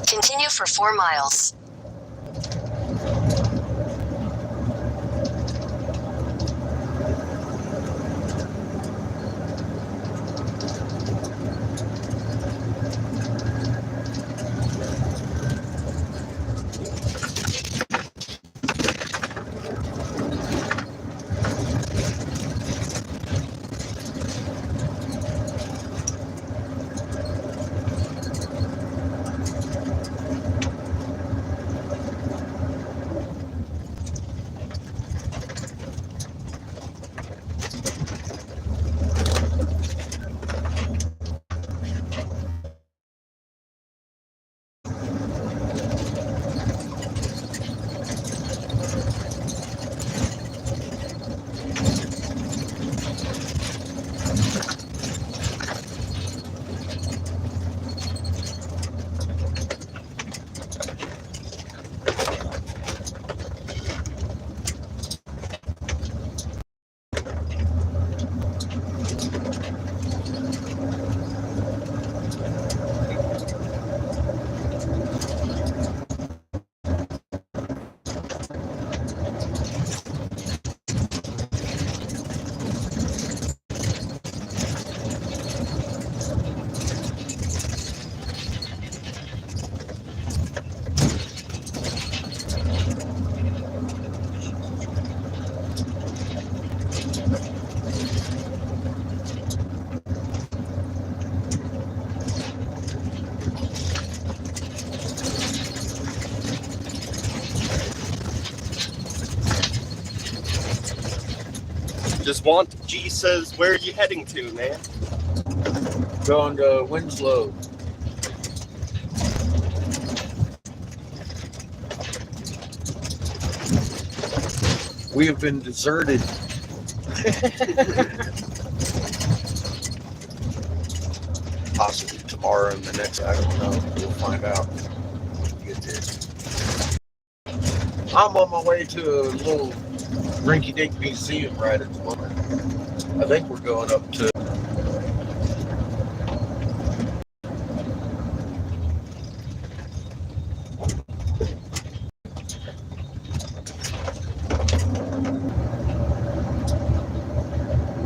Continue for 4 miles. Just want G says, where are you heading to, man? Going to Winslow. We have been deserted. Possibly tomorrow and the next, I don't know. We'll find out when we get there. I'm on my way to a little rinky-dink museum right at the moment. I think we're going up to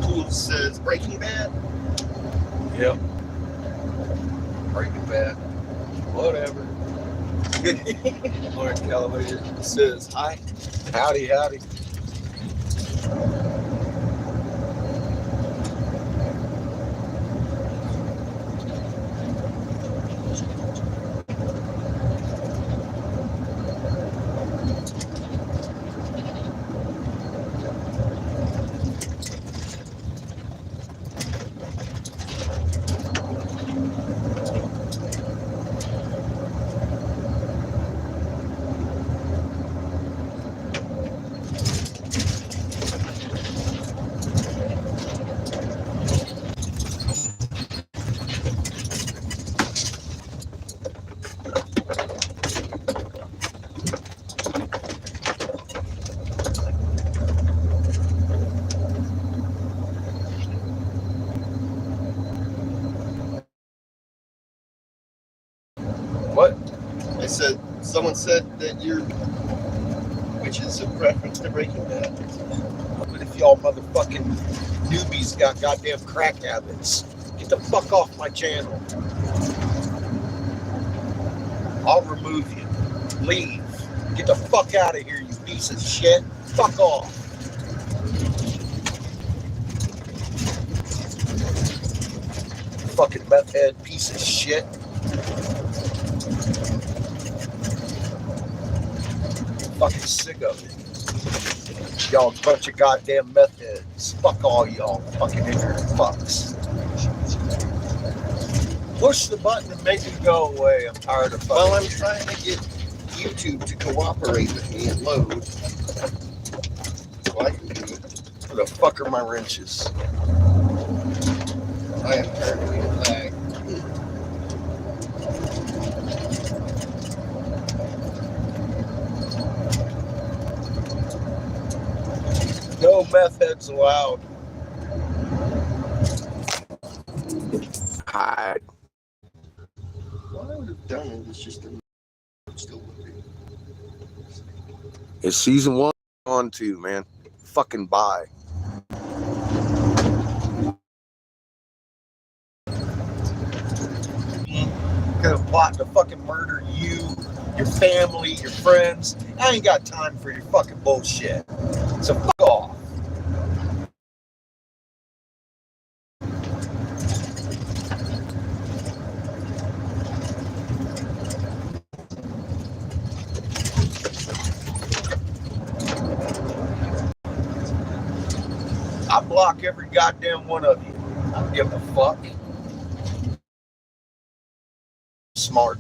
Cool says, Breaking Bad? Yep. Breaking Bad. Whatever. Lauren Callaway says, hi. Howdy, howdy. What? I said, someone said that you're, which is a preference to Breaking Bad. But if y'all motherfucking newbies got goddamn crack habits, get the fuck off my channel. I'll remove you. Leave. Get the fuck out of here, you piece of shit. Fuck off. Fucking meth head piece of shit. Fucking sick of it. Y'all a bunch of goddamn meth heads. Fuck all y'all fucking ignorant fucks. Push the button and make it go away. I'm tired of fucking. Well, I'm trying to get YouTube to cooperate with me and load. So I can do it. Where the fuck are my wrenches? I am currently in lag. No meth heads allowed. hide. What I would have done it is just still would be. It's season 1 on 2, man. Fucking bye. Could have plotted to fucking murder you, your family, your friends. I ain't got time for your fucking bullshit. So fuck off. I block every goddamn one of you. I don't give a fuck. Smart.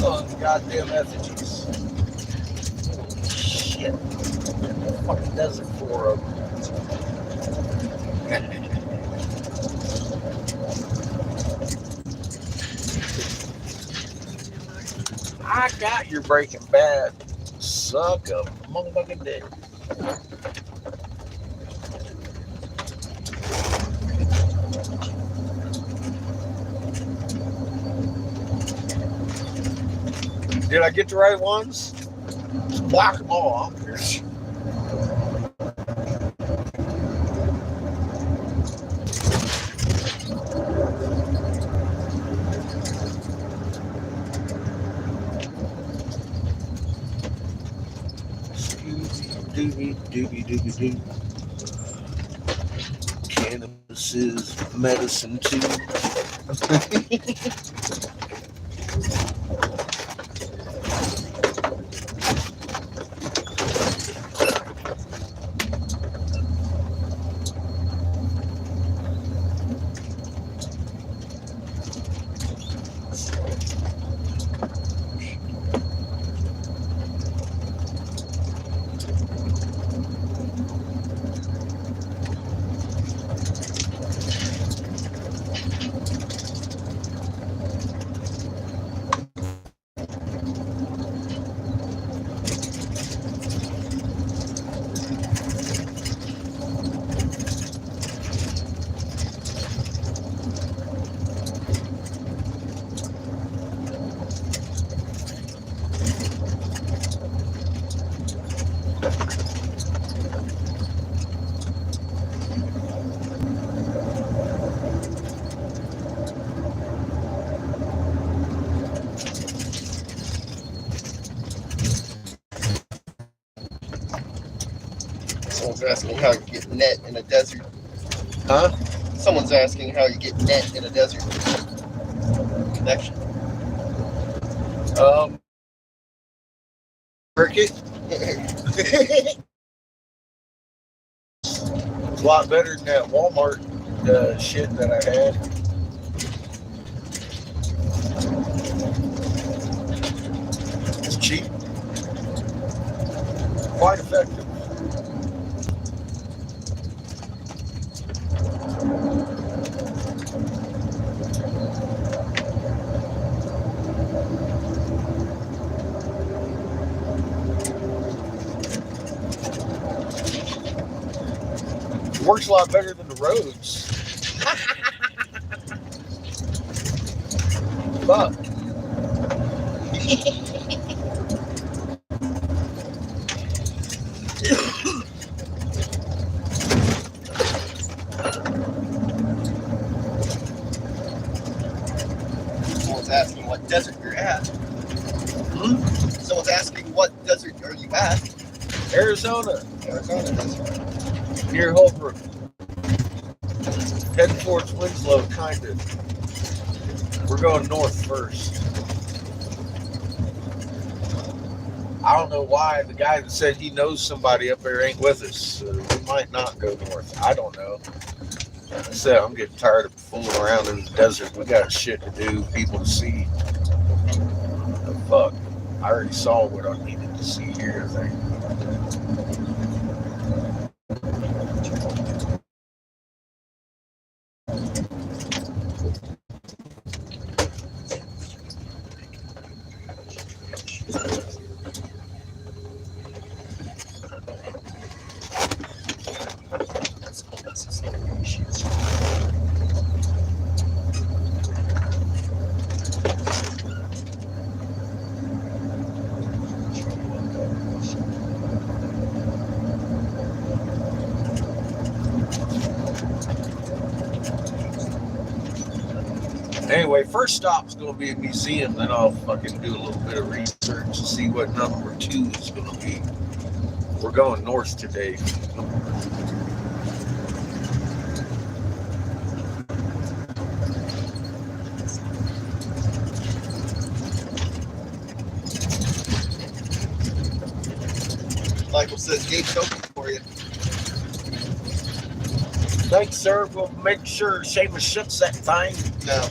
Oh, goddamn effigies. Holy shit. What the fuck does it for them? I got your Breaking Bad. Suck a motherfucking dick. Did I get the right ones? Just block them all. I don't care. Doobie. Cannabis is medicine too. Someone's asking how you get net in a desert. Huh? Someone's asking how you get net in a desert. Connection. Cricket. It's a lot better than that Walmart shit that I had. It's cheap. Quite effective. It works a lot better than the roads. Fuck. Someone's asking what desert you're at. Someone's asking what desert are you at? Arizona, Arizona desert. near Holbrook. Heading towards Winslow, kind of. We're going north first. I don't know why the guy that said he knows somebody up there ain't with us. We might not go north. I don't know. Like I said, I'm getting tired of fooling around in the desert. We got shit to do, people to see. Oh, fuck. I already saw what I needed to see here, I think. Anyway, first stop's going to be a museum. Then I'll fucking do a little bit of research to see what number 2 is going to be. We're going north today. Michael says, gate's open for you. Thanks, sir. We'll make sure Seamus shuts that thing. No.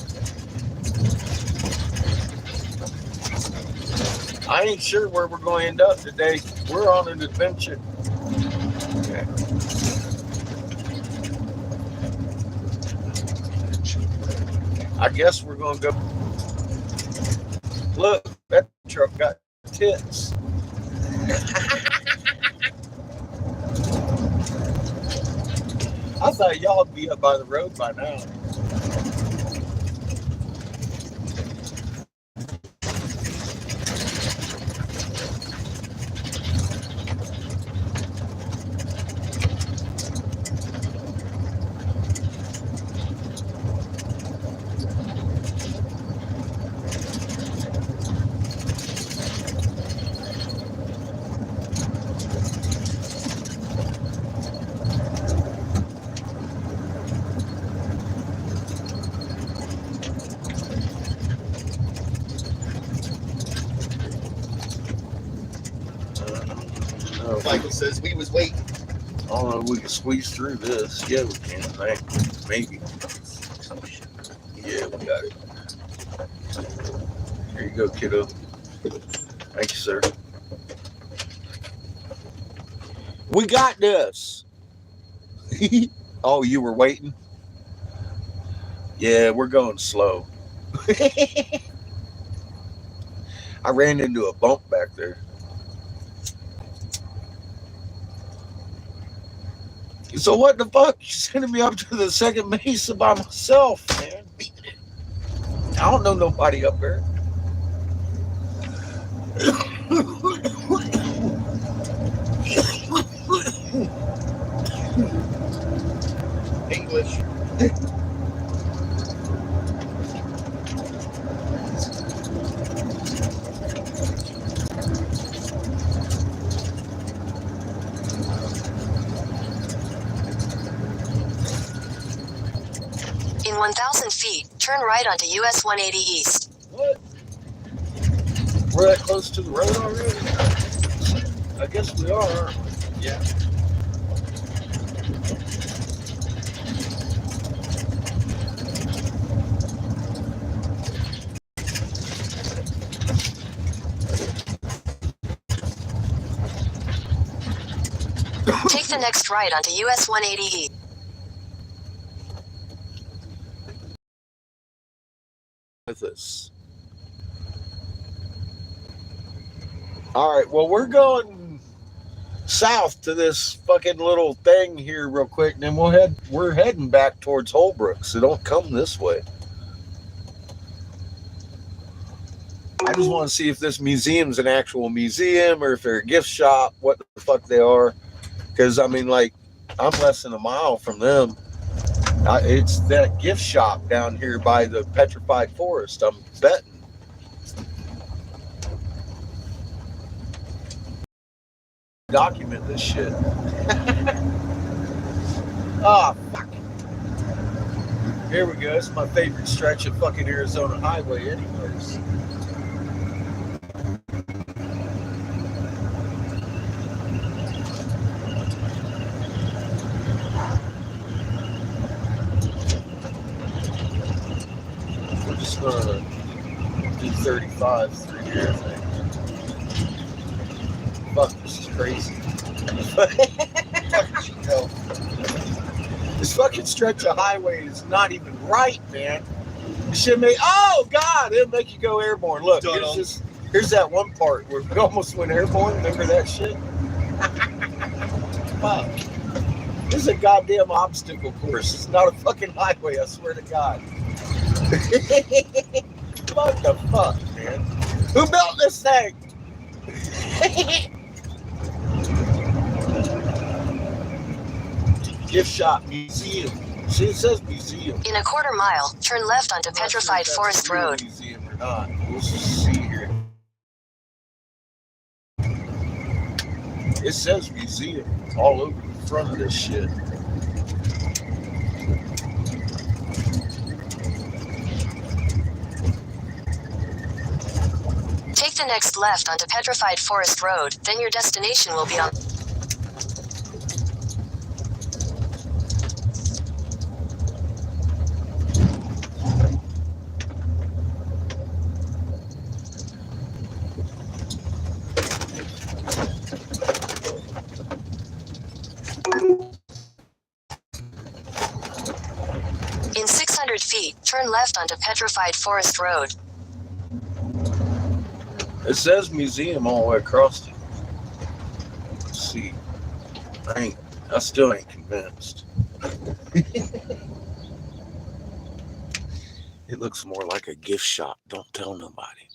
I ain't sure where we're going to end up today. We're on an adventure. Okay. I guess we're going to go. Look, that truck got tits. I thought y'all would be up by the road by now. Michael says, we was waiting. I don't know if we can squeeze through this. Yeah, we can. Maybe. Yeah, we got it. Here you go, kiddo. Thank you, sir. We got this. Oh, you were waiting? Yeah, we're going slow. I ran into a bump back there. So what the fuck? You sending me up to the second Mesa by myself, man. I don't know nobody up there. English. In 1,000 feet, turn right onto US 180 East. What? We're that close to the road already? I guess we are, aren't we? Yeah. Take the next right onto US 180 East. With us. All right, well, we're going south to this fucking little thing here real quick, and then we're heading back towards Holbrook, so don't come this way. I just want to see if this museum's an actual museum or if they're a gift shop, what the fuck they are. Because, I mean, like, I'm less than a mile from them. It's that gift shop down here by the petrified forest, I'm betting. Document this shit. Ah, fuck. Here we go. It's my favorite stretch of fucking Arizona highway anyways. We're just gonna do 35 through here, I think. Fuck, this is crazy. This fucking stretch of highway is not even right, man. It should make, oh God, it'll make you go airborne. Look, here's that one part where we almost went airborne. Remember that shit? Fuck. This is a goddamn obstacle course. It's not a fucking highway, I swear to God. What the fuck, man? Who built this thing? Gift shop museum. See, it says museum. In a quarter mile, turn left onto I'm not sure if Petrified that's Forest a real Road. museum or not. Let's just see here. It says museum all over the front of this shit. Take the next left onto Petrified Forest Road, then your destination will be on. In 600 feet, turn left onto Petrified Forest Road. It says museum all the way across it. Let's see. I still ain't convinced. It looks more like a gift shop. Don't tell nobody.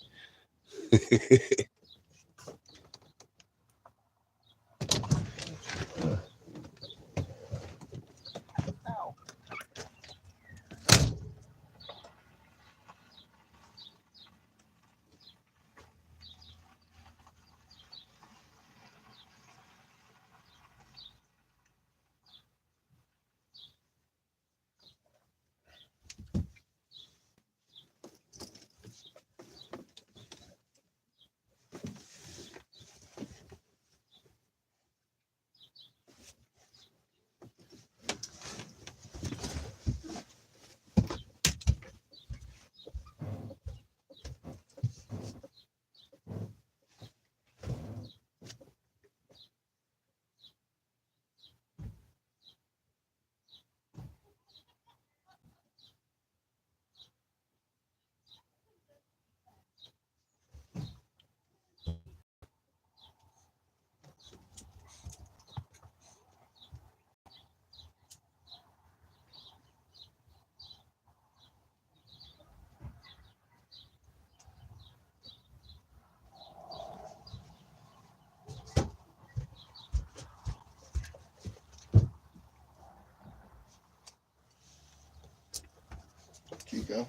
Keep going.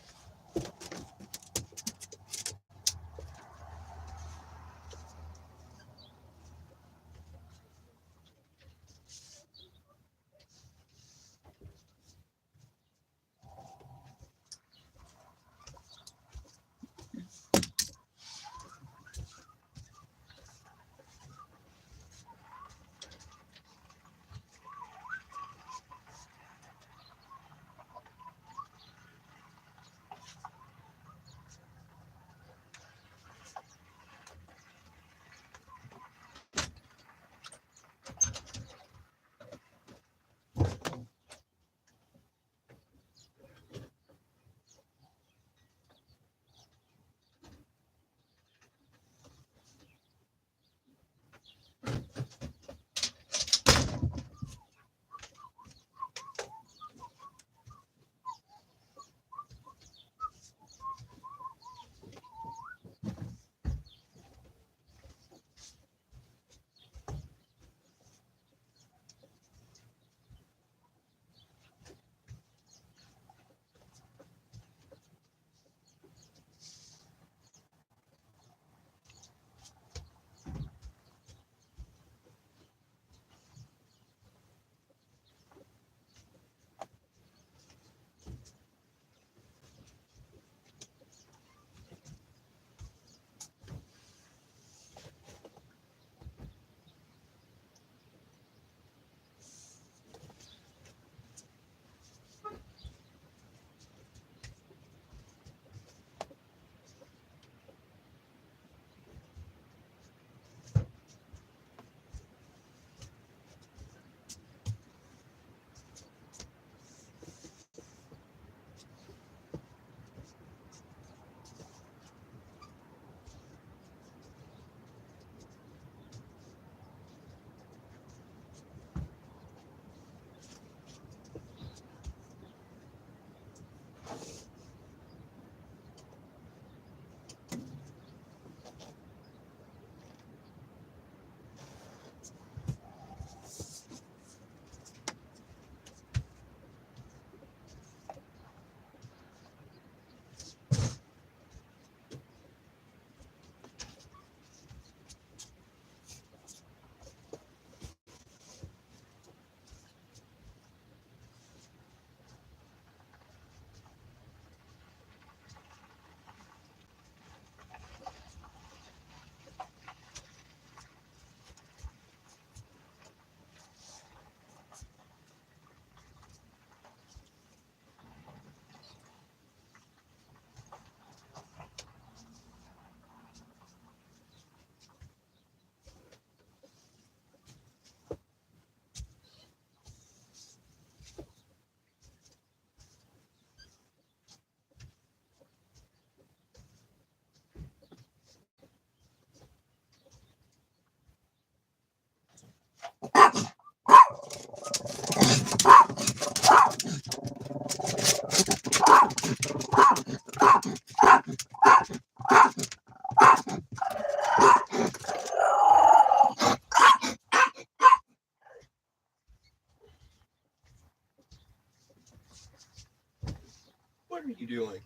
What are you doing?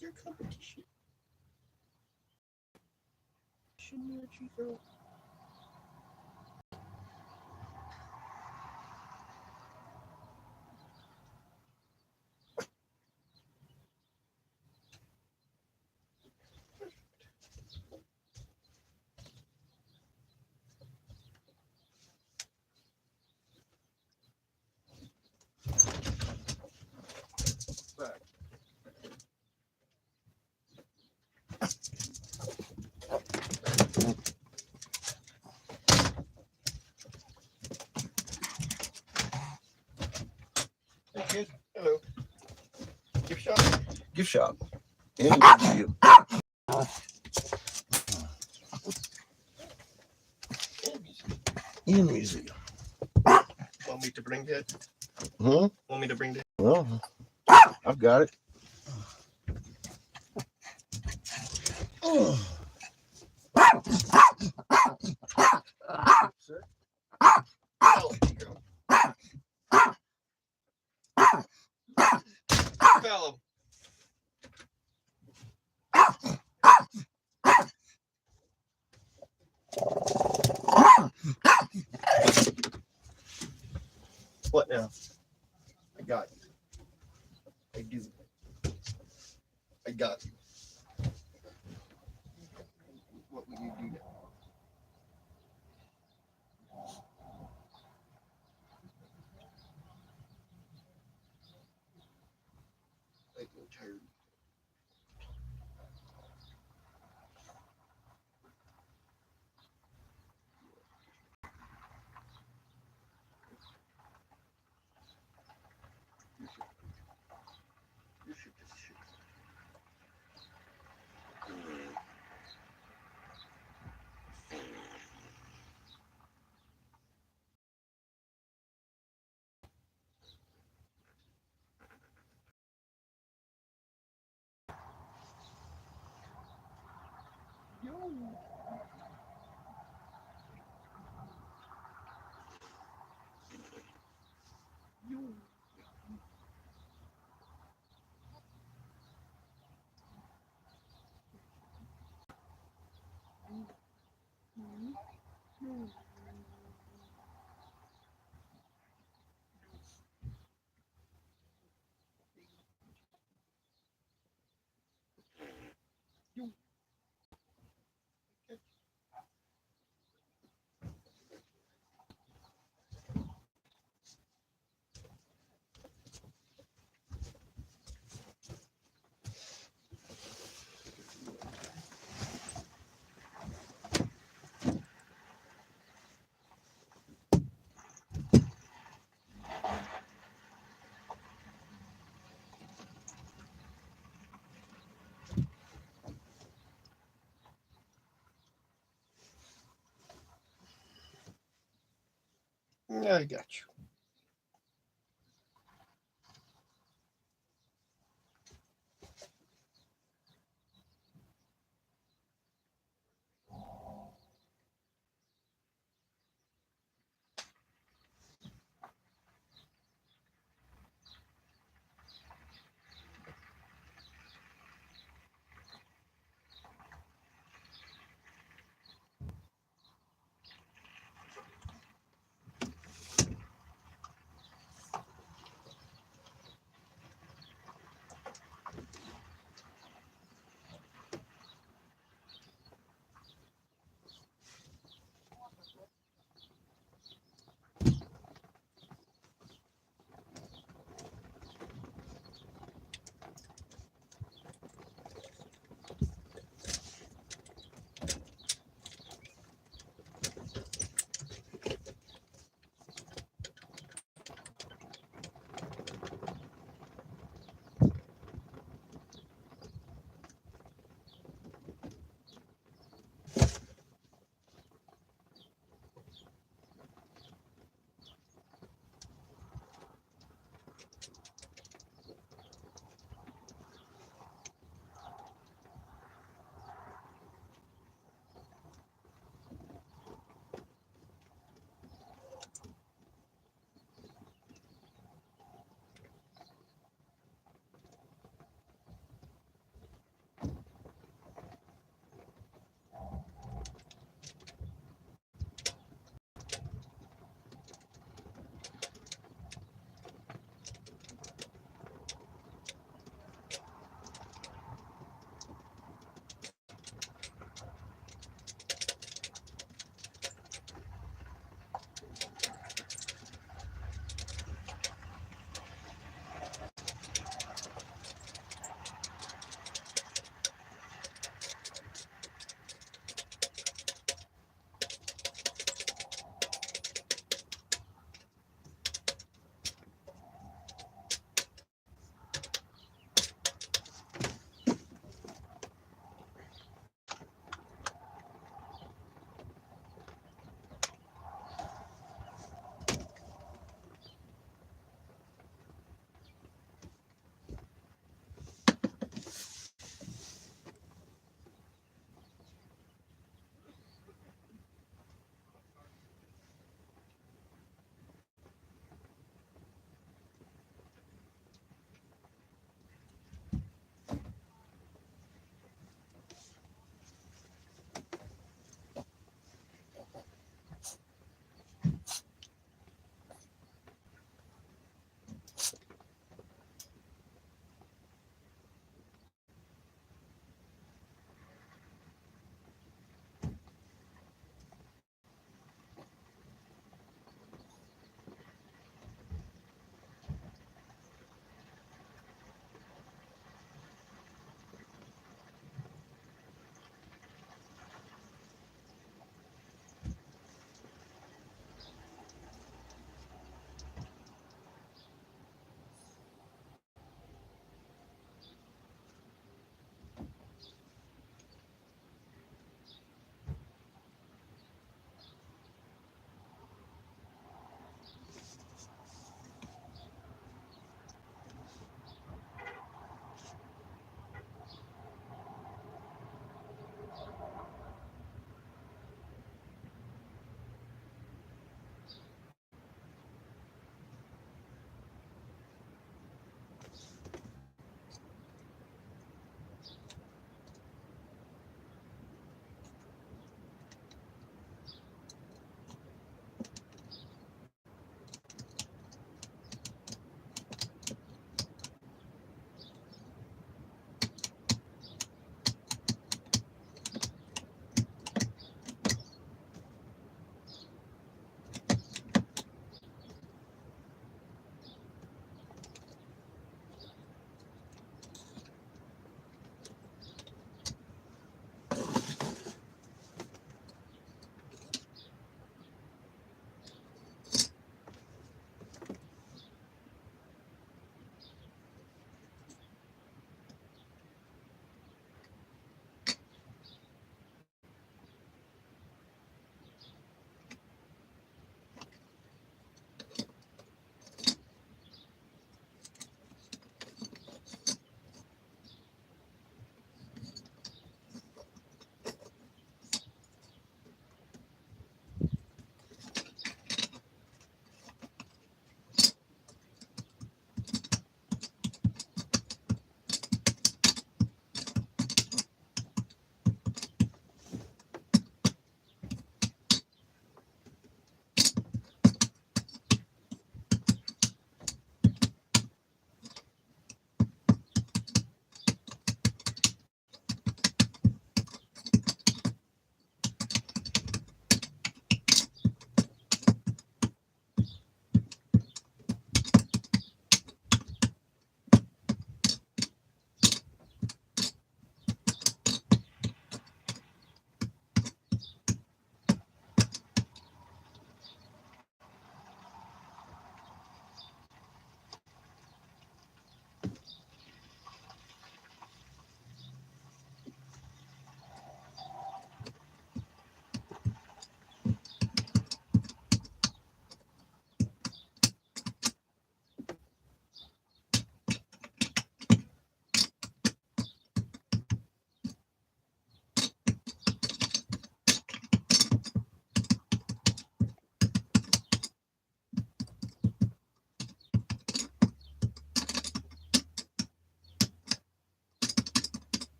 Your competition. Shouldn't let you throw. Back. Hey kid. Hello. Gift shop. Gift shop. In museum. In museum. Want me to bring that? Hmm? Want me to bring that? Well, I've got it. Sir? Tell him, Chico. Tell him. What now? I got you. I do. I got you. What will you do now? I feel tired. You should just shoot. Yeah, I got you.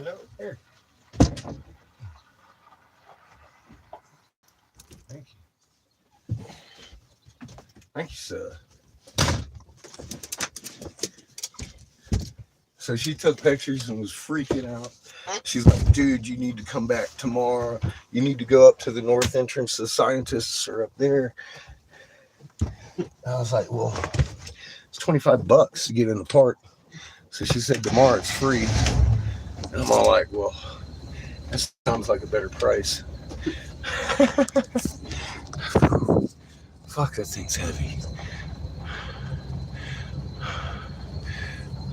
know. Here. Thank you. Thank you, sir. So she took pictures and was freaking out. She's like, dude, you need to come back tomorrow. You need to go up to the north entrance. The scientists are up there. I was like, well, it's $25 to get in the park. So she said tomorrow it's free. And I'm all like, well, that sounds like a better price. Fuck, that thing's heavy.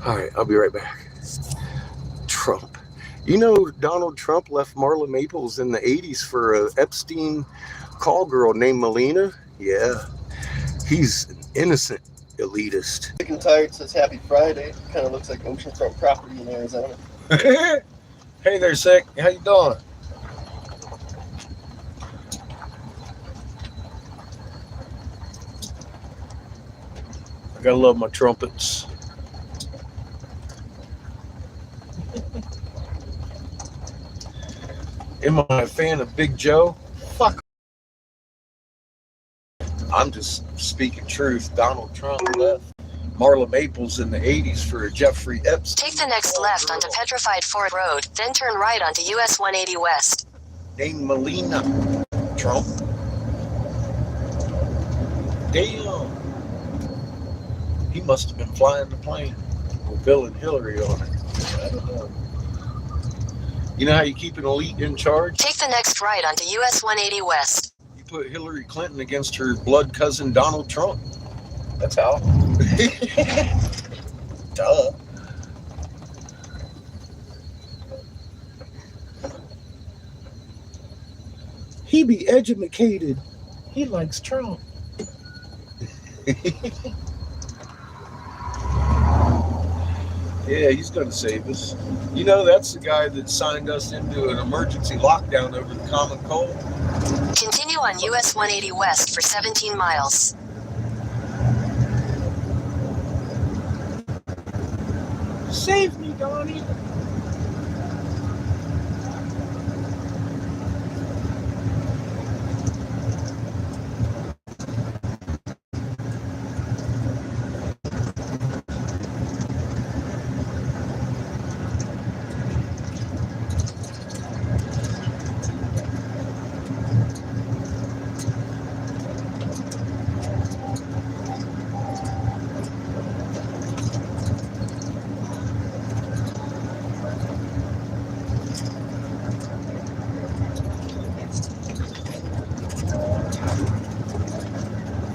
All right, I'll be right back. Trump. You know, Donald Trump left Marla Maples in the 80s for a Epstein call girl named Melina. Yeah, he's an innocent elitist. Sick and tired says happy Friday. Kind of looks like oceanfront property in Arizona. Hey there, Sick. How you doing? I gotta love my trumpets. Am I a fan of Big Joe? Fuck. I'm just speaking truth. Donald Trump left Marla Maples in the 80s for a Jeffrey Epstein. Take the next left onto Petrified Forest Road, then turn right onto US 180 West. Named Melina. Trump. Damn. He must have been flying the plane with Bill and Hillary on it. I don't know. You know how you keep an elite in charge? Take the next right onto US 180 West. You put Hillary Clinton against her blood cousin Donald Trump. That's how. Duh. He be educated. He likes Trump. Yeah, he's going to save us. You know, that's the guy that signed us into an emergency lockdown over the common cold. Continue on US 180 West for 17 miles. Save me, Donnie.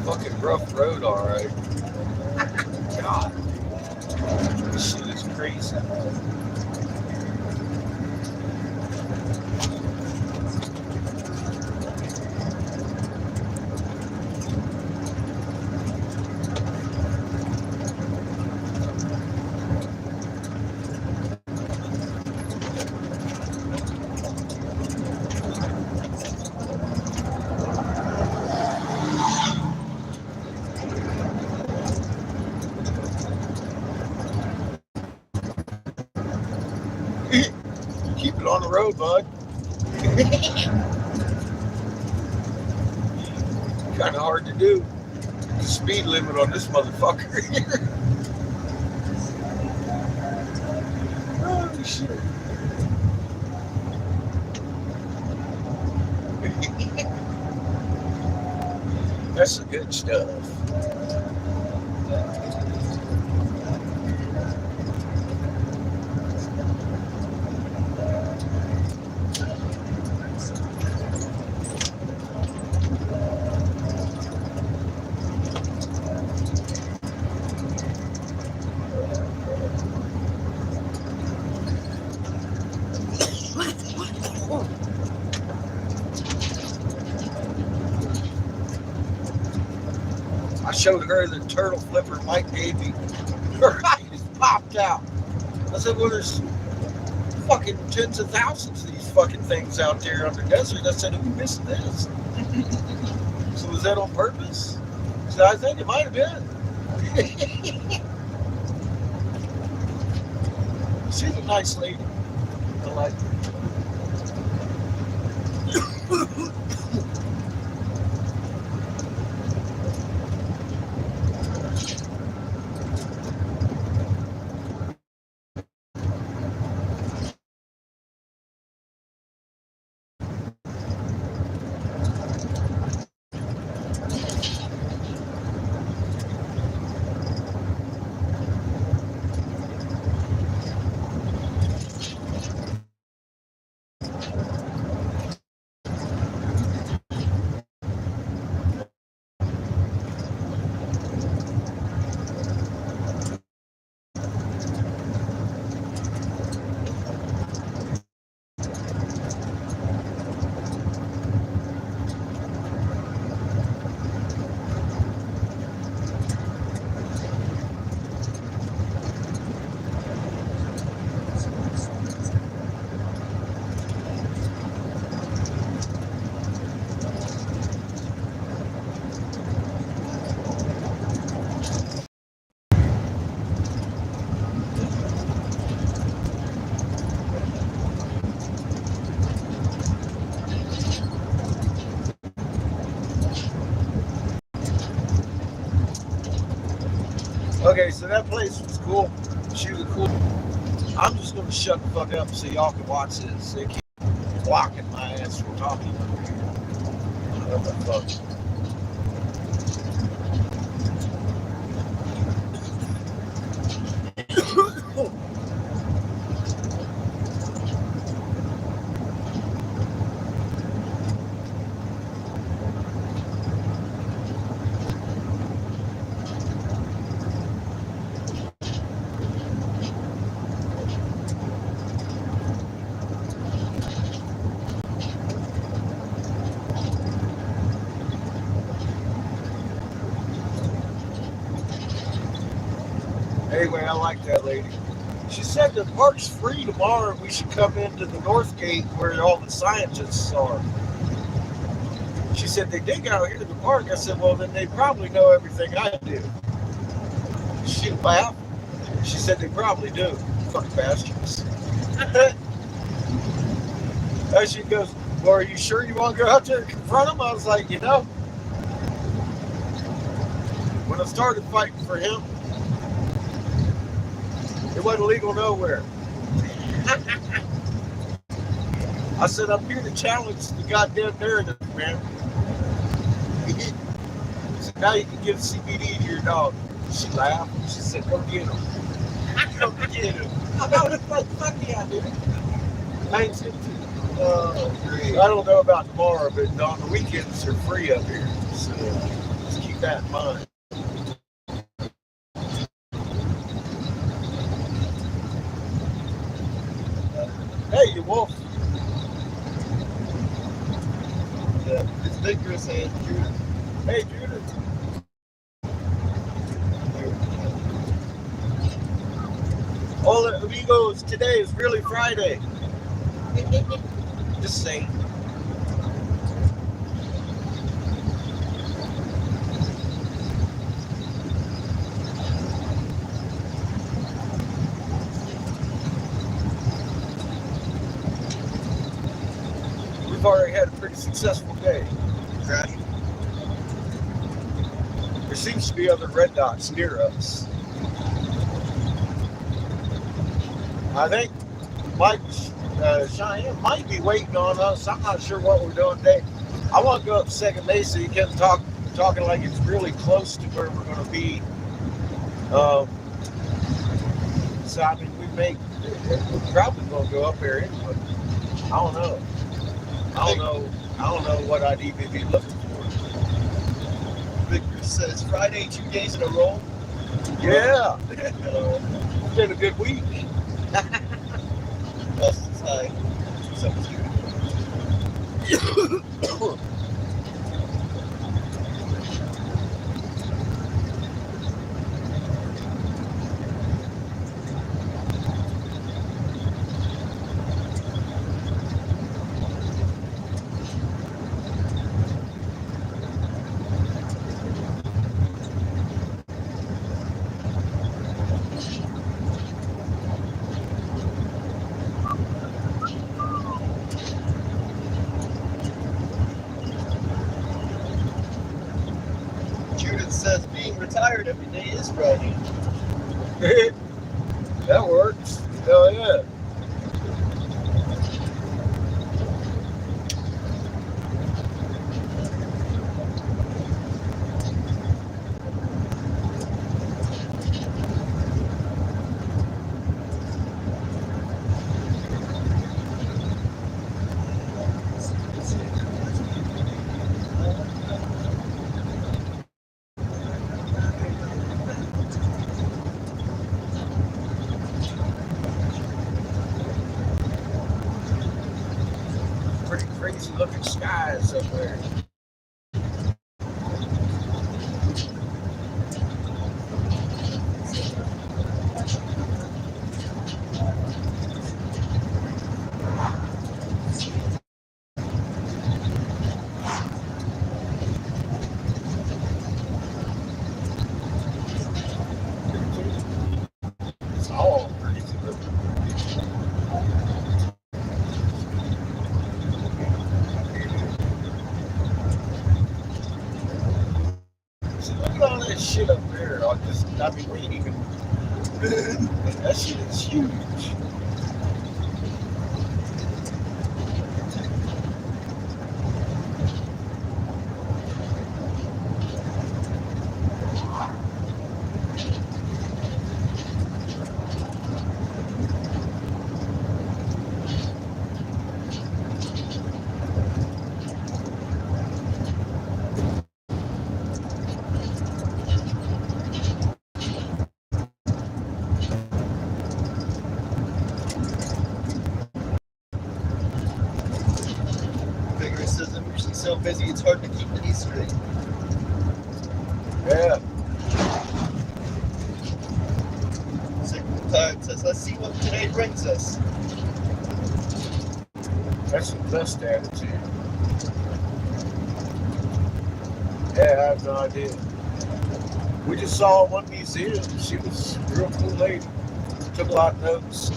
Fucking rough road, all right. God, this shit is crazy. Keep it on the road, bud. Kind of hard to do. The speed limit on this motherfucker here. Oh, shit. That's the good stuff. I showed her the turtle flipper Mike gave me. Her eye just popped out. I said, well, there's fucking tens of thousands of these fucking things out there on the desert. I said, have you missed this? So was that on purpose? She said, I think it might have been. She's a nice lady. I like it. Okay, so that place was cool. She was cool. I'm just gonna shut the fuck up so y'all can watch this. They keep blocking my ass from talking over here. What the fuck? Anyway, I like that lady. She said the park's free tomorrow and we should come into the north gate where all the scientists are. She said they dig out here in the park. I said, well, then they probably know everything I do. She laughed. She said they probably do. Fuck bastards. And she goes, well, are you sure you want to go out there and confront him? I was like, you know, when I started fighting for him, it wasn't legal nowhere. I said, I'm here to challenge the goddamn narrative, man. So now you can give CBD to your dog. She laughed. She said, go get him. Go get him. I know, fuck yeah, dude. Thanks. I don't know about tomorrow, but on the weekends they're free up here. So just keep that in mind. Hey, you wolf. Yeah, it's vigorous and Judith. Hey, Judith. Hola, amigos. Today is really Friday. Just saying. We've already had a pretty successful day. Crash. There seems to be other red dots near us. I think Mike Cheyenne might be waiting on us. I'm not sure what we're doing today. I want to go up Second Mesa. He kept talking like it's really close to where we're going to be. So I mean, we're probably going to go up there anyway. I don't know. I don't know what I'd even be looking for. Victor says Friday 2 days in a row. Yeah. It's been a good week. Plus it's high. says being retired every day is Friday. That works. Hell yeah. Pretty crazy looking skies up there. It's all crazy looking. See, look at all that shit up there. I mean, we ain't even. That shit is huge. Vigorous says I'm usually so busy it's hard to keep these straight. Yeah. Sick of time says let's see what today brings us. That's the best attitude. Yeah, I have no idea. We just saw one museum. She was a real cool lady. Took a lot of notes.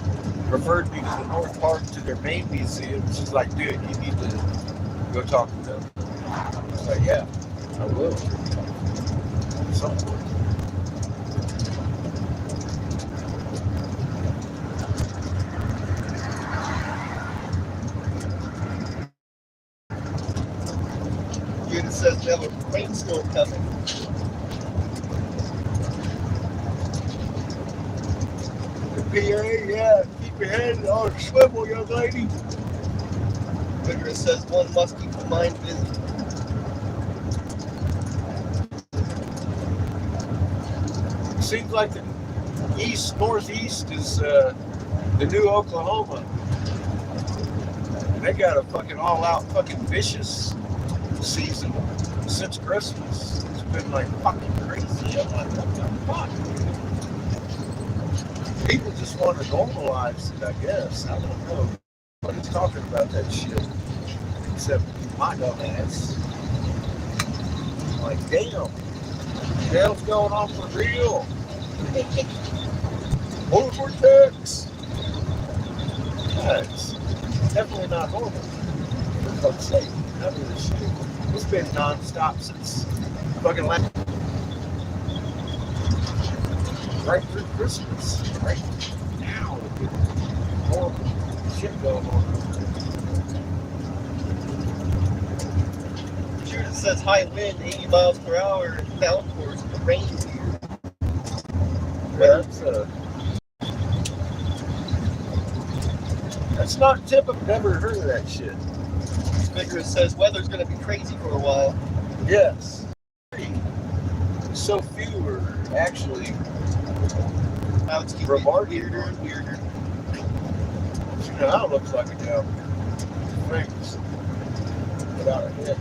Referred me to the North Park to their main museum. She's like, dude, you need to go talk to them. I was like, yeah, I will. At some point. Unit says we have a rainstorm coming. The PA, yeah, keep your head on a swivel, young lady. Vigorous says one must keep the mind busy. Seems like the northeast is the new Oklahoma. And they got a fucking all-out fucking vicious season since Christmas. It's been like fucking crazy. I'm like, what the fuck? People just want to normalize it, I guess. I don't know. Nobody's talking about that shit except my dumb ass. Like, damn. What the hell's going on for real? Polar vortex. That's definitely not normal. For fuck's sake. None of this shit. It's been non-stop since fucking last. Right through Christmas. Right now. Horrible shit going on. Judith says high wind, 80 miles per hour, and downpours with rain here. Yeah, that's not typical. Never heard of that shit. Vigorous says weather's going to be crazy for a while. Yes. So few are actually Now it's getting weirder and weirder. You know how it looks like it now. Things without a head.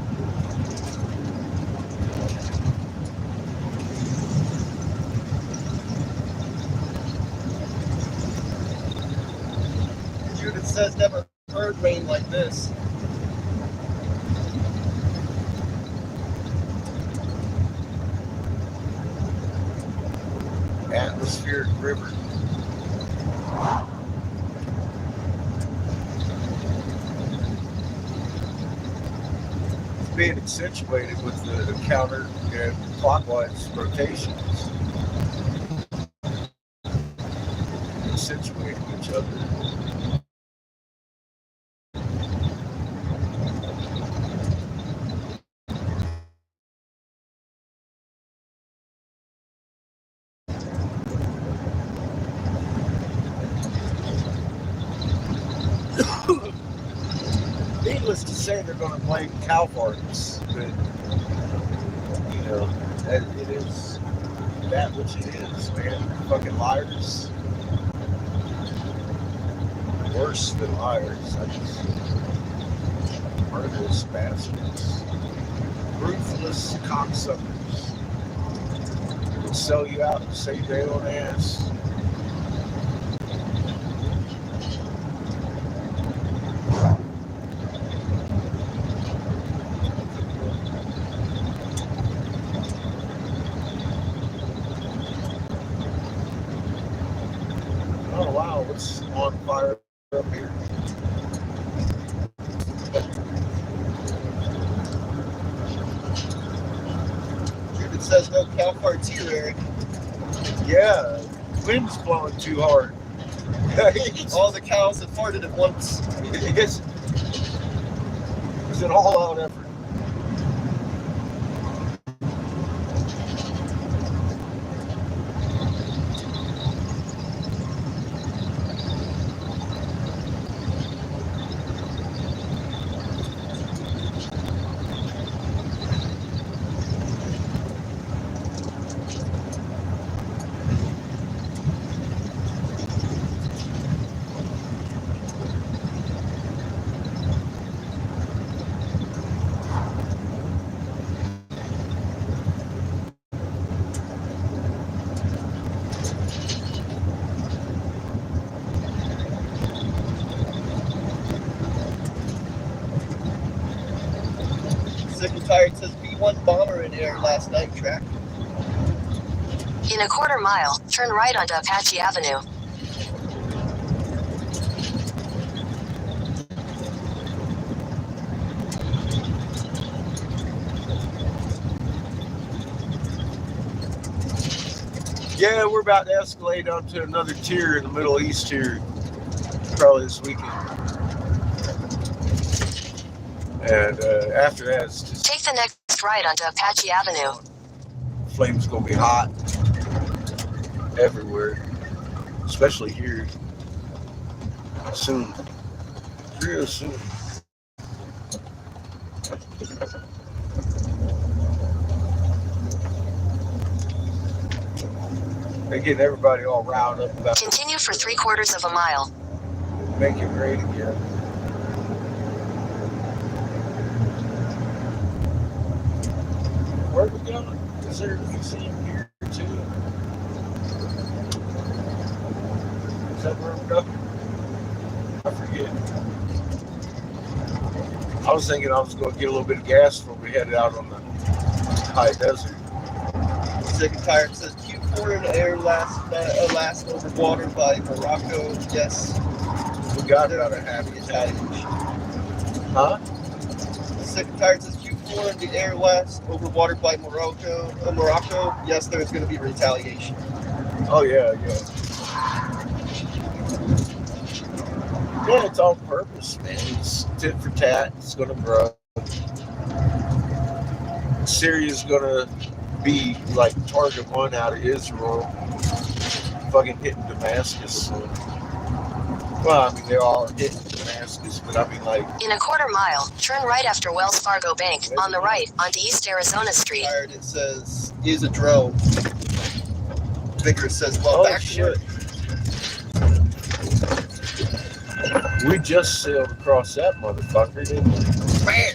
Judith says never heard rain like this. Atmospheric river. being accentuated with the counter and clockwise rotations, accentuating each other. Needless to say, they're going to blame cow farts, but you know, it is that which it is, man. Fucking liars. Worse than liars. I just murderous bastards. Ruthless cocksuckers. Will sell you out and save their own ass. Oh wow, what's on fire up here? It says no cow farts here, Eric. Yeah, wind's blowing too hard. All the cows have farted at once. It's an all-out effort. Sick and tired says B-1 bomber in air last night, track. In a quarter mile, turn right onto Apache Avenue. Yeah, we're about to escalate onto another tier in the Middle East here, probably this weekend. And after that, it's just Take the next right onto Apache Avenue. flames gonna be hot everywhere, especially here. Soon, real soon. They're getting everybody all riled up about Continue for 3/4 of a mile. make it great again. Where are we going? Is there a museum here too? Is that where we're going? I forget. I was thinking I was going to get a little bit of gas before we headed out on the high desert. Sick and tired says Q4 in air last over water by Morocco. Yes. We got about a half Italian. Huh? Sick and tired says Q4 in the air last over water by Morocco. Morocco. Yes, there's going to be retaliation. Oh yeah, yeah. Yeah, it's on purpose, man. It's tit for tat. It's gonna grow. Syria's gonna be like target one out of Israel, fucking hitting Damascus. So. Well, I mean, they're all hitting Damascus, but I mean, like. In a quarter mile, turn right after Wells Fargo Bank, on the right, onto East Arizona Street. Tired, it says, is a drone. Vigorous says, well, Oh, back shit. We just sailed across that motherfucker, didn't we? Man.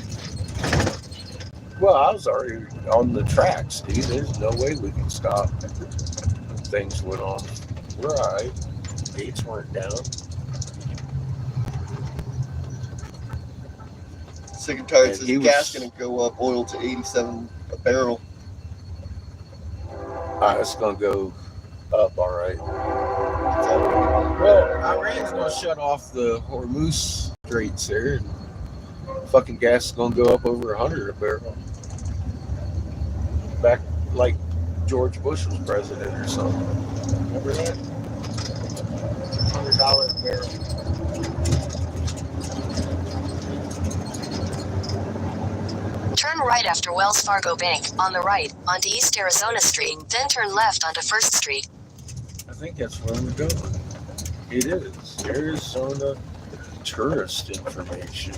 Well, I was already on the tracks, dude. There's no way we can stop. Things went on. We're alright. Gates weren't down. Sick and tired And says he gas was- going to go up, oil to 87 a barrel. It's gonna go up, alright. It's all gonna be Well, Iran's gonna shut off the Hormuz Straits there and fucking gas is gonna go up over 100 a barrel. Back like George Bush was president or something. Remember that? $100 a barrel. Turn right after Wells Fargo Bank, on the right, onto East Arizona Street, then turn left onto First Street. I think that's where we're going. It is Arizona tourist information.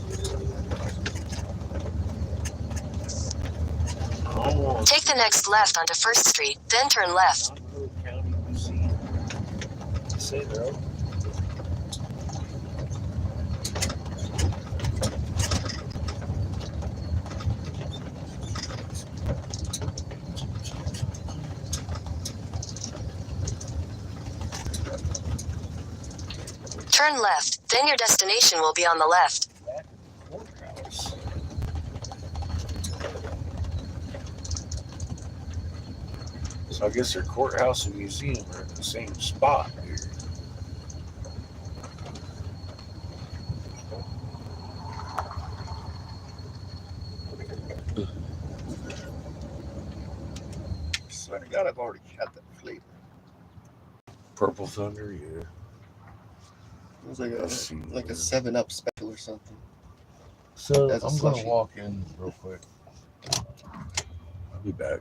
Oh, Take the next left onto First Street, then turn left. Monroe County Museum. Say they're open. Turn left, then your destination will be on the left. Back at the courthouse. So I guess their courthouse and museum are in the same spot here. Swear to God, I've already had that flavor. Purple Thunder, yeah. It was like Let's see. a 7-Up special or something. So As a I'm gonna slushie. walk in real quick. I'll be back.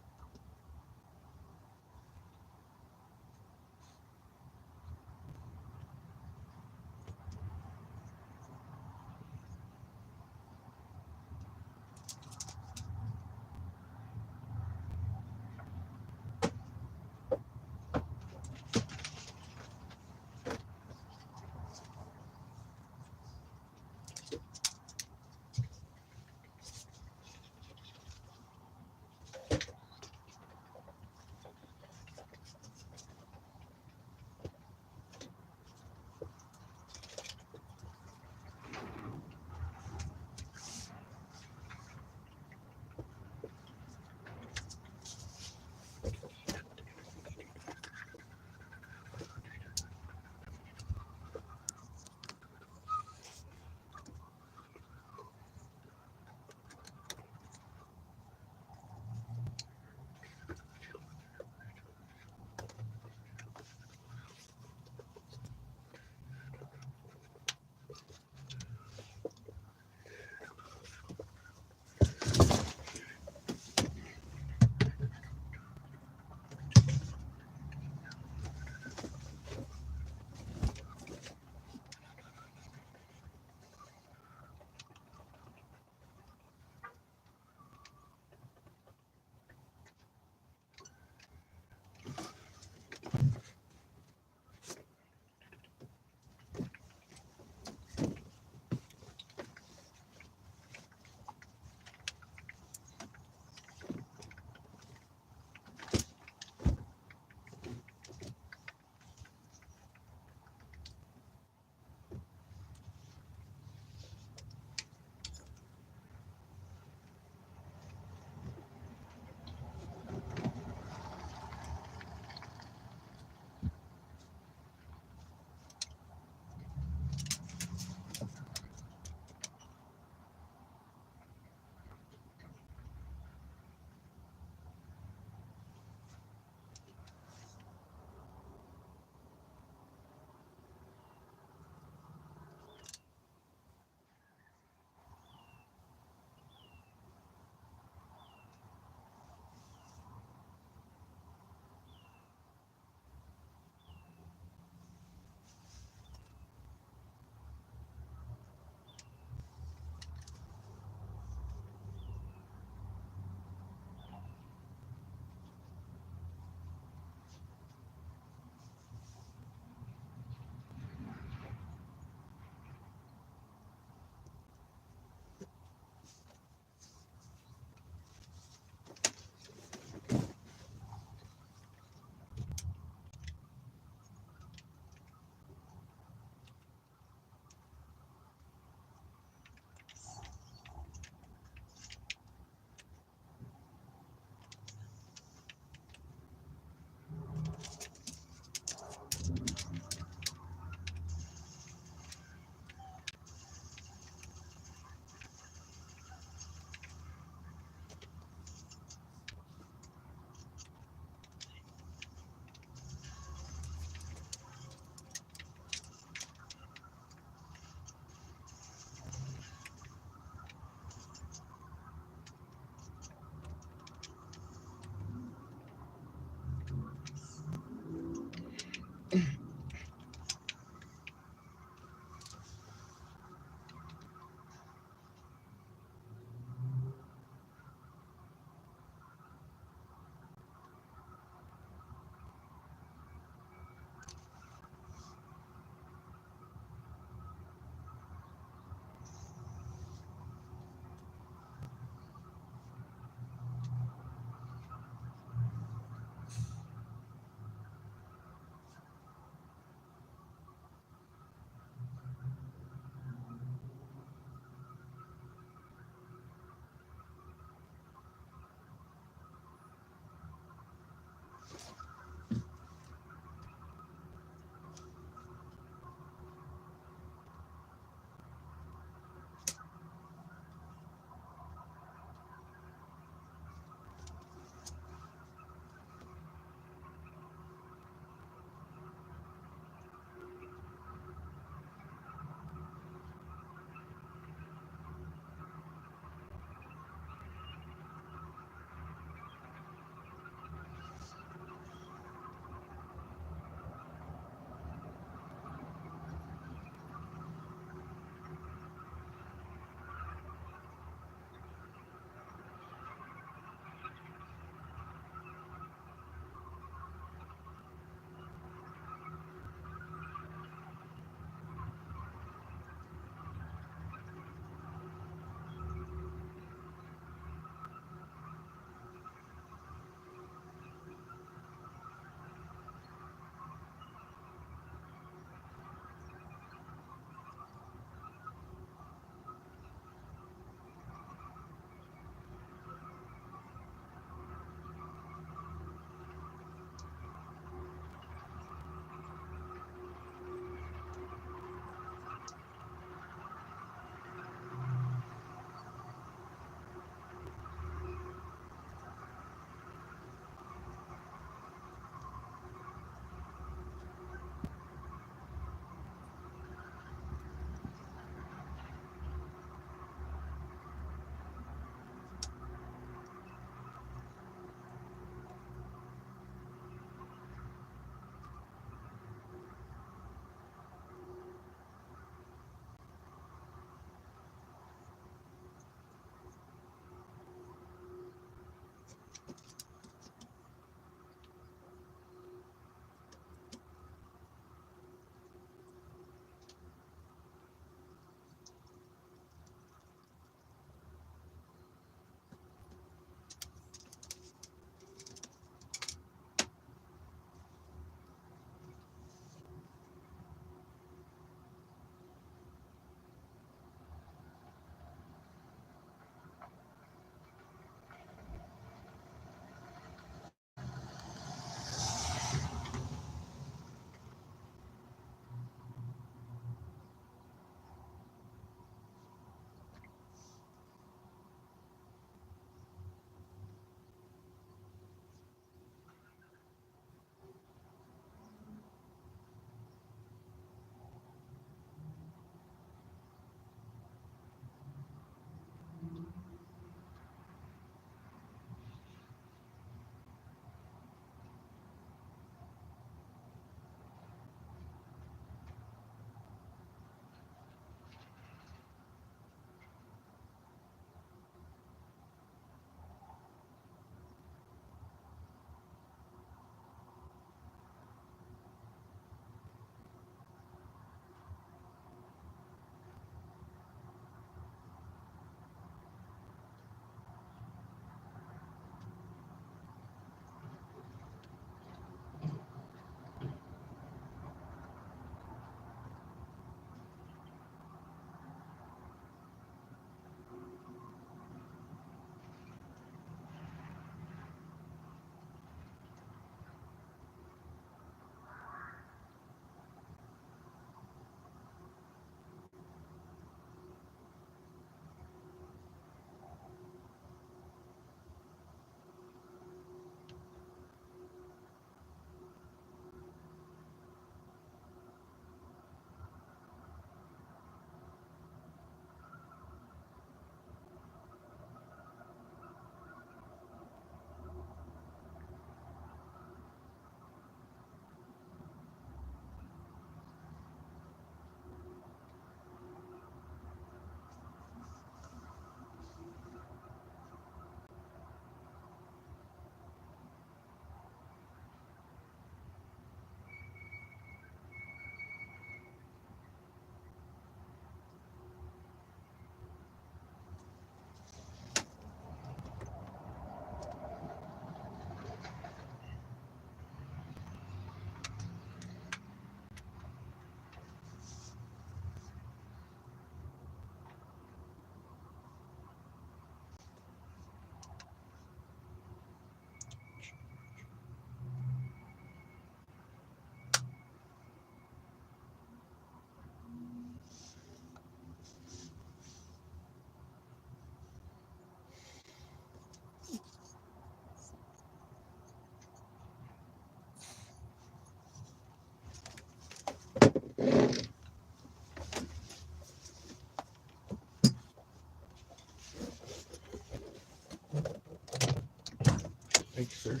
Thank you, sir.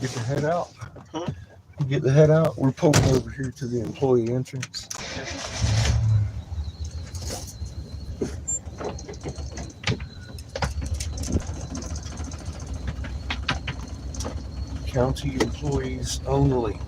Get the head out. Huh? Get the head out. We're pulling over here to the employee entrance. County employees only.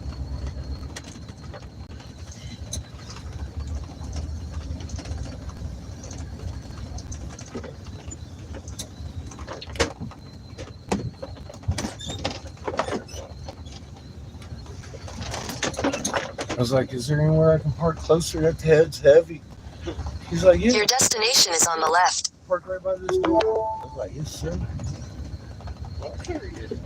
I was like, is there anywhere I can park closer? That head's heavy. He's like, yeah. Your destination is on the left. Park right by this door. I was like, yes, sir. I'll carry it.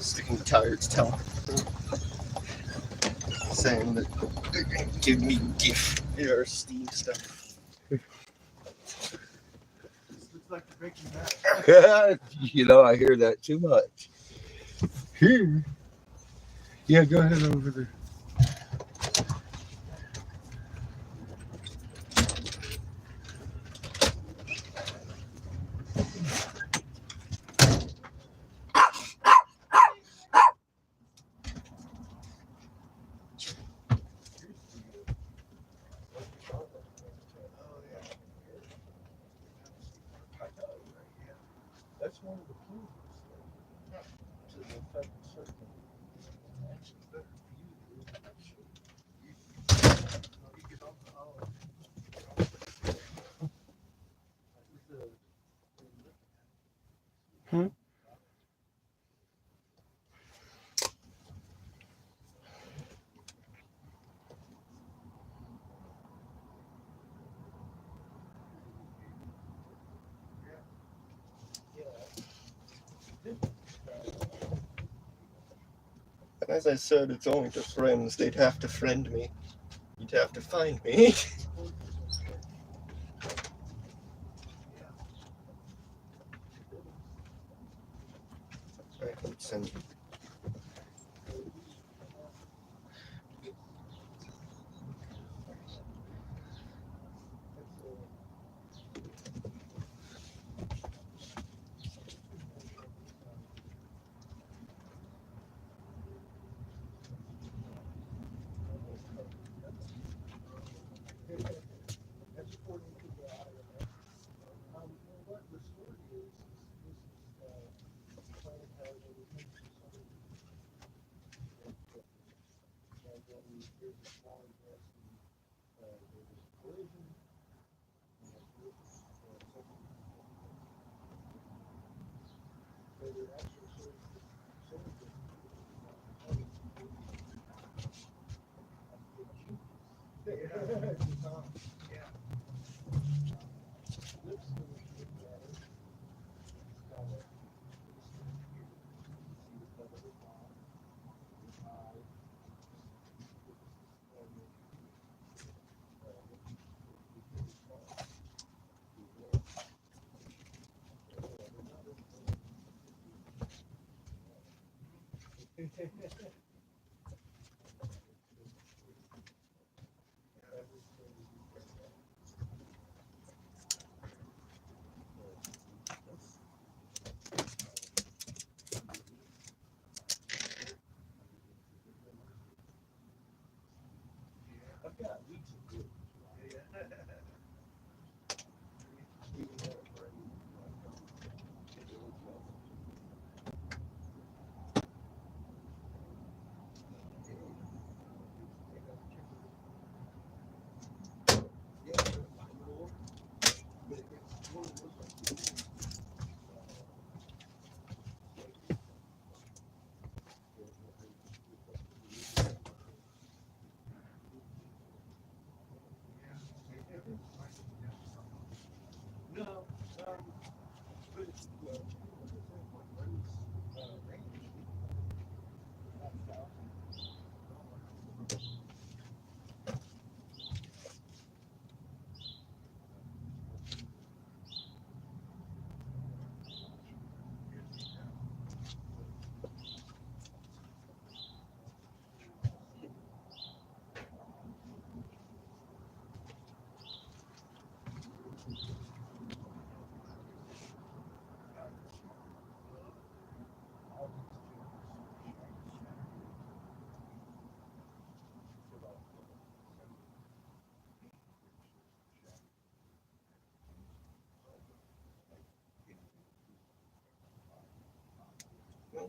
Sticking tires, telling saying that they're gonna give me gift or Steam stuff. This looks like the Breaking Bad. You know, I hear that too much. Here. Yeah, go ahead over there. That's one of the clues. To affect certain actions that are viewed as action. Hmm? And as I said, it's only to friends. They'd have to friend me. You'd have to find me. Alright, let's send you.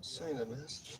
Saying I missed.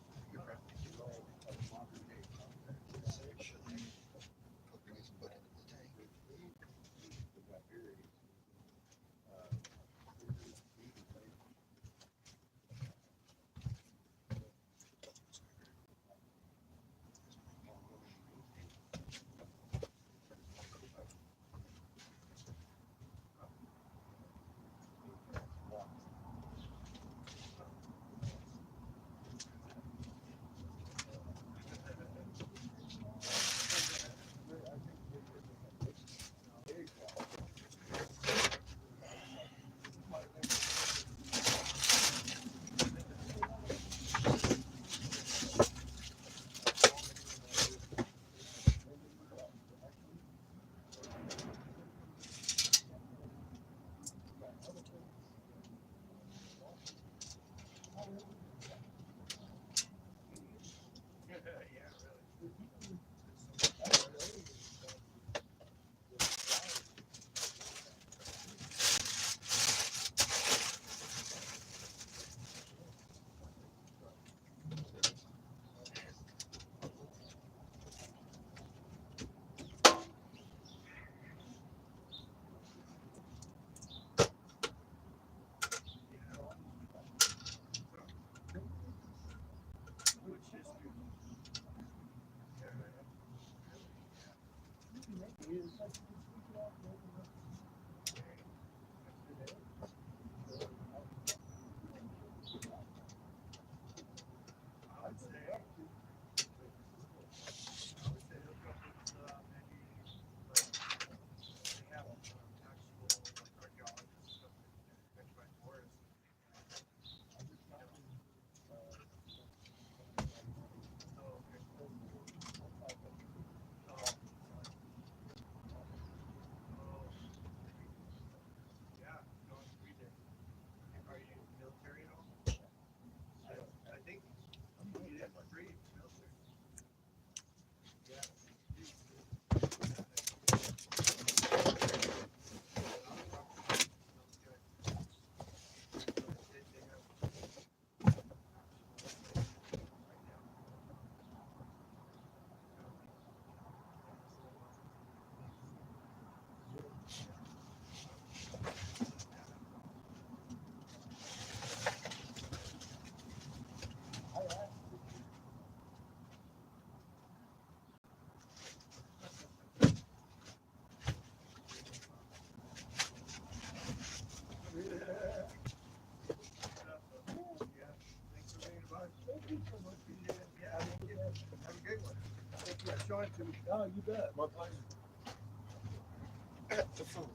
Oh, you bet. My pleasure. At the phone.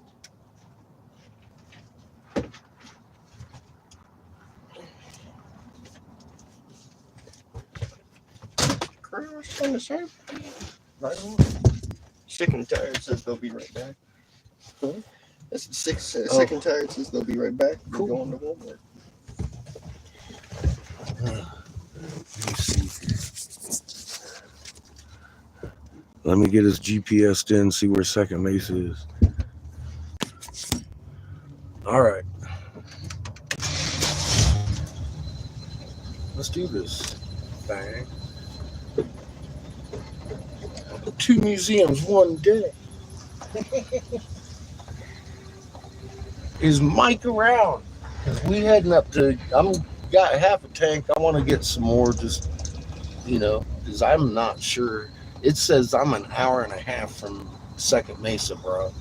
Crush on the surf. Right on. Sick and tired says they'll be right back. Huh? That's the sick and tired says they'll be right back. Cool. We're going to Walmart. Let me see. Let me get his GPS in, see where Second Mesa is. All right. Let's do this thing. 2 museums, 1 day. Is Mike around? Because we heading up to, got half a tank. I want to get some more, just, because I'm not sure. It says I'm an hour and a half from Second Mesa, bro.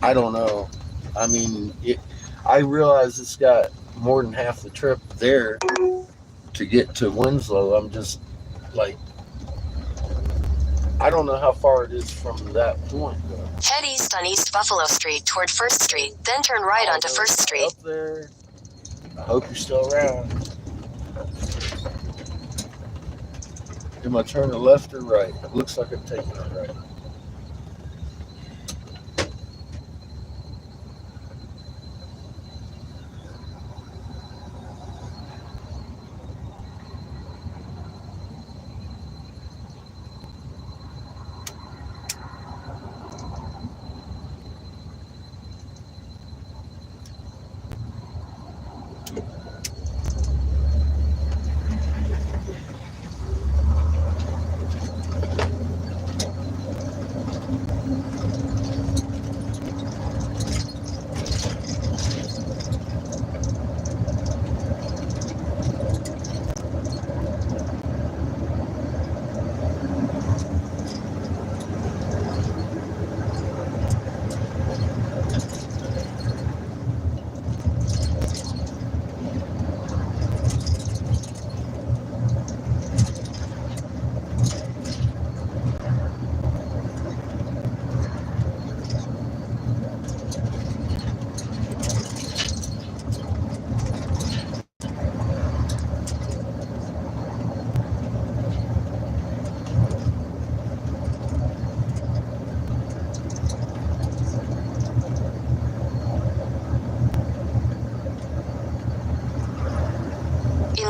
I don't know. I mean, I realize it's got more than half the trip there to get to Winslow. I'm just like, I don't know how far it is from that point, though. Head east on East Buffalo Street toward 1st Street, then turn right onto 1st Street. Up there. I hope you're still around. Am I turning left or right? It looks like I'm taking it right.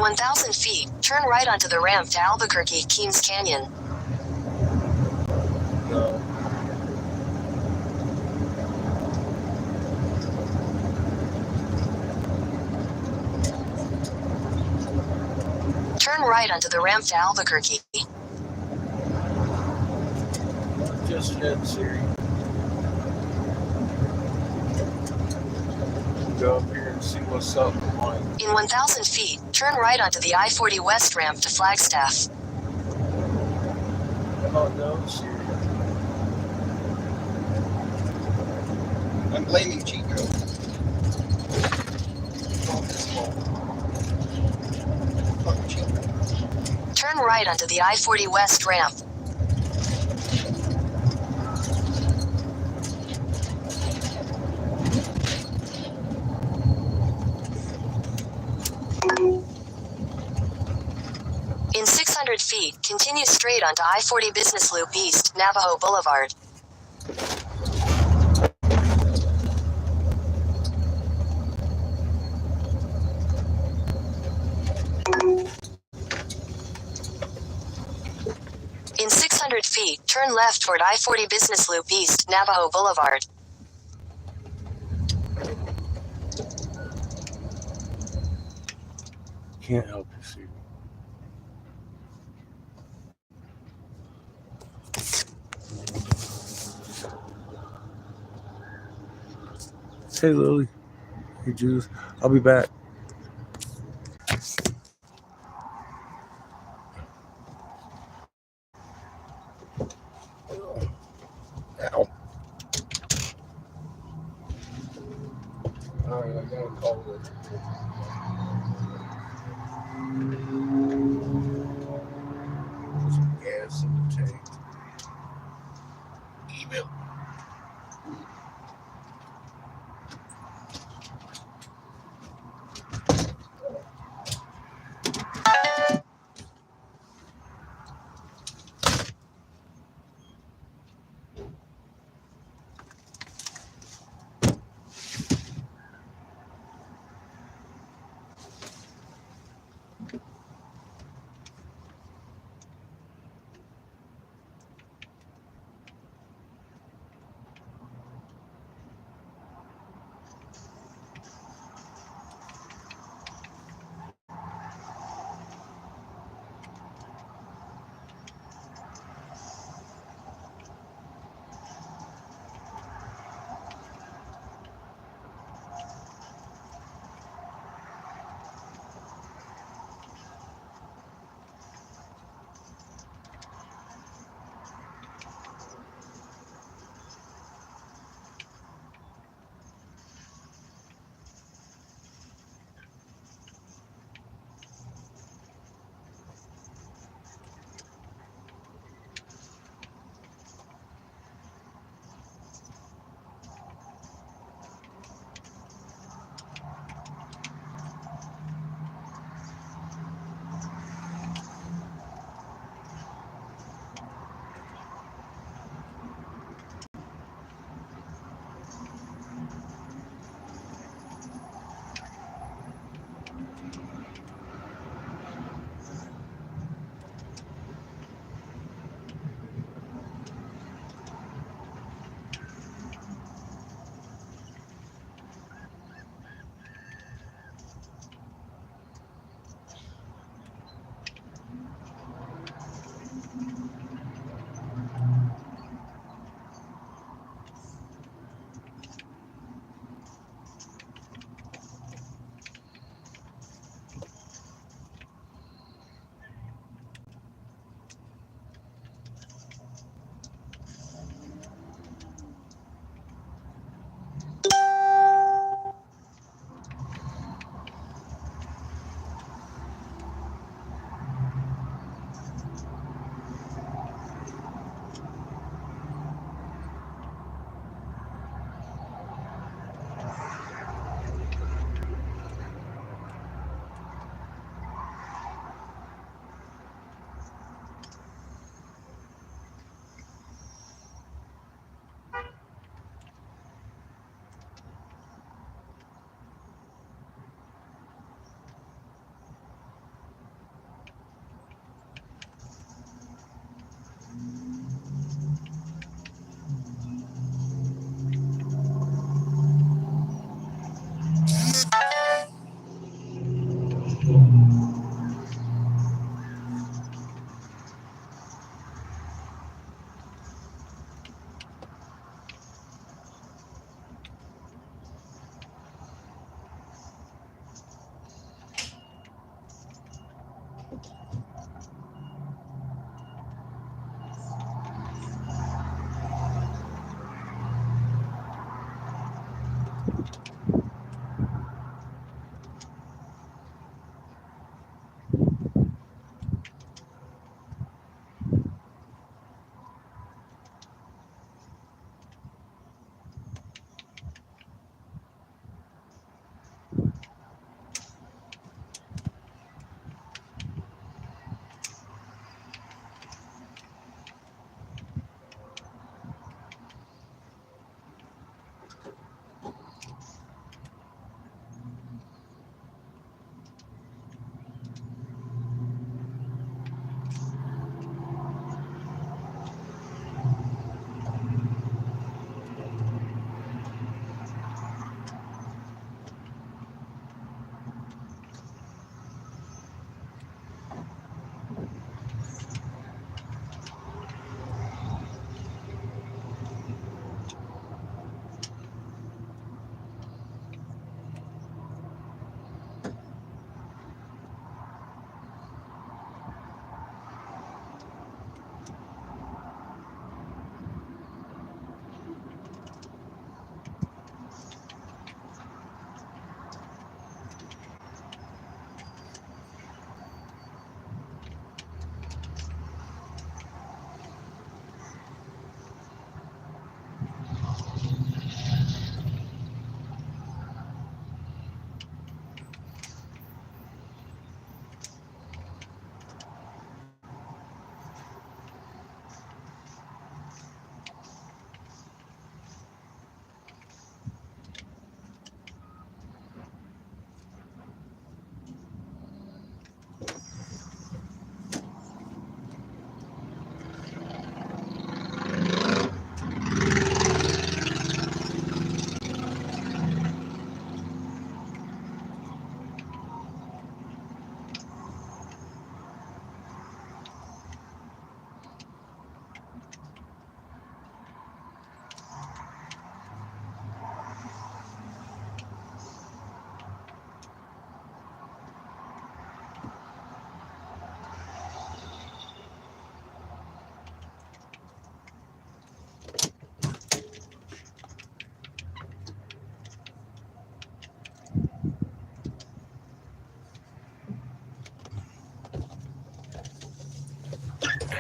1,000 feet, turn right onto the ramp to Albuquerque, Keams Canyon. No. Turn right onto the ramp to Albuquerque. Just yet, Siri. Go up here and see what's up with mine. In 1,000 feet, turn right onto the I-40 West ramp to Flagstaff. Oh no, Siri. I'm blaming Chico. Fuck Chico. Turn right onto the I-40 West ramp. In 600 feet, continue straight onto I-40 Business Loop East, Navajo Boulevard. In 600 feet, turn left toward I-40 Business Loop East, Navajo Boulevard. Can't help you, Siri. Hey, Lily. Hey, Juice. I'll be back. Ow. All right, I gotta call it. Put some gas in the tank. Email.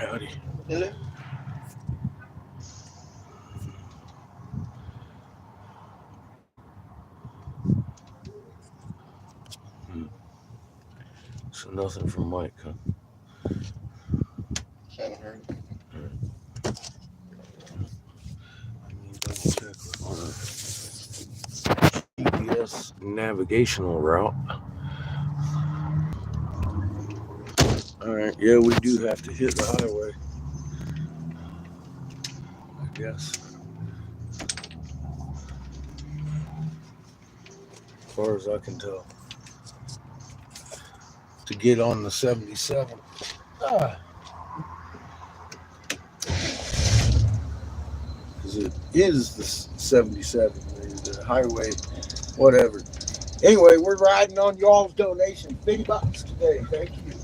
howdy. Hello. So nothing from Mike, huh? Haven't heard. Let me double check on our GPS navigational route. Alright, yeah, we do have to hit the highway. I guess. As far as I can tell. To get on the 77. Because it is the 77, the highway, whatever. Anyway, we're riding on y'all's donation. $50 today. Thank you.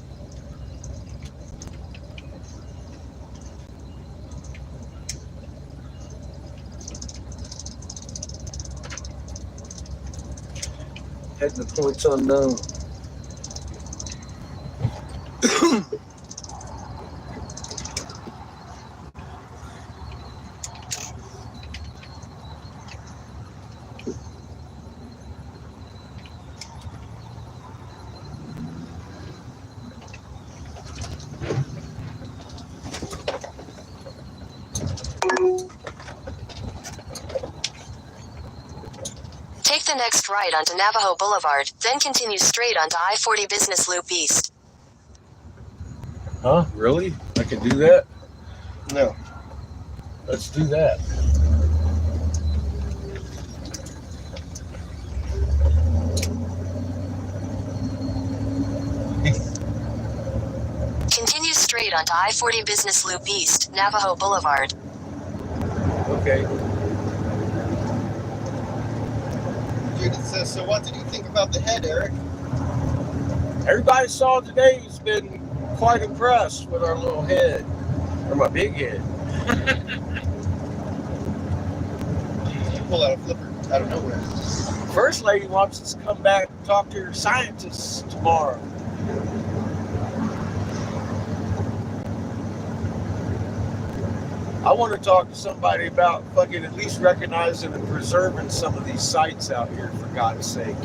Heading to points unknown. Take the next right onto Navajo Boulevard, then continue straight onto I-40 Business Loop East. Huh? Really? I can do that? No. Let's do that. Continue straight onto I-40 Business Loop East, Navajo Boulevard. Okay. Judith says, so what did you think about the head, Eric? Everybody saw today has been quite impressed with our little head. Or my big head. You pull out a flipper out of nowhere. First lady wants us to come back and talk to her scientists tomorrow. I want to talk to somebody about fucking at least recognizing and preserving some of these sites out here, for God's sake.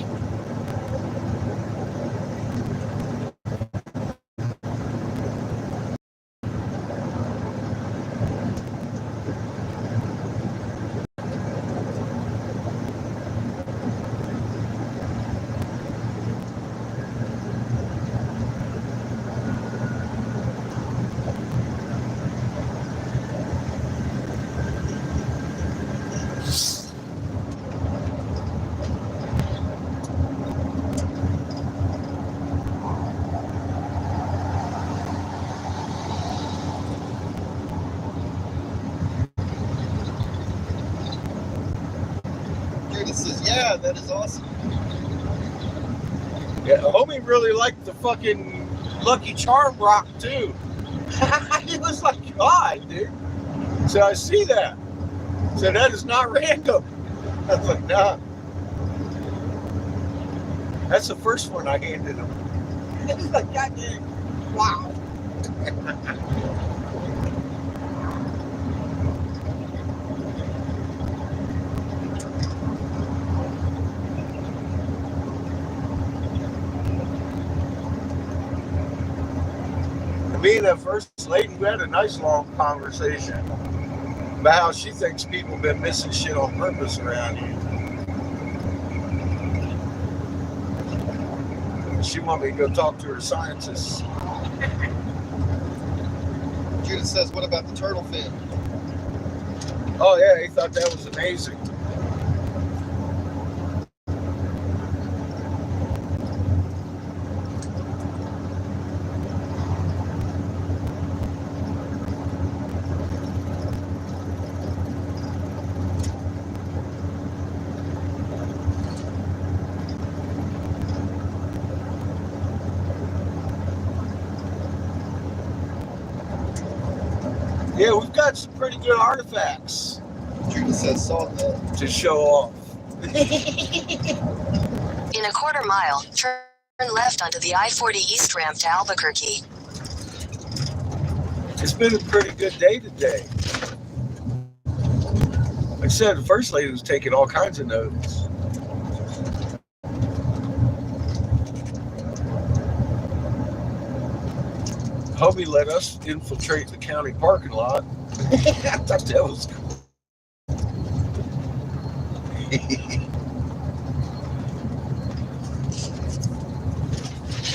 Judith says, yeah, that is awesome. Yeah, homie really liked the fucking Lucky Charm rock too. He was like, God, dude. So I see that. So that is not random. I was like, nah. That's the first one I handed him. He's like, God damn, wow. Me and that first lady, we had a nice long conversation about how she thinks people have been missing shit on purpose around here. She wanted me to go talk to her scientists. Judith says, what about the turtle fin? Oh yeah, he thought that was amazing. Yeah, we've got some pretty good artifacts Judith says, saw that. to show off. In a quarter mile, turn left onto the I-40 East ramp to Albuquerque. It's been a pretty good day today. Like I said, the first lady was taking all kinds of notes. Hobie let us infiltrate the county parking lot. I thought that was cool.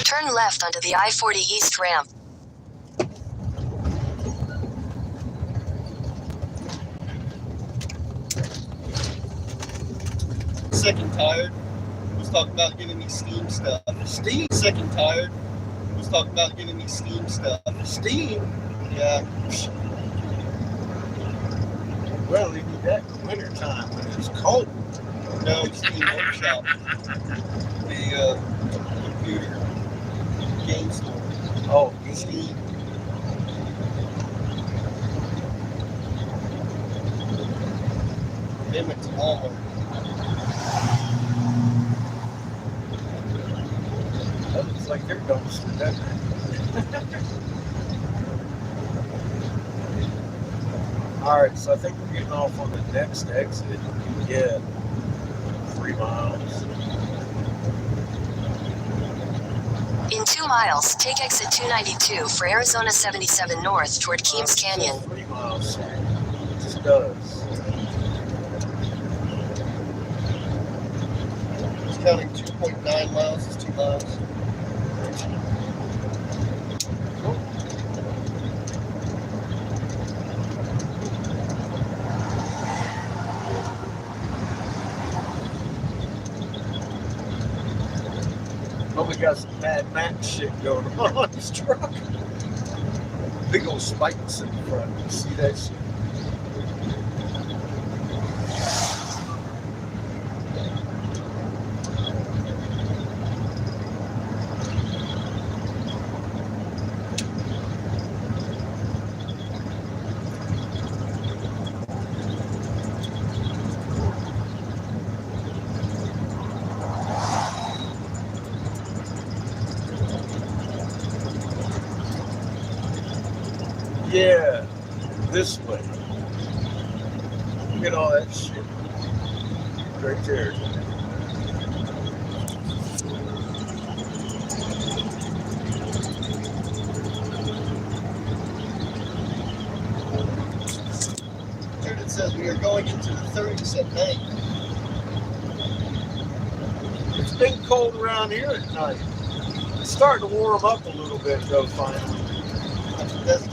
Turn left onto the I-40 East ramp. Sick and tired. Was talking about giving me steam stuff. Steam? Sick and tired. Was talking about giving me steam stuff. Steam? Yeah. Well, they do that in the wintertime when it's cold. No, Steam Workshop. The computer game store. Oh, Steam. They went to Walmart. That looks like they're dumpster, doesn't it? Alright, so I think we're getting off on the next exit. Yeah, 3 miles. In 2 miles, take exit 292 for Arizona 77 North toward Keams Canyon. 3 miles. It just does. Just counting 2.9 miles is 2 miles. Probably got some Mad Max shit going on his truck. Big old spikes in the front. You see that shit? Yeah, this way. Look at all that shit. Right there. Here it says we are going into the 30s at night. It's been cold around here at night. It's starting to warm up a little bit though, finally. That's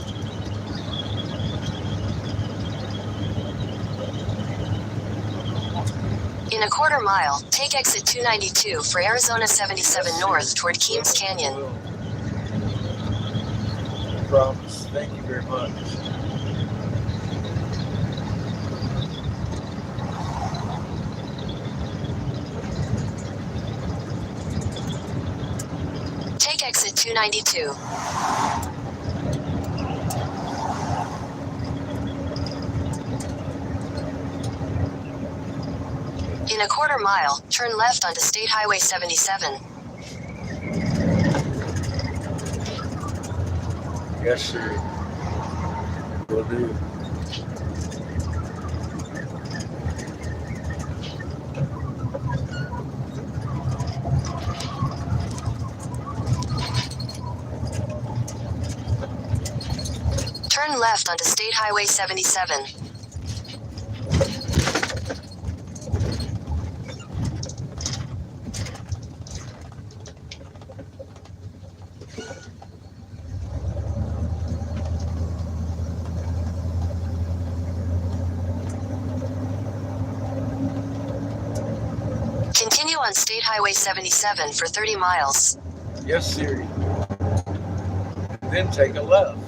In a quarter mile, take exit 292 for Arizona 77 North toward Keams Canyon. No problems. Thank you very much. Take exit 292. In a quarter mile, turn left onto State Highway 77. Yes, sir. Will do. Turn left onto State Highway 77. Continue on State Highway 77 for 30 miles. Yes, sir. Then take a left.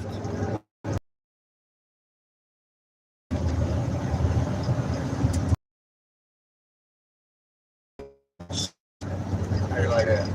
How you like that?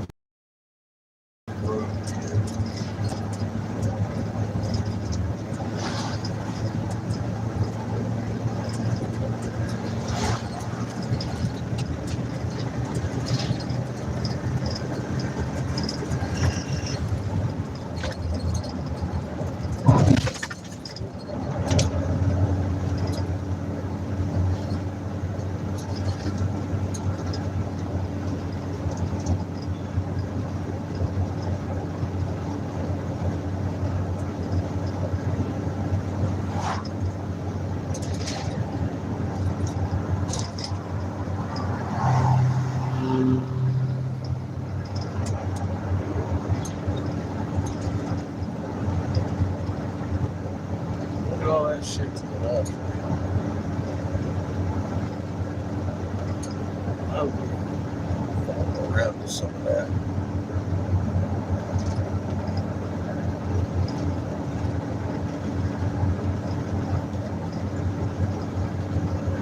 around here. Follow around to some of that.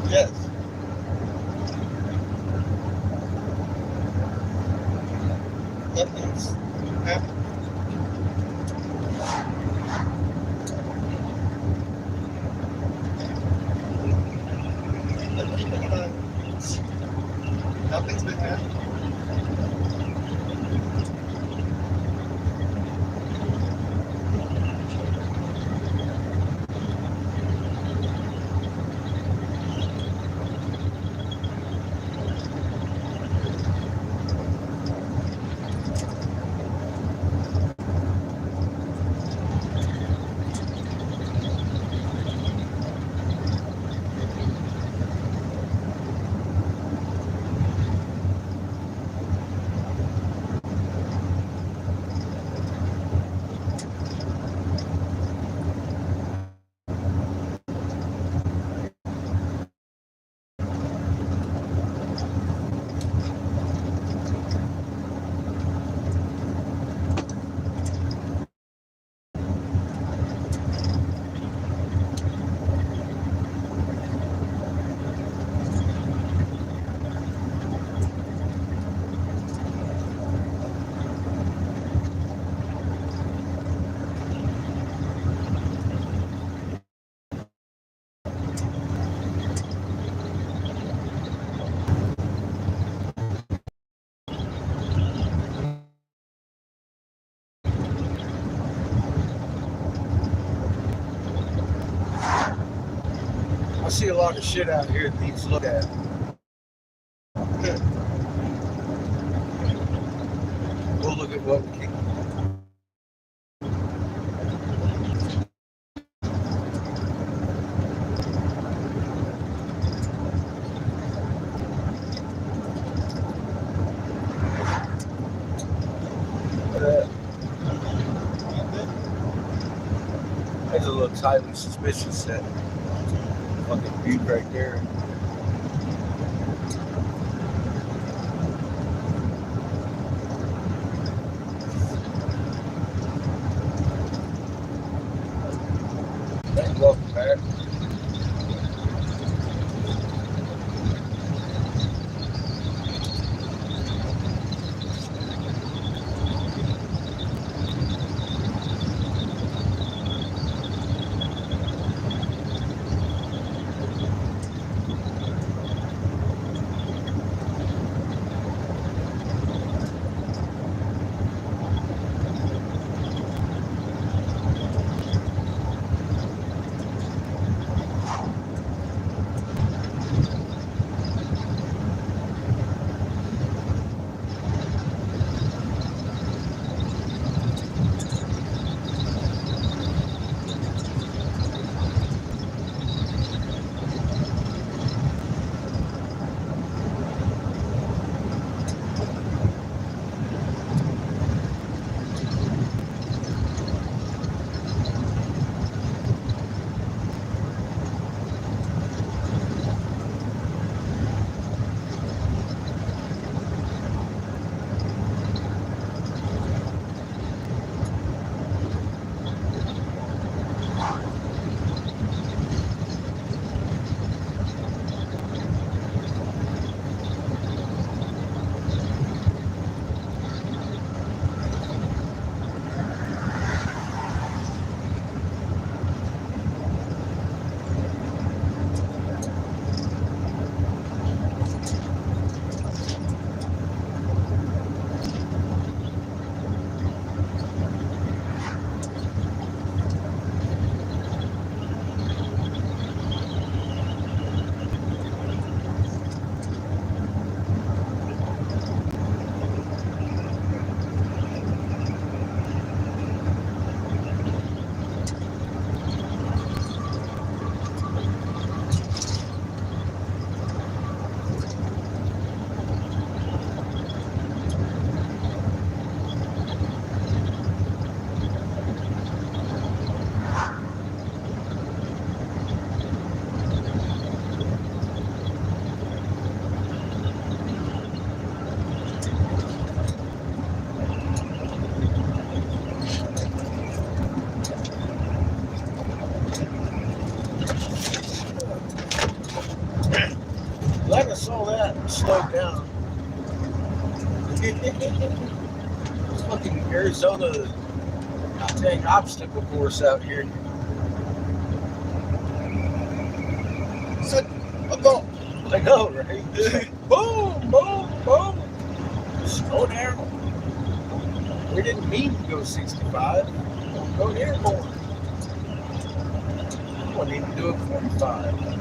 Yes. Nothing's happened. Nothing's been happening. I see a lot of shit out here that needs looked at. We'll look at what we can. There's a little highly suspicious set. Fucking butte right there. Hey, welcome back. It's fucking Arizona, dang obstacle course out here. Son of a... I know, right? Boom, boom, boom. Slow down. We didn't mean to go 65. Go here more. I don't need to do it 45.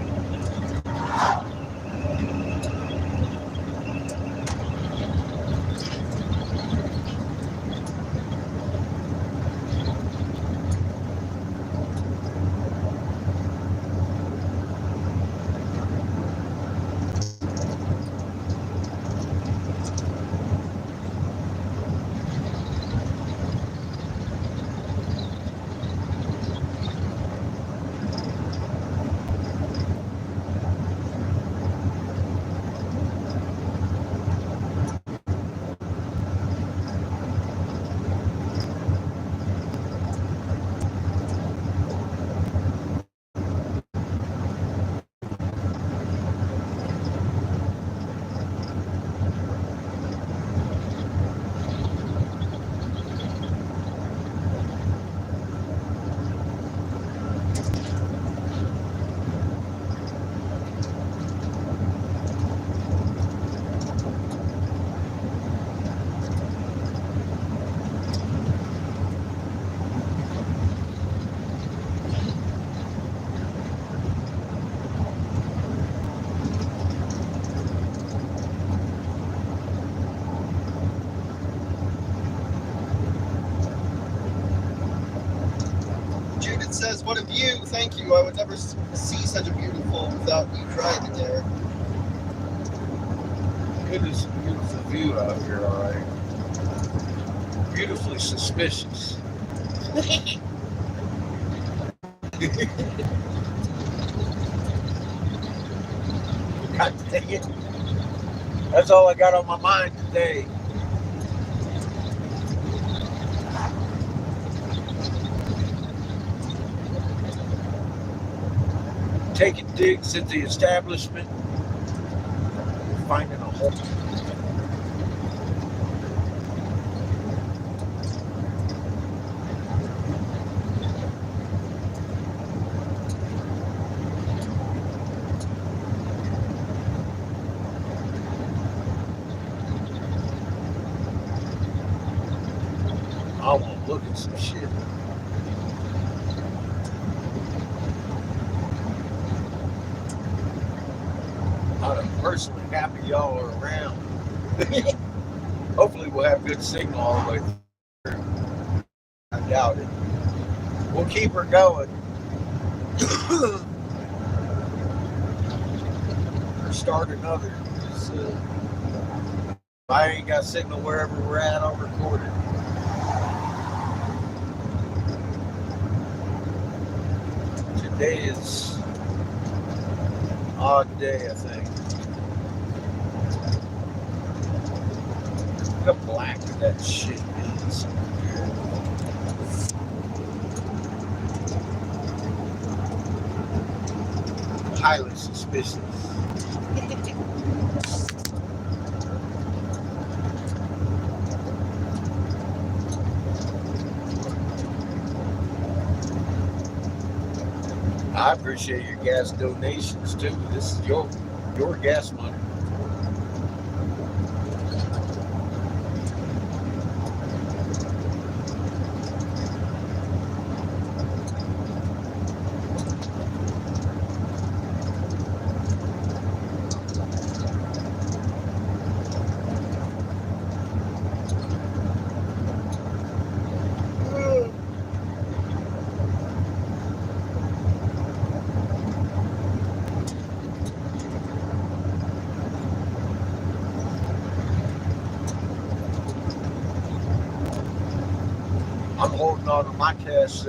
Judith says, what a view. Thank you. I would never see such a beautiful without you driving there. It is a beautiful view out here, all right. Beautifully suspicious. God dang it. That's all I got on my mind today. Taking digs at the establishment, finding a hole. I want to look at some shit. I'm personally happy y'all are around. Hopefully we'll have good signal all the way through. I doubt it. We'll keep her going. Or start another. So, if I ain't got signal wherever we're at, I'll record it. Today is an odd day, I think. Look how black that shit is. Highly suspicious. I appreciate your gas donations too. This is your gas money. I'm holding on to my cash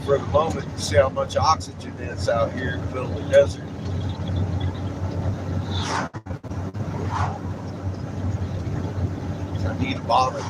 for the moment to see how much oxygen is out here in the middle of the desert. I need a bottle.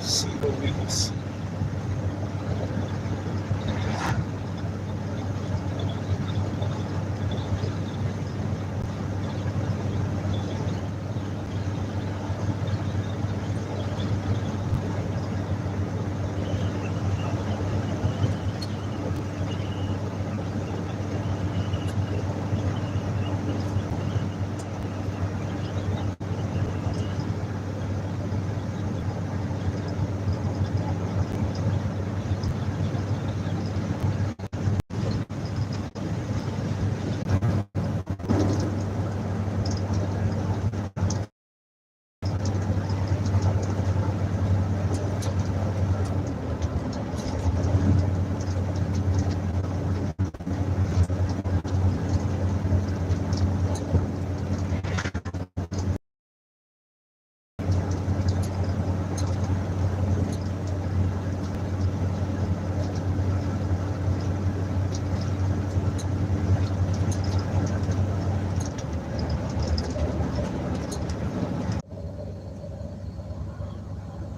See what we can see.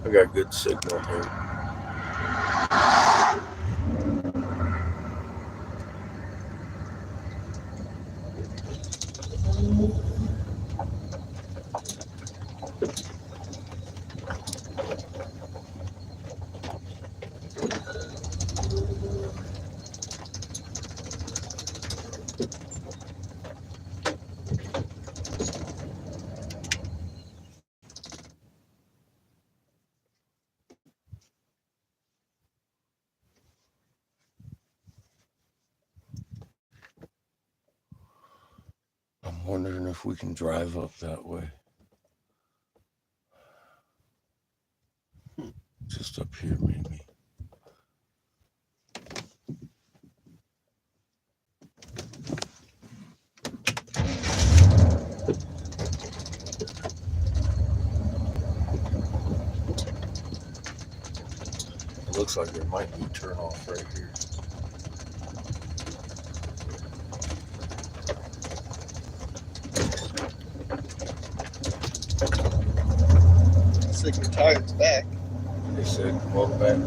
I got good signal here. I'm wondering if we can drive up that way. Just up here, maybe. It looks like there might be a turn off right here. Looks like your tire's back. They said, welcome back.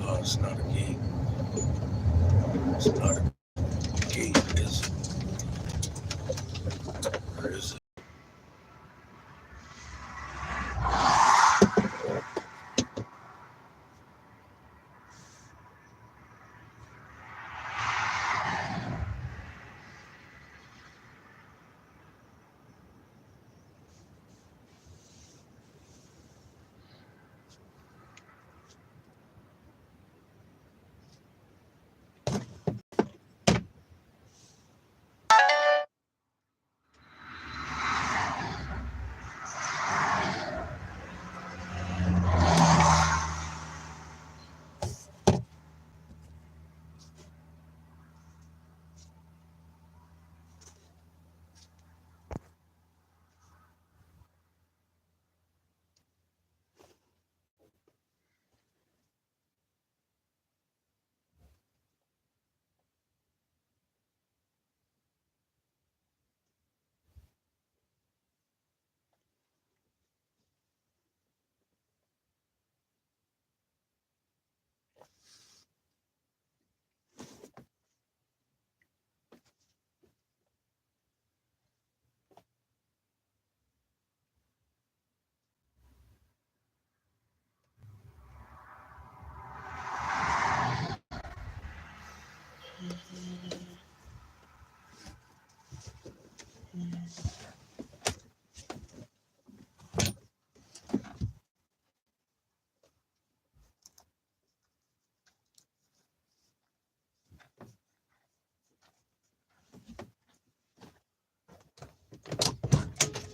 Oh, it's not a gate. It's not a gate, is it? Or is it?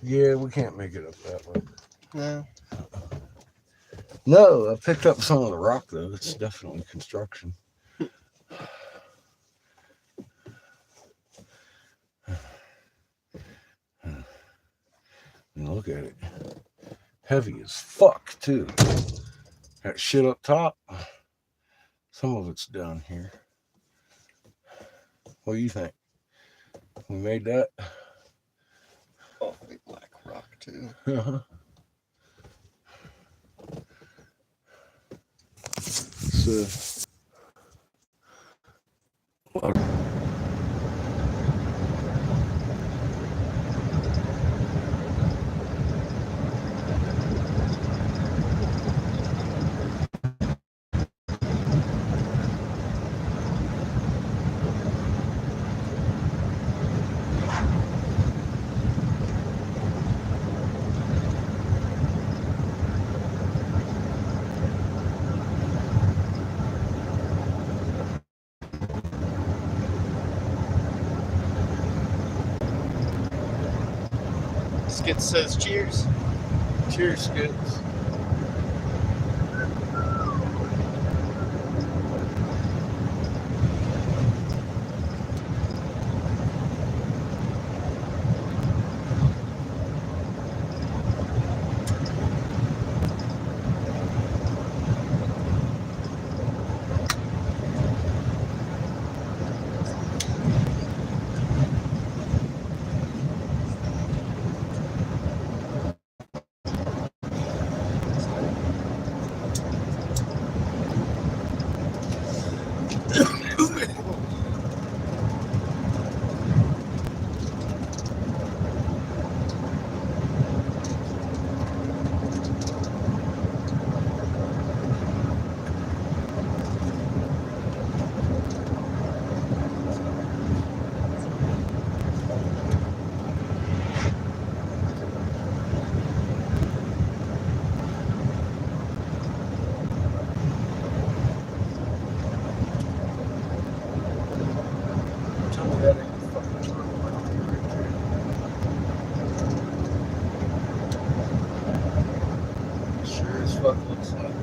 Yeah, we can't make it up that way. No. No, I picked up some of the rock, though. It's definitely construction. Look at it. Heavy as fuck, too. That shit up top, some of it's down here. What do you think? We made that? Oh, big black rock, too. So, Skid says cheers. cheers, Skids. Tell me that ain't the fucking turtle right there. Sure as fuck looks like.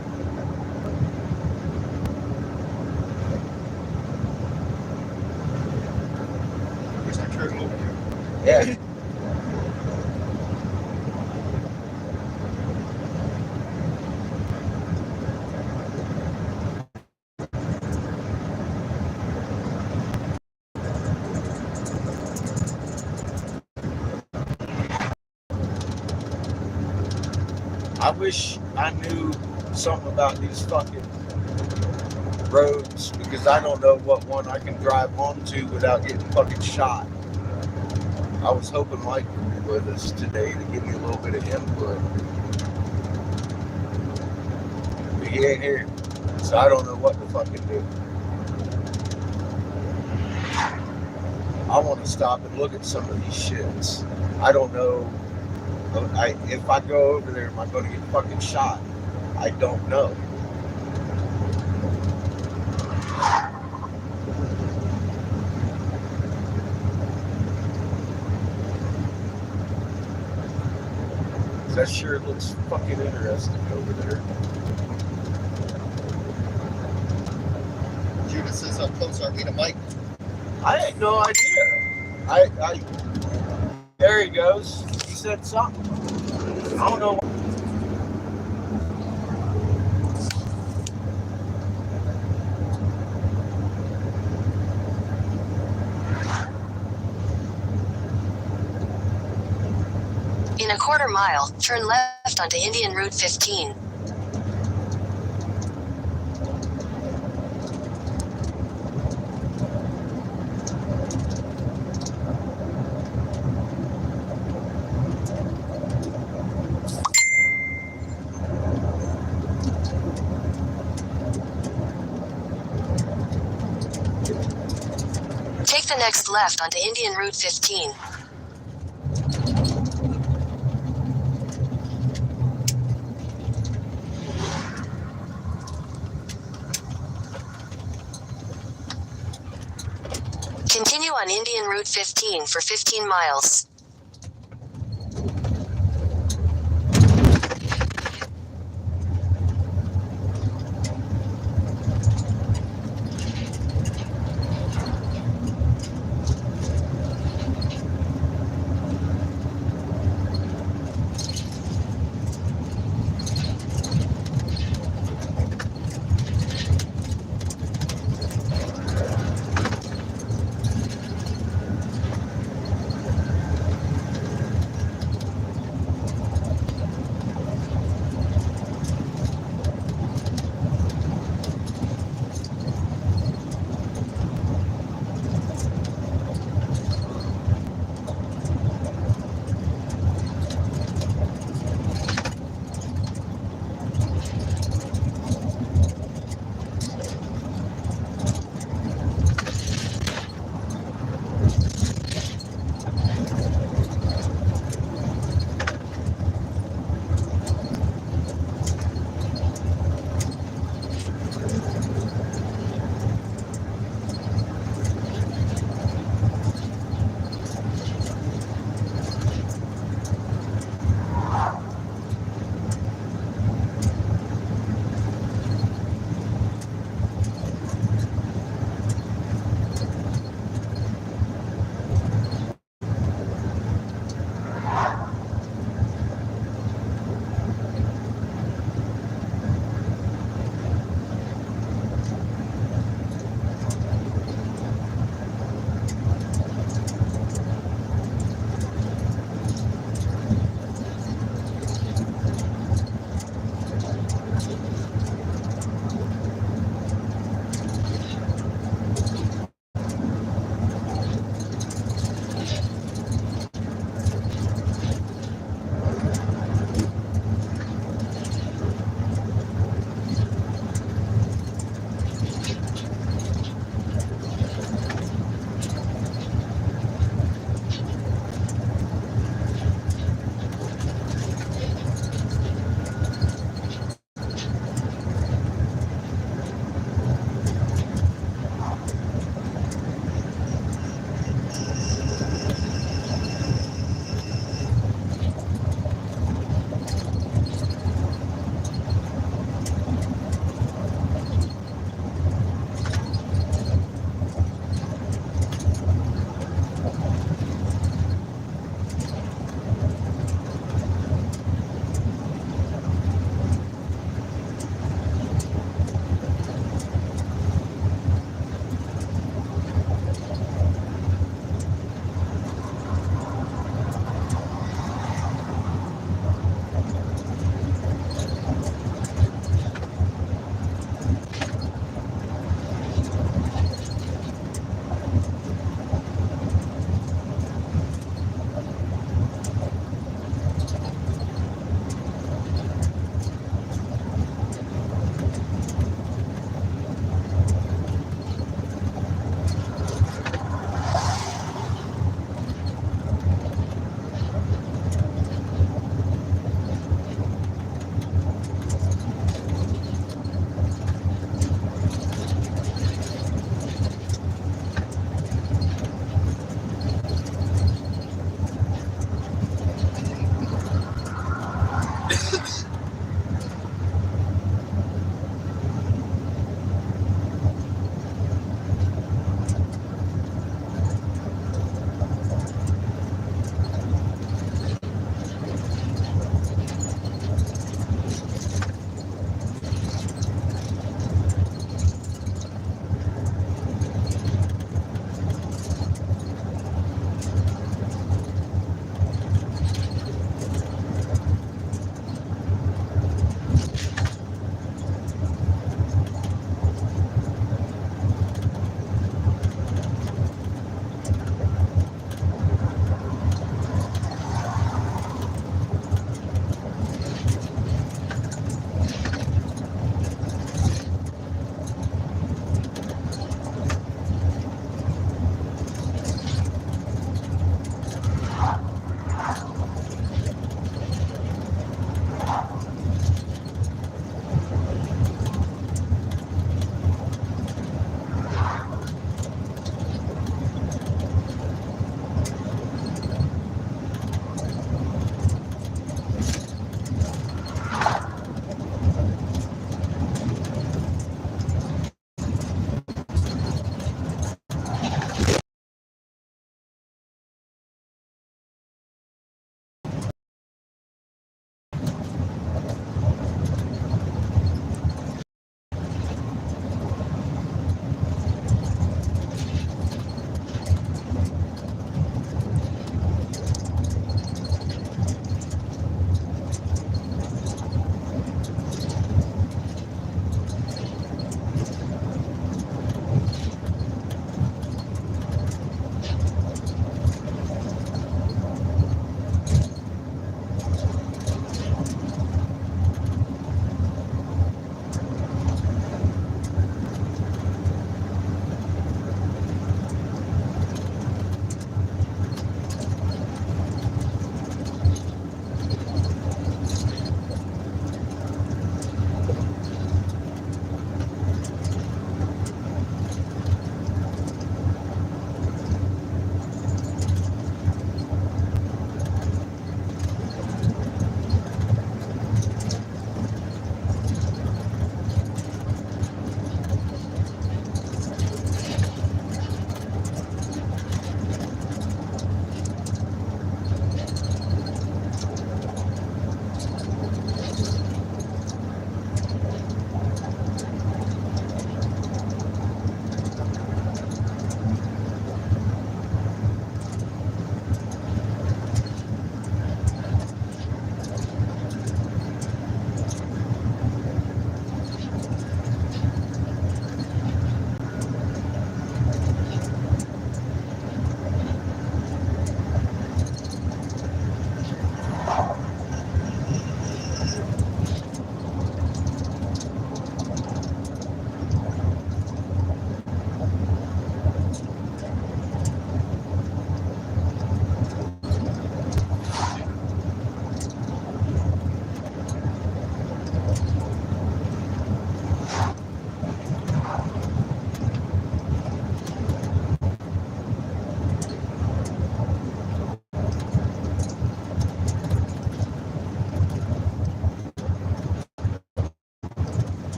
There's our turtle over here. Yeah. I wish I knew something about these fucking roads because I don't know what one I can drive onto without getting fucking shot. I was hoping Mike would be with us today to give me a little bit of input. But he ain't here, so I don't know what to fucking do. I want to stop and look at some of these shits. I don't know. If I go over there, am I going to get fucking shot? I don't know. That sure looks fucking interesting over there. Judith says, how close are we to Mike? I had no idea. There he goes. He said something. I don't know. In a quarter mile, turn left onto Indian Route 15. Take the next left onto Indian Route 15. Continue on Indian Route 15 for 15 miles.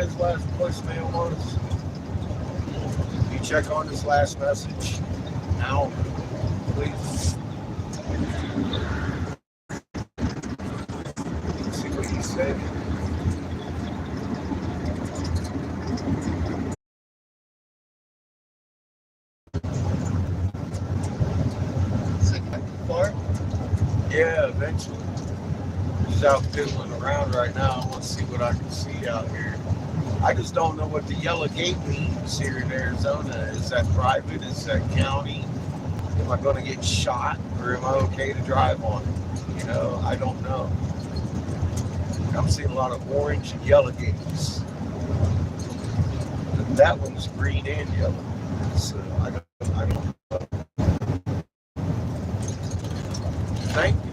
what his last voicemail was? You check on his last message now, please. See what he said. Is it back far? Yeah, eventually. He's out fiddling around right now. I want to see what I can see out here. I just don't know what the yellow gate means here in Arizona. Is that private? Is that county? Am I going to get shot, or am I okay to drive on it? You know, I don't know. I'm seeing a lot of orange and yellow gates. That one's green and yellow. So I don't know. Thank you.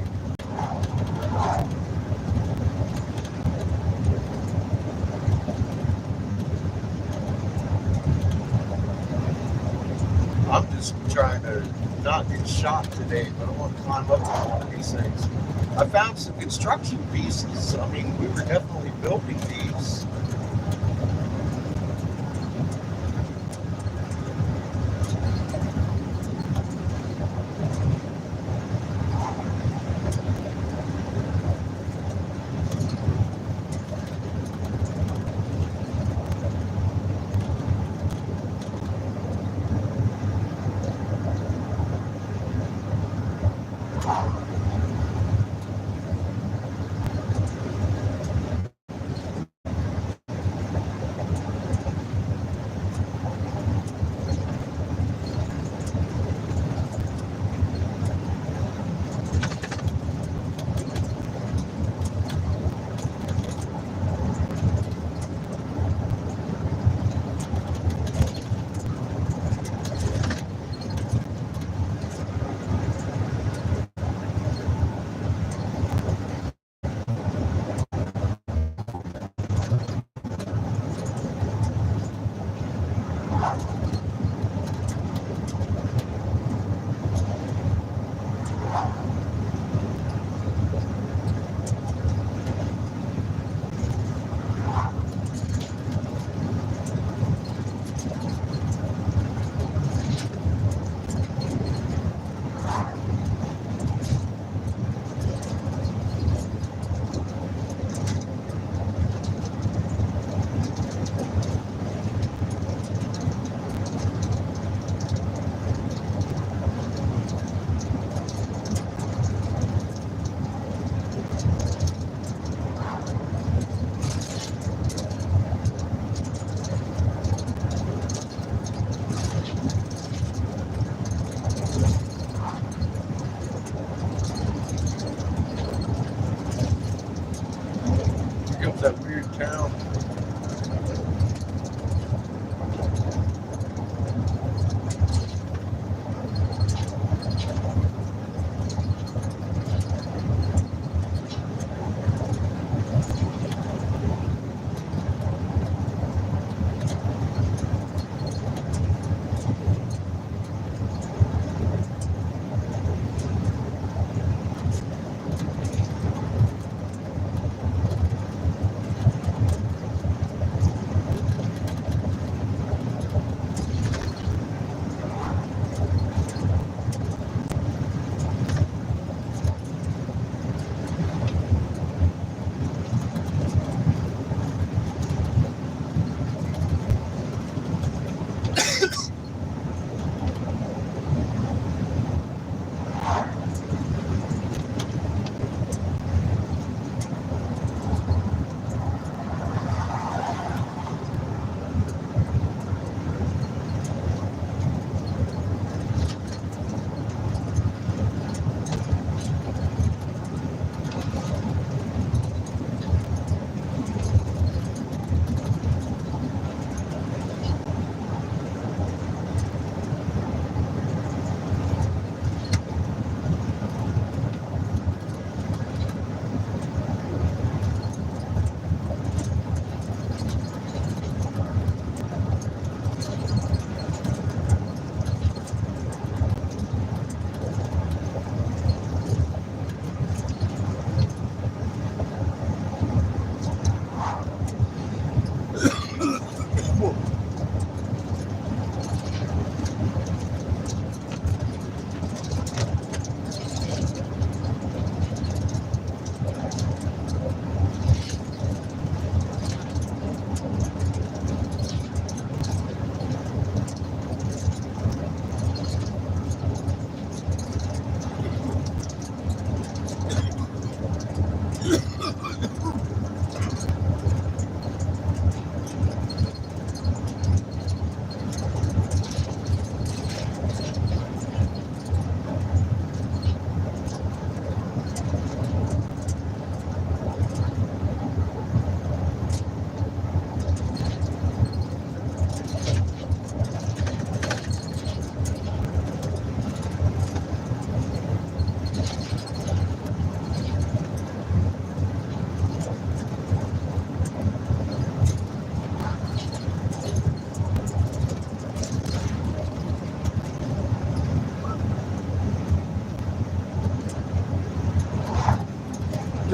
I'm just trying to not get shot today, but I want to climb up on one of these things. I found some construction pieces. I mean, we were definitely building these.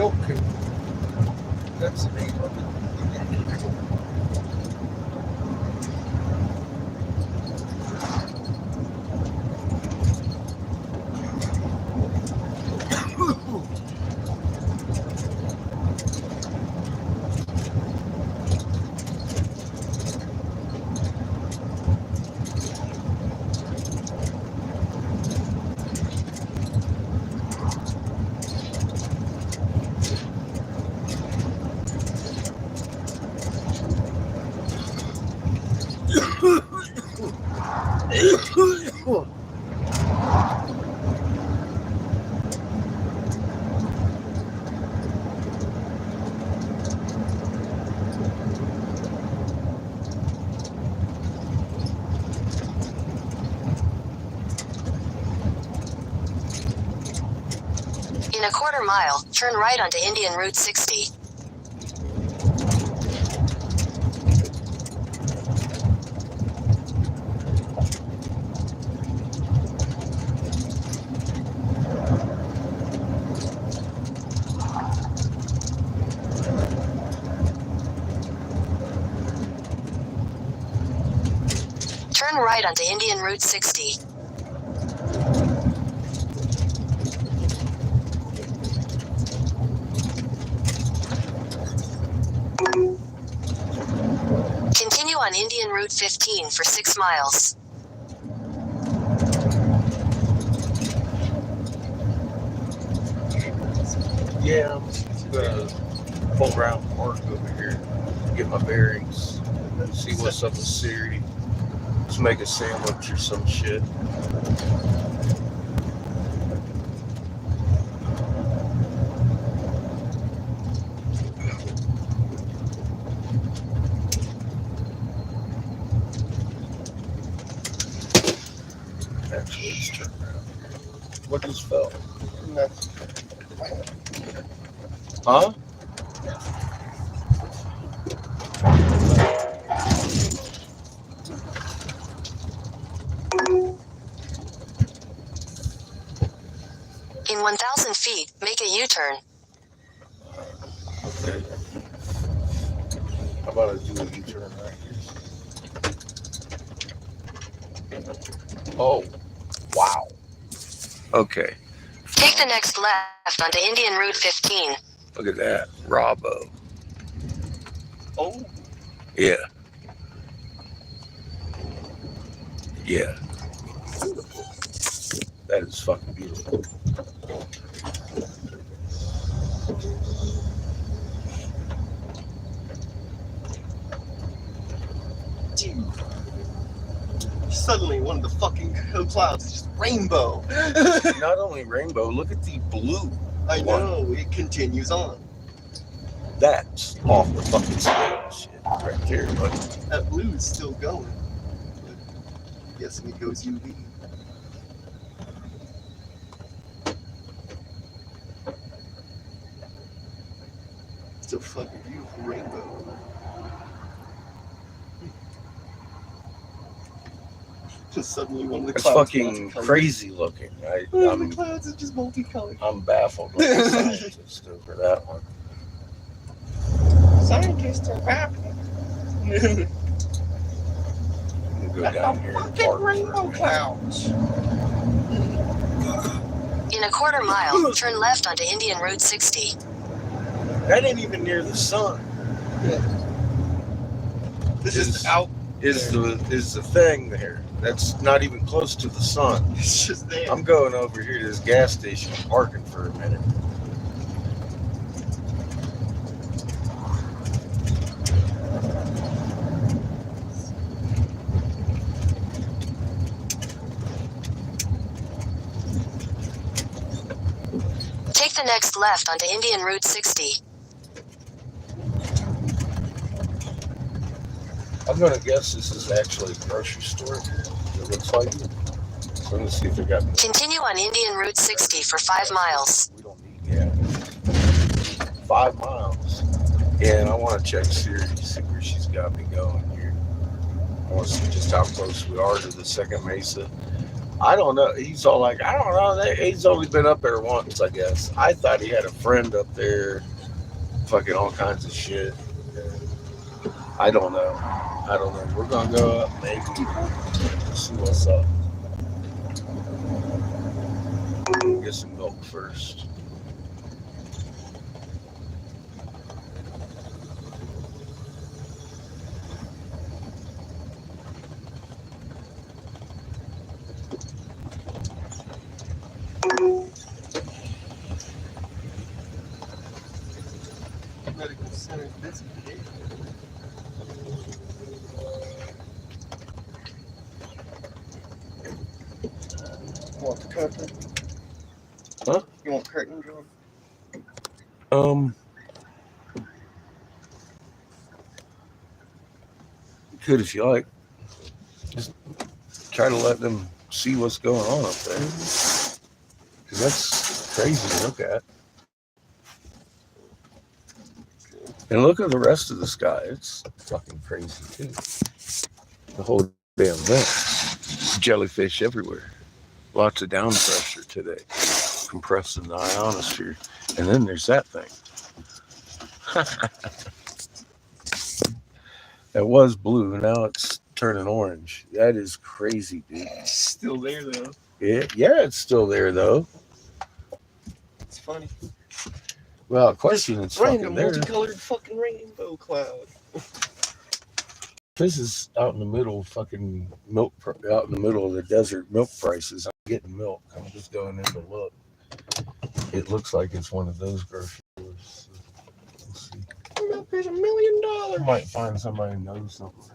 joking. That's the name of it. In a quarter mile, turn right onto Indian Route 60. Turn right onto Indian Route 60. Continue on Indian Route 15 for 6 miles. Yeah, I'm gonna pull around park over here, get my bearings, see what's up with Siri. Let's make a sandwich or some shit. Actually, let's turn around. What just fell? Nothing. Huh? In 1,000 feet, make a U-turn. Okay. How about I do a U-turn right here? Oh, wow. Okay. Take the next left onto Indian Route 15. Look at that. Bravo. Oh, Yeah. Yeah. beautiful. That is fucking beautiful. Dude. Suddenly, one of the fucking clouds is just rainbow. Not only rainbow, look at the blue. I know, it continues on. That's off the fucking scale shit right there, but That blue is still going. But I'm guessing it goes UV. It's a fucking beautiful rainbow. Just suddenly one of the it's clouds fucking multicolored. crazy looking. One of the clouds is just multicolored. I'm baffled with the scientist over that one. Scientists are baffled. I'm gonna go down here and Fucking park rainbow for a clouds. In a quarter mile, turn left onto Indian Route 60. minute. That ain't even near the sun. This is out. Is the thing there? That's not even close to the sun. It's just there. I'm going over here to this gas station and parking for a minute. Take the next left onto Indian Route 60. I'm gonna guess this is actually a grocery store. It looks like it. So I'm gonna see if they got. Continue on Indian Route 60 for 5 miles. We don't need gas. 5 miles. Yeah, and I want to check Siri, see where she's got me going here. I want to see just how close we are to the second Mesa. I don't know. He's all like, I don't know. He's only been up there once, I guess. I thought he had a friend up there, fucking all kinds of shit. I don't know. I don't know. We're gonna go up, maybe see what's up. Get some milk first. Medical center busy today. You want the curtain? Huh? You want curtain drawn? Um, could if you like. Just try to let them see what's going on up there. Because that's crazy to look at. And look at the rest of the sky. It's fucking crazy too. The whole damn thing. Jellyfish everywhere. Lots of down pressure today. Compressing the ionosphere. And then there's that thing. That was blue. Now it's turning orange. That is crazy, dude. It's still there though. Yeah, it's still there though. It's funny. Well, question it's fucking Random there. multicolored fucking rainbow cloud. This is out in the middle, fucking milk, out in the middle of the desert, milk prices. I'm getting milk. I'm just going in to look. It looks like it's one of those grocery stores. We'll see. Milk is $1 million. I might find somebody who knows something.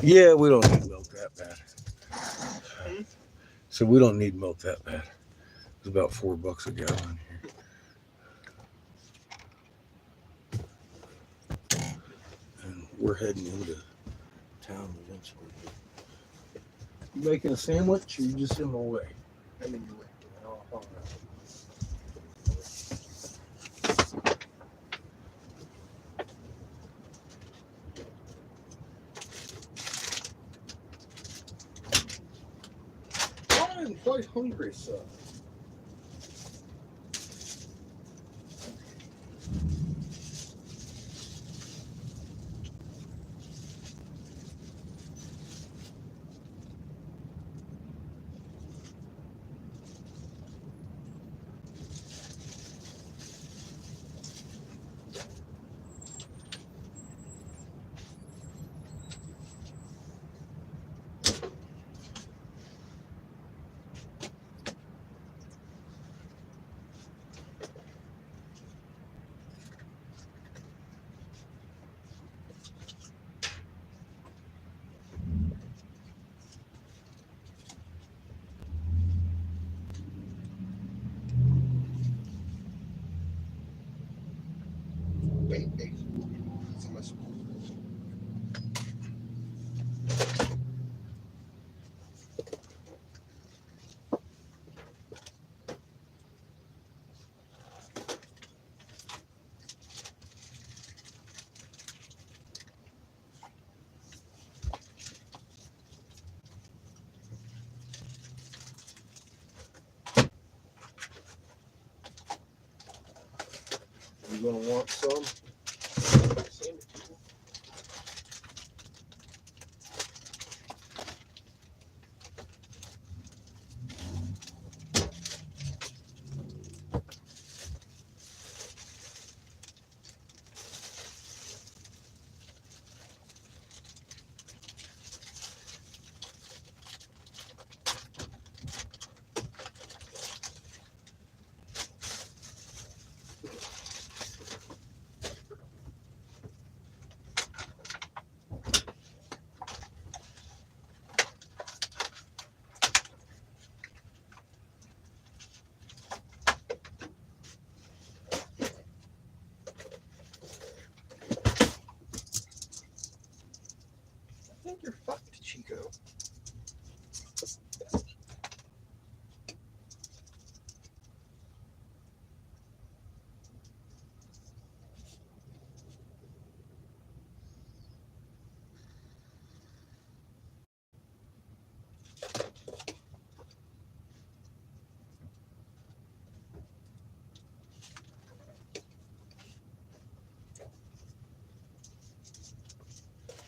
Yeah, we don't need milk that bad. So we don't need milk that bad. It's about $4 a gallon here. And we're heading into town eventually. You making a sandwich or you just in my way? I'm in your way. Oh, all right. I'm quite hungry, son. Wait. So much. You gonna want some? I think you're fucked, Chico.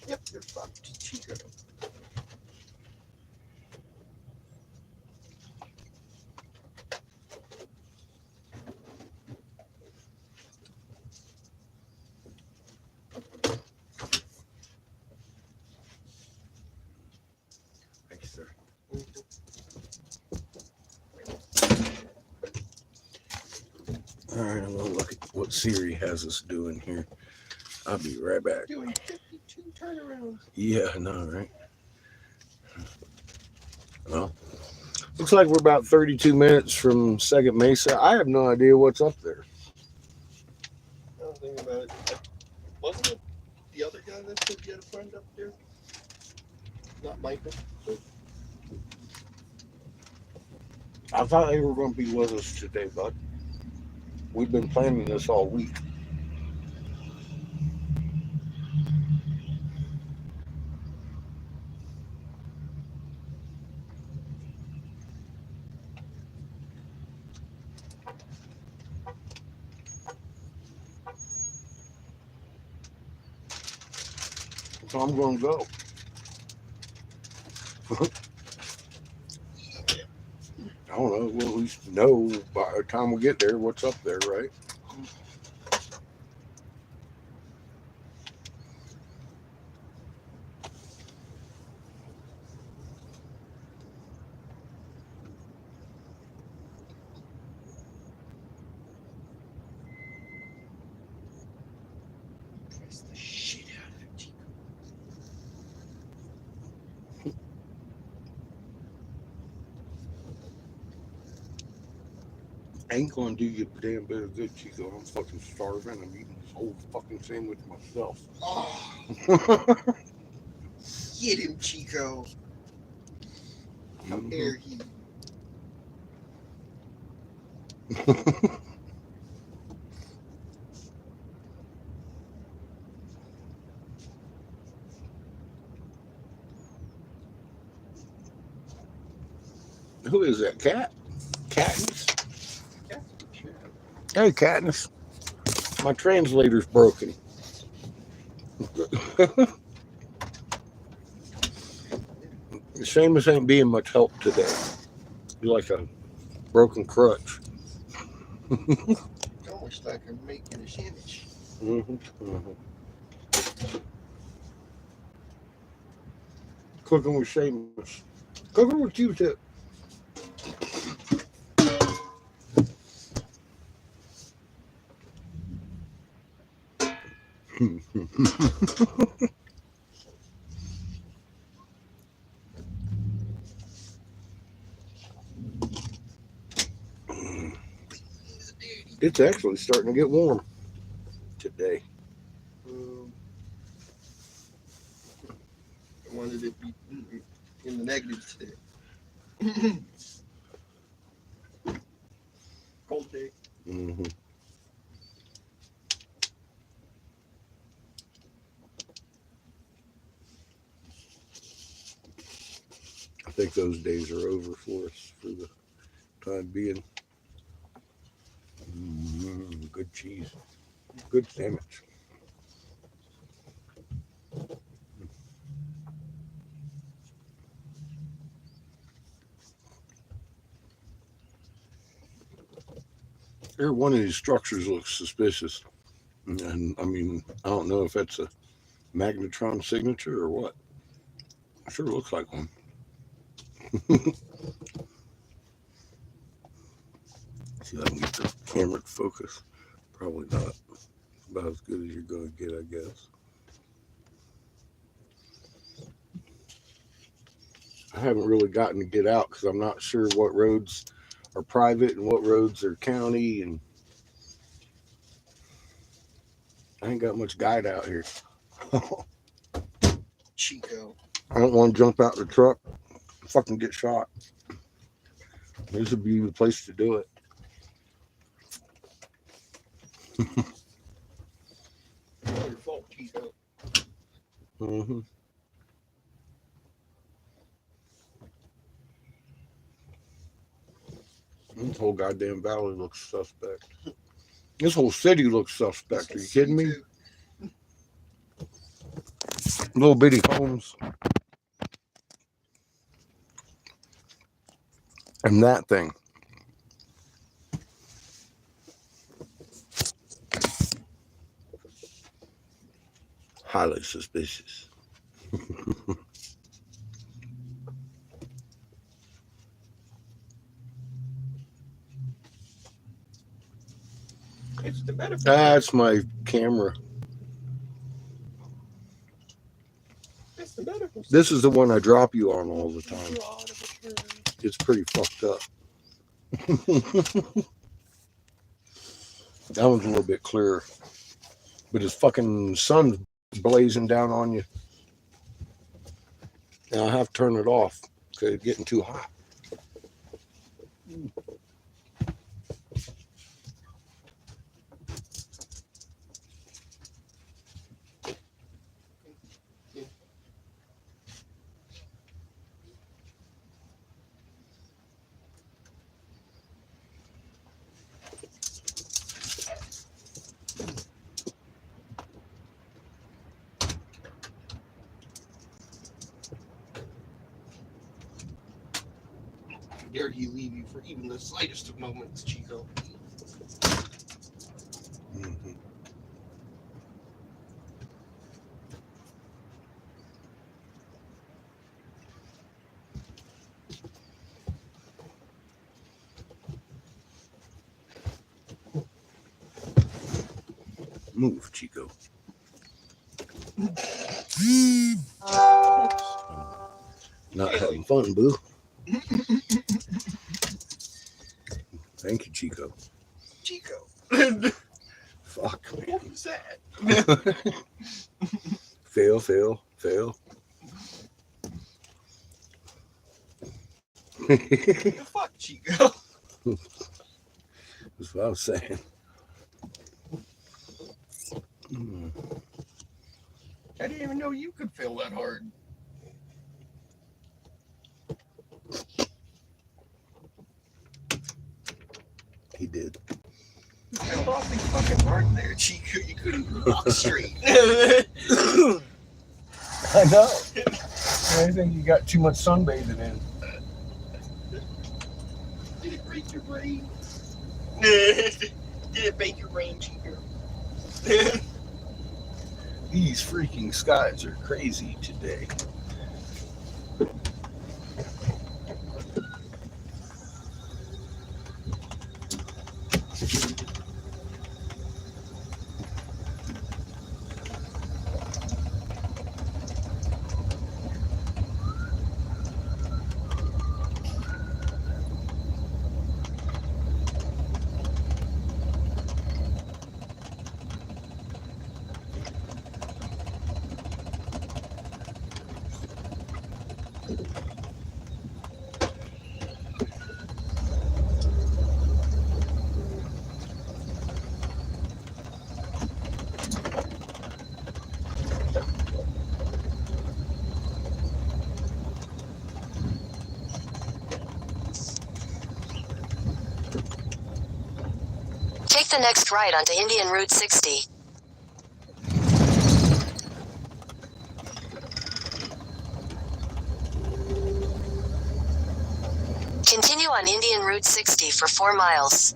Yep, you're fucked, Chico. Thank you, sir. All right, I'm gonna look at what Siri has us doing here. I'll be right back. Doing 52 turnarounds. Yeah, I know, right? Well, looks like we're about 32 minutes from Second Mesa. I have no idea what's up there. I don't think about it. Wasn't it the other guy that said you had a friend up there? Not Michael. But I thought they were going to be with us today, bud. We've been planning this all week. So I'm going to go. I don't know. We'll at least know by the time we get there what's up there, right? press the shit out of it, Chico. Ain't going to do you a damn bit of good, Chico. I'm fucking starving. I'm eating this whole fucking sandwich myself. Oh, get him, Chico. How dare he? Who is that? Cat? Katniss? Hey, Katniss. My translator's broken. Seamus ain't being much help today. He's like a broken crutch. Almost like I'm making a sandwich. Cooking with Seamus. Cooking with Q-tip. It's actually starting to get warm today. I wanted it to be in the negatives today. Cold day. Mm-hmm. I think those days are over for us for the time being. Good cheese. Good sandwich. Every one of these structures looks suspicious. And I mean, I don't know if that's a magnetron signature or what. It sure looks like one. See if I can get the camera to focus. Probably not. About as good as you're going to get, I guess. I haven't really gotten to get out because I'm not sure what roads are private and what roads are county, and I ain't got much guide out here. Chico. I don't want to jump out the truck and fucking get shot. This would be the place to do it. All your fault, Chico. Mm-hmm. This whole goddamn valley looks suspect. This whole city looks suspect. Are you kidding me? Little bitty homes. And that thing. Highly suspicious. It's the medical. That's my camera. It's the medical. This is the one I drop you on all the time. It's pretty fucked up. That one's a little bit clearer. But his fucking sun's blazing down on you. And I'll have to turn it off because it's getting too hot. Dare he leave you for even the slightest of moments, Chico? Mm-hmm. Move, Chico. Not having fun, boo. Thank you, Chico. Chico. Fuck, man. What was that? Fail. The fuck, Chico? That's what I was saying. I didn't even know you could fail that hard. He did. You failed awfully fucking hard there, Chico. You couldn't even walk straight. I know. I think you got too much sunbathing in. Did it break your brain? Did it break your brain, Chico? These freaking skies are crazy today. Take the next right onto Indian Route 60. Continue on Indian Route 60 for 4 miles.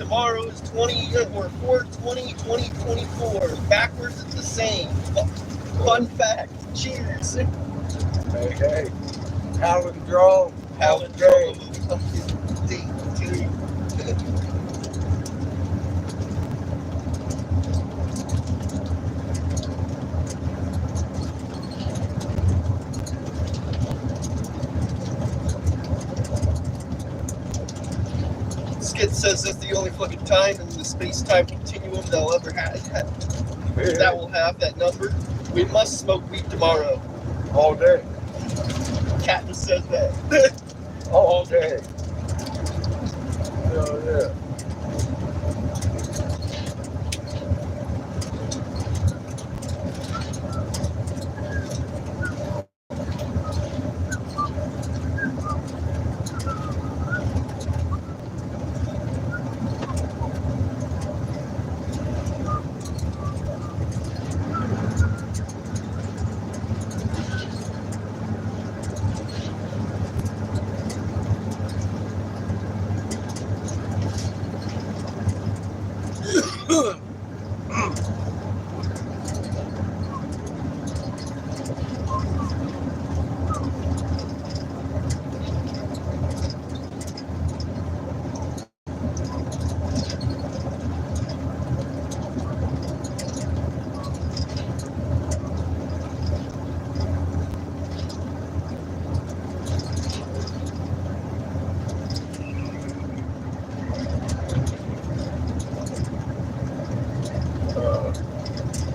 tomorrow is 20 or 4/20/2024. Backwards it's the same. Fun fact. Cheers. Hey. Palindrome. Palindrome. D2. Skid says that's the only fucking time in the space-time continuum they'll ever have. That will have that number. We must smoke weed tomorrow. All day. Captain says that. All day. Hell yeah.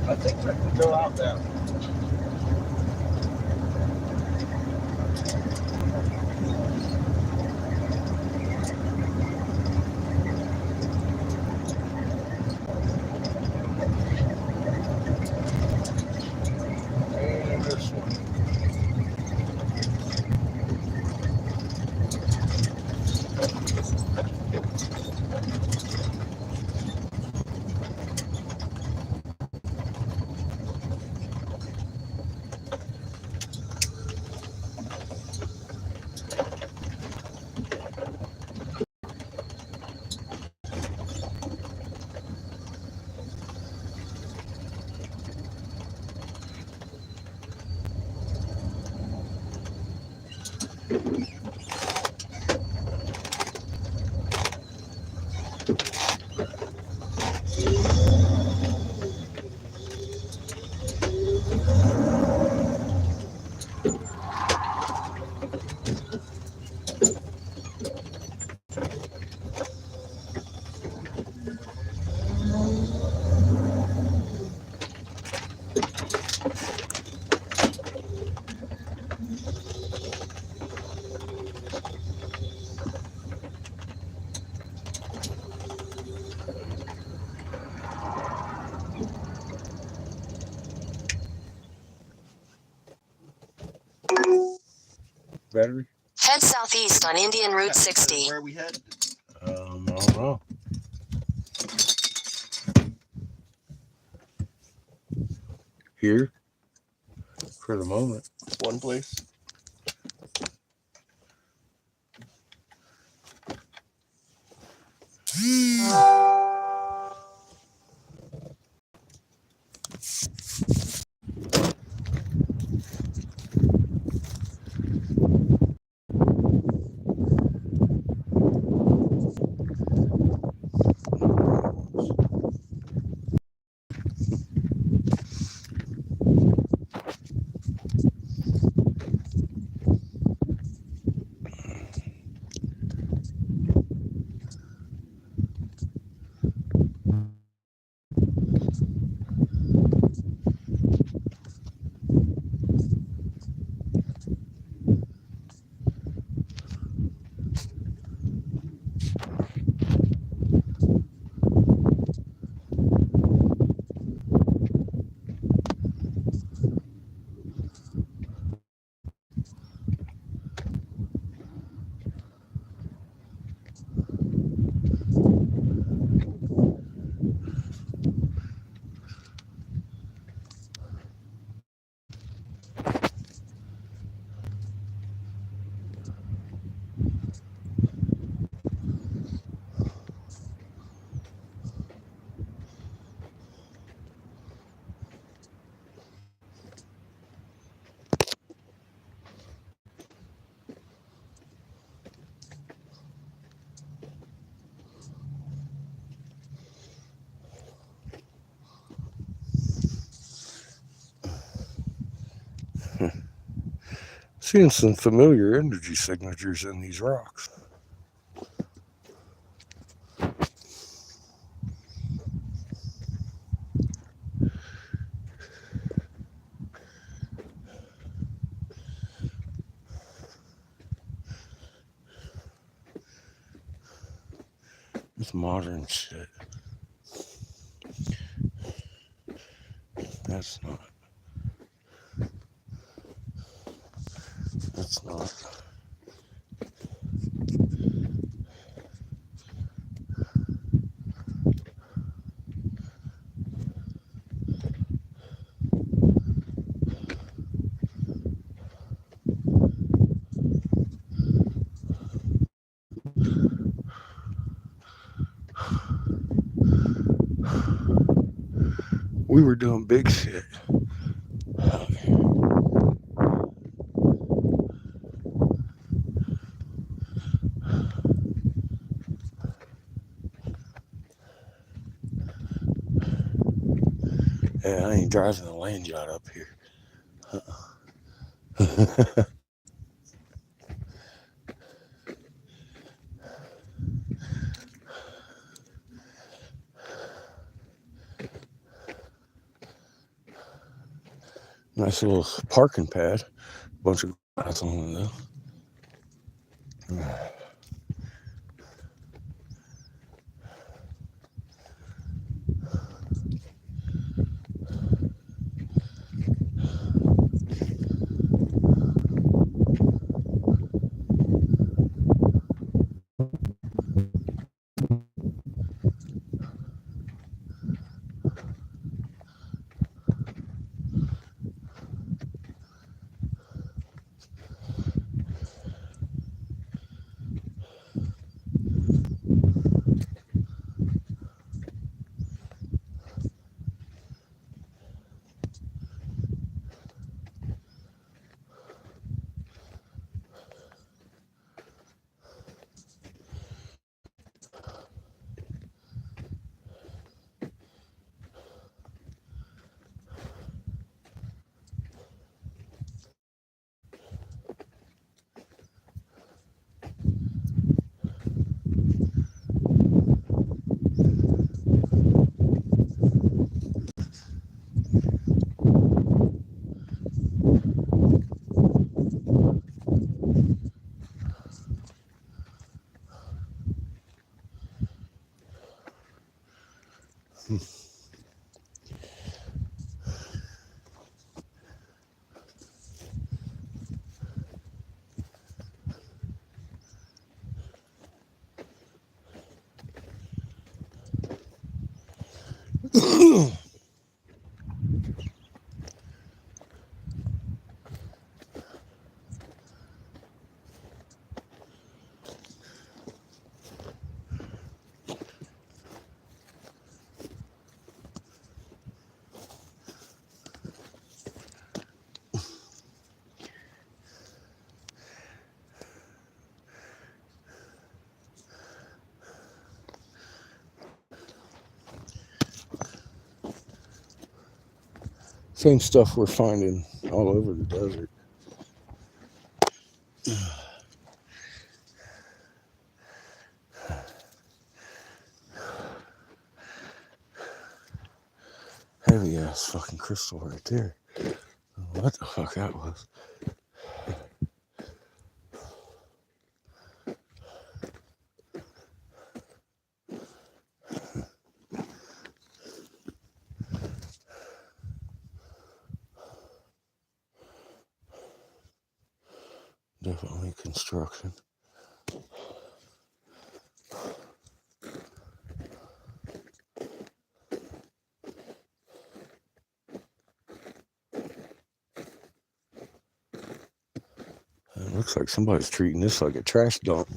I think I can go out now. And this one. Battery? Head southeast on Indian Route 60. Where are we headed? I don't know. Here, for the moment. One place. Seeing some familiar energy signatures in these rocks. It's modern shit. That's not. That's not. We were doing big shit. Yeah, I ain't driving the land yacht up here. Nice little parking pad. Bunch of glass on it though. Same stuff we're finding all over the desert. Heavy ass fucking crystal right there. What the fuck that was? Definitely construction. It looks like somebody's treating this like a trash dump.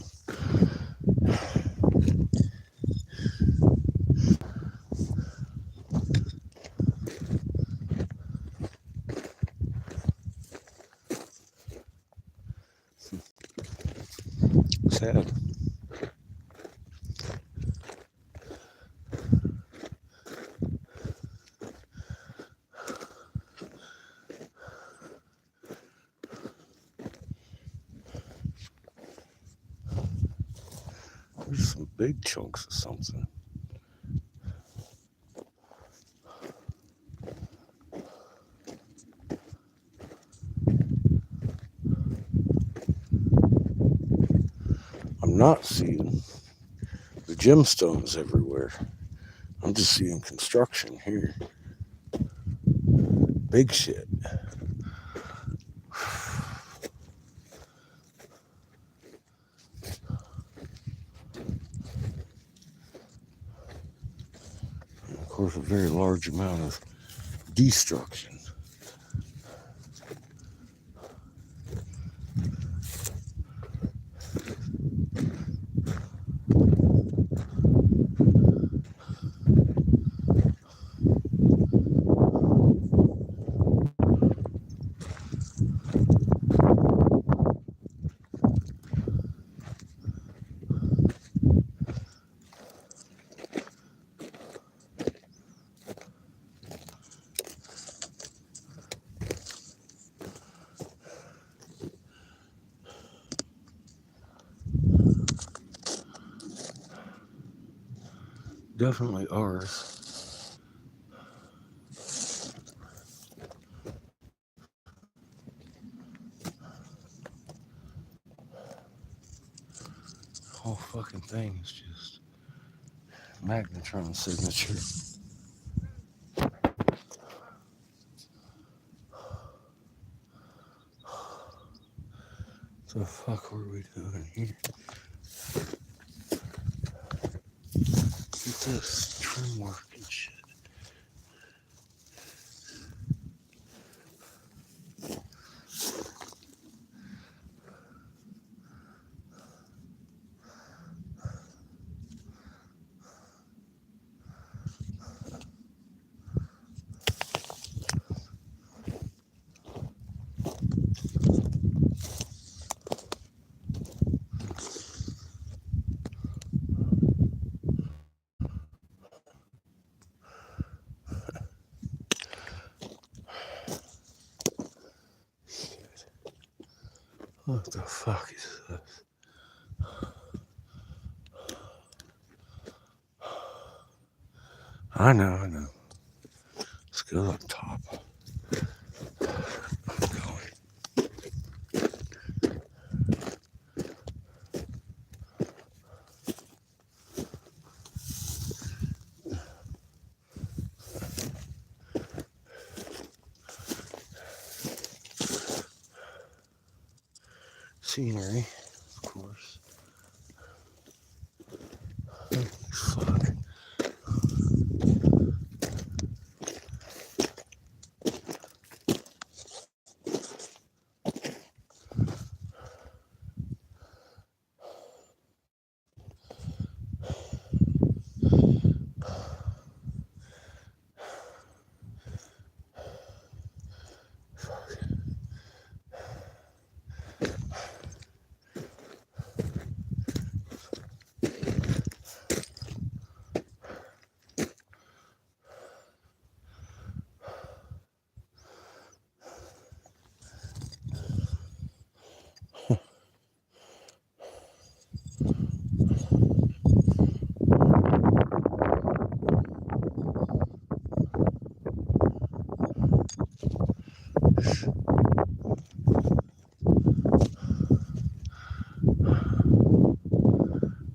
Sad. some big chunks of something. I'm not seeing the gemstones everywhere. I'm just seeing construction here. Big shit. And of course, a very large amount of destruction. Definitely ours. The whole fucking thing is just magnetron signature. What the fuck were we doing here? Look at this trim work and shit. What the fuck is this? I know. Let's go up top. I'm going. Scenery, of course. Holy fuck.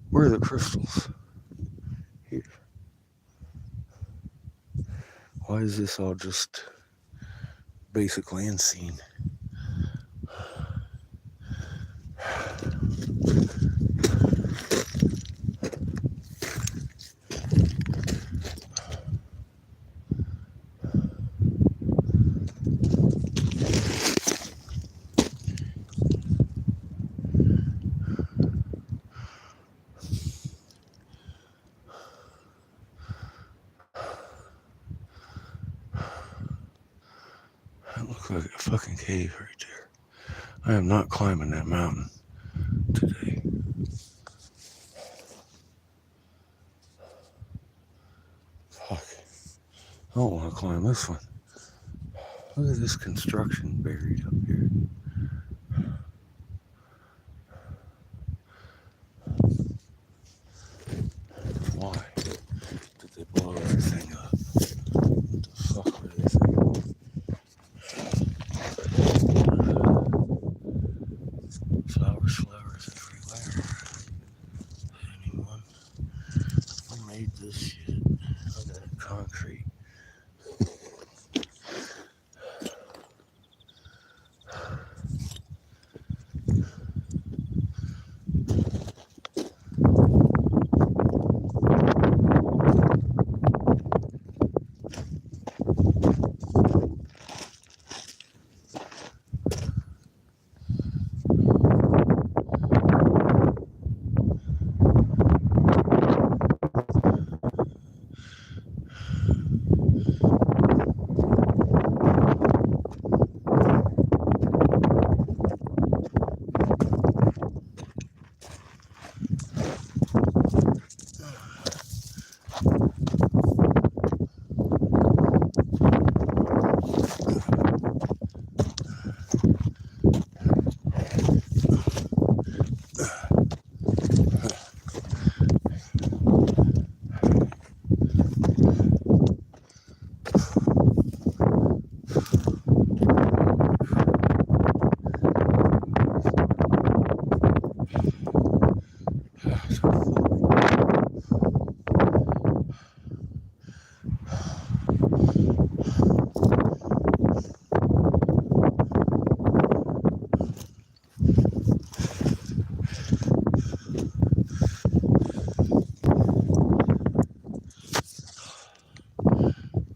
Where are the crystals? Here. Why is this all just basically unseen? That looks like a fucking cave right there. I am not climbing that mountain today. Fuck. I don't want to climb this one. Look at this construction buried up here.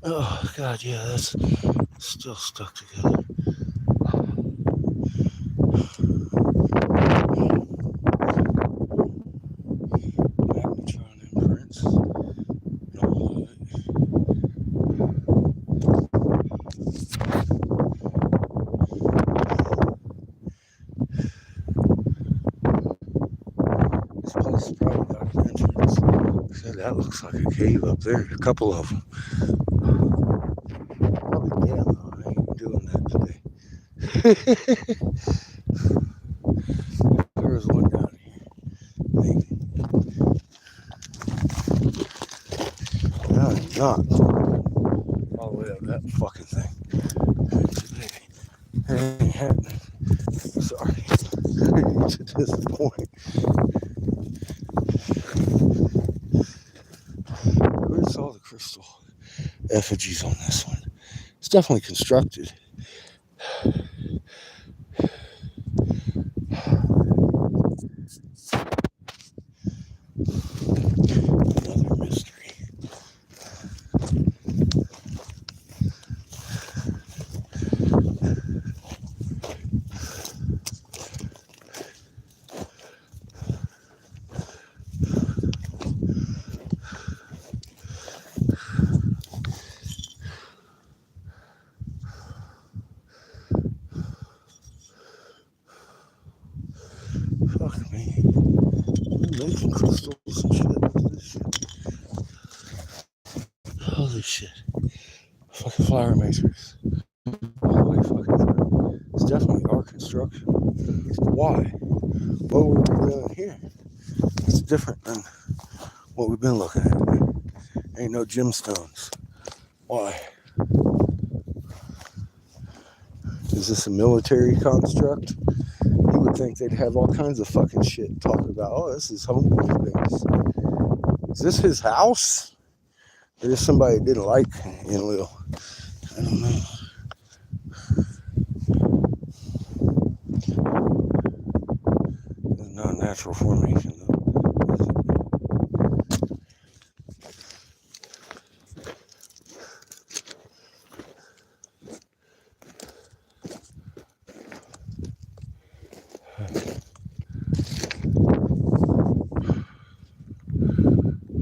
Oh, God, yeah, that's still stuck together. Magnetron imprints. And all of it. This place is probably got an entrance. Said that looks like a cave up there. A couple of them. Probably damn though. I ain't doing that today. There was one down here. Maybe. No, not all the way up that fucking thing. Today. It ain't happening. Sorry. To disappoint. Where's all the crystal effigies on this one? It's definitely constructed. Another mystery. Fuck me. We're making crystals and shit. What's this shit? Holy shit. Fucking flower makers. All the way fucking through. It's definitely our construction. Why? What were we doing here? It's different than what we've been looking at. Ain't no gemstones. Why? Is this a military construct? You would think they'd have all kinds of fucking shit talking about, oh, this is homeboy's base. Is this his house? Or just somebody didn't like Enlil? I don't know. It's not a natural formation, though, is it?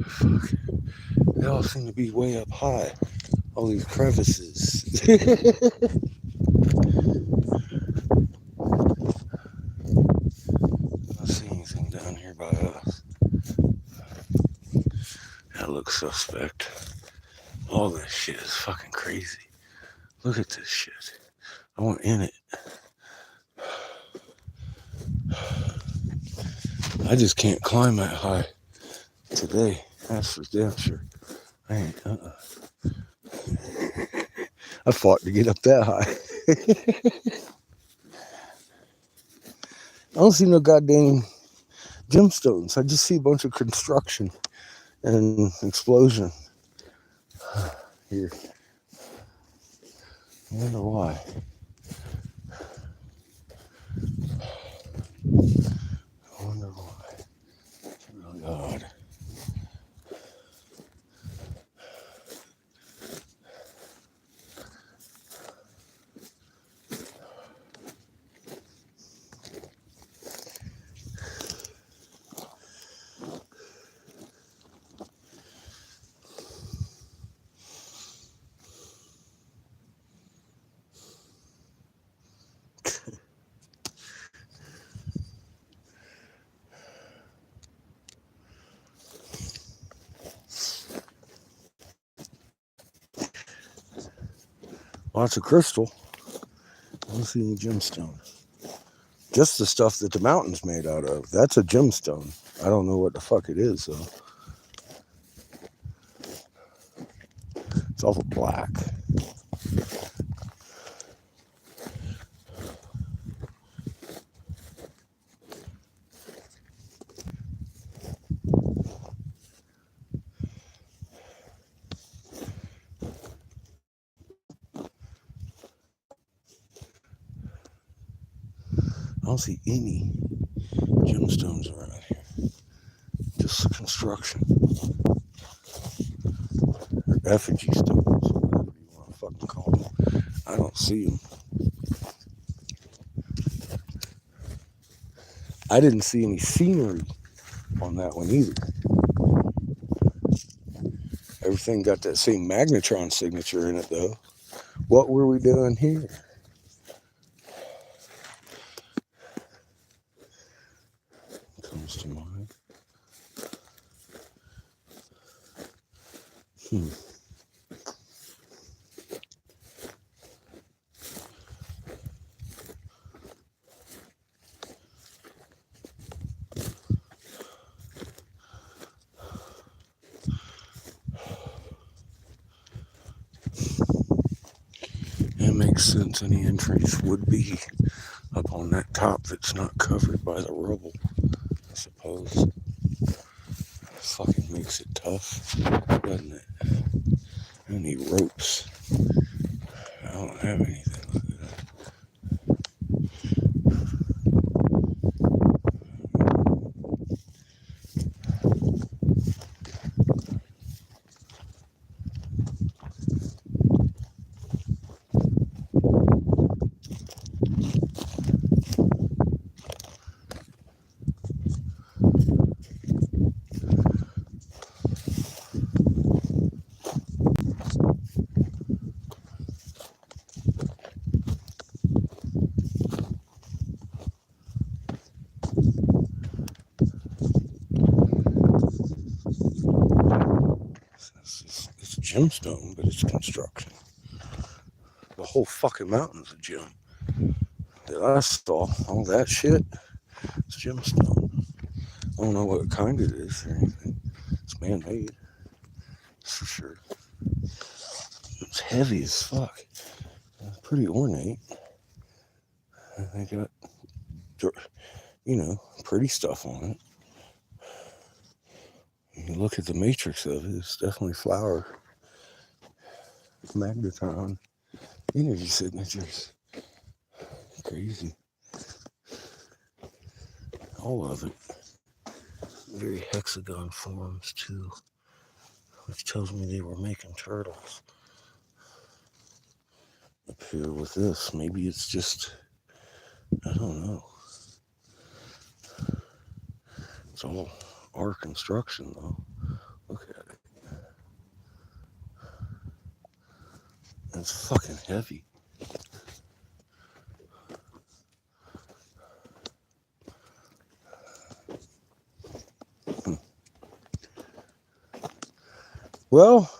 Fuck. They all seem to be way up high. All these crevices. I don't see anything down here by us. That looks suspect. All this shit is fucking crazy. Look at this shit. I want in it. I just can't climb that high today. That's for damn sure. I ain't, I fought to get up that high. I don't see no goddamn gemstones. I just see a bunch of construction and explosion here. I wonder why. I wonder why. It's really odd. Lots of crystal. I don't see any gemstone. Just the stuff that the mountain's made out of. That's a gemstone. I don't know what the fuck it is, though. It's all black. I don't see any gemstones around here. Just construction. Or effigy stones. don't see them. I didn't see any scenery on that one either. Everything got that same magnetron signature in it though. What were we doing here? Comes to mind. It makes sense. Any entrance would be up on that top that's not covered by the rubble, I suppose. Fucking makes it tough, doesn't it? I need ropes. I don't have anything like that. It's gemstone, but it's construction. The whole fucking mountain's a gem. That I saw, all that shit, it's gemstone. I don't know what kind it is or anything. It's man-made, that's for sure. It's heavy as fuck. It's pretty ornate. They got, pretty stuff on it. You look at the matrix of it, it's definitely flower. Magnetron energy signatures. Crazy. All of it. Very hexagon forms too, which tells me they were making turtles. Up here with this, maybe it's just, I don't know. It's all our construction though. Look at it. It's fucking heavy. Well,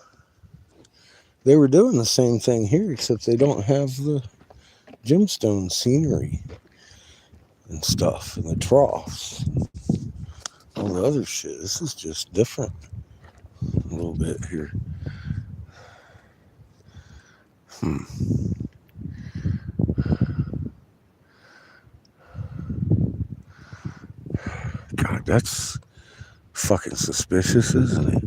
they were doing the same thing here, except they don't have the gemstone scenery and stuff, and the troughs, all the other shit. This is just different a little bit here. God, that's fucking suspicious, isn't it?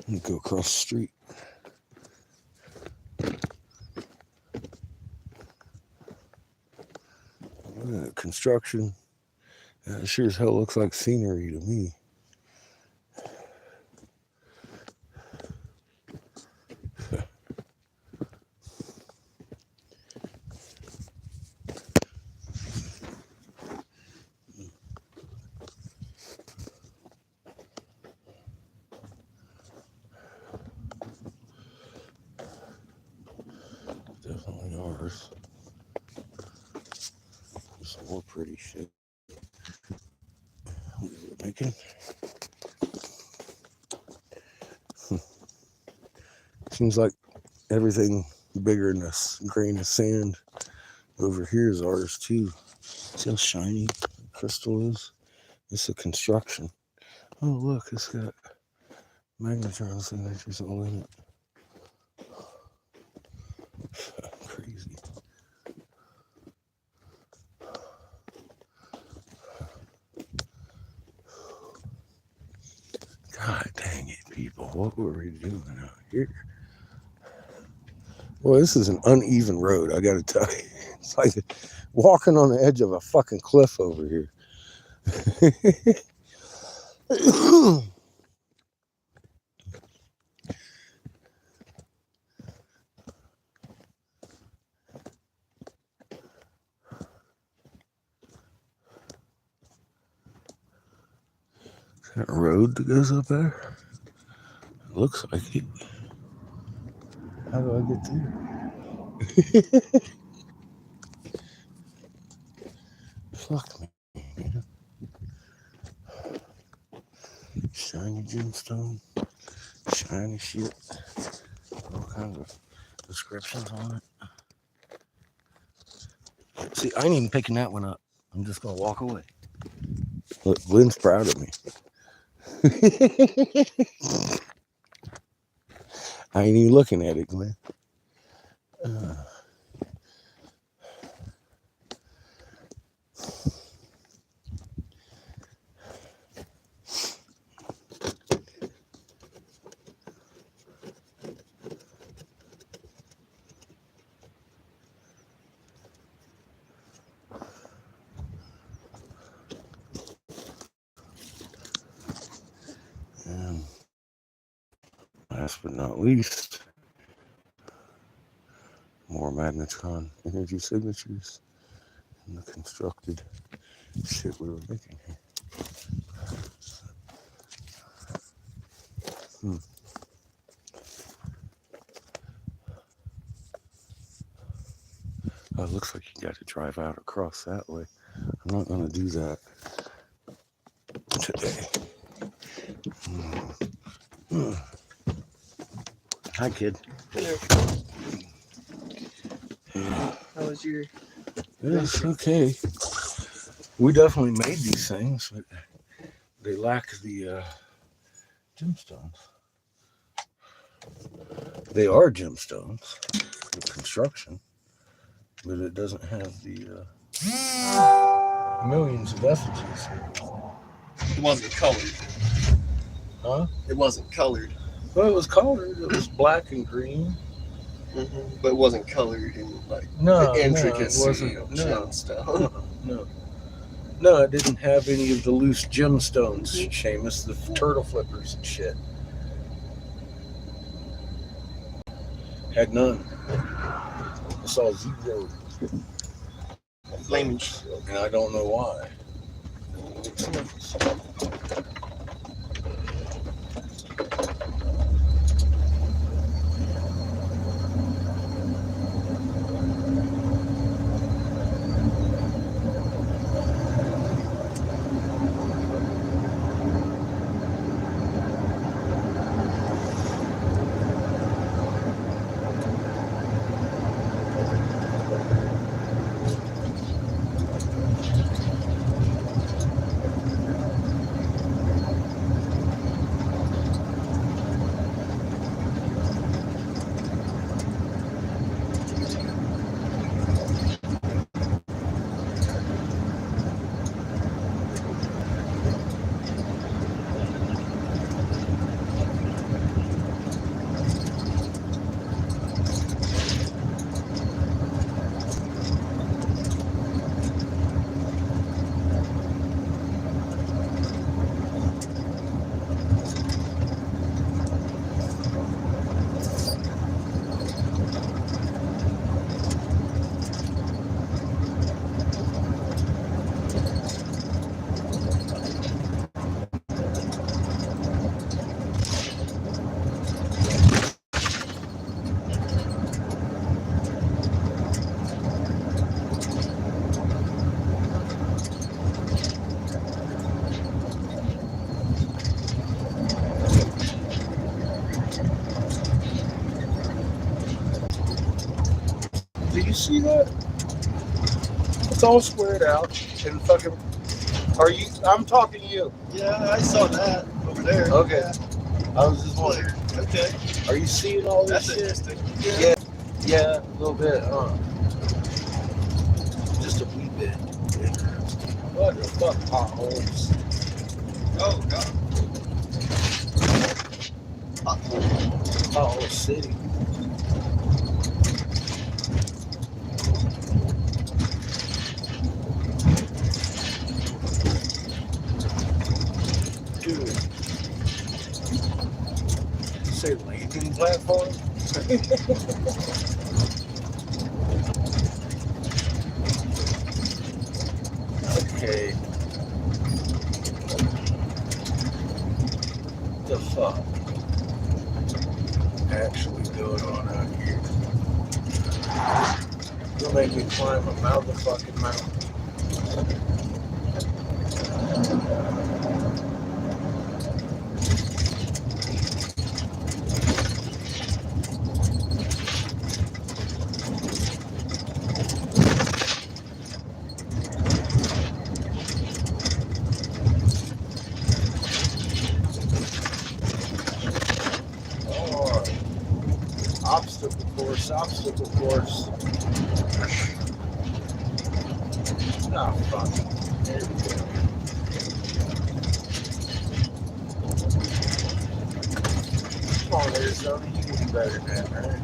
Let me go across the street. Construction. It sure as hell looks like scenery to me. Definitely ours. Some more pretty shit. What is it making? Seems like everything bigger than a grain of sand Over here is ours too. See how shiny the crystal is? It's a construction. Oh, look, it's got magnetron signatures all in it. Crazy. God dang it, people. What were we doing out here? Well, this is an uneven road, I gotta tell you. It's like walking on the edge of a fucking cliff over here. Is that a road that goes up there? It looks like it. How do I get there? Fuck me. Man. Shiny gemstone. Shiny shit. All kinds of descriptions on it. See, I ain't even picking that one up. I'm just gonna walk away. Look, Lynn's proud of me. I ain't even looking at it, Glenn. And last but not least, more magnetron energy signatures in the constructed shit we were making here. Oh, it looks like you got to drive out across that way. I'm not going to do that today. Hi, kid. Hello. How was your... It's okay. We definitely made these things, but they lack the gemstones. They are gemstones with construction, but it doesn't have the millions of effigies. It wasn't colored. Huh? It wasn't colored. Well, it was colored. It was black and green. Mm-hmm. But it wasn't colored in like No, the intricacy no, it wasn't. of No, gemstone. no, it didn't have any of the loose gemstones, Seamus, the turtle flippers and shit. Had none. I saw zero. Flaming. And I don't know why. Did you see that? It's all squared out and fucking. Are you? I'm talking to you. Yeah, I saw that over there. Okay. Yeah. I was just wondering. Okay. Are you seeing all this That's shit? interesting. Yeah. Yeah, a little bit, just a wee bit. What the fuck, potholes? Oh god. Pothole City. Dude. You say landing platform? Okay. The fuck actually going on out here? You'll make me climb a motherfucking mountain. Oh, obstacle course, obstacle course. Oh, fuck. There we go. Come on, Arizona, you can do better than that, right?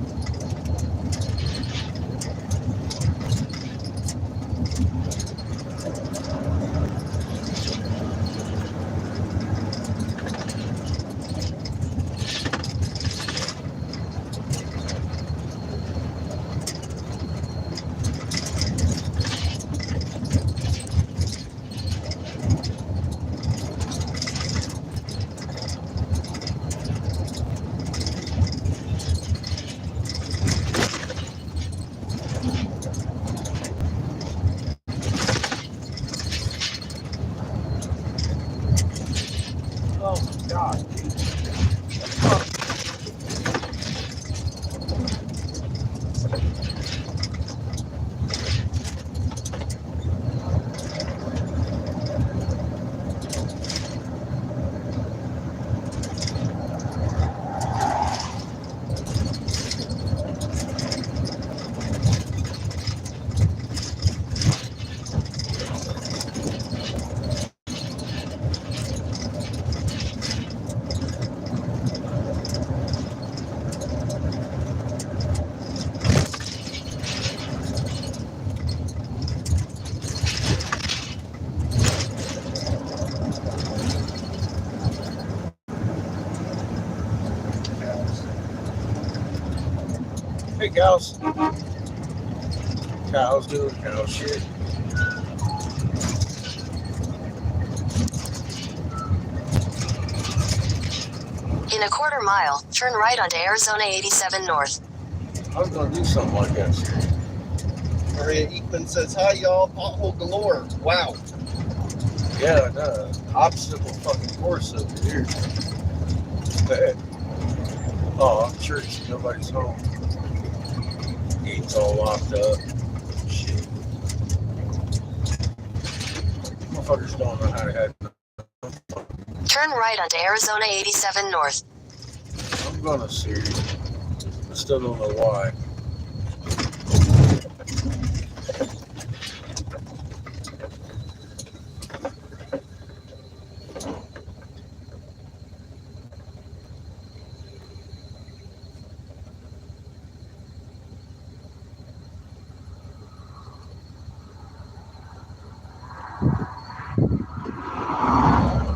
Oh my god, dude. Hey, cows. Cows doing cow shit. In a quarter mile, turn right onto Arizona 87 North. I was gonna do something like that. Maria Ekman says, hi y'all, pothole galore. Wow. Yeah, no. Obstacle fucking course over here. Oh, I'm sure nobody's home. Gates all locked up. Shit. Motherfuckers don't know how to head. Turn right onto Arizona 87 North. I'm gonna see. I still don't know why.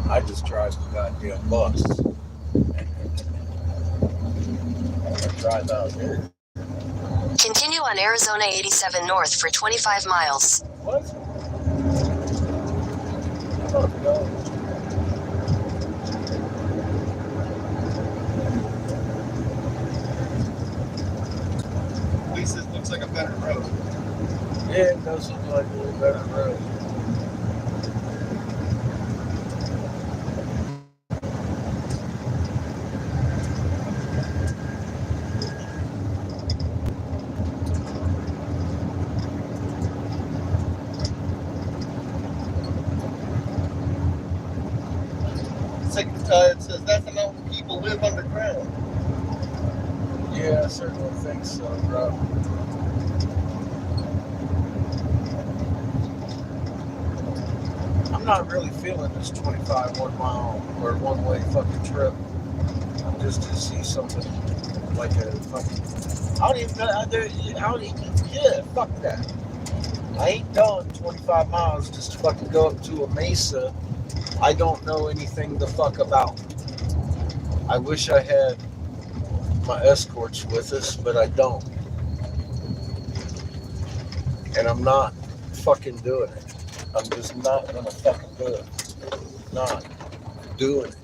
I just drive the goddamn bus. I drive out here. Continue on Arizona 87 North for 25 miles. What? Oh, no. At least it looks like a better road. Yeah, it does look like a little better road. It says that's the amount people live underground. Yeah, I certainly think so, bro. I'm not really feeling this 25 1 mile or one way fucking trip. Just to see something like a fucking. I don't even know. Yeah, fuck that. I ain't going 25 miles just to fucking go up to a Mesa I don't know anything the fuck about. I wish I had my escorts with us, but I don't. And I'm not fucking doing it. I'm just not gonna fucking do it. Not doing it.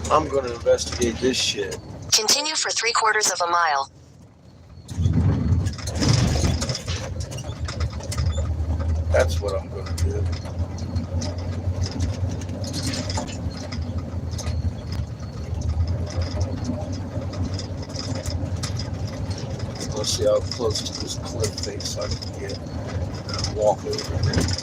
I'm gonna investigate this shit. Continue for 3/4 of a mile. That's what I'm gonna do. Let's see how close to this cliff face I can get and walk over it.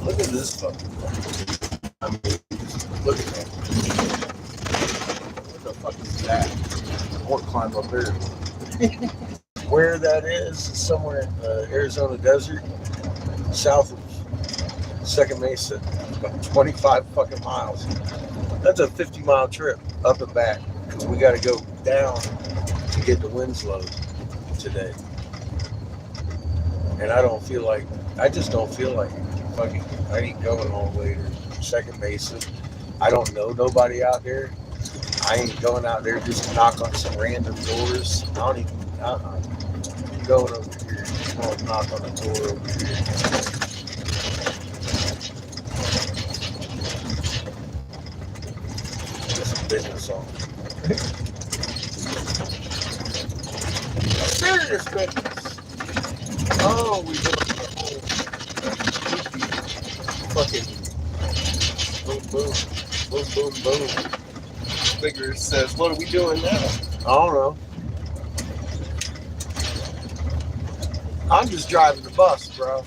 Look at this fucking thing. I mean, look at that. What the fuck is that? I want to climb up there. Where that is somewhere in the Arizona desert, south of Second Mesa, about 25 fucking miles. That's a 50-mile trip up and back because we got to go down to get the Winslow today. And I just don't feel like fucking, I ain't going all the way to Second Mesa. I don't know nobody out there. I ain't going out there just to knock on some random doors. I'm going over here. I'm going to knock on the door over here. Get some business on. Serious business. Oh, we did the whole fucking boom, boom, boom, boom. Figure says, what are we doing now? I don't know. I'm just driving the bus, bro.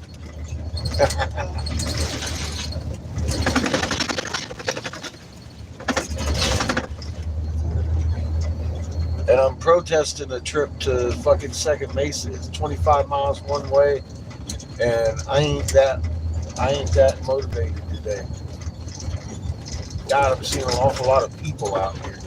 And I'm protesting a trip to fucking Second Mesa. It's 25 miles one way, and I ain't that motivated today. God, I'm seeing an awful lot of people out here.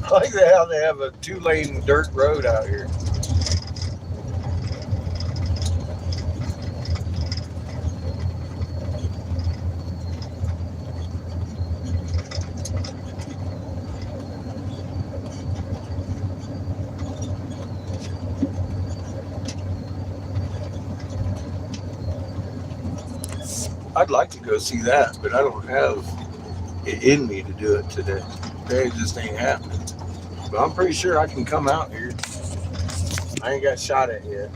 I like how they have a 2-lane dirt road out here. I'd like to go see that, but I don't have it in me to do it today. Today just ain't happening. But I'm pretty sure I can come out here. I ain't got shot at yet.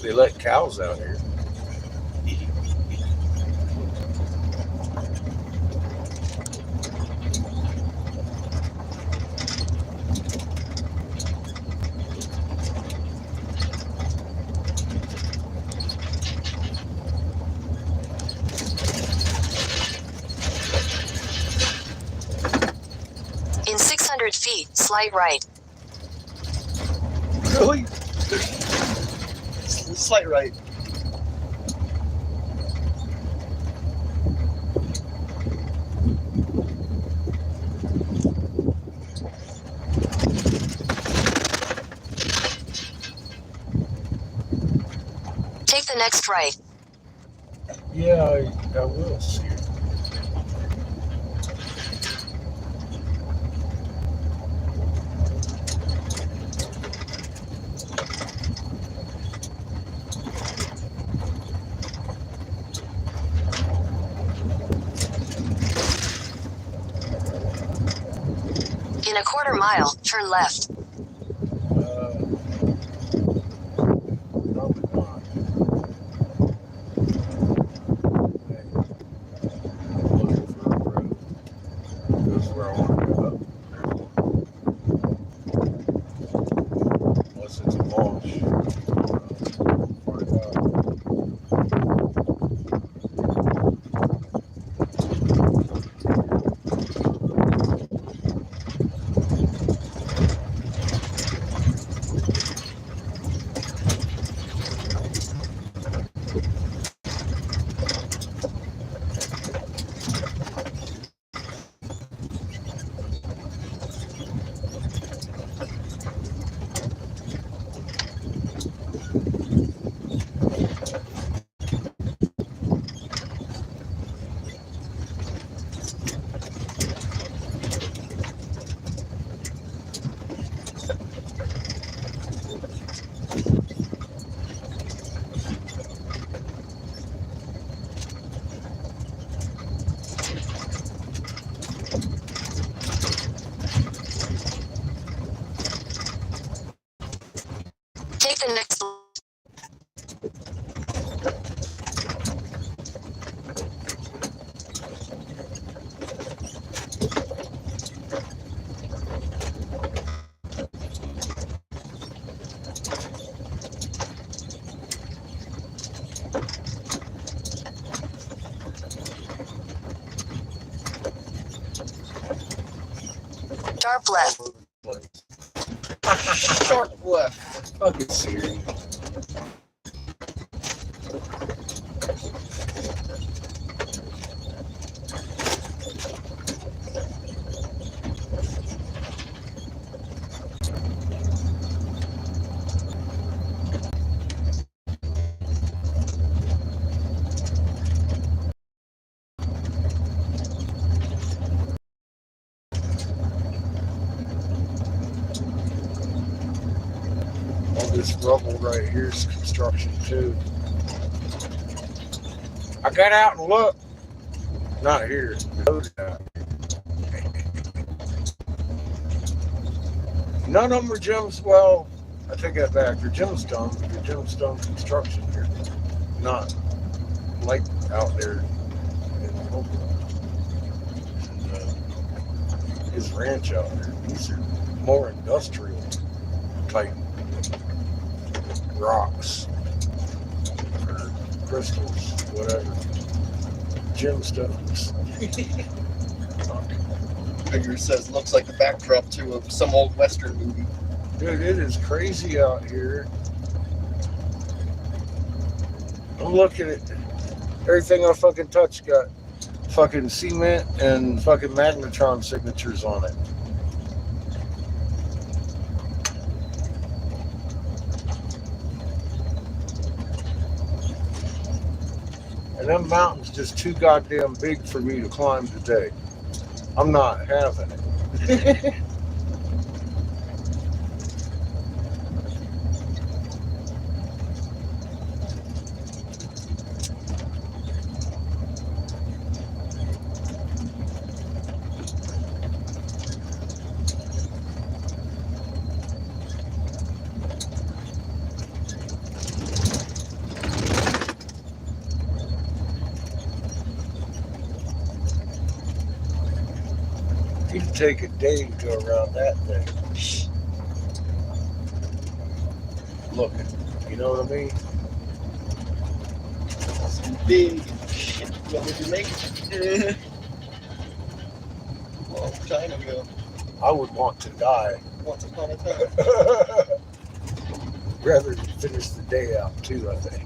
They let cows out here. Slight right. Really? Slight right. Take the next right. Yeah, I will see it. In a quarter mile, turn left. Probably not. Okay. I'm looking for a road. Goes where I want to go. Unless it's a marsh. Find out. Take the next. Sharp left. Sharp left. Fucking serious. All this rubble right here is construction too. I got out and looked. Not here. None of them are gems. Well, I take that back. They're gemstone. They're gemstone construction here. Not like out there in Oklahoma. And, his ranch out there. These are more industrial type rocks or crystals, whatever. Gemstones. Figure says looks like the backdrop to some old Western movie. Dude, it is crazy out here. I'm looking at everything I fucking touch got fucking cement and fucking magnetron signatures on it. And them mountains just too goddamn big for me to climb today. I'm not having it. You can take a day to go around that thing. Looking. You know what I mean? Big shit. What would you make? Long time ago. I would want to die Once upon a time. rather than finish the day out too, I think.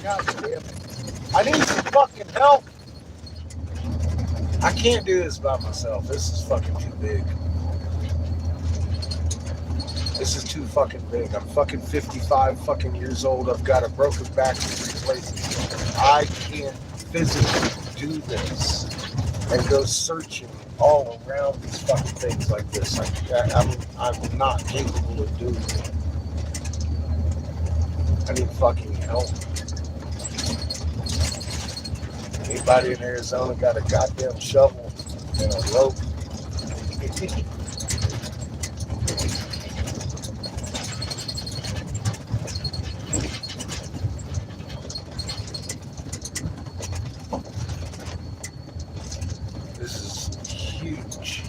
God damn it. I need some fucking help. I can't do this by myself. This is fucking too big. This is too fucking big. I'm fucking 55 fucking years old. I've got a broken back to replace it. I can't physically do this and go searching all around these fucking things like this. I'm not capable of doing it. I need fucking help. Anybody in Arizona got a goddamn shovel and a rope? This is huge.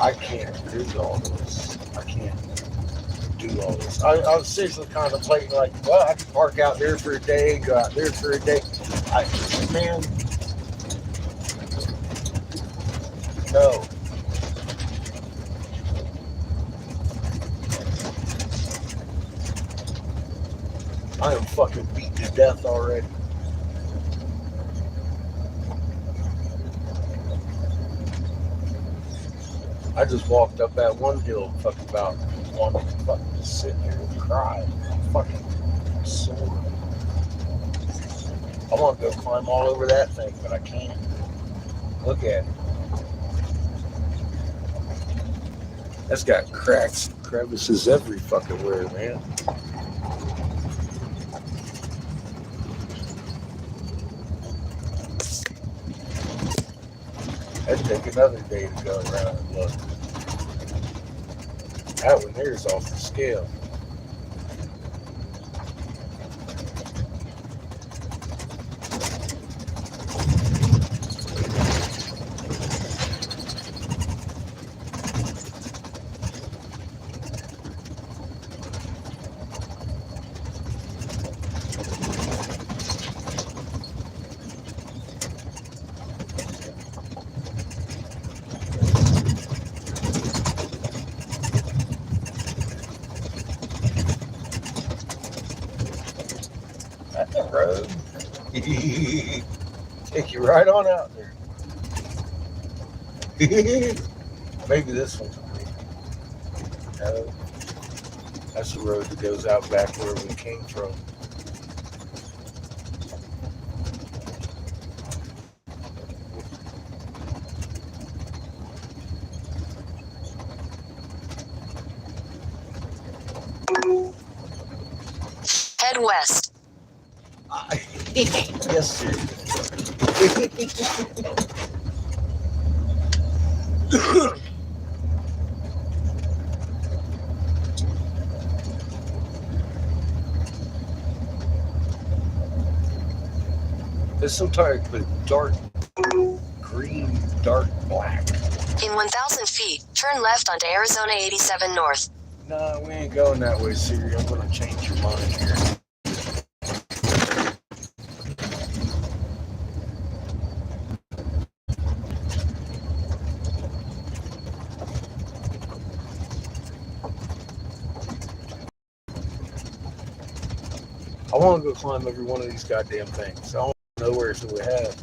I can't do all this. I can't do all this. I was seriously contemplating, like, well, I could park out there for a day, go out there for a day. Man, no. I am fucking beat to death already. I just walked up that one hill, fucking about wanting to fucking just sit here and cry. I'm fucking sore. I want to go climb all over that thing, but I can't. Look at it. That's got cracks and crevices every fucking where, man. That'd take another day to go around and look. That one there is off the scale. Road. Take you right on out there. Maybe this one's no, that's the road that goes out back where we came from. Head west. Yes, sir. There's some type of dark green, dark black. In 1,000 feet, turn left onto Arizona 87 North. No, we ain't going that way, Siri. I'm gonna change your mind here. I want to go climb every one of these goddamn things. I want to know where we have.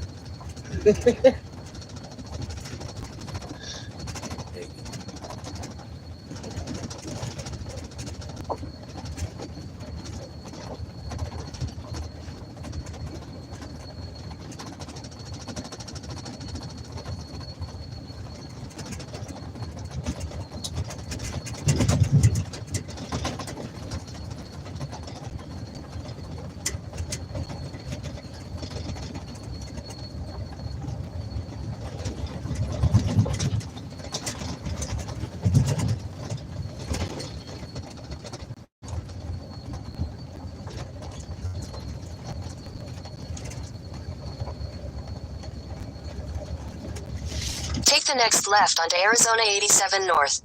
the next left onto Arizona 87 North.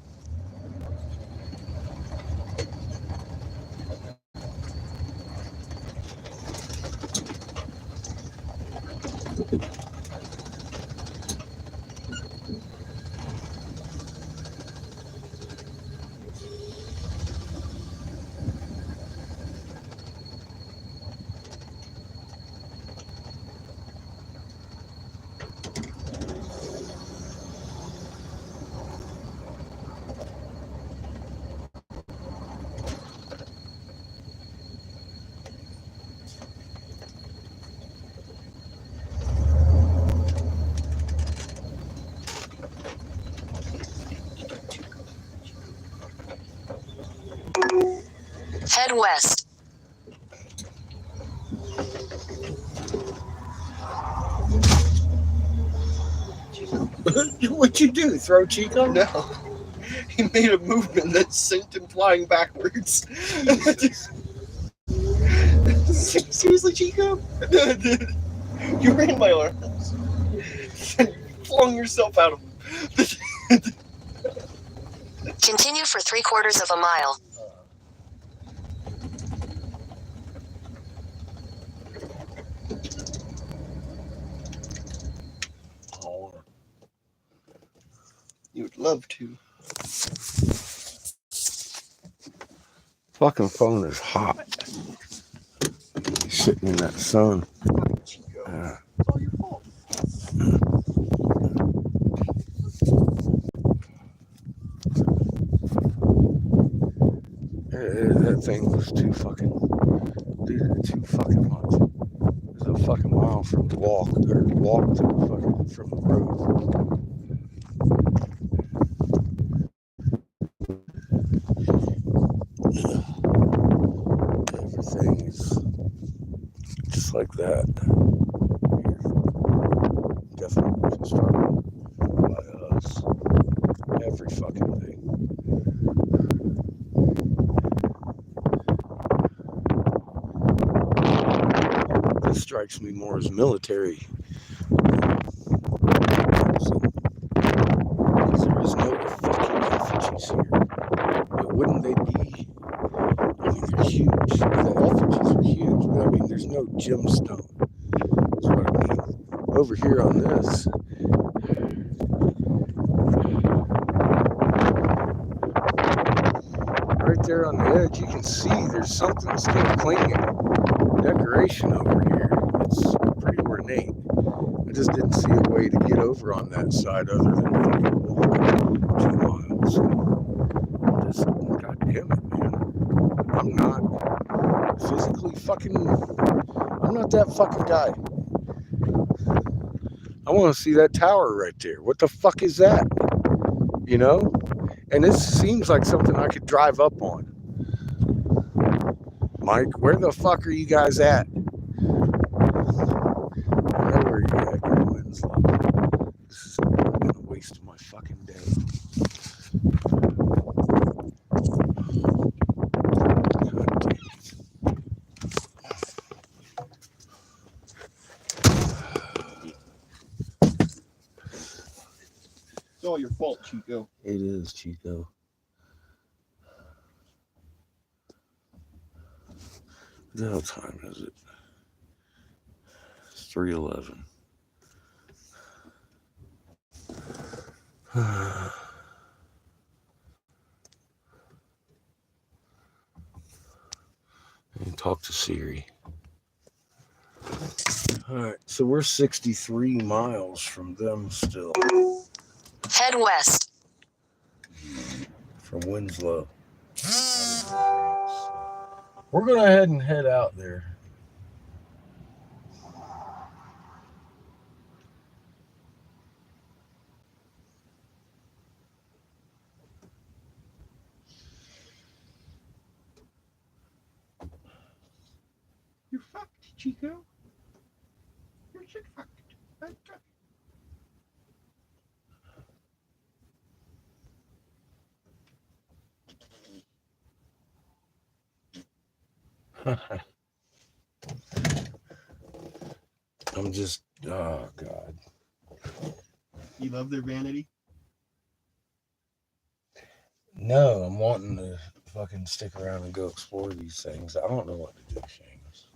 Head west. What'd you do? Throw Chico? No. He made a movement that sent him flying backwards. Seriously, Chico? You were in my arms. And you flung yourself out of them. Continue for 3/4 of a mile. You would love to. Fucking phone is hot. Sitting in that sun. Chico. It's all your fault. That thing was too fucking much. It was a fucking mile from the walk to the fucking from the road. Everything is just like that. Definitely constructed by us. Every fucking thing. This strikes me more as military. Because there is no fucking effigies here. But wouldn't they be? I mean, they're huge. The effigies are huge, but I mean, there's no gemstone. That's what I mean. Over here on this, right there on the edge, you can see there's something still clinging. Decoration over here. It's pretty ornate. I just didn't see a way to get over on that side other than fucking walk 2 miles. Just, God damn it, man. I'm not physically fucking, I'm not that fucking guy. I want to see that tower right there. What the fuck is that? You know? And this seems like something I could drive up on. Mike, where the fuck are you guys at? I know where you're at, your Winslow. This is been a waste of my fucking day. God damn it. It's all your fault, Chico. It is, Chico. What the hell time is it? It's 3:11. And talk to Siri. Alright, so we're 63 miles from them still. Head west. From Winslow. We're going to head and head out there. You're fucked, Chico. You're shit fucked. I'm just, oh God. You love their vanity? No, I'm wanting to fucking stick around and go explore these things. I don't know what to do, Seamus.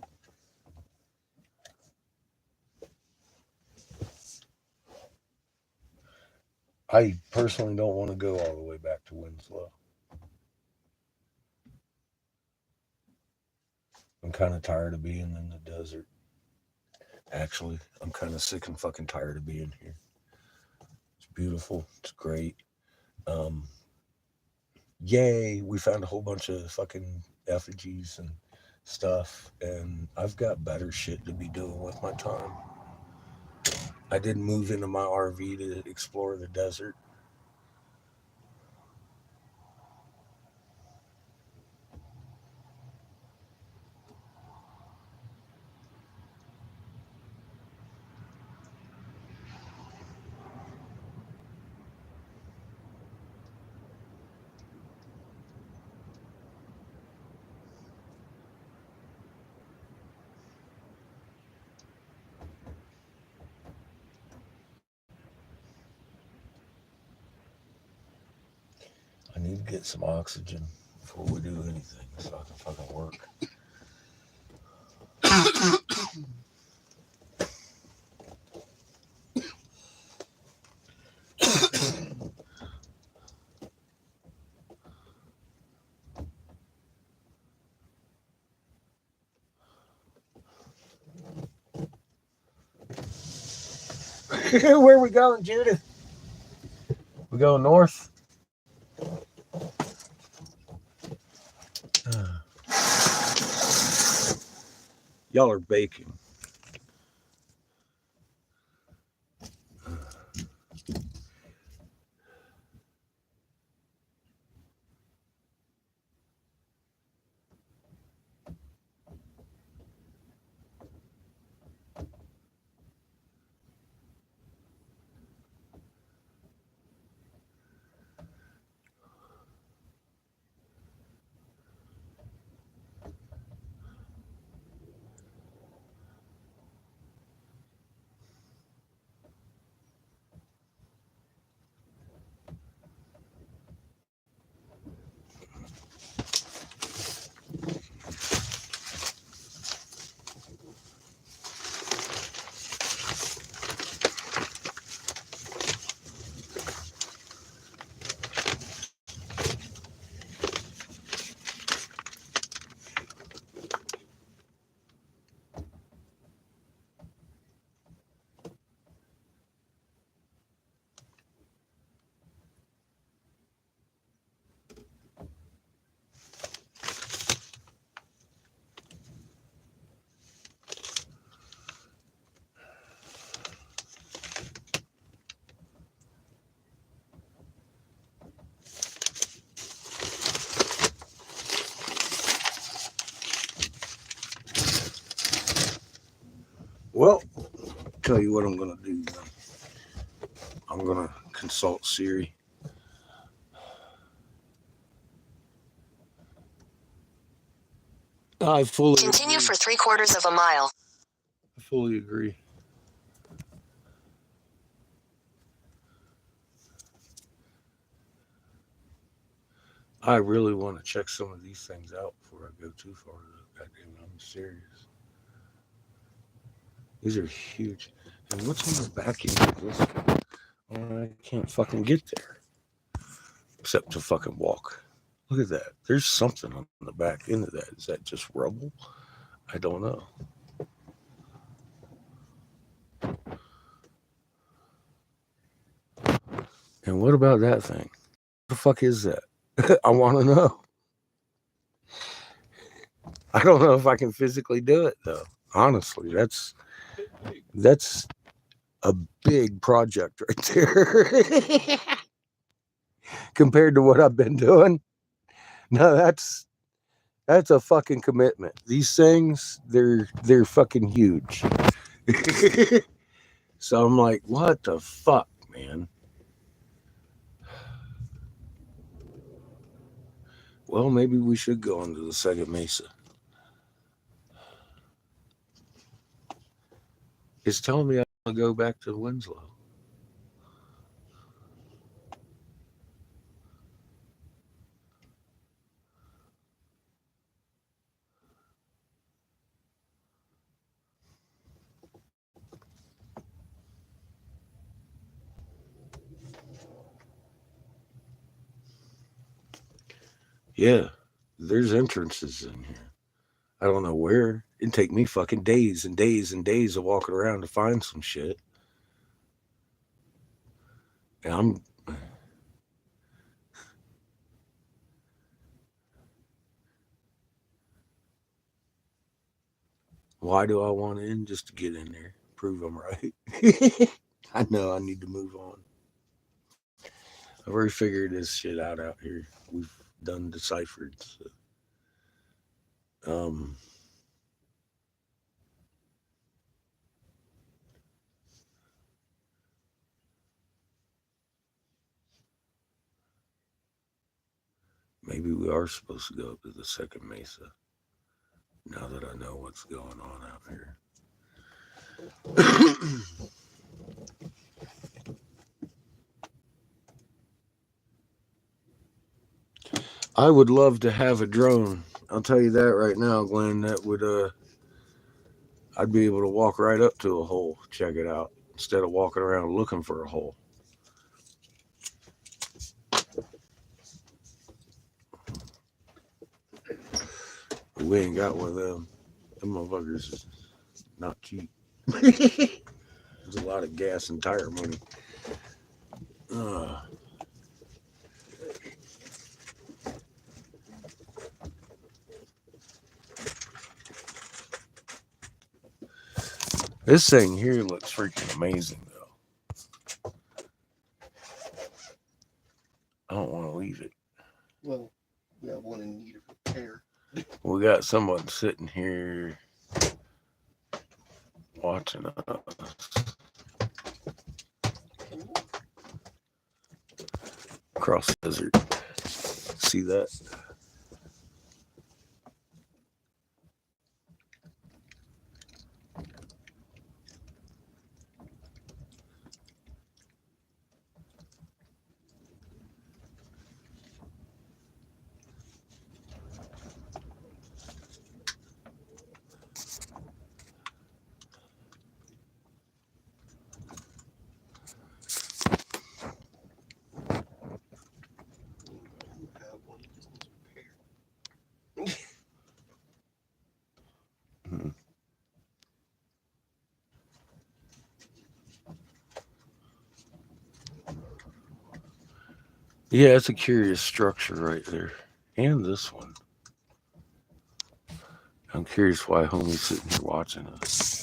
I personally don't want to go all the way back to Winslow. I'm kind of tired of being in the desert. Actually, I'm kind of sick and fucking tired of being here. It's beautiful. It's great. Um, Yay, we found a whole bunch of fucking effigies and stuff, and I've got better shit to be doing with my time. I didn't move into my RV to explore the desert. I need to get some oxygen before we do anything so I can fucking work. Where are we going, Judith? We going north? Y'all are baking. Well, tell you what I'm gonna do. I'm gonna consult Siri. I fully Continue agree. for 3/4 of a mile. I fully agree. I really want to check some of these things out before I go too far. Goddamn, I'm serious. These are huge. And what's on the back end of this one? I can't fucking get there. Except to fucking walk. Look at that. There's something on the back end of that. Is that just rubble? I don't know. And what about that thing? What the fuck is that? I want to know. I don't know if I can physically do it though. Honestly, that's a big project right there. Compared to what I've been doing. No, that's a fucking commitment. These things, they're fucking huge. So I'm like, what the fuck, man? Well, maybe we should go onto the second Mesa. It's telling me I want to go back to Winslow. Yeah, there's entrances in here. I don't know where. It'd take me fucking days and days and days of walking around to find some shit. And why do I want in? Just to get in there, prove I'm right. I know I need to move on. I've already figured this shit out here. We've done deciphered. So, maybe we are supposed to go up to the second mesa. Now that I know what's going on out here. I would love to have a drone. I'll tell you that right now, Glenn. That would I'd be able to walk right up to a hole, check it out, instead of walking around looking for a hole. But we ain't got one of them. Them motherfuckers is not cheap. There's a lot of gas and tire money. Uh, this thing here looks freaking amazing, though. I don't want to leave it. Well, we have one in need of repair. We got someone sitting here watching us. Across the desert. See that? We have one that just needs repair. Mhm. Yeah, it's a curious structure right there. And this one. I'm curious why homie's sitting here watching us.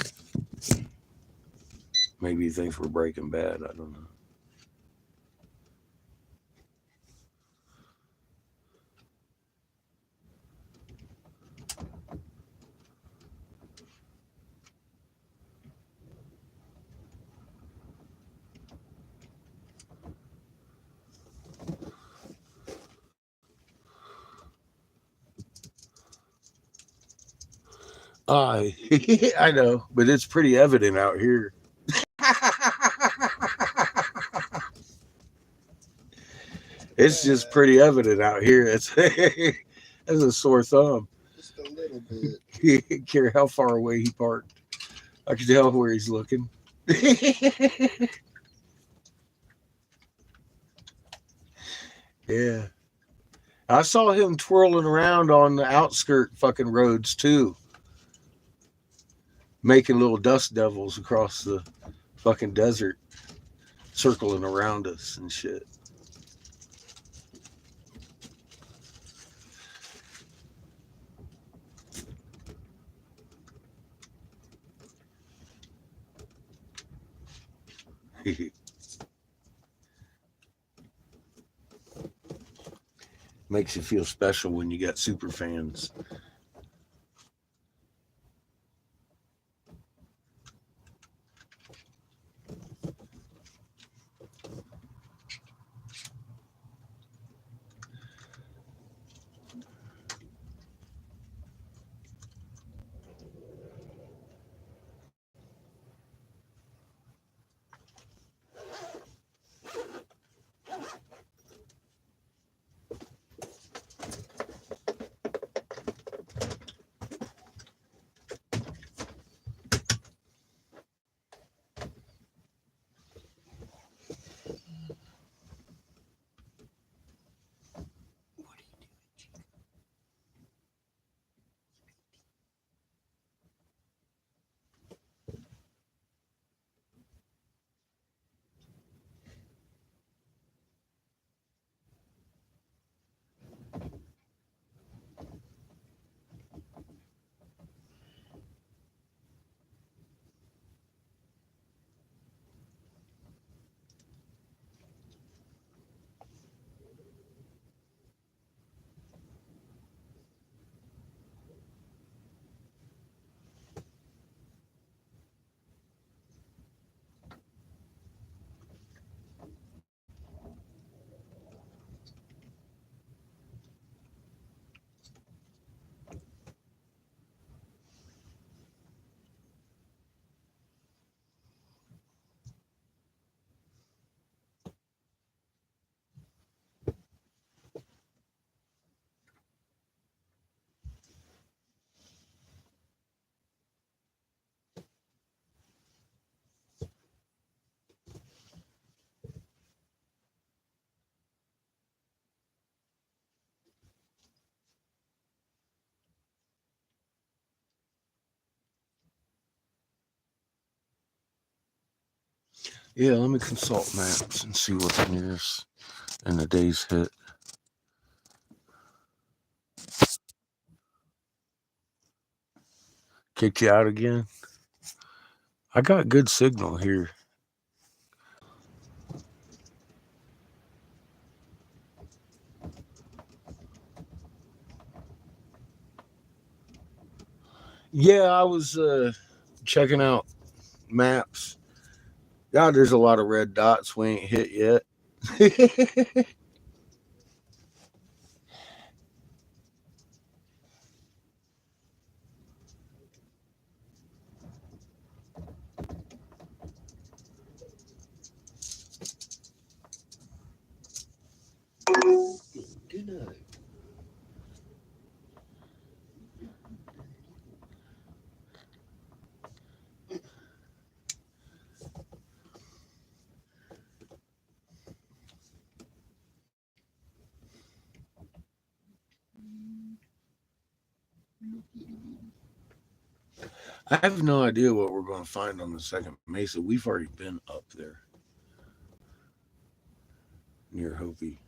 Maybe he thinks we're Breaking Bad. I don't know. I I know, but it's pretty evident out here. It's just pretty evident out here. It's that's a sore thumb. Just a little bit. He didn't care how far away he parked. I can tell where he's looking. Yeah. I saw him twirling around on the outskirt fucking roads too, making little dust devils across the fucking desert, circling around us and shit. Makes you feel special when you got super fans. Yeah, let me consult maps and see what's nearest in the day's hit. Kicked you out again? I got good signal here. Yeah, I was checking out maps. God, there's a lot of red dots we ain't hit yet. Good night. I have no idea what we're going to find on the second Mesa. We've already been up there near Hopi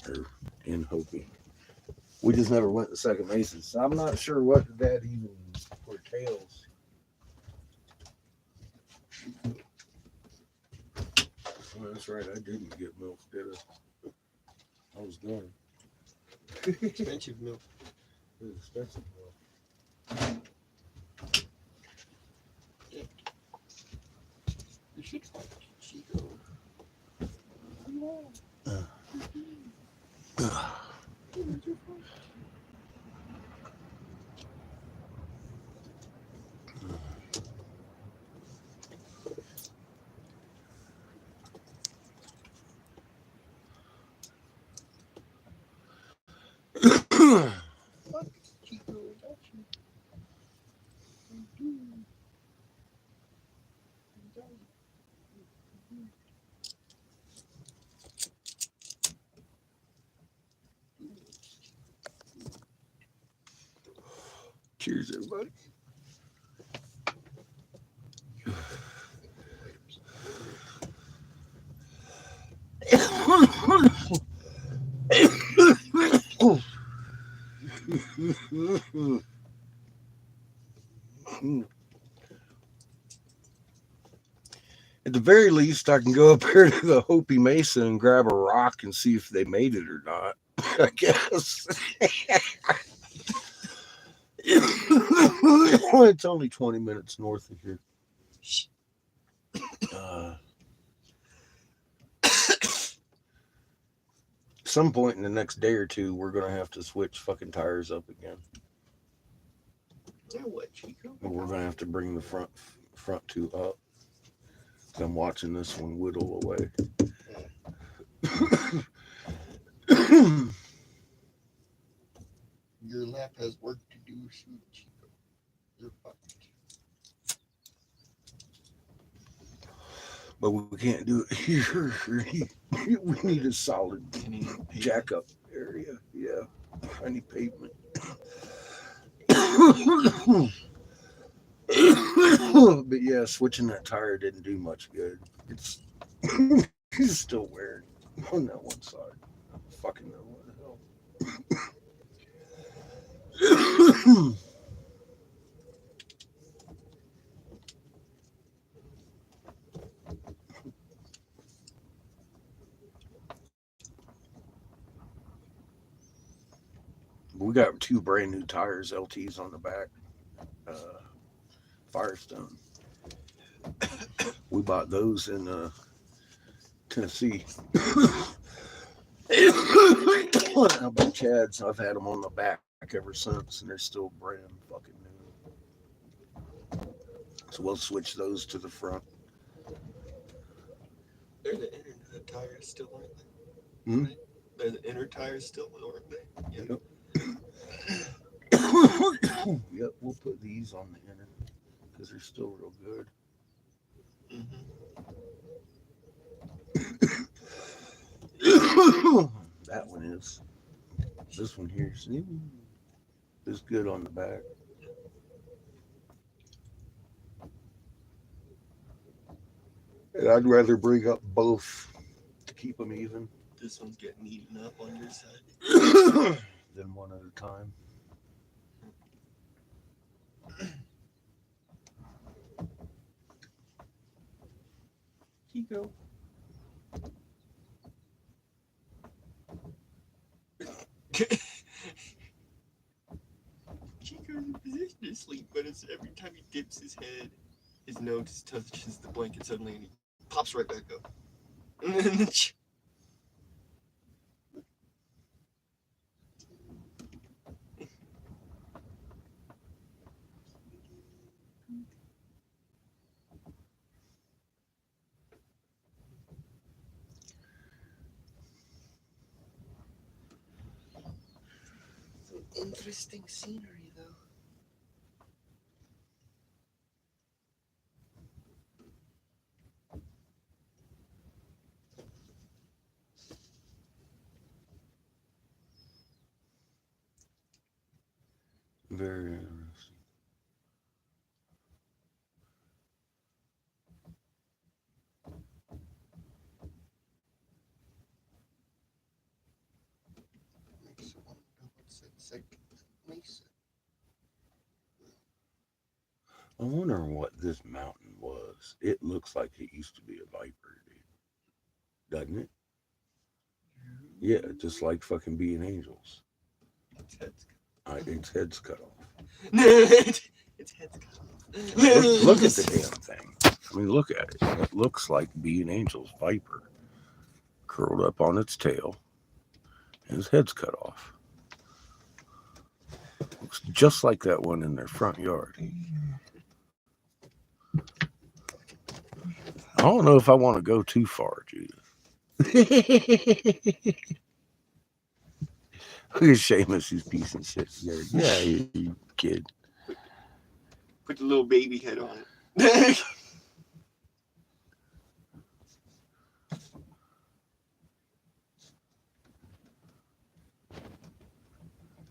or in Hopi. We just never went to second Mesa. So I'm not sure what that even foretells. Well, that's right. I didn't get milk, did I? I was going. Expensive milk. It was expensive milk. You should find Chico. Chico, got you. Cheers, everybody. At the very least, I can go up here to the Hopi Mesa and grab a rock and see if they made it or not. I guess. It's only 20 minutes north of here. Some point in the next day or two, we're going to have to switch fucking tires up again. Now what, Chico? And we're going to have to bring the front two up. I'm watching this one whittle away. Your lap has work to do, sweet Chico. You're fucked. But we can't do it here. We need a solid jack up area. Yeah. I need pavement. But yeah, switching that tire didn't do much good. It's still wearing on that one side. I don't fucking know what the hell. We got two brand new tires, LTs on the back. Firestone. We bought those in Tennessee. How about Chad's? I've had them on the back ever since, and they're still brand fucking new. So we'll switch those to the front. They're the inner tires still, aren't they? Hmm? Right? They're the inner tires still, aren't they? Yeah. Yep, we'll put these on the inner because they're still real good. That one is. This one here is good on the back. And I'd rather bring up both to keep them even This one's getting eaten up on your side. than one at a time. Kiko. Chico's in position to sleep, but it's every time he dips his head, his nose touches the blanket suddenly, and he pops right back up. Some interesting scenery, though. Very interesting. Makes you wonder what's at second Mesa. I'm wondering what this mountain was. It looks like it used to be a viper, dude. Doesn't it? Yeah, just like fucking being angels. Its head's Its head's cut off. its head's cut off. Look at the damn thing. I mean, look at it. It looks like being angel's viper curled up on its tail, and his head's cut off. Looks just like that one in their front yard. I don't know if I want to go too far, Judith. Look at Seamus, he's piecing shit together. Yeah, you kid. Put the little baby head on it.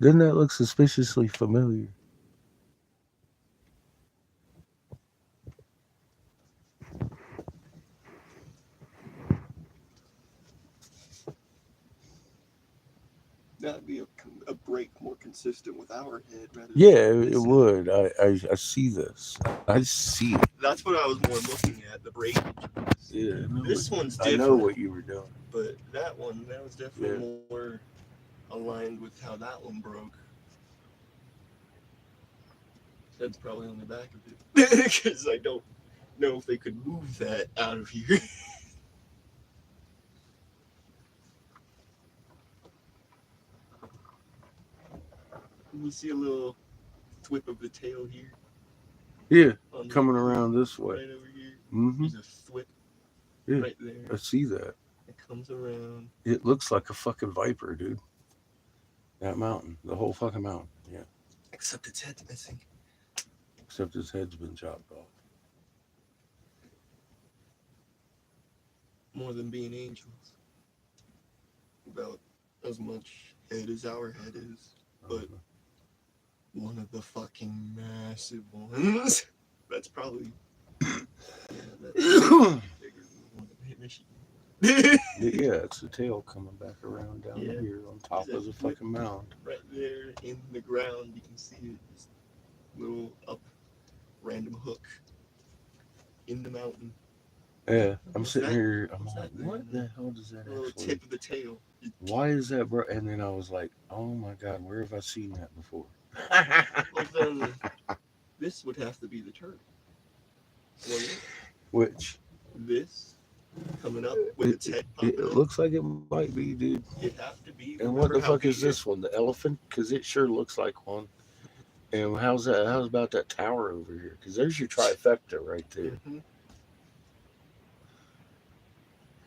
Doesn't that look suspiciously familiar? That'd be a break more consistent with our head rather Yeah, than it this would. I see this. I see it. That's what I was more looking at, the breakage. Yeah, This one's I different. know what you were doing. But that was definitely more aligned with how that one broke. That's probably on the back of it. Because I don't know if they could move that out of here. You see a little thwip of the tail here? Yeah, coming around this way. Right over here. Mm-hmm. There's a thwip right there. I see that. It comes around. It looks like a fucking viper, dude. That mountain. The whole fucking mountain. Yeah. Except its head's missing. Except his head's been chopped off. More than being angels. About as much head as our head is. But one of the fucking massive ones. That's probably that's bigger than the one that hit Michigan. Yeah, it's the tail coming back around down here on top of the fucking mound. Right there in the ground, you can see it. This little up random hook in the mountain. Yeah, I'm sitting here. I'm like, what the hell does that The little actually? tip of the tail. Why is that, bro? And then I was like, oh my god, where have I seen that before? Well, then this would have to be the turtle. Which? This coming up with its head popping It looks like it might be, dude. It'd have to be. And what the fuck is this one? The elephant? Because it sure looks like one. And how's that? How's about that tower over here? Because there's your trifecta right there. Mm-hmm.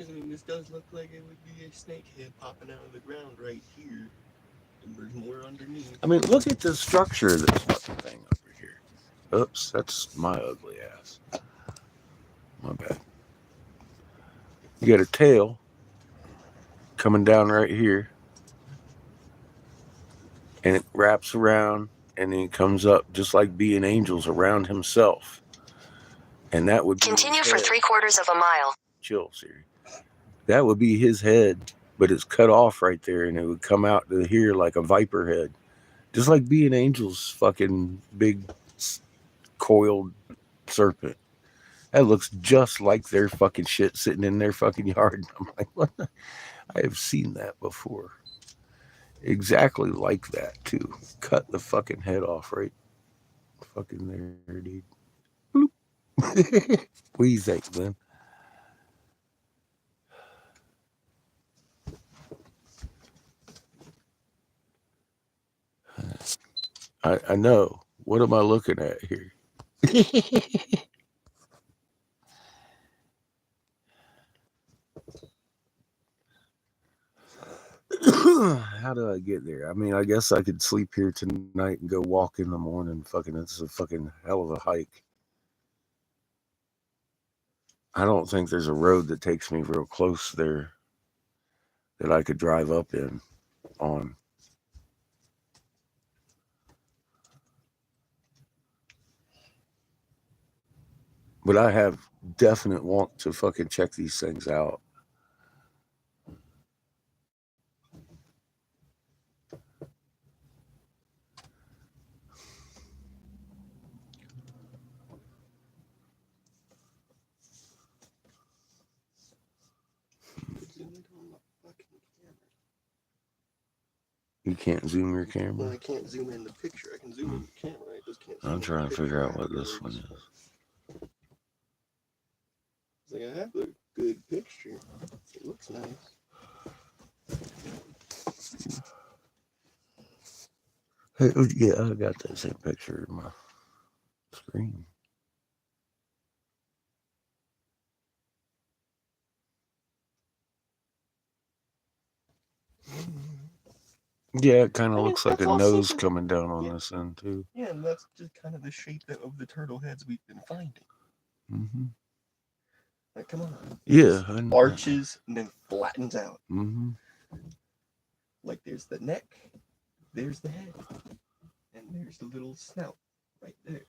I mean, this does look like it would be a snake head popping out of the ground right here. And there's more underneath. I mean, look at the structure of this fucking thing over here. Oops, that's my ugly ass. My bad. You got a tail coming down right here. And it wraps around and then it comes up just like being angels around himself. And that would be Continue for 3/4 of a mile. Chill, Siri. That would be his head, but it's cut off right there, and it would come out to here like a viper head. Just like being Angel's fucking big coiled serpent. That looks just like their fucking shit sitting in their fucking yard. I'm like, what? I have seen that before. Exactly like that, too. Cut the fucking head off right fucking there, dude. Bloop. What do you think, man? I know. What am I looking at here? How do I get there? I mean, I guess I could sleep here tonight and go walk in the morning. Fucking, it's a fucking hell of a hike. I don't think there's a road that takes me real close there that I could drive up in on. But I have definite want to fucking check these things out. You can't zoom your camera? Well, I can't zoom in the picture. I can zoom in the camera. I just can't zoom I'm in trying the to figure out picture what this one afterwards. is. It's like, I have a good picture. It looks nice. Hey, yeah, I got that same picture in my screen. Yeah, it kind of looks like a nose coming down on this end, too. Yeah, and that's just kind of the shape of the turtle heads we've been finding. Mm-hmm. Like, come on. Yeah, I know. Arches and then flattens out. Mm-hmm. Like, there's the neck, there's the head, and there's the little snout right there.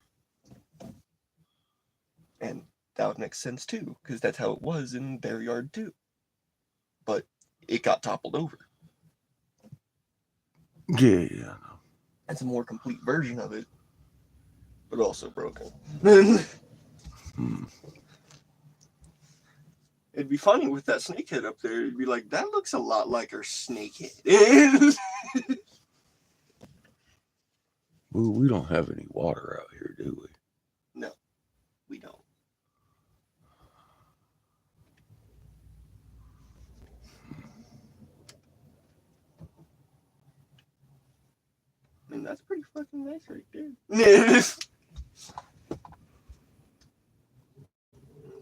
And that would make sense, too, because that's how it was in their yard, too. But it got toppled over. Yeah, I know. That's a more complete version of it, but also broken. It'd be funny with that snake head up there. It'd be like, that looks a lot like her snake head. Well, we don't have any water out here, do we? No, we don't. I mean, that's pretty fucking nice right there.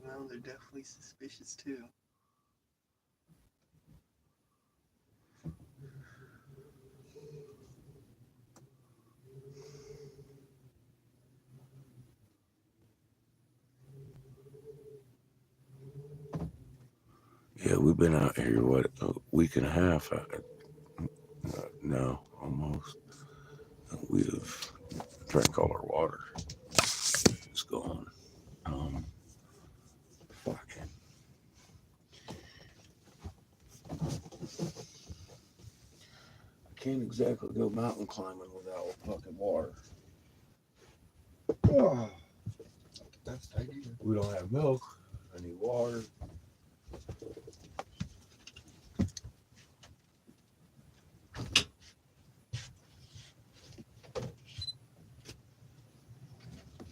Well, they're definitely suspicious too. Yeah, we've been out here, what, a week and a half? No, almost. We've drank all our water. It's gone. Fuck. I can't exactly go mountain climbing without fucking water. Oh, That's the idea. we don't have milk. I need water.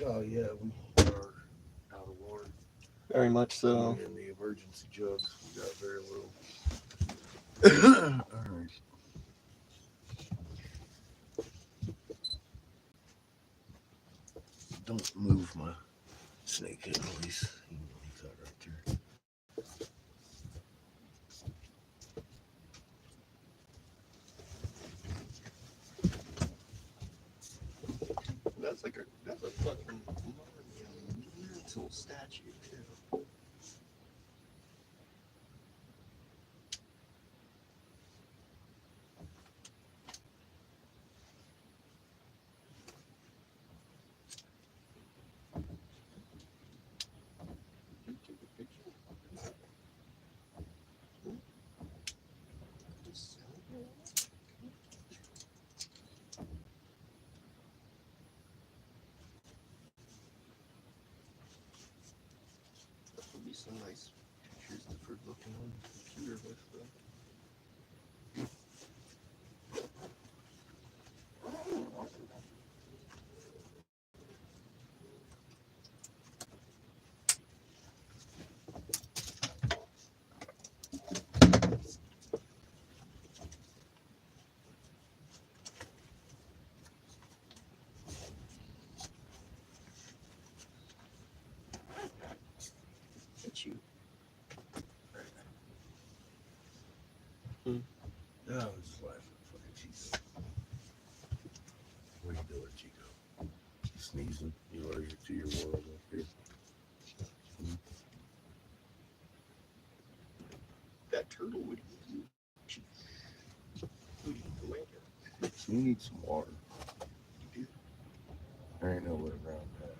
Oh yeah, we are out of water. Very much so. In the emergency jugs, we got very little. All right. Don't move my snake head, please. You can leave that right there. That's a fucking monumental statue too. Mesa, you allergic to your world up here. That turtle would eat you. Would eat the land. So you need some water. You do. There ain't no way around that.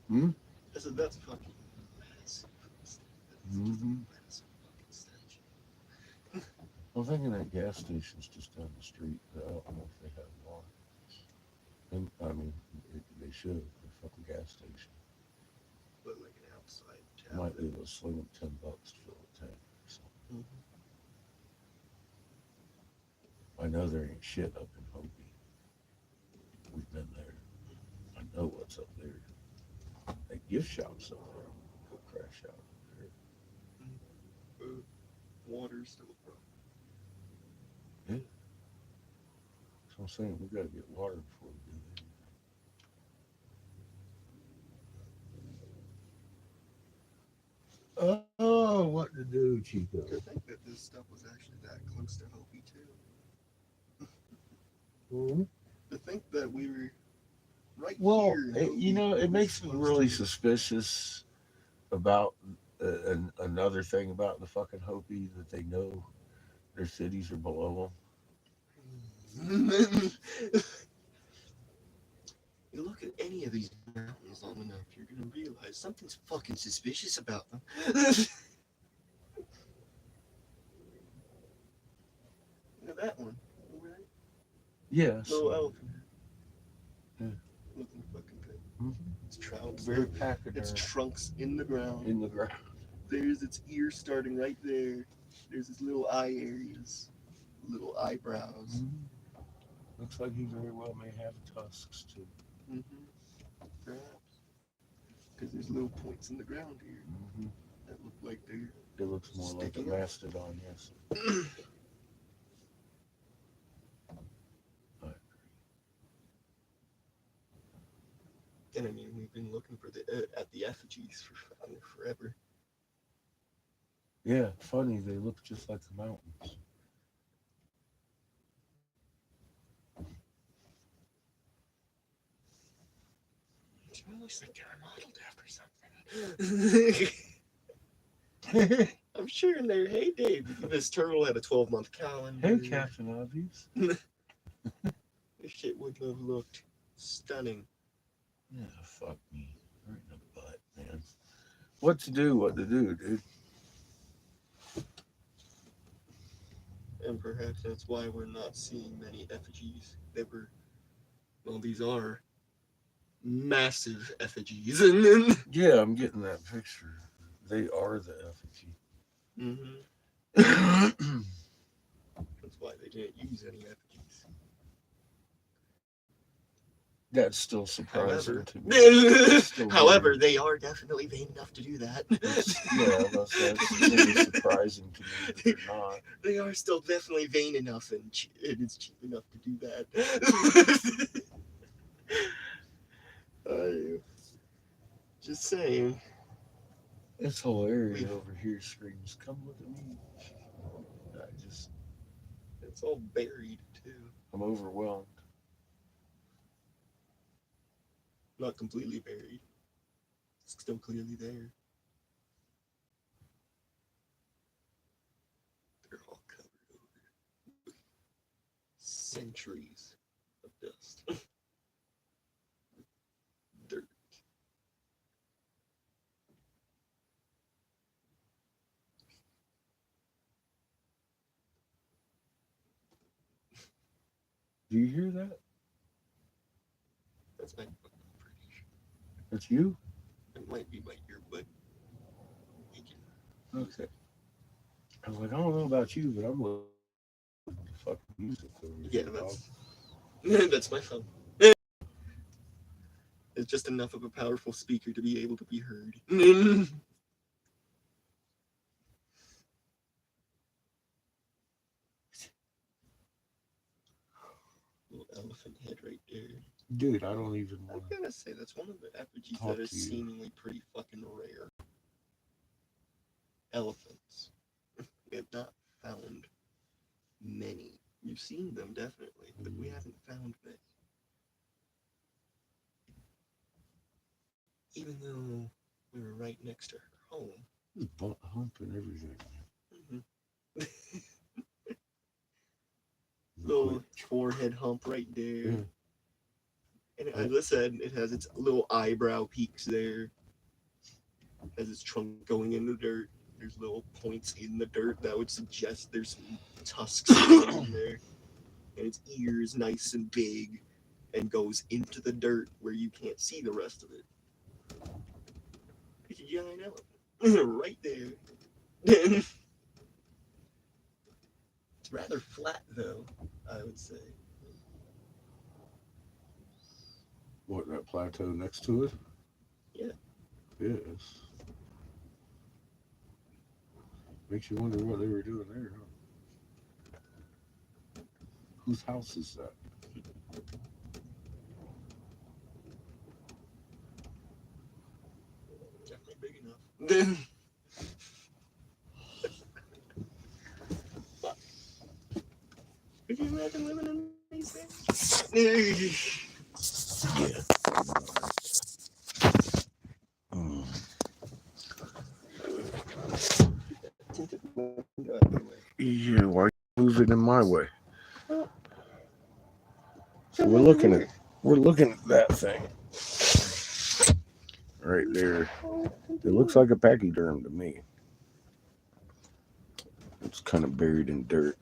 Hmm? I said, that's fucking massive. That's Mm-hmm. massive fucking statue. I'm thinking that gas station's just down the street, but I don't know if they have water. And, I mean, they should. The fucking gas station. But like an outside tap. Might be able to sling them $10 to fill a tank or something. Mm-hmm. I know there ain't shit up in Hopi. We've been there. I know what's up there. That gift shop's up there. Go crash out up there. Water's still a problem. Yeah. So I'm saying we gotta get water before we do that. Oh, what to do, Chico? To think that this stuff was actually that close to Hopi too. Mm-hmm. To think that we were right Well, here. in Hopi, you know, it makes me close really to- suspicious about another thing about the fucking Hopi that they know their cities are below You look at any of these mountains long enough, you're gonna realize something's fucking suspicious about them. Look at that one. Over there. them. Yes. Little elephant. Yeah. Looking fucking good. Mm-hmm. Its trounced. Very Its pachyderm trunks in the ground. in the ground. There's its ears starting right there. There's its little eye areas, little eyebrows. Mm-hmm. Looks like he very well may have tusks too. Mm-hmm. Perhaps. Because there's little points in the ground here Mm-hmm. that look like they're. It looks more like a Sticking up. mastodon, yes. And I mean, we've been looking for the at the effigies for forever. Yeah, funny, they look just like the mountains. It looks like they're modeled after something. I'm sure in their heyday, this turtle had a 12-month calendar. Hey, Captain Obvious. This shit would have looked stunning. Yeah, fuck me. Right in the butt, man. What to do, dude. And perhaps that's why we're not seeing many effigies. These are massive effigies. Yeah, I'm getting that picture. They are the effigy. Mm-hmm. That's why they didn't use any effigies. That's still surprising However, to me. Still however, weird. they are definitely vain enough to do that. Yeah, that's really surprising to me that they're not. They are still definitely vain enough, and it is cheap enough to do that. Just saying. It's hilarious over here. Screams, "Come look at me!" It's all buried too. I'm overwhelmed. Not completely buried. It's still clearly there. They're all covered over with centuries of dust. Dirt. Do you hear that? That's my. I'm pretty sure. That's you? It might be my earbud. Okay. I was like, I don't know about you, but I'm listening to fucking music over Yeah, here, dog. that's my phone. It's just enough of a powerful speaker to be able to be heard. Little elephant head right there. Dude, I don't even I want to. gotta say, that's one of the effigies Talk that is to you. seemingly pretty fucking rare. Elephants. We have not found many. We've seen them, definitely, but we haven't found many. Even though we were right next to her home. Butt hump and everything. Little forehead hump right there. Yeah. And as I said, it has its little eyebrow peaks there. Has its trunk going in the dirt. There's little points in the dirt that would suggest there's some tusks in there. And its ears nice and big and goes into the dirt where you can't see the rest of it. It's a giant elephant. Right there. It's rather flat though, I would say. What, that plateau next to it? Yeah. Yes. Makes you wonder what they were doing there, huh? Whose house is that? Definitely big enough. Could you imagine living in these things? Yeah. Yeah, why are you moving in my way? We're looking at that thing. Right there. It looks like a pachyderm to me. It's kind of buried in dirt.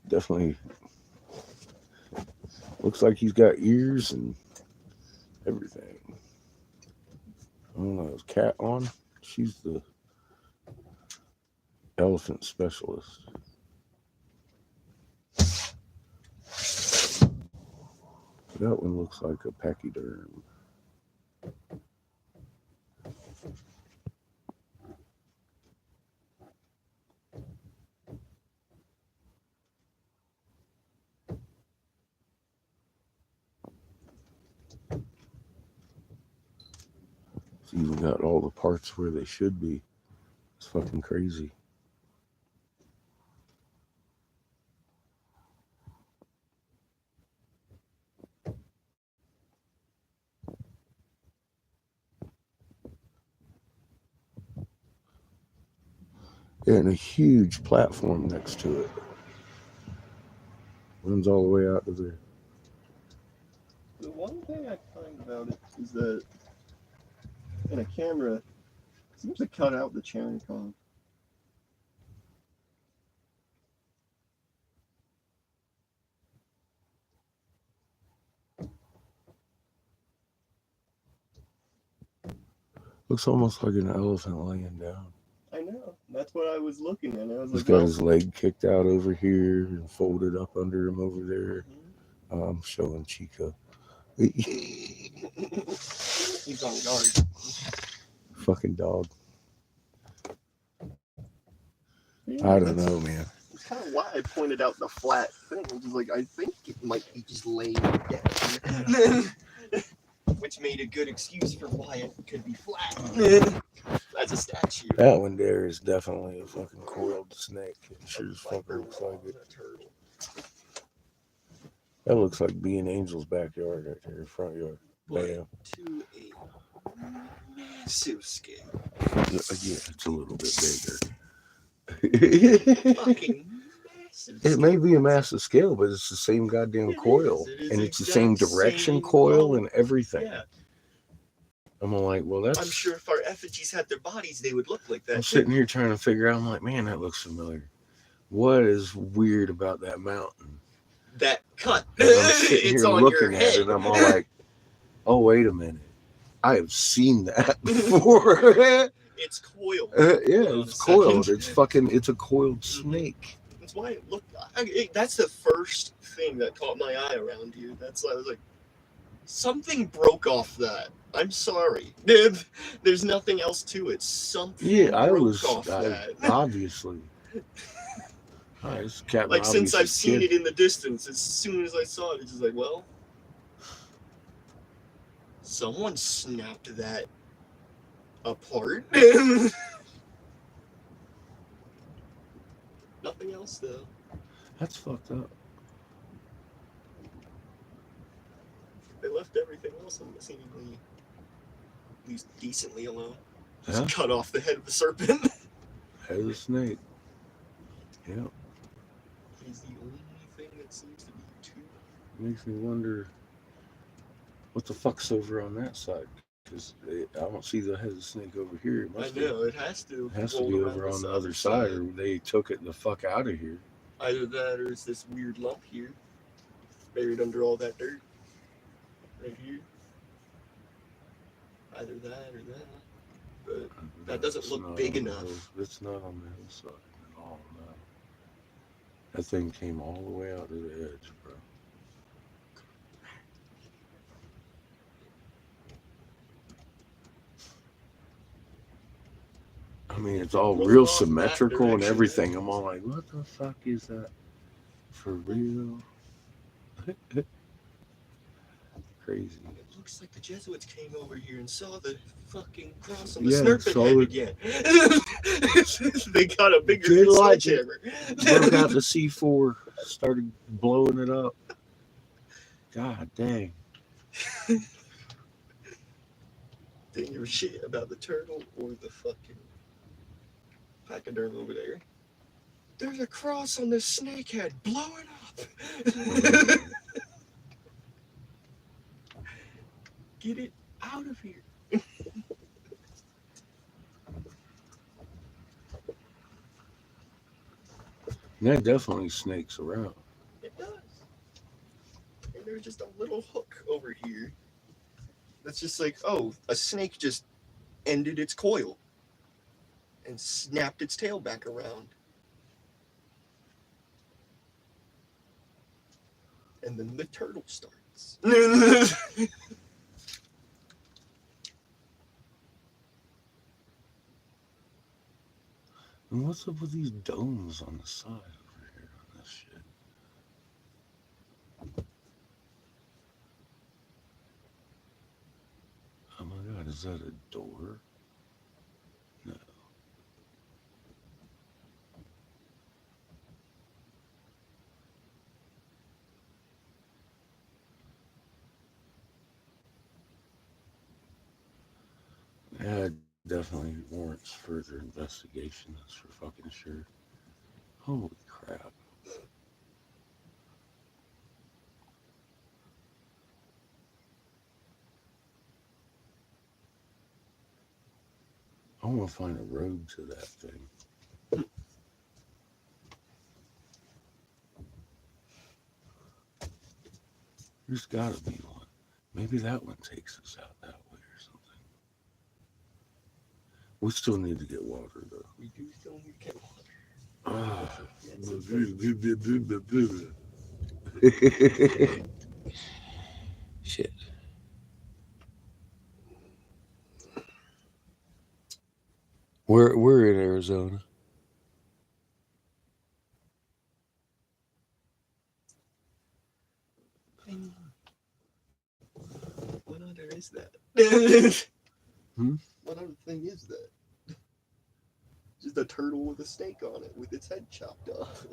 Definitely looks like he's got ears and everything. I don't know, is Cat on? She's the elephant specialist. That one looks like a pachyderm. It's even got all the parts where they should be. It's fucking crazy. And a huge platform next to it. Runs all the way out to there. The one thing I find about it is that in a camera, it seems to cut out the cherry con. Looks almost like an elephant laying down. I know. That's what I was looking at. I was He's like, got well, his leg kicked out over here and folded up under him over there. I'm showing Chico. he's on guard. Fucking dog. Yeah, I don't know, man. It's kind of why I pointed out the flat thing. Which is like, I think it might be just laying down. Which made a good excuse for why it could be flat. That's a statue. That one there is definitely a fucking coiled snake. It sure as fucking looks like it. That looks like being Angel's backyard right there, front yard. Bam. To a massive scale. Yeah, it's a little bit bigger. Fucking massive. It may be a massive scale, but it's the same goddamn coil. And it's the same direction coil and everything. Yeah. I'm like, well, that's... I'm sure if our effigies had their bodies, they would look like that. I'm sitting here trying to figure out, I'm like, man, that looks familiar. What is weird about that mountain? That cut. And I'm sitting It's here on looking your at head. it, and I'm all like, oh, wait a minute. I have seen that before. It's coiled. Yeah, it's coiled. It's a coiled snake. That's why it looked. That's the first thing that caught my eye around you. That's why I was like, something broke off that. I'm sorry. There's nothing else to it. Something broke off that. Obviously. This Captain Like, since I've Obvious's seen kid. it in the distance, as soon as I saw it, it's just like, well, someone snapped that apart. Nothing else, though. That's fucked up. They left everything else seemingly, at least decently alone. Yeah. Just cut off the head of the serpent. Head of the snake. Yeah. He's the only thing that seems to be too. Makes me wonder what the fuck's over on that side. Because I don't see the head of the snake over here. I know, it has to. It has to be over on the other side, or they took it the fuck out of here. Either that, or it's this weird lump here, buried under all that dirt. Right here. Either that or that. But that doesn't look big enough. It's not on the hillside at all, no. That thing came all the way out to the edge, bro. I mean, it's all real symmetrical and everything. I'm all like, what the fuck is that? For real? Crazy. It looks like the Jesuits came over here and saw the fucking cross on the serpent head again. They got a bigger sledgehammer. Broke out the C4, started blowing it up. God dang. Didn't give a shit about the turtle or the fucking pachyderm over there. There's a cross on this snake head. Blow it up. Get it out of here. That definitely snakes around. It does. And there's just a little hook over here. That's just like, oh, a snake just ended its coil and snapped its tail back around. And then the turtle starts. And what's up with these domes on the side over here on this shit? Oh my god, is that a door? No. Yeah, it definitely warrants further investigation, that's for fucking sure. Holy crap. I want to find a road to that thing. There's got to be one. Maybe that one takes us out that way or something. We still need to get water, though. We do still need to get water. Shit. We're in Arizona. What other is that? Hmm? What other thing is that? Just a turtle with a snake on it with its head chopped off.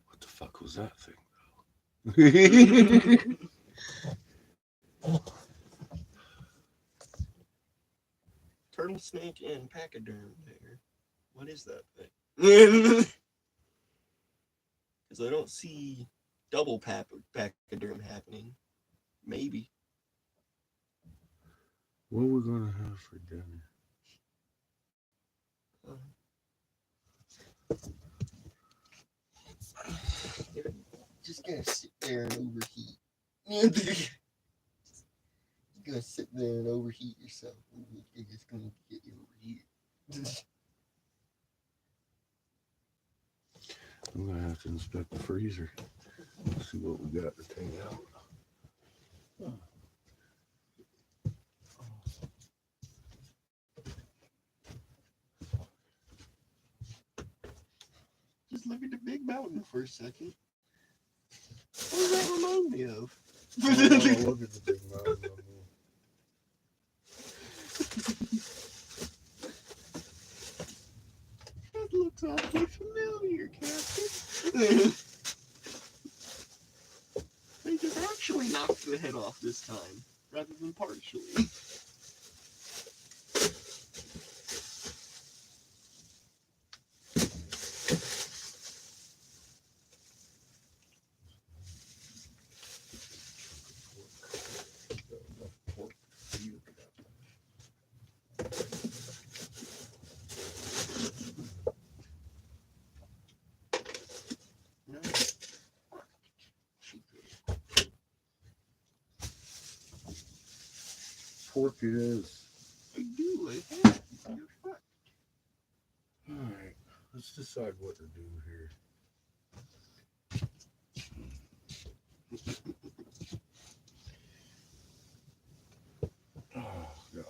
What the fuck was that thing, though? Turtle, snake, and pachyderm there. What is that thing? Because I don't see double pachyderm happening. Maybe. What are we gonna have for dinner? just gonna sit there and overheat. You're gonna sit there and overheat yourself. And you're just gonna get you overheated. I'm gonna have to inspect the freezer. See what we got to take out. Just look at the big mountain for a second. What does that remind me of? I don't wanna look at the big mountain no more. That looks awfully familiar, Captain. They just actually knocked the head off this time, rather than partially. Pork it is. I do, I have. You're fucked. Alright, let's decide what to do here. Oh, God.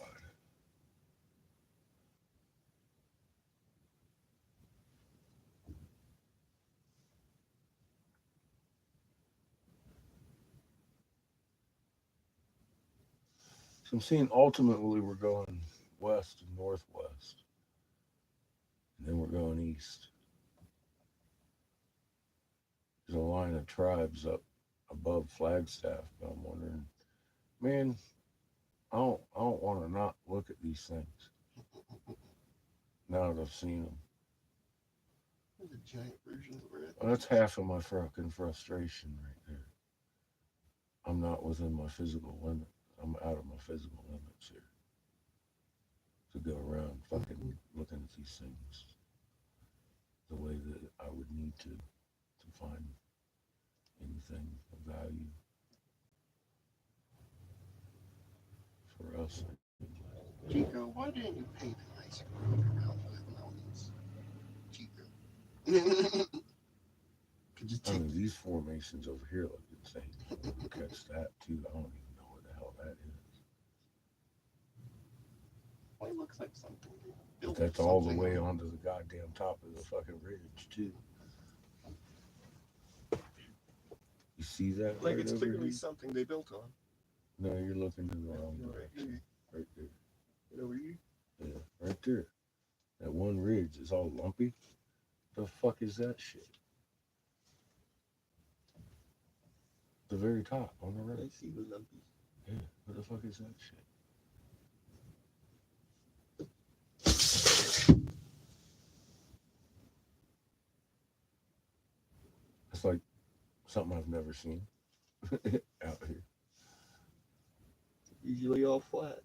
So I'm seeing ultimately we're going west and northwest. And then we're going east. There's a line of tribes up above Flagstaff, but I'm wondering, man, I don't want to not look at these things now that I've seen them. There's a giant version of it. Well, that's half of my fucking frustration right there. I'm not within my physical limit. I'm out of my physical limits here to go around fucking looking at these things the way that I would need to find anything of value for us. Chico, why didn't you paint a nicer road around the mountains? Chico. Could you I take mean, these formations over here look insane. You catch that too. I don't even know what the hell that is. Well, it looks like something. But that's all the way onto the goddamn top of the fucking ridge too. You see that? Like right it's over clearly here? something they built on. No, you're looking in the wrong Right direction. here. Right there. Right over here. Yeah, right there. That one ridge is all lumpy. The fuck is that shit? The very top on the right. I see the lumpy. Yeah, what the fuck is that shit? It's like something I've never seen out here. Usually all flat.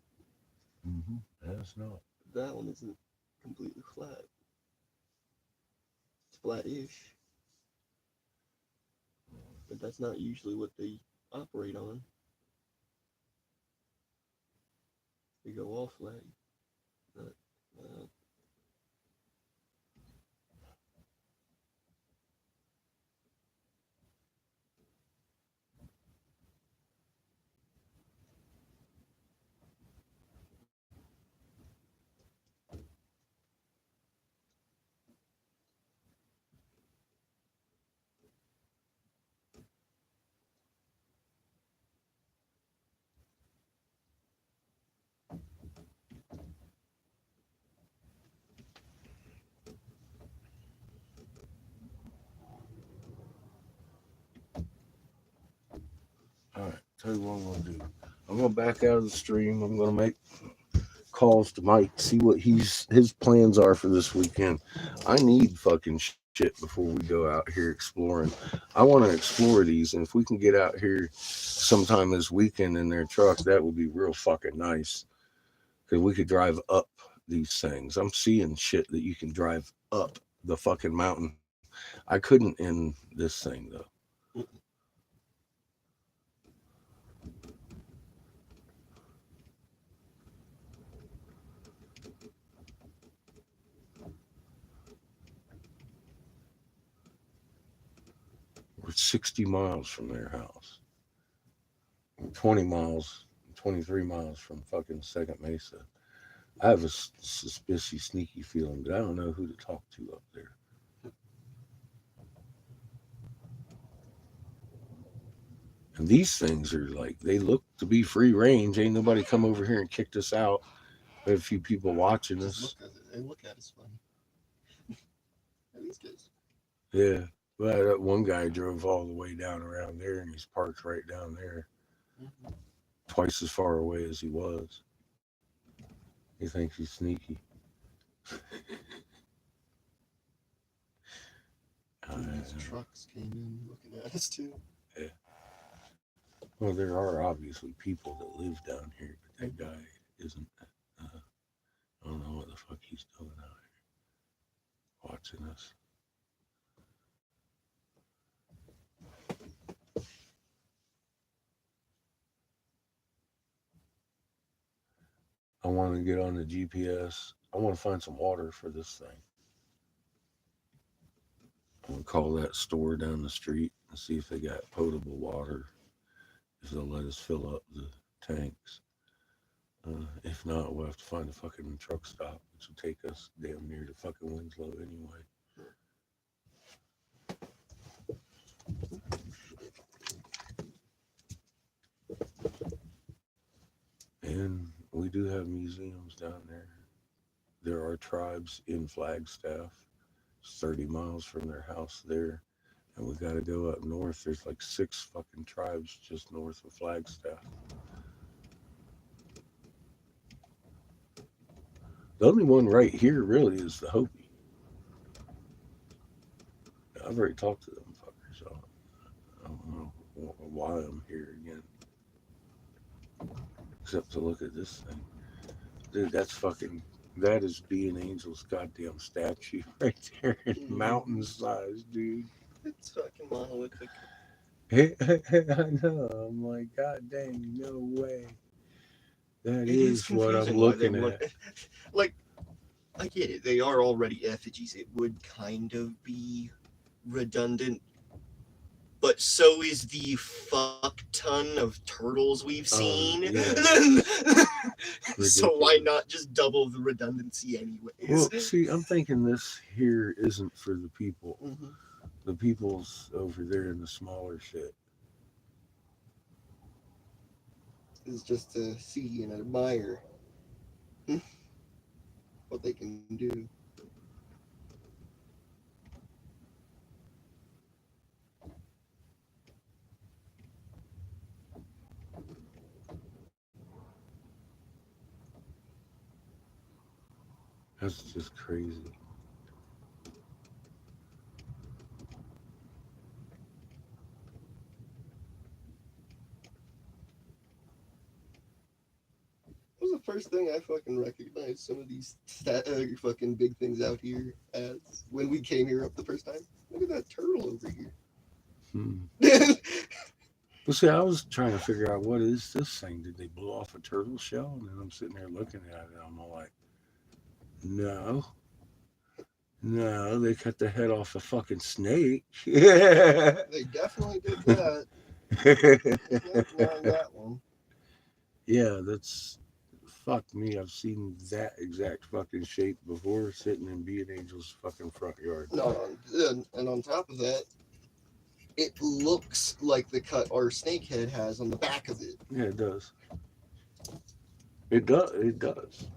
Mm-hmm. That's not. That one isn't completely flat. It's flat-ish. But that's not usually what they operate on. They go all flat. All right, tell you what I'm gonna do. I'm gonna back out of the stream. I'm gonna make calls to Mike, see what his plans are for this weekend. I need fucking shit before we go out here exploring. I want to explore these, and if we can get out here sometime this weekend in their truck, that would be real fucking nice. Because we could drive up these things. I'm seeing shit that you can drive up the fucking mountain. I couldn't in this thing though. 60 miles from their house, 20 miles, 23 miles from fucking Second Mesa. I have a suspicious, sneaky feeling, but I don't know who to talk to up there. And these things are like, they look to be free range. Ain't nobody come over here and kicked us out. We have a few people watching us. They look at us funny. These guys. Yeah. Well, that one guy drove all the way down around there and he's parked right down there, twice as far away as he was. He thinks he's sneaky. These trucks came in looking at us too. Yeah. Well, there are obviously people that live down here, but that guy isn't. I don't know what the fuck he's doing out here, watching us. I want to get on the GPS. I want to find some water for this thing. I'm going to call that store down the street and see if they got potable water, if they'll let us fill up the tanks. If not, we'll have to find a fucking truck stop, which will take us damn near to fucking Winslow anyway. And we do have museums down there. There are tribes in Flagstaff, 30 miles from their house there. And we got to go up north. There's like 6 fucking tribes just north of Flagstaff. The only one right here really is the Hopi. I've already talked to them fuckers, so I don't know why I'm here again. Except to look at this thing. Dude, that is Being Angel's goddamn statue right there in mountain size, dude. It's fucking monolithic. I know. I'm like, god dang, no way. That is what I'm looking at. Like, I get it. They are already effigies. It would kind of be redundant. But so is the fuck ton of turtles we've seen. Yeah. So why not just double the redundancy anyways? Well, see, I'm thinking this here isn't for the people. Mm-hmm. The people's over there in the smaller shit. It's just to see and admire what they can do. That's just crazy. What was the first thing I fucking recognized some of these fucking big things out here as when we came here up the first time? Look at that turtle over here. Well, see, I was trying to figure out what is this thing? Did they blow off a turtle shell? And then I'm sitting there looking at it. I'm all like, no, they cut the head off a fucking snake. They definitely did that. Definitely on that one. Yeah, that's fuck me. I've seen that exact fucking shape before, sitting in Being Angel's fucking front yard. No, and on top of that, it looks like the cut our snake head has on the back of it. Yeah, it does. It does.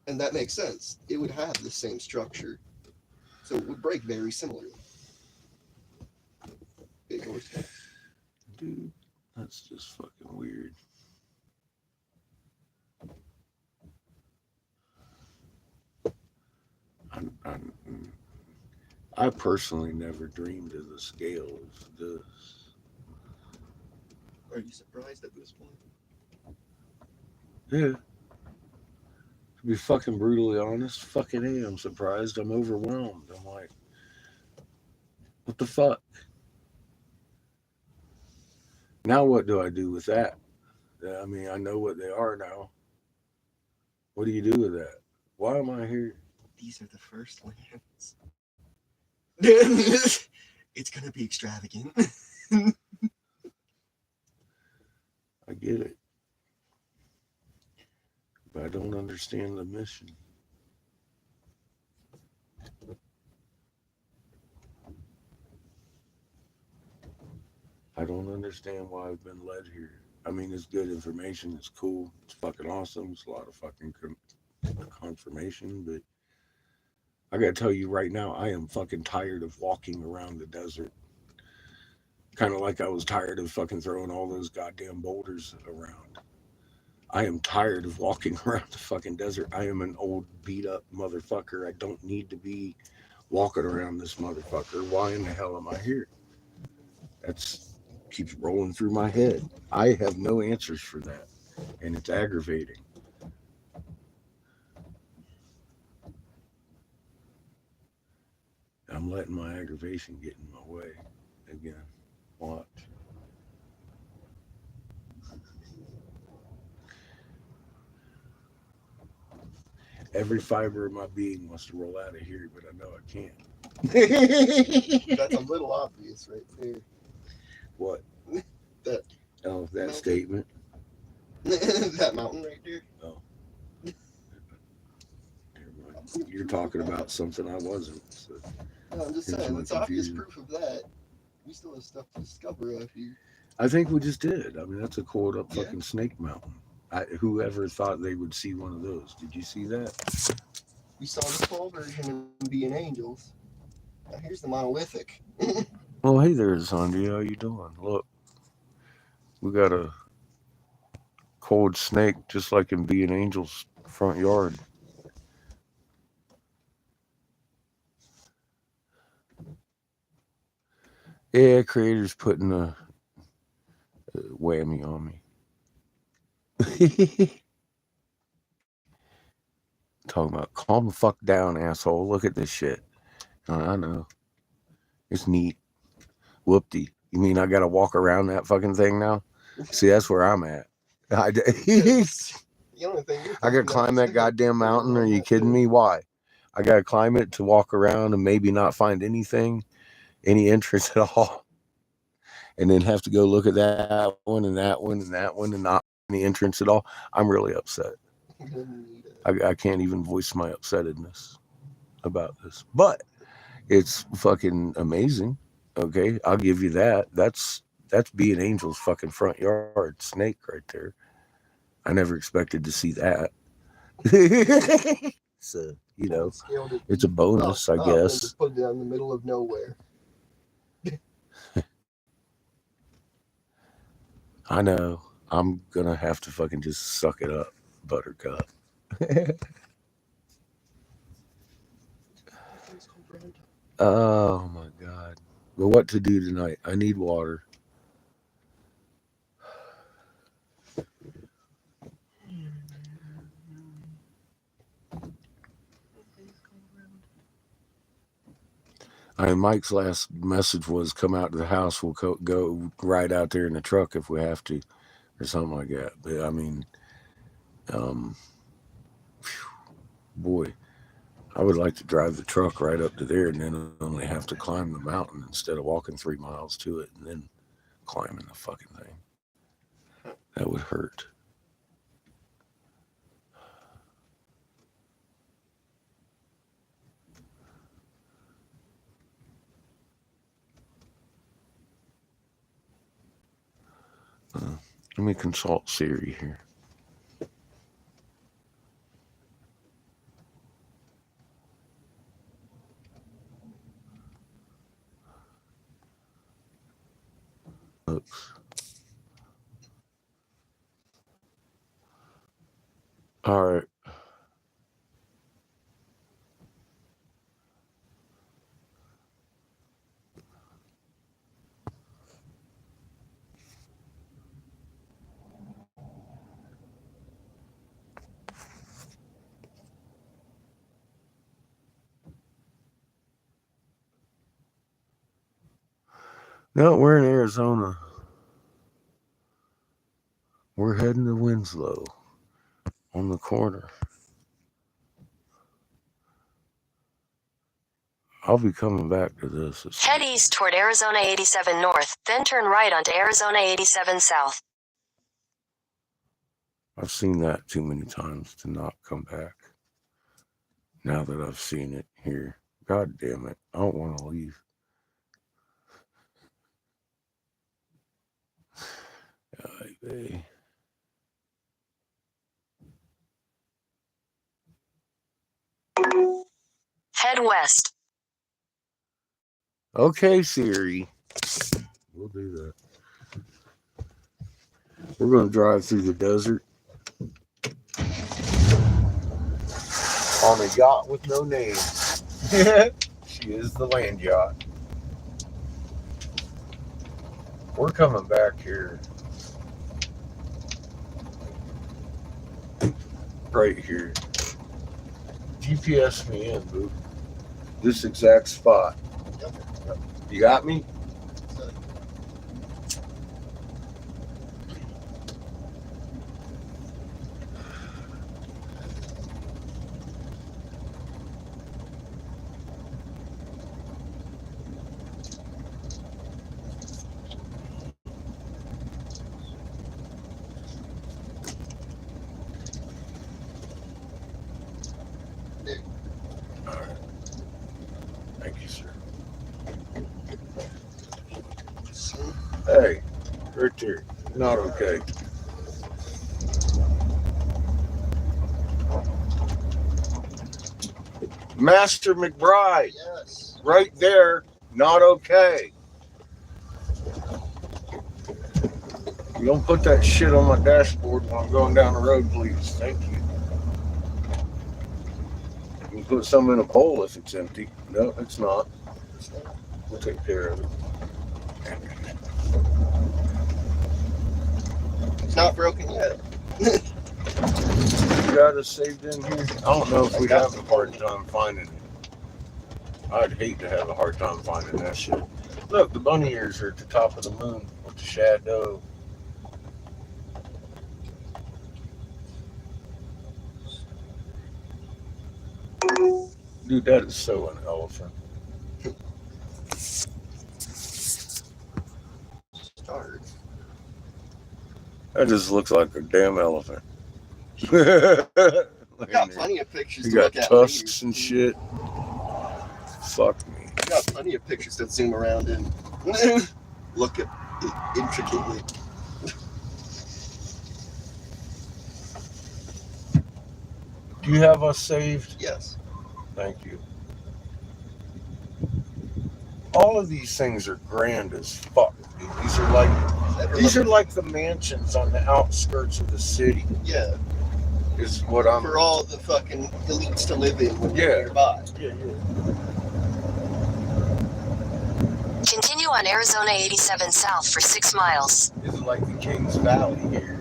And that makes sense. It would have the same structure. So it would break very similarly. Big horse head. Dude, that's just fucking weird. I personally never dreamed of the scale of this. Are you surprised at this point? Yeah. To be fucking brutally honest, fucking am surprised. I'm overwhelmed. I'm like, what the fuck? Now what do I do with that? I mean, I know what they are now. What do you do with that? Why am I here? These are the first lands. it's gonna be extravagant. I get it. But I don't understand the mission. I don't understand why I've been led here. I mean, it's good information. It's cool. It's fucking awesome. It's a lot of fucking confirmation. But I gotta tell you right now, I am fucking tired of walking around the desert. Kind of like I was tired of fucking throwing all those goddamn boulders around. I am tired of walking around the fucking desert. I am an old beat up motherfucker. I don't need to be walking around this motherfucker. Why in the hell am I here? That's keeps rolling through my head. I have no answers for that, and it's aggravating. I'm letting my aggravation get in my way again. Watch. Every fiber of my being wants to roll out of here, but I know I can't. That's a little obvious right there. What? That Oh, that mountain. statement. That mountain right there. Oh. You're talking about something I wasn't. So No, I'm just here's saying, my that's obvious confusion. proof of that. We still have stuff to discover out here. I think we just did. I mean, that's a coiled up Yeah. fucking snake mountain. Whoever thought they would see one of those? Did you see that? We saw the small version of Being Angels. Now here's the monolithic. Oh, hey there, Sandy. How you doing? Look, we got a coiled snake just like in Being Angel's front yard. Yeah, creator's putting a whammy on me. Talking about calm the fuck down, asshole. Look at this shit. I know. It's neat. Whoopty. You mean I gotta walk around that fucking thing now? See, that's where I'm at. I The only thing you're gotta thinking climb of that is goddamn mountain. Are you that kidding too. me? Why? I gotta climb it to walk around and maybe not find anything, any entrance at all, and then have to go look at that one and that one and that one and not any entrance at all. I'm really upset. You're gonna need it. I can't even voice my upsetness about this, but it's fucking amazing. Okay, I'll give you that. That's Being Angel's fucking front yard snake right there. I never expected to see that. So, you know, Scaled it it's a bonus, I and guess. just put it out in the middle of nowhere. I know. I'm gonna have to fucking just suck it up, Buttercup. Oh my god. But what to do tonight? I need water. I mean, Mike's last message was come out to the house. We'll go ride out there in the truck if we have to, or something like that. But I mean, boy, I would like to drive the truck right up to there and then only have to climb the mountain instead of walking 3 miles to it and then climbing the fucking thing. That would hurt. Let me consult Siri here. Oops. All right. No, we're in Arizona. We're heading to Winslow on the corner. I'll be coming back to this. Head east toward Arizona 87 North, then turn right onto Arizona 87 South. I've seen that too many times to not come back. Now that I've seen it here. God damn it. I don't want to leave. Ay, Head west. okay, Siri. We'll do that. We're going to drive through the desert on a yacht with no name. She is the land yacht. We're coming back here. Right here. GPS me in, boo. This exact spot. You got me? All right. Thank you, sir. Hey, right there. Not okay. Master McBride. Yes. Right there. Not okay. You don't put that shit on my dashboard when I'm going down the road, please. Thank you. You can put some in a bowl if it's empty. No, it's not. We'll take care of it. It's not broken yet. You got it saved in here? I don't know if we'd have a hard time finding it. I'd hate to have a hard time finding that shit. Look, the bunny ears are at the top of the moon with the shadow. Dude, that is so an elephant. Start. That just looks like a damn elephant. I got plenty of pictures You to got look at tusks later. and shit. Fuck me. I got plenty of pictures to zoom around and look at it intricately. Do you have us saved? Yes. Thank you. All of these things are grand as fuck, dude. These are like the mansions on the outskirts of the city. Yeah. Is what I'm For all the fucking elites to live in when Yeah. they're nearby. Yeah. Continue on Arizona 87 South for 6 miles. This is like the Kings Valley here.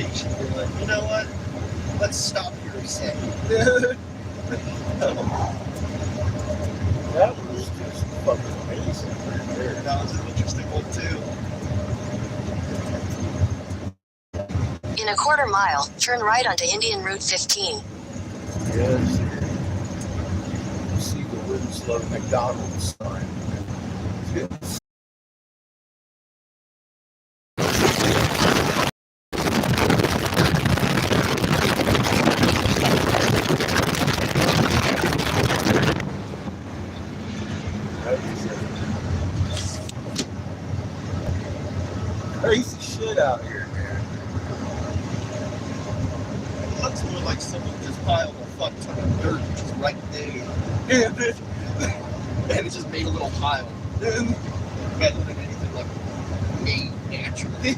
location. You're like, you know what? Let's stop here a second. That was just fucking amazing right there. That was an interesting one too. In a quarter mile, turn right onto Indian Route 15. Yes. You see the Winslow McDonald's sign. Yes. Crazy shit out here, man. It looks more like someone just piled a fuck ton of dirt just right there. And it just made a little pile. Rather than anything like made naturally.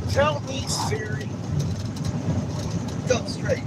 Tell me, Siri. Go straight.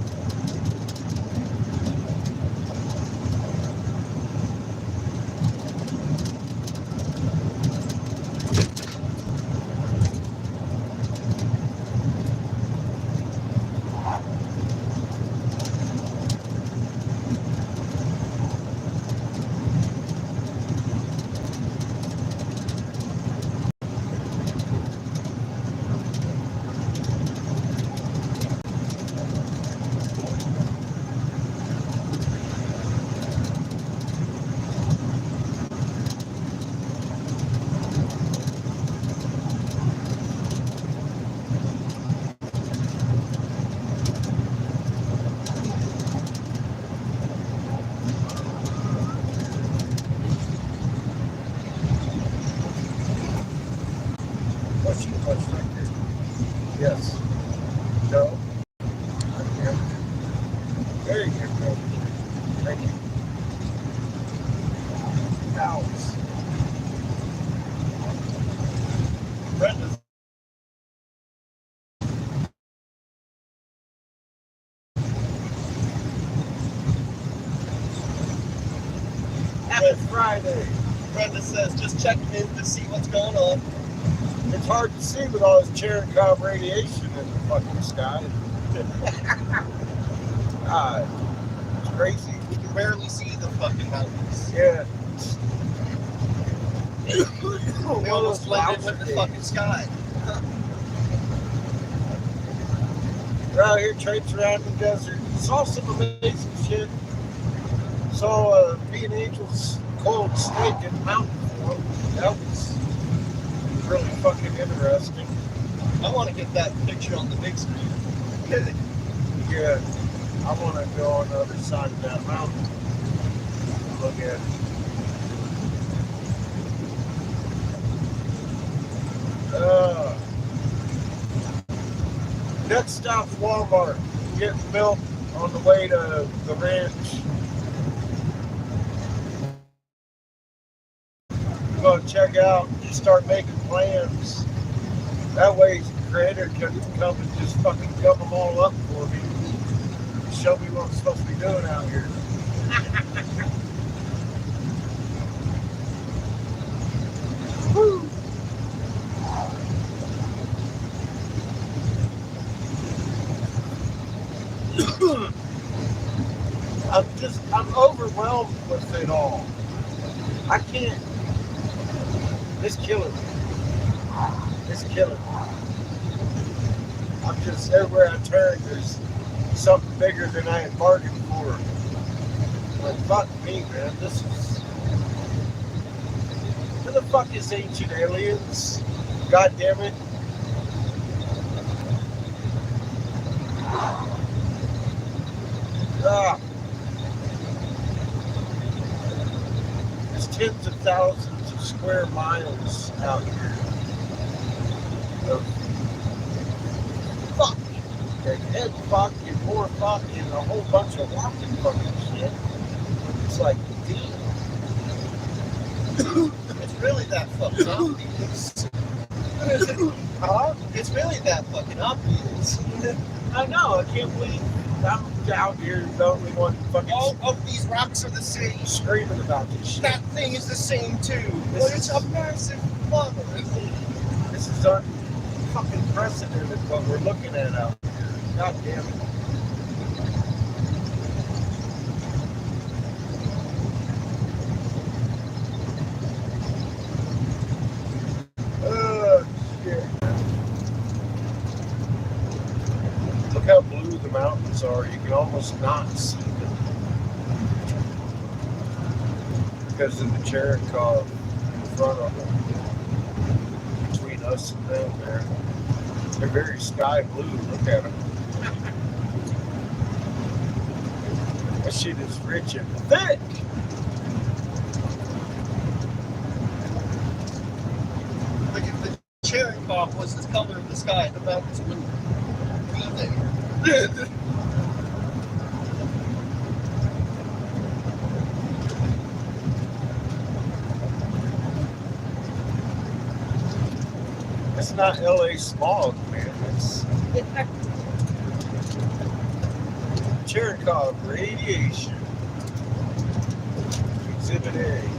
Push right there. Yes. No. Okay. There you go. Thank you. Alex. Brenda's Happy Friday. Brenda says just checking in to see what's going on. It's hard to see with all this Cherenkov radiation in the fucking sky. God, it's crazy. We can barely see the fucking mountains. Yeah. We almost blend in with the fucking sky. We're out here traipsing around the desert. Saw some amazing shit. Saw a being angel's coiled snake in the mountain form. That was really fucking interesting. I want to get that picture on the big screen. Yeah, I want to go on the other side of that mountain and look at it. Next stop's Walmart. Getting milk on the way to the ranch. I'm gonna check out and start making plans. That way, Creator can come and just fucking gum them all up for me. Show me what I'm supposed to be doing out here. Woo! I'm overwhelmed with it all. I can't. It's killing me. It's killing me. I'm just, everywhere I turn, there's something bigger than I had bargained for. Like, fuck me, man. This is. Who the fuck is Ancient Aliens? God damn it. Ah. There's tens of thousands of square miles out here of fuck and head fuck and more fuck and a whole bunch of walking fucking shit. It's like, damn. It's really that fucking obvious. Huh? It's really that fucking obvious. I know, I can't believe I'm out here the only one fucking All of these rocks are the same. screaming about this shit. That thing is the same too. This But it's a massive mother. This is fucking precedented what we're looking at out here. God damn it. Oh, shit. Look how blue the mountains are. You can almost not see them. Because of the Geopolitical in front of them. Between us and them there. They're very sky blue. Look at them. That shit is rich and thick. Like if the cherry pop was the color of the sky, the mountains wouldn't be there. It's not LA smog, man. It's Geopolitical radiation. Exhibit A.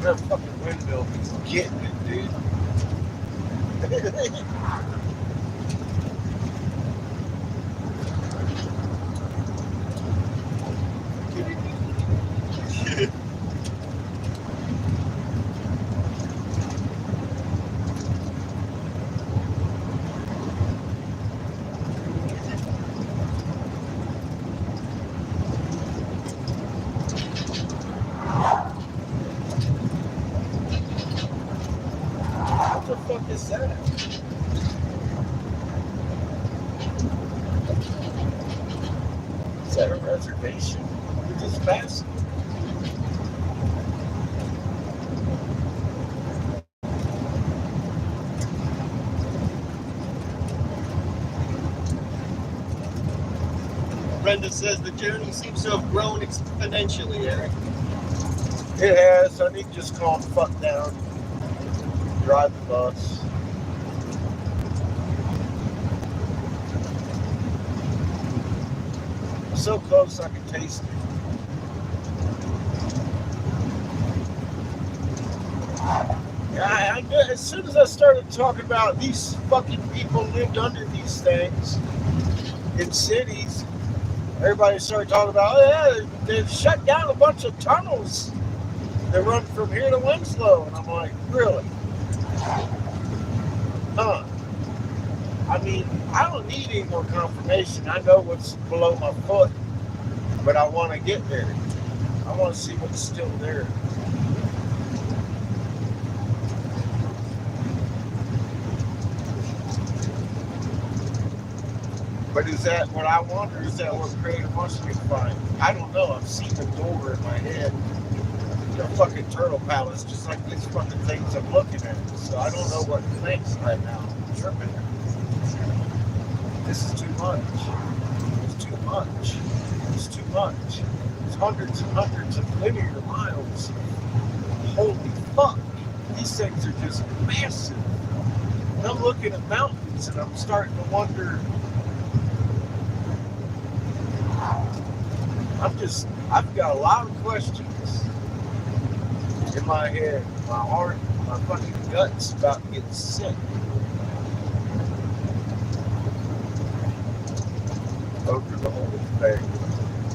That fucking windmill is getting it, dude. What the fuck is that? Is that a reservation? We're just passing. Brenda says the journey seems to have grown exponentially, Eric. It has. I need to just calm the fuck down. Drive the bus. So close I can taste it. Yeah, as soon as I started talking about these fucking people lived under these things in cities, everybody started talking about, oh, yeah, they've shut down a bunch of tunnels that run from here to Winslow. And I'm like, really? Huh. I mean, I don't need any more confirmation. I know what's below my foot, but I want to get there. I want to see what's still there. But is that what I want, or is that what Creator wants me to find? I don't know. I'm seeing a door in my head. A fucking turtle palace, just like these fucking things I'm looking at. So I don't know what to think right now. I'm tripping. This is too much. It's too much. It's too much. It's hundreds and hundreds of linear miles. Holy fuck. These things are just massive. And I'm looking at mountains and I'm starting to wonder. I've got a lot of questions in my head. My heart, my fucking gut's about to get sick. Over the whole thing.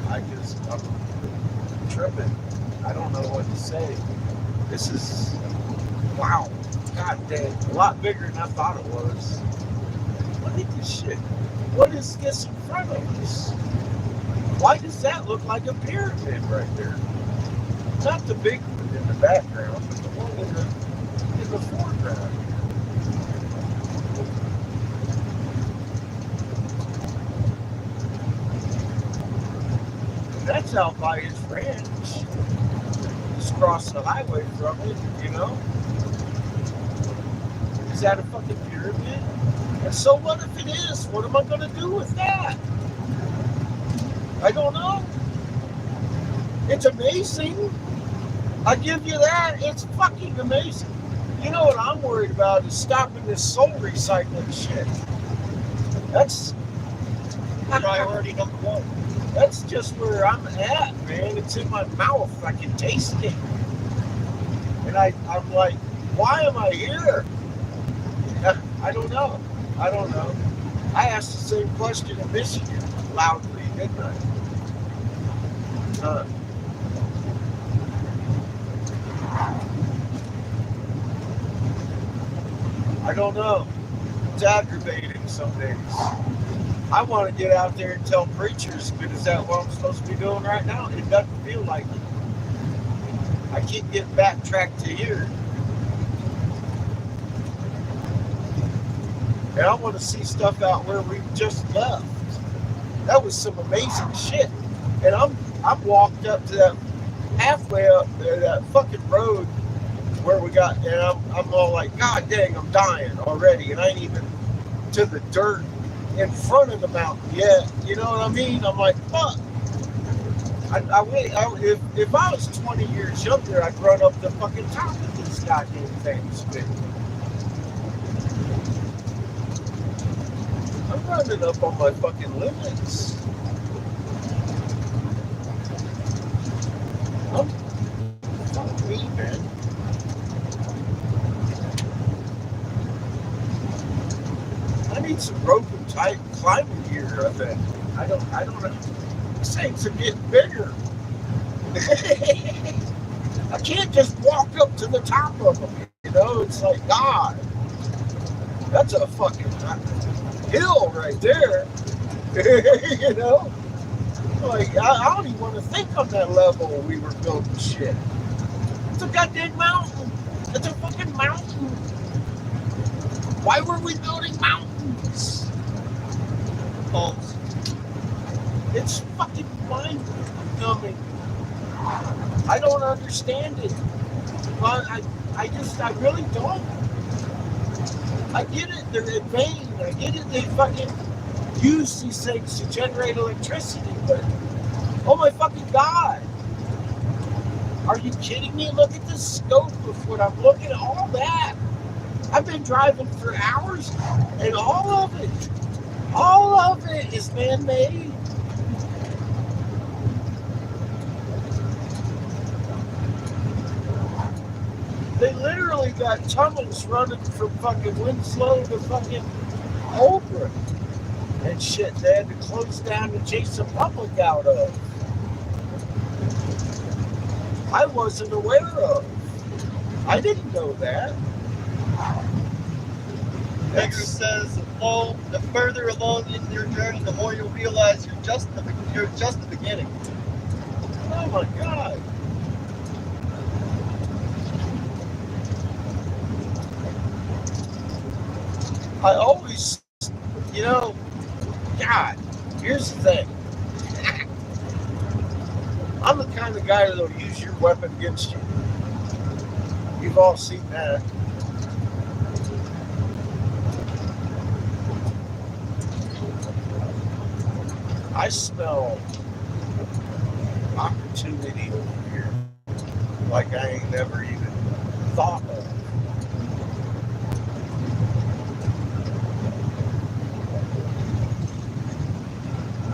I'm tripping. I don't know what to say. This is, wow. God damn, a lot bigger than I thought it was. Look at this shit. What is this in front of us? Why does that look like a pyramid right there? Not the big one in the background, but the one in the foreground. And that's out by his ranch. Just across the highway from it, you know? Is that a fucking pyramid? And so what if it is? What am I going to do with that? I don't know. It's amazing. I give you that. It's fucking amazing. You know what I'm worried about is stopping this soul recycling shit. That's Priority number one. That's just where I'm at, man. It's in my mouth. I can taste it. And I'm like, why am I here? I don't know. I don't know. I asked the same question in Michigan loudly, didn't I? I don't know. It's aggravating some days. I want to get out there and tell preachers, but is that what I'm supposed to be doing right now? It doesn't feel like it. I keep getting backtracked to here. And I want to see stuff out where we just left. That was some amazing shit. And I'm walked up to that halfway up there, that fucking road where we got, and I'm all like, God dang, I'm dying already, and I ain't even to the dirt in front of the mountain yet. You know what I mean? I'm like, fuck. If I was 20 years younger, I'd run up the fucking top of these goddamn things. But I'm running up on my fucking limits. Fuck me, man. I need some rope and tight climbing gear, I think. I don't know. These things are getting bigger. I can't just walk up to the top of them. You know, it's like, God, that's a fucking hill right there. You know? Like, I don't even want to think on that level when we were building shit. It's a goddamn mountain. It's a fucking mountain. Why were we building mountains? False. It's fucking mind-numbing. I don't understand it. Well, I really don't. I get it, they're in vain. I get it, they fucking use these things to generate electricity, but oh my fucking God. Are you kidding me? Look at the scope of what I'm looking at, all that. I've been driving for hours, and all of it is man-made. They literally got tunnels running from fucking Winslow to fucking Holbrook and shit. They had to close down to chase the public out of. I wasn't aware of. I didn't know that. Figure says, "Lol, the further along in your journey, the more you'll realize you're just the beginning." Oh my God. I always, you know, God, here's the thing. I'm the kind of guy that'll use your weapon against you. You've all seen that. I smell opportunity over here like I ain't never even thought of.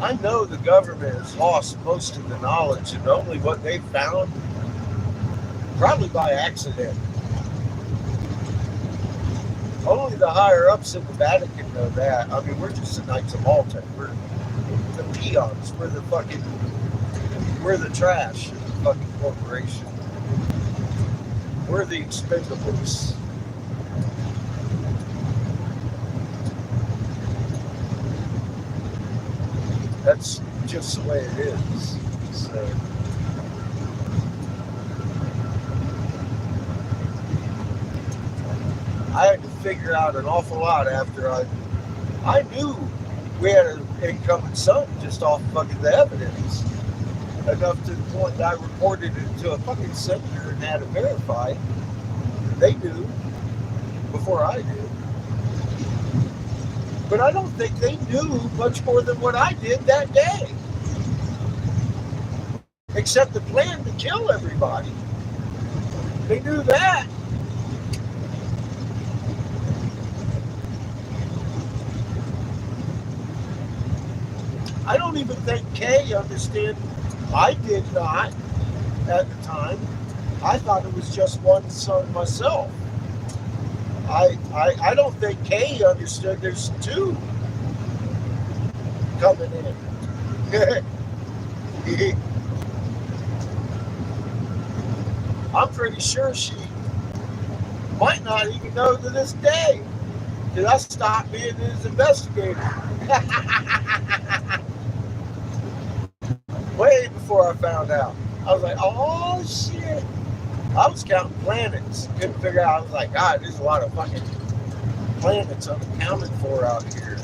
I know the government has lost most of the knowledge and only what they found, probably by accident. Only the higher ups in the Vatican know that. I mean, we're just the Knights of Malta. We're the peons. We're the trash of the fucking corporation. We're the expendables. That's just the way it is. So, I had to figure out an awful lot after I knew we had an incoming sun just off fucking the evidence. Enough to the point that I reported it to a fucking senator and had it verified. They knew before I did. But I don't think they knew much more than what I did that day. Except the plan to kill everybody. They knew that. I don't even think Kay understood. I did not at the time. I thought it was just one son myself. I don't think Kay understood there's two coming in. I'm pretty sure she might not even know to this day. Because I stopped being his investigator. Way before I found out. I was like, oh shit. I was counting planets. Couldn't figure out. I was like, God, there's a lot of fucking planets unaccounted for out here.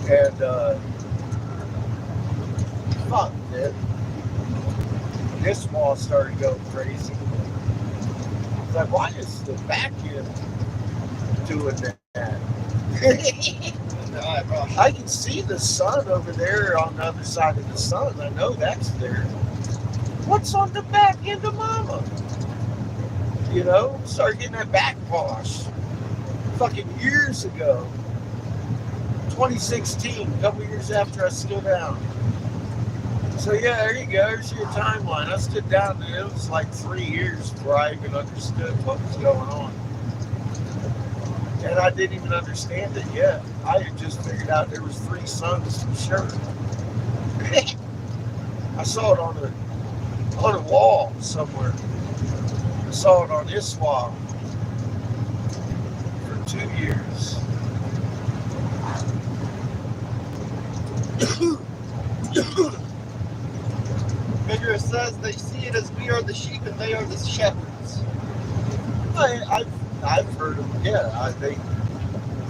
And, fuck, dude. This wall started going crazy. It's like, why is the vacuum doing that? I can see the sun over there on the other side of the sun. I know that's there. What's on the back end of Mama? You know, started getting that backwash fucking years ago. 2016, a couple years after I stood down. So yeah, there you go. There's your timeline. I stood down and it was like 3 years before I even understood what was going on. And I didn't even understand it yet. I had just figured out there was 3 suns for sure. I saw it on a wall somewhere. I saw it on ISWA for 2 years. Figure says they see it as we are the sheep and they are the shepherds. I've heard them, yeah. They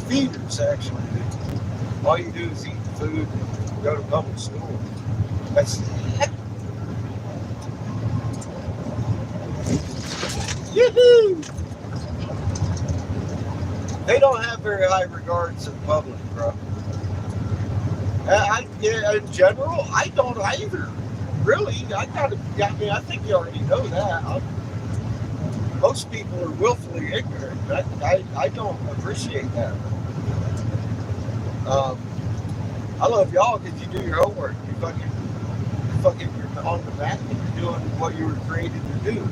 feeders actually. All you do is eat food and go to public school. That's Yoo-hoo! They don't have very high regards in public, bro. In general, I don't either. Really, I think you already know that. Most people are willfully ignorant. I don't appreciate that. I love y'all because you do your homework. You're on the mat and you're doing what you were created to do.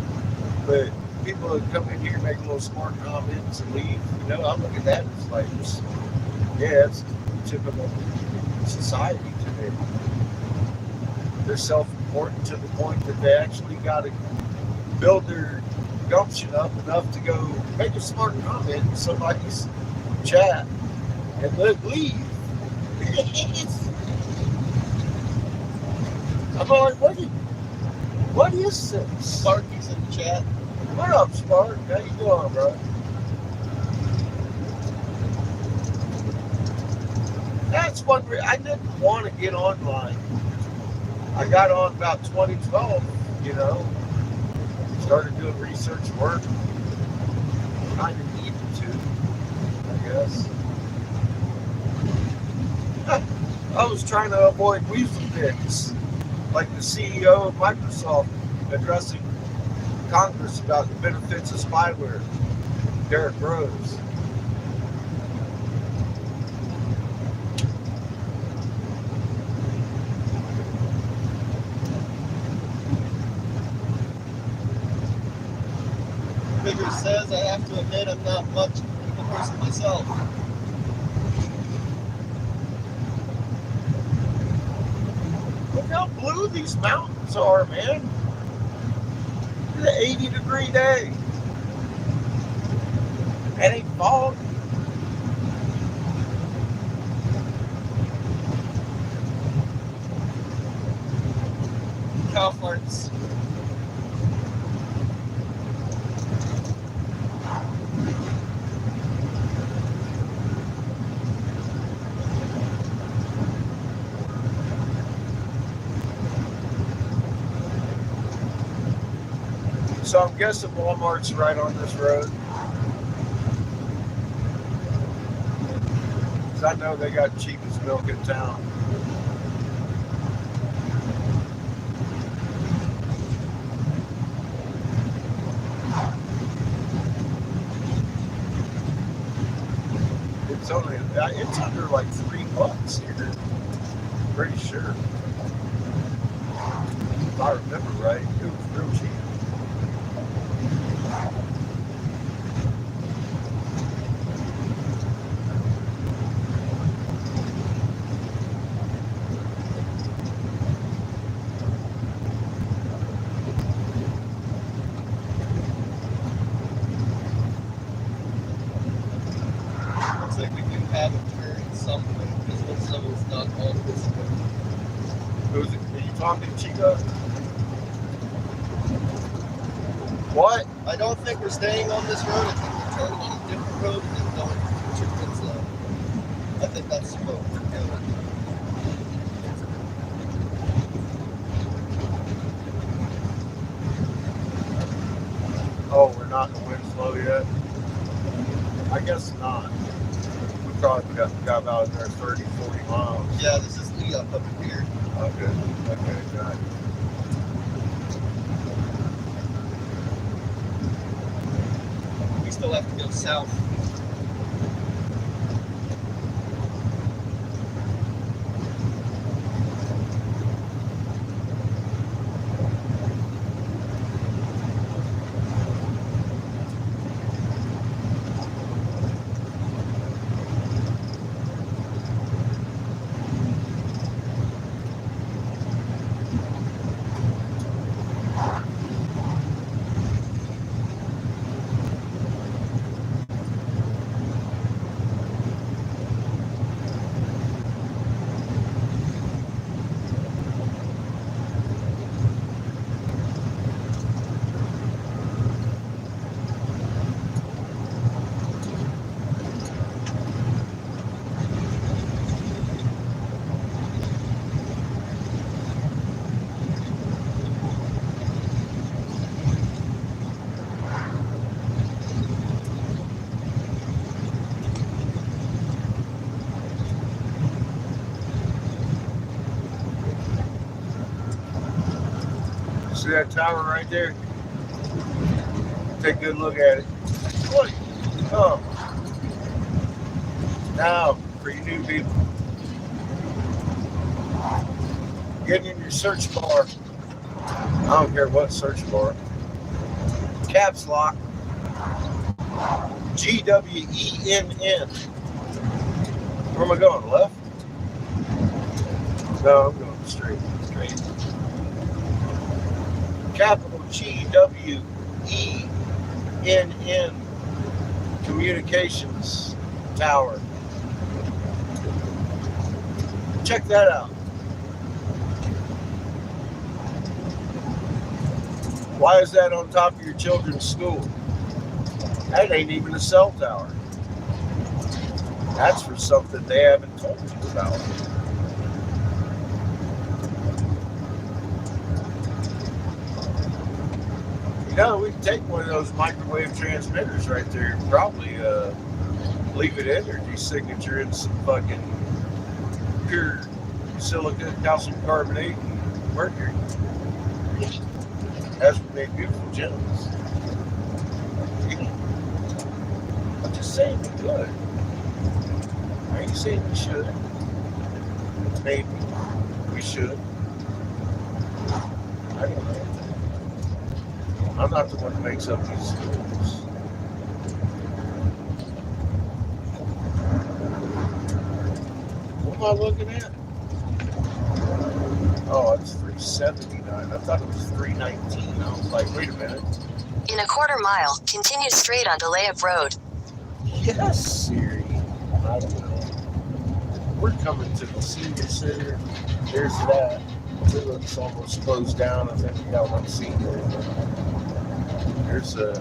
But people that come in here, make little smart comments and leave, you know, I look at that as like, yeah, it's typical society today. They're self-important to the point that they actually got to build their gumption up enough to go make a smart comment in somebody's chat and leave. I'm like, what is this? Sparky's in the chat. What up, Spark? How you doing, bro? That's one I didn't want to get online. I got on about 2012, you know. Started doing research work. Kind of needed to, I guess. I was trying to avoid weasel dicks, like the CEO of Microsoft addressing Congress about the benefits of spyware, Derek Rose. Figure says, I have to admit I'm not much of a person myself. Look how blue these mountains are, man. It's an 80-degree day. And ain't fog. Cow farts. So I'm guessing Walmart's right on this road. Because I know they got cheapest milk in town. It's under like $3 here. Pretty sure. If I remember right, it was real cheap. Looks like we do have a turn somewhere because some of it's not all visible. Are you talking, Chico? What? I don't think we're staying on this road. I think we're turning on a different road and then going to Chicken. I think that's what we're doing. Oh, we're not in the wind slow yet? I guess not. We probably got about another 30, 40 miles. Yeah, this is Lee up here. Okay, got it. We still have to go south. See that tower right there? Take a good look at it. Look. Oh. Now, for you new people, getting in your search bar. I don't care what search bar. Caps lock. GWENN. Where am I going? Left? No, I'm going straight. Capital GWENN Communications. tower. Check that out. Why is that on top of your children's school? That ain't even a cell tower. That's for something they haven't told you about. You know, we can take one of those microwave transmitters right there and probably leave it in there, designature in some fucking pure silica, calcium carbonate, and mercury. As we make beautiful gems. I'm just saying we could. I ain't saying we should. Maybe we should. I don't know. I'm not the one who makes up these rules. What am I looking at? Oh, it's 379. I thought it was 319. I was like, wait a minute. In a quarter mile, continue straight onto Layup Road. Yes, Siri. I don't know. We're coming to the senior center. There's that. It looks almost closed down. I think we got one senior. There's a, I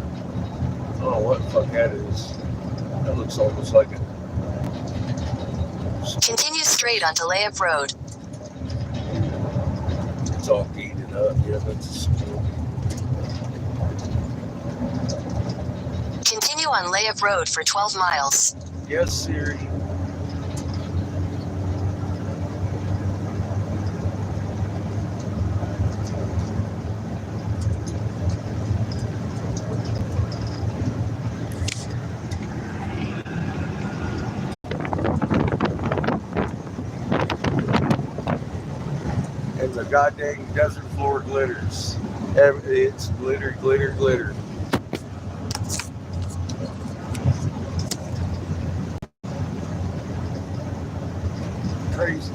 don't know what the fuck that is. That looks almost like a. Continue straight onto Layup Road. It's all gated up. Yeah, that's a school. Continue on Layup Road for 12 miles. Yes, Siri. And the goddamn desert floor glitters. It's glitter, glitter, glitter. Crazy.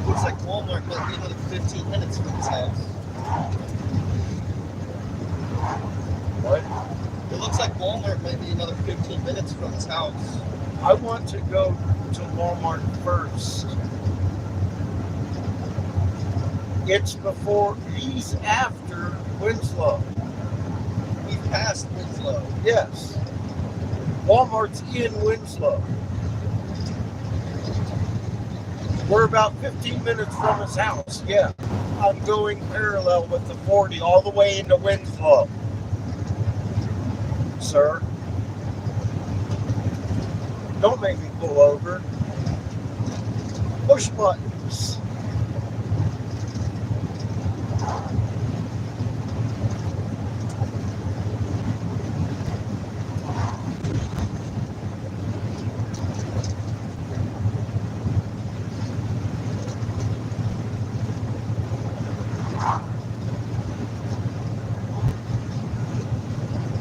Looks like Walmart might be another 15 minutes from his house. What? It looks like Walmart might be another 15 minutes from his house. I want to go to Walmart first. It's before, he's after Winslow. We've passed Winslow. Yes. Walmart's in Winslow. We're about 15 minutes from his house. Yeah. I'm going parallel with the 40 all the way into Winslow. Sir. Don't make me pull over. Push buttons.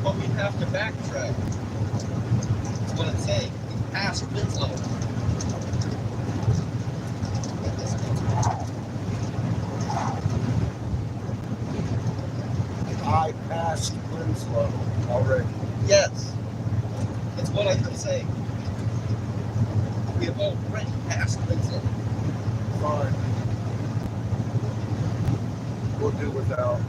But we'd have to backtrack. That's what I'm saying. We've passed Winslow. I passed Winslow already. Yes. That's what I'm saying. We have already passed Winslow. Fine. We'll do without.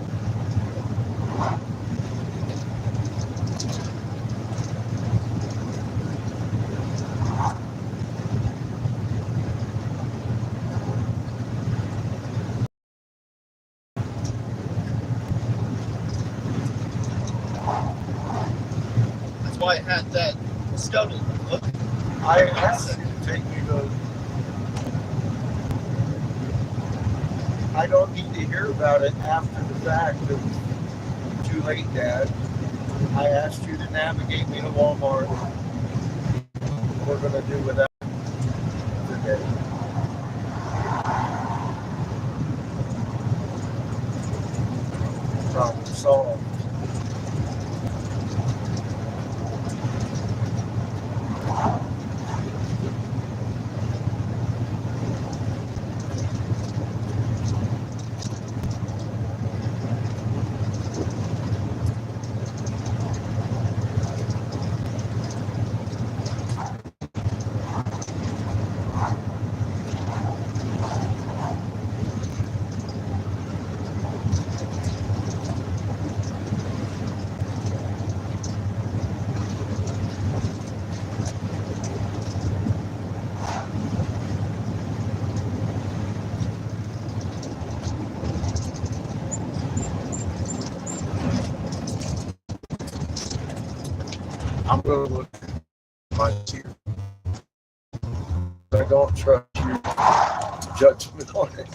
That's why I had that scuttle. Look, I asked you to take me to. I don't need to hear about it after the fact. It was too late, Dad. I asked you to navigate me to Walmart. We're going to do without today. Problem solved. I'm going to look at my tear. I don't trust your judgment on it.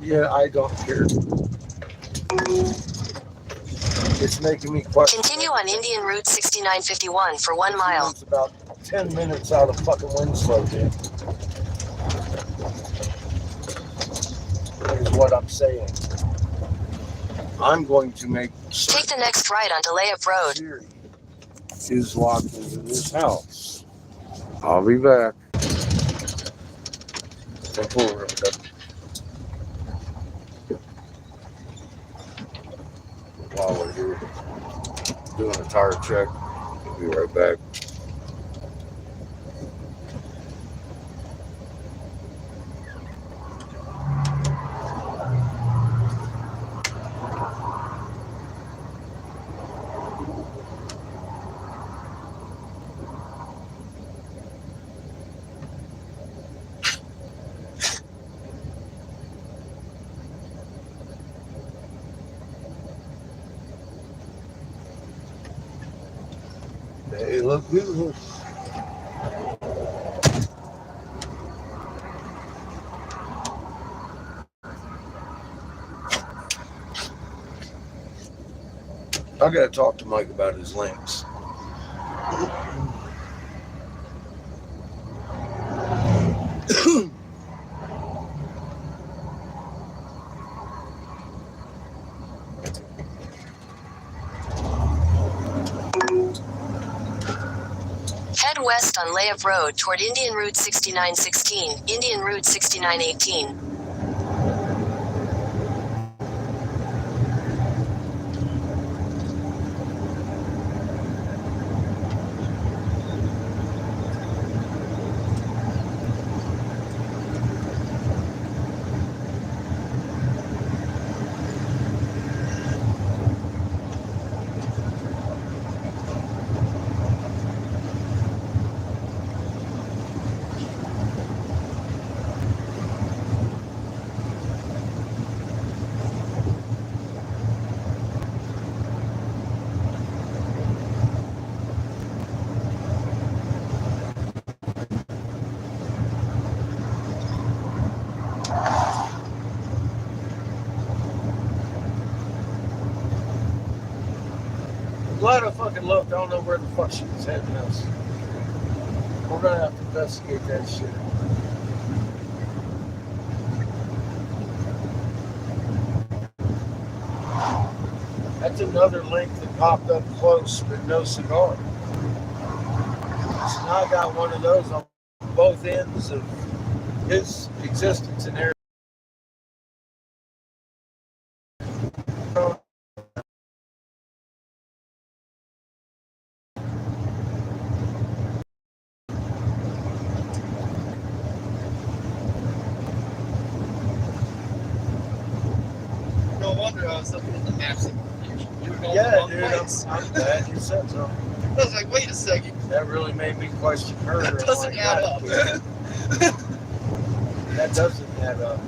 Yeah, I don't care. It's making me question. Continue on Indian Route 6951 for 1 mile. It's about 10 minutes out of fucking Winslow, dude. Is what I'm saying. I'm going to make. Take the next right onto Layup Road. Siri is locked into this house. I'll be back. Take over. While we're here doing a tire check, we'll be right back. They look beautiful. I gotta talk to Mike about his links. Head west on Layup Road toward Indian Route 6916, Indian Route 6918. I'm glad I fucking looked. I don't know where the fuck she was heading else. We're gonna have to investigate that shit. That's another link that popped up close, but no cigar. So now I got one of those on both ends of his existence in Arizona. No wonder I was looking at the maps. Yeah, dude, I'm glad you said so. I was like, wait a second. That really made me question her. That I'm doesn't like, add God, up. That doesn't add up.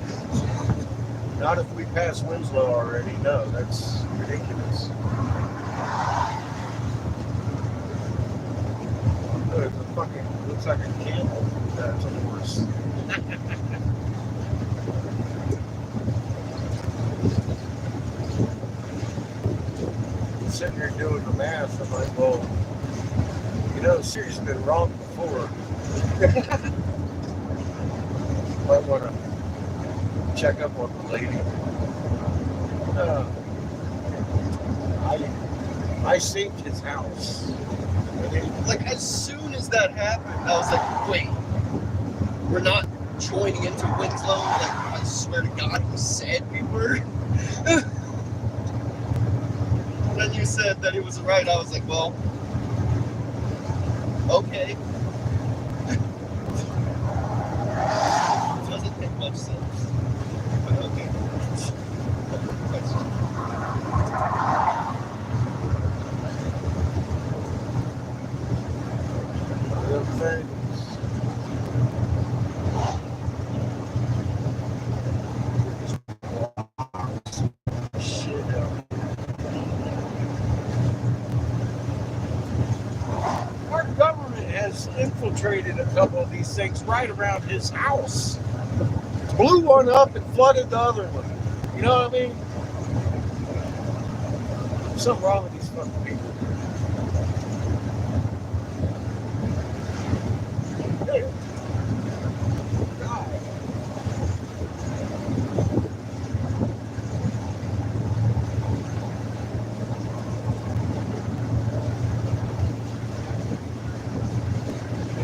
Not if we pass Winslow already. No, that's ridiculous. Look, it's a fucking looks like a camel. That's a horse. sitting here doing the math. I'm like, well, you know, the Siri's been wrong before. Might want to check up on the lady. I saved his house. Like, as soon as that happened, I was like, wait, we're not joining into Winslow? Like, I swear to God, you said we were. Then you said that it was right. I was like, well, okay. Doesn't make much sense. But okay. Our government has infiltrated a couple of these things right around his house. Blew one up and flooded the other one. You know what I mean? There's something wrong with these fucking people. Hey. God.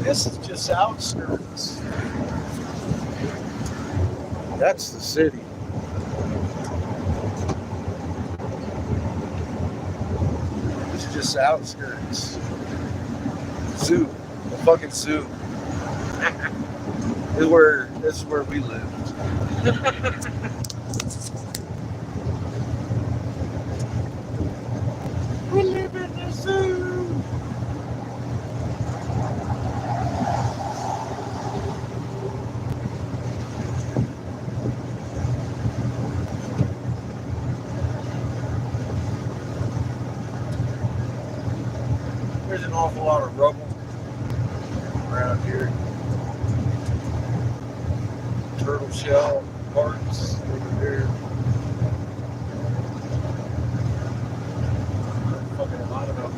This is just outskirts. That's the city. It's just outskirts. Zoo. The fucking zoo. This is where we lived. We live in the zoo. There's an awful lot of rubble around here. Turtle shell parts over there. Fucking a lot of them.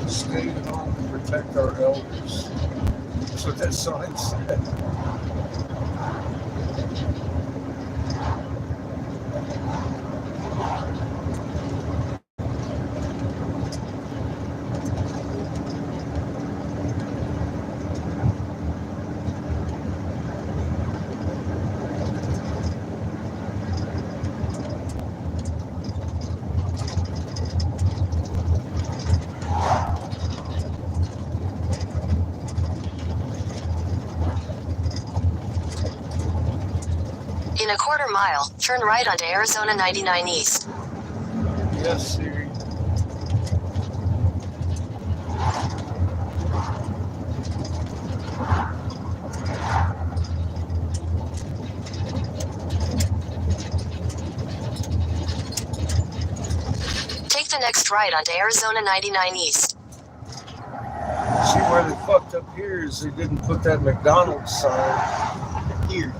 Stay at home and protect our elders. That's what that sign said. In a quarter mile, turn right onto Arizona 99 East. Yes, Siri. Take the next right onto Arizona 99 East. See, where they fucked up here is they didn't put that McDonald's sign Here.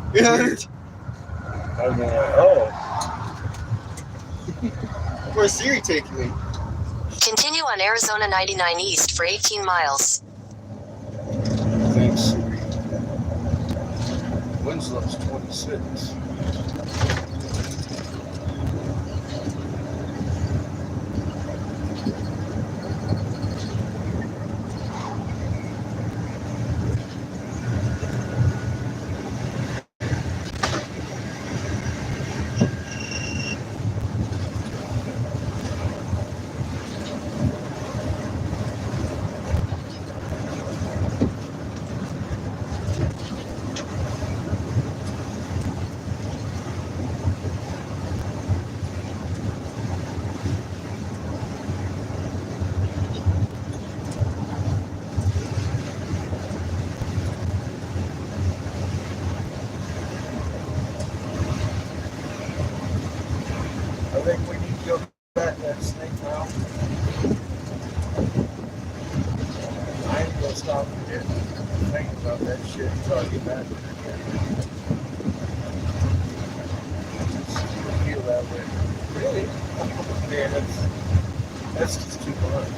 I'm like, oh. Where's Siri taking me? Continue on Arizona 99 East for 18 miles. Thanks, Siri. Winslow's 26. I think we need to go back to that snake mouth. I ain't gonna stop here thinking about that shit until I get back there again. Feel that way. Really? Man, that's just too much.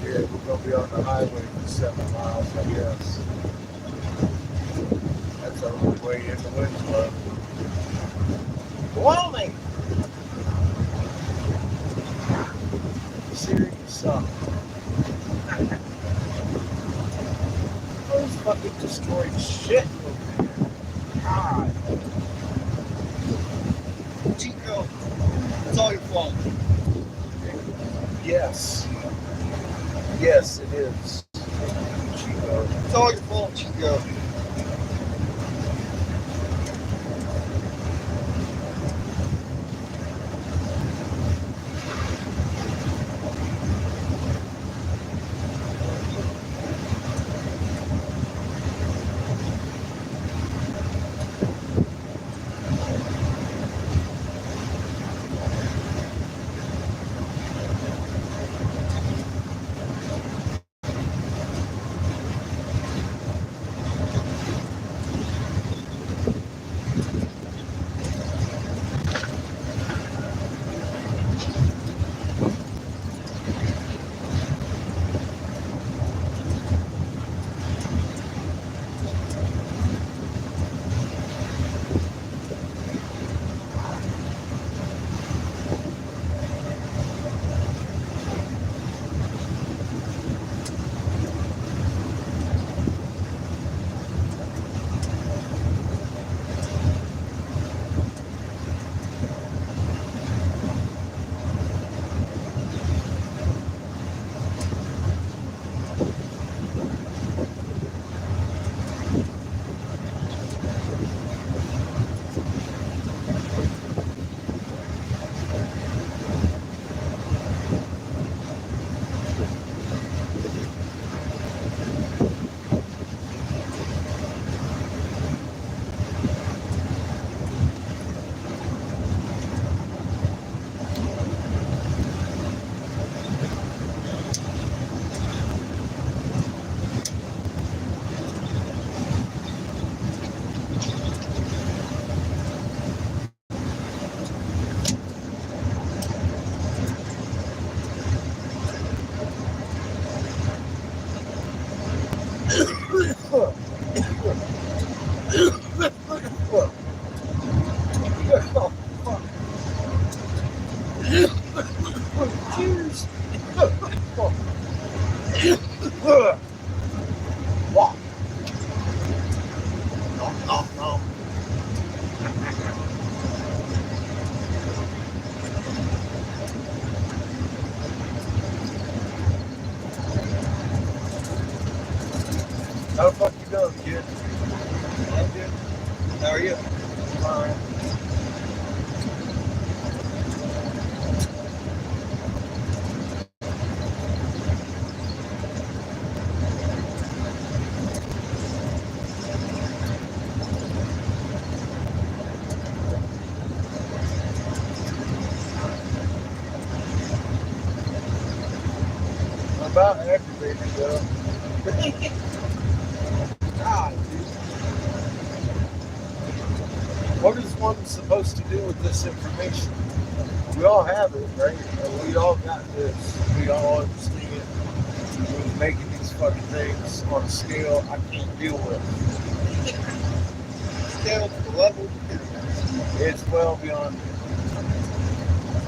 Yeah, we're gonna be on the highway for 7 miles, I guess. That's our only way into Winslow. Wyoming! Siri, you suck. Those fucking destroyed shit over there. God. Chico. It's all your fault. Yes. Yes, it is. Chico. It's all your fault, Chico. How the fuck you doing, kid? I'm good. How are you? Alright. I'm about aggravated, though. God, dude. What is one supposed to do with this information? We all have it, right? And we all got this. We all understand. We're making these fucking things on a scale I can't deal with. Scale to the level. It's well beyond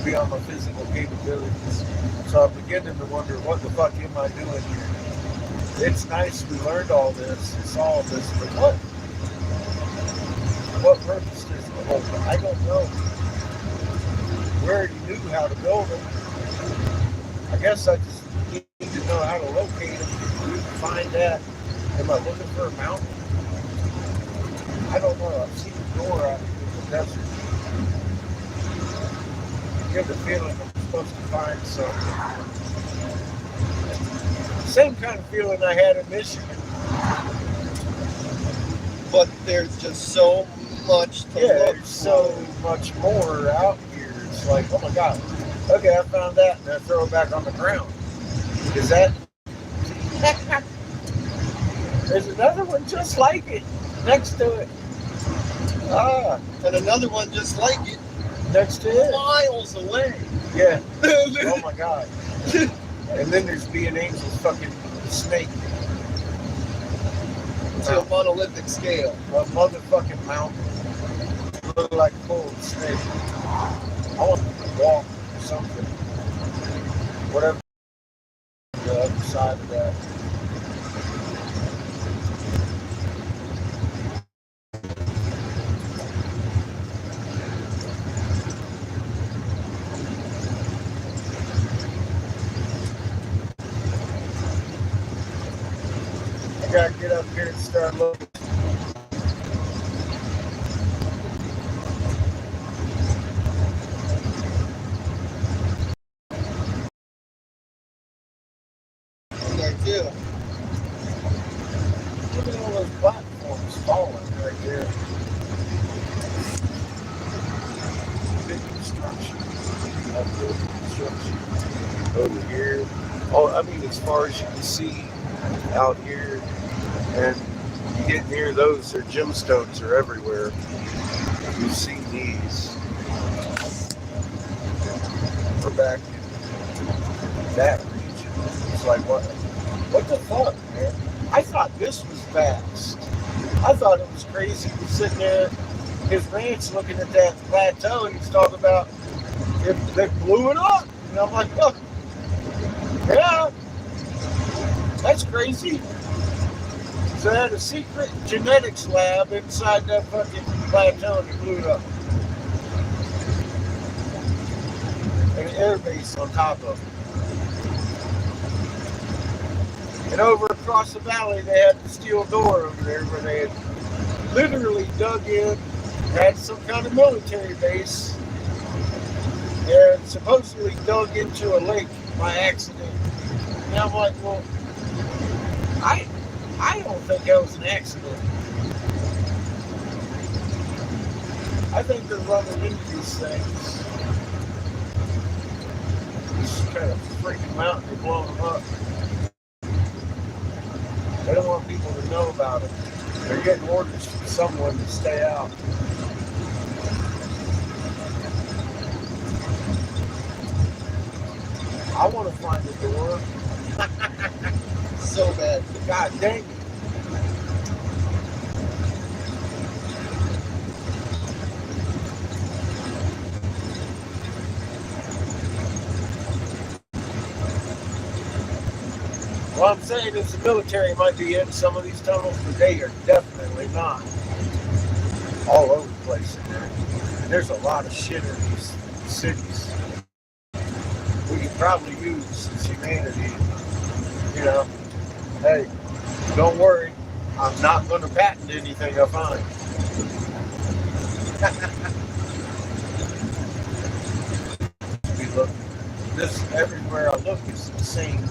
my physical capabilities. So I'm beginning to wonder, what the fuck am I doing here? It's nice we learned all this, saw all this, but what purpose does it hold? I don't know. We already knew how to build them. I guess I just need to know how to locate them. We can find that. Am I looking for a mountain? I don't know. I've seen a door out in the desert. I get the feeling I'm supposed to find something. Same kind of feeling I had in Michigan. But there's just so much to Yeah, look there's so much more out here. It's like, oh my God. Okay, I found that, and I throw it back on the ground. Is that? There's another one just like it next to it. Ah, and another one just like it next to it. miles away. Yeah. Oh my God. And then there's being Angel's fucking snake. To a monolithic scale. A motherfucking mountain. Look like a cold snake. I want to walk or something. Whatever. The other side of that. I gotta get up here and start looking. There too. Look at all those platforms falling right there. Big construction. Big construction. Over here. Oh, I mean, as far as you can see out here, and you get near those, their gemstones are everywhere. You've seen these. We're back in that region. It's like, what the fuck, man? I thought this was vast. I thought it was crazy. He was sitting there, his ranch, looking at that plateau, and he's talking about if they blew it up. And I'm like, oh, yeah, that's crazy. So they had a secret genetics lab inside that fucking plateau, and he blew it up. And an air base on top of it. And over across the valley, they had the steel door over there where they had literally dug in, had some kind of military base, and supposedly dug into a lake by accident. And I'm like, well, I don't think that was an accident. I think they're running into these things. This kind of freaking mountain, they're blowing them up. They don't want people to know about it. They're getting orders from someone to stay out. I want to find the door. So bad. God dang it. What I'm saying is the military might be in some of these tunnels, but they are definitely not all over the place in there. And there's a lot of shit in these cities we could probably use as humanity. You know, hey, don't worry, I'm not going to patent anything I find. We look, this everywhere I look is the same.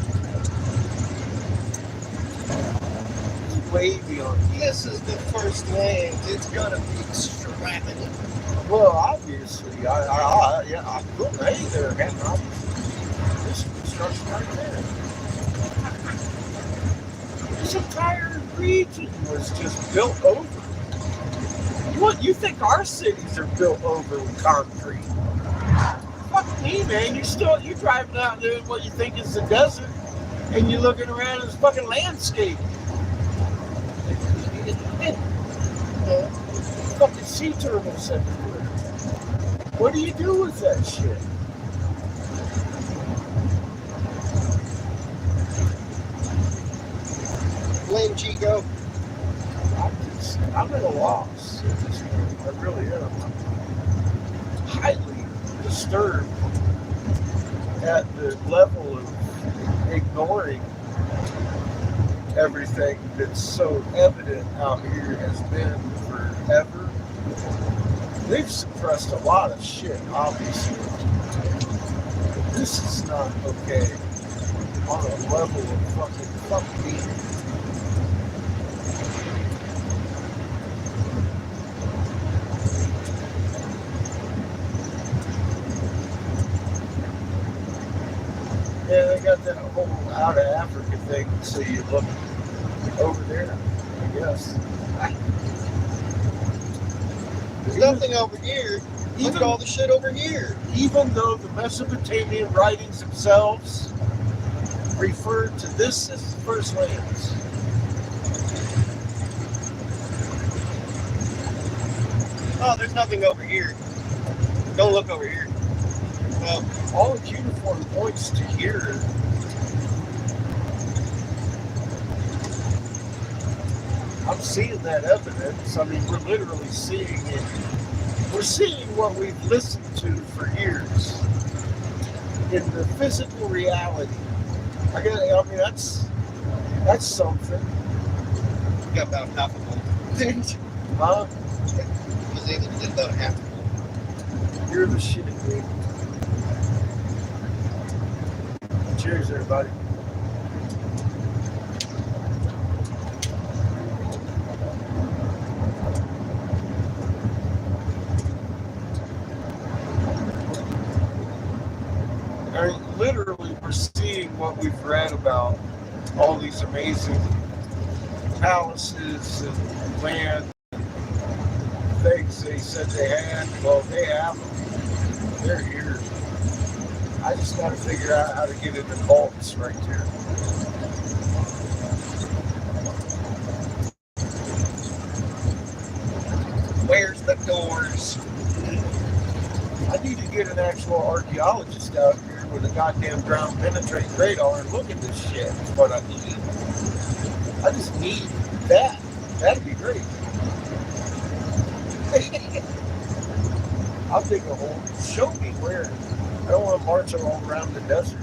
It's way beyond. This is the first land. It's gonna be extravagant. Well, obviously, I couldn't. Hey there, Captain. Obviously, this construction right there. This entire region was just built over. What, you think our cities are built over with concrete? Fuck me, man. You're driving out there in what you think is the desert, and you're looking around at this fucking landscape. Fucking sea turtles everywhere. What do you do with that shit? Blame Chico. I'm at a loss at this point. I really am. I'm highly disturbed at the level of ignoring everything that's so evident out here has been forever. They've suppressed a lot of shit, obviously. This is not okay on a level of fuck me. Yeah, they got that whole out of Africa thing, so you look over there, I guess. There's nothing over here. Look at all the shit over here. Even though the Mesopotamian writings themselves referred to this as the first lands. Oh, there's nothing over here. Don't look over here. No. All the uniform points to here. I'm seeing that evidence. I mean, we're literally seeing it. We're seeing what we've listened to for years in the physical reality. I mean, that's something. We got about half of them. Huh? I was able to get about half of them. You're the shit, dude. Cheers, everybody. I mean, literally, we're seeing what we've read about, all these amazing palaces and land things they said they had. Well, they have them. They're here. I just got to figure out how to get into vaults right there. Where's the doors? I need to get an actual archaeologist out here with a goddamn ground penetrating radar and look at this shit. Is what I need. I just need that. That'd be great. I'll dig a hole. Show me where. I don't want to march all around the desert.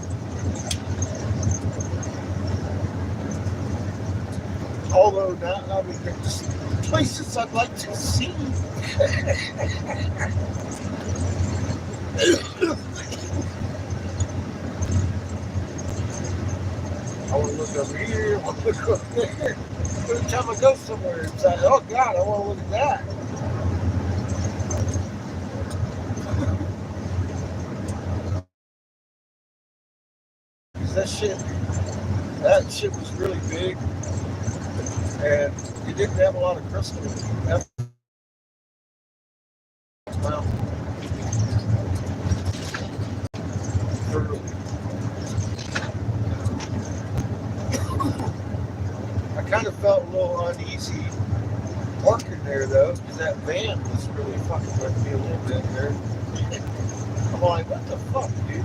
Although now, I mean, there's places I'd like to see. I want to look over here. I want to look over there. Every time I go somewhere, it's like, oh God, I want to look at that. That shit was really big, and it didn't have a lot of crystal. Well, I kind of felt a little uneasy parking there though, because that van was really fucking with me a little bit there. I'm like, what the fuck, dude?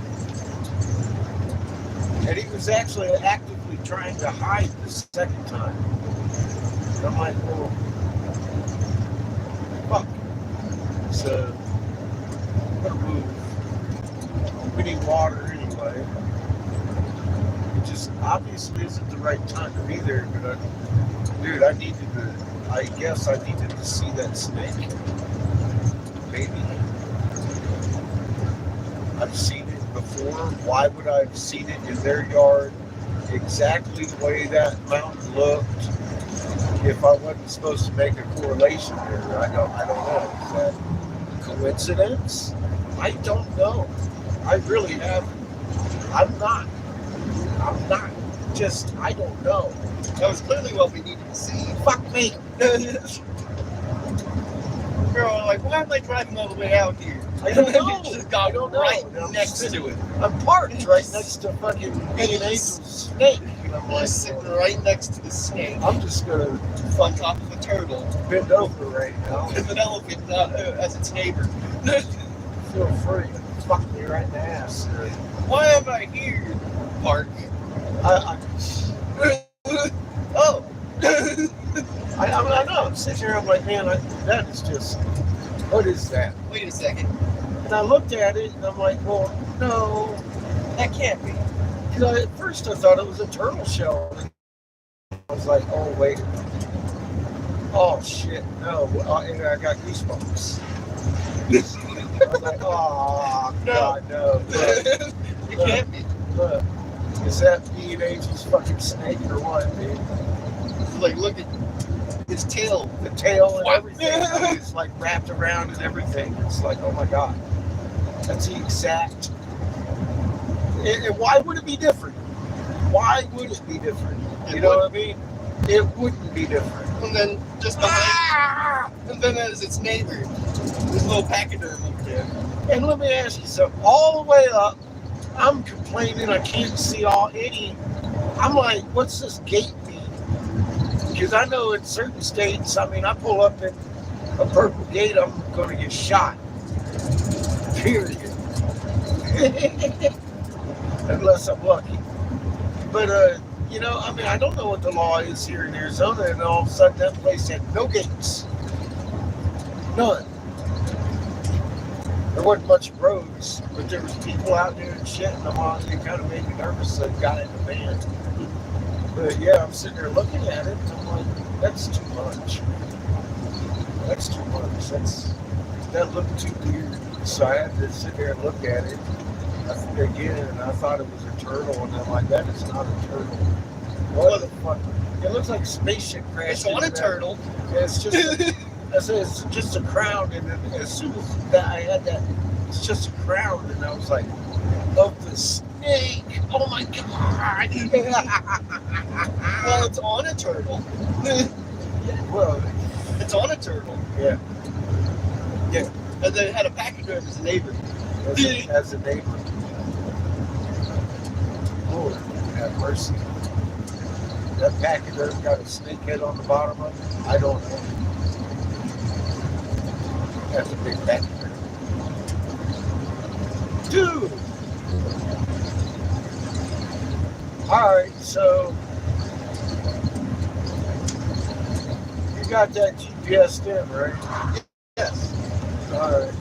And he was actually actively trying to hide the second time. And I'm like, well, fuck. So, I'm gonna move. We need water anyway. just obviously isn't the right time to be there. But dude, I guess I needed to see that snake. Maybe. I've seen it before. Why would I have seen it in their yard exactly the way that mountain looked if I wasn't supposed to make a correlation there? I don't know. Is that coincidence? I don't know. I really haven't. I'm not. Just, I don't know. That was clearly what we needed to see. Fuck me. Girl, like, why am I driving all the way out here? I don't know. You just got I don't know. right I'm next sitting- to it. I'm parked right next to fucking Being Angel's snake. And I'm You're like, sitting right next to the snake I'm just gonna on top of a turtle bend over right now. with an elephant as its neighbor. Feel free to fuck me right in the ass. Why am I here? Park. I Oh. I know. I'm sitting here. I'm like, man, that is just. What is that? Wait a second. And I looked at it, and I'm like, well, no, That can't be. because at first I thought it was a turtle shell. And I was like, oh wait, oh shit, no, and I got goosebumps. I was like, oh god, no. It can't be. Look, is that Being Angel's fucking snake or what, dude? Like, look at his tail. The tail and What? everything. It's like wrapped around and everything. It's like, oh my god. That's the exact. And why would it be different? Why would it be different? You know what I mean? It wouldn't be different. And then just behind, and then there's its neighbor, this little pachyderm over there. And let me ask you something. All the way up, I'm complaining I can't see any. I'm like, what's this gate mean? Because I know in certain states, I mean, I pull up in a purple gate, I'm going to get shot. Period. Unless I'm lucky. But, you know, I mean, I don't know what the law is here in Arizona, and all of a sudden that place had no gates. None. There wasn't much roads, but there was people out there and shit, and it kind of made me nervous, so I got in the van. But yeah, I'm sitting there looking at it, and I'm like, that's too much. That's too much. That looked too weird. So I had to sit there and look at it again, and I thought it was a turtle, and I'm like, that is not a turtle. What the fuck? It looks like a spaceship crashed. It's on a into that. turtle. And it's just, I said, it's just a crown, and then as soon as that I had that, it's just a crown, and I was like, of the snake. Oh my god. Well, it's on a turtle. Well, It's on a turtle. yeah. Yeah. And then it had a pachyderm as a neighbor. As a neighbor. Lord, have mercy. That pachyderm got a snake head on the bottom of it? I don't know. That's a big pachyderm. Dude! Alright, so you got that GPS in, right? Yes. Alright.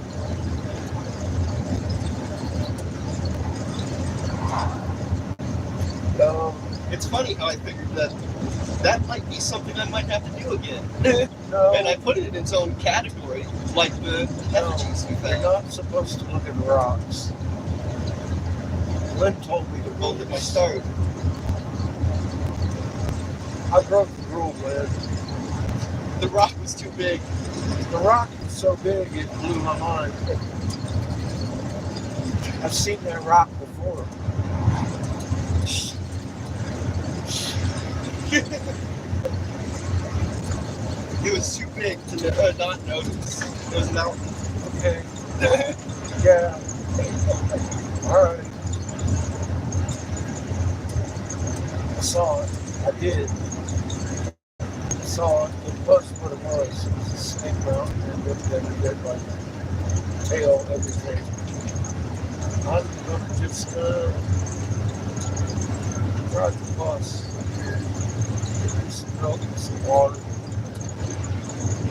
It's funny how I figured that might be something I might have to do again. No, And I put it in its own category, like the effigies we you're found. not supposed to look at rocks. Lynn told me to Both at my start. I broke the rule, Lynn. The rock was too big. The rock was so big it blew my mind. I've seen that rock before. It was too big to not notice. It was a mountain. Okay. Yeah. Alright. I saw it. I did. I saw it. It was what it was. It was a snake mountain and every bit like tail, everything. I'm gonna just drive the bus here. Get me some milk and some water.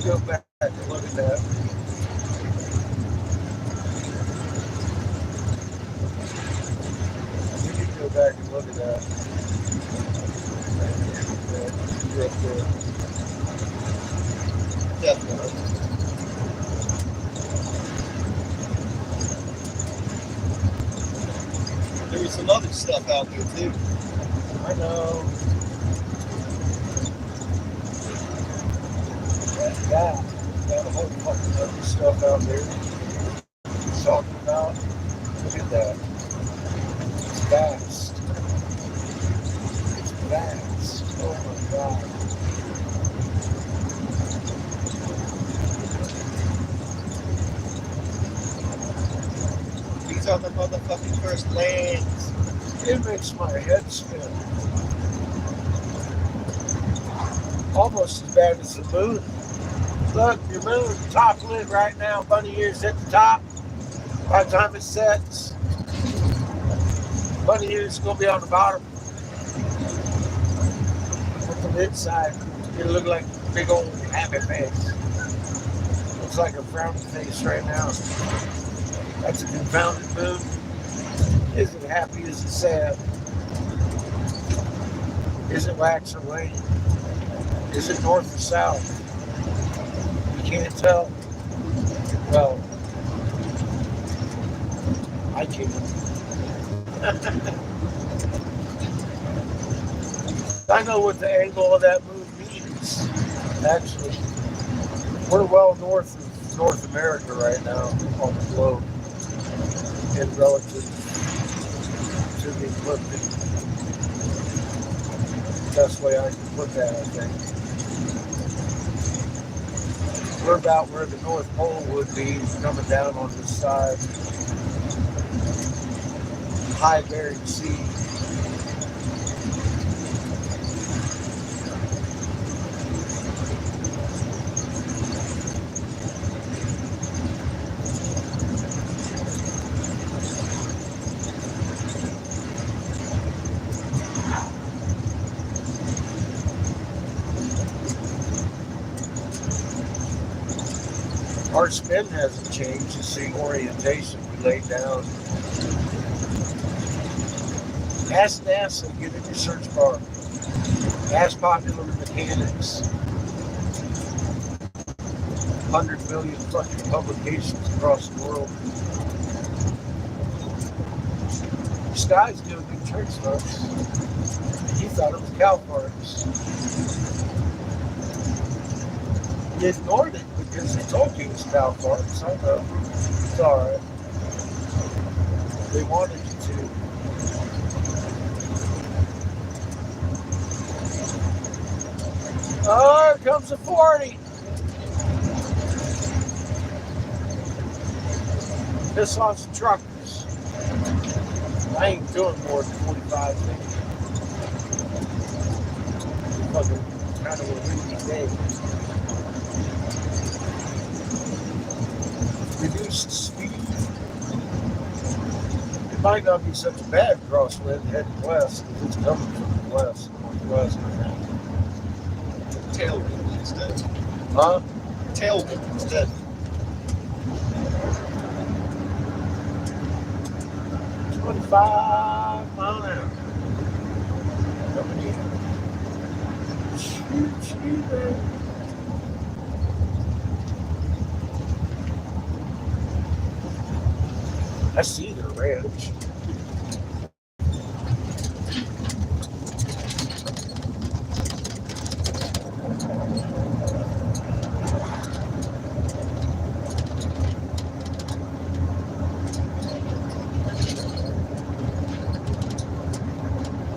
Go back and look at that. We need to go back and look at that. you're up there. Definitely. There was some other stuff out there too. I know. Got a whole fucking other stuff out there. Talking about. Look at that. It's vast. It's vast. Oh my god. These are the motherfucking first lands. It makes my head spin. Almost as bad as the moon. Look, your moon, top lit right now. Bunny ears at the top. By the time it sets, bunny ears going to be on the bottom. With the lid side, it'll look like a big old happy face. Looks like a frowny face right now. That's a confounded moon. Is it happy? Is it sad? Is it wax or wane? Is it north or south? You can't tell. Well, I can't. I know what the angle of that moon means. Actually, we're well north of North America right now on the globe, in relative to the ecliptic. Best way I can put that, I think. We're about where the North Pole would be coming down on this side. High Bering Sea. Our spin hasn't changed. It's the orientation we laid down. Ask NASA, get in your search bar. Ask Popular Mechanics. 100 million fucking publications across the world. The sky's doing big tricks, folks. You thought it was cow farts. You ignored it because they told you it was cow farts. I know. It's alright. They wanted you to. Oh, here comes a 40. Piss off some truckers. I ain't doing more than 45 minutes. Fucking kind of a windy day. Reduce the speed. It might not be such a bad crosswind heading west because it's coming from the west, northwest right now. Tailwind instead. Huh? Tailwind instead. $25 mile an hour. Coming in. Shoot, man. I see their ranch.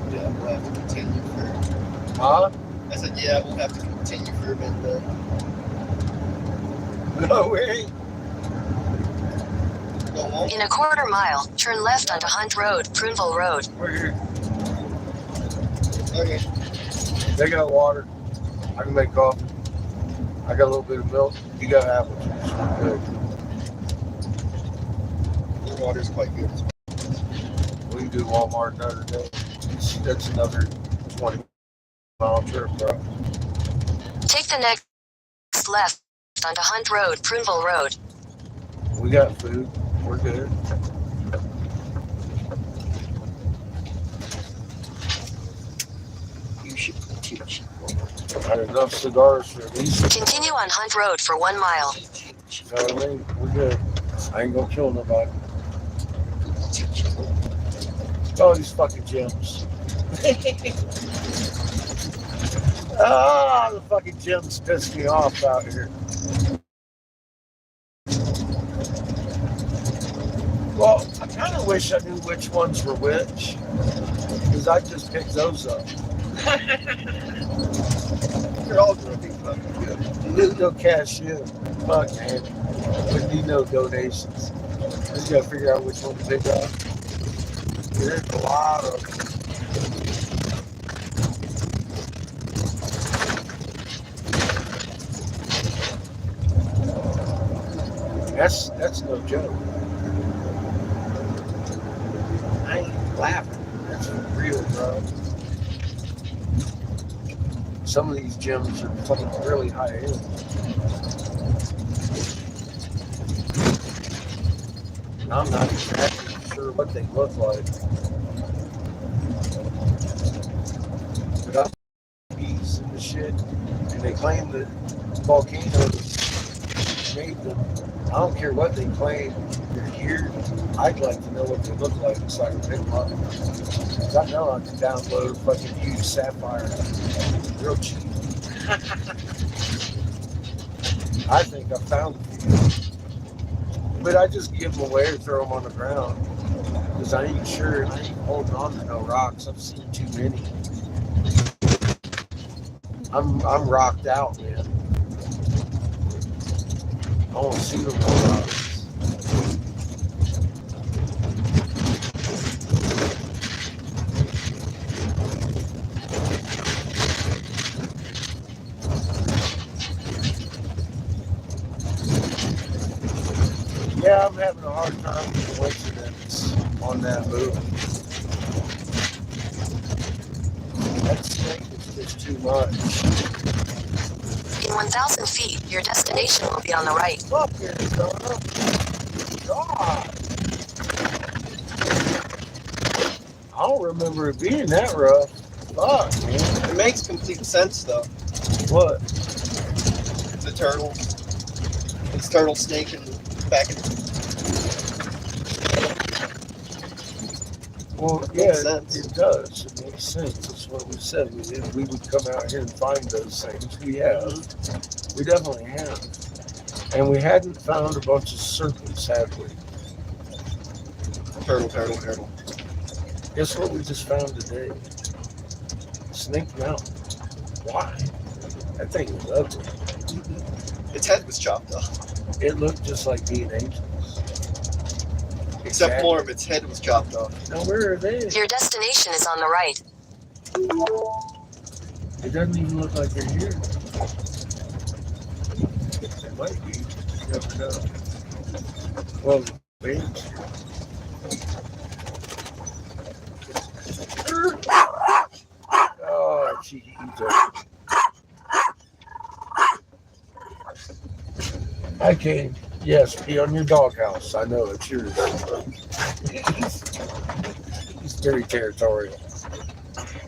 Yeah, we'll have to continue for. Huh? I said, yeah, we'll have to continue for a bit though. No way. Go on. In a quarter mile, turn left onto Hunt Road, Pruneville Road. We're here. Okay. They got water. I can make coffee. I got a little bit of milk. You got apple juice. Good. The water's quite good. We can do Walmart another day. That's another 20-mile trip, bro. Take the next left onto Hunt Road, Pruneville Road. We got food. We're good. You should teach. Got enough cigars for at least. Continue on Hunt Road for 1 mile. You know what I mean? We're good. I ain't gonna kill nobody. Oh, these fucking gyms. Ah, the fucking gyms piss me off out here. Well, I kind of wish I knew which ones were which, because I just picked those up. They're all gonna be fucking good. No cash in. Fuck, man. We need no donations. Just gotta figure out which one to pick up. There's a lot of them. That's no joke. I ain't laughing. That's real, bro. Some of these gyms are fucking really high end. And I'm not exactly sure what they look like. But I bees and the shit, and they claim that volcanoes made them. I don't care what they claim. They're here. I'd like to know what they look like so I can pick them up. Because I know I can download fucking huge sapphire real cheap. I think I found a few. But I just give them away or throw them on the ground. Because I ain't sure. I ain't holding on to no rocks. I've seen too many. I'm rocked out, man. I want to see them more rocks. Yeah, I'm having a hard time with coincidence on that move. That snake is just too much. In 1,000 feet, your destination will be on the right. Fuck Arizona. God. I don't remember it being that rough. Fuck, man. It makes complete sense though. What? The turtle. It's turtle snake and back in. Well, It yeah, makes sense. it does. It makes sense. That's what we said. We would come out here and find those things. We have. We definitely have. And we hadn't found a bunch of serpents, had we? Turtle. Guess what we just found today? Snake Mountain. Why? That thing was ugly. Its head was chopped off. It looked just like being angels. Except more of its head was chopped off. Now, where are they? Your destination is on the right. It doesn't even look like they're here. They might be. You never know. Well, bears. Oh, cheeky eater. I came. Yes, be on your doghouse. I know it's yours. He's very territorial.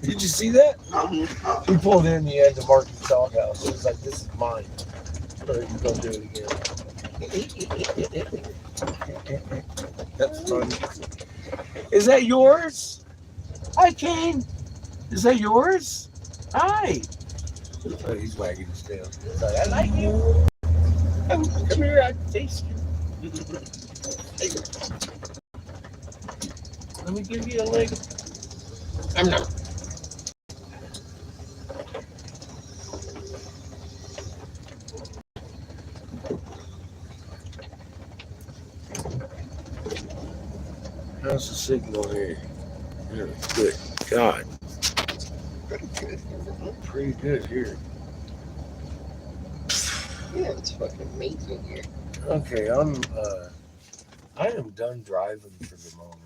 Did you see that? We pulled in, he had to mark his doghouse. It was like, this is mine. So he's going to do it again. That's funny. Is that yours? Hi, Kane. Is that yours? Hi. Oh, he's wagging his tail. He's like, I like you. Come here, I can taste you. Let me give you a leg. I'm not. How's the signal here? Really good. God. Pretty good here. Yeah, it's fucking amazing here. Okay, I am done driving for the moment.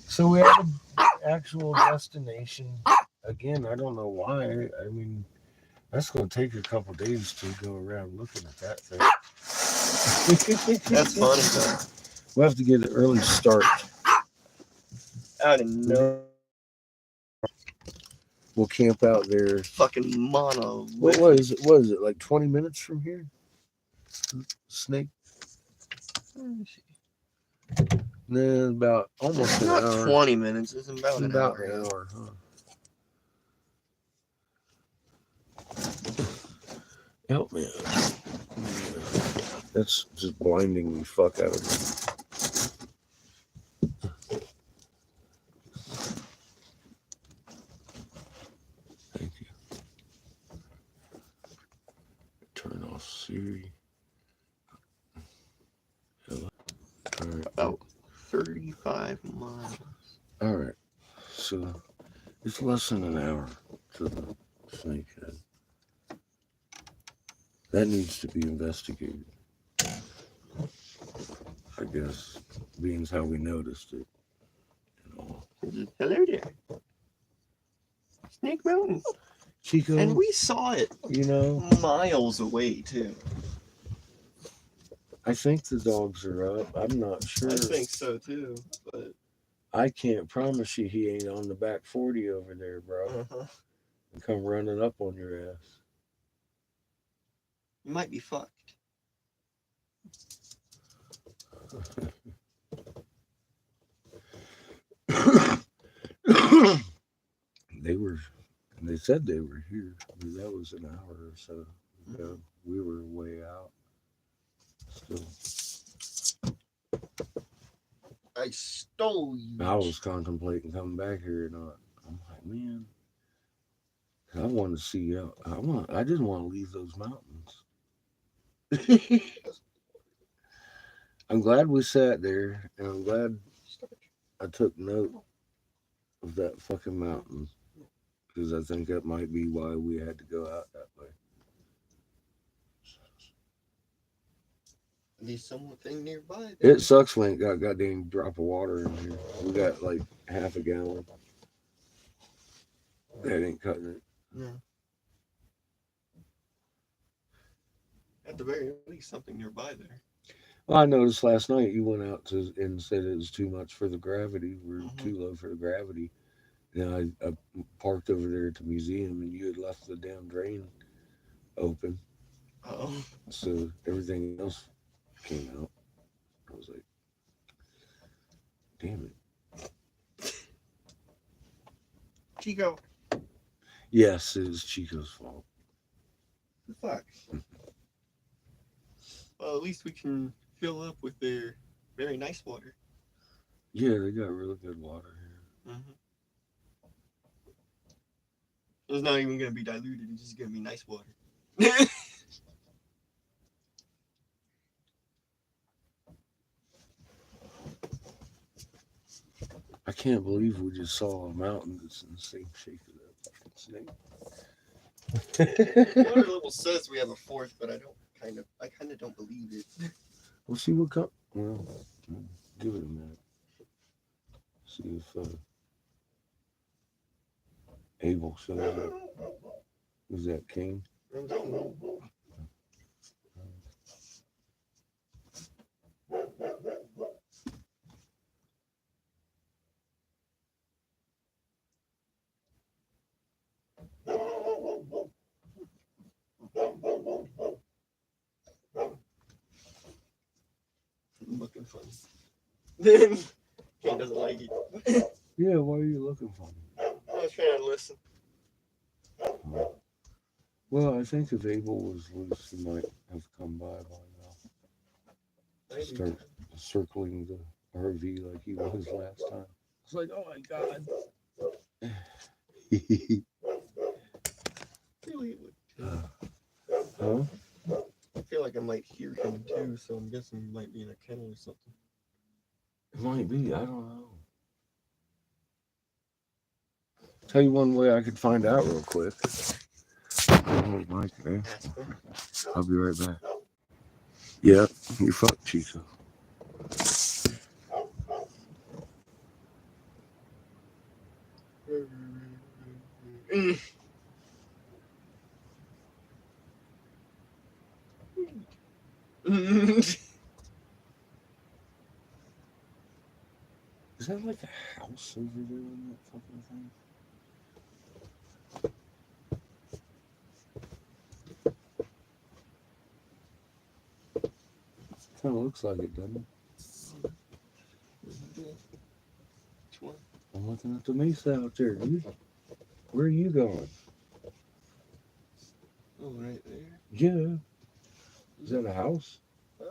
So we have an actual destination. Again, I don't know why. I mean, that's going to take a couple days to go around looking at that thing. That's funny though. We'll have to get an early start. out in no We'll camp out there. fucking mono. What was it? What is it? Like 20 minutes from here? Snake? No, about almost an Not hour. 20 minutes. It's about an About hour. an hour, huh? Help me out. That's just blinding the fuck out of me. Thank you. Turn off Siri. Hello. All right. About 35 miles. All right. So it's less than an hour to the snakehead. That needs to be investigated. I guess, being how we noticed it. Hello there. Snake Mountain. Chico, And we saw it miles away, too. I think the dogs are up. I'm not sure. I think so, too. But I can't promise you he ain't on the back 40 over there, bro. And come running up on your ass. You might be fucked. They said they were here, but that was an hour or so ago. We were way out. Still. I stole you. I was contemplating coming back here or not. I'm like, man, I want to see out. I didn't want to leave those mountains. I'm glad we sat there, and I'm glad I took note of that fucking mountain, because I think that might be why we had to go out that way. At least something nearby. It sucks when it got a goddamn drop of water in here. We got like half a gallon. That ain't cutting it. No. At the very least, something nearby there. Well, I noticed last night you went out and said it was too much for the gravity. We're too low for the gravity. And I parked over there at the museum, and you had left the damn drain open. Oh. So everything else came out. I was like, damn it. Chico. Yes, it was Chico's fault. Fuck. Well, at least we can fill up with their very nice water. Yeah, they got really good water here. It's not even going to be diluted. It's just going to be nice water. I can't believe we just saw a mountain that's in the same shape as that snake. Water level says we have a fourth, but I kind of don't believe it. We'll see what comes. Well, give it a minute. See if Abel shows up. Is that King? Looking funny. Then King doesn't like it. Yeah, why are you looking for me? I was trying to listen. Well, I think if Abel was loose, he might have come by now. Start circling the RV like he was last time. It's like, oh my god. Huh? I feel like I might hear him too, so I'm guessing he might be in a kennel or something. It might be. I don't know. Tell you one way I could find out real quick. Mike, there. I'll be right back. Yeah, you fucked Chico. This Is that like a house over there on that fucking thing? Kind of looks like it, doesn't it? Which one? I'm looking at the Mesa out there, dude. Where are you going? Oh, right there. Yeah. Is that a house? Uh,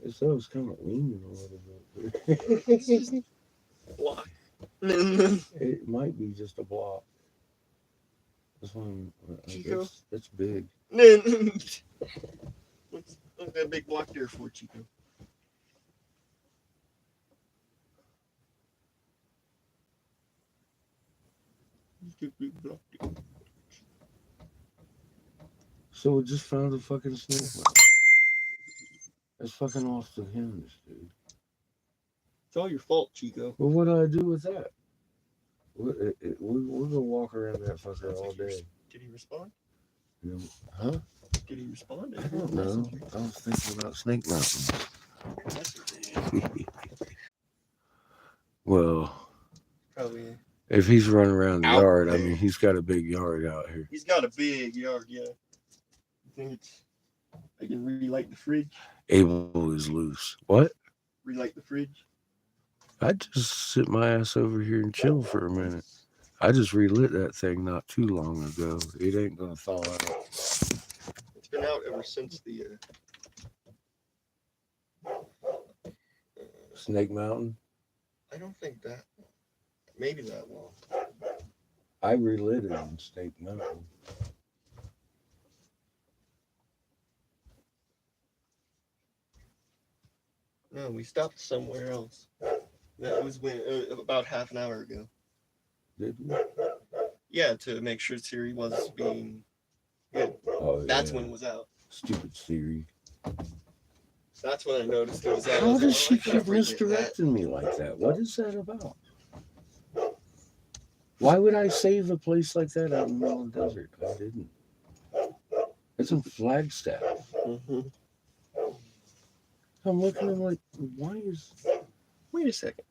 It's those kind of leaning a little bit. it's just block. It might be just a block. This one, Chico? it's big. What's that big block there for, Chico? Big block there. So we just found a fucking snake mouth. That's fucking off the hinge, dude. It's all your fault, Chico. Well, what do I do with that? We're gonna walk around that fucker all day. Did he respond? You know, huh? Did he respond? I don't know. I was thinking about snake mountains. Well, Probably. if he's running around the Out yard, there. I mean, he's got a big yard out here. He's got a big yard, yeah. You think it's... I can relight the fridge? Abel is loose. What? Relight the fridge? I just sit my ass over here and chill for a minute. I just relit that thing not too long ago. It ain't gonna thaw out. It's been out ever since the... Snake Mountain. I don't think that... Maybe that long. I relit it in Snake Mountain. No, we stopped somewhere else. That was when about half an hour ago. Did we? Yeah, to make sure Siri was being good. Oh, That's yeah. when it was out. Stupid Siri. So that's when I noticed it was out. I How was does like, she I can't keep forget that. misdirecting me like that? What is that about? Why would I save a place like that out in the middle of the desert? I didn't. It's in Flagstaff. Mhm. I'm looking, I'm like, why is... Wait a second.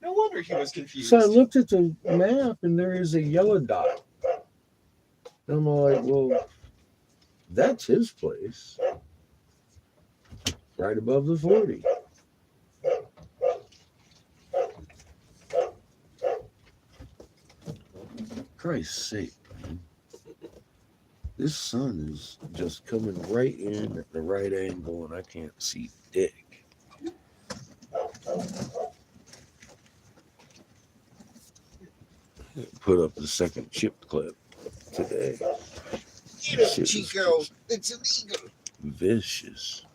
No wonder he was confused. So I looked at the map and there is a yellow dot. And I'm like, well, that's his place. Right above the 40. Christ's sake, man. This sun is just coming right in at the right angle and I can't see dick. Put up the second chip clip today. Get him, Shit was Chico. It's illegal. vicious.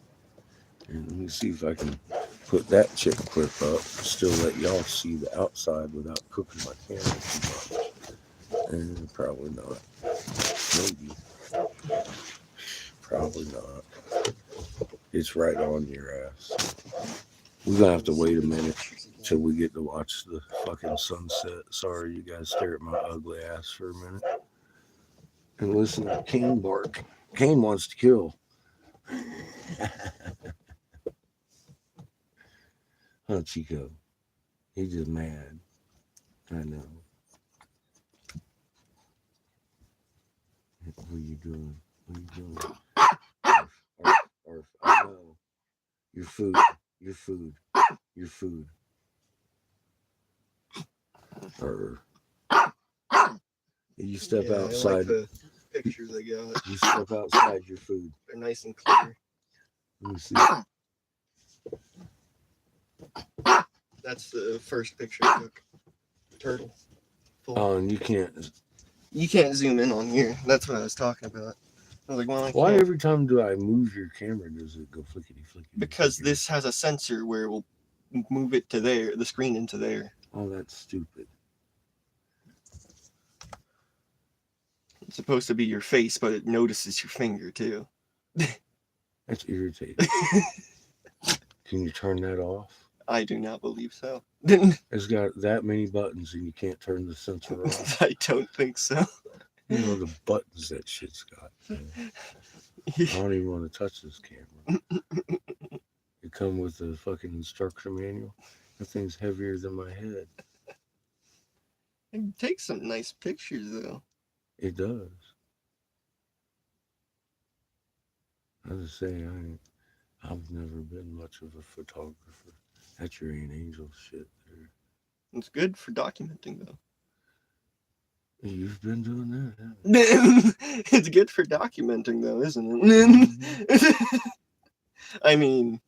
And let me see if I can put that chip clip up, still let y'all see the outside without cooking my camera too much. And probably not. Maybe. Probably not. It's right on your ass. We're gonna have to wait a minute till we get to watch the fucking sunset. Sorry, you guys stare at my ugly ass for a minute. And listen to Kane bark. Kane wants to kill. Huh, Chico? He's just mad. I know. What are you doing? What are you doing? Arf, arf, arf. I know. Your food. Your food. Your food. Or you step Yeah, outside. I like the pictures I got. You step outside your food. They're nice and clear. Let me see. That's the first picture I took. Turtle. Full. Oh, and you can't. You can't zoom in on here. That's what I was talking about. I was like, well, I Why can't. every time do I move your camera does it go flickety flickety? Because flickety? this has a sensor where it will move it to there, the screen into there. Oh, that's stupid. It's supposed to be your face, but it notices your finger too. That's irritating. Can you turn that off? I do not believe so. It's got that many buttons and you can't turn the sensor off. I don't think so. You know the buttons that shit's got. Man. I don't even want to touch this camera. It come with a fucking instruction manual. That thing's heavier than my head. It takes some nice pictures though. It does. I just say I've never been much of a photographer. That's your Aunt Angel shit there. It's good for documenting though. You've been doing that, haven't you? It's good for documenting though, isn't it? Mm-hmm. I mean,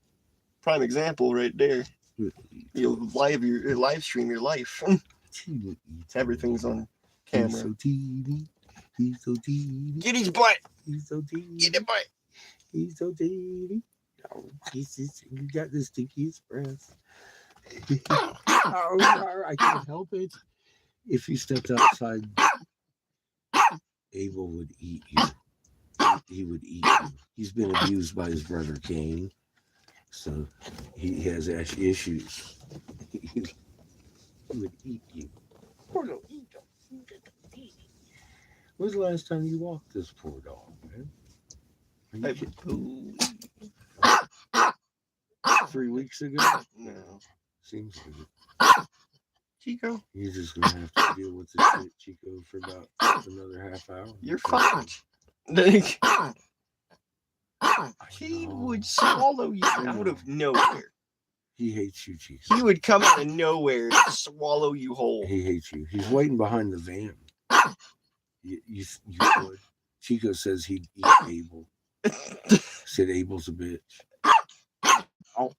prime example right there. Really, You live stream your life. Everything's on camera. He's so teeny. He's so teeny. Get his butt. He's so teeny. Get the butt. He's so teeny. Oh, you got the stinkiest breath. Oh, I can't help it. If you stepped outside, Abel would eat you. He would eat you. He's been abused by his brother Cain, so he has issues. He would eat you. When's the last time you walked this poor dog, man? Are you kidding? 3 weeks ago? No. Seems like it. Chico, You're just gonna have to deal with this shit, Chico, for about another half hour. you're fine. He would swallow you out of nowhere. He hates you, Chico. He would come out of nowhere and swallow you whole. He hates you. He's waiting behind the van. You would. Chico says he'd eat Abel. Said Abel's a bitch. Oh,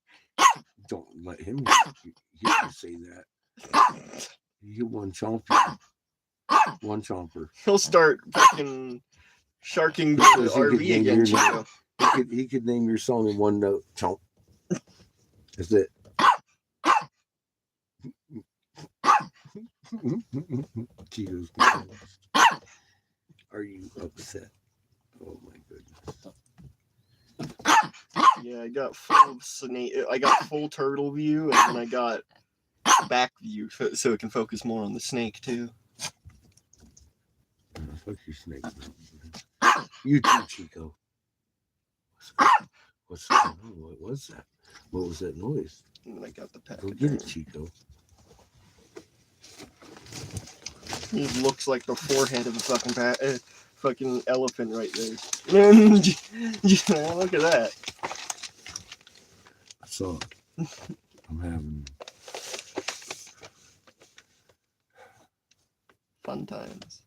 don't let him hear you say that. You one chomper. One chomper. He'll start fucking sharking the Because he could RV name again, your Chico. He could name your song in one note. Chomp. That's it. Chico's confused. Are you upset? Oh my goodness. Yeah, I got full snake. I got full turtle view, and then I got back view, so it can focus more on the snake too. Fuck your snake. You too, Chico. What's that? What was that? What was that noise? And then I got the pack. Go get it, Chico. He looks like the forehead of a fucking elephant right there. Yeah, look at that. I saw it. I'm having Fun times.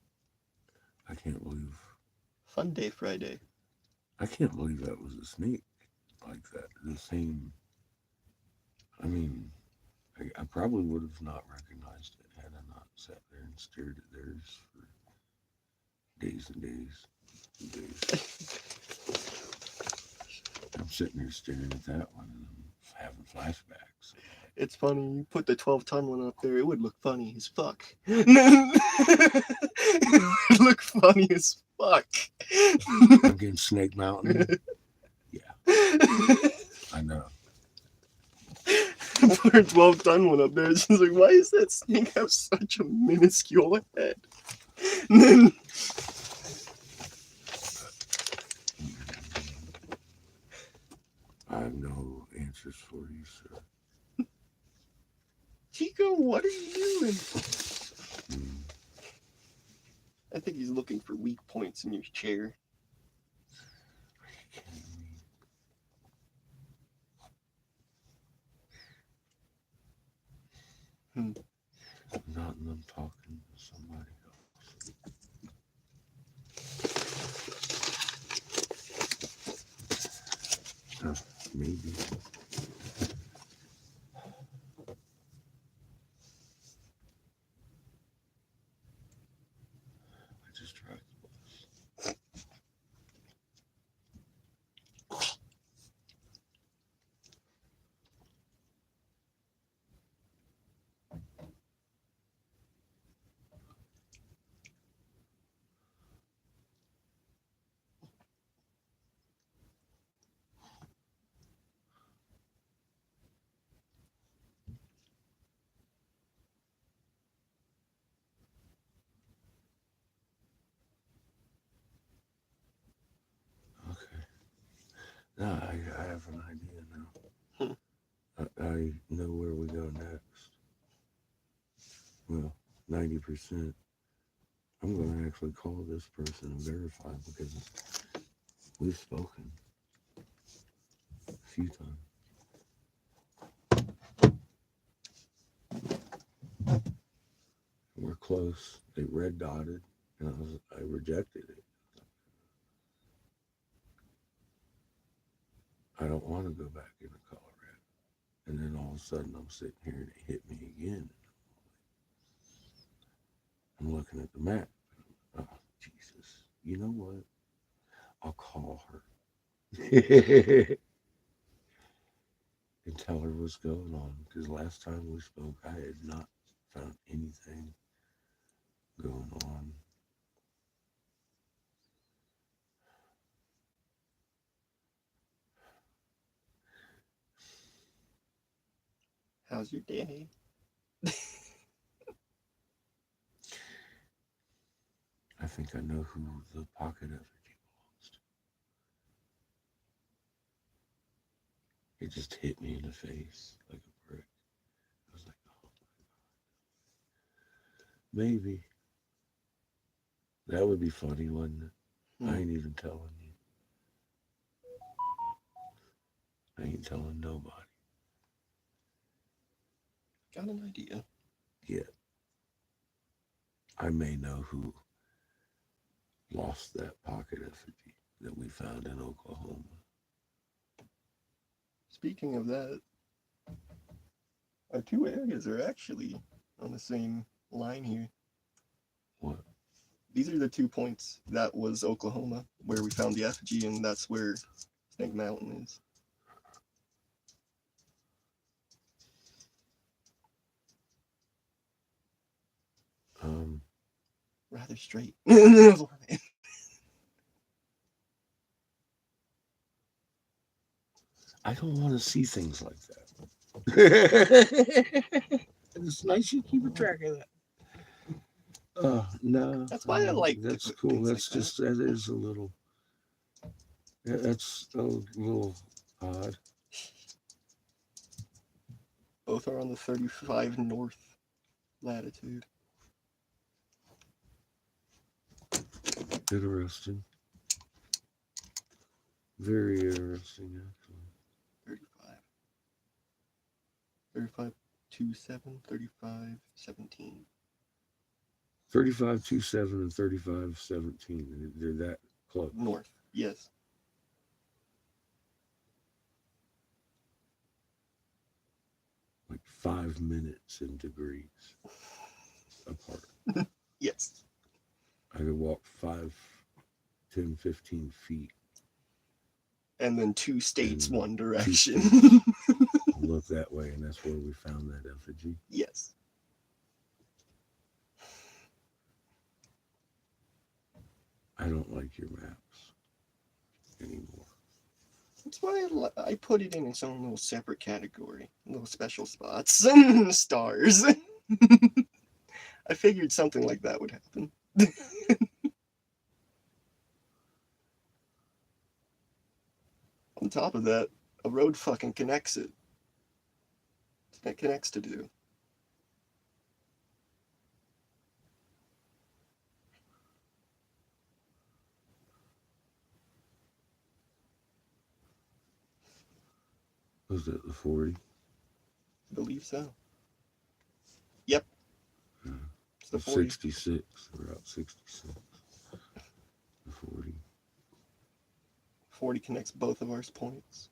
I can't believe. Fun day Friday. I can't believe that was a snake like that. The same. I mean, I probably would have not recognized it had I not sat there and stared at theirs for days and days and days. I'm sitting there staring at that one and I'm having flashbacks. It's funny. You put the 12-ton one up there, it would look funny as fuck. It would look funny as fuck. Against Snake Mountain. Yeah, I know. Put a 12-ton one up there. It's just like, why does that snake have such a minuscule head? And then I have no answers for you, sir. Chico, what are you doing? Mm. I think he's looking for weak points in your chair. Are you kidding me? Not when I'm talking to somebody else. Maybe. I just tried to blush. Okay. Now I have an idea now. I know where we go next. Well, 90%. I'm going to actually call this person and verify because we've spoken a few times. We're close. They red dotted, and I rejected it. I don't want to go back into Colorado. And then all of a sudden, I'm sitting here and it hit me again. I'm looking at the map. Oh, Jesus. You know what? I'll call her and tell her what's going on. Because last time we spoke, I had not found anything going on. How's your day? I think I know who the pocket effigy belongs to. It just hit me in the face like a brick. I was like, oh my God. Maybe. That would be funny, wouldn't it? I ain't even telling you. I ain't telling nobody. Got an idea. Yeah. I may know who lost that pocket effigy that we found in Oklahoma. Speaking of that, our two areas are actually on the same line here. What? These are the 2 points. That was Oklahoma, where we found the effigy, and that's where Snake Mountain is. Rather straight. I don't want to see things like that. It's nice you keep a track of that. No. That's why I like that's cool. That's like just that is a little. Yeah, that's a little odd. Both are on the 35 north latitude. Interesting. Very interesting, actually. 35. 35.27, 35.17. 35.27 and 35.17. They're that close. North, yes. Like 5 minutes in degrees apart. Yes. I could walk 5, 10, 15 feet. And then 2 states, one direction. Look that way, and that's where we found that effigy. Yes. I don't like your maps anymore. That's why I put it in its own little separate category. Little special spots. Stars. I figured something like that would happen. On top of that, a road fucking connects it. It connects to do. Was that the 40? I believe so. Yep. Yeah. It's the 40. 66. Route 66. The 40. 40 connects both of our points.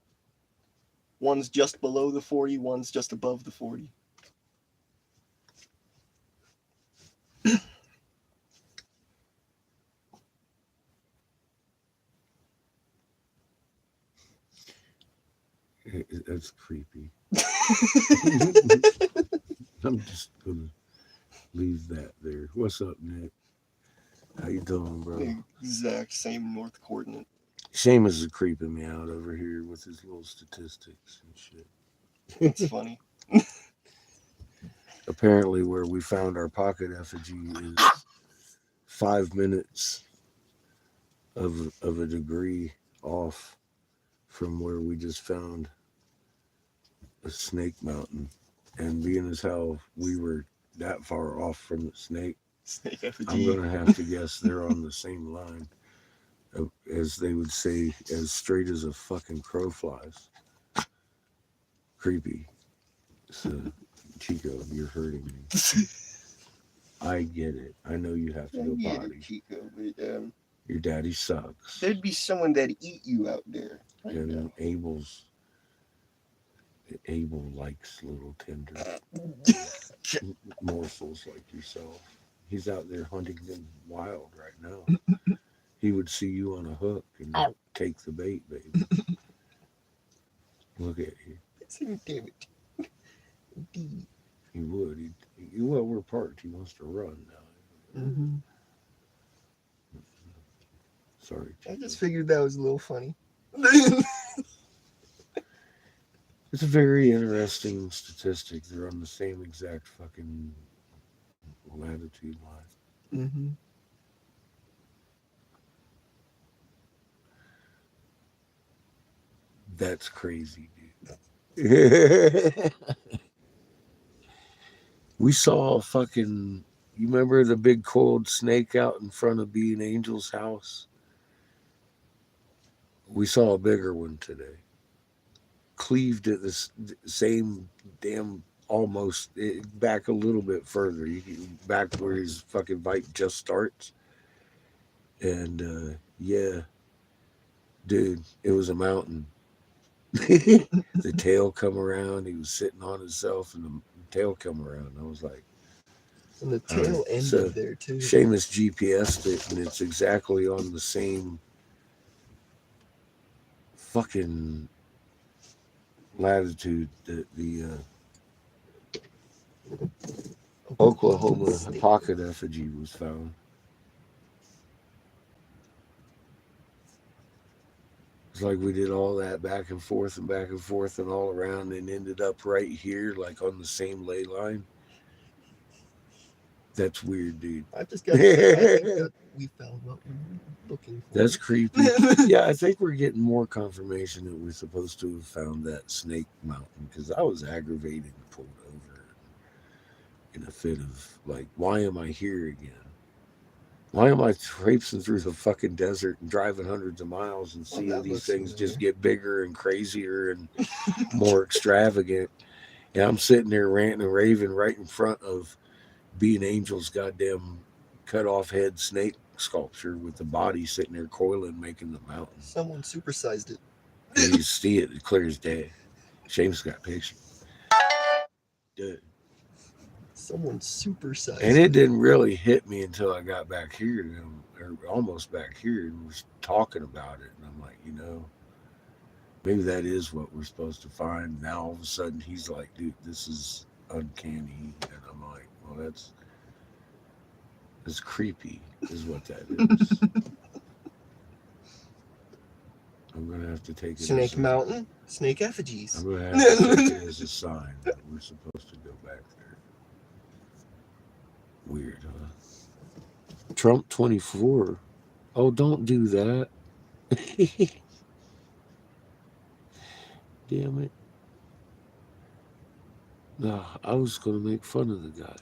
One's just below the 40, one's just above the 40. That's creepy. I'm just gonna leave that there. What's up, Nick? How you doing, bro? The exact same north coordinate. Seamus is creeping me out over here with his little statistics and shit. It's funny. Apparently, where we found our pocket effigy is 5 minutes of a degree off from where we just found a snake mountain, and being as how we were that far off from the snake, Snake I'm effigy. gonna have to guess they're on the same line, as they would say, as straight as a fucking crow flies. Creepy. So, Chico, you're hurting me. I get it. I know you have to I go get it, potty. Chico, but Your daddy sucks. there'd be someone that'd eat you out there. Right And now. Abel likes little tender morsels like yourself. He's out there hunting them wild right now. He would see you on a hook and take the bait, baby. Look at you. Damn it. Indeed. He would. Well, we're parked. He wants to run now. Mm-hmm. Sorry, I Chico. just figured that was a little funny. It's a very interesting statistic. They're on the same exact fucking latitude line. Mm-hmm. That's crazy, dude. We saw a fucking. You remember the big coiled snake out in front of Being Angel's house? We saw a bigger one today. Cleaved at the same damn, almost back a little bit further. Back where his fucking bite just starts. And yeah, dude, it was a mountain. The tail come around. He was sitting on himself, and the tail come around. I was like, And the all tail right. end So of there too. Seamus GPS'd it, and it's exactly on the same fucking latitude that the Oklahoma State. pocket effigy was found. It's like we did all that back and forth and all around, and ended up right here, like on the same ley line. That's weird, dude. I just got to say, I think that we found what we were looking for. That's creepy. Yeah, I think we're getting more confirmation that we're supposed to have found that snake mountain, because I was aggravated and pulled over in a fit of like, why am I here again? Why am I traipsing through the fucking desert and driving hundreds of miles and seeing that these looks things familiar. just get bigger and crazier and more extravagant? And I'm sitting there ranting and raving right in front of Being Angel's goddamn cut off head snake sculpture with the body sitting there coiling, making the mountain. Someone supersized it. And you see it clear as day. Seamus got pictures. Dude. Someone supersized And it didn't really hit me until I got back here, or almost back here, and was talking about it. And I'm like, maybe that is what we're supposed to find. Now all of a sudden he's like, dude, this is uncanny. And I'm like, well, that's creepy, is what that is. I'm gonna have to take it. Snake Mountain, snake effigies. I'm gonna have to take it as a sign that we're supposed to go back there. Weird, huh? Trump 24. Oh, don't do that. Damn it. No, I was going to make fun of the guy.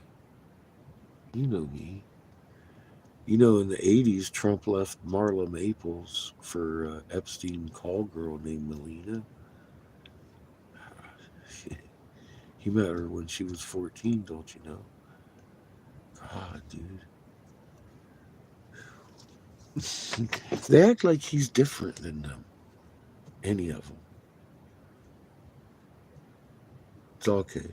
You know me. In the 80s, Trump left Marla Maples for Epstein call girl named Melina. He met her when she was 14, don't you know? God, dude. They act like he's different than them. Any of them. It's okay.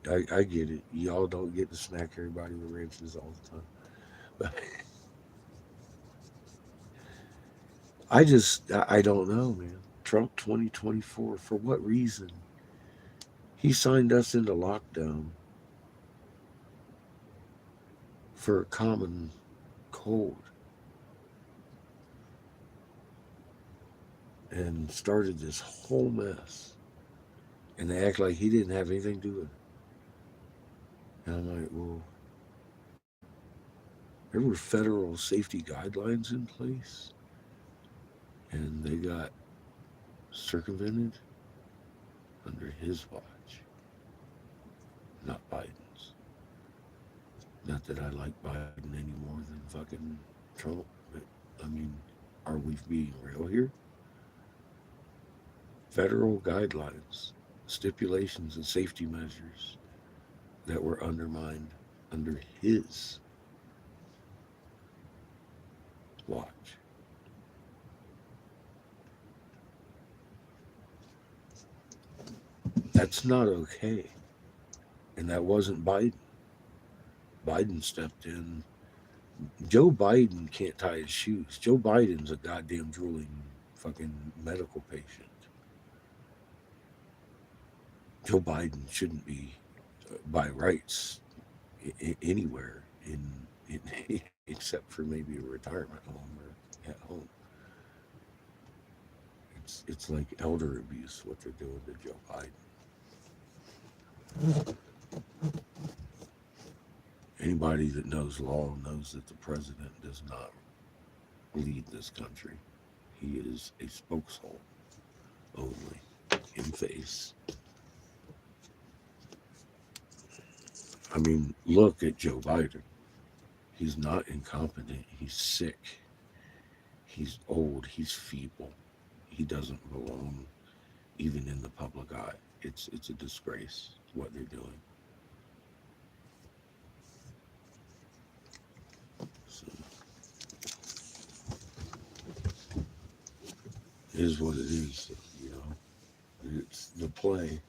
I get it. Y'all don't get to smack everybody with wrenches all the time. But I don't know, man. Trump 2024, for what reason? He signed us into lockdown for a common cold and started this whole mess. And they act like he didn't have anything to do with it. And I'm like, well, there were federal safety guidelines in place, and they got circumvented. under his watch, not Biden's. Not that I like Biden any more than fucking Trump, but I mean, are we being real here? Federal guidelines, stipulations, and safety measures that were undermined under his watch. That's not okay. And that wasn't Biden. Biden stepped in. Joe Biden can't tie his shoes. Joe Biden's a goddamn drooling fucking medical patient. Joe Biden shouldn't be, by rights, anywhere in except for maybe a retirement home or at home. It's like elder abuse what they're doing to Joe Biden. Anybody that knows law knows that the president does not lead this country. He is a spokeshole only in face. I mean, look at Joe Biden. He's not incompetent. He's sick. He's old. He's feeble. He doesn't belong even in the public eye. It's a disgrace what they're doing. So, it is what it is, you know. It's the play.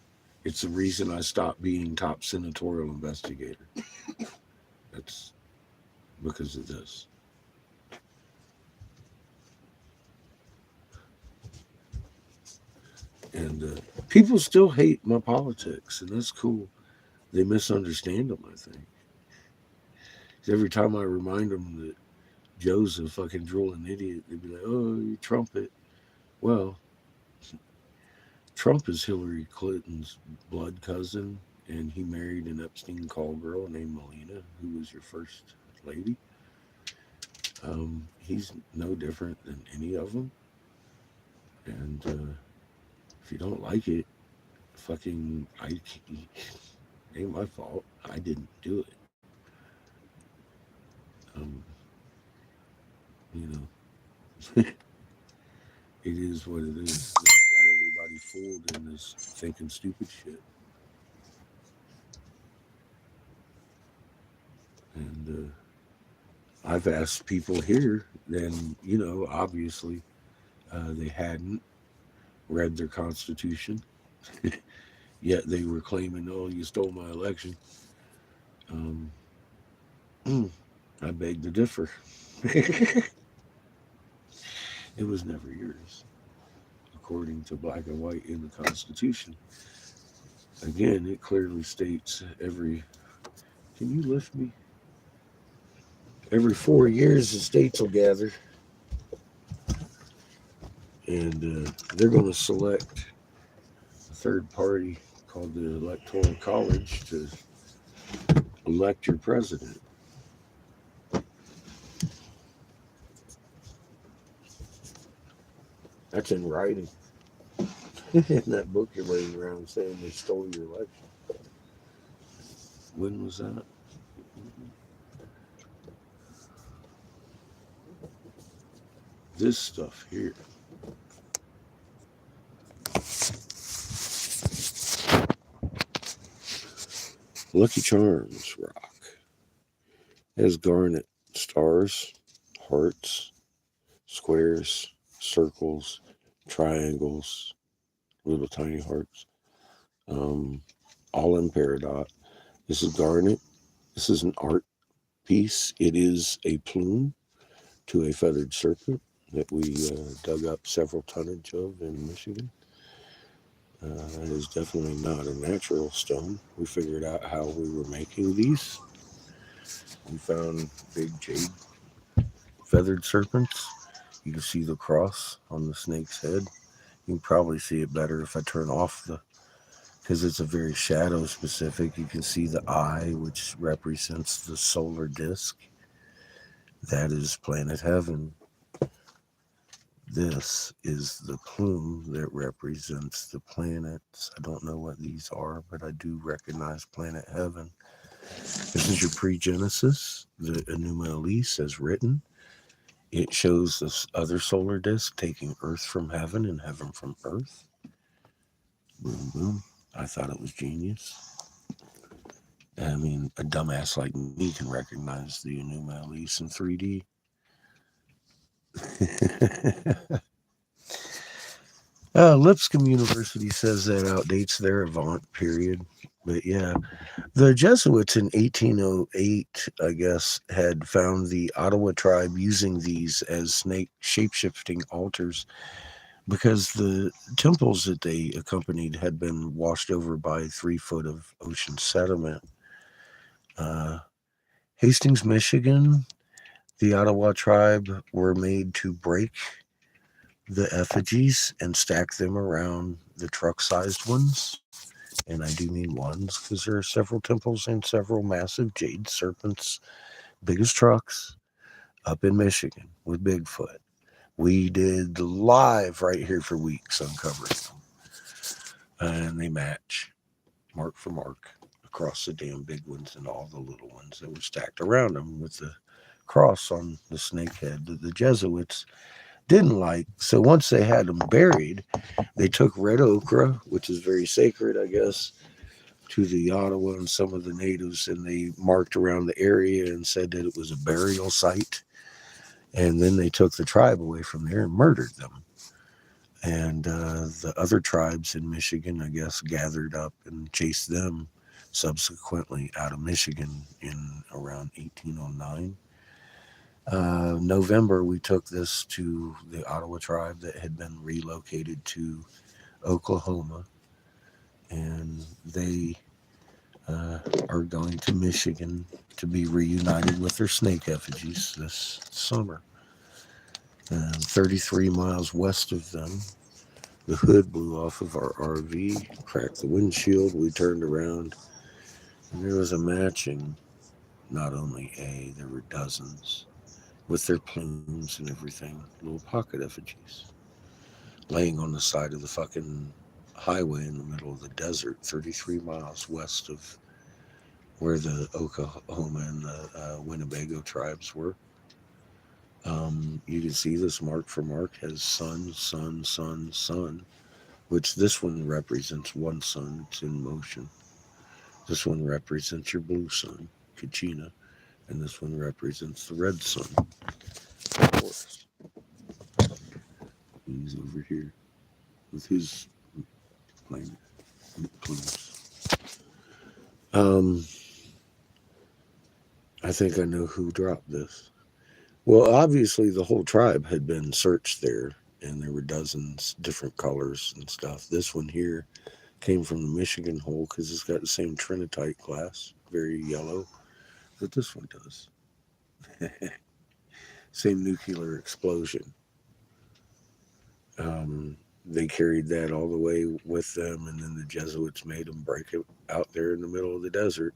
It's the reason I stopped being top senatorial investigator. That's because of this. And people still hate my politics, and that's cool. They misunderstand them, I think. 'Cause every time I remind them that Joe's a fucking drooling idiot, they'd be like, oh, you trumpet. Well, Trump is Hillary Clinton's blood cousin, and he married an Epstein call girl named Melina, who was your first lady. He's no different than any of them. And if you don't like it, fucking, ain't my fault. I didn't do it. You know, it is what it is. Got everybody fooled in this thinking stupid shit. And I've asked people here, then, you know, obviously they hadn't read their Constitution, yet they were claiming, oh, you stole my election. I beg to differ. It was never yours, according to black and white in the Constitution. Again, it clearly states can you lift me? Every 4 years, the states will gather, and they're going to select a third party called the Electoral College to elect your president. That's in writing. In that book you're writing around saying they stole your election. When was that? This stuff here. Lucky Charms rock. It has garnet stars, hearts, squares, circles, triangles, little tiny hearts, all in peridot. This is garnet. This is an art piece. It is a plume to a feathered serpent that we dug up several tonnage of in Michigan. It is definitely not a natural stone. We figured out how we were making these. We found big jade feathered serpents. You can see the cross on the snake's head. You can probably see it better if I turn off because it's a very shadow specific. You can see the eye, which represents the solar disk. That is planet heaven. This is the plume that represents the planets. I don't know what these are, but I do recognize planet heaven. This is your pre-Genesis, the Enuma Elise as written. It shows this other solar disk taking Earth from heaven and heaven from Earth. Boom, boom. I thought it was genius. I mean, a dumbass like me can recognize the Enuma Elise in 3D. Lipscomb University says that outdates their Avant period. But yeah, the Jesuits in 1808, I guess, had found the Ottawa tribe using these as snake shape-shifting altars because the temples that they accompanied had been washed over by 3 foot of ocean sediment. Hastings, Michigan, the Ottawa tribe were made to break the effigies and stack them around the truck-sized ones. And I do mean ones because there are several temples and several massive jade serpents, big as trucks, up in Michigan with Bigfoot. We did live right here for weeks uncovering them. And they match, mark for mark, across the damn big ones and all the little ones that were stacked around them with the cross on the snake head that the Jesuits didn't like. So once they had them buried, they took red ochre, which is very sacred, I guess, to the Ottawa and some of the natives, and they marked around the area and said that it was a burial site. And then they took the tribe away from there and murdered them. And the other tribes in Michigan, I guess, gathered up and chased them subsequently out of Michigan in around 1809. November, we took this to the Ottawa tribe that had been relocated to Oklahoma, and they are going to Michigan to be reunited with their snake effigies this summer. 33 miles west of them, the hood blew off of our RV, cracked the windshield. We turned around, and there was a matching, not only there were dozens, with their plumes and everything, little pocket effigies, laying on the side of the fucking highway in the middle of the desert, 33 miles west of where the Oklahoma and the Winnebago tribes were. You can see this mark for mark has sun, sun, sun, sun, which this one represents one sun. It's in motion. This one represents your blue sun, Kachina, and this one represents the red sun, Taurus. He's over here with his planet plumes. I think I know who dropped this. Well, obviously the whole tribe had been searched there, and there were dozens different colors and stuff. This one here came from the Michigan hole because it's got the same trinitite glass, very yellow, that this one does. Same nuclear explosion. They carried that all the way with them, and then the Jesuits made them break it out there in the middle of the desert.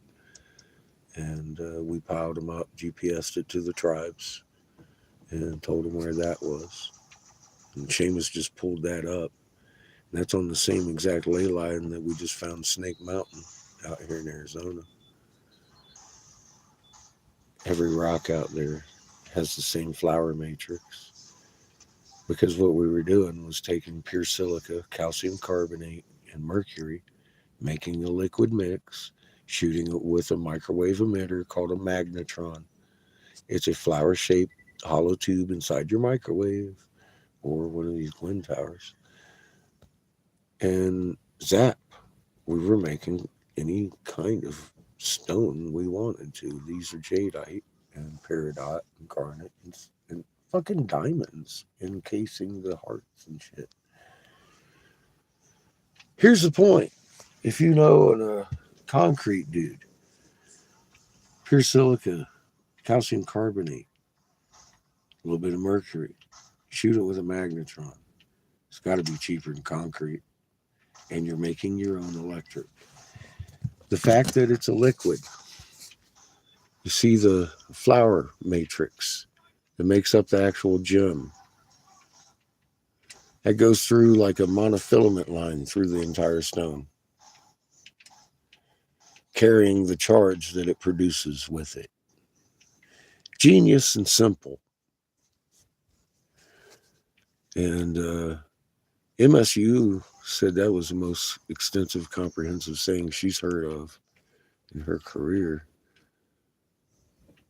And we piled them up, GPS'd it to the tribes, and told them where that was. And Seamus just pulled that up. And that's on the same exact ley line that we just found Snake Mountain out here in Arizona. Every rock out there has the same flower matrix. Because what we were doing was taking pure silica, calcium carbonate, and mercury, making a liquid mix, shooting it with a microwave emitter called a magnetron. It's a flower-shaped hollow tube inside your microwave or one of these wind towers. And zap, we were making any kind of stone we wanted to. These are jadeite and peridot and garnet and fucking diamonds encasing the hearts and shit. Here's the point. If you know a concrete dude, pure silica, calcium carbonate, a little bit of mercury, shoot it with a magnetron. It's got to be cheaper than concrete. And you're making your own electric. The fact that it's a liquid, you see the flower matrix that makes up the actual gem. That goes through like a monofilament line through the entire stone, carrying the charge that it produces with it. Genius and simple. And MSU said that was the most extensive, comprehensive saying she's heard of in her career,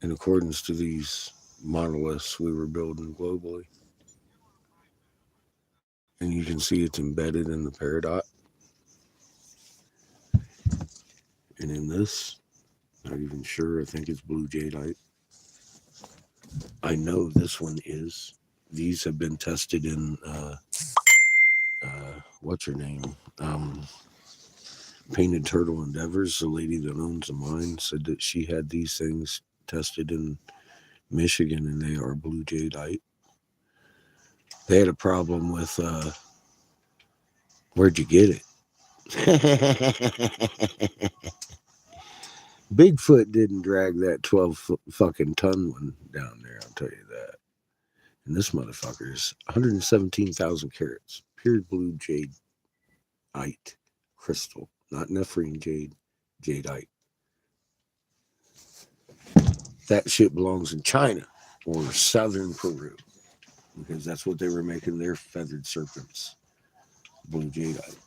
in accordance to these monoliths we were building globally. And you can see it's embedded in the peridot. And in this, not even sure, I think it's blue jadeite. I know this one is. These have been tested in, what's her name? Painted Turtle Endeavors. The lady that owns the mine said that she had these things tested in Michigan, and they are blue jadeite. They had a problem with, where'd you get it? Bigfoot didn't drag that 12 fucking ton one down there, I'll tell you that. And this motherfucker is 117,000 carats, pure blue jadeite crystal, not nephrine jade, jadeite. That shit belongs in China or southern Peru, because that's what they were making their feathered serpents, blue jadeite.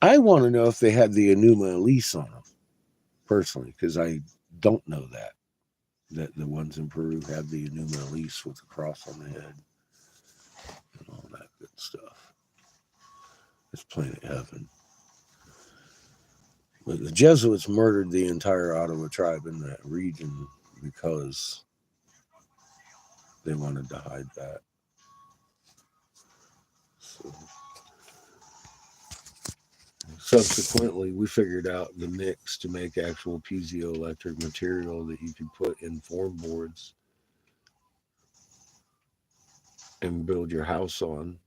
I want to know if they had the Enuma Elise on them, personally, because I don't know that the ones in Peru have the Enuma Elise with the cross on the head and all that good stuff. It's planet heaven. But the Jesuits murdered the entire Ottawa tribe in that region because they wanted to hide that. So, subsequently, we figured out the mix to make actual piezoelectric material that you could put in form boards and build your house on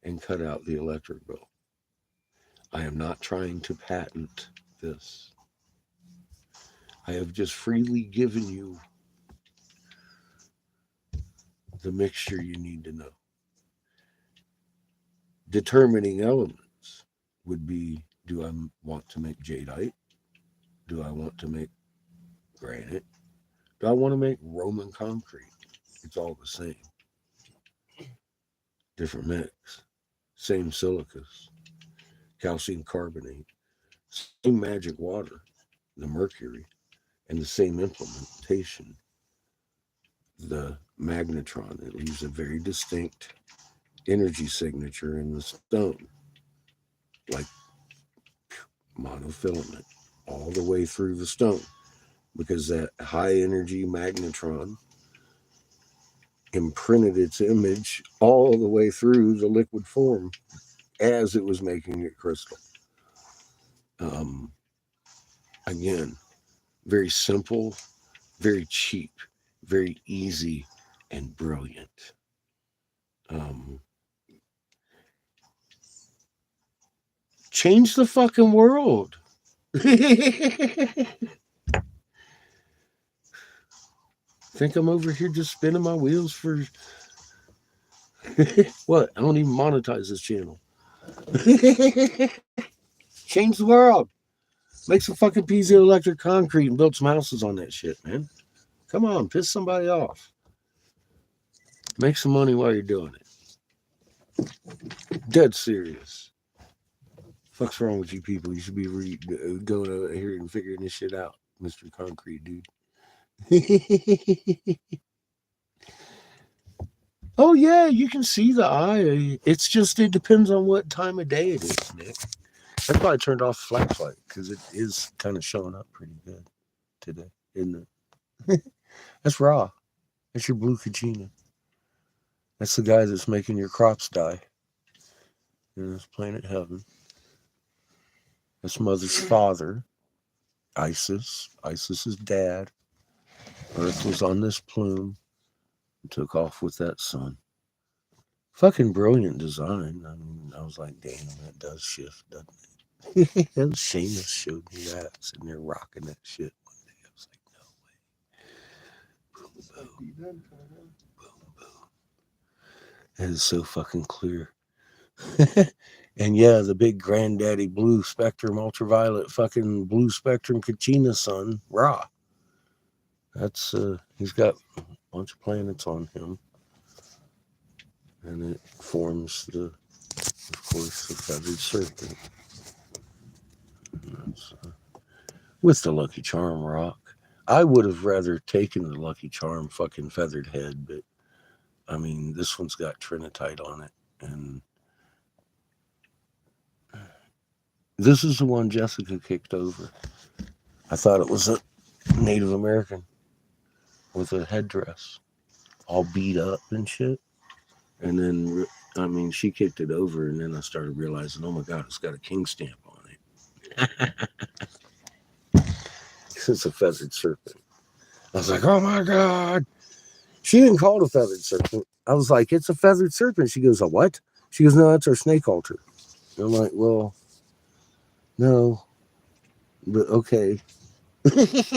and cut out the electric bill. I am not trying to patent this. I have just freely given you the mixture you need to know. Determining elements would be, do I want to make jadeite? Do I want to make granite? Do I want to make Roman concrete? It's all the same. Different mix. Same silicas. Calcium carbonate. Same magic water, the mercury, and the same implementation. The magnetron, it leaves a very distinct energy signature in the stone, like monofilament, all the way through the stone, because that high energy magnetron imprinted its image all the way through the liquid form as it was making it crystal. Again, very simple, very cheap, very easy, and brilliant. Change the fucking world. Think I'm over here just spinning my wheels for what? I don't even monetize this channel. Change the world. Make some fucking piezoelectric concrete and build some houses on that shit, man. Come on, piss somebody off. Make some money while you're doing it. Dead serious. Fuck's wrong with you people? You should be going over here and figuring this shit out, Mr. Concrete Dude. Oh yeah, you can see the eye. It's just, it depends on what time of day it is, Nick. That's why I turned off flashlight, because it is kind of showing up pretty good today, isn't it? That's raw. That's your blue Kachina. That's the guy that's making your crops die in this planet heaven. That's Mother's father, Isis. Isis's dad. Earth was on this plume and took off with that sun. Fucking brilliant design. I mean, I was like, damn, that does shift, doesn't it? That was Seamus showed me that, sitting there rocking that shit one day. I was like, no way. Boom, boom. Boom, boom. It is so fucking clear. And yeah, the big granddaddy blue spectrum ultraviolet fucking blue spectrum Kachina sun, Ra. That's he's got a bunch of planets on him. And it forms the, of course, the feathered serpent. That's, with the Lucky Charm rock. I would have rather taken the Lucky Charm fucking feathered head, but I mean, this one's got trinitite on it. And this is the one Jessica kicked over. I thought it was a Native American with a headdress, all beat up and shit. And then, I mean, she kicked it over, and then I started realizing, oh my God, it's got a king stamp on it. It's a feathered serpent. I was like, oh my God. She didn't call it a feathered serpent. I was like, it's a feathered serpent. She goes, a what? She goes, no, that's our snake altar. And I'm like, well, no, but okay. Definitely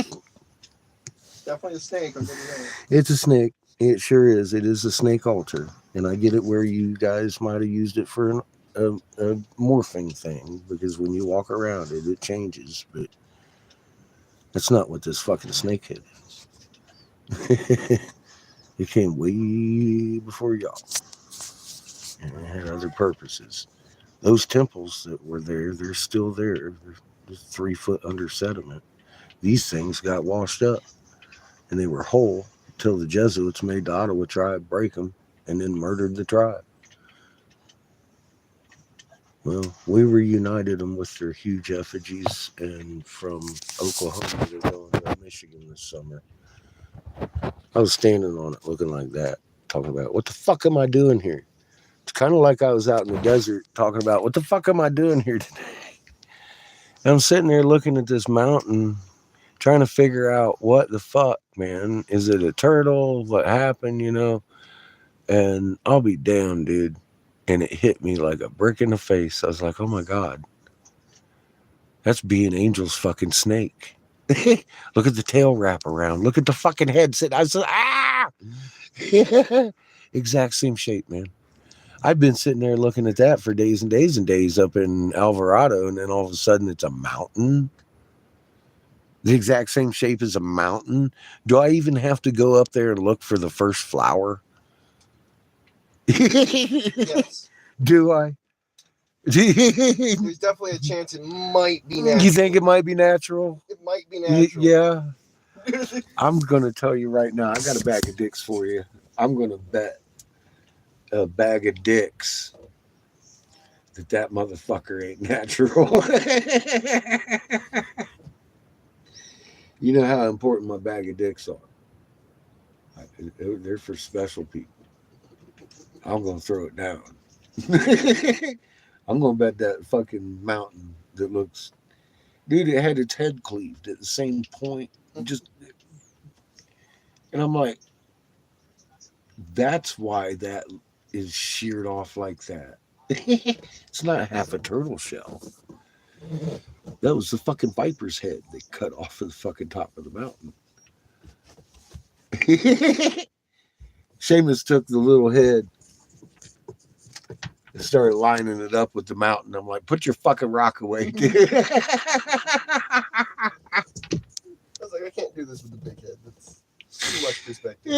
a snake. I'm gonna know. It's a snake. It sure is. It is a snake altar. And I get it where you guys might have used it for a morphing thing, because when you walk around it, it changes. But that's not what this fucking snakehead is. It came way before y'all. And it had other purposes. Those temples that were there, they're still there. They're 3 foot under sediment. These things got washed up, and they were whole until the Jesuits made the Ottawa tribe break them and then murdered the tribe. Well, we reunited them with their huge effigies, and from Oklahoma, they're going to Michigan this summer. I was standing on it looking like that, talking about, what the fuck am I doing here? It's kind of like I was out in the desert talking about, what the fuck am I doing here today? And I'm sitting there looking at this mountain, trying to figure out what the fuck, man. Is it a turtle? What happened, you know? And I'll be damned, dude. And it hit me like a brick in the face. I was like, oh my God. That's being Angel's fucking snake. Look at the tail wrap around. Look at the fucking head sit. I said, ah! Exact same shape, man. I've been sitting there looking at that for days and days and days up in Alvarado, and then all of a sudden it's a mountain. The exact same shape as a mountain. Do I even have to go up there and look for the first flower? Yes. Do I? There's definitely a chance it might be natural. You think it might be natural? It might be natural. Yeah. I'm going to tell you right now, I got a bag of dicks for you. I'm going to bet a bag of dicks that motherfucker ain't natural. You know how important my bag of dicks are. They're for special people. I'm going to throw it down. I'm going to bet that fucking mountain that looks... Dude, it had its head cleaved at the same point. Just... And I'm like, that's why that is sheared off like that. It's not half a turtle shell. That was the fucking viper's head they cut off of the fucking top of the mountain. Seamus took the little head and started lining it up with the mountain. I'm like, put your fucking rock away, dude. I was like, I can't do this with the big head. That's too much perspective.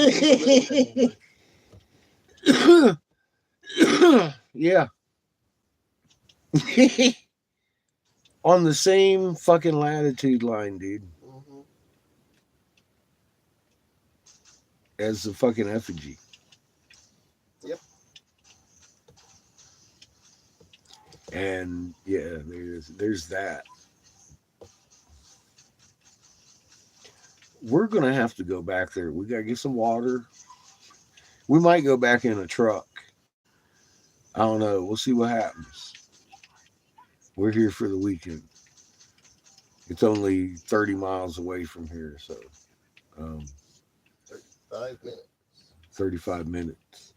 Yeah. On the same fucking latitude line, dude. Mm-hmm. As the fucking effigy. Yep. And yeah, there's that. We're gonna have to go back there. We gotta get some water. We might go back in a truck. I don't know. We'll see what happens. We're here for the weekend. It's only 30 miles away from here, so 35 minutes. 35 minutes.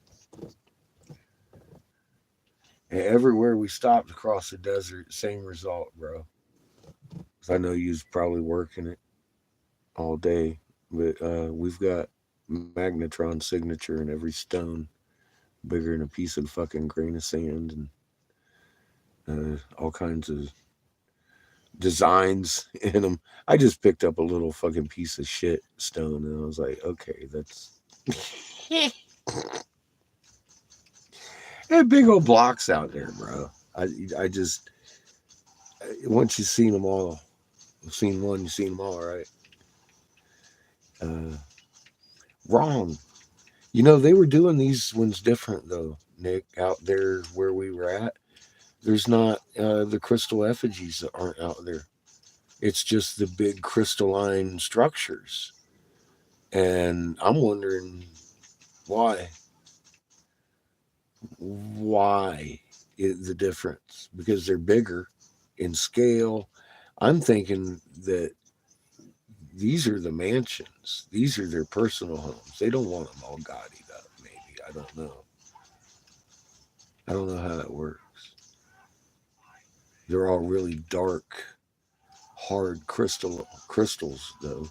And everywhere we stopped across the desert, same result, bro. Because I know you was probably working it all day, but we've got magnetron signature in every stone bigger than a piece of fucking grain of sand, and all kinds of designs in them. I just picked up a little fucking piece of shit stone, and I was like, okay, that's. There are big old blocks out there, bro. I just once you've seen them all, you've seen one, you've seen them all, right? Wrong. You know, they were doing these ones different though, Nick. Out there where we were at, there's not the crystal effigies that aren't out there. It's just the big crystalline structures, and I'm wondering why. Why is the difference? Because they're bigger in scale. I'm thinking that these are the mansions. These are their personal homes. They don't want them all gaudied up, maybe. I don't know. I don't know how that works. They're all really dark, hard crystals, though.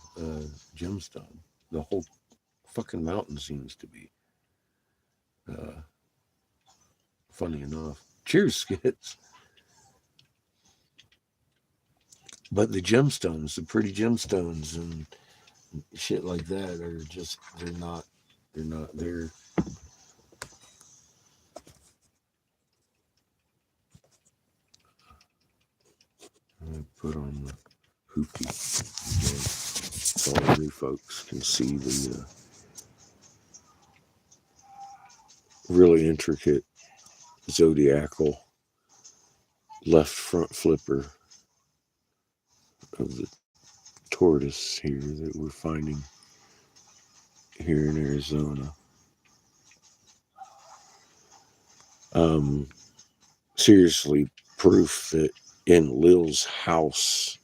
Gemstone. The whole fucking mountain seems to be. Uh, funny enough. Cheers, skits. But the gemstones, the pretty gemstones and shit like that are just, they're not there. I put on the hoopty again so all you folks can see the really intricate zodiacal left front flipper of the tortoise here that we're finding here in Arizona. Seriously, proof that in Lil's house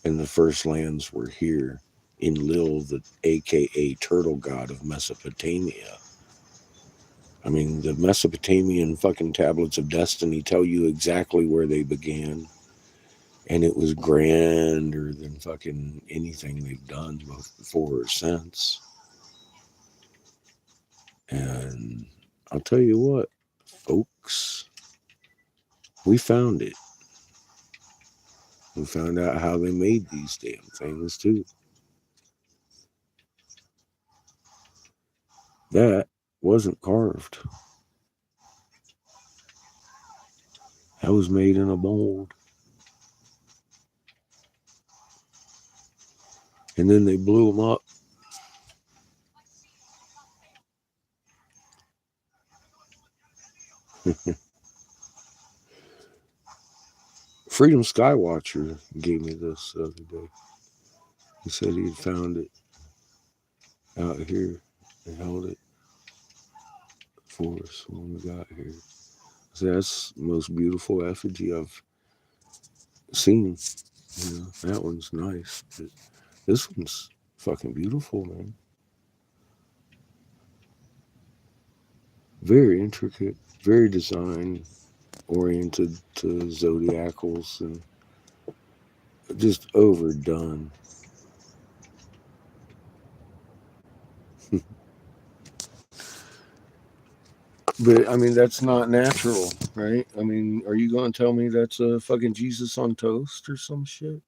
and the first lands were here in Lil, the aka turtle god of Mesopotamia. I mean, the Mesopotamian fucking tablets of destiny tell you exactly where they began. And it was grander than fucking anything they've done before or since. And I'll tell you what, folks, we found it. We found out how they made these damn things, too. That wasn't carved. That was made in a mold. And then they blew them up. Freedom Skywatcher gave me this the other day. He said he had found it out here and held it for us when we got here. So that's the most beautiful effigy I've seen. You know, that one's nice, but this one's fucking beautiful, man. Very intricate, very design oriented to zodiacals and just overdone. But I mean, that's not natural, right? I mean, are you going to tell me that's a fucking Jesus on toast or some shit?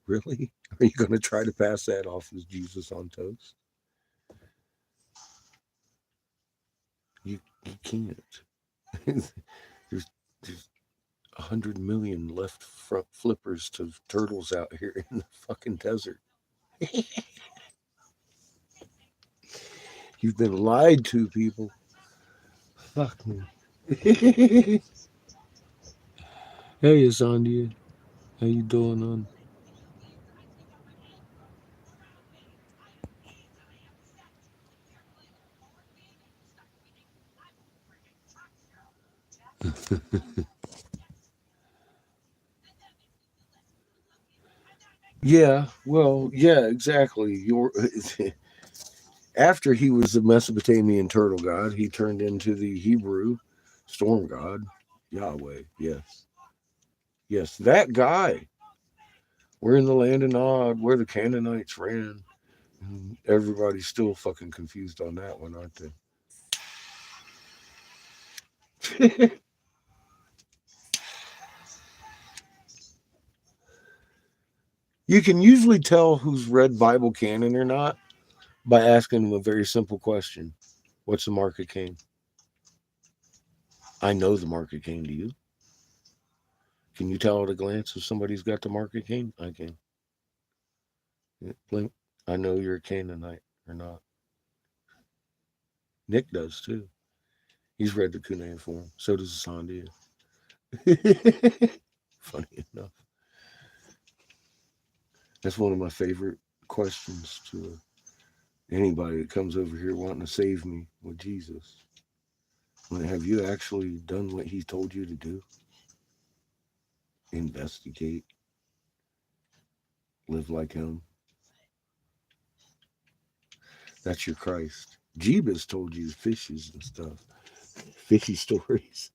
Really? Are you going to try to pass that off as Jesus on toast? You can't. there's 100 million left front flippers to turtles out here in the fucking desert. You've been lied to, people. Fuck me. Hey, Azandia. How you doing, on? Yeah, well, yeah, exactly. After he was the Mesopotamian turtle god, he turned into the Hebrew storm god, Yahweh. Yes. Yes, that guy. We're in the land of Nod, where the Canaanites ran. Everybody's still fucking confused on that one, aren't they? You can usually tell who's read Bible canon or not by asking them a very simple question. What's the mark of Cain? I know the mark of Cain. Do you? Can you tell at a glance if somebody's got the mark of Cain? I can. Blink. I know you're a Canaanite or not. Nick does too. He's read the cuneiform. So does Sandia. Funny enough. That's one of my favorite questions to anybody that comes over here wanting to save me with Jesus. Have you actually done what he told you to do? Investigate. Live like him. That's your Christ. Jeebus told you fishes and stuff. Fishy stories.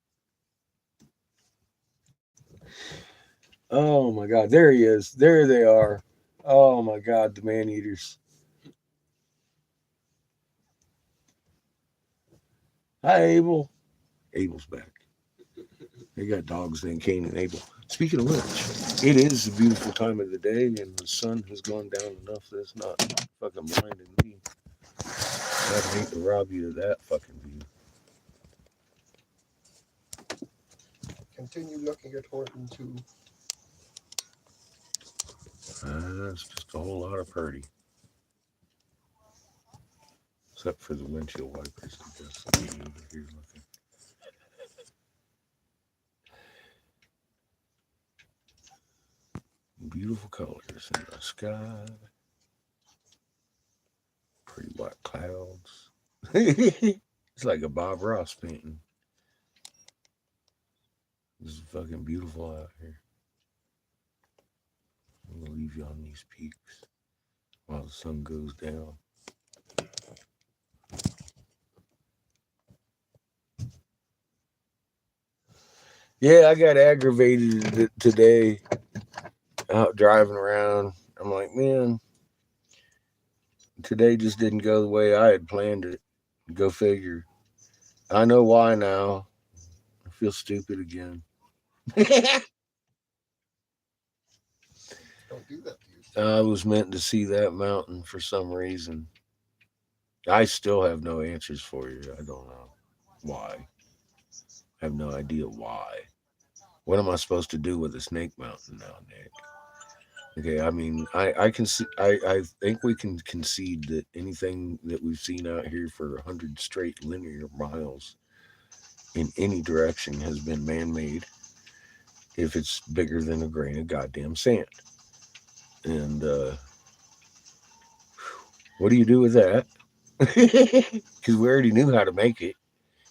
Oh my God. There he is. There they are. Oh my God. The man eaters. Hi, Abel. Abel's back. They got dogs named Cain and Abel. Speaking of which, it is a beautiful time of the day, and the sun has gone down enough that it's not fucking blinding me. I'd hate to rob you of that fucking view. Continue looking at Horton too. It's just a whole lot of purdy. Except for the windshield wipers, I guess. Over here looking. Beautiful colors in the sky. Pretty white clouds. It's like a Bob Ross painting. It's fucking beautiful out here. I'm gonna leave you on these peaks while the sun goes down. Yeah, I got aggravated today out driving around. I'm like, man, today just didn't go the way I had planned it. Go figure. I know why now. I feel stupid again. Don't do that to yourself. I was meant to see that mountain for some reason. I still have no answers for you. I don't know why. I have no idea why. What am I supposed to do with a snake mountain now, Nick? Okay, I mean, I can see. I think we can concede that anything that we've seen out here for 100 straight linear miles in any direction has been man-made. If it's bigger than a grain of goddamn sand, and what do you do with that? Because we already knew how to make it.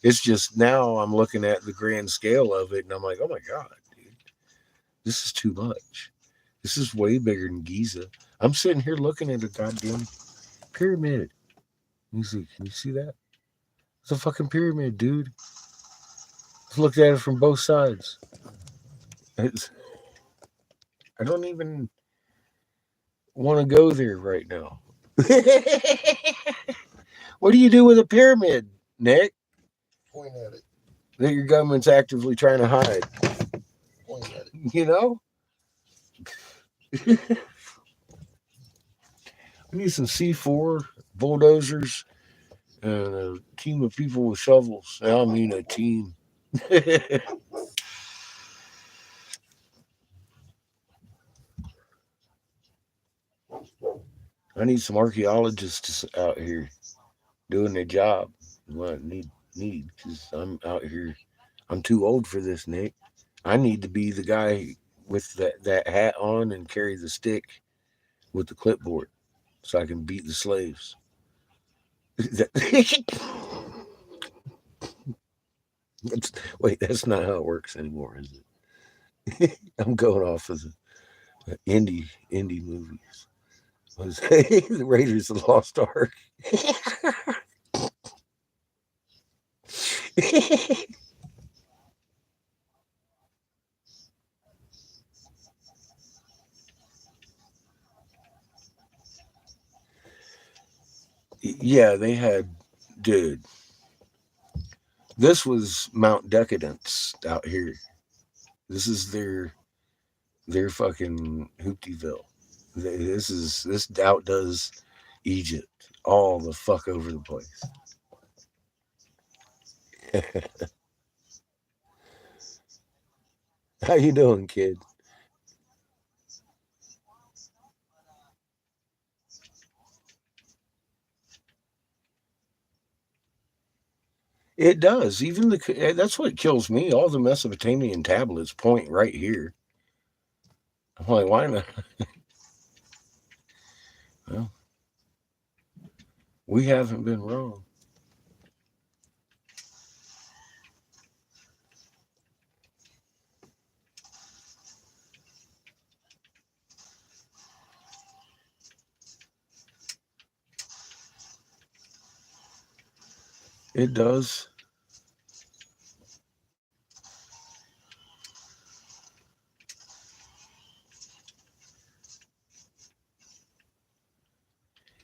It's just now I'm looking at the grand scale of it, and I'm like, oh my God, dude, this is too much. This is way bigger than Giza. I'm sitting here looking at a goddamn pyramid. Can you see that? It's a fucking pyramid, dude. Let's look at it from both sides. I don't even want to go there right now. What do you do with a pyramid, Nick? Point at it. That your government's actively trying to hide. Point at it. You know? We need some C4 bulldozers and a team of people with shovels. I mean a team. I need some archaeologists out here doing their job. What I need because I'm out here. I'm too old for this, Nick. I need to be the guy with that hat on and carry the stick with the clipboard so I can beat the slaves. Wait, that's not how it works anymore, is it? I'm going off of the indie movies. The Raiders of the Lost Ark. Yeah, they had, dude. This was Mount Decadence out here. This is their fucking Hooptyville. This outdoes Egypt all the fuck over the place. How you doing, kid? It does. Even that's what kills me. All the Mesopotamian tablets point right here. I'm like, why not? Well, we haven't been wrong. It does.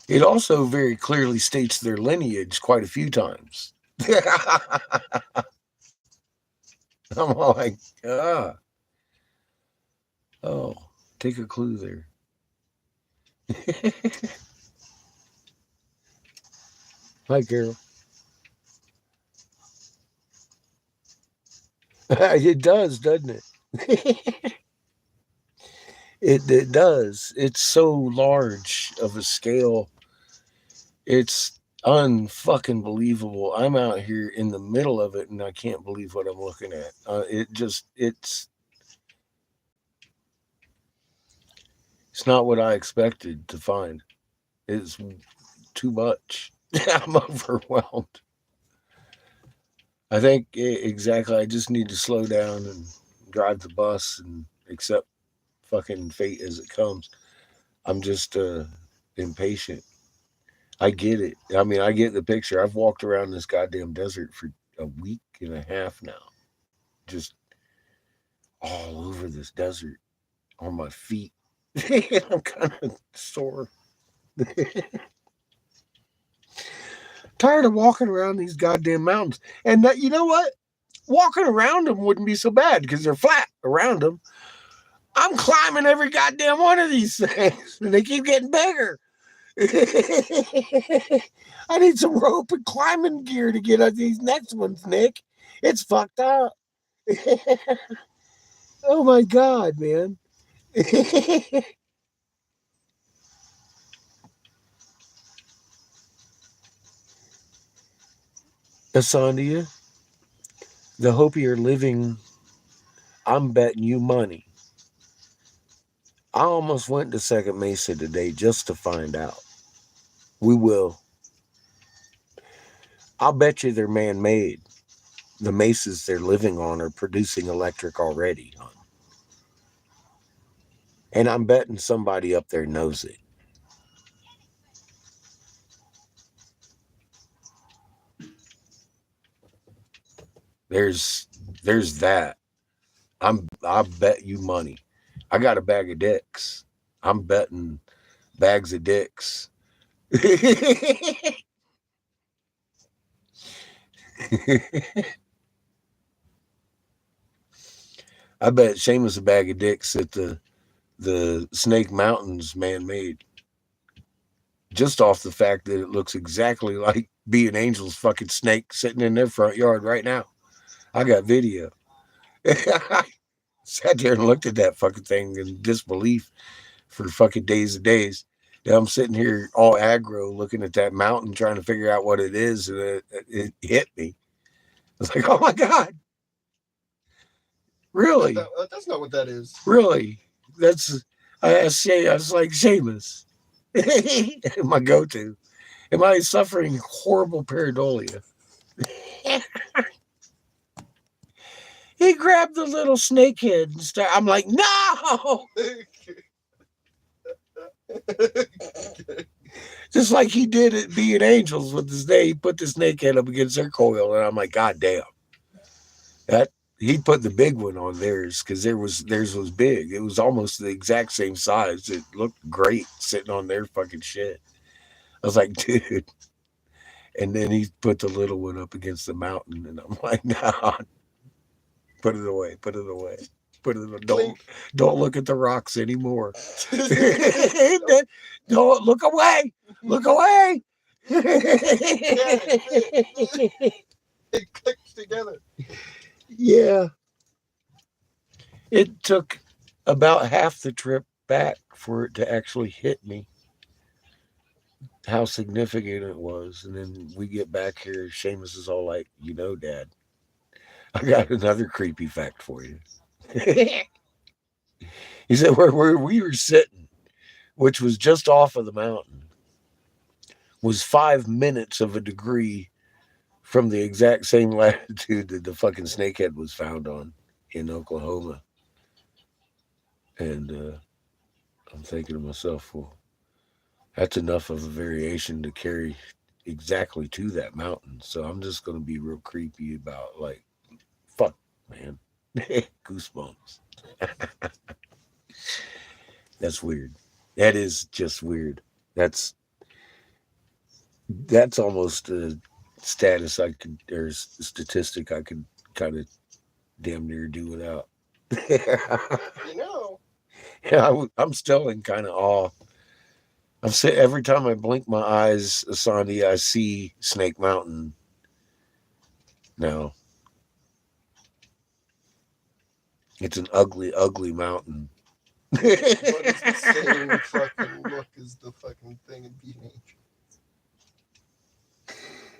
It also very clearly states their lineage quite a few times. I'm like, oh, take a clue there. Hi, Carol. It does, doesn't it? It does. It's so large of a scale. It's unfucking believable. I'm out here in the middle of it, and I can't believe what I'm looking at. It's not what I expected to find. It's too much. I'm overwhelmed. I think exactly. I just need to slow down and drive the bus and accept fucking fate as it comes. I'm just impatient. I get it. I mean, I get the picture. I've walked around this goddamn desert for a week and a half now. Just all over this desert on my feet. I'm kind of sore. Tired of walking around these goddamn mountains. And that, you know what? Walking around them wouldn't be so bad because they're flat around them. I'm climbing every goddamn one of these things, and they keep getting bigger. I need some rope and climbing gear to get on these next ones, Nick. It's fucked up. Oh my God, man. Asandia, the hope you're living, I'm betting you money. I almost went to Second Mesa today just to find out. We will. I'll bet you they're man-made. The mesas they're living on are producing electric already, hon. And I'm betting somebody up there knows it. There's that. I bet you money. I got a bag of dicks. I'm betting bags of dicks. I bet Seamus a bag of dicks that the Snake Mountain's man-made. Just off the fact that it looks exactly like Being Angel's fucking snake sitting in their front yard right now. I got video. I sat there and looked at that fucking thing in disbelief for fucking days and days. And I'm sitting here all aggro looking at that mountain trying to figure out what it is, and it hit me. I was like, oh my God. Really? That's not what that is. Really? I was like, Seamus. My go-to. Am I suffering horrible pareidolia? He grabbed the little snakehead and started. I'm like, no! Just like he did at Being Angels with his day. He put the snakehead up against their coil, and I'm like, God damn. He put the big one on theirs because theirs was big. It was almost the exact same size. It looked great sitting on their fucking shit. I was like, dude. And then he put the little one up against the mountain, and I'm like, nah, put it away, put it away, put it away. Don't look at the rocks anymore. Don't look away, look away. It clicks together. Yeah. It took about half the trip back for it to actually hit me how significant it was. And then we get back here, Seamus is all like, Dad, I got another creepy fact for you. He said where we were sitting, which was just off of the mountain, was 5 minutes of a degree from the exact same latitude that the fucking snakehead was found on in Oklahoma. And I'm thinking to myself, well, that's enough of a variation to carry exactly to that mountain. So I'm just going to be real creepy about, like, fuck, man. Goosebumps. That's weird. That is just weird. That's almost a status I could, or a statistic I could kind of damn near do without. You know. Yeah, I'm still in kind of awe. I'm saying every time I blink my eyes, Asandi, I see Snake Mountain. Now, it's an ugly, ugly mountain. But it's the same fucking look as the fucking thing in Beat Angel.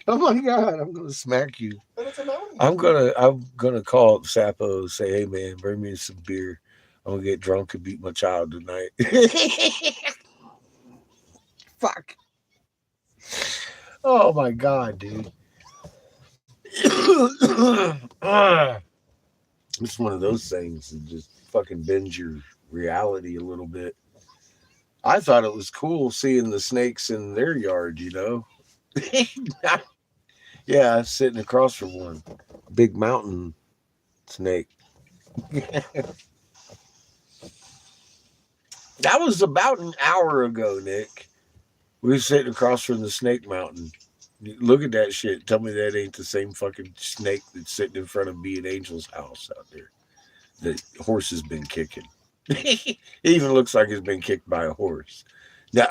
Oh my God, I'm gonna smack you. But it's a mountain. I'm gonna call up Sapo, say, hey man, bring me some beer. I'm gonna get drunk and beat my child tonight. Fuck. Oh my God, dude. It's one of those things that just fucking bends your reality a little bit. I thought it was cool seeing the snakes in their yard, Yeah, sitting across from one. Big mountain snake. That was about an hour ago, Nick. We were sitting across from the snake mountain. Look at that shit. Tell me that ain't the same fucking snake that's sitting in front of being Angel's house out there. The horse has been kicking. It even looks like it's been kicked by a horse. Now,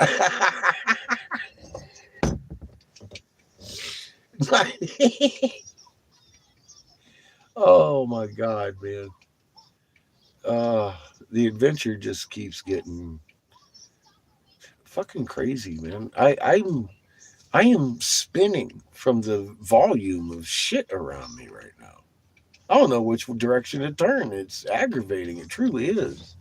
oh my God, man. The adventure just keeps getting fucking crazy, man. I am spinning from the volume of shit around me right now. I don't know which direction to turn. It's aggravating. It truly is.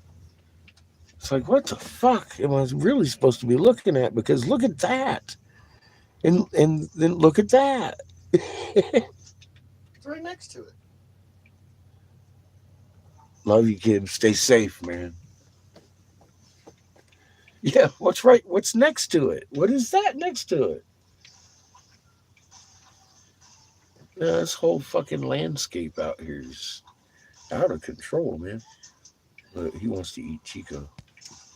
It's like, what the fuck am I really supposed to be looking at? Because look at that. And then look at that. It's right next to it. Love you, kid. Stay safe, man. Yeah, what's right? What's next to it? What is that next to it? This whole fucking landscape out here is out of control, man. But he wants to eat Chico.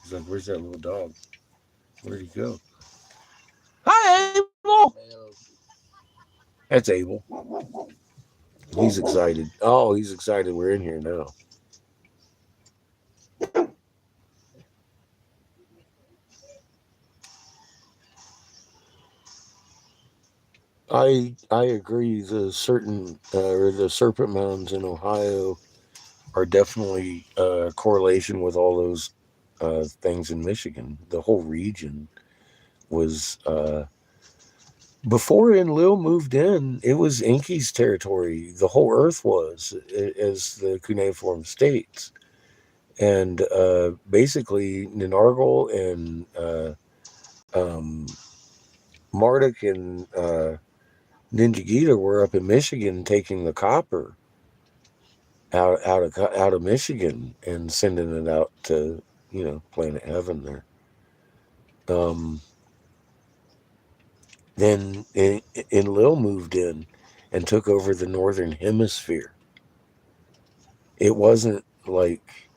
He's like, where's that little dog? Where'd he go? Hi, Abel! That's Abel. He's excited. Oh, he's excited we're in here now. I agree. The Serpent Mountains in Ohio are definitely a correlation with all those things in Michigan. The whole region was before Enlil moved in. It was Inky's territory. The whole Earth was, as the cuneiform states, and basically Ninargol and Marduk and Ninja Gita were up in Michigan taking the copper out of Michigan and sending it out to planet Heaven there. Then Enlil moved in and took over the northern hemisphere. It wasn't like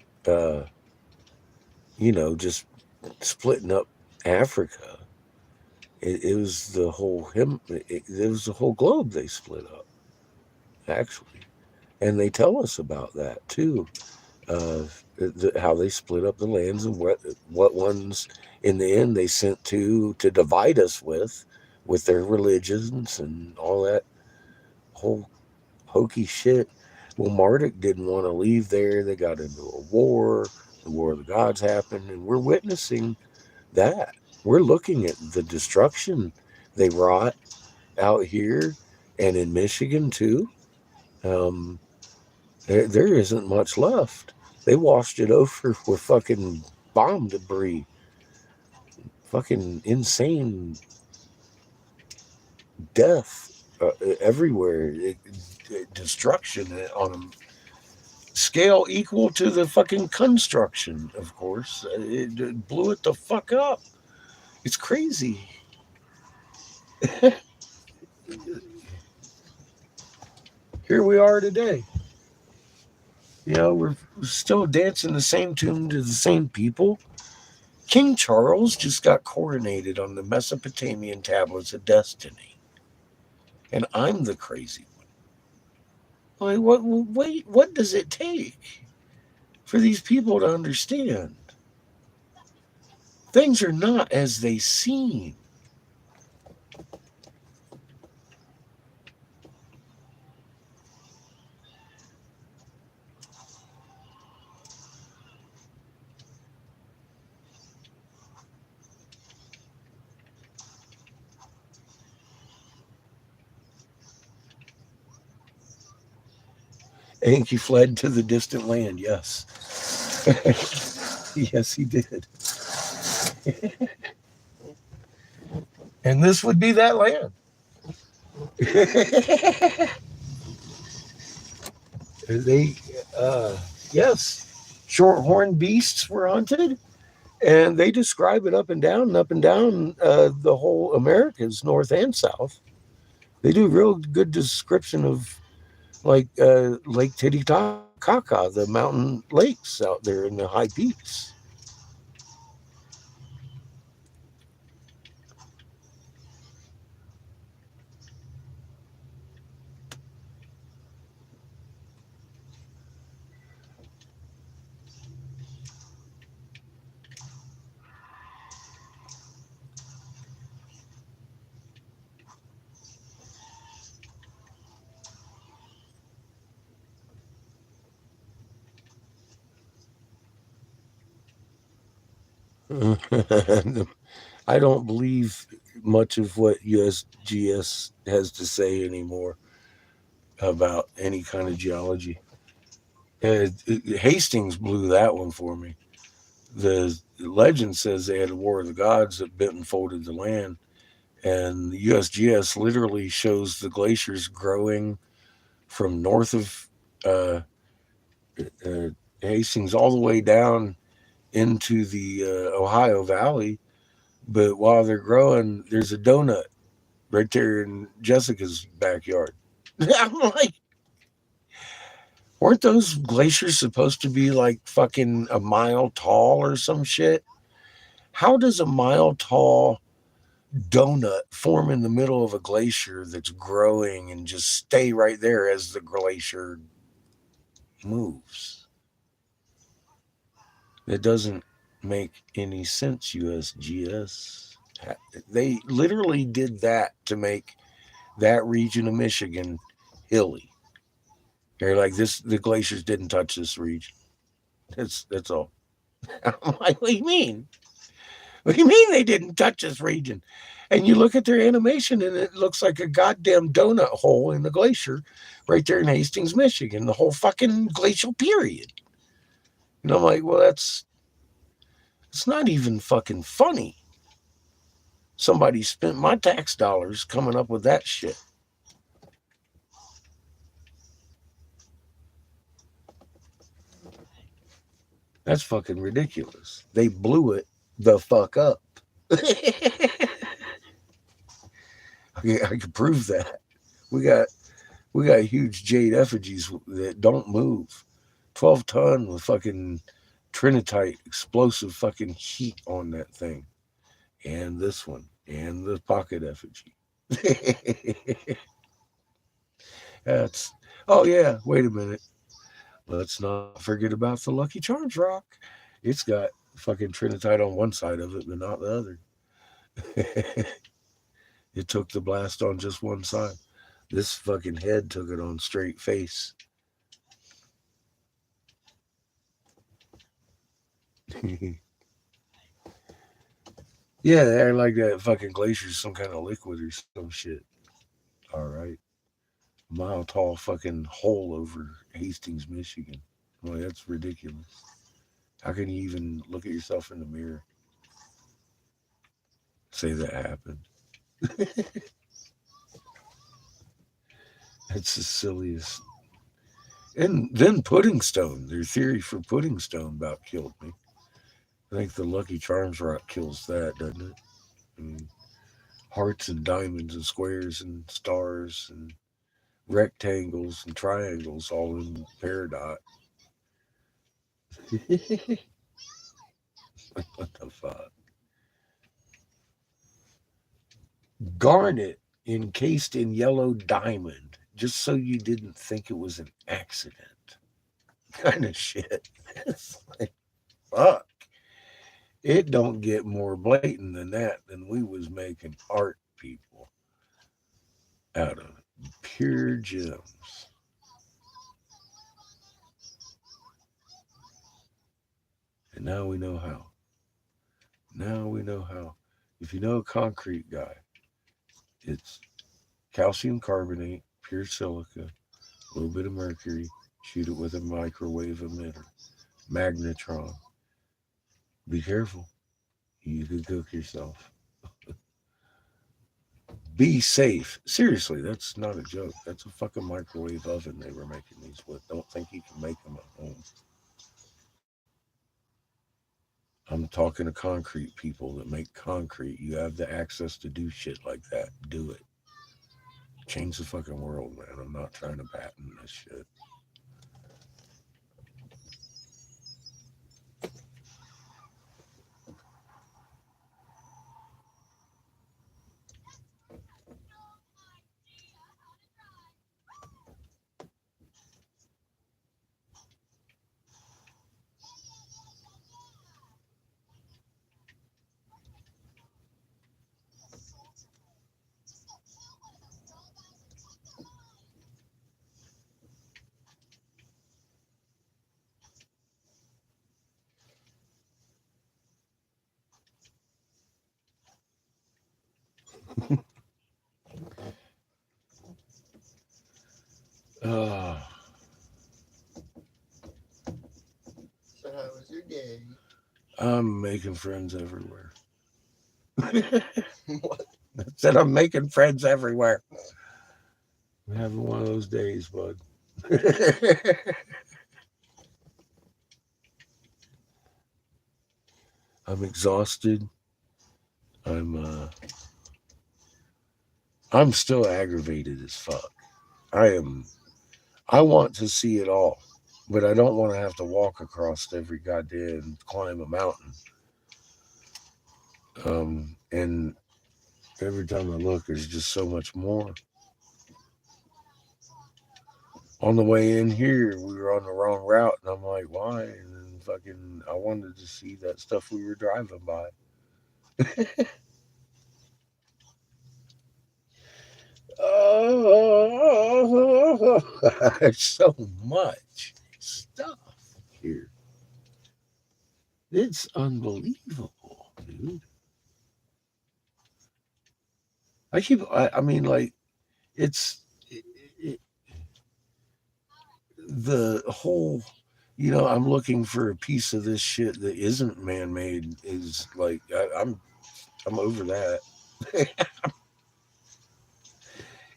just splitting up Africa. It was the whole it was the whole globe they split up, actually, and they tell us about that too. How they split up the lands and what ones in the end they sent to divide us with their religions and all that whole hokey shit. Well, Marduk didn't want to leave there. They got into a war. The War of the Gods happened, and we're witnessing that. We're looking at the destruction they wrought out here and in Michigan too. Um, there isn't much left. They washed it over with fucking bomb debris, fucking insane death everywhere, destruction on a scale equal to the fucking construction. Of course, it blew it the fuck up. It's crazy. Here we are today. We're still dancing the same tune to the same people. King Charles just got coronated on the Mesopotamian tablets of destiny. And I'm the crazy one. Like, what does it take for these people to understand? Things are not as they seem. Enki fled to the distant land, yes. Yes, he did. And this would be that land. They, yes, short-horned beasts were hunted, and they describe it up and down the whole Americas, north and south. They do a real good description of like Lake Titicaca, the mountain lakes out there in the high peaks. I don't believe much of what USGS has to say anymore about any kind of geology. Hastings blew that one for me. The legend says they had a War of the Gods that bit and folded the land, and the USGS literally shows the glaciers growing from north of uh, Hastings all the way down into the Ohio Valley. But while they're growing, there's a donut right there in Jessica's backyard. I'm like, weren't those glaciers supposed to be like fucking a mile tall or some shit? How does a mile tall donut form in the middle of a glacier that's growing and just stay right there as the glacier moves? It doesn't make any sense, USGS. They literally did that to make that region of Michigan hilly. They're like, the glaciers didn't touch this region. That's all. I'm like, what do you mean? What do you mean they didn't touch this region? And you look at their animation and it looks like a goddamn donut hole in the glacier right there in Hastings, Michigan, the whole fucking glacial period. And I'm like, well, it's not even fucking funny. Somebody spent my tax dollars coming up with that shit. That's fucking ridiculous. They blew it the fuck up. I could prove that. We got huge jade effigies that don't move. 12 ton with fucking trinitite explosive fucking heat on that thing. And this one. and the pocket effigy. That's oh yeah. Wait a minute. Let's not forget about the Lucky Charms rock. It's got fucking Trinitite on one side of it, but not the other. It took the blast on just one side. This fucking head took it on straight face. Yeah, they're like that fucking glacier's some kind of liquid or some shit. All right. Mile tall fucking hole over Hastings, Michigan. Well, that's ridiculous. How can you even look at yourself in the mirror? Say that happened. It's the silliest. And then Pudding Stone. Their theory for Pudding Stone about killed me. I think the Lucky Charms rock kills that, doesn't it? I mean, hearts and diamonds and squares and stars and rectangles and triangles all in peridot. What the fuck? Garnet encased in yellow diamond, just so you didn't think it was an accident. Kind of shit. It's like, fuck. It don't get more blatant than that than we was making art people out of pure gems. And now we know how. Now we know how. If you know a concrete guy, it's calcium carbonate, pure silica, a little bit of mercury, shoot it with a microwave emitter, magnetron. Be careful. You could cook yourself. Be safe. Seriously, that's not a joke. That's a fucking microwave oven they were making these with. Don't think you can make them at home. I'm talking to concrete people that make concrete. You have the access to do shit like that. Do it. Change the fucking world, man. I'm not trying to patent this shit. Uh, So how was your day? I'm making friends everywhere. What? I said I'm making friends everywhere. I'm having one of those days, bud. I'm exhausted. I'm I'm still aggravated as fuck. I am I want to see it all, but I don't want to have to walk across every goddamn climb a mountain. And every time I look, there's just so much more. On the way in here, we were on the wrong route, and I'm like, why? And then fucking, I wanted to see that stuff we were driving by. Oh, there's so much stuff here. It's unbelievable, dude. I mean, like, it's it, the whole, I'm looking for a piece of this shit that isn't man made is like, I'm over that.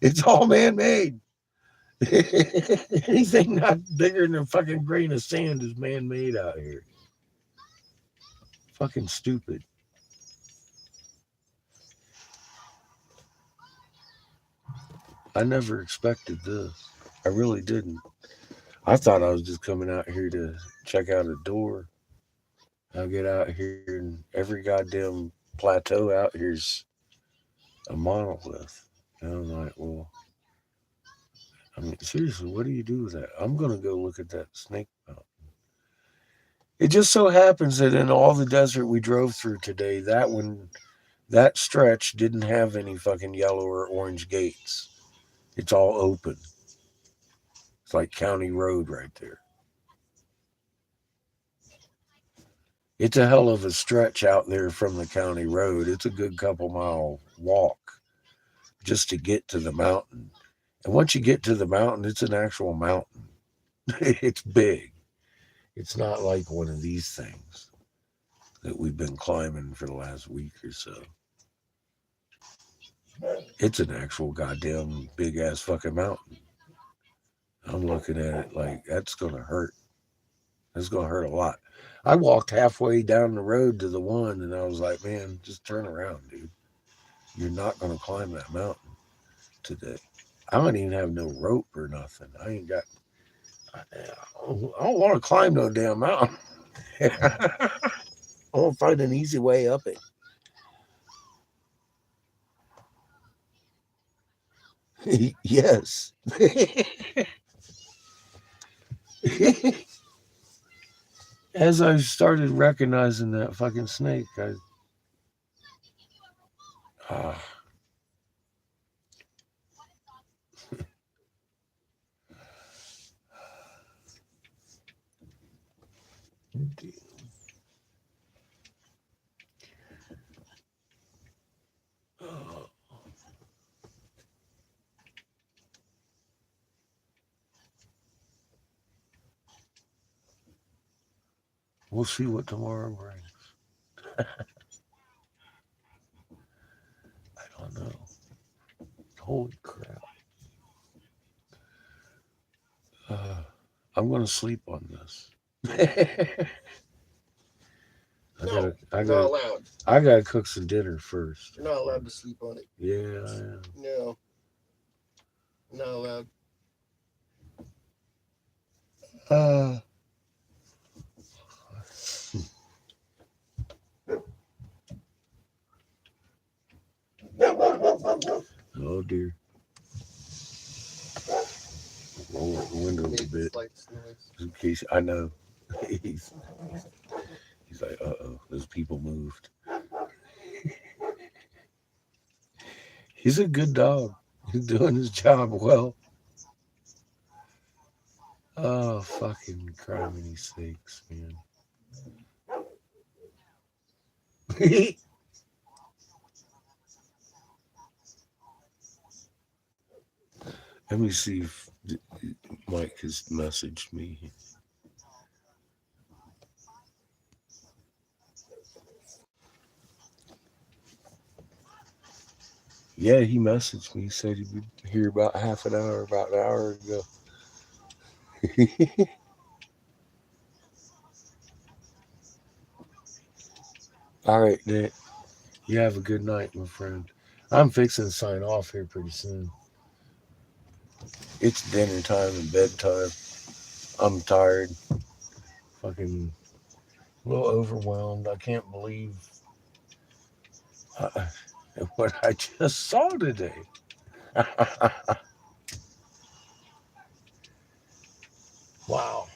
It's all man made. Anything not bigger than a fucking grain of sand is man made out here. Fucking stupid. I never expected this. I really didn't. I thought I was just coming out here to check out a door. I'll get out here and every goddamn plateau out here's a monolith. And I'm like, well, I mean, seriously, what do you do with that? I'm going to go look at that snake mountain. It just so happens that in all the desert we drove through today, that stretch didn't have any fucking yellow or orange gates. It's all open. It's like county road right there. It's a hell of a stretch out there from the county road. It's a good couple mile walk just to get to the mountain. And once you get to the mountain, it's an actual mountain. It's big. It's not like one of these things that we've been climbing for the last week or so. It's an actual goddamn big ass fucking mountain. I'm looking at it like that's going to hurt. It's going to hurt a lot. I walked halfway down the road to the one and I was like, man, just turn around, dude. You're not going to climb that mountain today. I don't even have no rope or nothing. I don't want to climb no damn mountain. I want to find an easy way up it. Yes. As I started recognizing that fucking snake, we'll see what tomorrow brings. I don't know. Holy crap. I'm going to sleep on this. I gotta cook some dinner first. You're not allowed to sleep on it. Yeah, I am. No. Not allowed. Oh dear. Roll the window a bit. In case I know. He's like, those people moved. He's a good dog. He's doing his job well. Oh, fucking criminy sakes, man. Let me see if Mike has messaged me. Yeah, he messaged me. He said he would hear about about an hour ago. All right, Nick. You have a good night, my friend. I'm fixing to sign off here pretty soon. It's dinner time and bedtime. I'm tired. Fucking a little overwhelmed. I can't believe what I just saw today. Wow.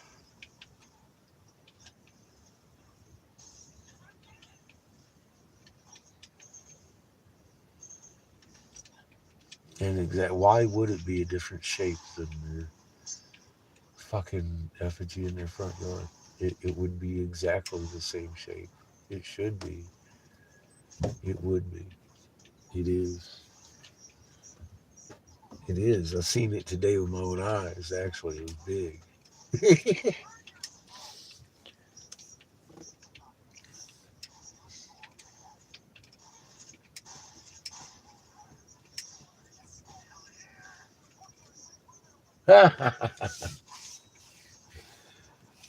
And why would it be a different shape than their fucking effigy in their front yard? It would be exactly the same shape. It should be. It would be. It is. It is. I've seen it today with my own eyes. Actually, it was big.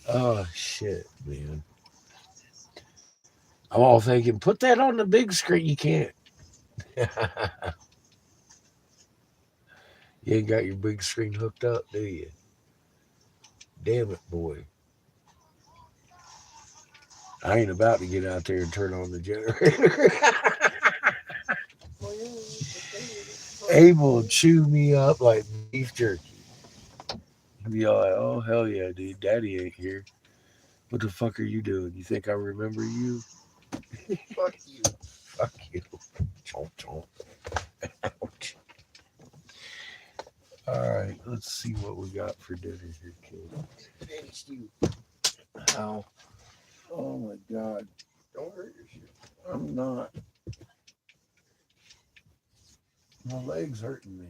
Oh, shit, man. I'm all thinking, put that on the big screen. You can't. You ain't got your big screen hooked up, do you? Damn it, boy. I ain't about to get out there and turn on the generator. Well, Abel will chew me up like beef jerky. He'll be all like, oh, hell yeah, dude. Daddy ain't here. What the fuck are you doing? You think I remember you? Fuck you. Fuck you. Chomp, chomp. Ouch. All right, let's see what we got for dinner here, kid. Finished you. How? Oh my God. Don't hurt yourself. I'm not. My leg's hurting me.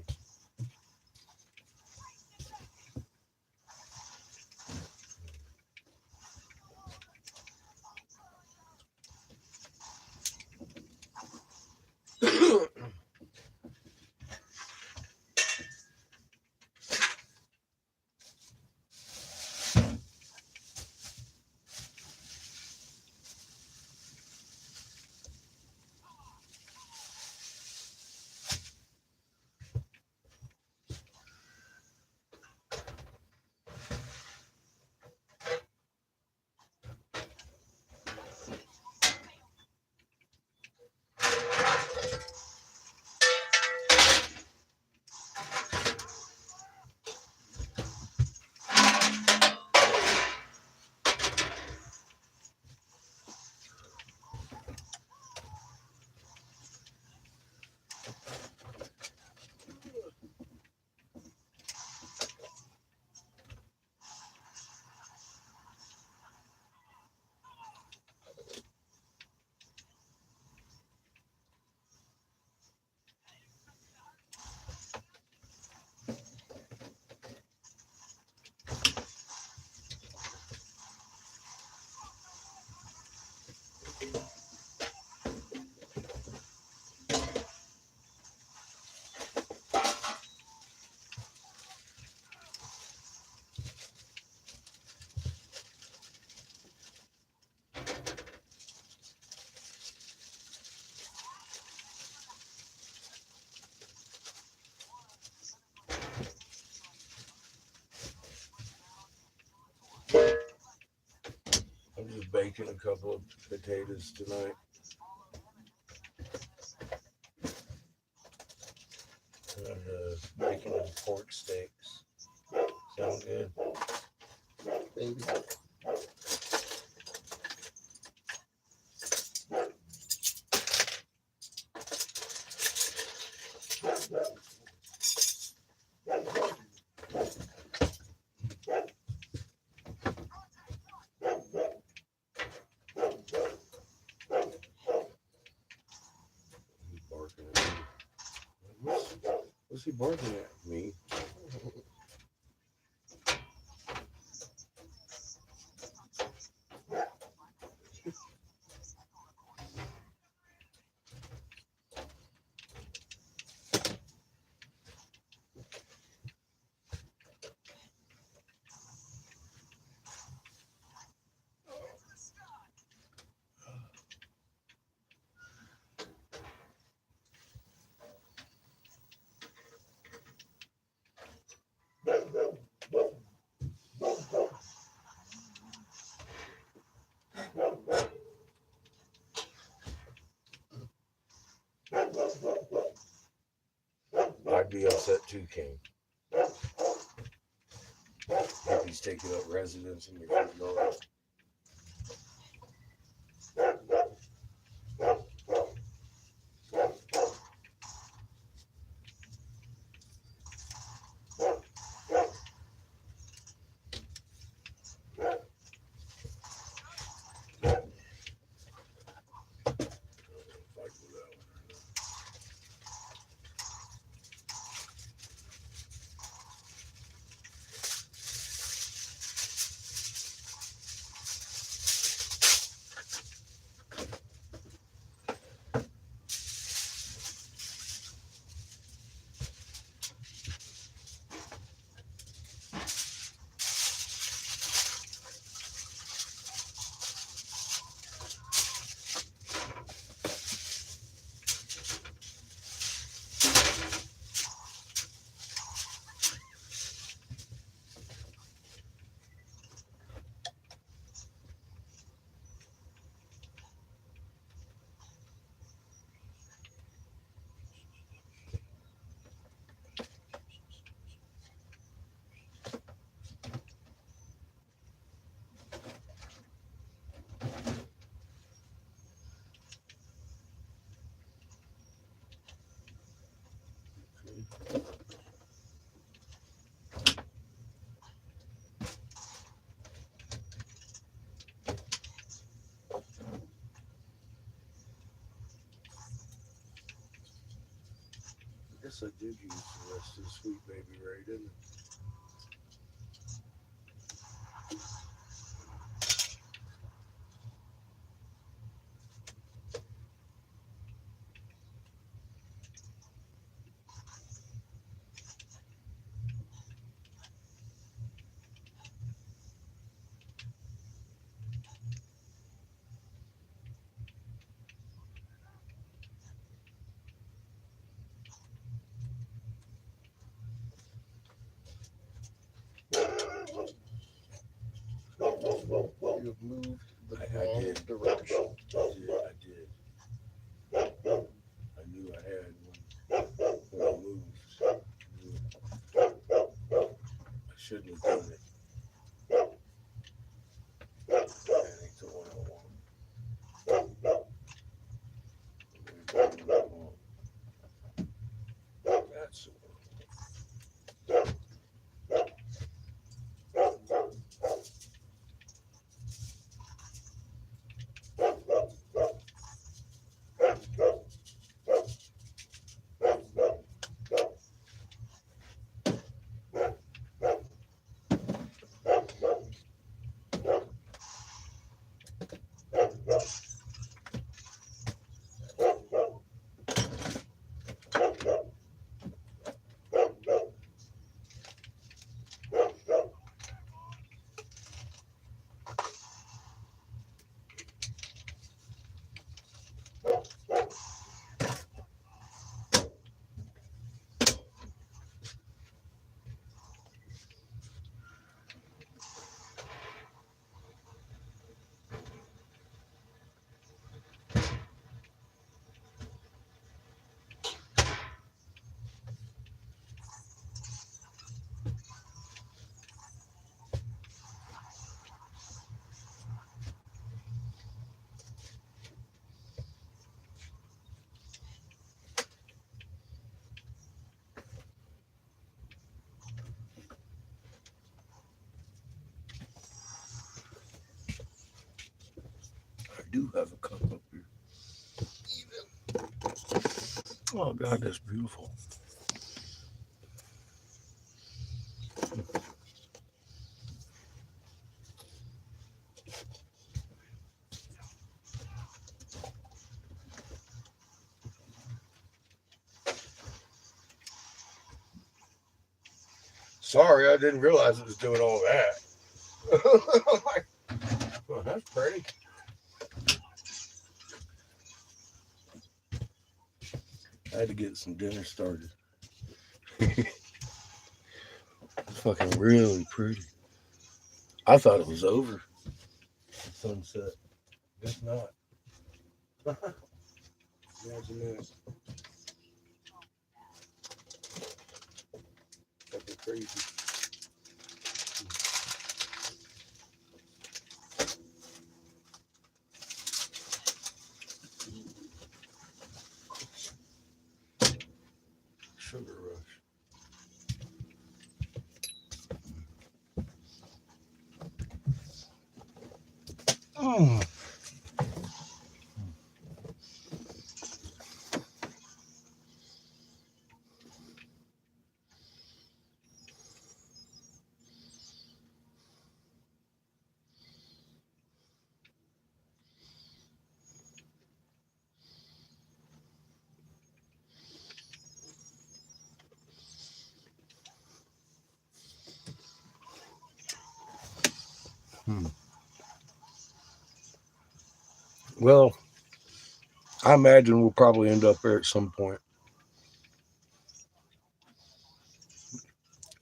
I'm just baking a couple of potatoes tonight. And making pork steaks. Sound good? Baby. He's barking at me. What's he barking at me? I'd be upset too, King. If he's taking up residence in your front yard. I guess I did use the rest of the sweet baby Ray, didn't I? You have moved the I wrong did. direction. I did. I knew I had when I moved. I shouldn't have done it. That ain't the one I want. That's the one. I do have a cup up here. Oh God, that's beautiful. Sorry, I didn't realize it was doing all that. Like, well, that's pretty. I had to get some dinner started. It's fucking really pretty. I thought it was over. Sunset. Guess not. Imagine that. Fucking crazy. Sugar rush. Mm. Hmm. Well, I imagine we'll probably end up there at some point.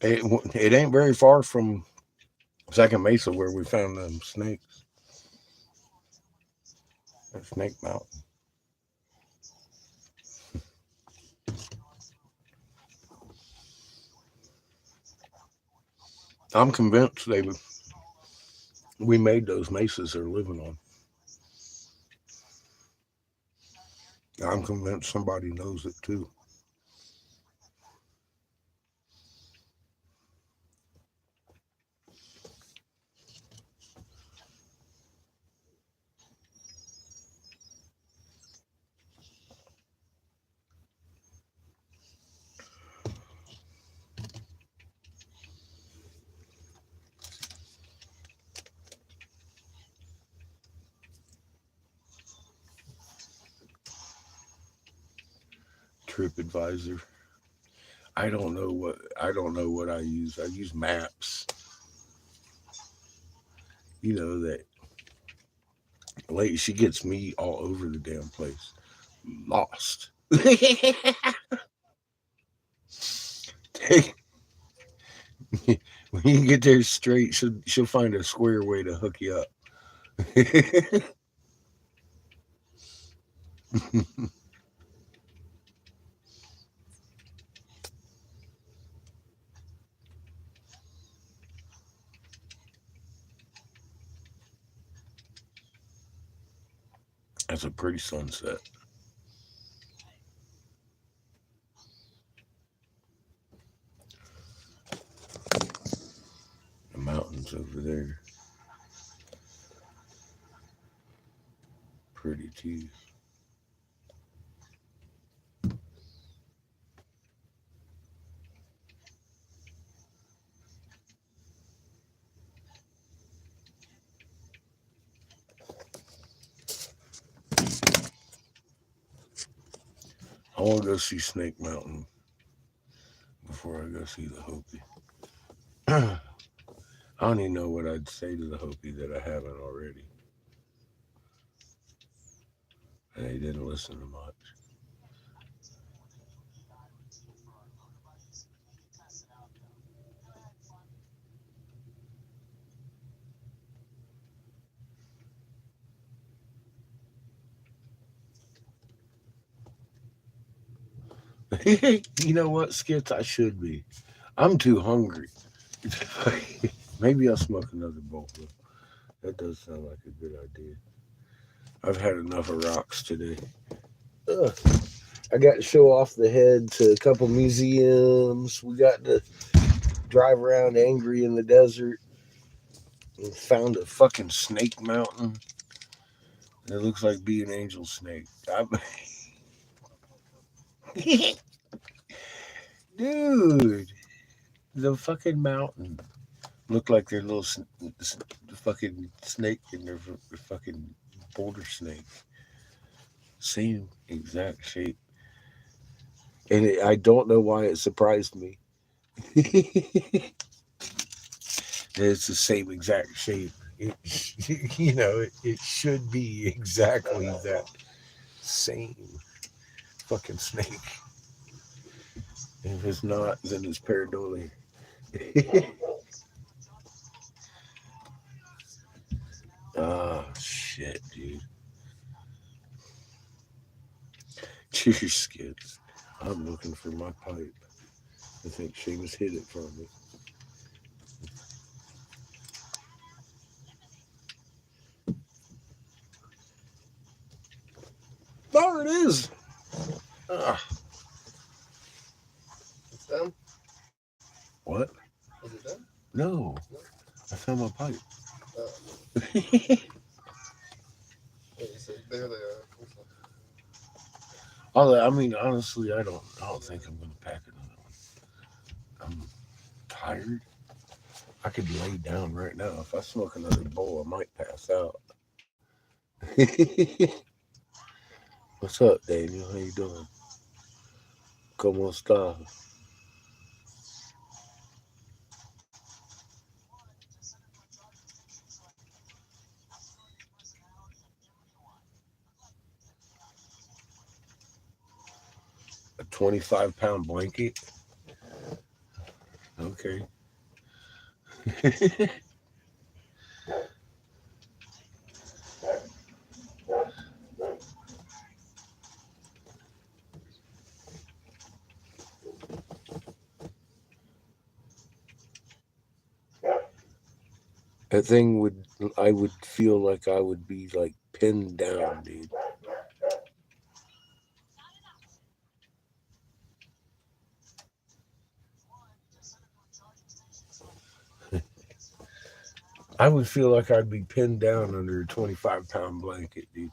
It ain't very far from Second Mesa where we found them snakes. At Snake Mountain. I'm convinced we made those mesas they're living on. I'm convinced somebody knows it too. TripAdvisor. I don't know what I use. I use maps. You know that lady, she gets me all over the damn place. Lost. When you get there straight, she'll find a square way to hook you up. That's a pretty sunset. The mountains over there, pretty too. I want to go see Snake Mountain before I go see the Hopi. I don't even know what I'd say to the Hopi that I haven't already. And they didn't listen to much. You know what, Skits? I should be. I'm too hungry. Maybe I'll smoke another bowl. That does sound like a good idea. I've had enough of rocks today. Ugh. I got to show off the head to a couple museums. We got to drive around angry in the desert and found a fucking snake mountain. It looks like being angel snake. Dude, the fucking mountain looked like their little fucking snake in their fucking boulder snake. Same exact shape. And I don't know why it surprised me. It's the same exact shape. It should be exactly that same fucking snake. If it's not, then it's pareidolia. Oh, shit, dude. Cheers, Skids. I'm looking for my pipe. I think Seamus hid it from me. There it is. Ah, It's done? what? Is it done? No, I found my pipe. Yeah, you said there they are. Although, I mean, honestly, I don't think I'm gonna pack another one. I'm tired. I could lay down right now. If I smoke another bowl, I might pass out. What's up, Daniel? How you doing? ¿Cómo está? A 25-pound blanket? Okay. That thing I would feel like I would be like pinned down, dude. I would feel like I'd be pinned down under a 25-pound blanket, dude.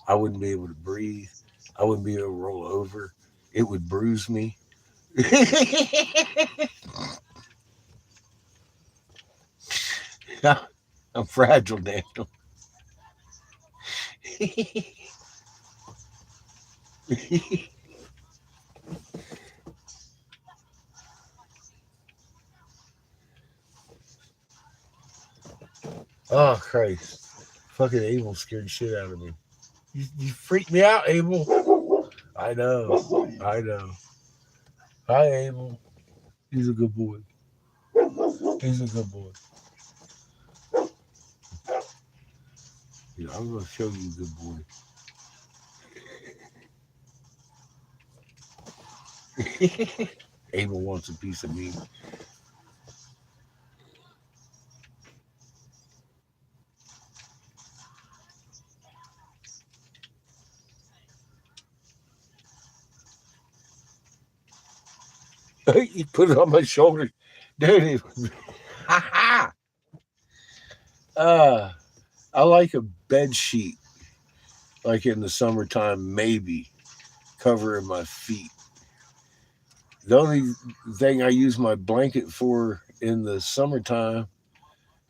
I wouldn't be able to breathe. I wouldn't be able to roll over. It would bruise me. I'm fragile, Daniel. Oh Christ. Fucking Abel scared the shit out of me. You freaked me out, Abel. I know. I know. Hi, Abel. He's a good boy. He's a good boy. Yeah, I'm gonna show you a good boy. Abel wants a piece of me. You put it on my shoulder. Dude, ha ha. I like a bed sheet, like in the summertime, maybe covering my feet. The only thing I use my blanket for in the summertime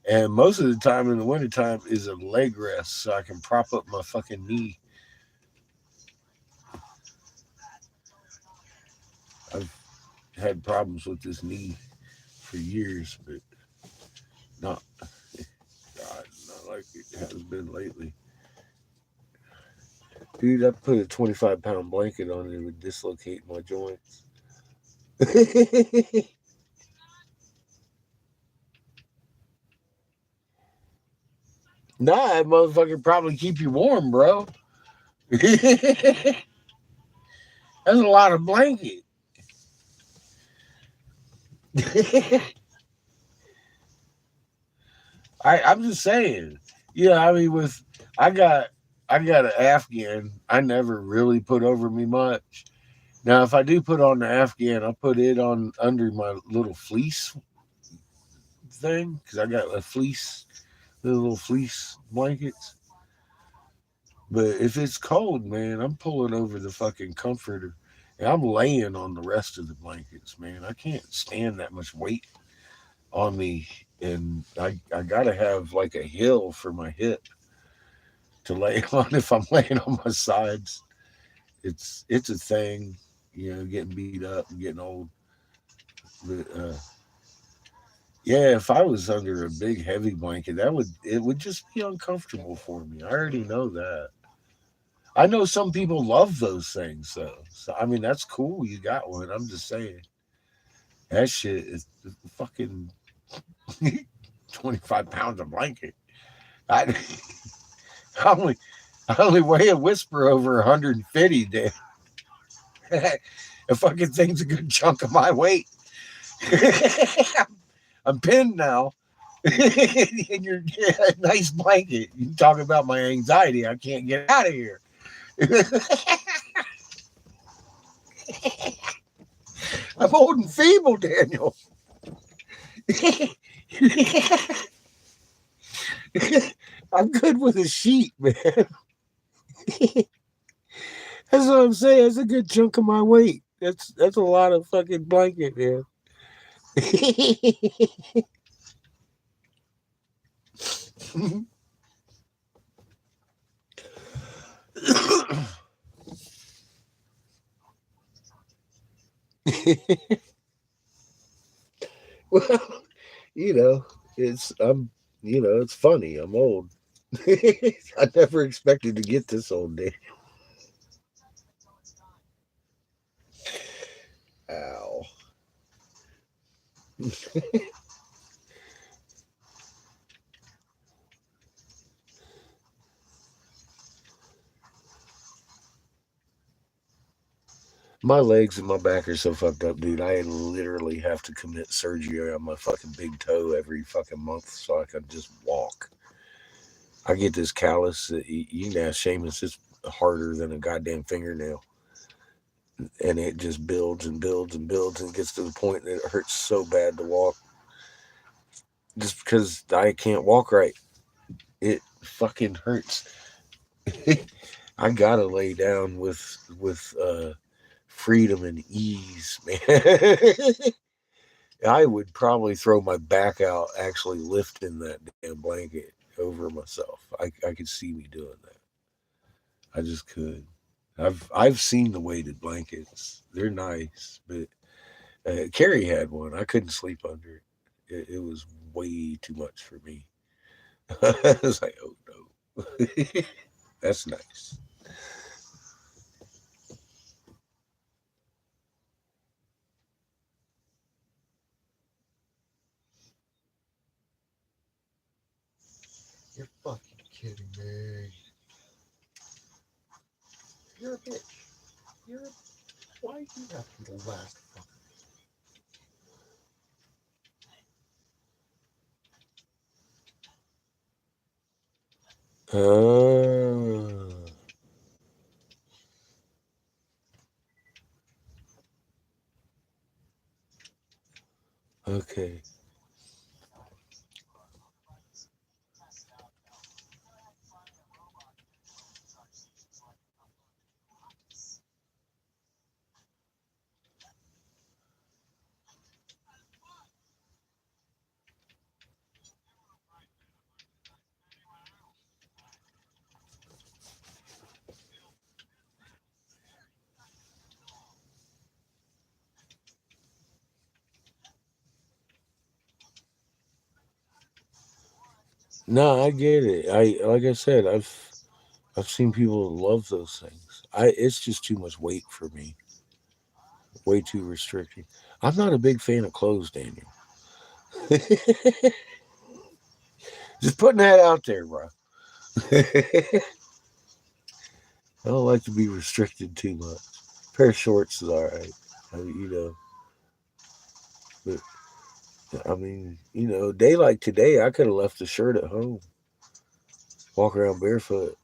and most of the time in the wintertime is a leg rest so I can prop up my fucking knee. I've had problems with this knee for years, but not, God, not like it has been lately. Dude, I put a 25-pound blanket on it, it would dislocate my joints. Nah, that motherfucker probably keep you warm, bro. That's a lot of blanket. I'm just saying. Yeah, I mean, with I got I got an Afghan. I never really put over me much. Now, if I do put on the Afghan, I put it on under my little fleece thing because I got a fleece, little fleece blankets. But if it's cold, man, I'm pulling over the fucking comforter and I'm laying on the rest of the blankets, man. I can't stand that much weight on me. And I gotta have like a hill for my hip to lay on if I'm laying on my sides. It's a thing, getting beat up and getting old. But yeah, if I was under a big heavy blanket, it would just be uncomfortable for me. I already know that. I know some people love those things though. So I mean that's cool. You got one. I'm just saying that shit is fucking 25 pounds of blanket. I, I only I only weigh a whisper over 150. Damn, the fucking thing's a good chunk of my weight. I'm pinned now. And you're a nice blanket. You talk about my anxiety. I can't get out of here. I'm old and feeble, Daniel. I'm good with a sheet, man. That's what I'm saying. That's a good chunk of my weight. That's a lot of fucking blanket, man. Well, you know, it's funny. I'm old. I never expected to get this old, day. Ow. My legs and my back are so fucked up, dude. I literally have to commit surgery on my fucking big toe every fucking month so I can just walk. I get this callus that you can ask Seamus, it's harder than a goddamn fingernail. And it just builds and builds and builds and gets to the point that it hurts so bad to walk. Just because I can't walk right. It fucking hurts. I gotta lay down with freedom and ease, man. I would probably throw my back out actually lifting that damn blanket over myself. I could see me doing that. I just could. I've seen the weighted blankets. They're nice, but Carrie had one. I couldn't sleep under it. It was way too much for me. I was like, oh no. That's nice. You're fucking kidding me. You're a bitch. Why do you have to be the last fucking? Oh. Okay. No, I get it. Like I said, I've seen people love those things. It's just too much weight for me. Way too restricting. I'm not a big fan of clothes, Daniel. Just putting that out there, bro. I don't like to be restricted too much. A pair of shorts is all right. But I mean, day like today, I could have left the shirt at home, walk around barefoot,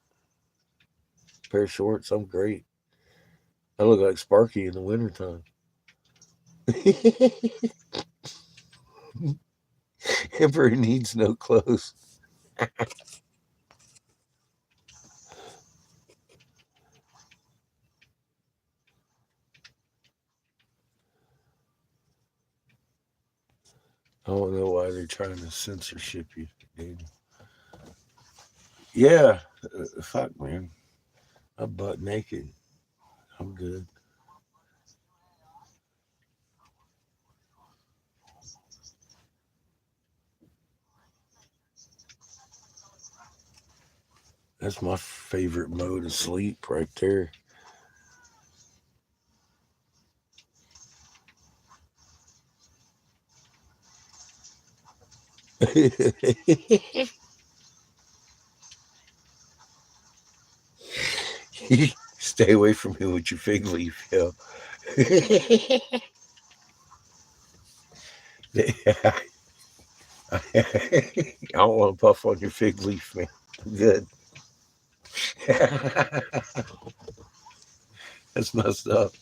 pair of shorts. I'm great. I look like Sparky in the wintertime. Emperor needs no clothes. I don't know why they're trying to censorship you, dude. Yeah, fuck, man. I'm butt naked. I'm good. That's my favorite mode of sleep right there. Stay away from me with your fig leaf, yo. I don't want to puff on your fig leaf, man. I'm good. That's messed up.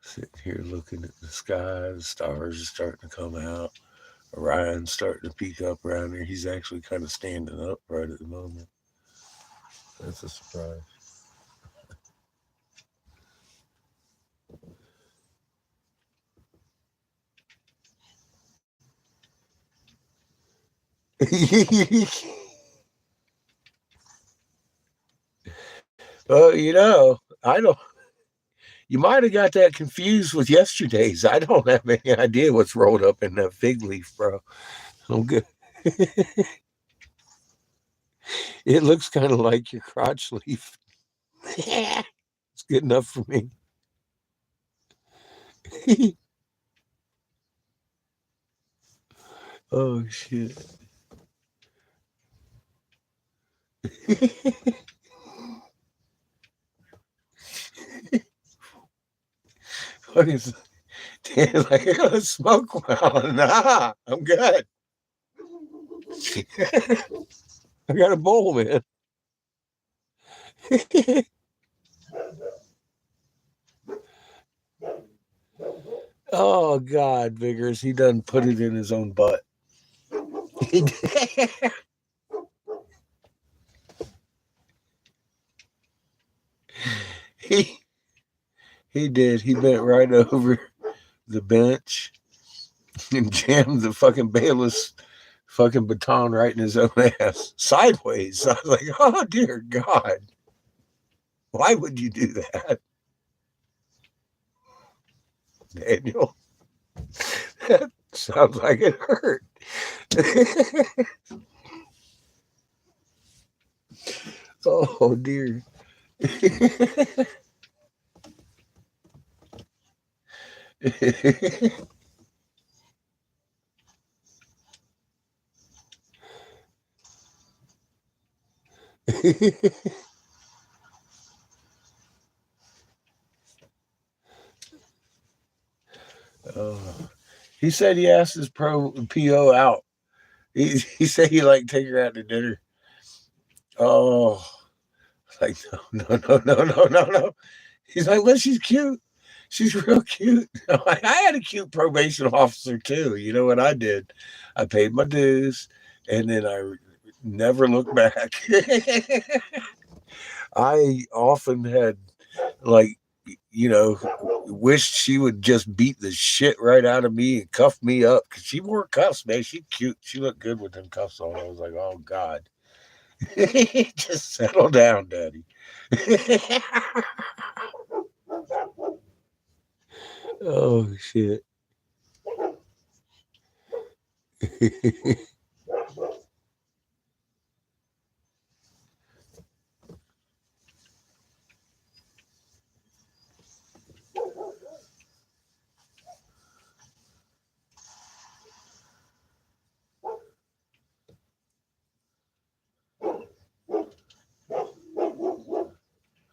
Sitting here looking at the sky, the stars are starting to come out. Orion's starting to peek up around here. He's actually kind of standing up right at the moment. That's a surprise. Well, I don't. You might have got that confused with yesterday's. I don't have any idea what's rolled up in that fig leaf, bro. I'm good. It looks kind of like your crotch leaf. It's good enough for me. Oh shit. What is Dan, like I gotta smoke well? Nah, I'm good. I got a bowl, man. Oh God, Vigors, he done put it in his own butt. He did. he he did. He bent right over the bench and jammed the fucking Bayless fucking baton right in his own ass sideways. I was like, oh dear God, why would you do that? Daniel. That sounds like it hurt. Oh dear. uh, he said he asked his PO out. He said he like take her out to dinner. Oh, like no. He's like, well, she's cute. She's real cute. I had a cute probation officer too. You know what I did? I paid my dues, and then I never looked back. I often had like, wished she would just beat the shit right out of me and cuff me up because she wore cuffs, man. She cute. She looked good with them cuffs on. I was like, oh God. Just settle down, daddy. Oh shit.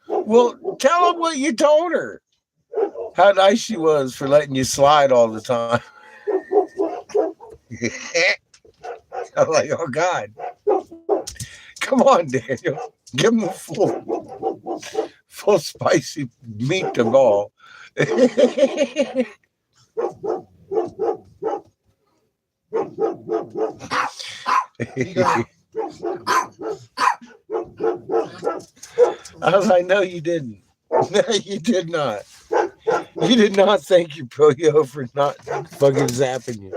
Well, tell him what you told her. How nice she was for letting you slide all the time. I'm like, oh God. Come on, Daniel. Give him a full spicy meatball. I was like, no, you didn't. No, you did not. You did not thank your pro-yo for not fucking zapping you.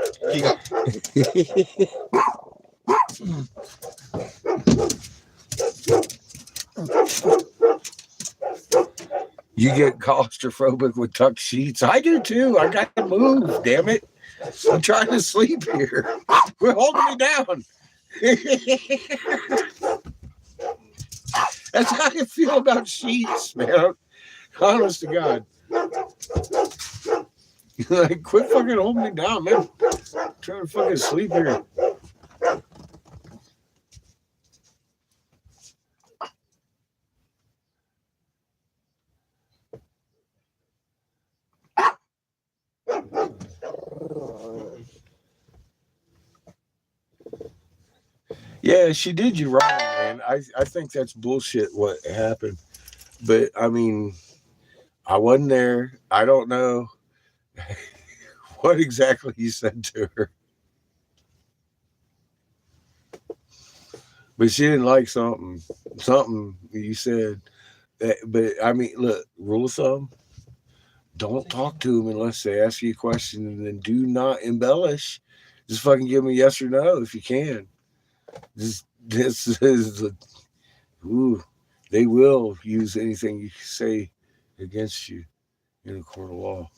You get claustrophobic with tucked sheets. I do too. I got to move, damn it. I'm trying to sleep here. We're holding me down. That's how I feel about sheets, man. Honest to God. Like, quit fucking holding me down, man. I'm trying to fucking sleep here. Yeah, she did you wrong, man. I think that's bullshit what happened. But I mean, I wasn't there. I don't know what exactly you said to her. But she didn't like something. Something you said. But I mean, look, rule of thumb, don't talk to them unless they ask you a question, and then do not embellish. Just fucking give them a yes or no if you can. This is ooh, they will use anything you say against you in a court of law.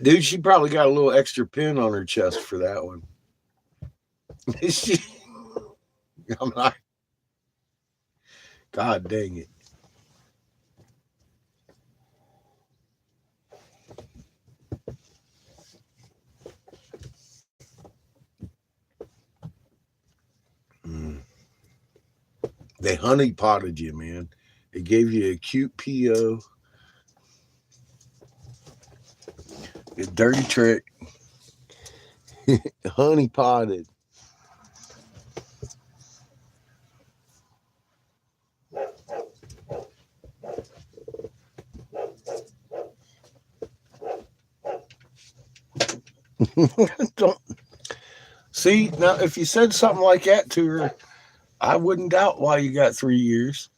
Dude, she probably got a little extra pin on her chest for that one. She, I'm like, God dang it. They honey potted you, man. They gave you a cute PO. A dirty trick. Honey potted. Don't see now if you said something like that to her, I wouldn't doubt why you got 3 years.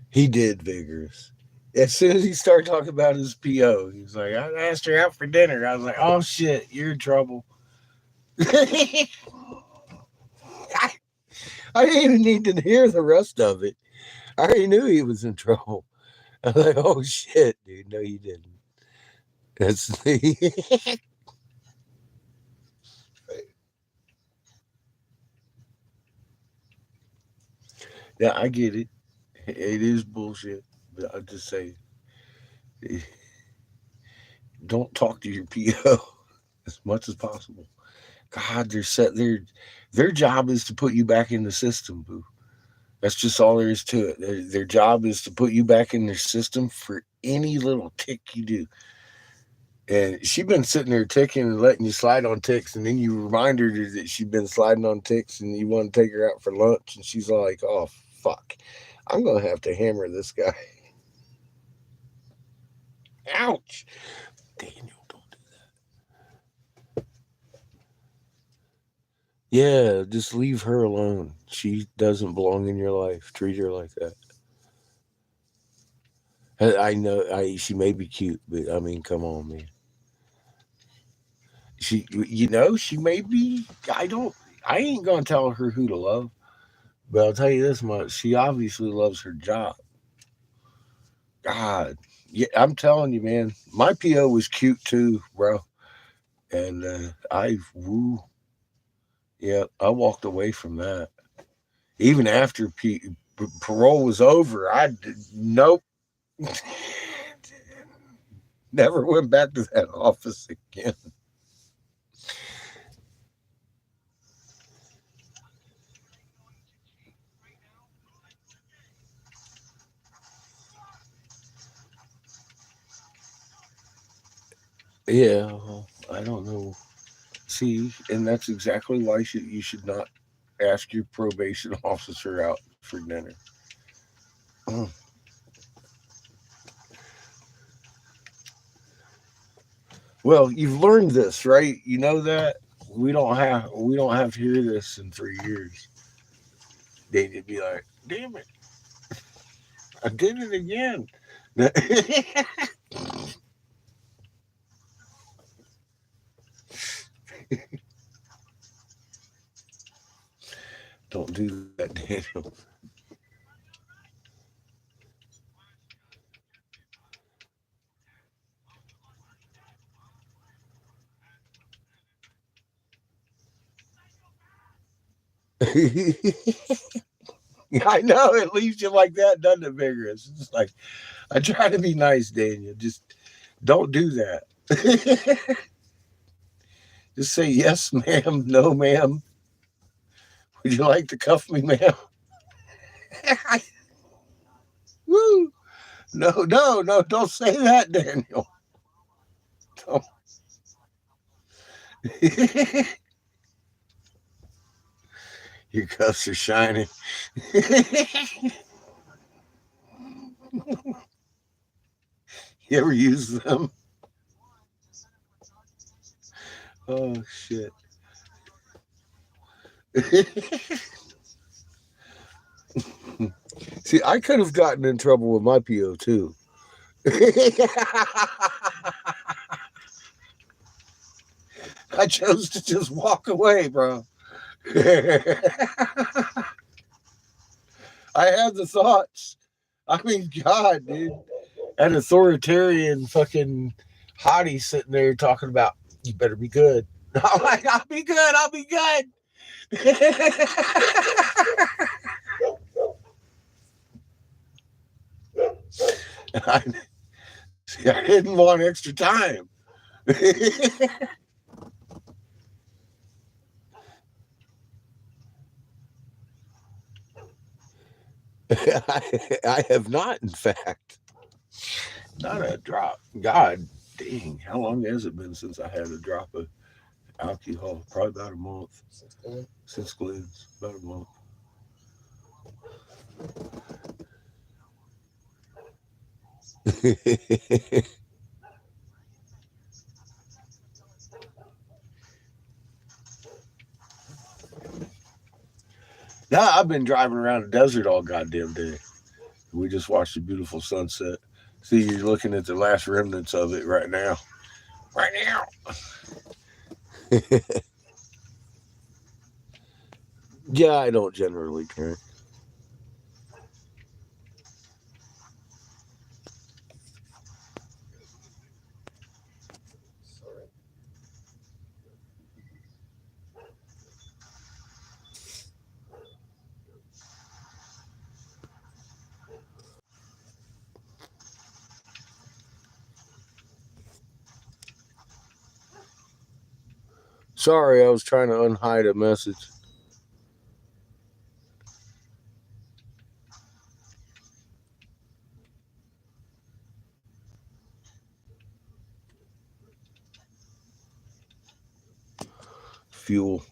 He did vigorous. As soon as he started talking about his PO, he was like, I asked her out for dinner. I was like, oh shit, you're in trouble. I didn't even need to hear the rest of it. I already knew he was in trouble. I was like, oh shit, dude. No, you didn't. That's the. Yeah, I get it. It is bullshit. But I just say, don't talk to your PO as much as possible. God, they're set. Their job is to put you back in the system, boo. That's just all there is to it. Their job is to put you back in their system for any little tick you do. And she been sitting there ticking and letting you slide on ticks, and then you remind her that she's been sliding on ticks, and you want to take her out for lunch, and she's like, "Oh fuck, I'm gonna have to hammer this guy." Ouch, Daniel, don't do that. Yeah, just leave her alone. She doesn't belong in your life. Treat her like that. I know. She may be cute, but I mean, come on, man. She may be. I don't. I ain't gonna tell her who to love, but I'll tell you this much: she obviously loves her job. God, yeah, I'm telling you, man. My PO was cute too, bro, and yeah, I walked away from that. Even after parole was over, nope, never went back to that office again. Yeah, well, I don't know. See, and that's exactly why you should not ask your probation officer out for dinner. Mm. Well, you've learned this, right? You know that we don't have to hear this in 3 years. They'd be like, "Damn it, I did it again." Don't do that, Daniel. I know it leaves you like that, doesn't it, vigorous? It's like I try to be nice, Daniel. Just don't do that. Just say yes, ma'am, no, ma'am. Would you like to cuff me, ma'am? Woo! No, no, no! Don't say that, Daniel. Don't. Your cuffs are shining. You ever use them? Oh shit! See, I could have gotten in trouble with my PO too. I chose to just walk away, bro. I had the thoughts. I mean, God, dude. An authoritarian fucking hottie sitting there talking about, you better be good. I'm like, I'll be good. I'll be good. I, see, I didn't want extra time. I have not, in fact. Not a drop. God dang, how long has it been since I had a drop of alcohol? Probably about a month. Since Glenn's, about a month. Now I've been driving around the desert all goddamn day. We just watched a beautiful sunset. See, you're looking at the last remnants of it right now. Right now. Yeah, I don't generally drink. Sorry. Sorry, I was trying to unhide a message. Fuel.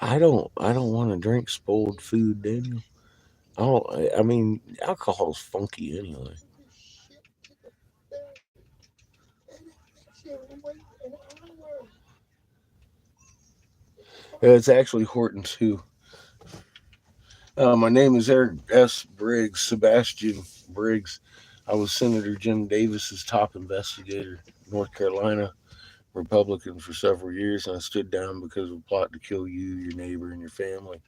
I don't want to drink spoiled food, Daniel. I mean, alcohol's funky anyway. It's actually Horton too. My name is Eric S. Briggs, Sebastian Briggs. I was Senator Jim Davis's top investigator, North Carolina Republican for several years, and I stood down because of a plot to kill you, your neighbor, and your family,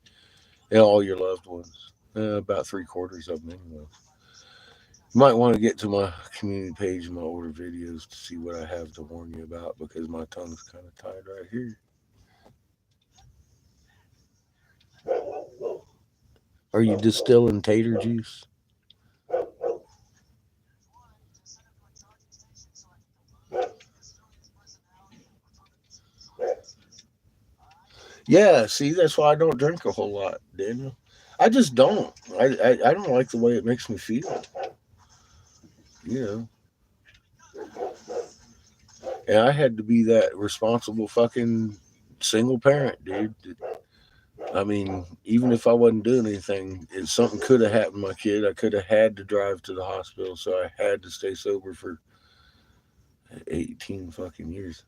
and all your loved ones. About three-quarters of them, anyway. You might want to get to my community page and my older videos to see what I have to warn you about because my tongue's kind of tied right here. Are you distilling tater juice? Yeah, see, that's why I don't drink a whole lot, Daniel. I just don't. I don't like the way it makes me feel. You know, and I had to be that responsible fucking single parent, dude. I mean, even if I wasn't doing anything, if something could have happened to my kid, I could have had to drive to the hospital, so I had to stay sober for 18 fucking years.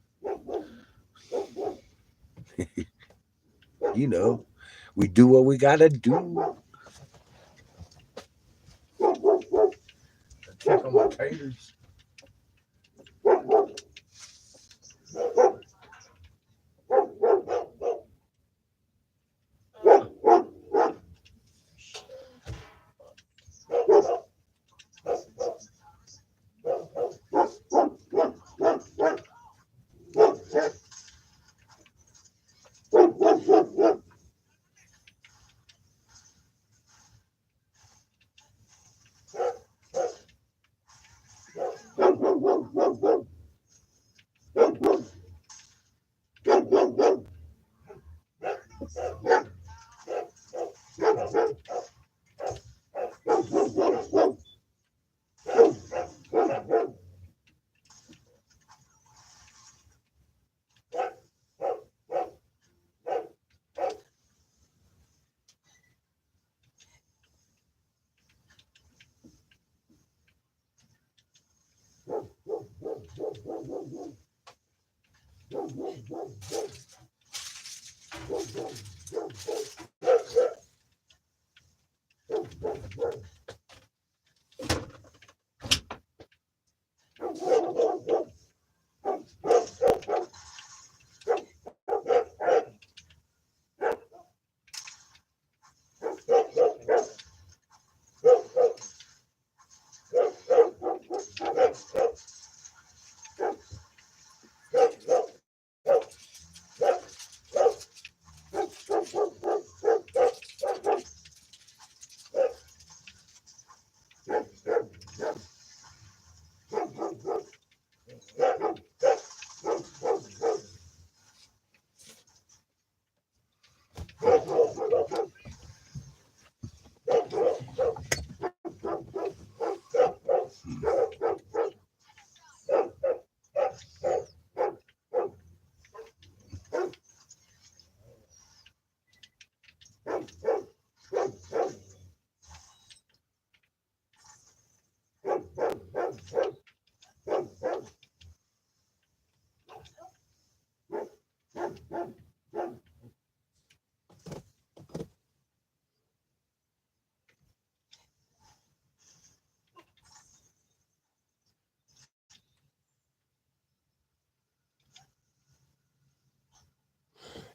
You know, we do what we gotta do. Check on my taters.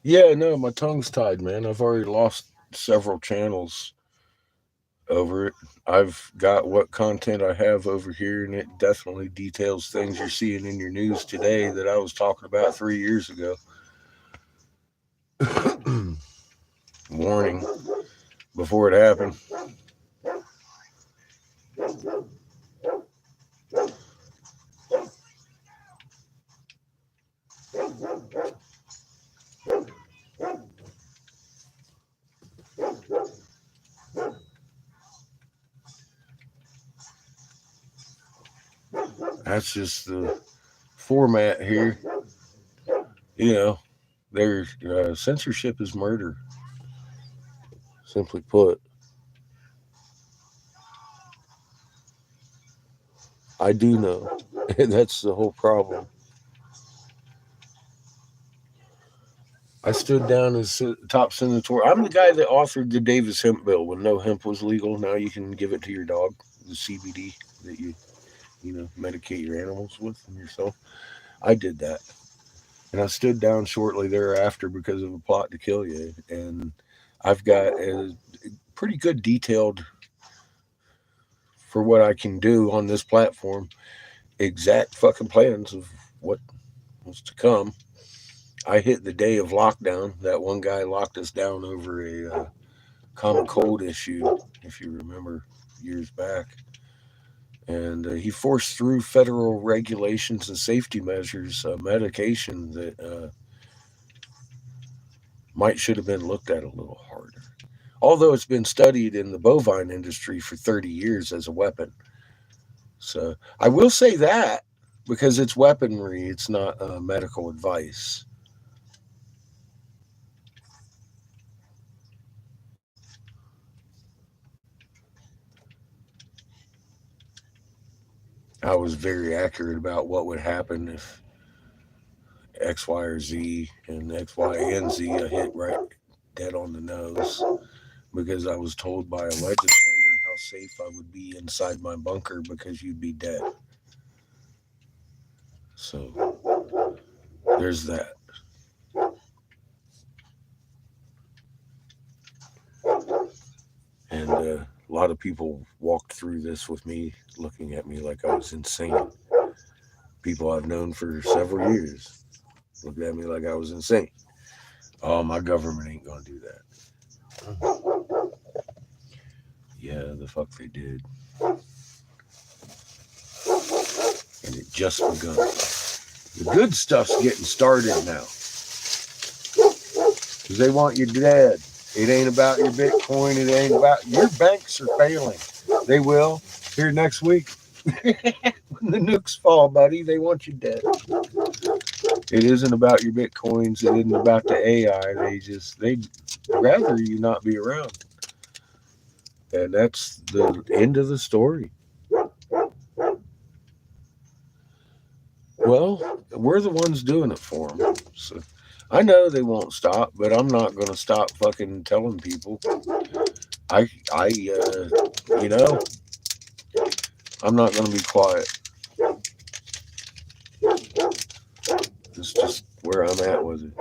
Yeah, no, my tongue's tied, man. I've already lost several channels over it. I've got what content I have over here, and it definitely details things you're seeing in your news today that I was talking about 3 years ago. Warning before it happened. That's just the format here. You know, there's censorship is murder, simply put. I do know. That's the whole problem. I stood down as top senator. I'm the guy that authored the Davis hemp bill when no hemp was legal. Now you can give it to your dog, the CBD that you medicate your animals with and yourself. I did that, and I stood down shortly thereafter because of a plot to kill you. And I've got a pretty good detailed for what I can do on this platform. Exact fucking plans of what was to come. I hit the day of lockdown. That one guy locked us down over a common cold issue, if you remember years back. And he forced through federal regulations and safety measures, medication that might should have been looked at a little harder. Although it's been studied in the bovine industry for 30 years as a weapon. So I will say that because it's weaponry, it's not medical advice. I was very accurate about what would happen if X, Y, or Z and X, Y, and Z I hit right dead on the nose because I was told by a legislator how safe I would be inside my bunker because you'd be dead. So there's that. And a lot of people walked through this with me looking at me like I was insane. People I've known for several years looked at me like I was insane. Oh, my government ain't gonna do that. Yeah, the fuck they did. And it just begun. The good stuff's getting started now. Because they want you dead. It ain't about your Bitcoin. It ain't about your banks are failing. They will here next week. When the nukes fall, buddy, they want you dead. It isn't about your Bitcoins. It isn't about the AI. They'd rather you not be around. And that's the end of the story. Well, we're the ones doing it for them. So I know they won't stop, but I'm not going to stop fucking telling people. You know, I'm not going to be quiet. It's just where I'm at with it.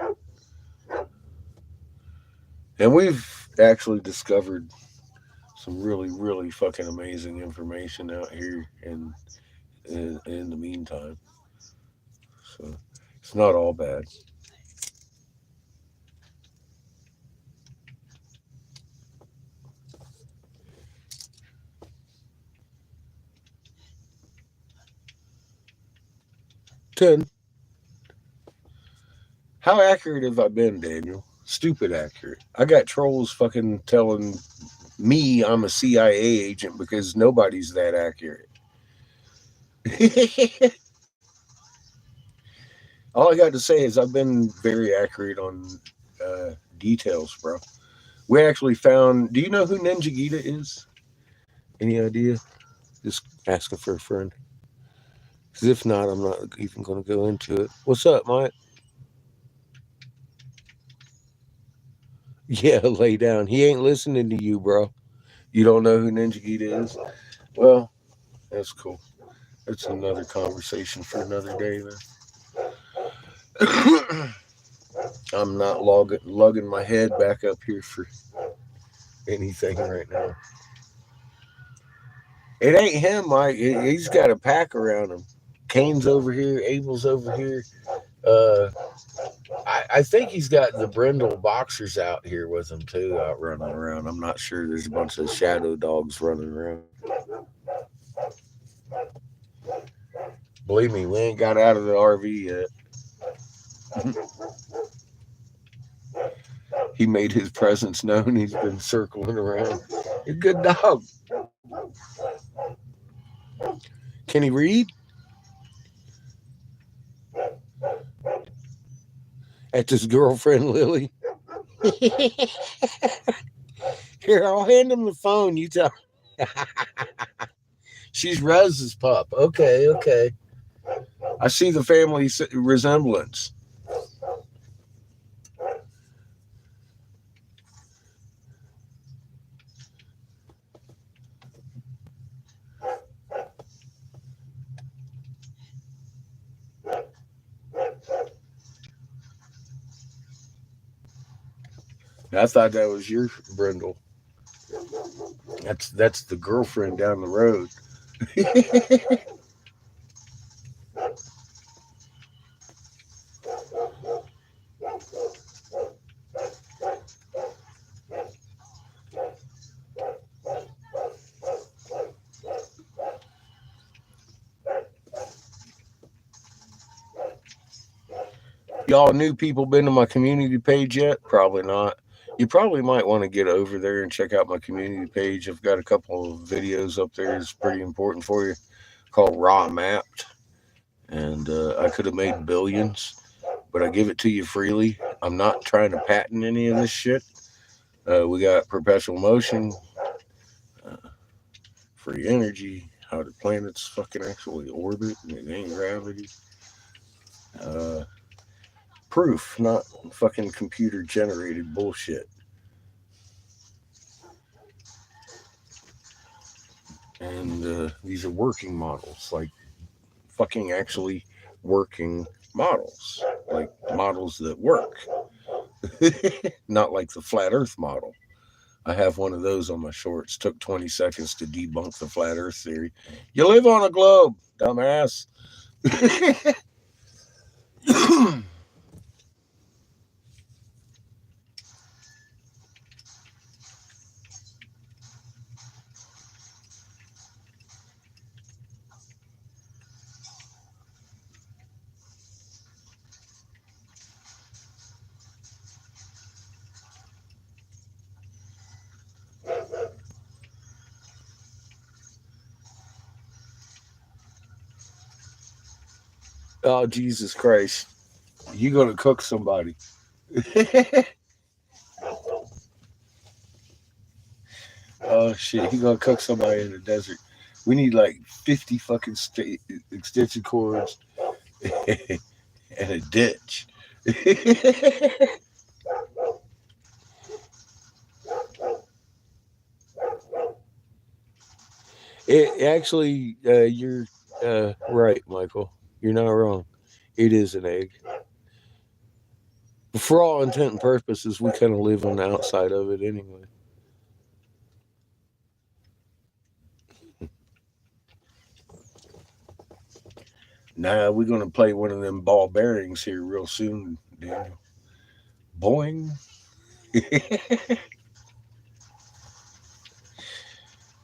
And we've actually discovered some really, really fucking amazing information out here in the meantime. So it's not all bad. Ten. How accurate have I been, Daniel? Stupid accurate. I got trolls fucking telling me I'm a CIA agent because nobody's that accurate. All I got to say is I've been very accurate on details, bro. We actually found. Do you know who Ninja Gita is? Any idea? Just asking for a friend. Because if not, I'm not even going to go into it. What's up, Mike? Yeah, lay down. He ain't listening to you, bro. You don't know who Ninja Gita is? Well, that's cool. That's another conversation for another day, then. I'm not lugging my head back up here for anything right now. It ain't him, Mike. He's got a pack around him. Kane's over here. Abel's over here. Uh, I think he's got the Brindle boxers out here with him too, out running around. I'm not sure. There's a bunch of shadow dogs running around. Believe me, we ain't got out of the RV yet. He made his presence known. He's been circling around. He's a good dog. Can he read? At this girlfriend, Lily. Here, I'll hand him the phone. You tell. She's Rez's pup. Okay. I see the family resemblance. I thought that was your Brindle. That's the girlfriend down the road. Y'all new people been to my community page yet? Probably not. You probably might want to get over there and check out my community page. I've got a couple of videos up there that's pretty important for you, called Raw Mapped. And I could have made billions, but I give it to you freely. I'm not trying to patent any of this shit. We got perpetual motion, free energy, how the planets fucking actually orbit, and it ain't gravity. Proof, not fucking computer generated bullshit. And these are working models, like fucking actually working models, like models that work. Not like the flat earth model. I have one of those on my shorts. Took 20 seconds to debunk the flat earth theory. You live on a globe, dumbass. Oh, Jesus Christ. You gonna cook somebody. Oh, shit. You gonna cook somebody in the desert. We need like 50 fucking extension cords and a ditch. It actually, you're right, Michael. You're not wrong. It is an egg. But for all intent and purposes, we kind of live on the outside of it anyway. Nah, we're gonna play one of them ball bearings here real soon, Daniel. Boing.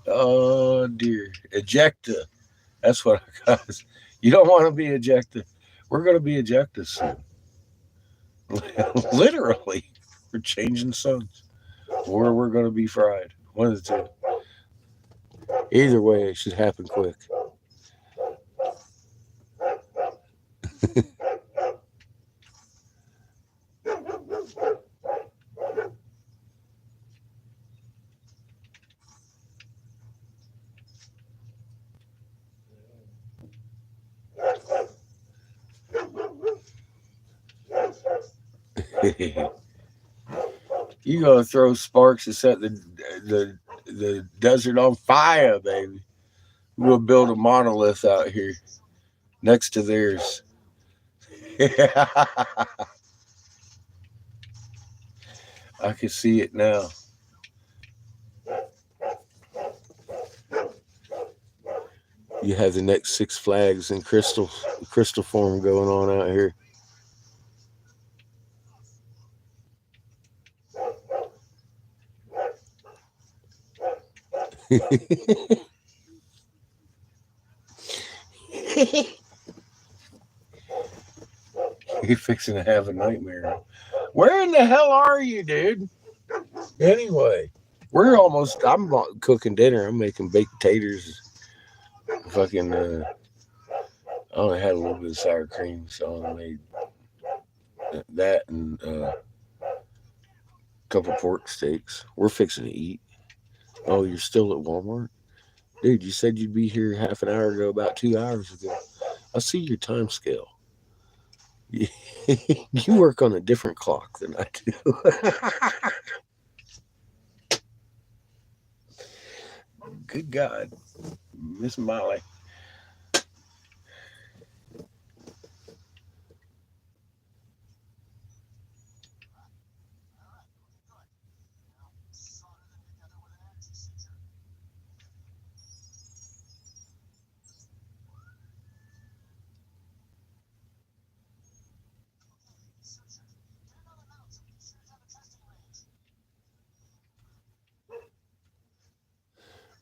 Oh dear. Ejecta. That's what I got. You don't want to be ejected. We're gonna be ejected soon. Literally. We're changing suns. Or we're gonna be fried. One of the two. Either way, it should happen quick. You gonna throw sparks and set the desert on fire, baby. We're gonna build a monolith out here next to theirs. I can see it now. You have the next Six Flags and crystal form going on out here. You're fixing to have a nightmare. Where in the hell are you, dude? Anyway, I'm cooking dinner. I'm making baked taters. Fucking, I only had a little bit of sour cream, so I made that and a couple pork steaks. We're fixing to eat. Oh, you're still at Walmart? Dude, you said you'd be here half an hour ago, about 2 hours ago. I see your time scale. You work on a different clock than I do. Good God, Miss Molly.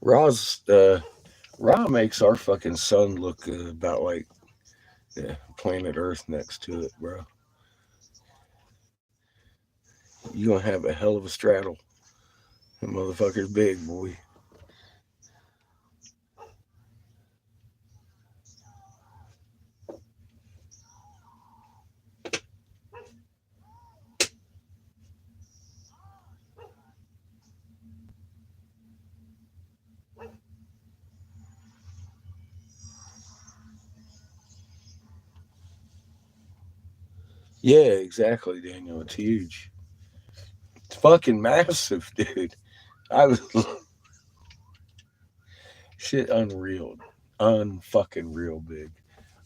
Raw's Raw makes our fucking sun look about like planet Earth next to it, bro. You gonna have a hell of a straddle. That motherfucker's big, boy. Yeah, exactly, Daniel. It's huge. It's fucking massive, dude. I was shit unreal, unfucking real big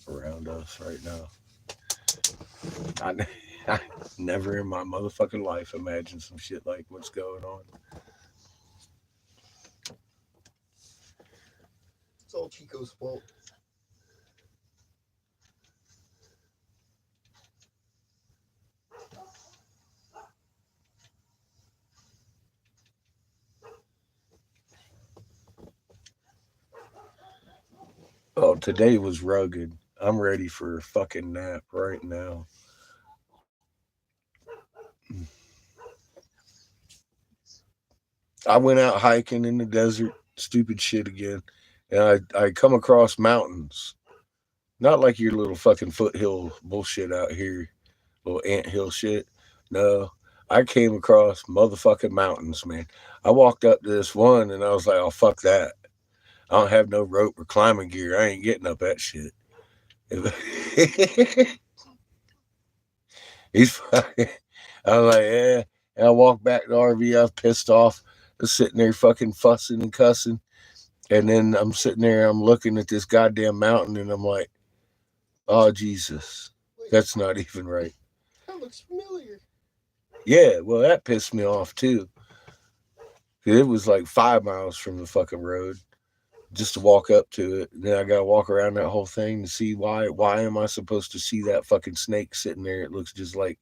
around us right now. I, I never in my motherfucking life imagined some shit like what's going on. It's all Chico's fault. Oh, today was rugged. I'm ready for a fucking nap right now. I went out hiking in the desert, stupid shit again, and I come across mountains. Not like your little fucking foothill bullshit out here, little anthill shit. No, I came across motherfucking mountains, man. I walked up to this one and I was like, oh, fuck that. I don't have no rope or climbing gear. I ain't getting up that shit. He's fucking, I was like, yeah. And I walked back to the RV. I was pissed off. I was sitting there fucking fussing and cussing. And then I'm sitting there, I'm looking at this goddamn mountain and I'm like, oh, Jesus. Wait, That's not even right. that looks familiar. Yeah, well, that pissed me off too. It was like 5 miles from the fucking road just to walk up to it. And then I got to walk around that whole thing to see why. Why am I supposed to see that fucking snake sitting there? It looks just like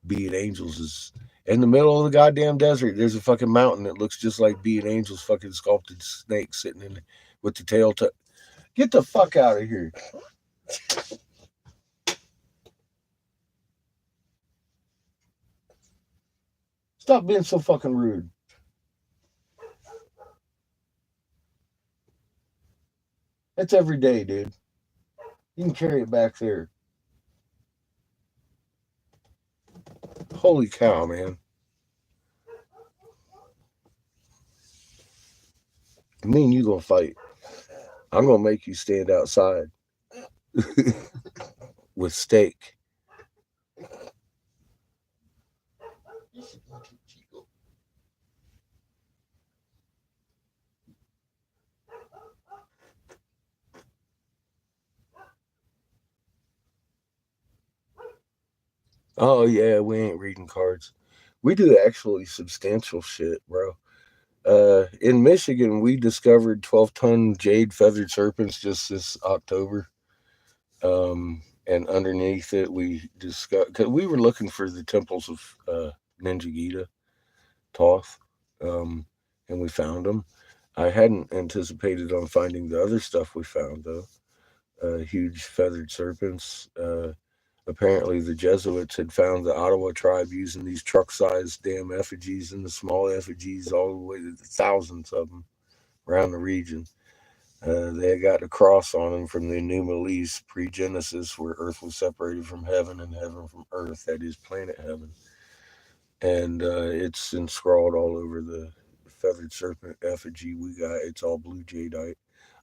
Being Angels is in the middle of the goddamn desert. There's a fucking mountain that looks just like Being Angels fucking sculpted snake sitting in it with the tail tucked. Get the fuck out of here. Stop being so fucking rude. That's every day, dude. You can carry it back there. Holy cow, man. Me and you gonna fight. I'm gonna make you stand outside with steak. You should eat it, Chico. Oh yeah, we ain't reading cards. We do actually substantial shit, bro. In Michigan, we discovered 12-ton jade feathered serpents just this October. And underneath it, we discovered, because we were looking for the temples of Ninja Gita, Toth, and we found them. I hadn't anticipated on finding the other stuff we found, though. Huge feathered serpents. Apparently, the Jesuits had found the Ottawa tribe using these truck-sized damn effigies and the small effigies, all the way to the thousands of them around the region. They had got a cross on them from the Numalese pre-Genesis, where Earth was separated from heaven and heaven from Earth. That is planet heaven, and it's inscrawled all over the feathered serpent effigy we got. It's all blue jadeite.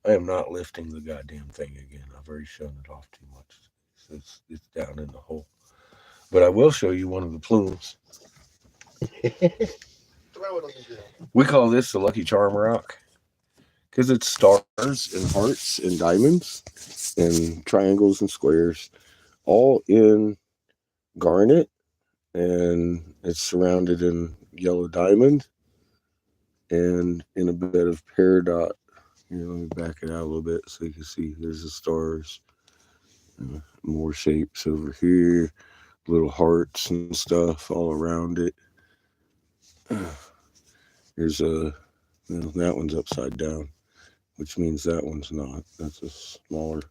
I am not lifting the goddamn thing again. I've already shown it off too much. It's down in the hole. But I will show you one of the plumes. Throw it on the ground. We call this the Lucky Charm Rock because it's stars and hearts and diamonds and triangles and squares, all in garnet, and it's surrounded in yellow diamond and in a bed of peridot. Here, let me back it out a little bit so you can see there's the stars. More shapes over here, little hearts and stuff all around it. Here's that one's upside down, which means that one's not. That's a smaller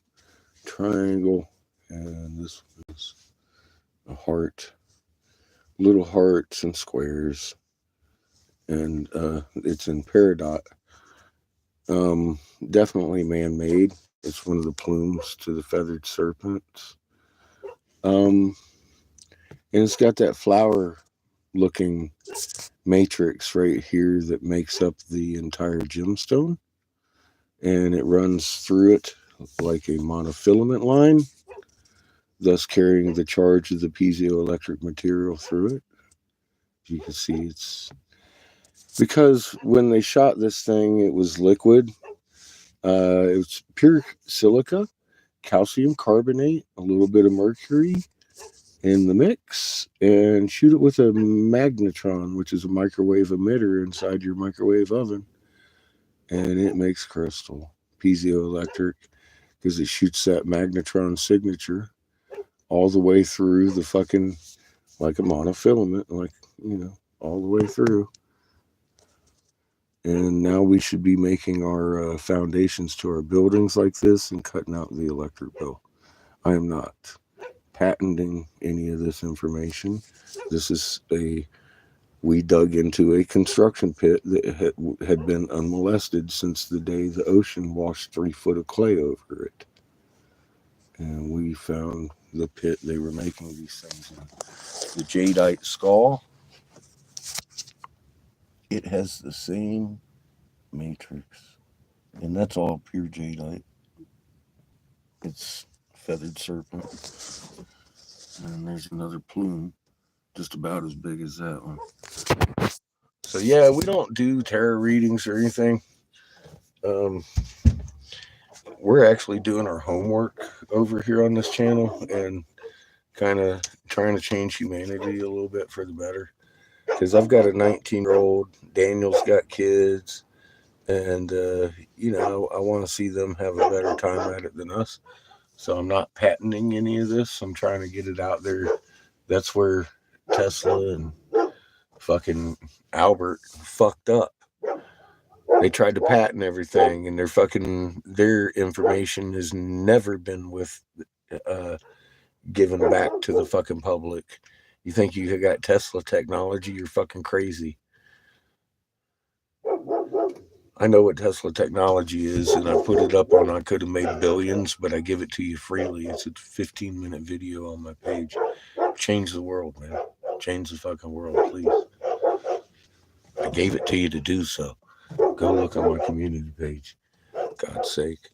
triangle, and this one's a heart, little hearts and squares, and it's in peridot. Definitely man-made. It's one of the plumes to the feathered serpents. And it's got that flower-looking matrix right here that makes up the entire gemstone, and it runs through it like a monofilament line, thus carrying the charge of the piezoelectric material through it. You can see it's because when they shot this thing, it was liquid. It's pure silica, calcium carbonate, a little bit of mercury in the mix, and shoot it with a magnetron, which is a microwave emitter inside your microwave oven, and it makes crystal piezoelectric because it shoots that magnetron signature all the way through the fucking, like a monofilament, like, all the way through. And now we should be making our foundations to our buildings like this and cutting out the electric bill. I am not patenting any of this information. This is we dug into a construction pit that had been unmolested since the day the ocean washed 3 foot of clay over it. And we found the pit they were making these things in. The jadeite skull, it has the same matrix, and that's all pure jadeite. It's feathered serpent, and there's another plume just about as big as that one. So yeah, we don't do tarot readings or anything. We're actually doing our homework over here on this channel and kind of trying to change humanity a little bit for the better, because I've got a 19-year-old, Daniel's got kids, and I want to see them have a better time at it than us. So I'm not patenting any of this. I'm trying to get it out there. That's where Tesla and fucking Albert fucked up. They tried to patent everything, and their information has never been given back to the fucking public. You think you got Tesla technology? You're fucking crazy. I know what Tesla technology is, and I put it up on I Could Have Made Billions, but I give it to you freely. It's a 15-minute video on my page. Change the world, man. Change the fucking world, please. I gave it to you to do so. Go look on my community page. God's sake.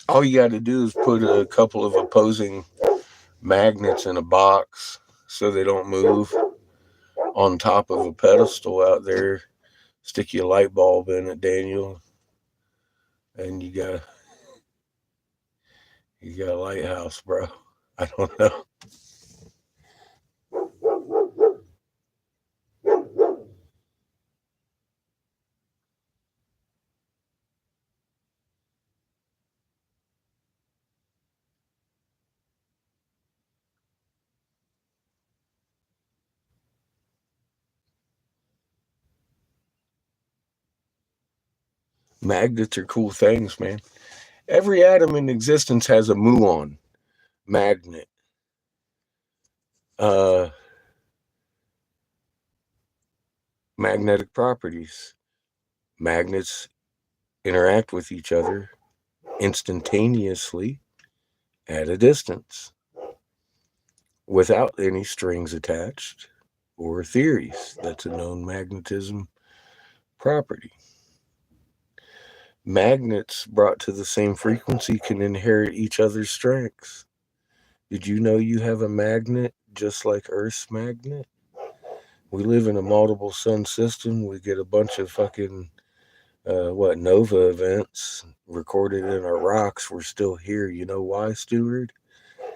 All you got to do is put a couple of opposing magnets in a box so they don't move on top of a pedestal out there. Stick your light bulb in it, Daniel, and you got a lighthouse, bro. I don't know. Magnets are cool things, man. Every atom in existence has a muon magnet. Magnetic properties. Magnets interact with each other instantaneously at a distance without any strings attached or theories. That's a known magnetism property. Magnets brought to the same frequency can inherit each other's strengths. Did you know you have a magnet just like Earth's magnet? We live in a multiple sun system. We get a bunch of fucking nova events recorded in our rocks. We're still here. You know why, Stewart?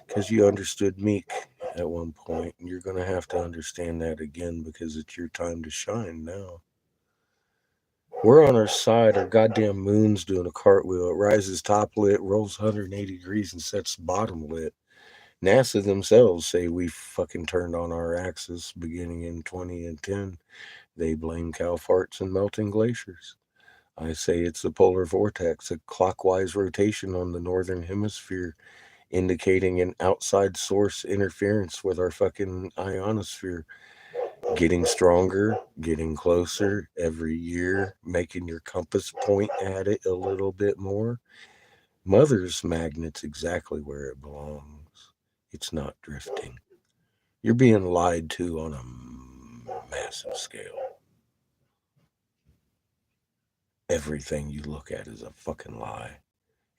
Because you understood Meek at one point, and you're going to have to understand that again because it's your time to shine now. We're on our side. Our goddamn moon's doing a cartwheel. It rises top lit, rolls 180 degrees, and sets bottom lit. NASA themselves say we fucking turned on our axis beginning in 2010. They blame cow farts and melting glaciers. I say it's the polar vortex, a clockwise rotation on the northern hemisphere, indicating an outside source interference with our fucking ionosphere. Getting stronger, getting closer every year, making your compass point at it a little bit more. Mother's magnet's exactly where it belongs. It's not drifting. You're being lied to on a massive scale. Everything you look at is a fucking lie,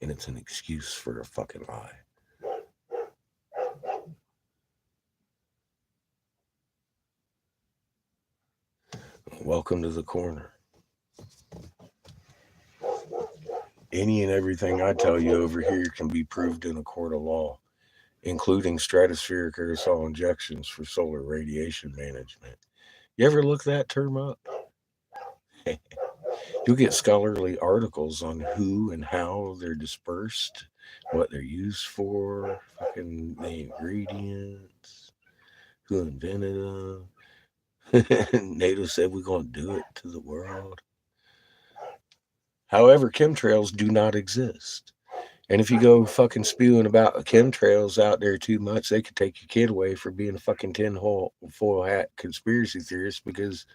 and it's an excuse for a fucking lie. Welcome to the corner. Any and everything I tell you over here can be proved in a court of law, including stratospheric aerosol injections for solar radiation management. You ever look that term up? You'll get scholarly articles on who and how they're dispersed, what they're used for, fucking the ingredients, who invented them. NATO said we're going to do it to the world. However, chemtrails do not exist. And if you go fucking spewing about chemtrails out there too much, they could take your kid away for being a fucking tinfoil hat conspiracy theorist because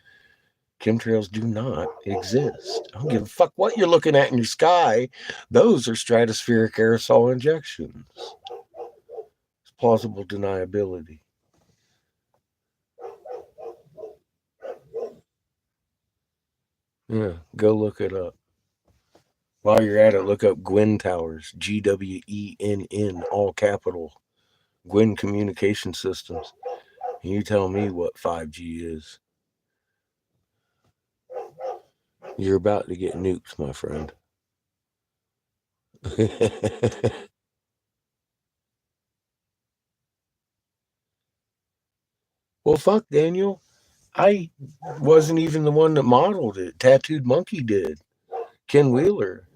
chemtrails do not exist. I don't give a fuck what you're looking at in your sky. Those are stratospheric aerosol injections. It's plausible deniability. Yeah, go look it up. While you're at it, look up Gwen Towers, GWENN, all capital, Gwen Communication Systems. And you tell me what 5G is. You're about to get nuked, my friend. Well, fuck, Daniel. I wasn't even the one that modeled it. Tattooed Monkey did. Ken Wheeler.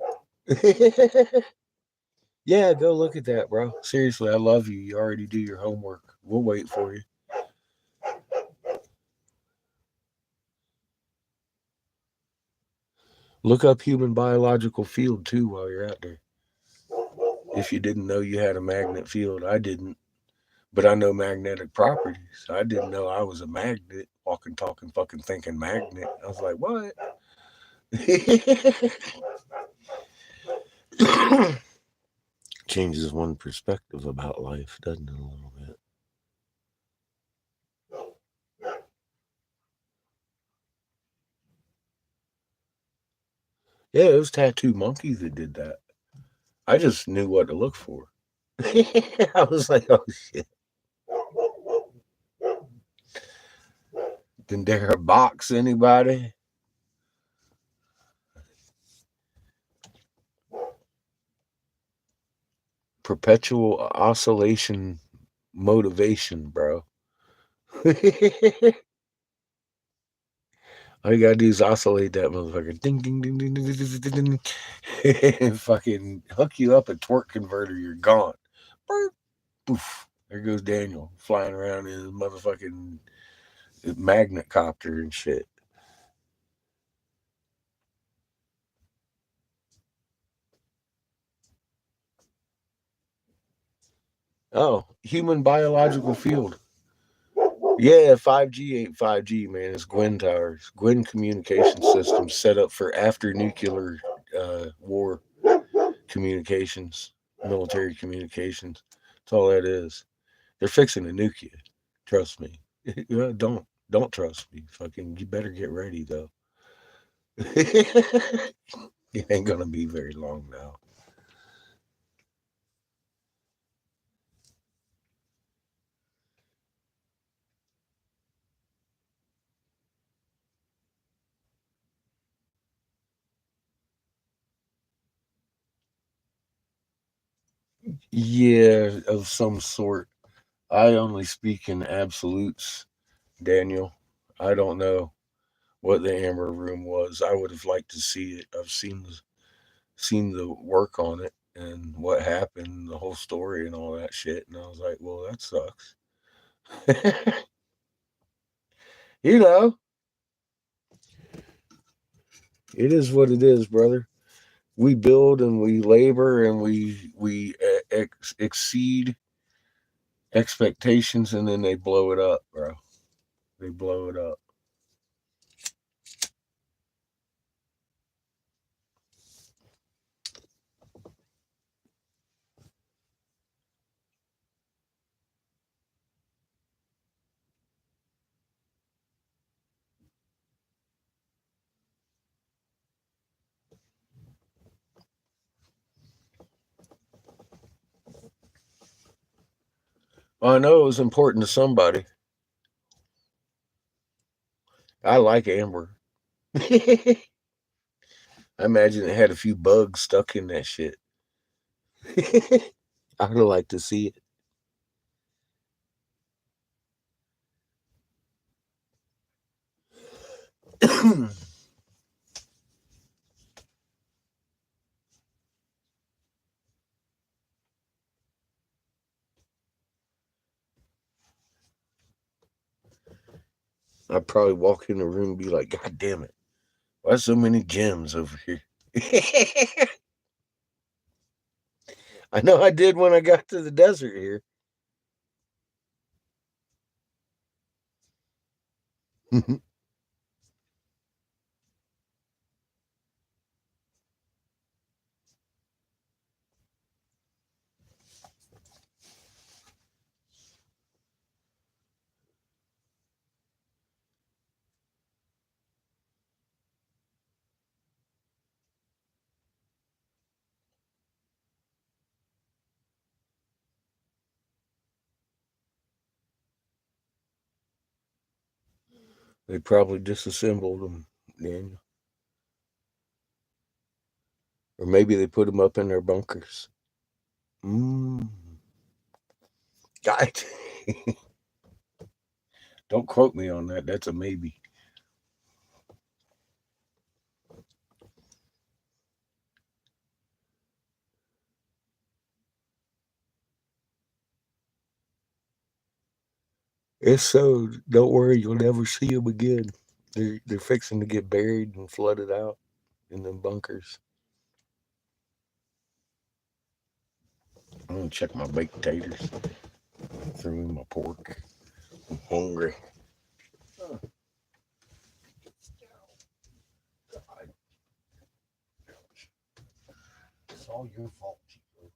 Yeah, go look at that, bro. Seriously, I love you. You already do your homework. We'll wait for you. Look up human biological field, too, while you're out there. If you didn't know you had a magnet field, I didn't. But I know magnetic properties. I didn't know I was a magnet. Walking, talking, fucking thinking magnet. I was like, what? Changes one perspective about life, doesn't it, a little bit? Yeah, it was Tattoo Monkey that did that. I just knew what to look for. I was like, oh shit. Didn't dare box anybody. Perpetual oscillation motivation, bro. All you gotta do is oscillate that motherfucker. Ding, ding, ding, ding, ding, ding, ding, ding. And fucking hook you up a torque converter, you're gone. Burp, poof. There goes Daniel flying around in his motherfucking magnet copter and shit. Oh, human biological field. Yeah, 5G ain't 5G, man. It's Gwen towers. Gwen communication system set up for after nuclear war communications, military communications. That's all that is. They're fixing to nuke you. Trust me. Don't trust me. Fucking, you better get ready though. It ain't gonna be very long now. Yeah, of some sort. I only speak in absolutes, Daniel. I don't know what the Amber Room was. I would have liked to see it. I've seen the work on it and what happened, the whole story and all that shit. And I was like, well, that sucks. You know, it is what it is, brother. We build and we labor and we exceed expectations, and then they blow it up, bro. They blow it up. Well, I know it was important to somebody. I like amber. I imagine it had a few bugs stuck in that shit. I would have liked to see it. I'd probably walk in the room and be like, God damn it. Why so many gems over here? I know I did when I got to the desert here. They probably disassembled them, Daniel. Or maybe they put them up in their bunkers. Mm. God. Don't quote me on that. That's a maybe. If so, don't worry, you'll never see them again. They're fixing to get buried and flooded out in them bunkers. I'm gonna check my baked taters. Throw in my pork. I'm hungry. Oh, God. It's all your fault, Chico.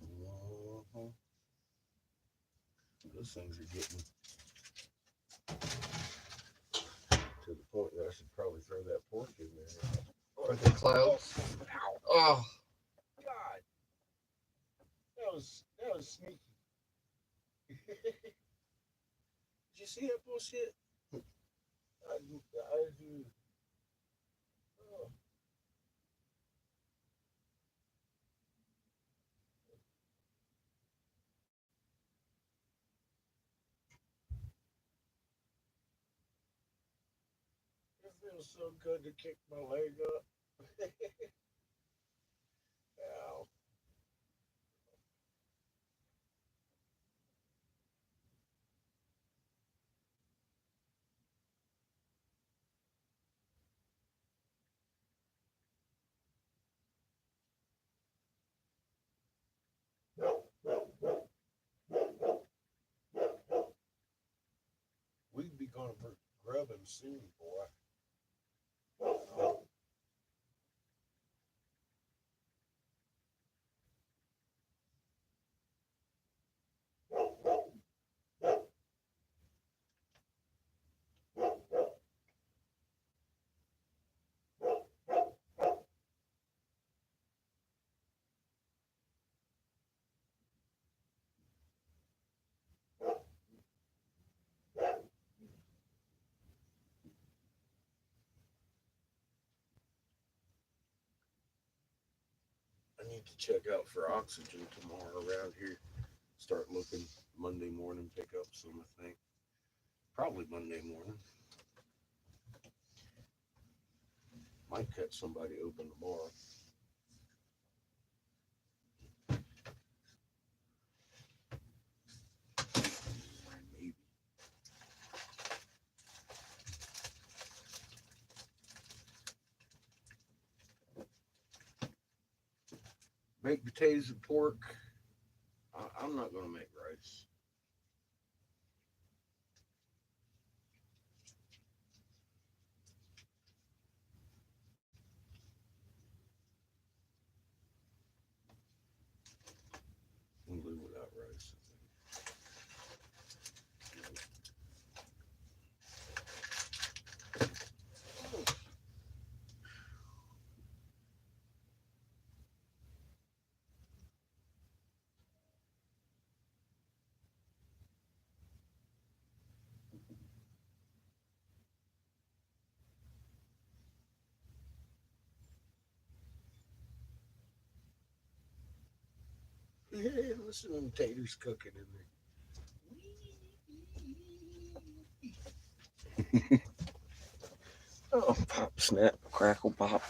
Mhm. Those things are getting to the point that I should probably throw that pork in there. Or the clouds. Oh, God, that was sneaky. Did you see that bullshit? I do. Oh. It feels so good to kick my leg up. Ow. We'd be going for grubbing soon, boy. I need to check out for oxygen tomorrow around here. Start looking Monday morning, pick up some, I think. Probably Monday morning. Might catch somebody open tomorrow. Maybe. Baked potatoes and pork. I'm not going to make rice. We'll live without rice. Hey, listen to them taters cooking in there. Oh, pop, snap, crackle, pop.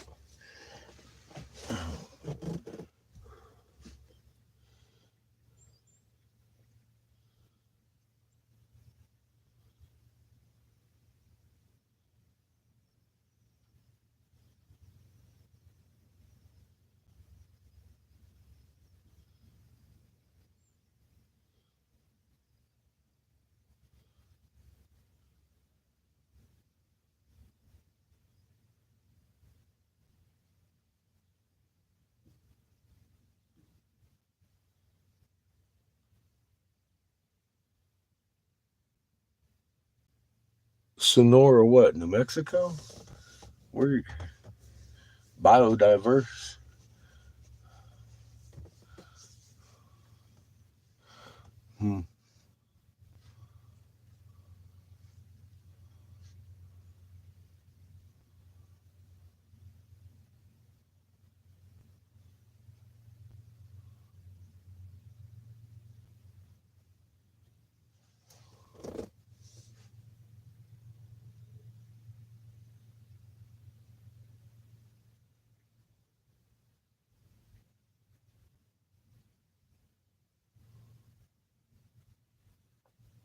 Sonora, what? New Mexico? We're biodiverse. Hmm.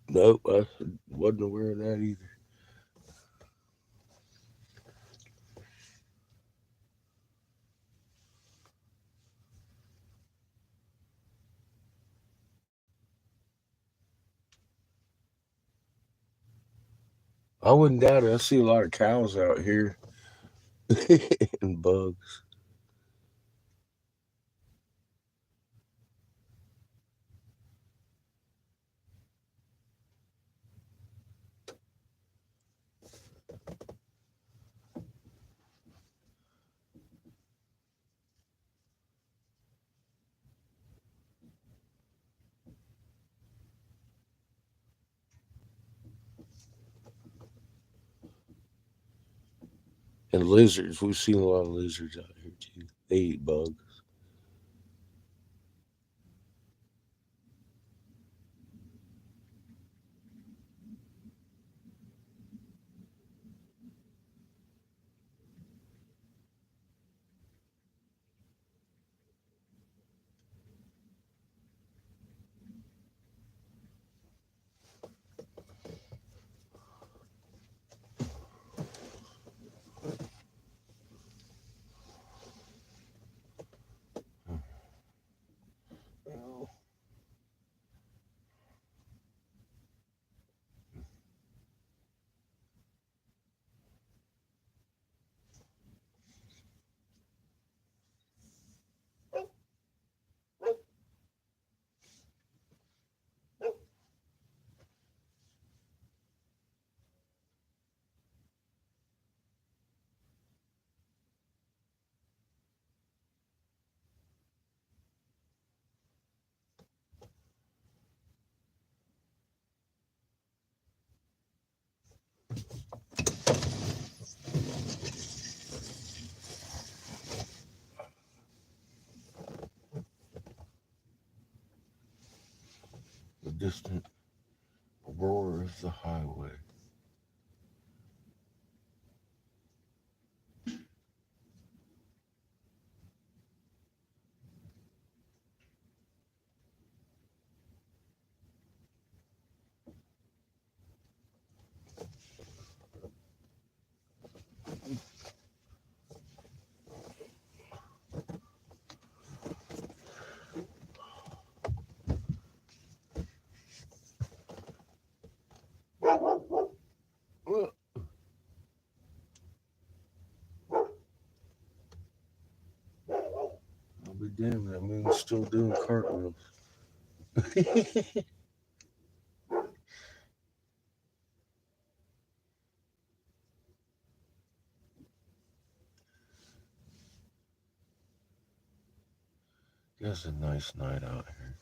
Nope, I wasn't aware of that either. I wouldn't doubt it. I see a lot of cows out here and bugs. And lizards. We've seen a lot of lizards out here too. They eat bugs. The distant roar of the highway. Well, I'll be damned, that moon's still doing cartwheels. It's a nice night out here.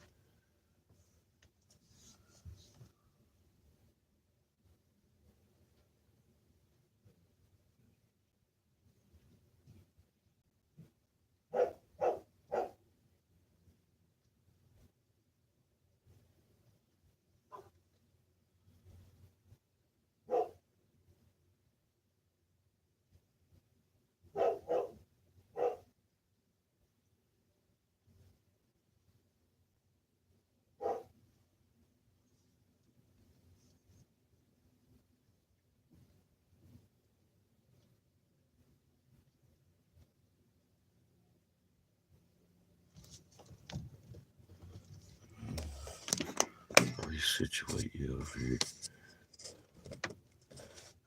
Resituate you over here.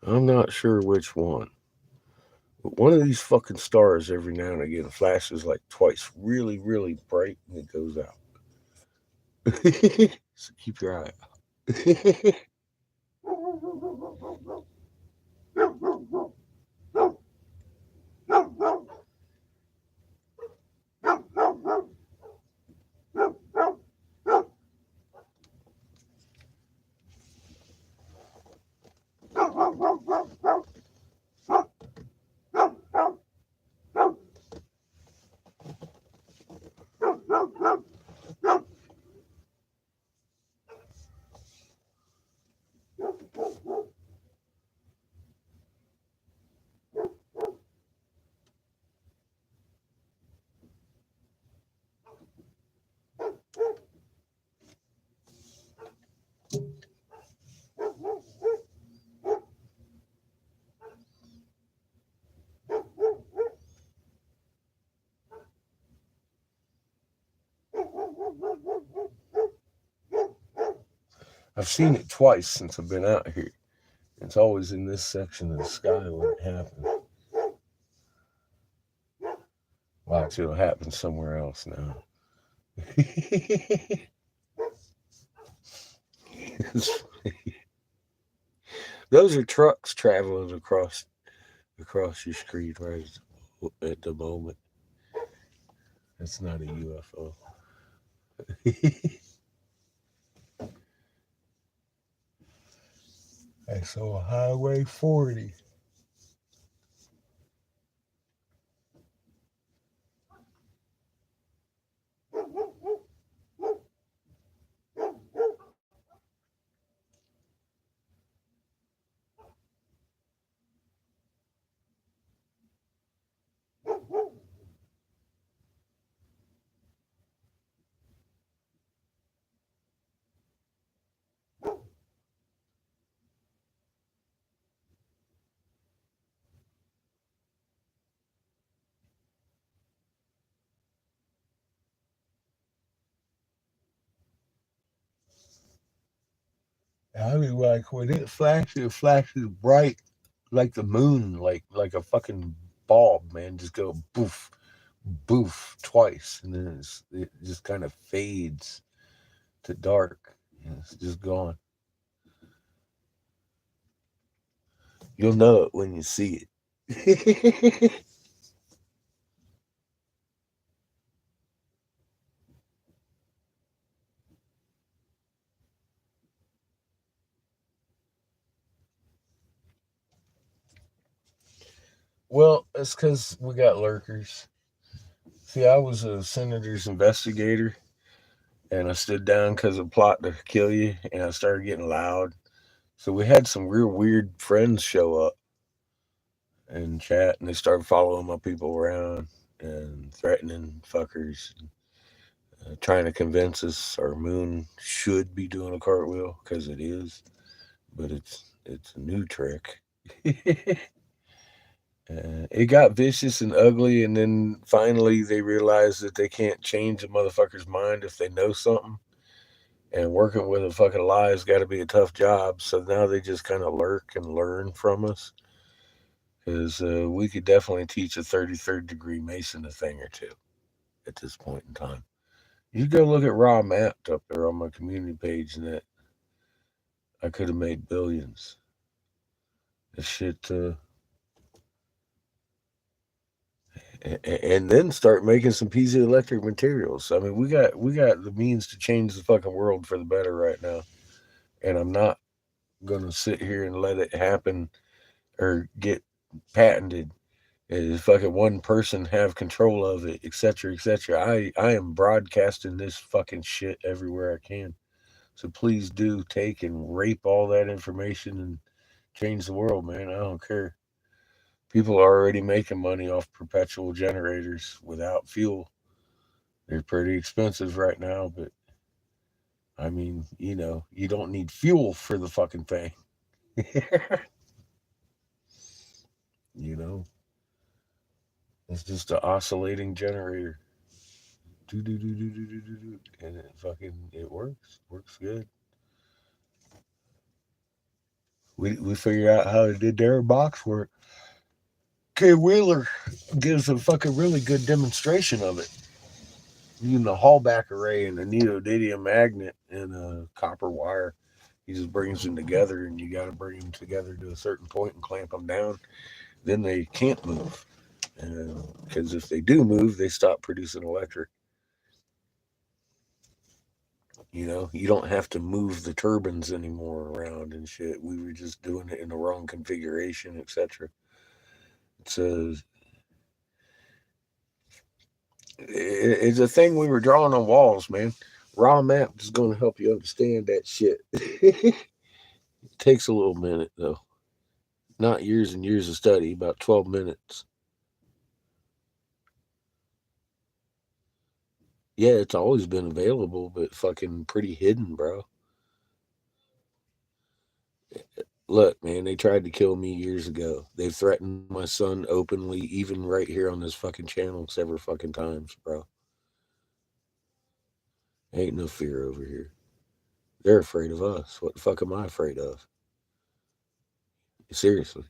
I'm not sure which one. But one of these fucking stars every now and again flashes like twice, really, really bright, and it goes out. So keep your eye out. I've seen it twice since I've been out here. It's always in this section of the sky when it happens. Well, actually, it'll happen somewhere else now. Those are trucks traveling across your street right at the moment. That's not a UFO. I saw Highway 40. I mean, like when it flashes bright like the moon, like a fucking bulb, man. Just go boof, boof twice, and then it just kind of fades to dark. It's just gone. You'll know it when you see it. Well, it's because we got lurkers. See, I was a senator's investigator, and I stood down because of plot to kill you, and I started getting loud. So we had some real weird friends show up and chat, and they started following my people around and threatening fuckers, trying to convince us our moon should be doing a cartwheel because it is, but it's a new trick. It got vicious and ugly, and then finally they realized that they can't change a motherfucker's mind if they know something. And working with a fucking lie has got to be a tough job. So now they just kind of lurk and learn from us. Because we could definitely teach a 33rd degree Mason a thing or two at this point in time. You go look at Raw Mapped up there on my community page, and that I could have made billions. This shit, and then start making some piezoelectric materials. I mean, we got the means to change the fucking world for the better right now, and I'm not gonna sit here and let it happen or get patented. Is fucking one person have control of it, etc., etc. I am broadcasting this fucking shit everywhere I can. So please do take and rape all that information and change the world, man. I don't care. People are already making money off perpetual generators without fuel. They're pretty expensive right now, but I mean, you don't need fuel for the fucking thing. you know, it's just an oscillating generator. Do do do do do do do do, and it works good. We figured out how it did their box work. Kay Wheeler gives a fucking really good demonstration of it. Using a Hallback array and a neodymium magnet and a copper wire. He just brings them together, and you got to bring them together to a certain point and clamp them down. Then they can't move, because if they do move, they stop producing electric. You don't have to move the turbines anymore around and shit. We were just doing it in the wrong configuration, etc. It's a it's a thing we were drawing on walls, man. Raw map is going to help you understand that shit. It takes a little minute though, not years and years of study. About 12 minutes. Yeah, it's always been available, but fucking pretty hidden, bro. Look, man, they tried to kill me years ago. They've threatened my son openly, even right here on this fucking channel, several fucking times, bro. Ain't no fear over here. They're afraid of us. What the fuck am I afraid of? Seriously.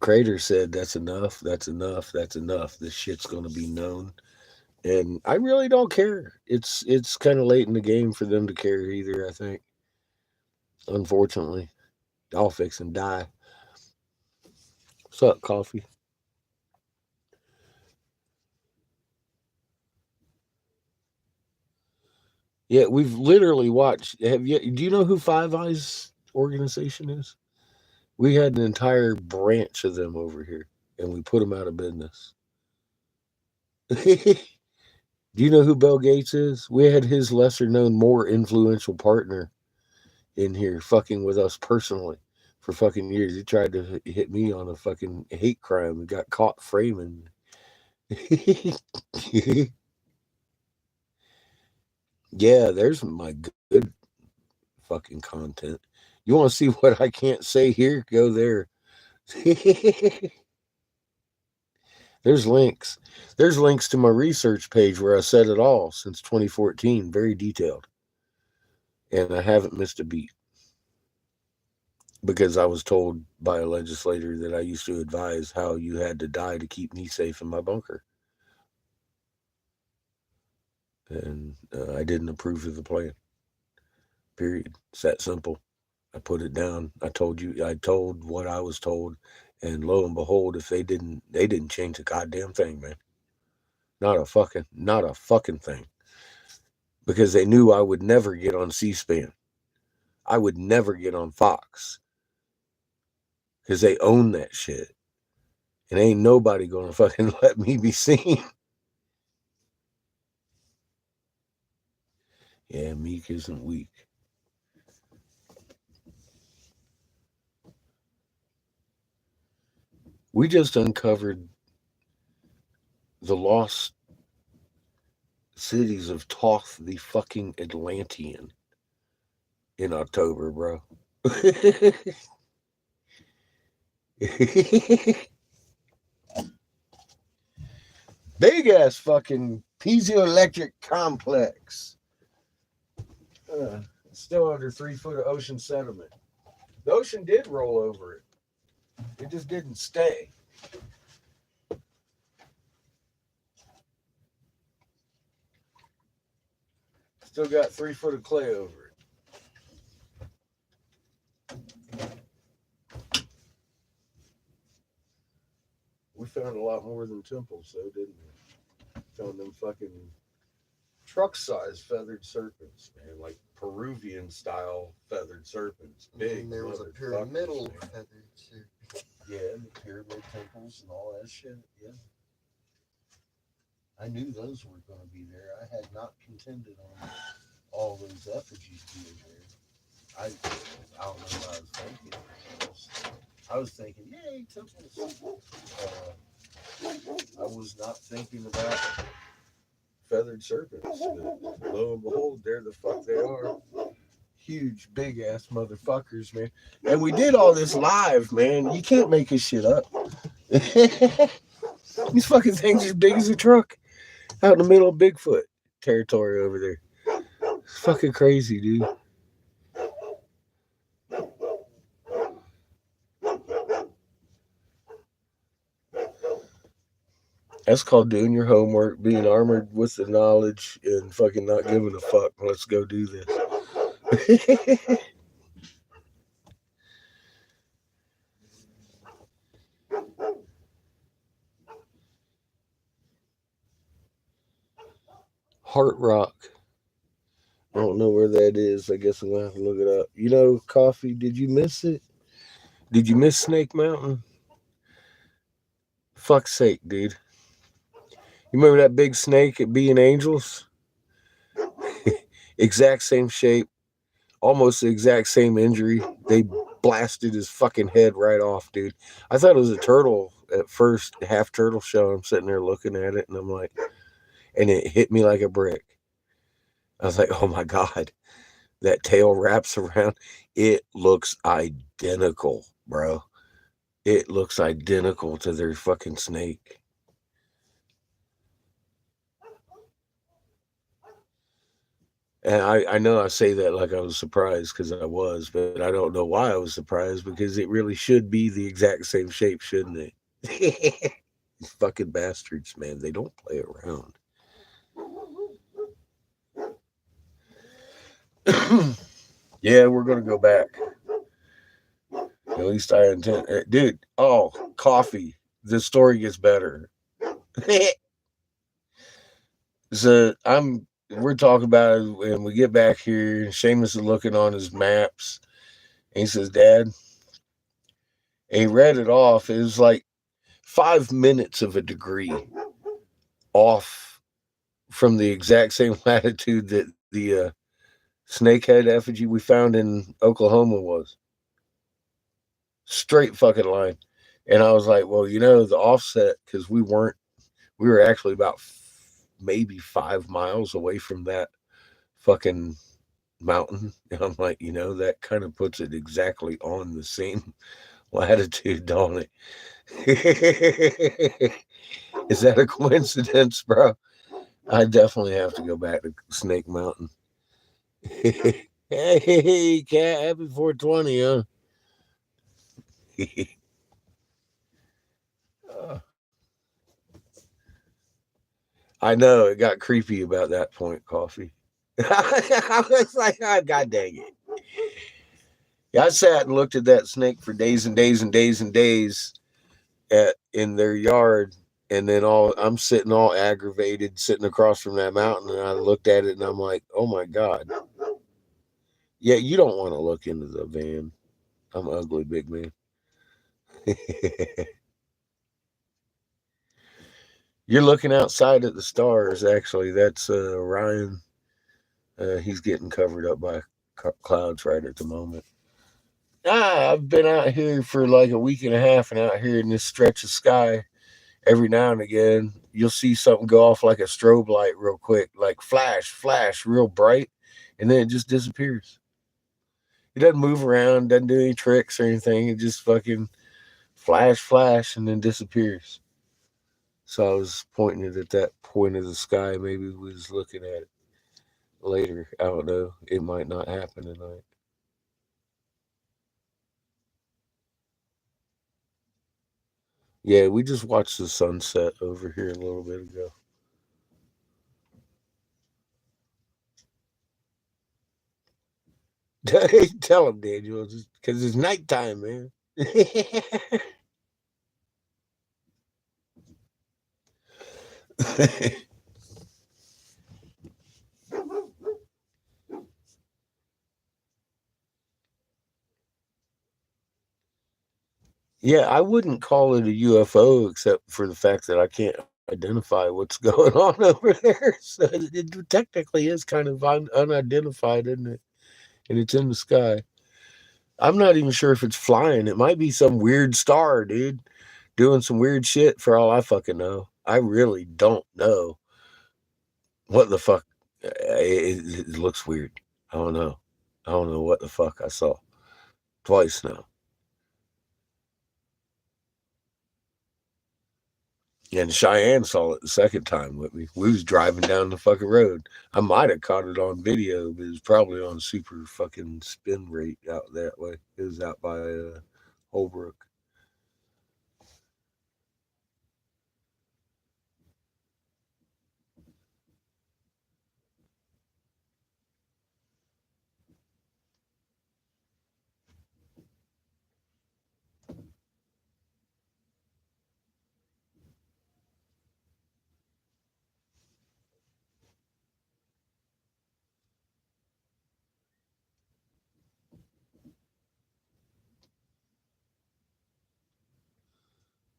Crater said that's enough, that's enough, that's enough. This shit's gonna be known. And I really don't care. It's kind of late in the game for them to care either, I think. Unfortunately. I'll fix and die. What's up, coffee? Yeah, we've literally watched. Do you know who Five Eyes organization is? We had an entire branch of them over here, and we put them out of business. Do you know who Bill Gates is? We had his lesser known, more influential partner in here fucking with us personally for fucking years. He tried to hit me on a fucking hate crime and got caught framing. Yeah, there's my good fucking content. You want to see what I can't say here? Go there. There's links. There's links to my research page where I said it all since 2014. Very detailed. and I haven't missed a beat because I was told by a legislator that I used to advise how you had to die to keep me safe in my bunker. And I didn't approve of the plan. Period. It's that simple. I put it down. I told what I was told, and lo and behold, if they didn't change a goddamn thing, man. Not a fucking thing. Because they knew I would never get on C-SPAN. I would never get on Fox. Because they own that shit. And ain't nobody gonna fucking let me be seen. Yeah, meek isn't weak. We just uncovered the lost cities of Thoth the fucking Atlantean in October, bro. Big ass fucking piezoelectric complex. Still under 3 foot of ocean sediment. The ocean did roll over it. It just didn't stay. Still got 3 foot of clay over it. We found a lot more than temples, though, didn't we? Found them fucking truck-sized feathered serpents, man, like Peruvian-style feathered serpents. Big. And there was a pyramidal feathered serpent. Yeah, and the pyramid temples and all that shit. Yeah. I knew those were going to be there. I had not contended on all those effigies being there. I don't know what I was thinking. I was thinking, yay, temples. I was not thinking about feathered serpents. But lo and behold, there the fuck they are. Huge, big ass motherfuckers, man. And we did all this live, man. You can't make this shit up. These fucking things are as big as a truck out in the middle of Bigfoot territory over there. It's fucking crazy, dude. That's called doing your homework, being armored with the knowledge, and fucking not giving a fuck. Let's go do this. Heart Rock. I don't know where that is. I guess I'm going to have to look it up. You know, Coffee, did you miss it? Did you miss Snake Mountain? Fuck's sake, dude. You remember that big snake at Being Angels? Exact same shape. Almost the exact same injury. They blasted his fucking head right off, dude. I thought it was a turtle at first, half turtle shell. I'm sitting there looking at it, and I'm like, and it hit me like a brick. I was like, oh my God, that tail wraps around. It looks identical, bro. It looks identical to their fucking snake. And I know I say that like I was surprised, because I was, but I don't know why I was surprised, because it really should be the exact same shape, shouldn't it? These fucking bastards, man, they don't play around. Yeah, we're going to go back. At least I intend. Dude, oh, Coffee. The story gets better. So we're talking about it, and we get back here. Seamus is looking on his maps, and he says, Dad, and he read it off. It was like 5 minutes of a degree off from the exact same latitude that the snakehead effigy we found in Oklahoma was. Straight fucking line. And I was like, well, you know, the offset, because we were actually about maybe 5 miles away from that fucking mountain. And I'm like, you know, that kind of puts it exactly on the same latitude, don't it? Is that a coincidence, bro? I definitely have to go back to Snake Mountain. Hey, cat, happy 420, huh? Uh, I know it got creepy about that point, Coffee. I was like, oh, God dang it. Yeah, I sat and looked at that snake for days and days and days and days in their yard, and then I'm sitting all aggravated, sitting across from that mountain, and I looked at it and I'm like, oh my God. Yeah, you don't want to look into the van. I'm ugly, big man. You're looking outside at the stars, actually. That's Ryan. He's getting covered up by clouds right at the moment. I've been out here for like a week and a half, and out here in this stretch of sky, every now and again, you'll see something go off like a strobe light real quick, like flash, flash, real bright, and then it just disappears. It doesn't move around, doesn't do any tricks or anything. It just fucking flash, flash, and then disappears. So I was pointing it at that point of the sky. Maybe we was looking at it later. I don't know. It might not happen tonight. Yeah, we just watched the sunset over here a little bit ago. Tell him, Daniel, because it's nighttime, man. Yeah, I wouldn't call it a UFO except for the fact that I can't identify what's going on over there. So it technically is kind of unidentified, isn't it? And it's in the sky. I'm not even sure if it's flying. It might be some weird star, dude, doing some weird shit for all I fucking know. I really don't know what the fuck. It looks weird. I don't know. I don't know what the fuck I saw twice now. And Cheyenne saw it the second time with me. We was driving down the fucking road. I might have caught it on video, but it was probably on super fucking spin rate out that way. It was out by Holbrook.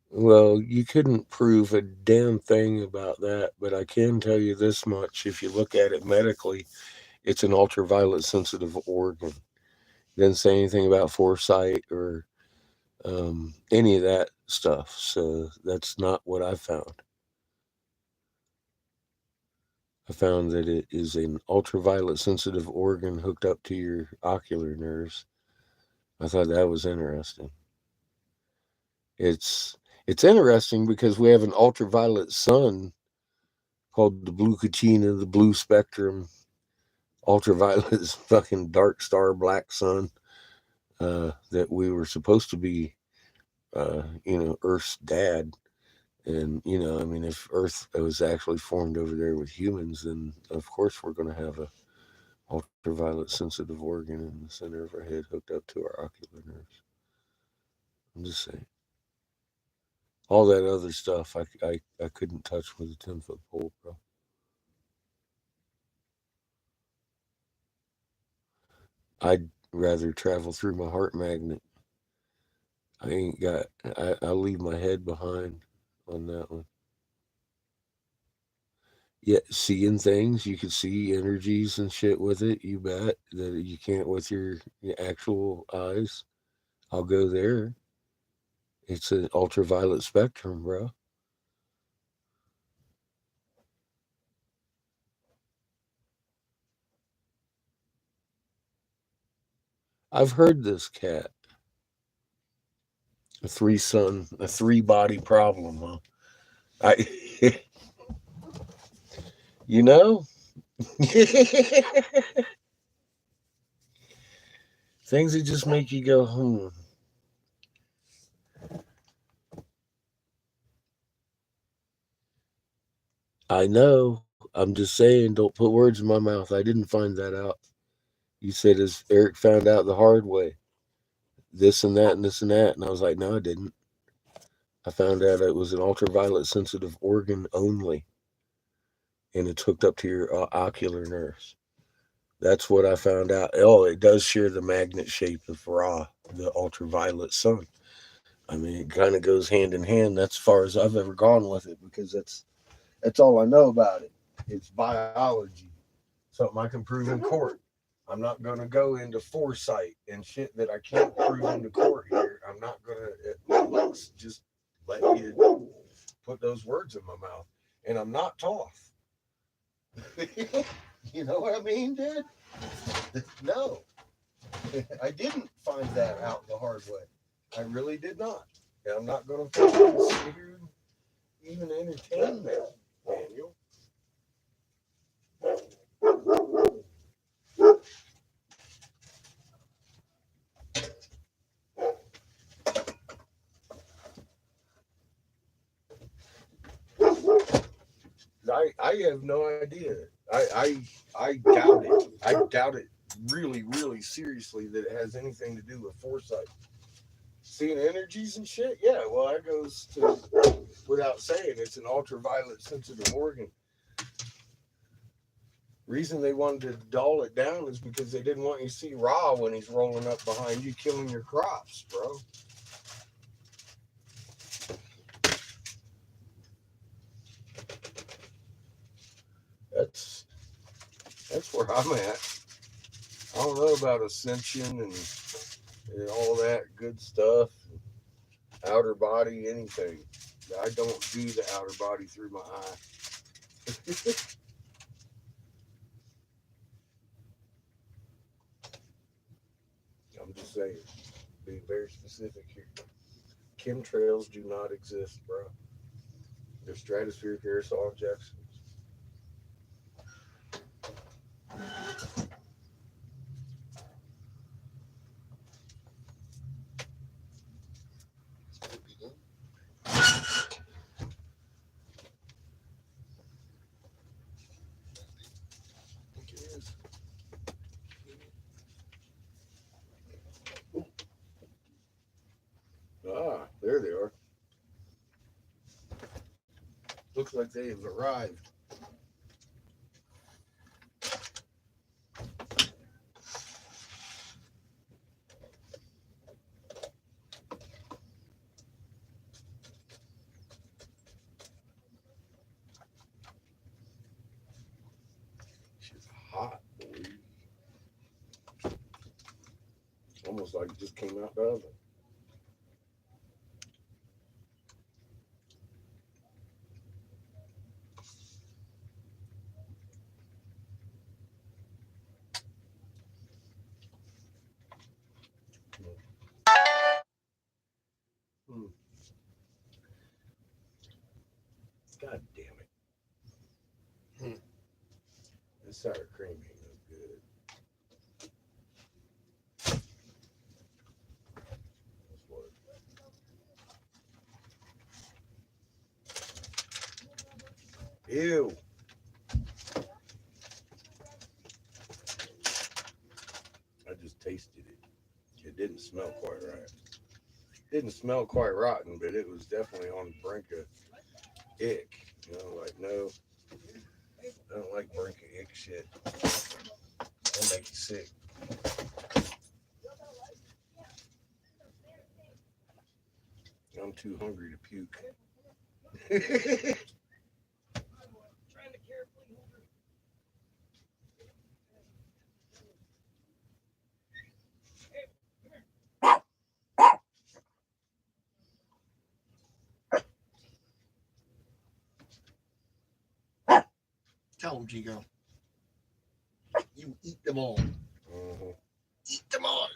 Well, you couldn't prove a damn thing about that, but I can tell you this much. If you look at it medically, it's an ultraviolet sensitive organ. Didn't say anything about foresight or any of that stuff. So that's not what I found. I found that it is an ultraviolet sensitive organ hooked up to your ocular nerves. I thought that was interesting. It's it's interesting because we have an ultraviolet sun called the blue Kachina, the blue spectrum. Ultraviolet is fucking dark star black sun that we were supposed to be, Earth's dad. And, I mean, if Earth was actually formed over there with humans, then of course we're going to have a ultraviolet sensitive organ in the center of our head hooked up to our ocular nerves. I'm just saying. All that other stuff I couldn't touch with a 10-foot pole, bro. I'd rather travel through my heart magnet. I ain't got, I'll leave my head behind on that one. Yeah, seeing things, you can see energies and shit with it, you bet, that you can't with your actual eyes. I'll go there. It's an ultraviolet spectrum, bro. I've heard this cat. A three body problem, huh? I, you know? Things that just make you go, I know. I'm just saying, don't put words in my mouth. I didn't find that out. You said as Eric found out the hard way, this and that and this and that. And I was like, no, I didn't. I found out it was an ultraviolet sensitive organ only, and it's hooked up to your ocular nerves. That's what I found out. Oh, it does share the magnet shape of Ra, the ultraviolet sun. I mean, it kind of goes hand in hand. That's as far as I've ever gone with it because that's all I know about it. It's biology, something I can prove in court. I'm not going to go into foresight and shit that I can't prove into court here. I'm not going to just let you put those words in my mouth. And I'm not Toth. You know what I mean, Dad? No, I didn't find that out the hard way. I really did not. And I'm not going to sit here and even entertain that, Daniel. I have no idea. I doubt it. I doubt it really, really seriously that it has anything to do with foresight. Seeing energies and shit? Yeah, well, that goes to without saying. It's an ultraviolet sensitive organ. Reason they wanted to dull it down is because they didn't want you to see Ra when he's rolling up behind you, killing your crops, bro. That's where I'm at. I don't know about ascension and all that good stuff, outer body, anything. I don't do the outer body through my eye. I'm just saying, being very specific here. Chemtrails do not exist, bro. They're stratospheric aerosol injections. Ah, there they are. Looks like they have arrived. She's hot, boy. Almost like it just came out the oven. Hmm. God damn it. This sour cream ain't no good. That's what. Ew. I just tasted it. It didn't smell quite right. Didn't smell quite rotten, but it was definitely on the brink of ick. You know, like, no, I don't like brink of ick shit. That'll make you sick. I'm too hungry to puke. Tell him, Gigo. You eat them all. Mm-hmm. Eat them all.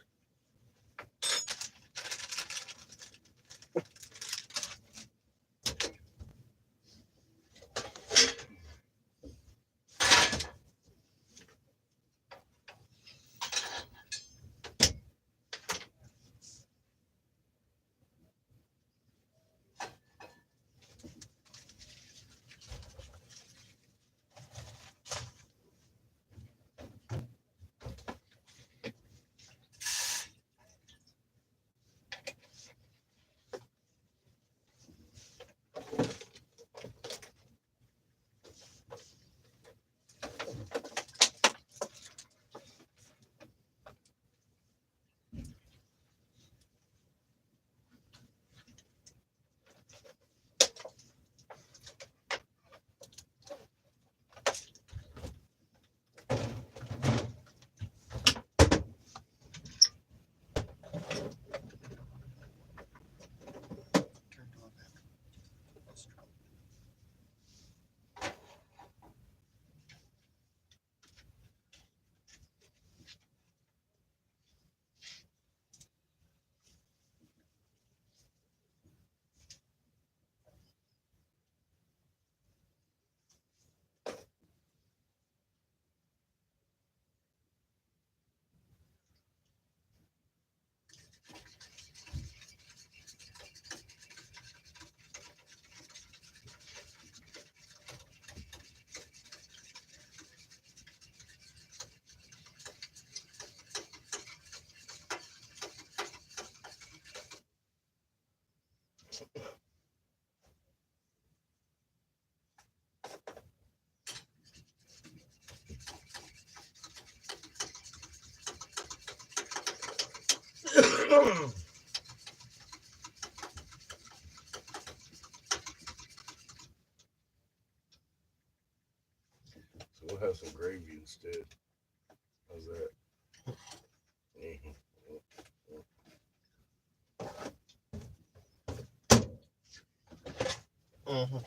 So we'll have some gravy instead. How's that? Mm-hmm.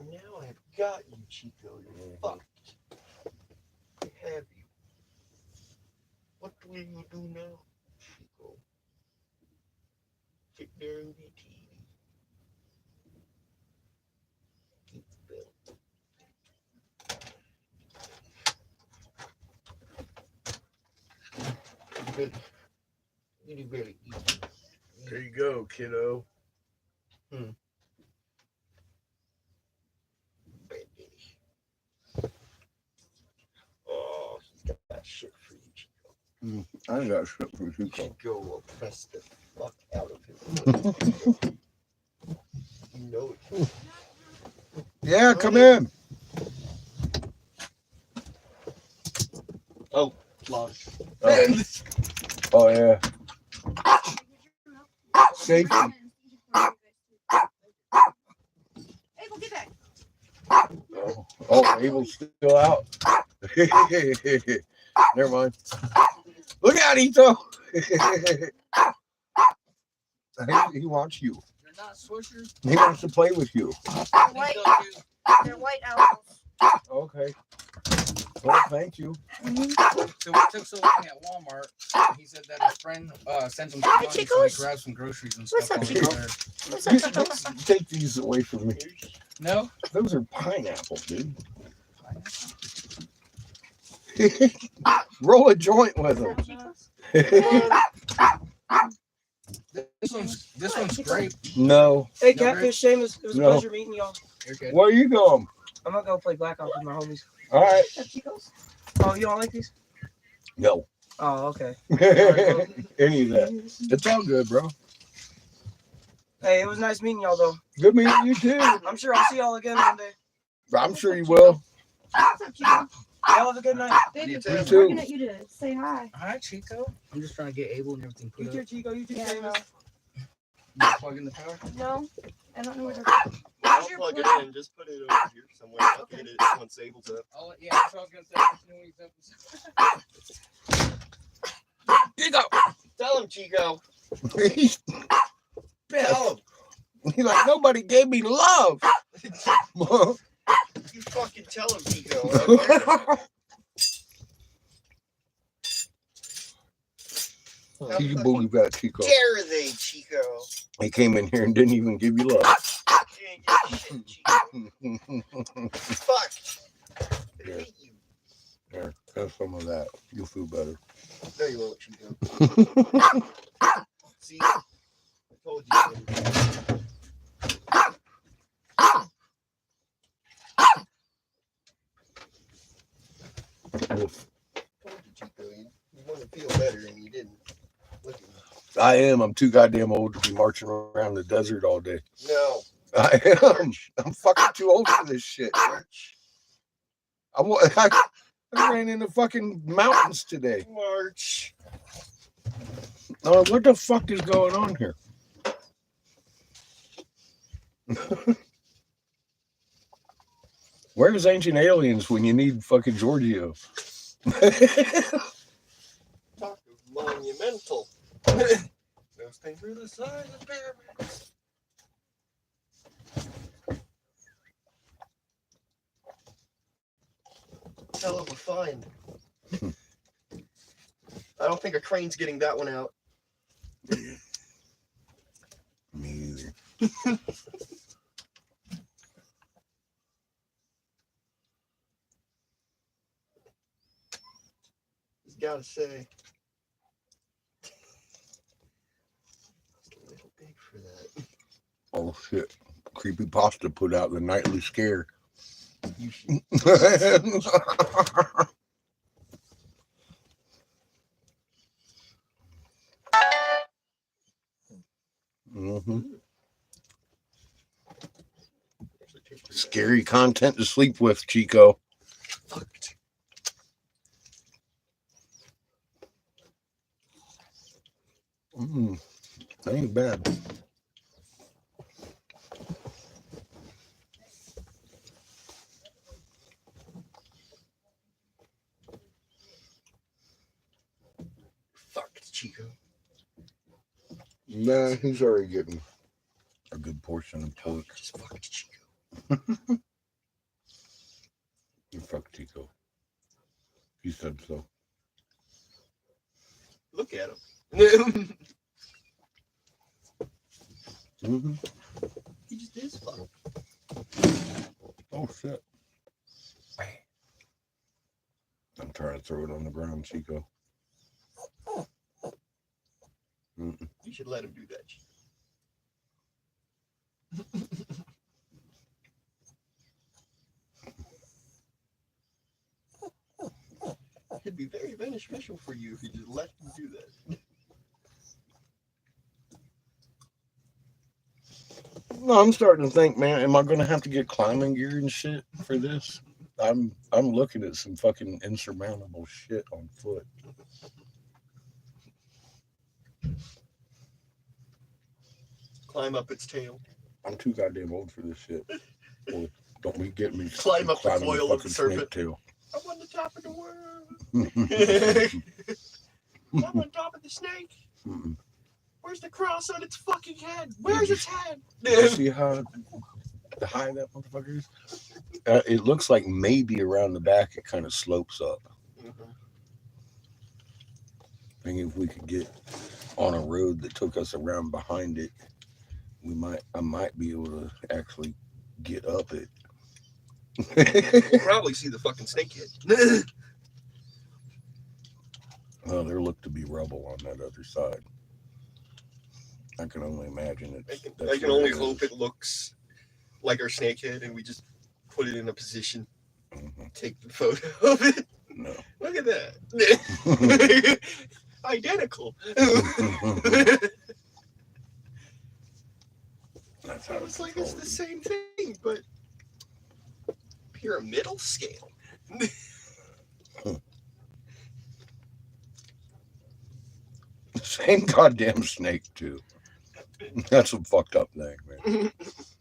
Now I've got you, Chico. You're fucked. I have you. What will you do now, Chico? Sit there and be TV. Keep the bill. You do better eat. There you go, kiddo. Bad bitty. Oh, he's got shit for you, Chico. I ain't got shit for you, Chico will press the fuck out of him. You know it. Yeah, come in. Oh, lunch. Oh yeah. Safety. Abel, get back. Oh, Abel's still out. Never mind. Look out, Ito. He wants you. They're not swishers. He wants to play with you. They're white. They're white owls. Okay. Well, thank you. So we took so long at Walmart. He said that his friend sent him some money so he grab some groceries and stuff. What's up, while he was there. Take these away from me. No? Those are pineapple, dude. Roll a joint with them. This one's great. No. Hey, Catfish, Seamus, it was a No. pleasure meeting y'all. You're good. Where you going? I'm gonna go play Black Ops with my homies. All right. Oh, you don't like these? No. Oh, okay. Any of that. It's all good, bro. Hey, it was nice meeting y'all, though. Good meeting you too. I'm sure I'll see y'all again one day. I'm sure you will. Y'all have a good night. You You too. too. Looking at you to say hi. Hi, Chico. I'm just trying to get Abel and everything You put too, up. Chico. You too, Yeah, Seamus. You plug in the power? No, I don't know where to. I'll plug it in. Just put it over here somewhere. I'll get it once Abel's up. Oh, yeah, that's what I was going to say. Let me know when he's up. Chico! Tell him, Chico. He's Tell him. He's like, nobody gave me love. You fucking tell him, Chico. You booty got Chico. Dare they, Chico? He came in here and didn't even give you love. You ain't get shit, Chico. Fuck. I hate you. Here, have some of that. You'll feel better. No, you won't, Chico. See? I told you. Oof. Told you, Chico. You want to feel better and you didn't. Look at me. I am. I'm too goddamn old to be marching around the desert all day. No. I am. I'm fucking too old for this shit. March. I ran in the fucking mountains today. March. Oh, what the fuck is going on here? Where's Ancient Aliens when you need fucking Giorgio? Talk of monumental. Those things are the size of pyramids. Hell of a find. I don't think a crane's getting that one out. Me either. Just gotta say. It's a little big for that. Oh shit. Creepypasta put out the nightly scare. You should. Mm-hmm. Scary content to sleep with, Chico. Fucked. That ain't bad. Fucked, Chico. Nah, he's already getting a good portion of pork. Just fucked Chico. You fuck Chico. He said so. Look at him. Mm-hmm. He just is fucked. Oh shit. I'm trying to throw it on the ground, Chico. Mm-mm. You should let him do that. It'd be very beneficial for you if you just let him do that. No, I'm starting to think, man, am I going to have to get climbing gear and shit for this? I'm looking at some fucking insurmountable shit on foot. Climb up its tail. I'm too goddamn old for this shit. Well, don't be getting me Climb up the climbing coil of the fucking serpent. snake tail. I'm on the top of the world. I'm on top of the snake. Mm-mm. Where's the cross on its fucking head? Where's its head? You see how high that motherfucker is? It looks like maybe around the back it kind of slopes up. Mm-hmm. I think if we could get on a road that took us around behind it, I might be able to actually get up it. We'll probably see the fucking snakehead. Well, there looked to be rubble on that other side. I can only imagine it. I can only hope it looks like our snakehead and we just put it in a position. Mm-hmm. Take the photo of it. No. Look at that. Identical. That's how It's like it's the same thing, but pyramidal scale. Same goddamn snake too. That's a fucked up thing, man.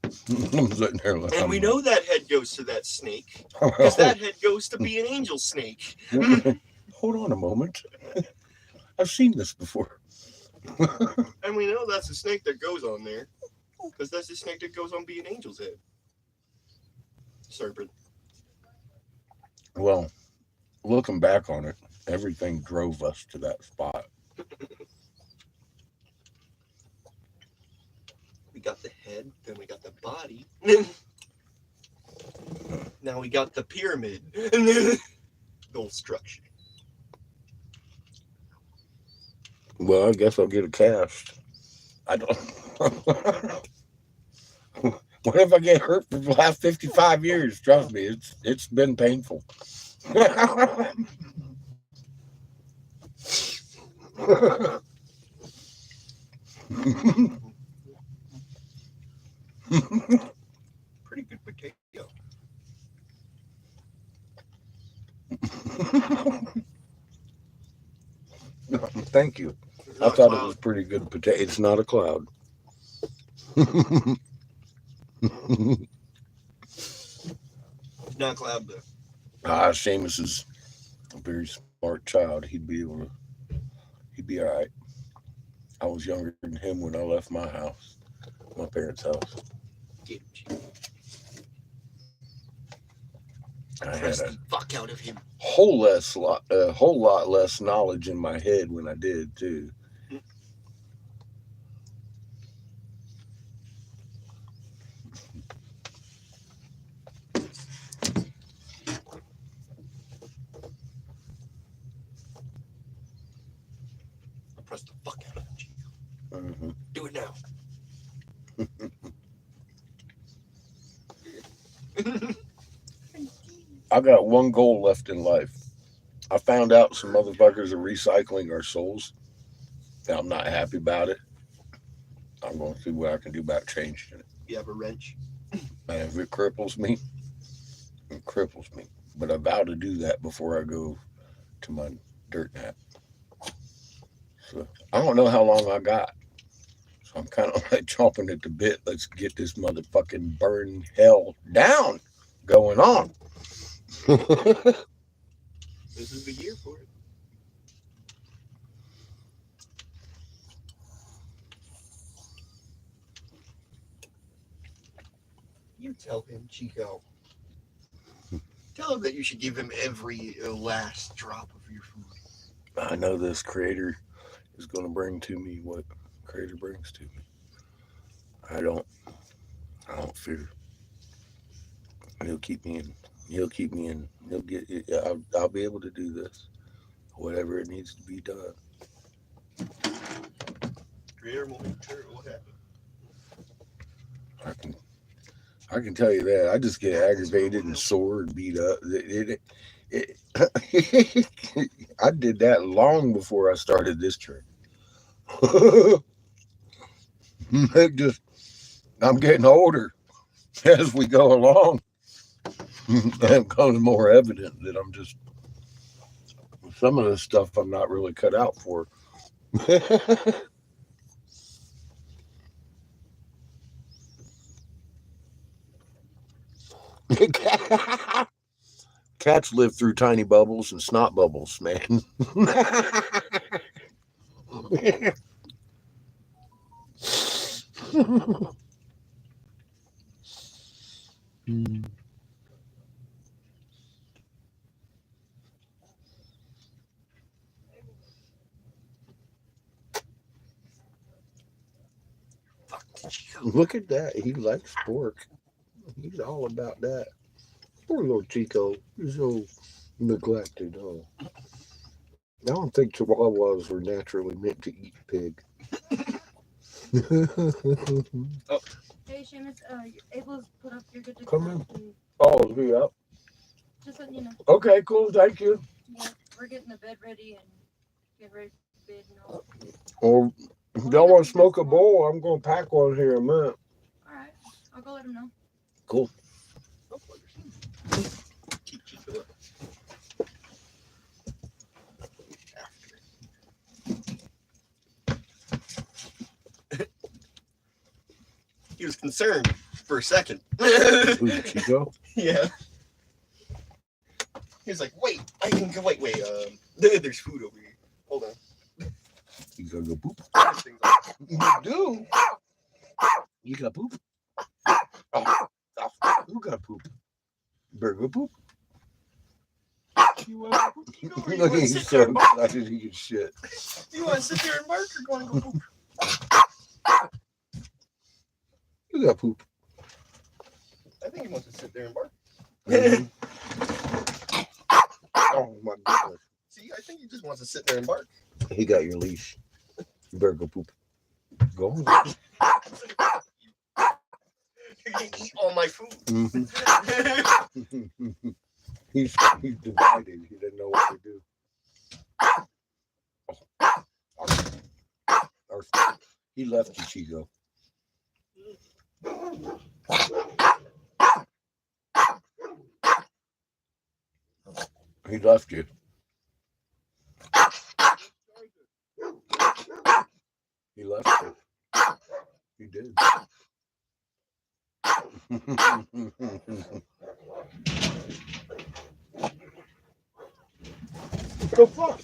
I'm sitting there like, And we know that head goes to that snake because that head goes to be an angel snake. Hold on a moment. I've seen this before. And we know that's the snake that goes on there because that's the snake that goes on be an angel's head. Serpent. Well, looking back on it, everything drove us to that spot. We got the head, then we got the body. Now we got the pyramid. And then the whole structure. Well, I guess I'll get a cast. I don't. What if I get hurt for the last 55 years? Trust me, it's been painful. Pretty good potato. Thank you. It's I not a thought it cloud. was pretty good potato. It's not a cloud. It's not a cloud though. Seamus is a very smart child. He'd be all right. I was younger than him when I left my house, my parents' house. Get him, Chico. I had Press a the fuck out of him. whole lot less knowledge in my head when I did too. Press the fuck out of him, Chico. Mm-hmm. Do it now. I got one goal left in life. I found out some motherfuckers are recycling our souls. And I'm not happy about it. I'm going to see what I can do about changing it. You have a wrench. And if it cripples me, it cripples me. But I vow to do that before I go to my dirt nap. So I don't know how long I got. So I'm kind of like chomping at the bit. Let's get this motherfucking burn hell down going on. This is the year for it. You tell him, Chico. Tell him that you should give him every last drop of your food. I know this creator is going to bring to me what creator brings to me. I don't fear. He'll keep me in. He'll keep me in. He'll get. I'll be able to do this. Whatever it needs to be done. Creator will make sure it will happen. I can tell you that. I just get aggravated and sore and beat up. I did that long before I started this trip. I'm getting older as we go along. It becomes more evident that I'm just some of the stuff I'm not really cut out for. Cats live through tiny bubbles and snot bubbles, man. Look at that. He likes pork. He's all about that. Poor little Chico. He's so neglected. Oh. I don't think Chihuahuas were naturally meant to eat pig. Hey, Seamus, Abel's put up. You're good to Come go. in. Oh, is he up? Just letting you know. Okay, cool. Thank you. Yeah, we're getting the bed ready and get ready for bed and all. Or if y'all want to smoke a bowl, I'm going to pack one here in a minute. All right, I'll go let him know. Cool. Keep Chico up. He was concerned for a second. Who's Chico? Yeah. He was like, wait, I can go, wait, there's food over here. Hold on. You gotta go poop. Everything's off. You do? You got poop? Oh, who got poop? You better go poop. You want to poop? You go, or you Look, want to he's sit so there and bark? excited he can shit. You want to sit there and bark or going to go poop? You got poop. I think he wants to sit there and bark. Mhm. Oh my goodness. See, I think he just wants to sit there and bark. He got your leash. You better go poop. Go on. You're going to eat all my food. Mhm. He's divided. He doesn't know what to do. He left you, Chico. He left you. He left you. He did. The fuck?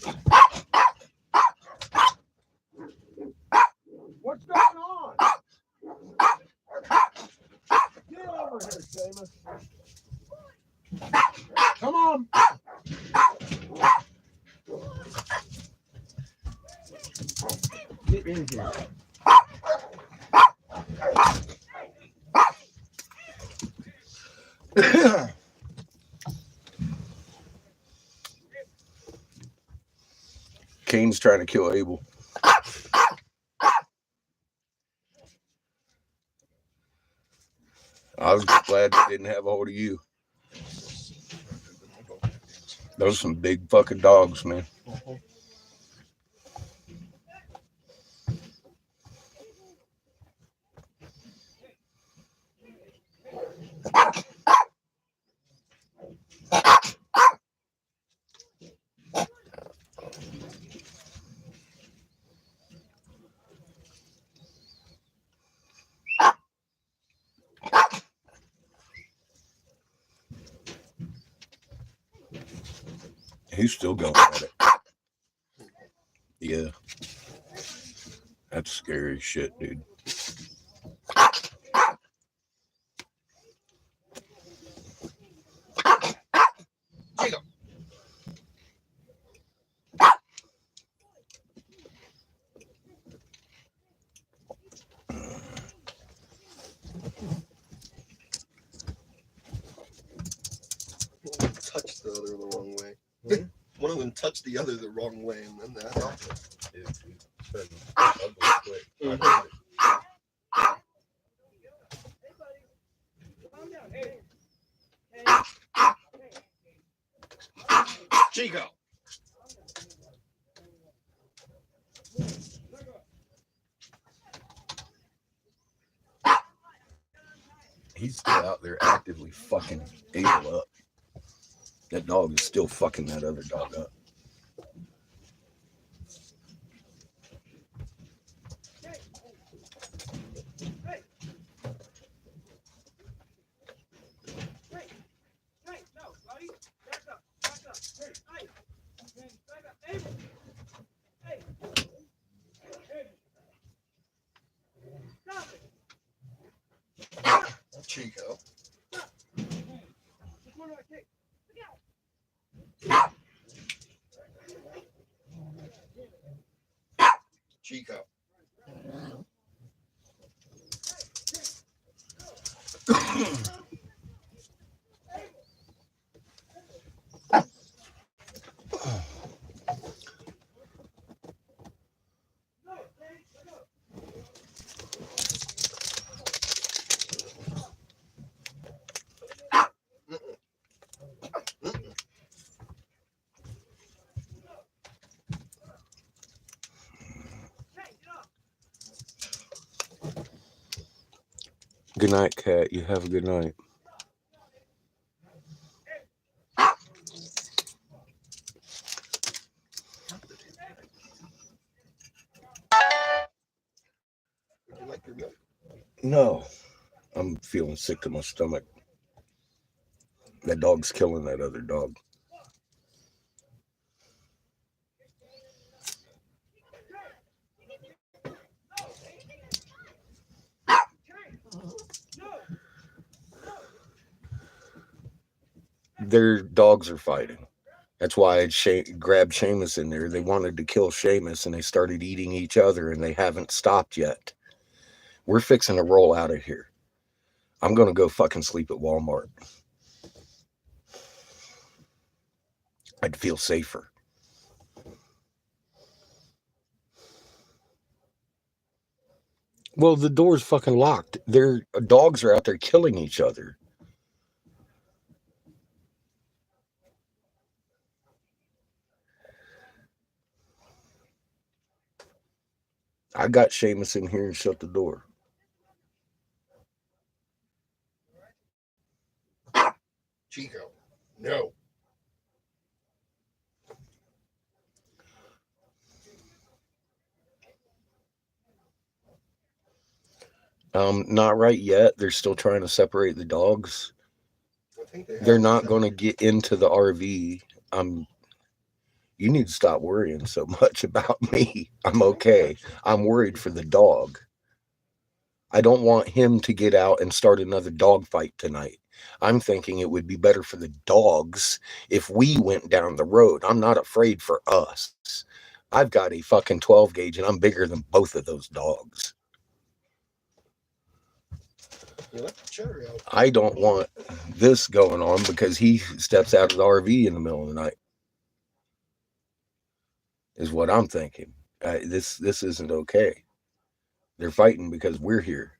What's going on? Get over here, Seamus. Come on. Get in here. Cain's trying to kill Abel. I was glad they didn't have a hold of you. Those are some big fucking dogs, man. He's still going at it. Yeah. That's scary shit, dude. Touched the other the wrong way. One of them touched the other the wrong way, and then that happened. Chico. He's still out there actively fucking Abel up. That dog is still fucking that other dog up. Chico. Chico. Good night, Cat. You have a good night. Would you like your milk? No. I'm feeling sick to my stomach. That dog's killing that other dog. Their dogs are fighting. That's why I grabbed Seamus in there. They wanted to kill Seamus, and they started eating each other, and they haven't stopped yet. We're fixing to roll out of here. I'm going to go fucking sleep at Walmart. I'd feel safer. Well, the door's fucking locked. Their dogs are out there killing each other. I got Seamus in here and shut the door. Chico. No. Not right yet. They're still trying to separate the dogs. I think they have They're to not going to separate. get into the RV. You need to stop worrying so much about me. I'm okay. I'm worried for the dog. I don't want him to get out and start another dog fight tonight. I'm thinking it would be better for the dogs if we went down the road. I'm not afraid for us. I've got a fucking 12 gauge and I'm bigger than both of those dogs. You left the shutter out. I don't want this going on because he steps out of the RV in the middle of the night. Is what I'm thinking. This isn't okay. They're fighting because we're here.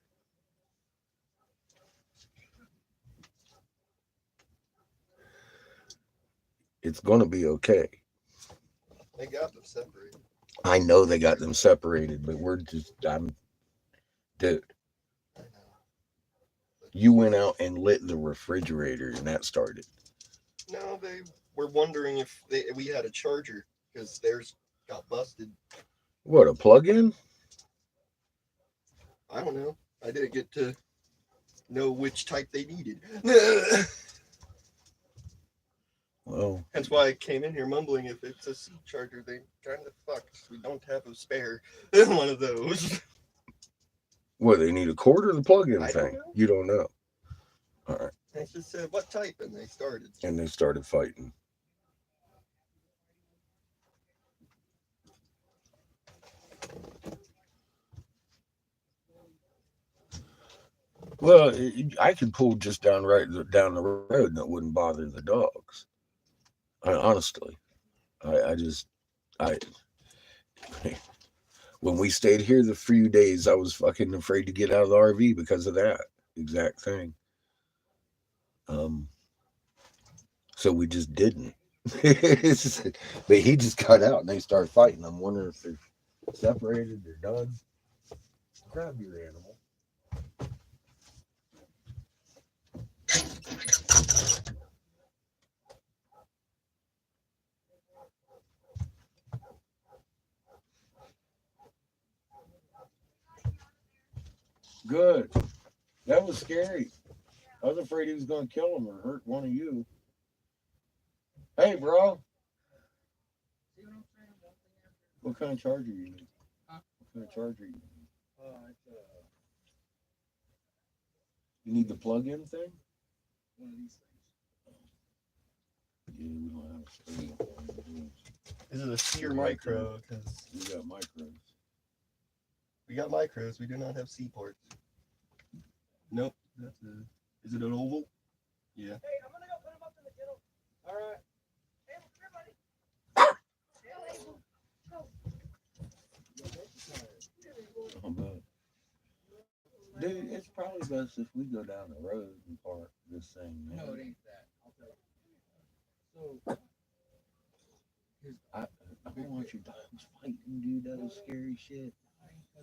It's going to be okay. They got them separated. I know they got them separated, but dude, I know. you went out and lit the refrigerator and that started. No, they were wondering if we had a charger because theirs got busted. What, a plug-in? I don't know. I didn't get to know which type they needed. Well, That's why I came in here mumbling. If it's a C charger, they kind of fucked. We don't have a spare one of those. what, they need a cord or the plug-in I don't thing? know. You don't know. All right. I just said, what type? And they started. And they started fighting. Well, I could pull just down down the road and it wouldn't bother the dogs. Honestly, I when we stayed here the few days, I was fucking afraid to get out of the RV because of that exact thing. So we just didn't. But he just got out and they started fighting. I'm wondering if they're separated, they're done. Grab your animal. Good. That was scary. I was afraid he was going to kill him or hurt one of you. Hey, bro. What kind of charger you need? What kind of charger you need? You need the plug-in thing? One of these things. Yeah, we don't have a spare. Is it a C or micro? Because We got micros. we got micros. We do not have C ports. Nope. That's a. Is it an oval? Yeah. Hey, I'm gonna go put him up in the kennel. All right. Oh, man. Dude, it's probably best if we go down the road and park this thing, man. No, it ain't that. I'll tell you. So, I don't want your dogs fighting, dude. That was scary shit.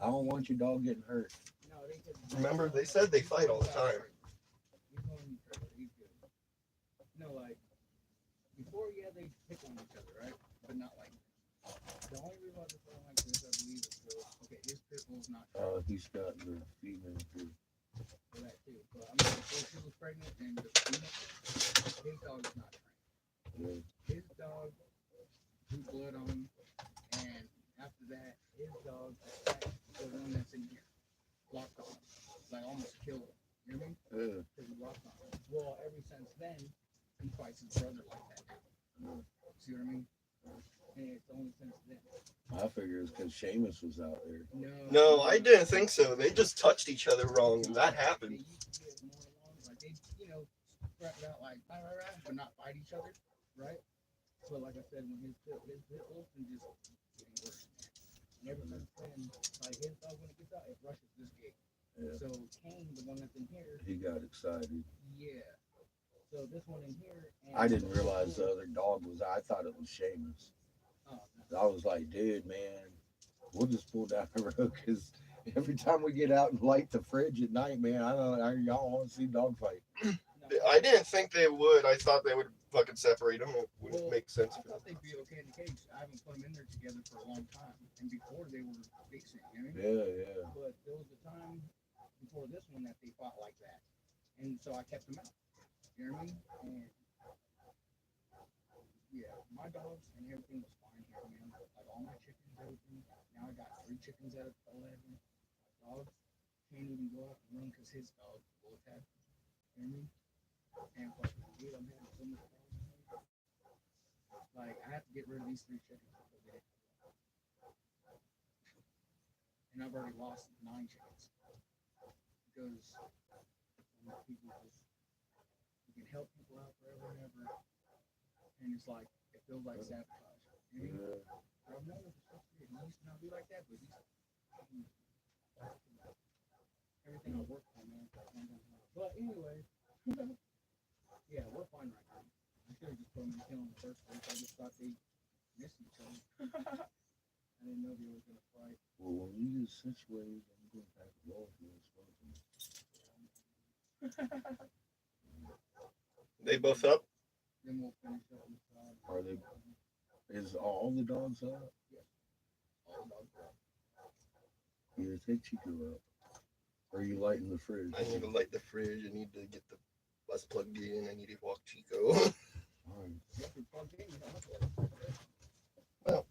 I don't want your dog getting hurt. no, it ain't that. Remember, they said they fight all the time. He's going to Trevor. He's good. No, like, before, yeah, they pick on each other, right? But not like the only reason why they're going like this, I believe, is because, okay, his pit bull's not trained He's got the female too. for that, too. But I mean, before she was pregnant and the female, his dog is not trained. Yeah. His dog drew blood on him, and after that, his dog attacked the one that's in here, locked on him, like almost killed him. You know what I mean? Yeah. Because he locked on him. Well, ever since then, he fights his brother like that. See what I mean? And it's only since then. I figure it's because Seamus was out there. No, I didn't think so. They just touched each other wrong, and that happened. They used to get more along, like they, threaten out like rah, rah, rah, but not fight each other, right? But like I said, when his pit bulls can just getting worse. And ever since then, like his dog when it gets out, it rushes this gate. Yeah. So Kane, the one that's in here, He got excited. yeah. So this one in here. And I didn't realize the other dog was. I thought it was Seamus. Oh, no. I was like, dude, man, We'll just pull down the road because every time we get out and light the fridge at night, man, I don't know, y'all want to see dog fight. I didn't think they would. I thought they would fucking separate them. It wouldn't make sense. I thought they'd be okay in the cage. I haven't put them in there together for a long time, and before they were decent, you know what I mean? Yeah. But there was a time before this one that they fought like that, and so I kept them out. You know what I mean? And yeah, my dogs and everything was fine here, man. Like all my chickens, everything. Now I got 3 chickens out of 11. My dogs can't even go out and run because his dog both had. You know what I mean? And fucking dude, I'm having so much problems. Like I have to get rid of these 3 chickens before they. And I've already lost 9 chickens because people just you can help people out forever and ever, and it's like it feels like sabotage. You know? I've known it for 6 years. It used to not be like that, but everything I work for, man. But anyway, yeah, we're fine right now. I should have just put them in the kennel in the first place. I just thought they missed each other. I didn't know they were gonna fight. Well, when you get situated, I'm going to pack the ball for this fucking. They both up? Then we'll finish up with Are they? Is all the dogs up? all the dogs are up. Yeah, take Chico out. Are you lighting the fridge? I need to light the fridge. I need to get the bus plugged in. I need to walk Chico. Alright. If you're plugged in, you don't have to let it.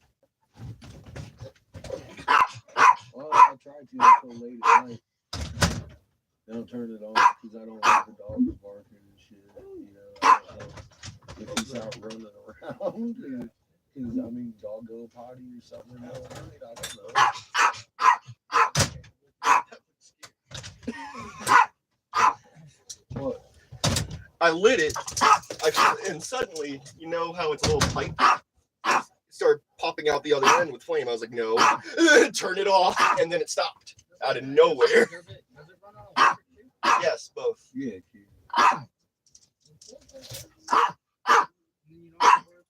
Well, I try to until late at night. Then I'll turn it on because I don't want the dogs barking and shit. You know, I don't know if he's out running around. Because, I mean, dog go potty or something in the middle of the night. I don't know. What? I lit it, and suddenly, you know how it's a little pipe? It started popping out the other end with flame. I was like, no, turn it off, and then it stopped out of nowhere. Does it run on electric too? Yes, both. Yeah, kid. And then you don't have to worry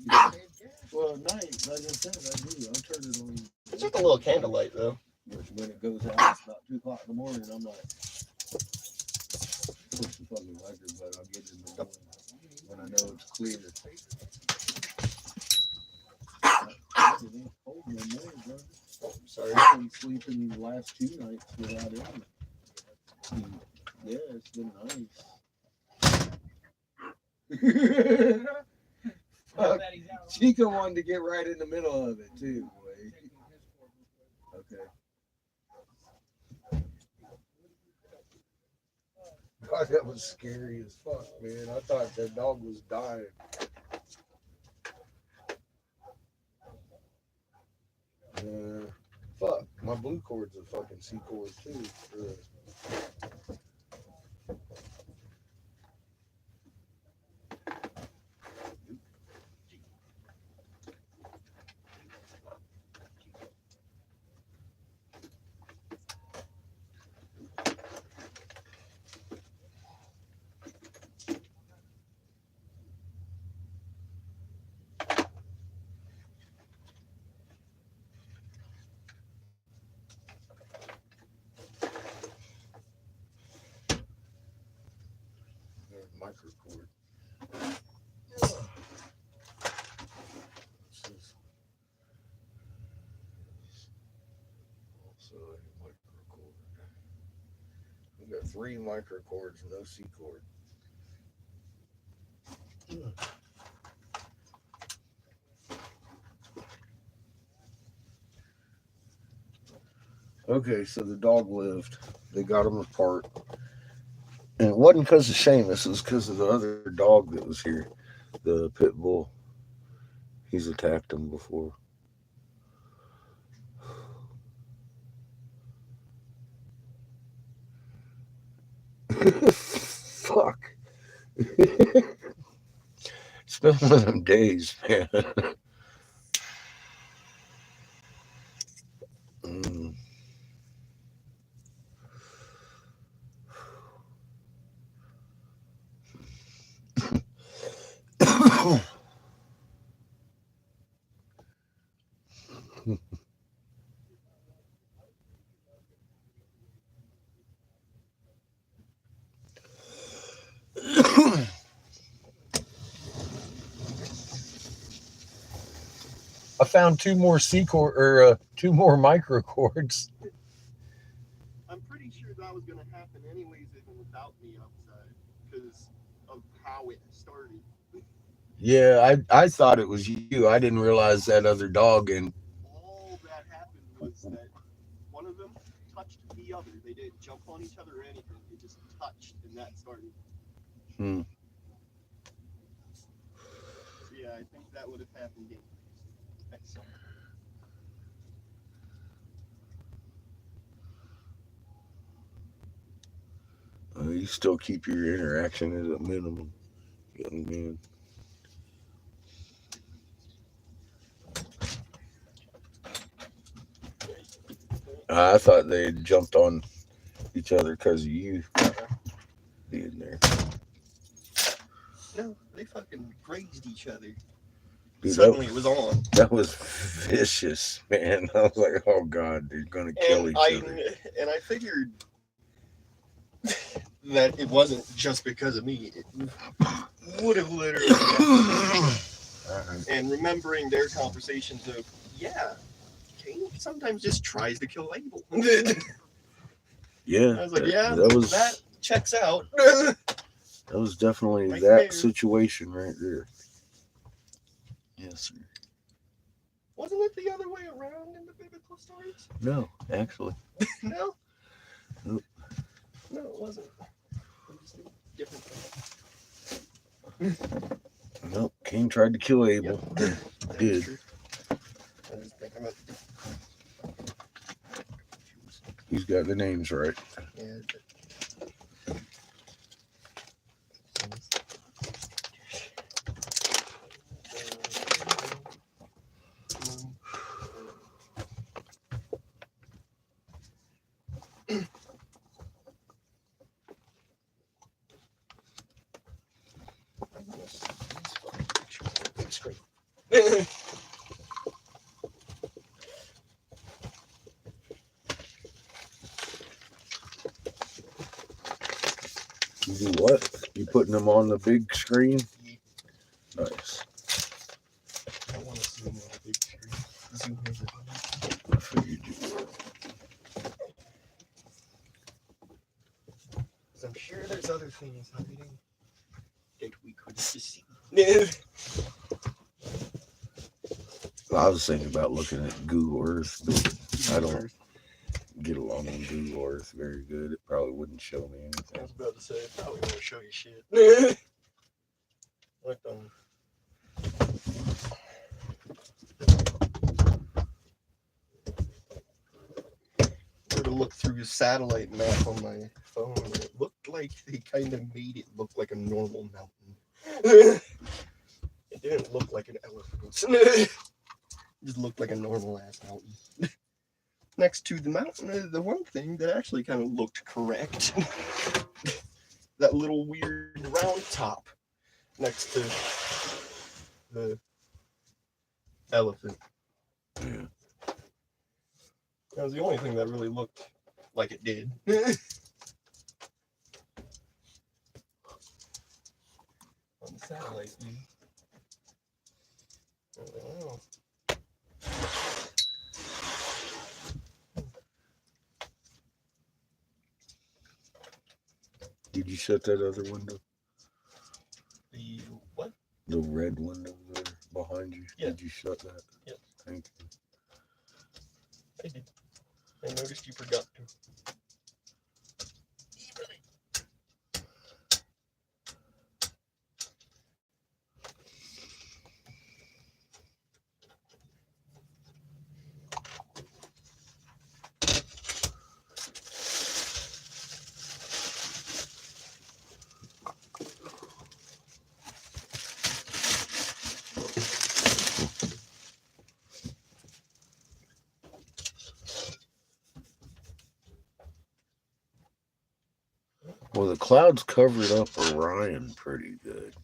about the rain. Well, at night, like I said, I do. I'll turn it on. It's just a little candlelight, though. When it goes out, it's about 2 o'clock in the morning. I'm like, push the fucking lighter, but I'll get it in the morning when I know it's clear. It ain't cold no more, bro. Sorry. I've been sleeping the last 2 nights without any. Yeah, it's been nice. Fuck. Chico wanted to get right in the middle of it too, boy. Okay. God, that was scary as fuck, man. I thought that dog was dying. Fuck, my blue cord's a fucking C cord too. Microcord. Also a microcord. We got 3 microcords, no C cord. Okay, so the dog lived. They got him apart. And it wasn't because of Seamus, it was because of the other dog that was here, the pit bull. He's attacked him before. Fuck. It's been one of them days, man. Mm. found two more two more microcords. I'm pretty sure that was gonna happen anyways, even without me outside, because of how it started. Yeah, I thought it was you. I didn't realize that other dog. And All that happened was that one of them touched the other. They didn't jump on each other or anything. They just touched, and that started. hmm, So yeah, I think that would have happened anyways. At some point. you still keep your interaction at a minimum, young man. I thought they had jumped on each other because of you being there. No, they fucking grazed each other. Dude, Suddenly it was on. that was vicious, man. I was like, oh god, they're gonna kill each other. And I figured that it wasn't just because of me. It would have literally happened. And remembering their conversations of, yeah, Kane sometimes just tries to kill Abel. Yeah, I was like, yeah, that checks out. That was definitely Right that there. situation right there. Yes, sir. Wasn't it the other way around in the biblical stories? No, actually. No? Nope. No, it wasn't. It was different thing. Nope. Cain tried to kill Abel. Yep. Did. True. I was thinking about He's got the names right. yeah, You do what? You putting them on the big screen? Nice. I want to zoom on the big screen. Zoom in. I figured you would. Because I'm sure there's other things hiding that we couldn't see. I was thinking about looking at Google Earth, but I don't get along on Google Earth very good. It probably wouldn't show me I anything. was about to say, I probably won't show you shit. Like, were to look through a satellite map on my phone, and it looked like they kind of made it look like a normal mountain. It didn't look like an elephant. It just looked like a normal ass mountain. Next to the mountain, the one thing that actually kind of looked correct, that little weird round top next to the elephant. Yeah. That was the only thing that really looked like it did. On the satellite view. I was like, oh. Did you shut that other window? The what? The red window there behind you? Yeah. Did you shut that? Yes. Thank you. I did. I noticed you forgot to. Well, the clouds covered up Orion pretty good.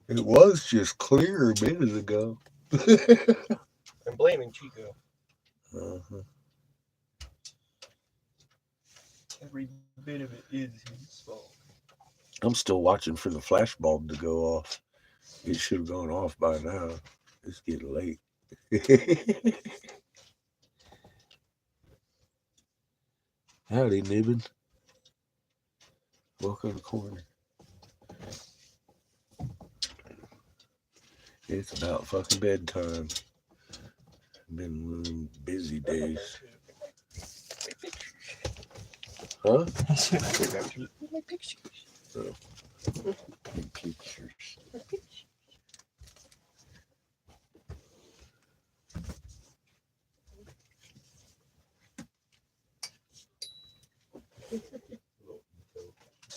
It was just clear a minute ago. I'm blaming Chico. Uh-huh. Every bit of it is his fault. I'm still watching for the flash bulb to go off. It should have gone off by now. It's getting late. Howdy, Nibbin. Welcome to the corner. It's about fucking bedtime. Been one of them busy days. Huh? My pictures. Oh. Pictures.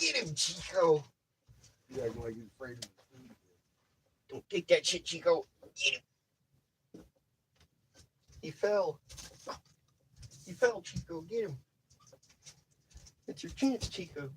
Get him, Chico. You acting like he's afraid of the food. Don't take that shit, Chico. Get him. He fell. He fell, Chico. Get him. It's your chance, Chico.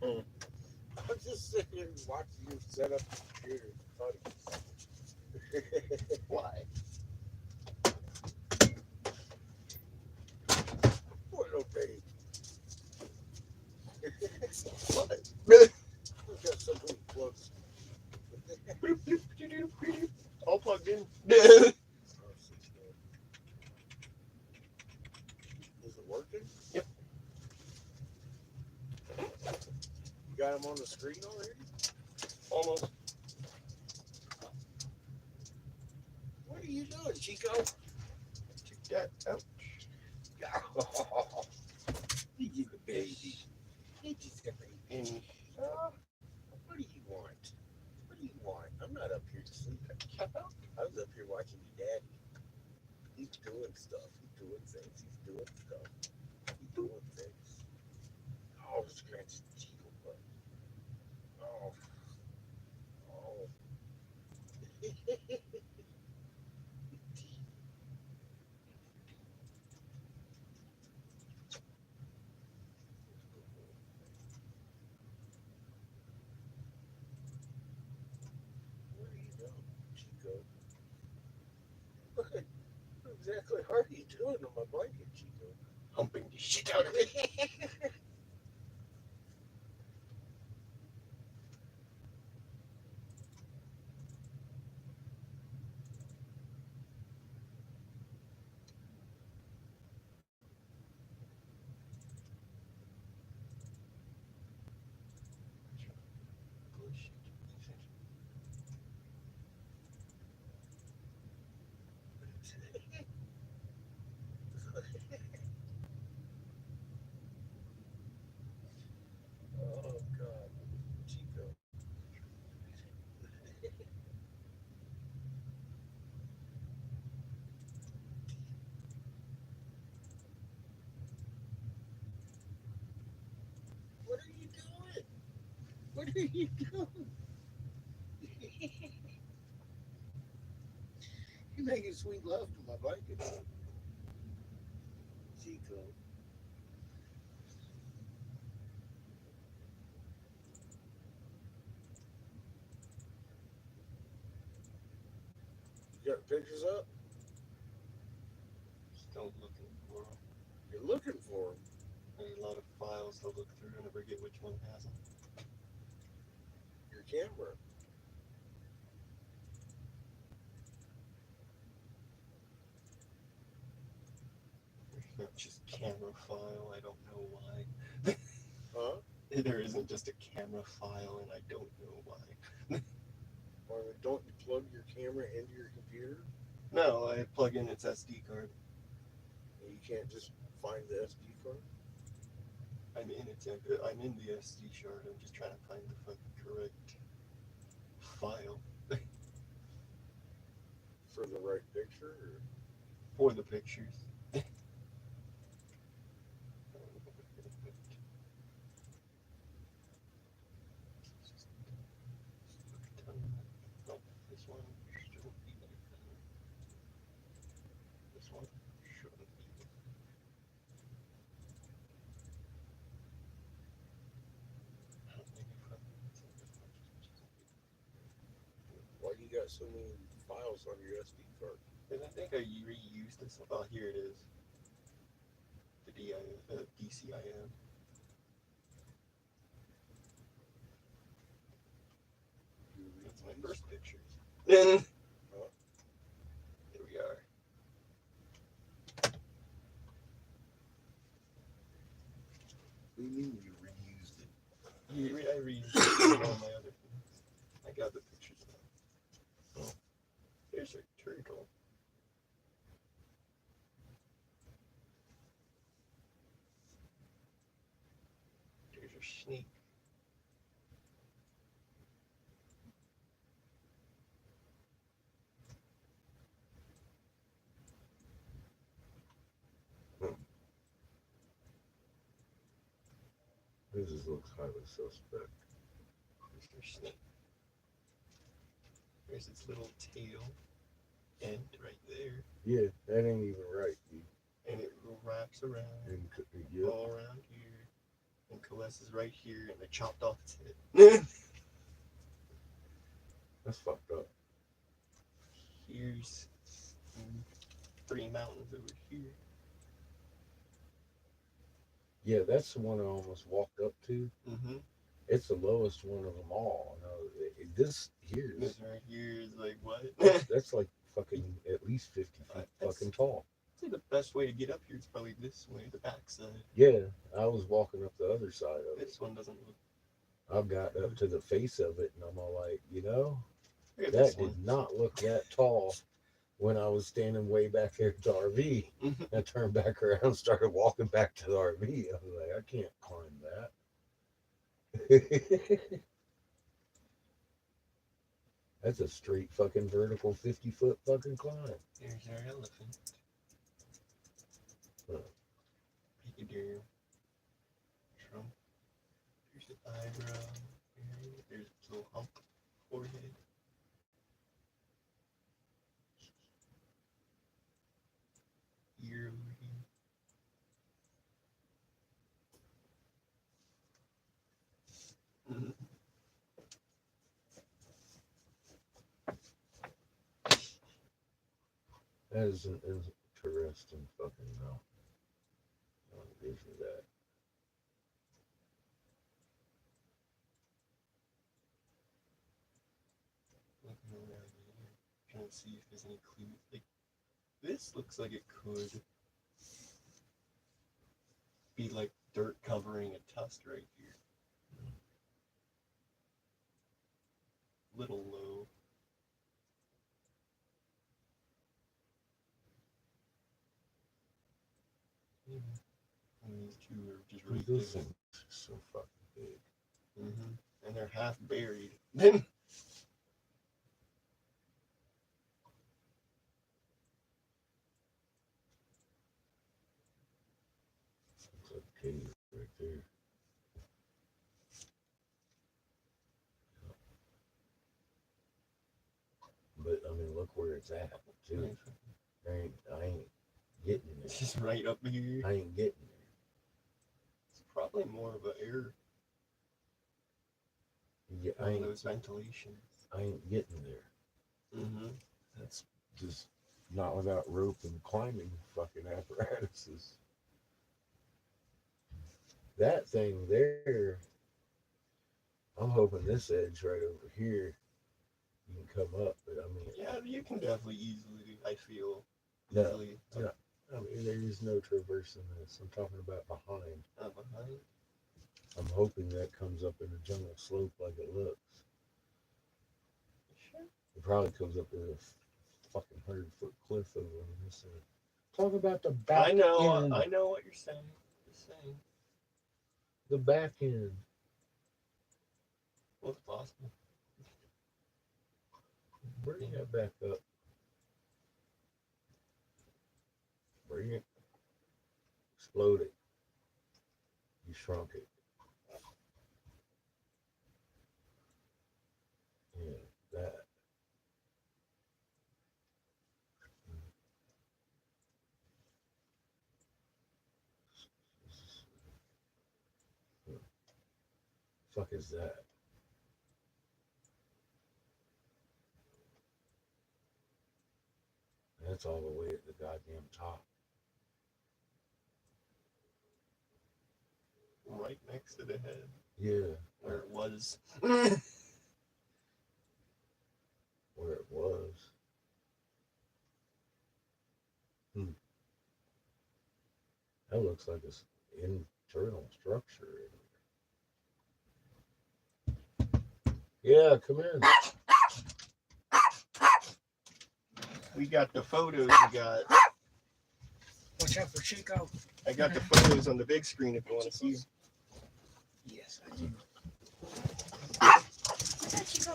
I was just sitting here watching you set up the computer. Funny. Why? What okay? What? We got so many plugs. All plugged in. Is it working? Yep. You got them on the screen already? Almost. What are you doing, Chico? Check that out. He's a baby. He's just a baby. And What do you want? What do you want? I'm not up here to sleep. I was up here watching your daddy. He's doing stuff. He's doing things. He's doing stuff. He's doing things. Oh, scratch the Chico butt. Oh. Oh. Where are you going, Chico? What exactly are you doing on my blanket, Chico? humping the shit out of it. Where are you going? You're making sweet love to my blanket. Chico. You got pictures up? Still looking for them. You're looking for them. There's a lot of files to look through and I forget which one has them. Your camera. There's not just camera file, I don't know why. Huh? There isn't just a camera file and I don't know why. Or don't you plug your camera into your computer? No, I plug in its SD card. And you can't just find the SD card? I'm in the SD shard. I'm just trying to find the fucking correct file For the right picture? Or? for the pictures. No, this one shouldn't be there. This one shouldn't be there. Why you got so many files on your SD card? Because I think I reused this. Oh, here it is. The DCIM. That's my first pictures. Then here we are. What do you mean you reused it? I reused it on all my other things. I got the pictures now. Oh, there's a turtle. There's a snake. This looks highly suspect. There's a snake. There's its little tail end right there. Yeah, that ain't even right, dude. And it wraps around all around here and coalesces right here and they chopped off its head. That's fucked up. Here's 3 mountains over here. Yeah, that's the one I almost walked up to. Mm-hmm. It's the lowest one of them all. No, this here This is right here is like what? that's like fucking at least 50 feet fucking tall. I'd say the best way to get up here is probably this way, the back side. Yeah, I was walking up the other side of it. This one doesn't look. I got up to the face of it and I'm all like, Look at that this did one. not look that tall when I was standing way back there at the RV. I turned back around and started walking back to the RV. I was like, I can't climb that. That's a straight fucking vertical 50-foot fucking climb. There's our elephant. Huh. Picadero. Trump. There's an eyebrow. There's a little hump forehead. Ear over here. That is an interesting fucking mountain. I'll give you that. Looking around here, trying to see if there's any clues. Like, this looks like it could be like dirt covering a tusk right here. Little low. And these two are just really big. This thing's so fucking big. And they're half buried. Then It's like a cave right there. that, too. I ain't getting It's there. just right up here. I ain't getting there. It's probably more of an air. Yeah, One of those ventilations. I ain't getting there. Mm-hmm. That's just not without rope and climbing fucking apparatuses. That thing there, I'm hoping this edge right over here, you can come up, but I mean, Yeah, you can definitely easily, I feel, no, easily no, I mean, there is no traversing this. I'm talking about behind. behind. I'm hoping that comes up in a jungle slope like it looks. Sure. It probably comes up in a fucking 100-foot cliff over on this side. Talk about the back I know end. what you're saying. The back end. Well, it's possible. Bring that back up. Bring it. Explode it. You shrunk it. Yeah, that. Fuck is that? That's all the way at the goddamn top. Right next to the head, Yeah, where it was. where it was. That looks like it's internal structure. Yeah, come in. We got the photos. We got. Watch out for Chico. I got the photos on the big screen if you want to see. Yes, I do. Chico.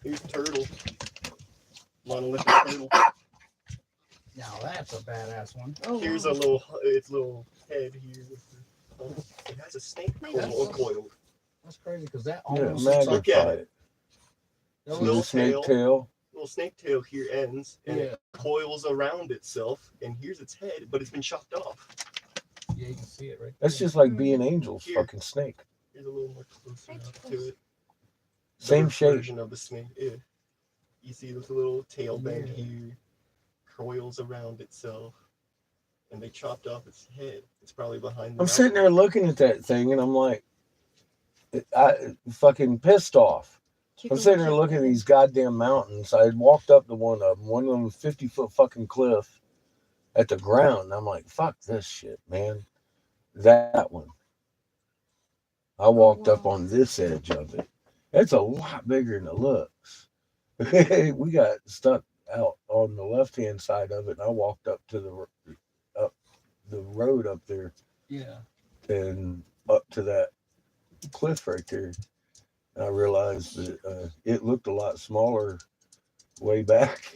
Here's turtle. Monolithic turtle. Now that's a badass one. Oh, Here's wow. its little head here. It has a snake coiled. That's crazy because that Yeah, almost looks like Look at magnify it. it. that See little the looks, snake tail. tail? Little snake tail here ends, and Yeah. it coils around itself, and here's its head, but it's been chopped off. yeah, you can see it right That's there. just like being Angel's Here. fucking snake. Here's a little more closer up to it. Same Another shape. version of the snake. Yeah. You see this little tail bend Yeah. here, coils around itself, and they chopped off its head. It's probably behind the I'm sitting there looking at that thing and I'm like, I fucking pissed off. Chico, I'm sitting there watch looking at out. these goddamn mountains. I had walked up to one of them 50-foot fucking cliff at the ground. And I'm like, fuck this shit, man. That one. I walked up wow. on this edge of it. It's a lot bigger than it looks. We got stuck out on the left hand side of it, and I walked up to up the road up there Yeah. and up to that cliff right there. And I realized that it looked a lot smaller way back.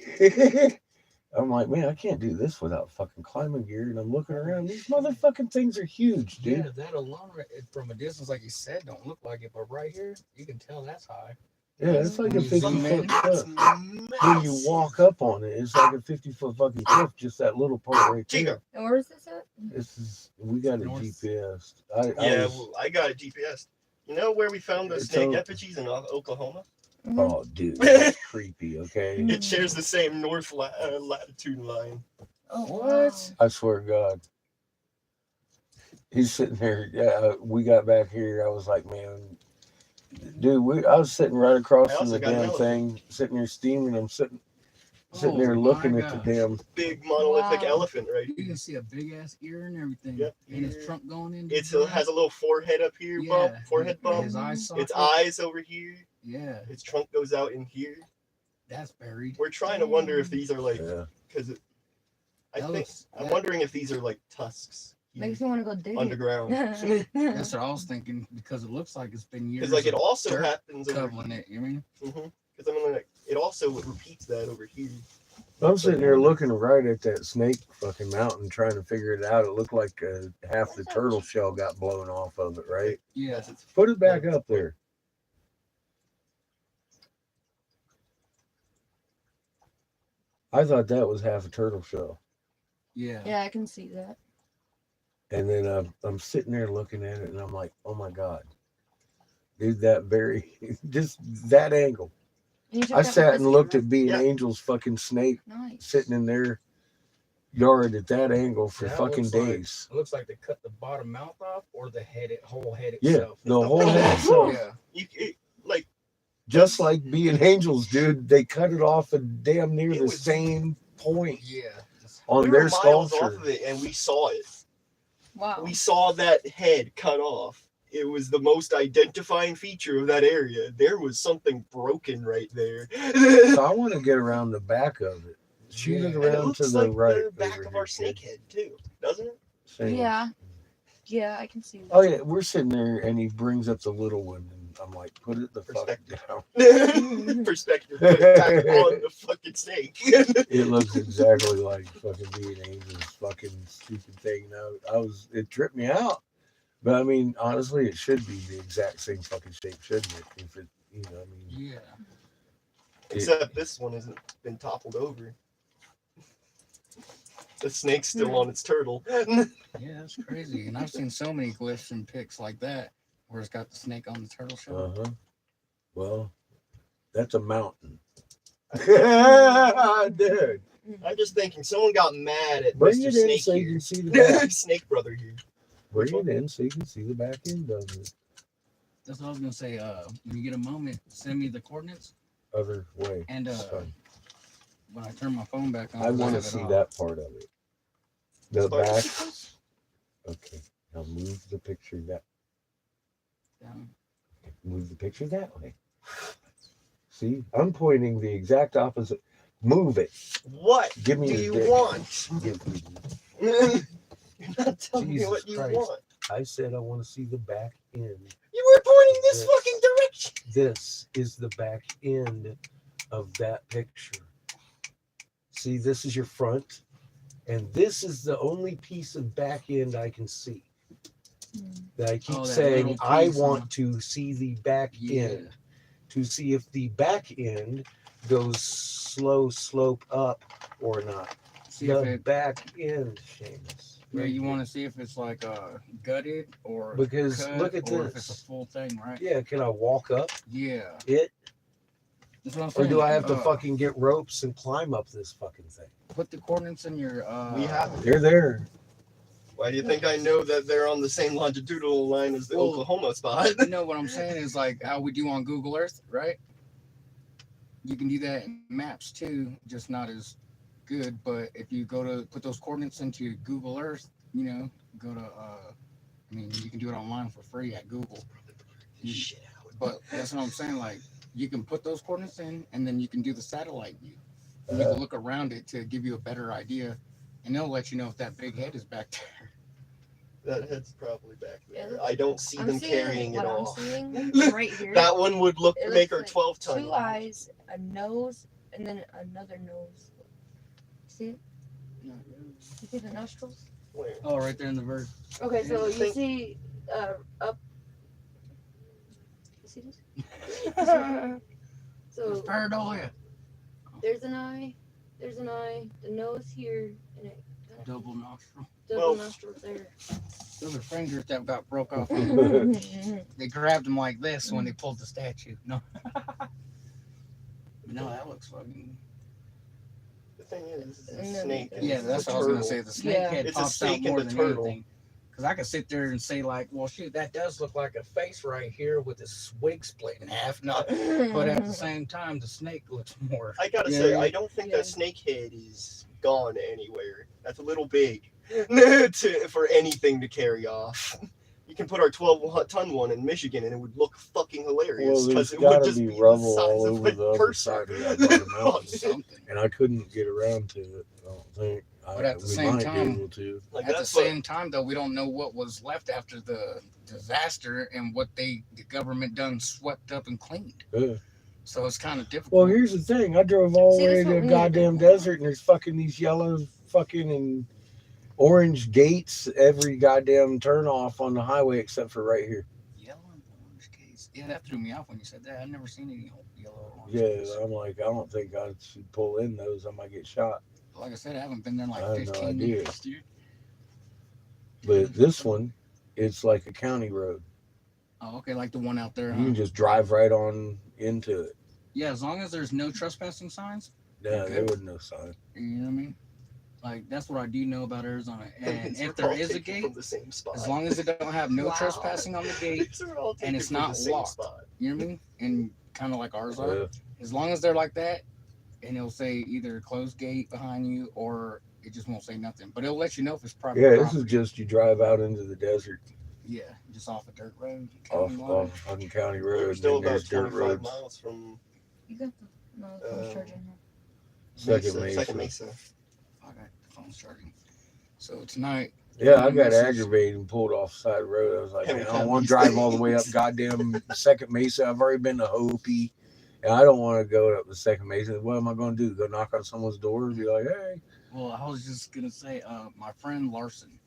I'm like, man, I can't do this without fucking climbing gear. And I'm looking around. These motherfucking things are huge, dude. Yeah, that alone, from a distance, like you said, don't look like it, but right here, you can tell that's high. Yeah, it's like a When you zoom 50-foot in, cliff. When you walk up on it, it's like a 50-foot fucking cliff, just that little part right there. And where is this at? We got a North. GPS. I got a GPS. You know where we found the It's snake a- effigies in Oklahoma? Mhm. Oh, dude, that's creepy, okay? It shares the same north latitude line. Oh, What? I swear to God. He's sitting there. Yeah, we got back here. I was like, man, dude, I was sitting right across I from also the got an damn elephant. thing, sitting there steaming. I'm sitting Oh there my looking at the gosh. damn. Big monolithic Wow. elephant right You here. can see a big ass ear and everything. Yep. And his trunk going in. It has a little forehead up here, bump, forehead bump. His eyes socket. Its eyes over here. Yeah, Its trunk goes out in here. that's buried. We're trying to wonder if these are like, Yeah. because That looks- I'm wondering if these are like tusks here Makes me want to go dig underground. it. That's what I was thinking because it looks like it's been years. Because like it of also dirt happens over covering here. it. You mean? Because I mean, like, it also repeats that over here. I'm sitting there looking right at that snake fucking mountain, trying to figure it out. It looked like half the turtle shell got blown off of it, right? Yeah. That's its Put it back up there. I thought that was half a turtle shell. Yeah. Yeah, I can see that. And then I'm sitting there looking at it, and I'm like, oh my god, dude, that very just that angle. And you took I that with sat this and looked camera? at B and Yeah. Angel's fucking snake Nice. sitting in their yard at that angle for That fucking looks like- days. It looks like they cut the bottom mouth off or the whole head Yeah, itself. the whole head itself. Yeah. Like Just like B and Angel's, dude, they cut it off at damn near It the was- same point Yeah. on we their were miles sculpture. off of it, and we saw it. Wow. We saw that head cut off. It was the most identifying feature of that area. There was something broken right there. So I want to get around the back of it. Shoot it Yeah. And it around looks to the like right. the back over of here, our kid. snake head too, doesn't it? Same. Yeah. Yeah, I can see that. Oh yeah, we're sitting there, and he brings up the little one, and I'm like, put it the fuck Perspective. down. Perspective. Put it back on the fucking snake. It looks exactly like fucking B and Angel's fucking stupid thing. Now it tripped me out, but I mean, honestly, it should be the exact same fucking shape, shouldn't it? If it, you know, I mean, Yeah. Except this one hasn't been toppled over. The snake's still on its turtle. Yeah, that's crazy. And I've seen so many glyphs and pics like that where it's got the snake on the turtle shell. Well, that's a mountain. Dude, I'm just thinking, someone got mad at bring Mr. it in Snake so you here. can see the back. Snake brother here. Bring it in so you can see the back end of it. That's what I was gonna say. When you get a moment, send me the coordinates. Other way. And It's fine. when I turn my phone back on, I want to have it see off. that part of it. The Spider back. sequence? Okay. Now move the picture that. Down. Move the picture that way. See, I'm pointing the exact opposite. Move it. What Give me do your you dick. want? Give me. You're not telling me Jesus what you Christ. want. I said I want to see the back end. You were pointing this Yes. fucking direction. This is the back end of that picture. See, this is your front, and this is the only piece of back end I can see. That I keep Oh, that saying little I piece, want huh? to see the back Yeah. end to see if the back end goes slow slope up or not. See if The it. back end, Seamus. Yeah, you want to see if it's like gutted or Because cut, look at or if it's a this. full thing, right? Yeah, can I walk up Yeah. it, That's what I'm or saying. do I have to Uh, fucking get ropes and climb up this fucking thing? put the coordinates in your? We have. They're there. Why do you think I know that they're on the same longitudinal line as the Well, Oklahoma spot? You know what I'm saying is like how we do on Google Earth, right? You can do that in maps too, just not as good. But if you go to put those coordinates into Google Earth, you know, go to I mean, you can do it online for free at Google. Shit out. But that's what I'm saying. Like you can put those coordinates in, and then you can do the satellite view. And you can look around it to give you a better idea, and they'll let you know if that big head is back there. That head's probably back there. Yeah. I don't see them carrying it what all. I'm seeing right here. That one would look It make looks her like 12 ton. Two eyes, a nose, and then another nose. See it? You see the nostrils? Where? Oh, right there in the verse. Okay, so you Think- see up. You see this? So Pareidolia. there's an eye, the nose here, and it Double nostril. double Well- nostrils there. Those are fingers that got broke off. Mhm. They grabbed him like this when they pulled the statue. No. No, that looks fucking. The thing is, it's a And then- snake. and Yeah, it's that's a what I was gonna turtle. say. The snake Yeah. head It's a pops out snake and more a than turtle. anything. Because I could sit there and say like, well, shoot, that does look like a face right here with this wig split in half. No, but at the same time, the snake looks more. I gotta Yeah. say, I don't think Yeah. that snake head is gone anywhere. That's a little big for anything to carry off. You can put our 12-ton one in Michigan and it would look fucking hilarious Well, there's because it would gotta just be be rubble the size all of over a the other person. side of that fucking mountain. Something. And I couldn't get around to it. I don't think. But at the we same might time- be able to. Like At the that's what, same time, though, we don't know what was left after the disaster and what the government done swept up and cleaned. Yeah. So it's kind of difficult. Well, here's the thing. I drove all See, the way that's to what the we need to goddamn do. desert, and there's fucking these yellow fucking and orange gates every goddamn turn off on the highway except for right here. Yellow and orange case. Yeah, that threw me off when you said that. I've never seen any yellow orange Yeah, goats. I'm like, I don't think I should pull in those. I might get shot. Like I said, I haven't been there in I like have no 15 idea. years, dude. But this one, it's like a county road. Oh, okay, like the one out there, You huh? can just drive right on into it. Yeah, as long as there's no trespassing signs, you're Yeah, there good. was no sign. You know what I mean? Like that's what I do know about Arizona. And These if are there all is a taken gate, from the same spot. as long as it don't have no Wow. trespassing on the gate These are all and taken it's from not the same locked, spot. you know what I mean? And kind of like ours are. Yeah. As long as they're like that, and it'll say either closed gate behind you or it just won't say nothing. But it'll let you know if it's private Yeah, this is property. just you drive out into the desert Yeah, just off a dirt road, county off line. fucking county We're road, and still then there's about dirt 25 roads. miles from You got the phone's charging here. Second Mesa. Second Mesa. I got the phone's charging. So tonight, Yeah, I I'm got gonna message- aggravated and pulled off the side of the road. I was like, Every man, I don't time want to these drive all the way up things. goddamn Second Mesa. I've already been to Hopi, and I don't want to go up the Second Mesa. What am I going to do? Go knock on someone's door and be like, hey? Well, I was just gonna say, my friend Larson,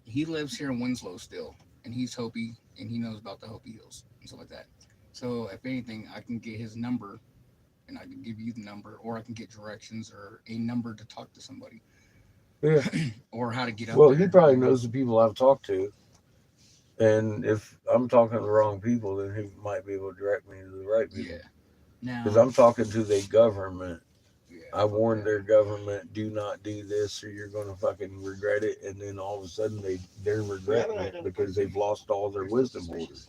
he lives here in Winslow still, and he's Hopi, and he knows about the Hopi Hills and stuff like that. So if anything, I can get his number, and I can give you the number, or I can get directions or a number to talk to somebody, Yeah. or how to get up Well, there. he probably knows the people I've talked to. And if I'm talking to the wrong people, then he might be able to direct me to the right people. Yeah. Now, Because I'm talking to the government. yeah, I warned their government, do not do this or you're going to fucking regret it. And then all of a sudden they're regretting it because they've lost all their wisdom holders.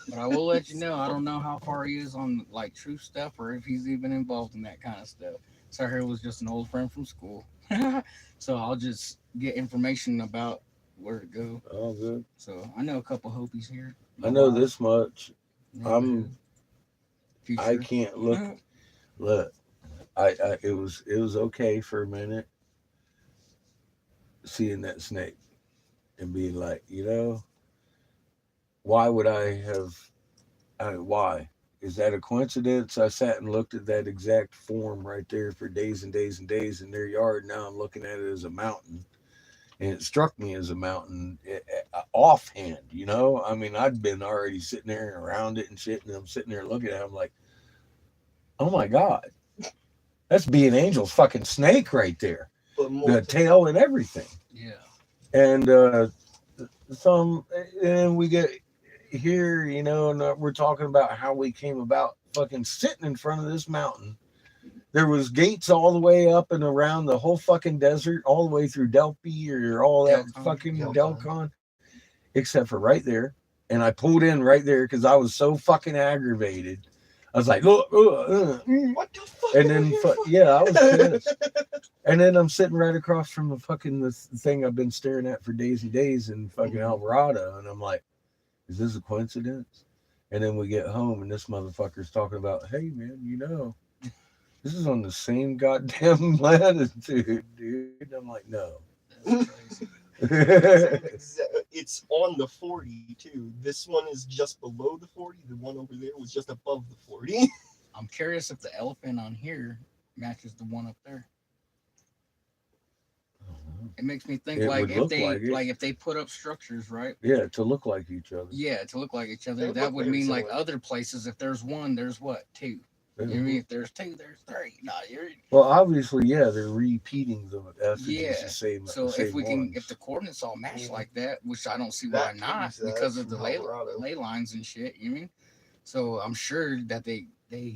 But I will let you know, I don't know how far he is on like true stuff or if he's even involved in that kind of stuff. So here was just an old friend from school. So I'll just get information about where to go. Oh, good. So I know a couple Hopis here. I know this much. Neighborhood. I can't look. It was okay for a minute seeing that snake and being like, why would why? Is that a coincidence? I sat and looked at that exact form right there for days and days and days in their yard. Now I'm looking at it as a mountain. And it struck me as a mountain offhand, I mean, I'd been already sitting there around it and shit, and I'm sitting there looking at it. I'm like, oh my God, that's being Angel's fucking snake right there. The tail and everything. Yeah. And and we get here, and we're talking about how we came about fucking sitting in front of this mountain. There was gates all the way up and around the whole fucking desert, all the way through Delphi or all that fucking Delcon, except for right there. And I pulled in right there because I was so fucking aggravated. I was like, What the fuck? and then I was pissed. And then I'm sitting right across from the fucking thing I've been staring at for days and days in fucking Alvarado, and I'm like, is this a coincidence? And then we get home and this motherfucker's talking about, hey man, this is on the same goddamn latitude, dude. I'm like, no. That's crazy. It's on the 40 too. This one is just below the 40. The one over there was just above the 40. I'm curious if the elephant on here matches the one up there. It makes me think It like would if look they like it. if they put up structures, right? Yeah, to look like each other. Yeah, to look like each They other. would That look would very mean like similar. other places. If there's one, there's what? Two. You know what I mean? If there's two, there's three. No, you're Well, obviously, yeah, they're repeating the effigies Yeah. the same. So the same if we can, ones. if the coordinates all match Yeah. like that, which I don't see That why not, proves that because of from the Colorado. ley lines and shit. You know what I mean? So I'm sure that they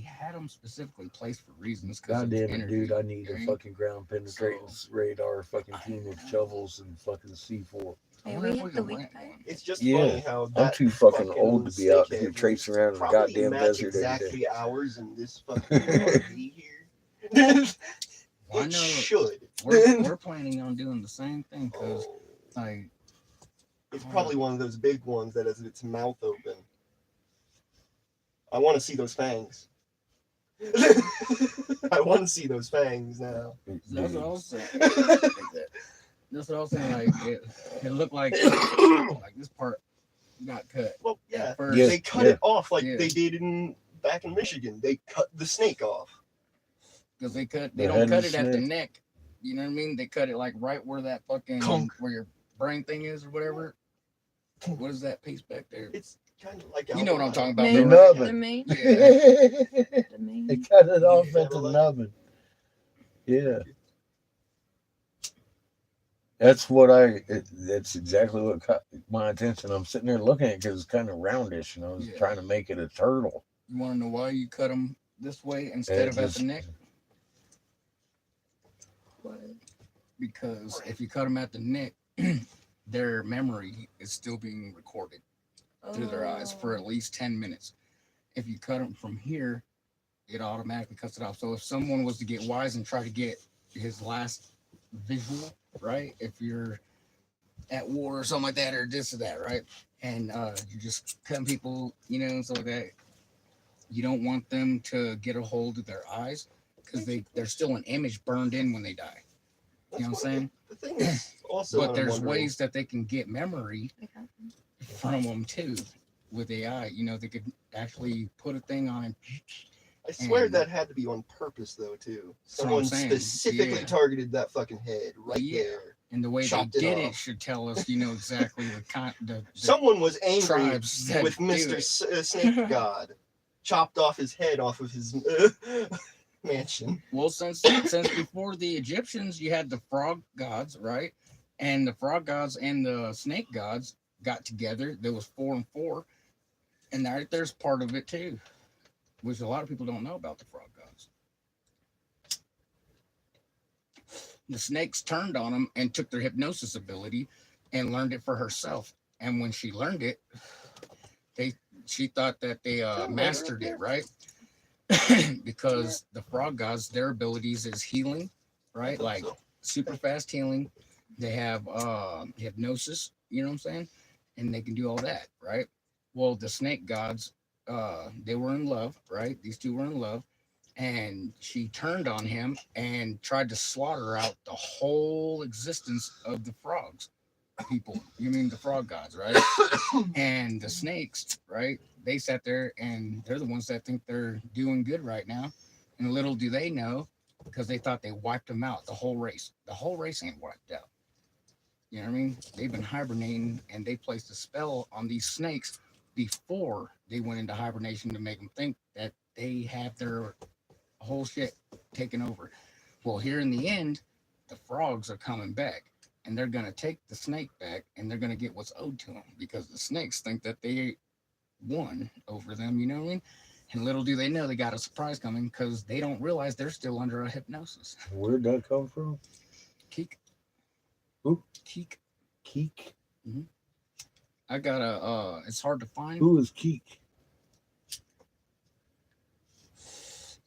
had them specifically placed for reasons. God damn it, energy, dude! I need you a know? fucking ground penetrating radar, fucking team of shovels and fucking C4. I Hey, wonder we if hit can the weak rent point. one. It's just Yeah, funny how I'm that too fucking old to be out here snakehead traipsing around in the probably goddamn match desert every day. exactly ours in this fucking RV here. Well, I It know should. we're planning on doing the same thing because Oh, like it's probably one of those big ones that has its mouth open. I want to see those fangs. I want to see those fangs now. that's what I Dude, was saying. That's what I was saying. Like it looked like this part got cut. Well, yeah, at first. Yeah. they cut it off like Yeah. they did back in Michigan. They cut the snake off. Because they The don't head of cut the it at the snake. neck. You know what I mean? They cut it like right where that fucking Conk. where your brain thing is or whatever. What is that piece back there? It's Kind of like You know what I'm talking about, Main, though, nub. right? the main, Yeah. the main. They cut it off Yeah, at the like- nubbin. Yeah. That's what that's exactly what caught my attention. I'm sitting there looking at it because it's kind of roundish, and I was Yeah. trying to make it a turtle. You want to know why you cut them this way instead It of at just- the neck? What? Because if you cut them at the neck, their memory is still being recorded through their eyes for at least 10 minutes. If you cut them from here, it automatically cuts it off. So if someone was to get wise and try to get his last visual, right? If you're at war or something like that, or this or that, right? And you're just cutting people, you know, and stuff like that. You don't want them to get a hold of their eyes because they're still an image burned in when they die. You know what I'm saying? The thing is also, But I'm there's wondering- ways that they can get memory from them too with AI. You know, they could actually put a thing on it. I swear and- that had to be on purpose though too. That's what I'm Someone saying. specifically Yeah. targeted that fucking head right Yeah. there. And the way Chopped they it did it off. should tell us, you know, exactly the Someone was angry tribes that with do Mr. it. Snake God. Chopped off his head off of his mansion. Well, since before the Egyptians, you had the frog gods, right? And the frog gods and the snake gods got together. There was 4 and 4, and there's part of it too, which a lot of people don't know about the frog gods. The snakes turned on them and took their hypnosis ability and learned it for herself. And when she learned it, she thought that they mastered it, right? Because the frog gods, their abilities is healing, right? Like super fast healing. They have hypnosis, you know what I'm saying? And they can do all that, right? Well, the snake gods, they were in love, right? These two were in love. And she turned on him and tried to slaughter out the whole existence of the frogs people. You mean the frog gods, right? And the snakes, right? They sat there and they're the ones that think they're doing good right now. And little do they know, because they thought they wiped them out, the whole race. The whole race ain't wiped out. You know what I mean? They've been hibernating, and they placed a spell on these snakes before they went into hibernation to make them think that they have their whole shit taken over. Well, here in the end, the frogs are coming back, and they're going to take the snake back, and they're going to get what's owed to them, because the snakes think that they won over them, you know what I mean? And little do they know they got a surprise coming, because they don't realize they're still under a hypnosis. Where'd that come from? Keek. Who? Keek. Keek? I got a, it's hard to find. Who is Keek?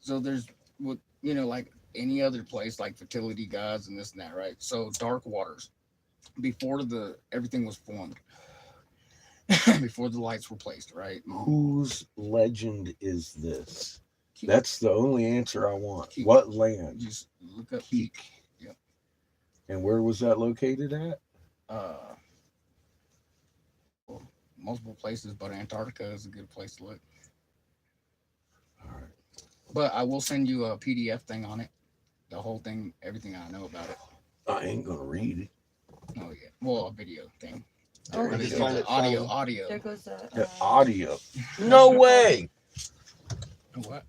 So there's what, you know, like any other place, like fertility gods and this and that, right? So dark waters, before everything was formed, before the lights were placed, right? Whose legend is this? Keek. That's the only answer I want. Keek. What land? Just look up Keek. Keek. Yep. And where was that located at? Well, multiple places, but Antarctica is a good place to look. All right. But I will send you a PDF thing on it, the whole thing, everything I know about it. I ain't gonna read it. Oh yeah, well, a video thing. Oh, Or just the find it audio, funny. audio. There goes the The audio. No way. What?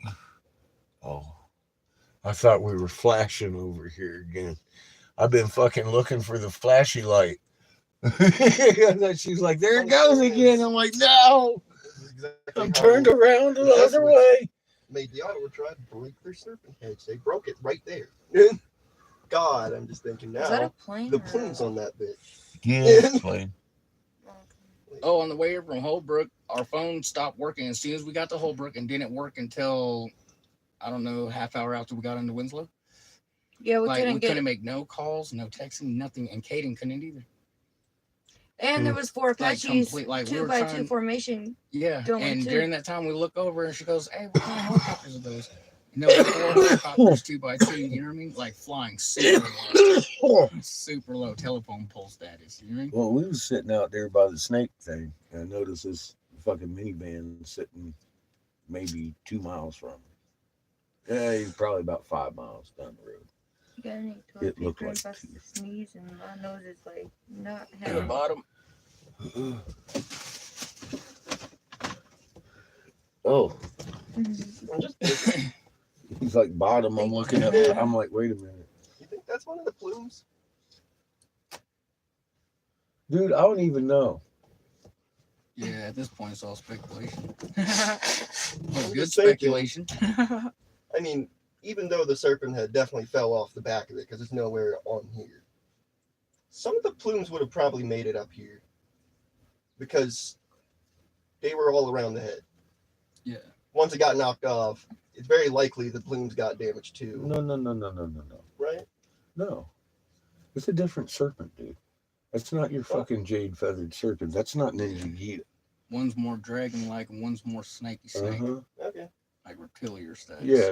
Oh, I thought we were flashing over here again. I've been fucking looking for the flashy light. She's like, there it goes again. I'm like, no, This is exactly I'm how turned around the the other Jesuits way. made the auto try to break their serpent heads. They broke it right there. God, I'm just thinking Is that a now. plane? The or- plumes on that bitch. Yeah, plain. Oh, on the way here from Holbrook, our phone stopped working as soon as we got to Holbrook, and didn't work until, I don't know, half hour after we got into Winslow. Yeah, we Like, we couldn't get. couldn't make no calls, no texting, nothing, and Kaden couldn't either. And there was 4 Like, Apaches, complete, like, we 2 were by 2 trying- formation. Yeah, Going and too. during that time, we look over, and she goes, hey, what kind of helicopters are those? And there were 4 helicopters, 2 by 2, you know what I mean? Like, flying super low, super low telephone pole status, you know what I mean? Well, we was sitting out there by the snake thing, and I noticed this fucking minivan sitting maybe 2 miles from me. Yeah, he's probably about 5 miles down the road. You got any It toilet looked paper like and bust two. to sneeze, and my nose is like not At the having. bottom. Oh, Mhm. I'm just. he's like bottom. I'm looking up. I'm like, wait a minute, You think that's one of the plumes? dude. I don't even know. Yeah, at this point, it's all speculation. I'm Good just thinking. speculation. I mean, even though the serpent head definitely fell off the back of it because it's nowhere on here, some of the plumes would have probably made it up here because they were all around the head. Yeah. Once it got knocked off, it's very likely the plumes got damaged too. No. Right? No. It's a different serpent, dude. That's not your fucking jade feathered serpent. That's not Ninja Gita. One's more dragon-like, and one's more snaky snake, Okay. like reptilier styles. Yeah,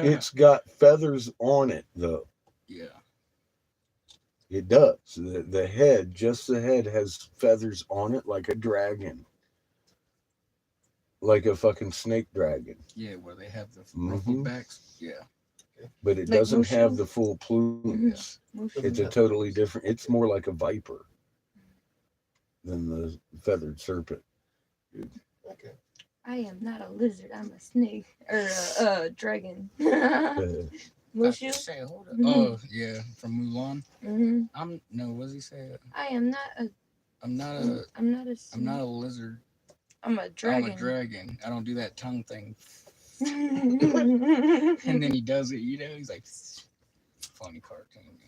it's got feathers on it though. Yeah. It does. The head, just the head, has feathers on it like a dragon, like a fucking snake dragon. Yeah, where they have the Mhm. ruffled backs. Yeah. But it Like doesn't have Mushu? the full plumes. Mushu. It's a totally different. It's more like a viper than the feathered serpent. Okay. I am not a lizard. I'm a snake or a dragon. Uh, Mushu. Say, hold up. Mhm. Oh, yeah, from Mulan. Mhm. No, what does he say? I am not a. I'm not a. I'm not a. I'm not a lizard. I'm a dragon. I'm a dragon. I don't do that tongue thing. Mhm. And then he does it, he's like, funny cartoon,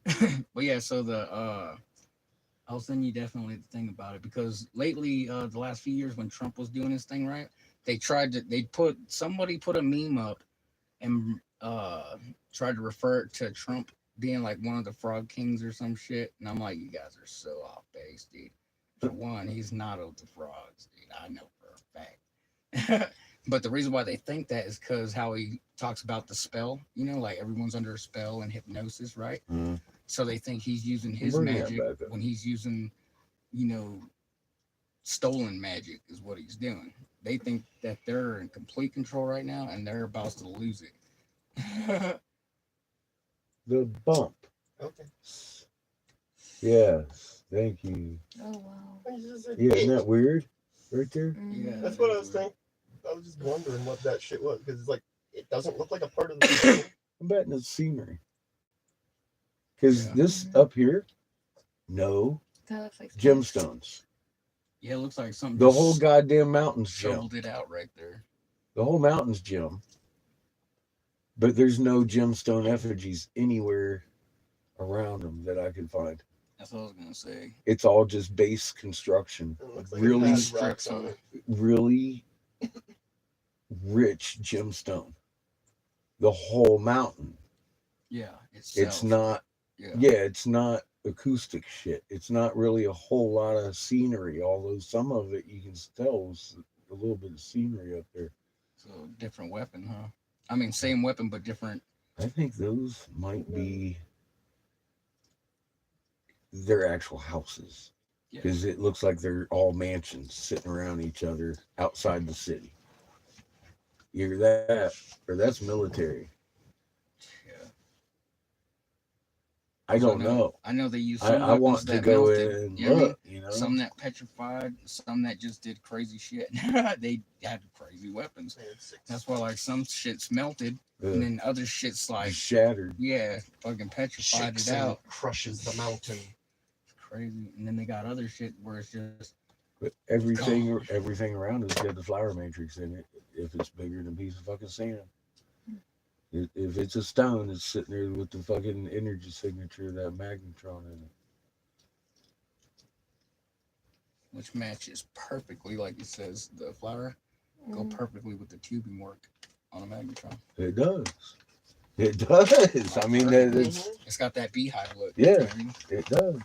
man. But yeah, so I'll send you definitely the thing about it, because lately, the last few years when Trump was doing his thing, right, somebody put a meme up and tried to refer it to Trump being like one of the frog kings or some shit, and I'm like, you guys are so off base, dude. For one, he's not of the frogs, dude. I know for a fact. But the reason why they think that is because how he talks about the spell, like everyone's under a spell and hypnosis, right? Mhm. So they think he's using his Bring that magic back up. when he's using, stolen magic is what he's doing. They think that they're in complete control right now and they're about to lose it. The bump. Okay. Yes. Thank you. Oh wow. Yeah, isn't that weird? Right there? Yeah. That's what I was thinking. I was just wondering what that shit was because it's like it doesn't look like a part of the thing. I'm betting it's scenery. Because Yeah. this up here, no That looks like gemstones. Yeah, it looks like something. The just whole goddamn mountain's gem. shoveled it out right there. The whole mountain's gem. But there's no gemstone effigies anywhere around them that I could find. That's what I was gonna say. It's all just base construction. It looks like Really it has rocks on it. Really rich gemstone. The whole mountain. Yeah, It's not. Yeah. It's not acoustic shit. It's not really a whole lot of scenery. Although some of it you can tell was a little bit of scenery up there. So different weapon, huh? I mean, same weapon but different. I think those might be their actual houses. Yeah. Because it looks like they're all mansions sitting around each other outside the city. Either that or that's military. Yeah. I don't know. I know they use some I want weapons to that go melted. in and You know what I mean? look, Some that petrified, some that just did crazy shit. They had crazy weapons. That's why, like, some shit's melted, and then other shit's like shattered. Yeah, fucking petrified Shakes it and out. crushes the mountain. It's crazy. And then they got other shit where it's just. But everything around has got the flower matrix in it. If it's bigger than a piece of fucking sand. If it's a stone, it's sitting there with the fucking energy signature of that magnetron in it. Which matches perfectly, like it says, the flower go perfectly with the tubing work on a magnetron. It does. It does. I mean, It's got that beehive look. Yeah, it does.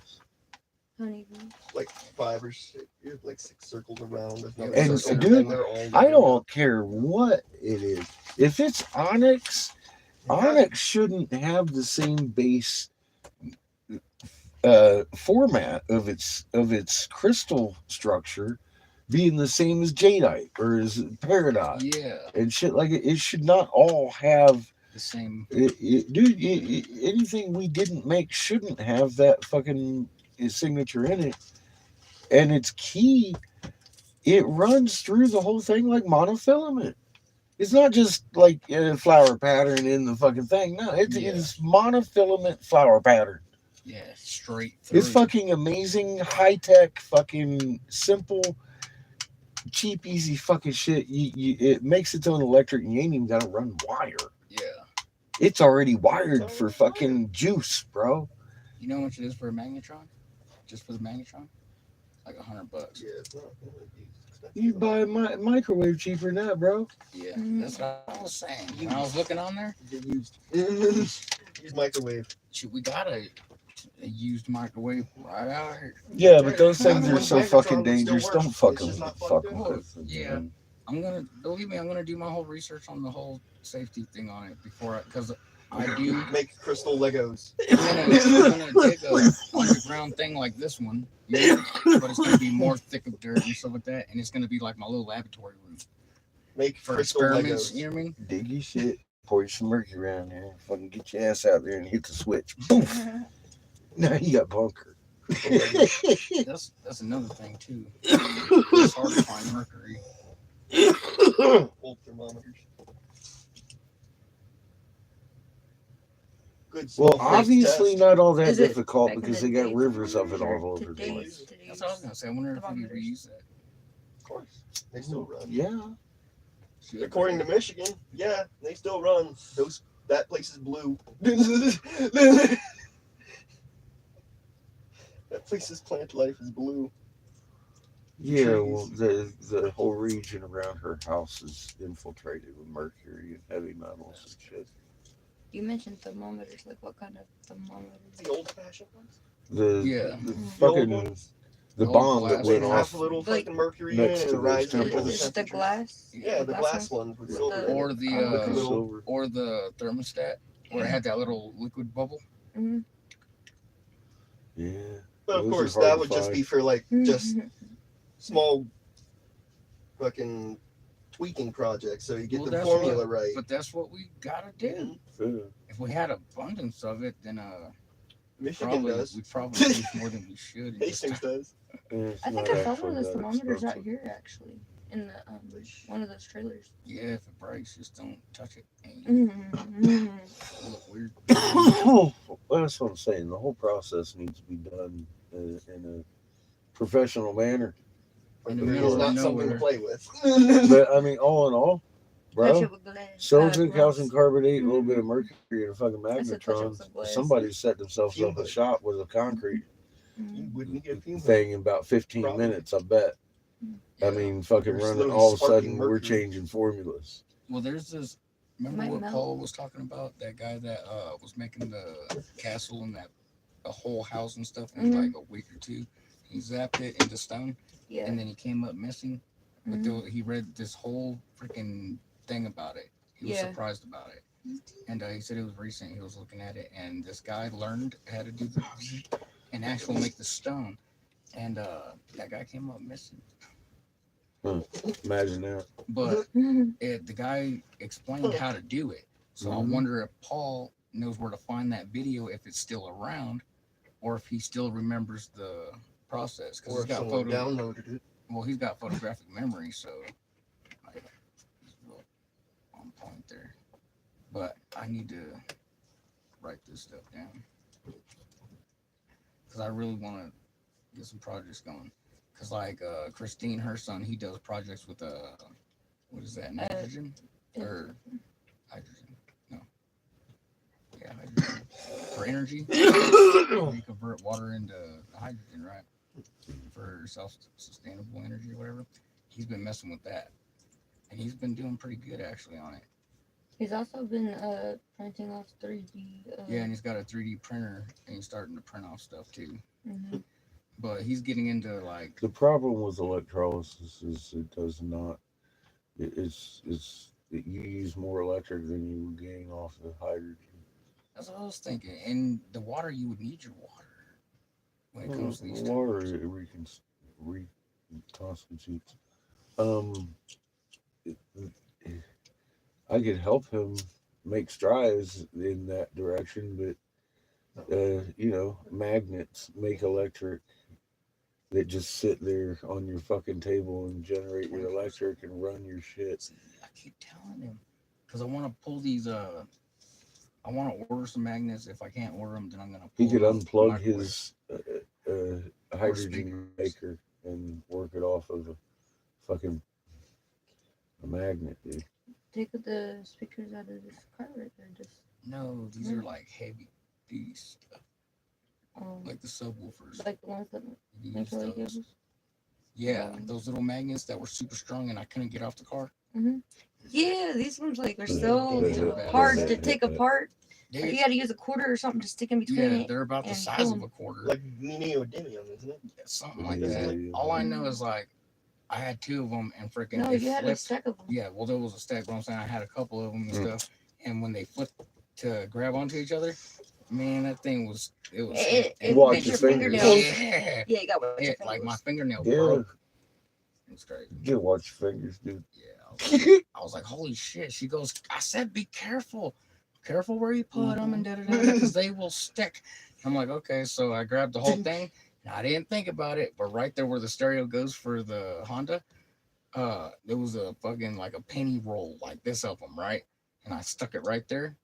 Honeybee. Like 5 or 6, like 6 circles around. And dude, I don't care what it is. If it's onyx, onyx shouldn't have the same base format of its crystal structure being the same as jadeite or as peridot. Yeah. And shit like it. It should not all have the same. Dude, anything we didn't make shouldn't have that fucking signature in it. And it's key it runs through the whole thing like monofilament. It's not just like a flower pattern in the fucking thing. No, it Yeah. is monofilament flower pattern. Yeah, straight through. It's fucking amazing, high tech, fucking simple, cheap, easy fucking shit. It makes its own electric, and you ain't even gotta run wire. Yeah. It's already wired for fucking juice, bro. You know how much it is for a magnetron? Just for the magnetron? Like $100. Yeah, it's not really expensive. You buy a microwave cheaper than that, bro. Yeah, Mhm. that's what I was saying. When I was looking on there, Get used. Use microwave. shoot, we got a used microwave right out here. Yeah, but those Yeah, things the are so magnetron fucking would still dangerous. work. Don't It's fucking just not fuck plugged in. with it. Yeah. Man. I'm gonna believe me. I'm gonna do my whole research on the whole safety thing on it before, because I do. Make crystal Legos. I'm gonna dig a underground thing like this one, you know, but it's gonna be more thick of dirt and stuff like that, and it's gonna be like my little laboratory room Make for crystal experiments. Legos. You know what I mean? Dig your shit. Pour you some mercury around there. Fucking get your ass out there and hit the switch. Poof. Now you got bunker. That's another thing too. It's hard to find mercury. Old thermometers. Good Well, small face obviously test. not all that Is it difficult back in because the they got day rivers of it or all over the today's- place. today's That's what I was gonna say. I wonder if we could thermometers? reuse that. Of course. They still run. Yeah. Shoot. According to Michigan, yeah, they still run. That place is blue. That place's plant life is blue. Yeah, Trees. well, the whole region around her house is infiltrated with mercury and heavy metals and shit. You mentioned thermometers. Like, what kind of thermometers? The old-fashioned ones. The Yeah. the The old fucking ones. the Old bomb that glass They went ones. have off. a little Like, fucking mercury in it next and to it those rises temples. with the Is it the temperature. glass? Yeah, the glass ones? ones with With silver the- in Or it. the With the Liquid little silver. or the thermostat where it had that little liquid bubble. Mhm. Yeah. But of Those are course, hard that to would just find. be for like just small fucking tweaking projects, so you get Well, the that's formula right. But that's what we gotta do. Yeah. If we had abundance of it, then Michigan does. we probably use more than we should. And just, Hastings does. Yeah, it's I think not I saw actually one of those that thermometers out expensive. here, actually, in the one of those trailers. yeah, if it breaks, just don't touch it. And Mm-hmm. it'll look weird. Well, that's what I'm saying. The whole process needs to be done in a professional manner. In the Mercury middle is of not something to nowhere. play with. But I mean, all in all, Touch bro, it with glass. silicon, gloves. calcium carbonate, a little bit of mercury, and a fucking I said touch it magnetron. with some glass. Somebody set themselves Fume up a hood. shop with a concrete You wouldn't get fume hood. thing in about 15 Probably. minutes, I bet. Yeah. I mean, fucking You're running, slowly all of a sparking sudden, we're mercury. changing formulas. Well, there's this. Remember Might what melt. Paul was talking about? That guy that was making the castle and that the whole house and stuff in Mhm. like a week or two. He zapped it into stone, Yeah. and then he came up missing. But Mhm. he read this whole freaking thing about it. He was Yeah. surprised about it, and he said it was recent. He was looking at it, and this guy learned how to do the and actually make the stone. And that guy came up missing. Imagine that. But Mhm. the guy explained how to do it. So I Mhm. wonder if Paul knows where to find that video, if it's still around, or if he still remembers the process. Because Or he's if got someone downloaded it. well, he's got photographic memory, so like, he's real on point there. But I need to write this stuff down because I really want to get some projects going. Because like Christine, her son, he does projects with what is that, nitrogen or hydrogen? No, yeah, hydrogen for energy. You convert water into hydrogen, right? For self-sustainable energy or whatever. He's been messing with that, and he's been doing pretty good actually on it. He's also been printing off 3D. Yeah, and he's got a 3D printer, and he's starting to print off stuff too. Mhm. But he's getting into like The problem with electrolysis is it does not. You use more electric than you would gain off the hydrogen. that's what I was thinking. And the water, you would need your water when it comes to these Water temperatures. reconstitutes. It- I could help him make strides in that direction, but magnets make electric that just sit there on your fucking table and generate your electric and run your shit. See, I keep telling him because I want to pull these. I want to order some magnets. If I can't order them, then I'm gonna He pull could them off the unplug microwave. his hydrogen maker and work it off of a fucking a magnet, dude. Take the speakers out of this car right there. Just No, these are like heavy duty stuff, like the subwoofers. like the ones that You make use like those. cables. Yeah, those little magnets that were super strong and I couldn't get off the car. Yeah, these ones like are These so are hard badass. to take apart. They, You got to use a quarter or something to stick in between yeah, it. they're about the and size pull of 'em. a quarter. Like neodymium, isn't it? Yeah, something like Yeah, that. yeah. All I know is like I had two of them and freaking No, it you had a flipped. stack of them. Yeah, well there was a stack, but I'm saying I had a couple of them and stuff. And when they flipped to grab onto each other, man, that thing was It Watch makes your your fingers. fingernails. Yeah, Yeah, you got to watch your it, like my fingers. fingernail Yeah. broke. It was crazy. You watch your fingers, dude. Yeah, I was like, holy shit. She goes, I said, be careful. Careful where you put them and because they will stick. I'm like, okay. So I grabbed the whole thing and I didn't think about it. But right there where the stereo goes for the Honda, there was a fucking like a penny roll like this of them, right? And I stuck it right there.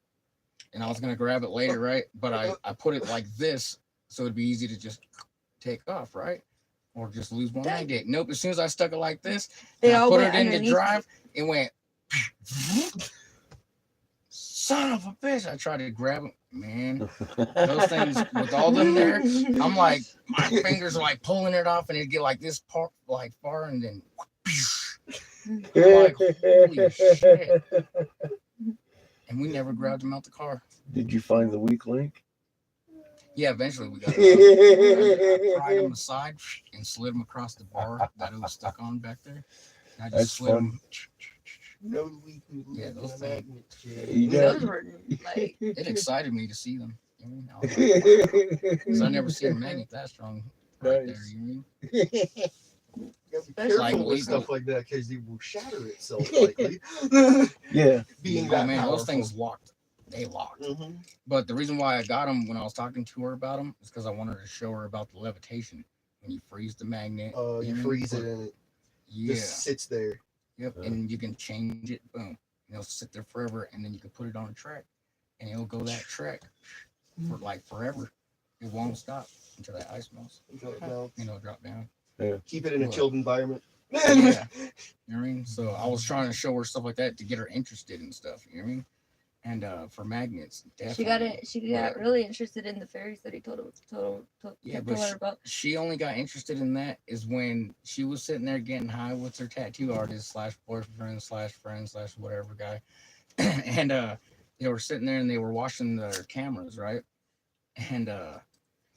And I was going to grab it later, right? But I put it like this so it'd be easy to just take off, right? Or just lose one magnet. Nope. As soon as I stuck it like this, They and I all put went it in the underneath drive, it went. Son of a bitch! I tried to grab them, man. Those things with all them there, I'm like, my fingers are like pulling it off, and it get like this part, like far, and then. I'm like, holy shit! And we never grabbed them out the car. Did you find the weak link? Yeah, eventually we got it. I pried them aside and slid them across the bar that it was stuck on back there. And I just That's slid fun. them. No weak. Yeah, those things. You Those got were like It excited me to see them. You know what I mean? I was like, because I never seen a magnet that strong right there. Nice. You know what Be careful Like with legal. stuff like that because it will shatter itself likely. Yeah. Being I mean? that Oh man, powerful. those things locked. They locked. Mm-hmm. But the reason why I got them when I was talking to her about them is because I wanted to show her about the levitation. When you freeze the magnet, You freeze it and it Yeah. just sits there. Yep. And you can change it. Boom. And it'll sit there forever, and then you can put it on a track, and it'll go that track for like forever. It won't stop until that ice melts. Until it melts. And it'll drop down. Keep it in a What? chilled environment. Yeah. You know what I mean? So I was trying to show her stuff like that to get her interested in stuff. You know what I mean? And for magnets, definitely. she got really interested in the fairies that he told Yeah, but her about. she only got interested in that is when she was sitting there getting high with her tattoo artist / boyfriend / friend / whatever guy, and they were sitting there and they were washing their cameras, right? And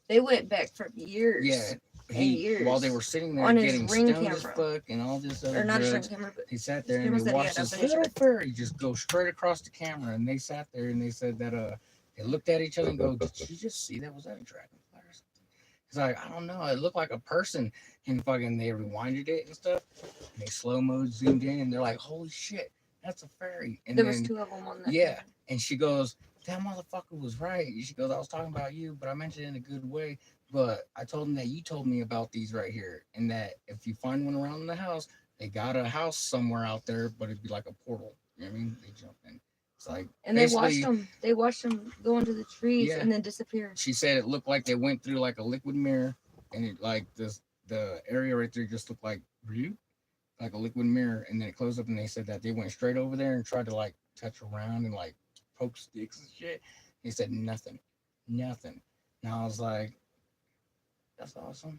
They went back for years. yeah, years. While they were sitting there On his getting Ring stoned as camera. fuck and all this other Or not a drugs, Ring camera, but he sat there and cameras they that he watched had this up in his little shirt. fairy just go straight across the camera, and they sat there and they said that they looked at each other and go, "Did you just see that? Was that a dragonfly or something?" It's like, I don't know. It looked like a person, and fucking they rewinded it and stuff. And they slow mo zoomed in, and they're like, "Holy shit, that's a fairy!" And There then, was two of them on that. yeah, and she goes, "That motherfucker was right." She goes, "I was talking about you, but I mentioned it in a good way. But I told him that you told me about these right here, and that if you find one around the house, they got a house somewhere out there, but it'd be like a portal. You know what I mean? They jump in. It's like, And they basically, watched them go into the trees Yeah. and then disappear. she said it looked like they went through like a liquid mirror, and it like the area right there just looked like a liquid mirror, and then it closed up, and they said that they went straight over there and tried to like touch around and like poke sticks and shit. They said nothing. And I was like, that's awesome.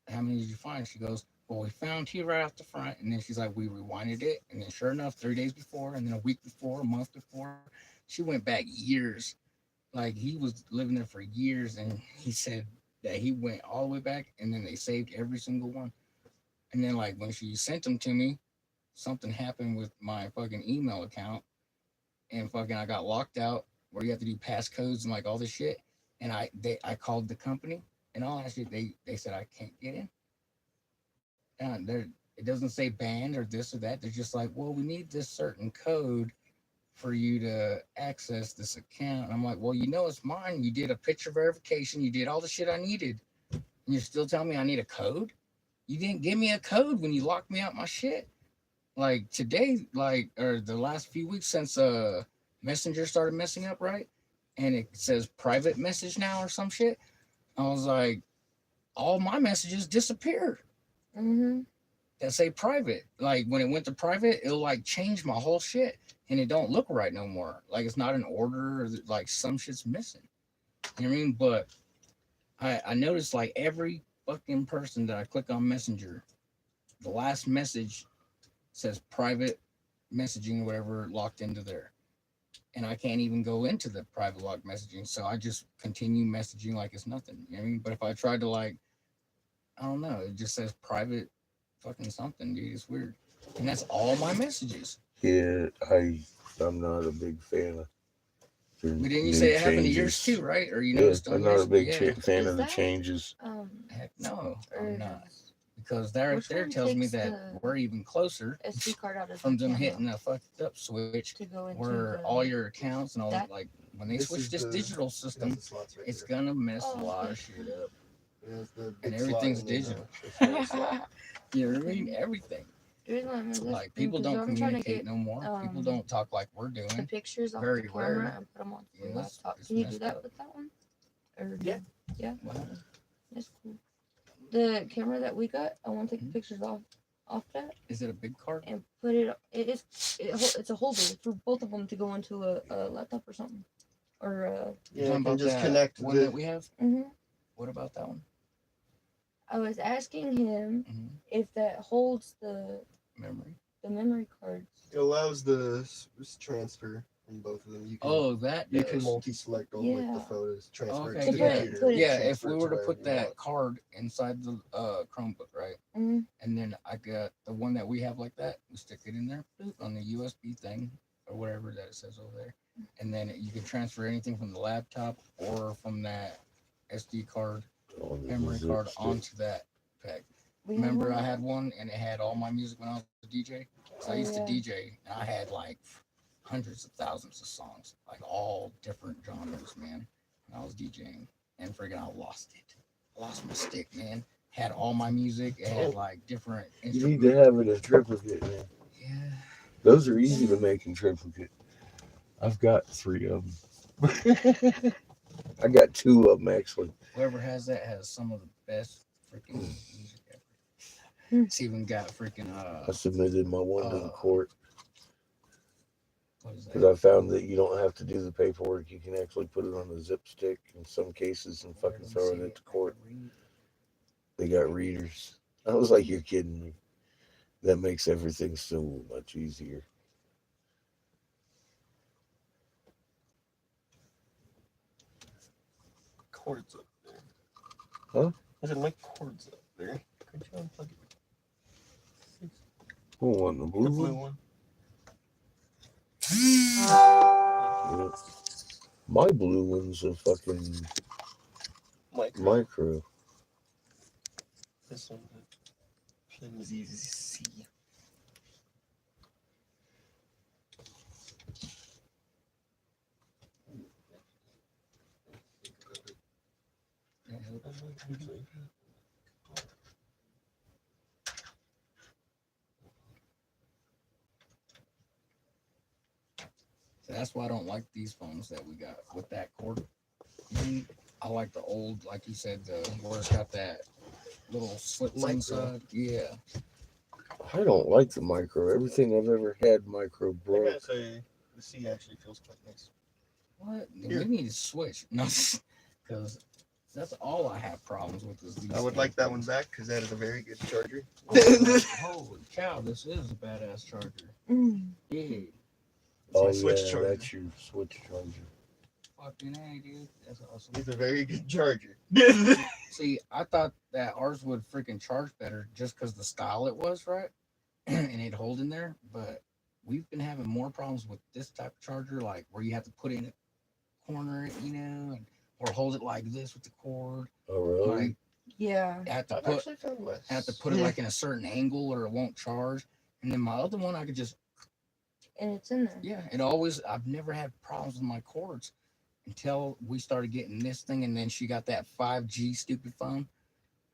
How many did you find? She goes, well, we found two right off the front. And then she's like, we rewinded it. And then sure enough, 3 days before, and then a week before, a month before, she went back years. Like he was living there for years. And he said that he went all the way back, and then they saved every single one. And then like when she sent them to me, something happened with my fucking email account, and fucking I got locked out where you have to do passcodes and like all this shit. And I called the company, and all that shit, they said I can't get in. And it doesn't say banned or this or that. They're just like, well, we need this certain code for you to access this account. And I'm like, well, you know it's mine. You did a picture verification. You did all the shit I needed. And you're still telling me I need a code? you didn't give me a code when you locked me out my shit. Like today, like or the last few weeks since Messenger started messing up, right? And it says private message now or some shit. I was like, all my messages disappear Mm-hmm. that say private. Like when it went to private, it'll like change my whole shit, and it don't look right no more. Like it's not in order, or like some shit's missing. You know what I mean? But I noticed like every fucking person that I click on Messenger, the last message says private messaging or whatever locked into there. And I can't even go into the private lock messaging. So I just continue messaging like it's nothing. You know what I mean? But if I tried to like, I don't know, it just says private fucking something, dude. It's weird. And that's all my messages. Yeah, I'm not a big fan of the But didn't you new say it happened to yours changes. too, right? Or you Yeah, noticed on I'm not a yours? big Yeah. fan Is of the that, changes. Heck no, or I'm not. is Because there Which there one tells me takes that the we're even closer SD card out of from the them camera hitting a fucked up switch to go into where the all your accounts and all that? like when they This switch is this the- digital It has system, the slots right it's there. gonna mess a Oh, lot okay. of shit up. It has the And big slot everything's and then digital. the small slot. You know what I mean? Everything. The reason why I'm this Like thing, people 'cause don't I'm trying to communicate get no more. People don't talk like we're the doing. pictures off Very the camera rare. and put them onto the Yeah, laptop. it's Can you do messed that up. with that one? Or Yeah. yeah, Wow. that's cool. The camera that we got, I want to take Mhm. pictures off that Is it a big card? and put it. It's a holder for both of them to go into a laptop or something. Or You're Yeah, talking you can about just that connect one the. that we have? mhm. What about that one? I was asking him Mm-hmm. if that holds the Memory. memory cards. It allows the transfer from both of them. You can Oh, that you can does. multi-select all like Yeah. the photos, transfer Okay, it to the yeah. computer. Put it- Yeah, if transfer we it were to wherever put you that want. card inside the Chromebook, right? Mm-hmm. And then I got the one that we have like that. We stick it in there boop, on the USB thing or whatever that it says over there. And then you can transfer anything from the laptop or from that SD card, On the memory zip card stick. onto that pack. We Remember, I have had one and it had all my music when I was a DJ. So I Oh, used to yeah. DJ and I had like hundreds of thousands of songs, like all different genres, man. And I was DJing and friggin' I lost it. I lost my stick, man. Had all my music. It had like different You need instruments. to have it in triplicate, man. Yeah. Those are easy to make in triplicate. I've got 3 of them. I got 2 of them actually. Whoever has that has some of the best freaking music ever. Hmm. It's even got freaking I submitted my one to the court what is because that? I found that you don't have to do the paperwork. You can actually put it on a zip stick in some cases and fucking Let me throw see it at the I court. can read. They got readers. I was like, you're kidding me. That makes everything so much easier. Cords up there. Huh? I said my cord's up there. Could you unplug it? Who won the The blue blue one? one. Yeah. My blue one's a fucking micro. This one. The pin is easy to see. So that's why I don't like these phones that we got with that cord. Mhm. I like the old, like you said, the where it's got that little slips Micro. inside. Yeah. I don't like the micro. Everything I've ever had micro I broke. gotta say, the C actually feels quite nice. What? Here. We need to switch. No, because that's all I have problems with is these. I would damn like that one things. back because that is a very good charger. Holy cow! This is a badass charger. Mm. Yeah. It's my Oh Switch yeah, charger. that's your Switch charger. Fucking A, dude. That's awesome. It's a very good charger. See, I thought that ours would freaking charge better just because the style it was, right? And it'd hold in there. But we've been having more problems with this type of charger, like where you have to put it in a corner, and or hold it like this with the cord. Oh really? Like Yeah. I have to I've put actually found less. I have to put it like in a certain angle or it won't charge. And then my other one, I could just And it's in there. yeah. I've never had problems with my cords until we started getting this thing, and then she got that 5G stupid phone.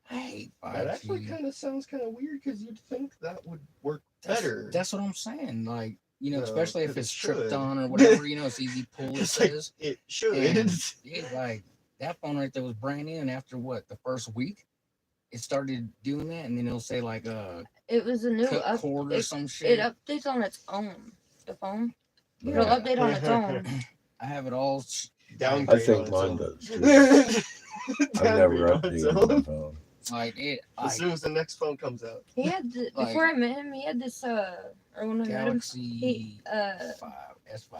I hate 5G. That actually kind of sounds kind of weird because you'd think that would work better. That's what I'm saying. Like, you know, No, especially if 'cause it's it should. tripped on or whatever, you know, it's easy pull, it It's like, says. it should. And it's like, that phone right there was brand new, and after what, the first week, it started doing that, and then it'll say, like, It was a new cut cord or some shit. It updates on its own. The phone. Yeah. It'll update on its own. I have it all. Downgrade I think on mine its does. own. Too. I've Downgrade never on its updated own. my phone. Like it. As soon as the next phone comes out. He had Like- before I met him, he had this or when I met him, Galaxy he 5, S5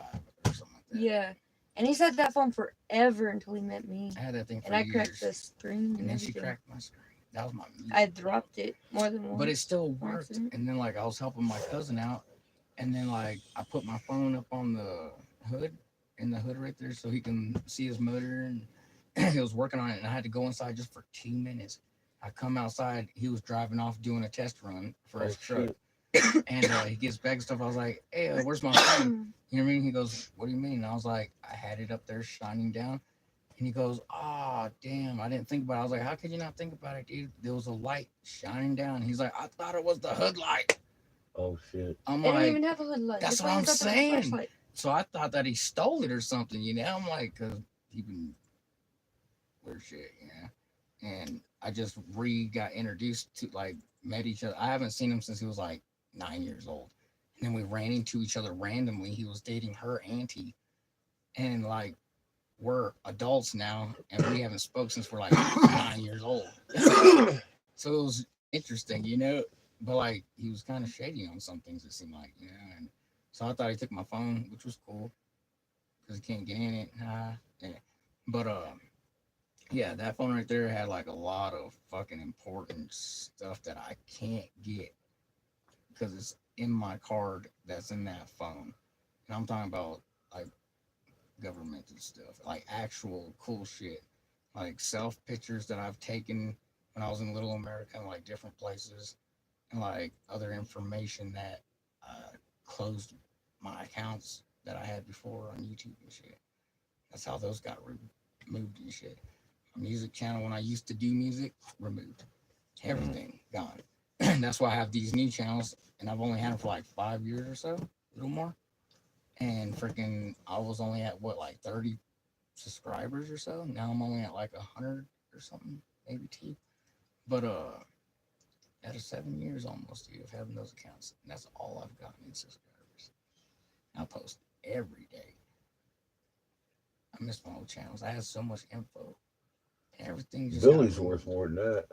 or something like that. yeah, and he's had that phone forever until he met me, I had that thing for and I years. cracked the screen. And then she everything. cracked my screen. That was my music. I dropped it more than once. But it still worked. accident. And then like I was helping my cousin out, and then like I put my phone up on the hood, in the hood right there, so he can see his motor, and he was working on it, and I had to go inside just for 2 minutes. I come outside, he was driving off doing a test run for his truck, and he gets back and stuff. I was like, "Hey, where's my phone?" You know what I mean? He goes, "What do you mean?" And I was like, "I had it up there shining down." And he goes, "Ah, damn, I didn't think about it." I was like, "How could you not think about it, dude? There was a light shining down." He's like, "I thought it was the hood light." Oh shit. I'm They don't like, even have a hood light. that's This what I'm one's got the saying. flashlight. so I thought that he stole it or something, you know? I'm like, cause he been weird shit, you know? And I just got introduced to, like, met each other. I haven't seen him since he was like 9 years old. And then we ran into each other randomly. He was dating her auntie. And like, we're adults now, and we haven't spoke since we're like 9 years old. So it was interesting, you know? But like, he was kind of shady on some things, it seemed like, you know? And so I thought he took my phone, which was cool, because he can't get in it. Yeah. But yeah, that phone right there had like a lot of fucking important stuff that I can't get because it's in my card that's in that phone. And I'm talking about like governmental stuff, like actual cool shit, like self pictures that I've taken when I was in Little America, like different places, and like other information that closed my accounts that I had before on YouTube and shit. That's how those got removed and shit. My music channel, when I used to do music, removed. Everything gone. That's why I have these new channels, and I've only had them for like 5 years or so, a little more. And freaking, I was only at what, like 30 subscribers or so. Now I'm only at like 100 or something, maybe 2. But out of 7 years almost, dude, of having those accounts, and that's all I've gotten in subscribers. I post every day. I miss my old channels. I had so much info. Everything just Billy's got worth more than that.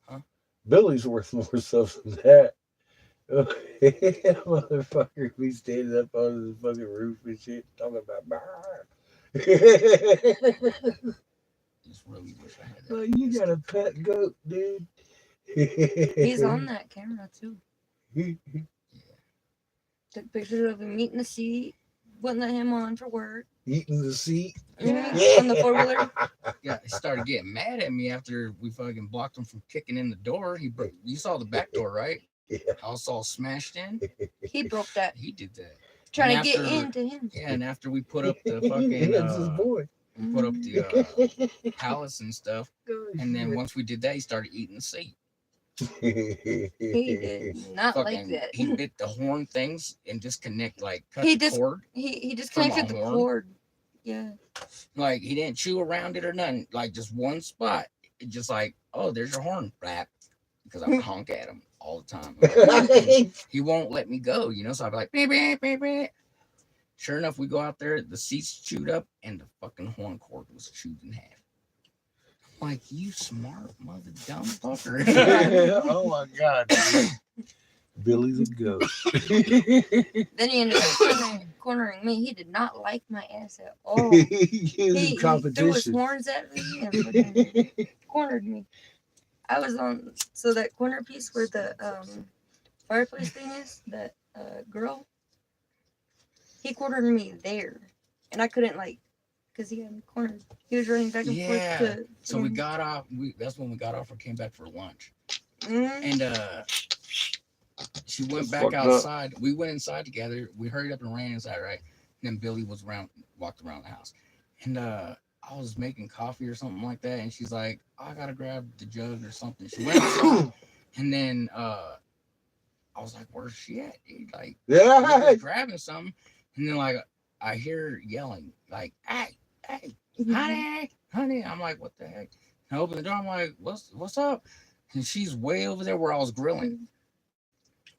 Huh? Billy's worth more stuff than that. Motherfucker be standing up on the fucking roof and shit talking about Just really wish I had that. like, you got a pet goat, dude. He's on that camera too. Yeah. Took pictures of him eating the seat. Wouldn't let him on for work. Eating the seat. Yeah, on the 4-wheeler. Yeah, he started getting mad at me after we fucking blocked him from kicking in the door. You saw the back door, right? Yeah. I was all smashed in. He broke that. He did that. Trying And to get after- into him. Yeah, and after we put up the fucking That's his boy. we put up the pallets and stuff, and then once we did that, he started eating the seat. He did not like Fucking, that. he bit the horn things and disconnect, like cut He the just- cord. He just From a connected the horn? cord. Yeah. Like he didn't chew around it or nothing. Like just one spot. It just like, oh, there's your horn, rap. Because I would honk at him all the time. Like, he won't let me go, you know. So I'd be like, beep, beep, beep, beep. Sure enough, we go out there, the seat's chewed up, and the fucking horn cord was chewed in half. I'm like, you smart mother dumb fucker. Oh my god. Billy's a goat. Then he ended up cornering me. He did not like my ass at all. He He threw his competition. horns at me and fucking cornered me. I was on that corner piece where the fireplace thing is, that girl. He cornered me there, and I couldn't because he had me cornered. He was running back and Yeah. forth to. So we got off. That's when we got off and came back for lunch. Mm, And she went That's back fucked up. outside. We went inside together. We hurried up and ran inside, right? And then Billy walked around the house. And I I was making coffee or something like that, and she's like, I gotta grab the jug or something. She went outside, and then I was like, where's she at, dude? Like, Yeah. grabbing something, and then like I hear her yelling, like, hey, honey, honey. I'm like, what the heck? And I open the door. I'm like, what's up? And she's way over there where I was grilling.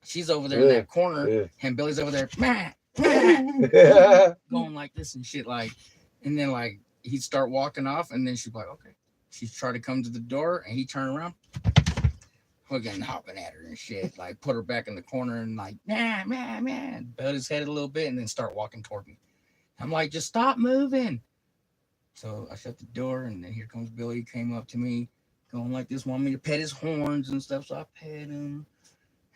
She's over there in that corner, and Billy's over there, going like this and shit, like, and then like he'd start walking off, and then she'd be like, okay. She'd try to come to the door, and he'd turn around, fucking hopping at her and shit, like put her back in the corner and like, butt his head a little bit, and then start walking toward me. I'm like, just stop moving. So I shut the door, and then here comes Billy. He came up to me, going like this, wanted me to pet his horns and stuff. So I pet him,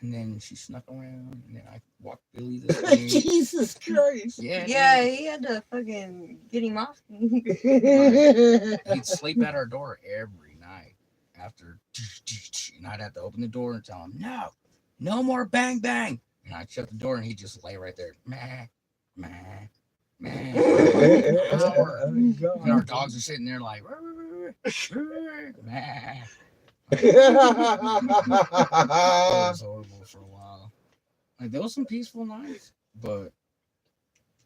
and then she snuck around, and then I walked Billy this way. Jesus Christ. Yeah, he had to fucking get him off. He'd sleep at our door every night after, and I'd have to open the door and tell him, no more bang bang. And I'd shut the door, and he'd just lay right there, meh, meh. Man, and our dogs are sitting there like, man. It was horrible for a while. Like there was some peaceful nights, but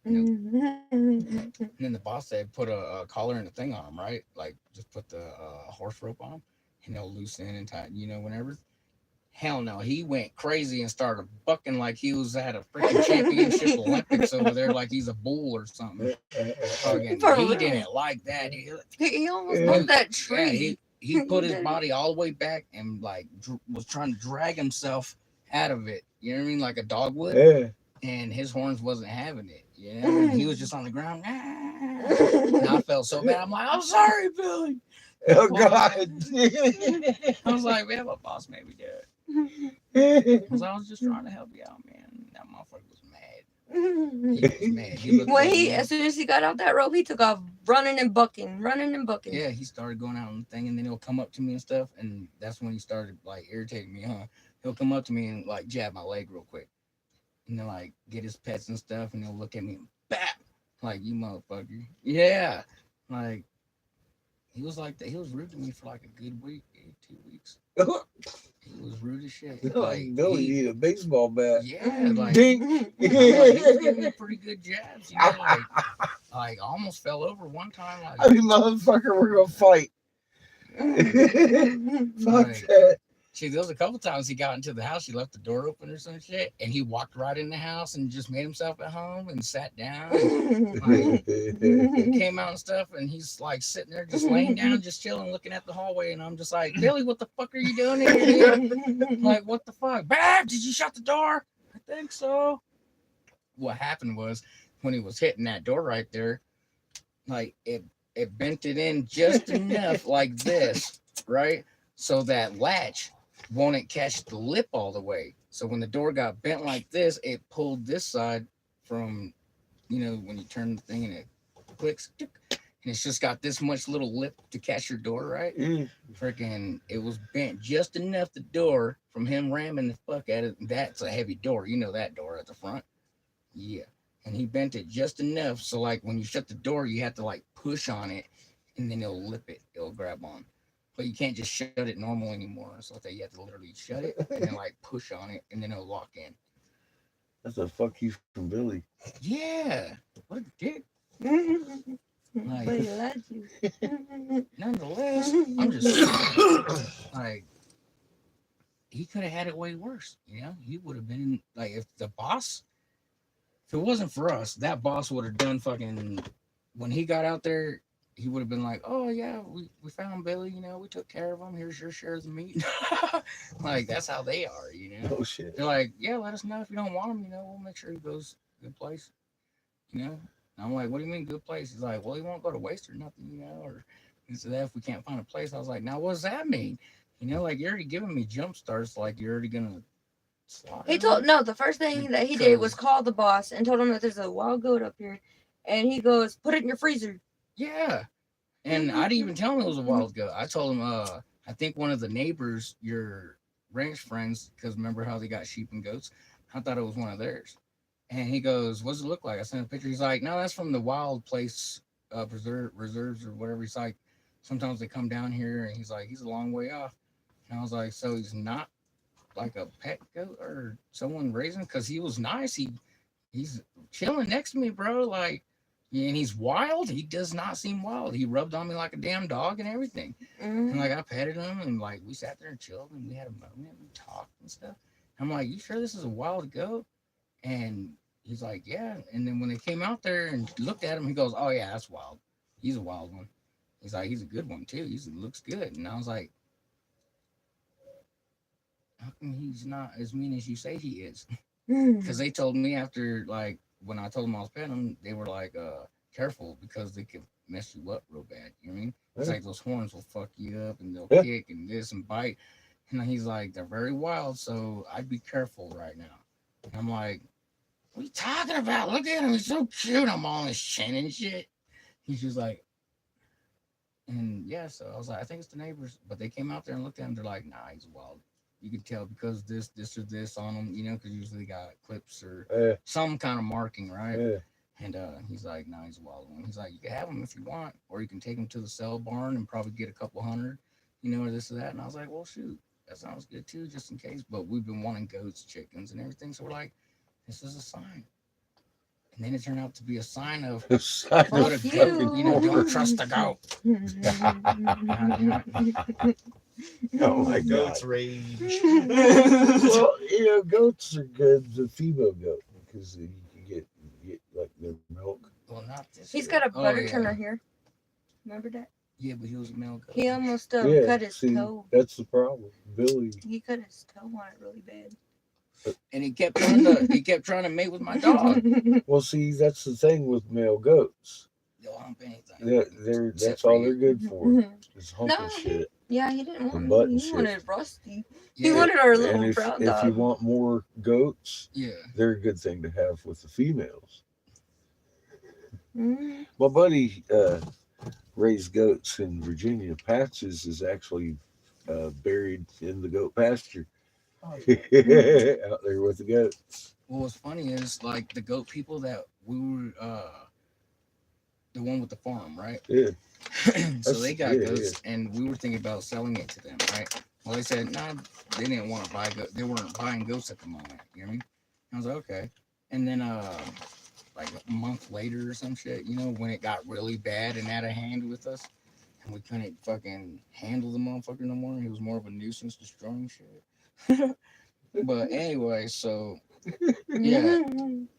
you know, and then the boss said put a collar and a thing on him, right? Like just put the horse rope on him, and they'll loosen and tie. You know, whenever. Hell no, he went crazy and started bucking like he was at a freaking championship Olympics over there, like he's a bull or something. He didn't like that. He almost moved that tree. Yeah, he put his body all the way back and like was trying to drag himself out of it. You know what I mean, like a dog would. Yeah. And his horns wasn't having it. You know, and he was just on the ground. And I felt so bad. I'm like, I'm sorry, Billy. Oh God. I was like, man, my boss made me do it. Because I was just trying to help you out, man. That motherfucker was mad. He was mad. Well, as soon as he got out that rope, he took off running and bucking. Yeah, he started going out on the thing, and then he'll come up to me and stuff, and that's when he started like irritating me, huh? He'll come up to me and like jab my leg real quick, and then like get his pets and stuff, and he'll look at me and bap, like, you motherfucker. Yeah, like he was like that. He was rude to me for like a good week, 2 weeks. He was rude as shit. Like Billy need a baseball bat. Yeah, like, Dink. he was giving me pretty good jabs. You know, like I almost fell over one time. Like, I mean, motherfucker, we're gonna fight. Fuck like, that. See, there was a couple times he got into the house, he left the door open or some shit, and he walked right in the house and just made himself at home and sat down. And, like, came out and stuff, and he's like sitting there just laying down, just chilling, looking at the hallway, and I'm just like, Billy, what the fuck are you doing here, dude? Like, what the fuck? Bab, did you shut the door? I think so. What happened was when he was hitting that door right there, like it bent it in just enough like this, right? So that latch won't catch the lip all the way. So when the door got bent like this, it pulled this side from, you know, when you turn the thing and it clicks, and it's just got this much little lip to catch your door, right? Freaking, it was bent just enough the door from him ramming the fuck at it. That's a heavy door. You know that door at the front? Yeah. And he bent it just enough. So like when you shut the door, you have to like push on it and then it'll lip it. It'll grab on. But you can't just shut it normal anymore. So you have to literally shut it and then like push on it and then it'll lock in. That's a fuck you from Billy. Yeah. What a dick. Like, But he likes you. Nonetheless, I'm just like, he could have had it way worse. You know, he would have been like, if it wasn't for us, that boss would have done fucking, when he got out there, he would have been like, oh yeah, we found Billy, you know, we took care of him. Here's your share of the meat. Like, that's how they are, you know. Oh shit. They're like, yeah, let us know if you don't want him, you know, we'll make sure he goes to a good place. You know? And I'm like, what do you mean good place? He's like, well, he won't go to waste or nothing, you know, or he said that if we can't find a place. I was like, now what does that mean? You know, like, you're already giving me jump starts, like you're already gonna slaughter. He told the first thing that he did was call the boss and told him that there's a wild goat up here, and he goes, put it in your freezer. Yeah. And I didn't even tell him it was a wild goat. I told him, I think one of the neighbors, your ranch friends, because remember how they got sheep and goats? I thought it was one of theirs. And he goes, what's it look like? I sent a picture. He's like, no, that's from the wild place reserves or whatever. He's like, sometimes they come down here, and he's like, he's a long way off. And I was like, so he's not like a pet goat or someone raising? Because he was nice. He's chilling next to me, bro. Like, and he's wild. He does not seem wild. He rubbed on me like a damn dog and everything. And like I petted him, and like we sat there and chilled, and we had a moment. We talked and stuff. I'm like, you sure this is a wild goat? And he's like, yeah. And then when they came out there and looked at him, he goes, oh yeah, that's wild. He's a wild one. He's like, he's a good one too. He looks good. And I was like, how come he's not as mean as you say he is? Because they told me after, like, when I told them I was petting them, they were like, careful, because they could mess you up real bad. You know what I mean? It's like those horns will fuck you up, and they'll kick and this and bite. And he's like, they're very wild, so I'd be careful right now. And I'm like, what are you talking about? Look at him. He's so cute. I'm on his chin and shit. He's just like, and yeah, so I was like, I think it's the neighbors. But they came out there and looked at him. They're like, nah, he's wild. You can tell because this or this on them, you know, because usually they got clips or some kind of marking, right? And he's like, nah, he's a wild one. He's like, you can have him if you want, or you can take him to the sale barn and probably get a couple hundred, you know, or this or that. And I was like, well, shoot, that sounds good too, just in case. But we've been wanting goats, chickens, and everything. So we're like, this is a sign. And then it turned out to be a sign of Fuck what a goat, you know, don't trust the goat. Oh my Goat's God. rage. Well, you know, goats are good. The female goat, because you can get like their milk. Well, not this. He's year. got a butter yeah. turner here. Remember that? Yeah, but he was a male goat. He almost Yeah, cut his see, toe. that's the problem. Billy. He cut his toe on it really bad. And he kept trying to mate with my dog. Well, see, that's the thing with male goats. They'll hump anything. That's all they're good for. Is humping No, shit. Yeah, he didn't want butt me. and He shit. wanted Rusty. Yeah. He wanted our And little brown if dog. you want more goats, Yeah. they're a good thing to have with the females. Mm. My buddy raised goats in Virginia. Patches is actually buried in the goat pasture. Out there with the goats. Well, what's funny is like the goat people that we were the one with the farm, right? Yeah. So they got yeah, goats, and we were thinking about selling it to them, right? Well, they said nah, they didn't want to buy goats. They weren't buying goats at the moment. You know what I mean? I was like, okay. And then like a month later or some shit, you know, when it got really bad and out of hand with us, and we couldn't fucking handle the motherfucker no more. He was more of a nuisance, destroying shit. But anyway, so yeah.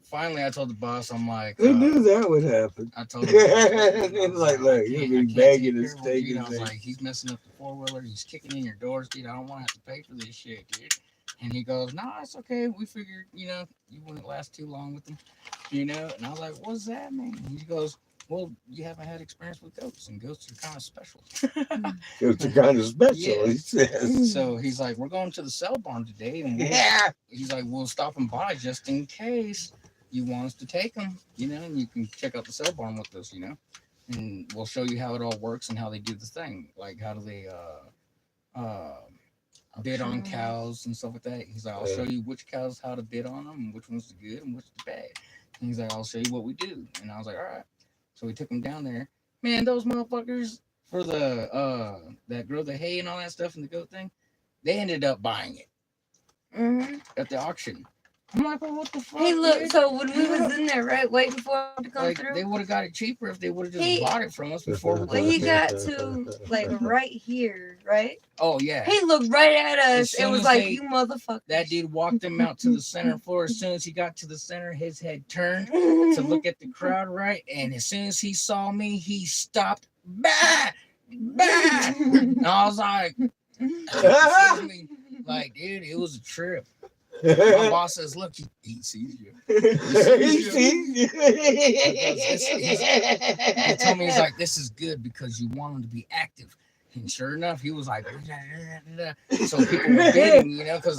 Finally, I told the boss, I'm like, They knew that would happen. I told him, It's like, look, you'll be begging his taking. taking I was thing. like, he's messing up the 4-wheeler. He's kicking in your doors, dude. I don't want to have to pay for this shit, dude. And he goes, no, it's okay. We figured, you know, you wouldn't last too long with them, you know. And I was like, what's that mean? He goes, well, you haven't had experience with goats, and goats are kind of special. Goats are kind of special, Yeah. he says. So he's like, we're going to the sale barn today, and he's like, we'll stop and buy just in case you want us to take them, you know, and you can check out the sale barn with us, you know, and we'll show you how it all works and how they do the thing, like how do they bid on cows and stuff like that. He's like, I'll show you which cows how to bid on them and which one's the good and which the bad. And he's like, I'll show you what we do. And I was like, all right. So we took him down there. Man, those motherfuckers for the that grow the hay and all that stuff and the goat thing, they ended up buying it at the auction. I'm like, well, what the fuck? Hey, look, dude? so when we was in there, right, waiting for him to come Like, through, they would have got it cheaper if they would have just bought it from us before. when he got to, like, right here, right? Oh yeah. He looked right at us As and soon was as like, they- you motherfucker. That dude walked him out to the center floor. As soon as he got to the center, his head turned to look at the crowd, right? And as soon as he saw me, he stopped. Bah! Bah! And I was like, excuse me. Like, dude, it was a trip. My boss says, look, he sees you. He sees you. He told me, he's like, this is good because you want him to be active. And sure enough, he was like, so people were bidding, you know, because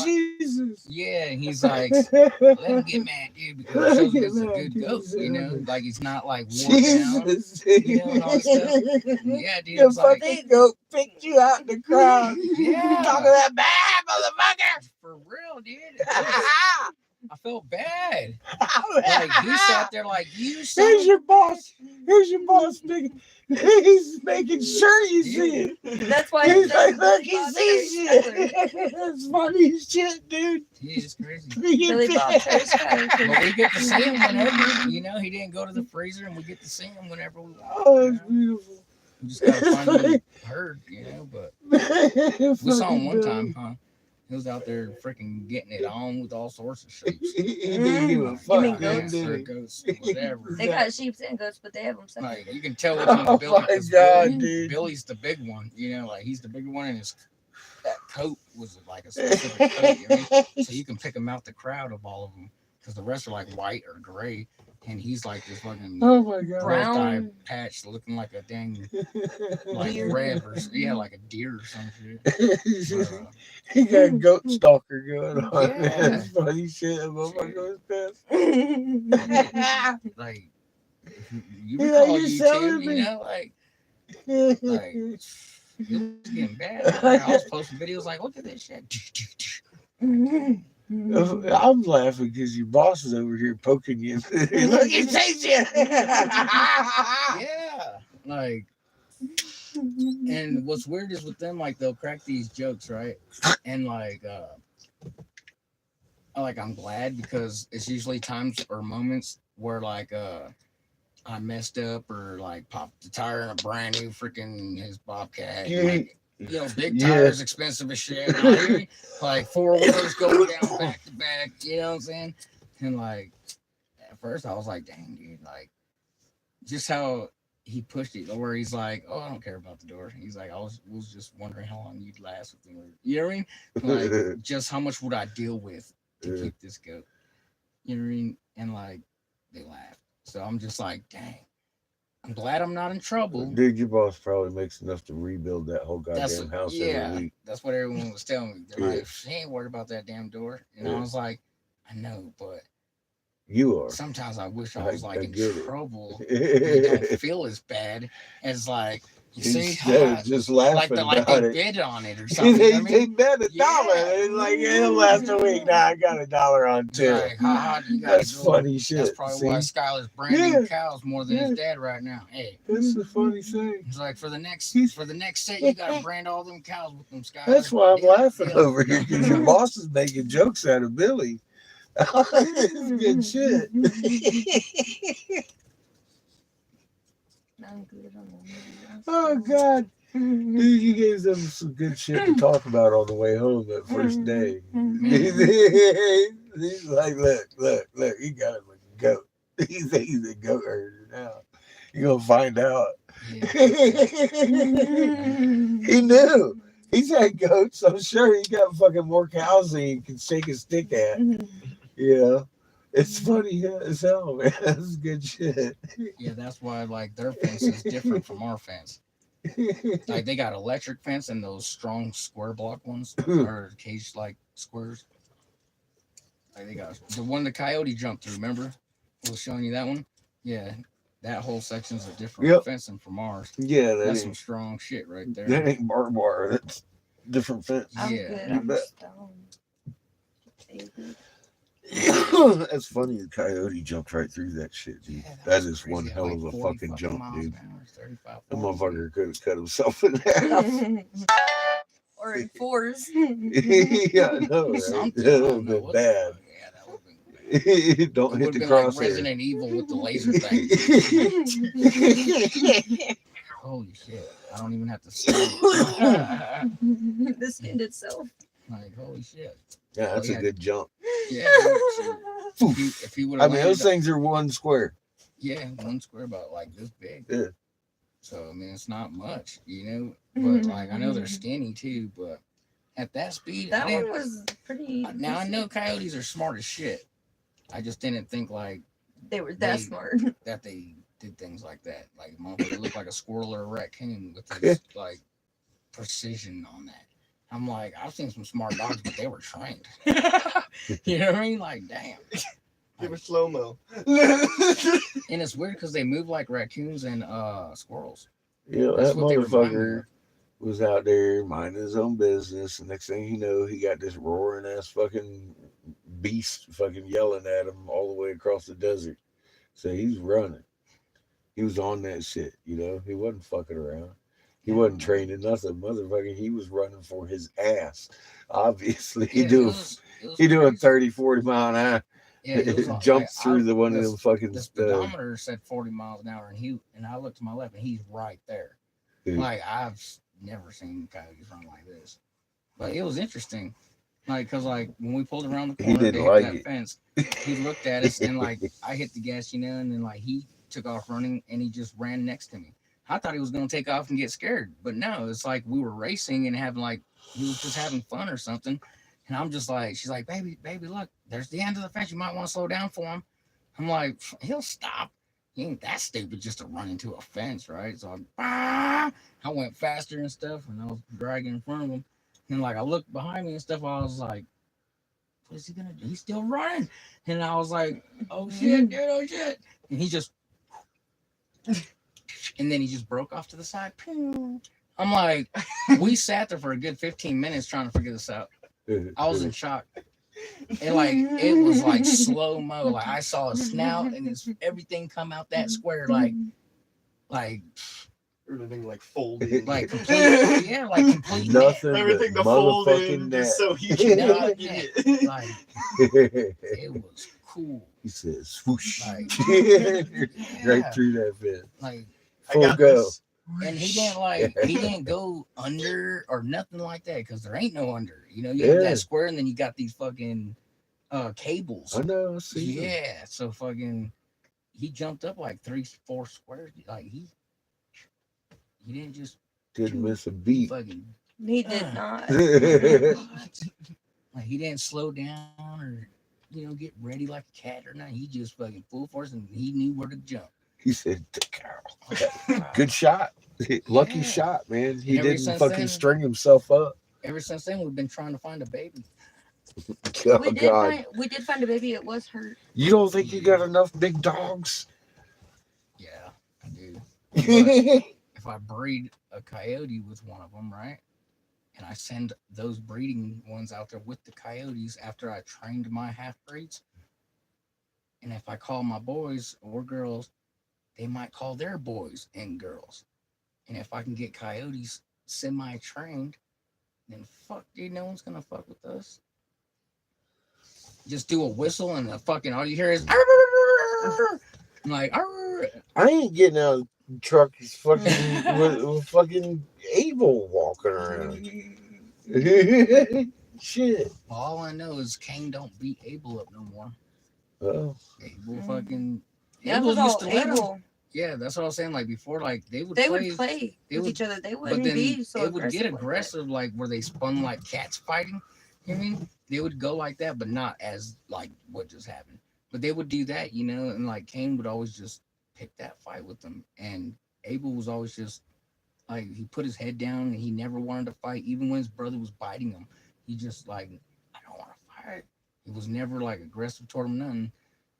Jesus. yeah, and he's like, let him get mad, dude, because it shows he's a good goat, you know, like he's not like worn down, you know, and all that stuff. And yeah, dude, The it's like, fucking goat picked you out in the crowd. yeah, Talking that bad motherfucker. for real, dude. I felt bad. Like he sat there like you There's son your boss. Here's your boss making. He's making sure you see it. That's why He's his like, name's look, Billy he Bob sees Cherry you. That's funny as shit, dude. He is crazy. Billy Bob Cherry Skyler. But we get to see him whenever, you know, he didn't go to the freezer, and we get to see him whenever we want. Oh, You it's know? beautiful. We just gotta find him herd, you know. But we saw him one time, huh? He was out there freaking getting it on with all sorts of shapes. He didn't give a Like, fuck, mean man, goats? did or he? goats, whatever. They got sheep and goats, but they have them separate. Like you can tell which one's Oh Billy. my 'Cause god, Billy, dude. Billy's the big one, you know. Like he's the bigger one, and that coat was like a specific coat, you know? So you can pick him out the crowd of all of them because the rest are like white or gray, and he's like this fucking Oh my god. Brown. multi patch looking like a dang like Deer. red or like a deer or some shit. He got goat stalker going on. Yeah. Man. That's funny shit. That motherfucker was pissed. Like He's you like, recall "You're YouTube, selling you me." know, like it was getting bad. Like, I was posting videos like, look at this shit. I'm laughing because your boss is over here poking you. Look, he takes you. Yeah, like, and what's weird is with them, like they'll crack these jokes, right? And like I'm glad because it's usually times or moments where like I messed up or like popped the tire in a brand new freaking his Bobcat. Like, you know, big tires, expensive as shit. Like 4 wheels going down back to back. You know what I'm saying? And like at first I was like, dang, dude, like just how he pushed it, where he's like, oh, I don't care about the door. He's like, I was just wondering how long you'd last with him. You know what I mean? Like, just how much would I deal with to keep this goat? You know what I mean? And like, they laughed. So I'm just like, dang, I'm glad I'm not in trouble. Dude, your boss probably makes enough to rebuild that whole That's goddamn house yeah. every week. That's what everyone was telling me. They're Yeah. like, she ain't worried about that damn door. And I was like, I know, but You are. sometimes I wish I was like in get it. trouble. And it don't feel as bad as like you see Instead how of just like laughing they about it. bid on it or something. They, I mean, bet $1. Yeah. It's like, yeah, it'll last a week. Nah, I got $1 on it's tip. like, haha, you guys That's go. funny shit. That's probably why see? Skylar's branding Yeah. cows more than his dad right now. Hey, That's the funny thing. it's like for the next set, you gotta brand all them cows with them Skylar. That's why I'm Yeah, laughing yeah. over here because your boss is making jokes out of Billy. It's good shit. Oh God, dude, you gave them some good shit to talk about on the way home that first day. He's like, look, he got him a goat. He's a goat herder now. You're gonna find out. Yeah. He knew. He's had goats. I'm sure he got fucking more cows than he can shake his stick at. You know, it's funny as hell, man. That's good shit. Yeah, that's why like their fence is different from our fence. Like they got electric fence and those strong square block ones or cage like squares. Like they got the one the coyote jumped through. Remember, I was showing you that one. Yeah, that whole section's a different fencing from ours. Yeah, that's some strong shit right there. That ain't barbed wire. That's different fence. I'm Yeah. good. I'm bet. stoned. That's funny. The coyote jumped right through that shit, dude. Yeah, that was is crazy. one At, hell like, of a 40 fucking jump, miles dude. an hour, 35, That 40. motherfucker could have cut himself in half. Or in fours. Yeah, I know, right? Something. That I would don't have know been what bad. Yeah, that would have been. It Don't would hit have the been like crosshair. Resident Evil with the laser thing. Holy shit! I don't even have to say it. The skin itself. Like holy shit! Yeah, that's a good jump. Yeah. If he would I have. mean, those things are one square. Yeah, one square about like this big. Yeah. So I mean, it's not much, you know. But like, I know they're skinny too. But at that speed, That one was pretty. Now I know coyotes are smart as shit. I just didn't think like They were that smart. that they did things like that. Like motherfucker looked like a squirrel or a raccoon with this like precision on that. I'm like, I've seen some smart dogs, but they were trained. You know what I mean? Like, damn. Give it slow mo. And it's weird because they move like raccoons and squirrels. Yeah, That's that what they remind me motherfucker of. was out there minding his own business. The next thing you know, he got this roaring ass fucking beast fucking yelling at him all the way across the desert. So he's running. He was on that shit, you know. He wasn't fucking around. He wasn't training nothing, motherfucker. He was running for his ass. Obviously, Yeah, it was he doing crazy. 30, 40 mile an hour. Yeah, it was like Jumps through the one of the them fucking. the speedometer said 40 miles an hour, and I looked to my left, and he's right there. Like I've never seen coyotes run like this, but it was interesting. Like, cause like when we pulled around the He corner to didn't hit like that it. fence, he looked at us and like I hit the gas, and then like he took off running and he just ran next to me. I thought he was gonna take off and get scared, but no, it's like we were racing and having like he was just having fun or something. And I'm just like, she's like, baby, look, there's the end of the fence. You might want to slow down for him. I'm like, he'll stop. He ain't that stupid just to run into a fence, right? So I went faster and stuff, and I was dragging in front of him. And like I looked behind me and stuff, I was like, what is he gonna do? He's still running. And I was like, oh shit, dude, oh shit. And he just and then he just broke off to the side. I'm like, we sat there for a good 15 minutes trying to figure this out. I was in shock. And like it was like slow mo. Like I saw his snout and his everything come out that square, like everything like folded. like complete, yeah, like complete Nothing. Everything but to fold in motherfucking just net. so he can net. not get it. Like it was cool. He said swoosh. Like Right through that fence. like I got go. this. and he didn't go under or nothing like that because there ain't no under. You know, you have that square and then you got these fucking cables. I know, I see. Yeah, so fucking he jumped up like 3-4 squares. Like he didn't just Didn't miss a beat. fucking He did not. like he didn't slow down or get ready like a cat or nothing. He just fucking full force and he knew where to jump. He said, good shot. Lucky shot, man. He didn't fucking string himself up. Ever since then, we've been trying to find a baby. Oh, we did find a baby. It was hurt. You don't think you got enough big dogs? Yeah, I do. If I breed a coyote with one of them, right? And I send those breeding ones out there with the coyotes after I trained my half breeds. And if I call my boys or girls, they might call their boys and girls. And if I can get coyotes semi-trained, then fuck, dude, no one's gonna fuck with us. Just do a whistle and the fucking all you hear is I'm like, I ain't getting out of the truck fucking with fucking Abel walking around. Shit. all I know is Kane don't beat Abel up no more. Oh. Abel fucking Yeah, Abel it was used to all let him. Abel. Yeah, that's what I was saying. Like before, like they would They play, would play with each other. They but wouldn't then be so it would get aggressive. aggressive, like where they spun like cats fighting. You know what I mean? They would go like that, but not as like what just happened. But they would do that, and like Kane would always just pick that fight with them. And Abel was always just like he put his head down and he never wanted to fight, even when his brother was biting him. He just like, I don't want to fight. He was never like aggressive toward him, nothing.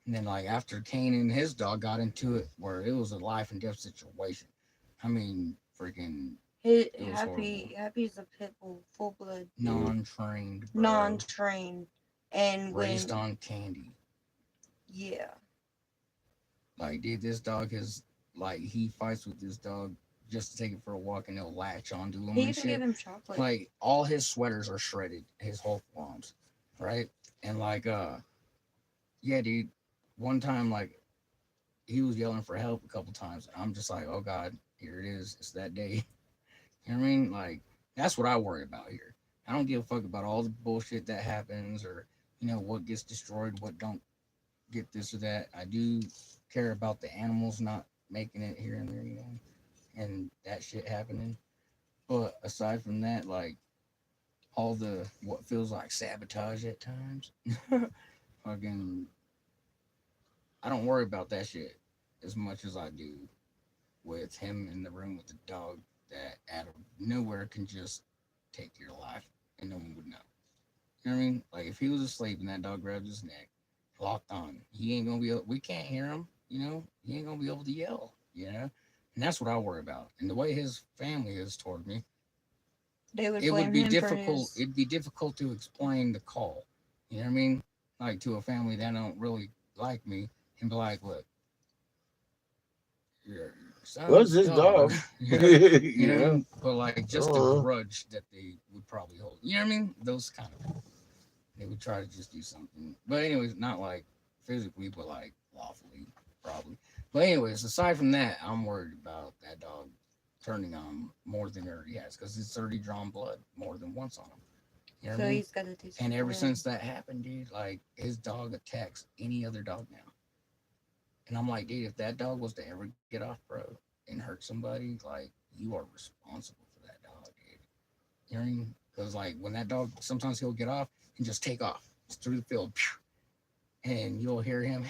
And then like after Kane and his dog got into it, where it was a life and death situation. I mean, freaking Happy's a pit bull, full blood, non-trained, bro. non-trained, and raised on candy. Yeah. Like, dude, this dog has like he fights with this dog just to take it for a walk, and he'll latch onto him. He and even shit. gave him chocolate. Like all his sweaters are shredded, his whole forearms, right? And like, yeah, dude. One time, like, he was yelling for help a couple times. I'm just like, oh God, here it is. It's that day. You know what I mean? Like, that's what I worry about here. I don't give a fuck about all the bullshit that happens or, what gets destroyed, what don't get this or that. I do care about the animals not making it here and there, and that shit happening. But aside from that, like, all the, what feels like sabotage at times, fucking, I don't worry about that shit as much as I do with him in the room with the dog that out of nowhere can just take your life and no one would know. You know what I mean? Like if he was asleep and that dog grabbed his neck, locked on, he ain't gonna be able, we can't hear him, he ain't gonna be able to yell, And that's what I worry about. And the way his family is toward me, it would be difficult. It'd be difficult to explain the call. You know what I mean? Like to a family that don't really like me. And be like, look, your What's son's his dog? you know, you You know what I know? mean? But like just the Uh-huh. grudge that they would probably hold. You know what I mean? Those kind of they would try to just do something. But anyways, not like physically, but like lawfully, probably. But anyways, aside from that, I'm worried about that dog turning on more than he already has because it's already drawn blood more than once on him. You know what So I mean? he's got to do And something. ever since that happened, dude, like his dog attacks any other dog now. And I'm like, dude, if that dog was to ever get off, bro, and hurt somebody, like you are responsible for that dog, dude. You know what I mean? Because like when that dog, sometimes he'll get off and just take off just through the field, and you'll hear him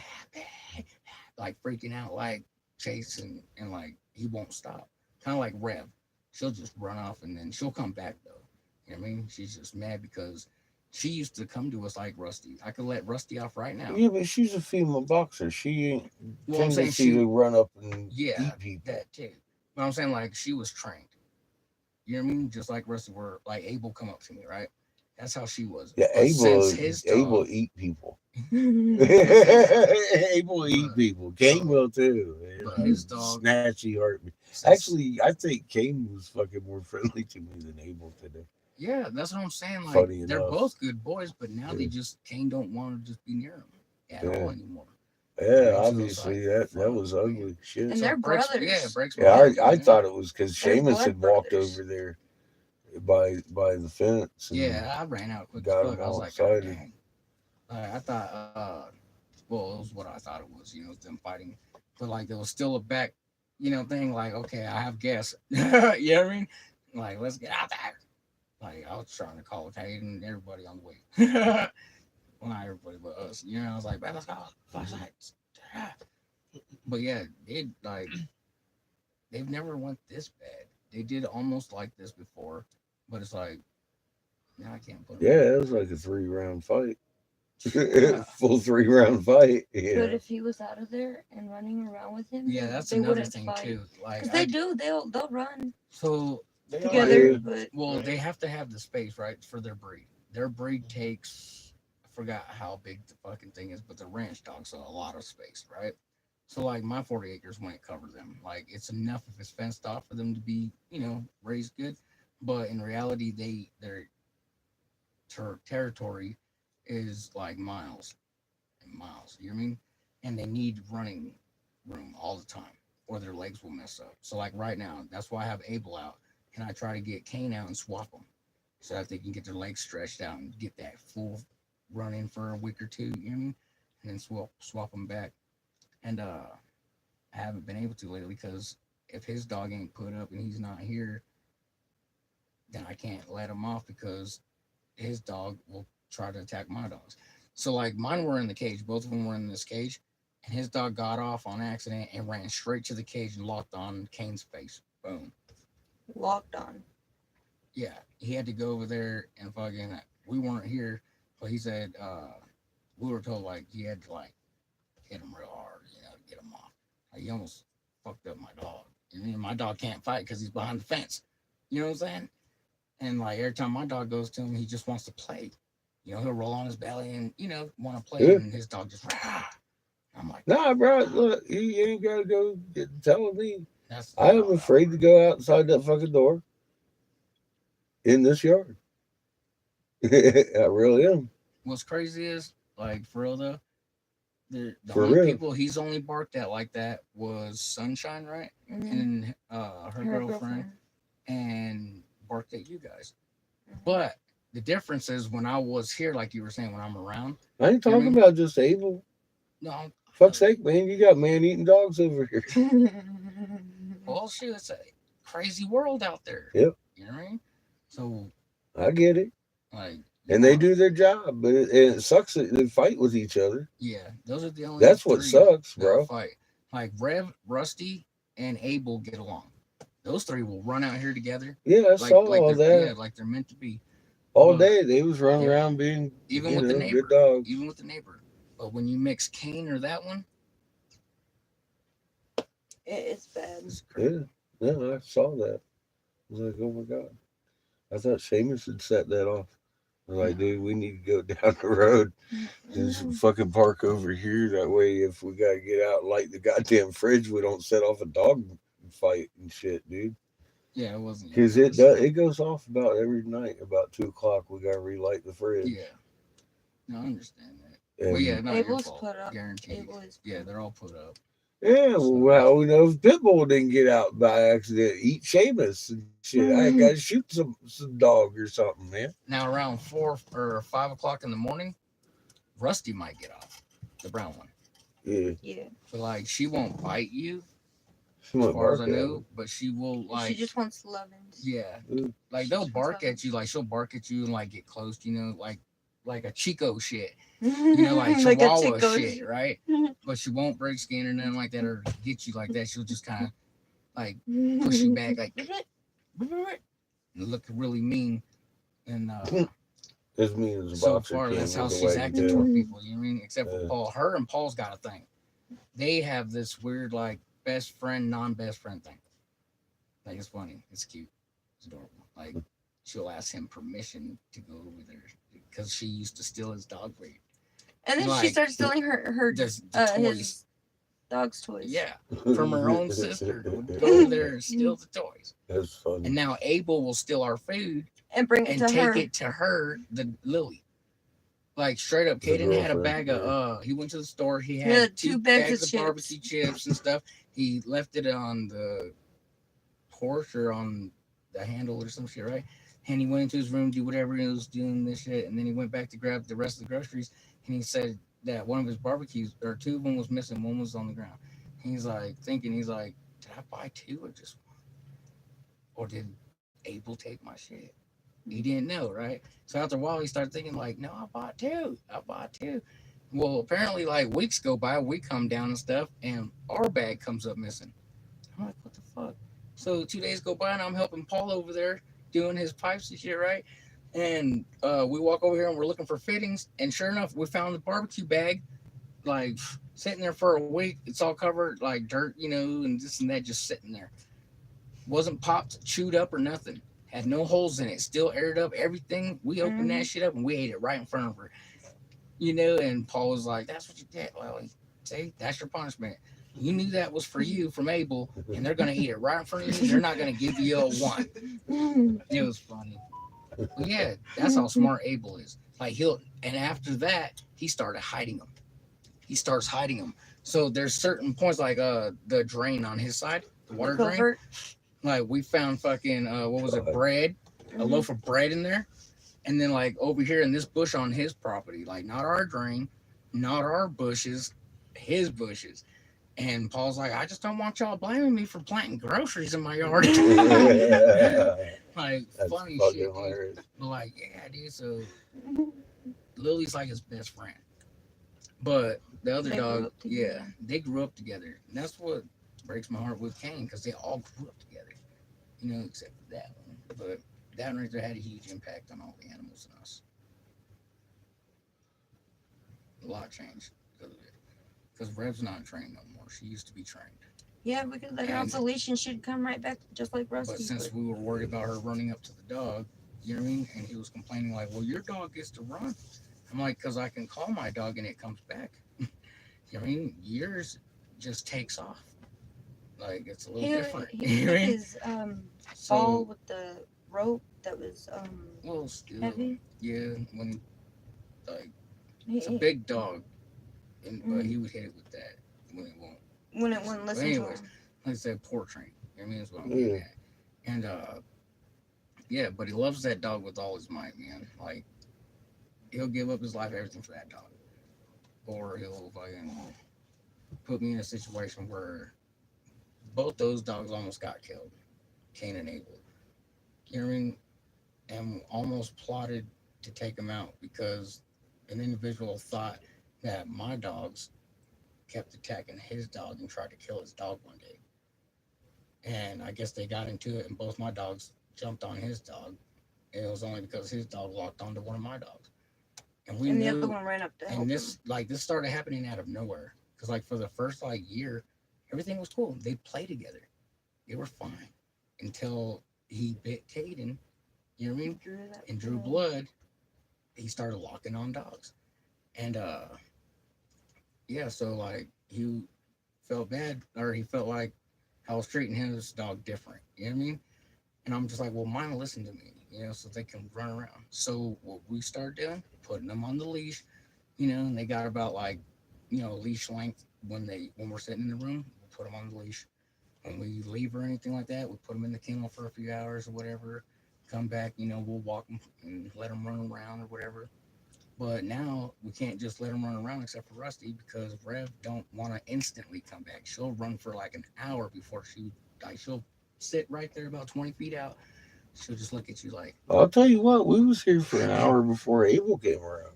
like freaking out, like chasing, and like he won't stop. Kind of like Rev. She'll just run off and then she'll come back though. You know what I mean? She's just mad because she used to come to us like Rusty. I could let Rusty off right now. Yeah, but she's a female boxer. She ain't Well, I'm saying tendency she, to run up and yeah, eat people. that too. But I'm saying like she was trained. You know what I mean? Just like Rusty, were like Abel come up to me, right? That's how she was. Yeah, But since his Abel dog, eat people. but since, Abel eat but people. Kane so, will too. but Man. his dog, Snatchy heart. since Actually, I think Kane was fucking more friendly to me than Abel today. yeah, that's what I'm saying. Like Funny they're enough. both good boys, but now they Yeah. just Kane don't want to just be near him at all Yeah. anymore. You know what Yeah, I mean? So it's like, obviously that fuck, was man. ugly shit. And So they're it breaks, yeah, brothers. it breaks my Yeah, heart. I Yeah, thought it was because They're Seamus blood had walked brothers. over there by the fence and yeah. I ran out quick as got fuck. him I was all like, God excited. dang. I thought, well, it was what I thought it was. You know, it was them fighting, but like there was still a back, thing. Like, okay, I have gas. You know what I mean? Like, let's get out there. Like, I was trying to call Kate and everybody on the way. Well, not everybody but us. I was like, man, let's go. Flashlights. But yeah, they've never went this bad. They did almost like this before, but it's like, now I can't put them Yeah, in. it was like a 3 round fight. Yeah, Full 3 round fight. But Yeah. if he was out of there and running around with him, yeah, that's they another wouldn't thing fight. too. Like, Because they do. They'll run so together, Yeah. but well, they have to have the space, right, for their breed. Their breed takes, I forgot how big the fucking thing is, but the ranch dogs are a lot of space, right? So like my 40 acres wouldn't cover them. Like it's enough if it's fenced off for them to be, raised good. But in reality, their territory is like miles and miles. You know what I mean? And they need running room all the time, or their legs will mess up. So like right now, that's why I have Abel out, and I try to get Kane out and swap them, so that they can get their legs stretched out and get that full running for a week or two. You know what I mean? And then swap them back. And I haven't been able to lately because if his dog ain't put up and he's not here, then I can't let him off because his dog will try to attack my dogs. So like mine were in the cage, both of them were in this cage, and his dog got off on accident and ran straight to the cage and locked on Kane's face. Boom. locked on. Yeah, he had to go over there and fucking. We weren't here, but he said we were told like he had to like hit him real hard, to get him off. Like, he almost fucked up my dog. And my dog can't fight because he's behind the fence. You know what I'm saying? And like every time my dog goes to him, he just wants to play. He'll roll on his belly and want to play, Yeah. and his dog just. Rah! I'm like, Nah, bro, look, you ain't got to go telling me. that's I am afraid to go outside that fucking door in this yard. I really am. What's crazy is like for real though, the For only real. people he's only barked at like that was Sunshine, right? Mhm. And her girlfriend, and barked at you guys. Mhm. But the difference is when I was here, like you were saying, when I'm around. I ain't You know what I talking mean? about just Abel. No, Fuck's sake, man, you got man eating dogs over here. bullshit. It's a crazy world out there. Yep. You know what I mean? So I get it. like, And they do their job, but it sucks that they fight with each other. yeah, those are the only That's what three sucks, that'll bro. fight. Like Rev, Rusty, and Abel get along. Those three will run out here together. Yeah, I Like saw all they're that. like they're meant to be. All But day they was running yeah, around being, even with the neighbor, good dogs. even with the neighbor. But when you mix Kane or that one, It's bad. it's crazy. Yeah, I saw that. I was like, oh my god. I thought Seamus had set that off. We're like, dude, we need to go down the road. Just fucking park over here. That way, if we gotta get out and light the goddamn fridge, we don't set off a dog fight and shit, dude. Yeah, it wasn't. Because it goes off about every night about 2 o'clock. We gotta relight the fridge. Yeah. No, I understand that. And, Well, yeah, not your Abel's fault. put up. Guaranteed. Able is Yeah, they're all put up. yeah. Well, how we know if Pitbull didn't get out by accident, eat Seamus and shit? I gotta shoot some dog or something, man. Now around 4 or 5 o'clock in the morning, Rusty might get off, the brown one. Yeah. Yeah. But like, she won't bite you, She as went far as bark I at know. him. But she will like. She just wants lovins. Yeah. Mm. Like they'll bark at you. Like she'll bark at you and like get close. You know, like a Chico shit. You know, like Like a Chihuahua Chico shit, right? But she won't break skin or nothing like that or get you like that. She'll just kind of like push you back, like and look really mean. And As mean as a so boxer far, can that's how with a she's wagging acting tail. toward people. You know what I mean? Except for Yeah. Paul. Her and Paul's got a thing. They have this weird like best friend, non-best friend thing. Like it's funny. It's cute. It's adorable. Like she'll ask him permission to go over there because she used to steal his dog breed. And then she Like, starts stealing her Just the toys. his dog's toys. Yeah, from her own sister would go over there and steal the toys. That's funny. And now Abel will steal our food And bring it and to take her. it to her, the Lily. Like straight up, The Caden had a girlfriend, bag of he went to the store, he had Yeah, two 2 bags of chips. barbecue chips and stuff. He left it on the porch or on the handle or some shit, right? And he went into his room, do whatever he was doing this shit, and then he went back to grab the rest of the groceries and he said that one of his barbecues or 2 of them was missing, one was on the ground. He's like thinking, he's like, did I buy 2 or just 1? Or did Abel take my shit? He didn't know, right? So after a while, he started thinking like, no, I bought 2. Well, apparently, like weeks go by, we come down and stuff, and our bag comes up missing. I'm like, what the fuck? So 2 days go by, and I'm helping Paul over there doing his pipes and shit, right? And we walk over here, and we're looking for fittings, and sure enough, we found the barbecue bag, like sitting there for a week. It's all covered like dirt, you know, and this and that, just sitting there. Wasn't popped, chewed up, or nothing. Had no holes in it, still aired up, everything. We opened that shit up and we ate it right in front of her. You know, and Paul was like, that's what you did. Well, see, that's your punishment. You knew that was for you from Abel, and they're going to eat it right in front of you. They're not going to give you a 1. It was funny. But yeah, that's how smart Abel is. Like and after that, he started hiding them. He starts hiding them. So there's certain points like the drain on his side, the water drain. Like we found fucking what was it, bread, a loaf of bread in there, and then like over here in this bush on his property, like not our drain, not our bushes, his bushes. And Paul's like, I just don't want y'all blaming me for planting groceries in my yard. Like That's funny fucking shit. hilarious. But like, yeah, dude. So Lily's like his best friend, but the other They grew dog, up together. yeah, they grew up together, and that's what breaks my heart with Kane because they all grew up together. You know, except for that one. But that one right there had a huge impact on all the animals and us. A lot changed because of it. Because Rev's not trained no more. She used to be trained. Yeah, because they got off the leash and she'd come right back just like Rusty. But since we were worried about her running up to the dog, you know what I mean? And he was complaining like, well, your dog gets to run. I'm like, because I can call my dog and it comes back. You know what I mean? Yours just takes off. Like, it's a little different. He You know what I took mean? his ball with the rope that was well, still, heavy. yeah, when, like, He, it's a big dog, but he would hit it with that when it won't. when it wouldn't listen to anyways, him. Like I said, poor train. You know what I mean? That's what I'm getting at. And, yeah, but he loves that dog with all his might, man. Like, he'll give up his life, everything for that dog. Or he'll fucking put me in a situation where both those dogs almost got killed, Cain and Abel. You know what I mean? And almost plotted to take them out because an individual thought that my dogs kept attacking his dog and tried to kill his dog one day. And I guess they got into it and both my dogs jumped on his dog. And it was only because his dog locked onto one of my dogs. And we And knew, the other one ran up to help and this started happening out of nowhere. Because like for the first like year, everything was cool. They played together. They were fine. Until he bit Caden, you know what I mean? And drew blood. he started locking on dogs. And yeah, so like he felt bad, or he felt like I was treating his dog different. You know what I mean? And I'm just like, well, mine will listen to me, so they can run around. So what we started doing, putting them on the leash, and they got about like, leash length when we're sitting in the room. We put them on the leash. When we leave or anything like that, we put them in the kennel for a few hours or whatever. Come back, we'll walk them and let them run around or whatever. But now we can't just let them run around except for Rusty because Rev don't want to instantly come back. She'll run for like an hour before she'll sit right there about 20 feet out. She'll just look at you like, I'll tell you what, we was here for an hour before Abel came around.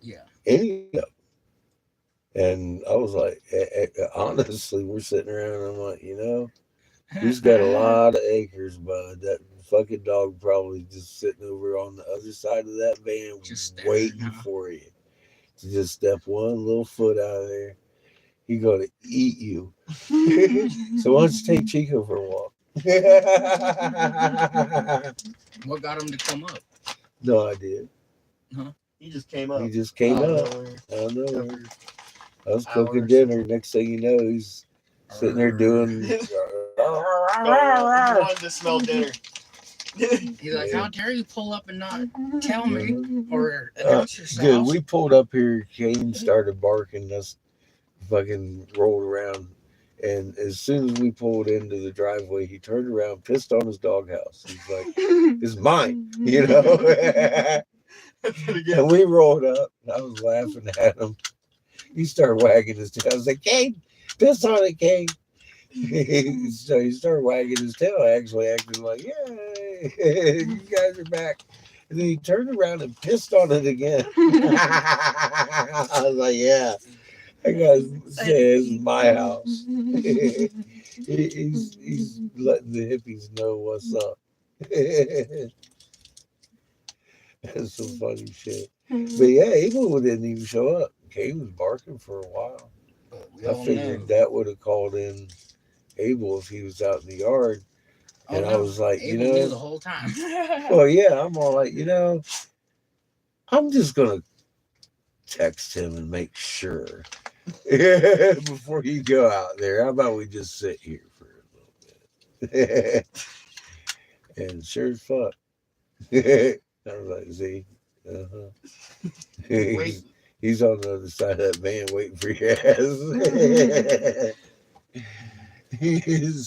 yeah. Any of them. And I was like, honestly, we're sitting around and I'm like, he's got a lot of acres, bud. That fucking dog probably just sitting over on the other side of that van Just waiting staring, huh? for you to just step one little foot out of there. He's going to eat you. So why don't you take Chico for a walk? What got him to come up? No idea. Huh? He just came up. He just came out of up. nowhere. I don't know. After I was cooking hours. dinner. Next thing you know, he's sitting there doing. He wanted to smell dinner. He's like, Yeah. how dare you pull up and not tell me or Dude, announce yourself? we pulled up here. Kane started barking. Us fucking rolled around. And as soon as we pulled into the driveway, he turned around, pissed on his doghouse. He's like, "It's mine," And we rolled up, and I was laughing at him. He started wagging his tail. I was like, "Kane, piss on it, Kane." So he started wagging his tail, actually acting like, "Yay, you guys are back." And then he turned around and pissed on it again. I was like, "Yeah, that guy says it's my house." He's letting the hippies know what's up. That's some funny shit. But yeah, Abel didn't even show up. Kane was barking for a while. But we I all figured know. that would have called in Abel if he was out in the yard. Oh, And I no. was like, Abel knew the whole time. well, yeah, I'm all like, I'm just going to text him and make sure before you go out there. How about we just sit here for a little bit? And sure as fuck. I was like, see, uh-huh. Wait. He's on the other side of that van waiting for your ass.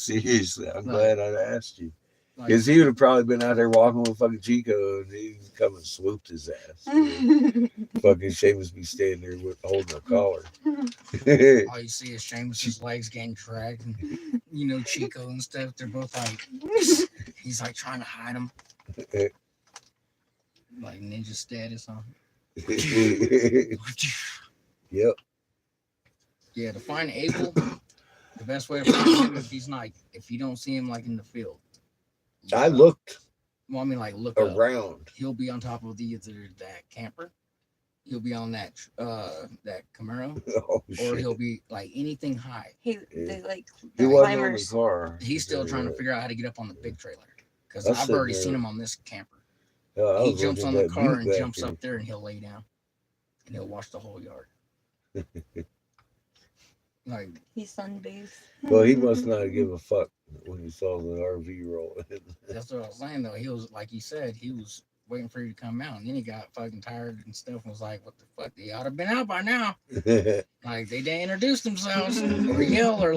Seriously, I'm glad I asked you. Because he would have probably been out there walking with fucking Chico and he'd come and swooped his ass. Fucking Seamus be standing there with, holding a collar. All you see is Seamus's legs getting dragged, and Chico and stuff. They're both like, he's like trying to hide them, like ninja status on. Yep. Yeah, to find Abel, the best way to find him if you don't see him like in the field. I looked. Well, I mean, like look around. Up. He'll be on top of either that camper. He'll be on that Camaro, or he'll be like anything high. They he wasn't on the car. He's still trying to figure out how to get up on the big trailer because I've already seen him on this camper. He jumps on the car and jumps up there, and he'll lay down, and he'll watch the whole yard. Like he's sunbathed. Well, he must not give a fuck when he saw the RV roll in. That's what I was saying though. He was like he said, he was waiting for you to come out, and then he got fucking tired and stuff and was like, what the fuck, they ought to have been out by now. Like they didn't introduce themselves or yell or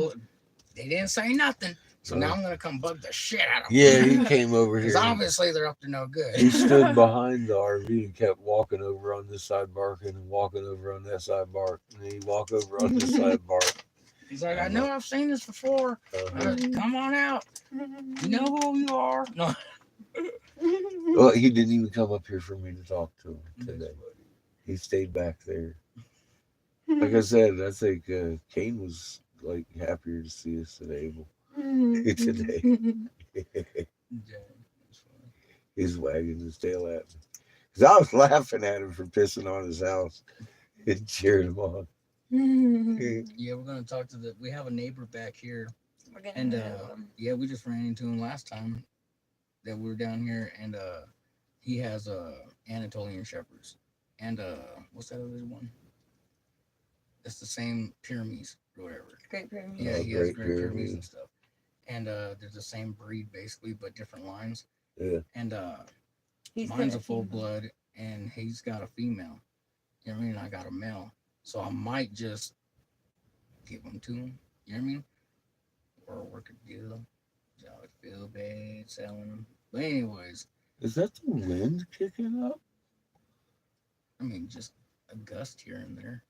they didn't say nothing. So now I'm gonna come bug the shit out of them. Yeah, he came over here. Because obviously they're up to no good. He stood behind the RV and kept walking over on this side barking and walking over on that side bark. And he walk over on this side bark. He's like, I know I've seen this before. Come on out. You know who you are. No. Well, he didn't even come up here for me to talk to him today. He stayed back there. Like I said, I think Kane was like happier to see us than Abel today. He's wagging his tail at me. Because I was laughing at him for pissing on his house and cheering him on. Yeah, we're going to talk to we have a neighbor back here. And yeah, we just ran into him last time that we were down here, and he has Anatolian Shepherds. and what's that other one? It's the same pyramids or whatever. Great Pyramid. Yeah, Oh, he has Great great pyramids and Pyramid. stuff. And they're the same breed basically, but different lines. Yeah. And He's mine's gonna a full keep- blood, and he's got a female. You know what I mean? I got a male, so I might just give him to him. You know what I mean? Or work a deal. So I would feel bad selling them. But anyways, Is that the wind kicking up? I mean, just a gust here and there.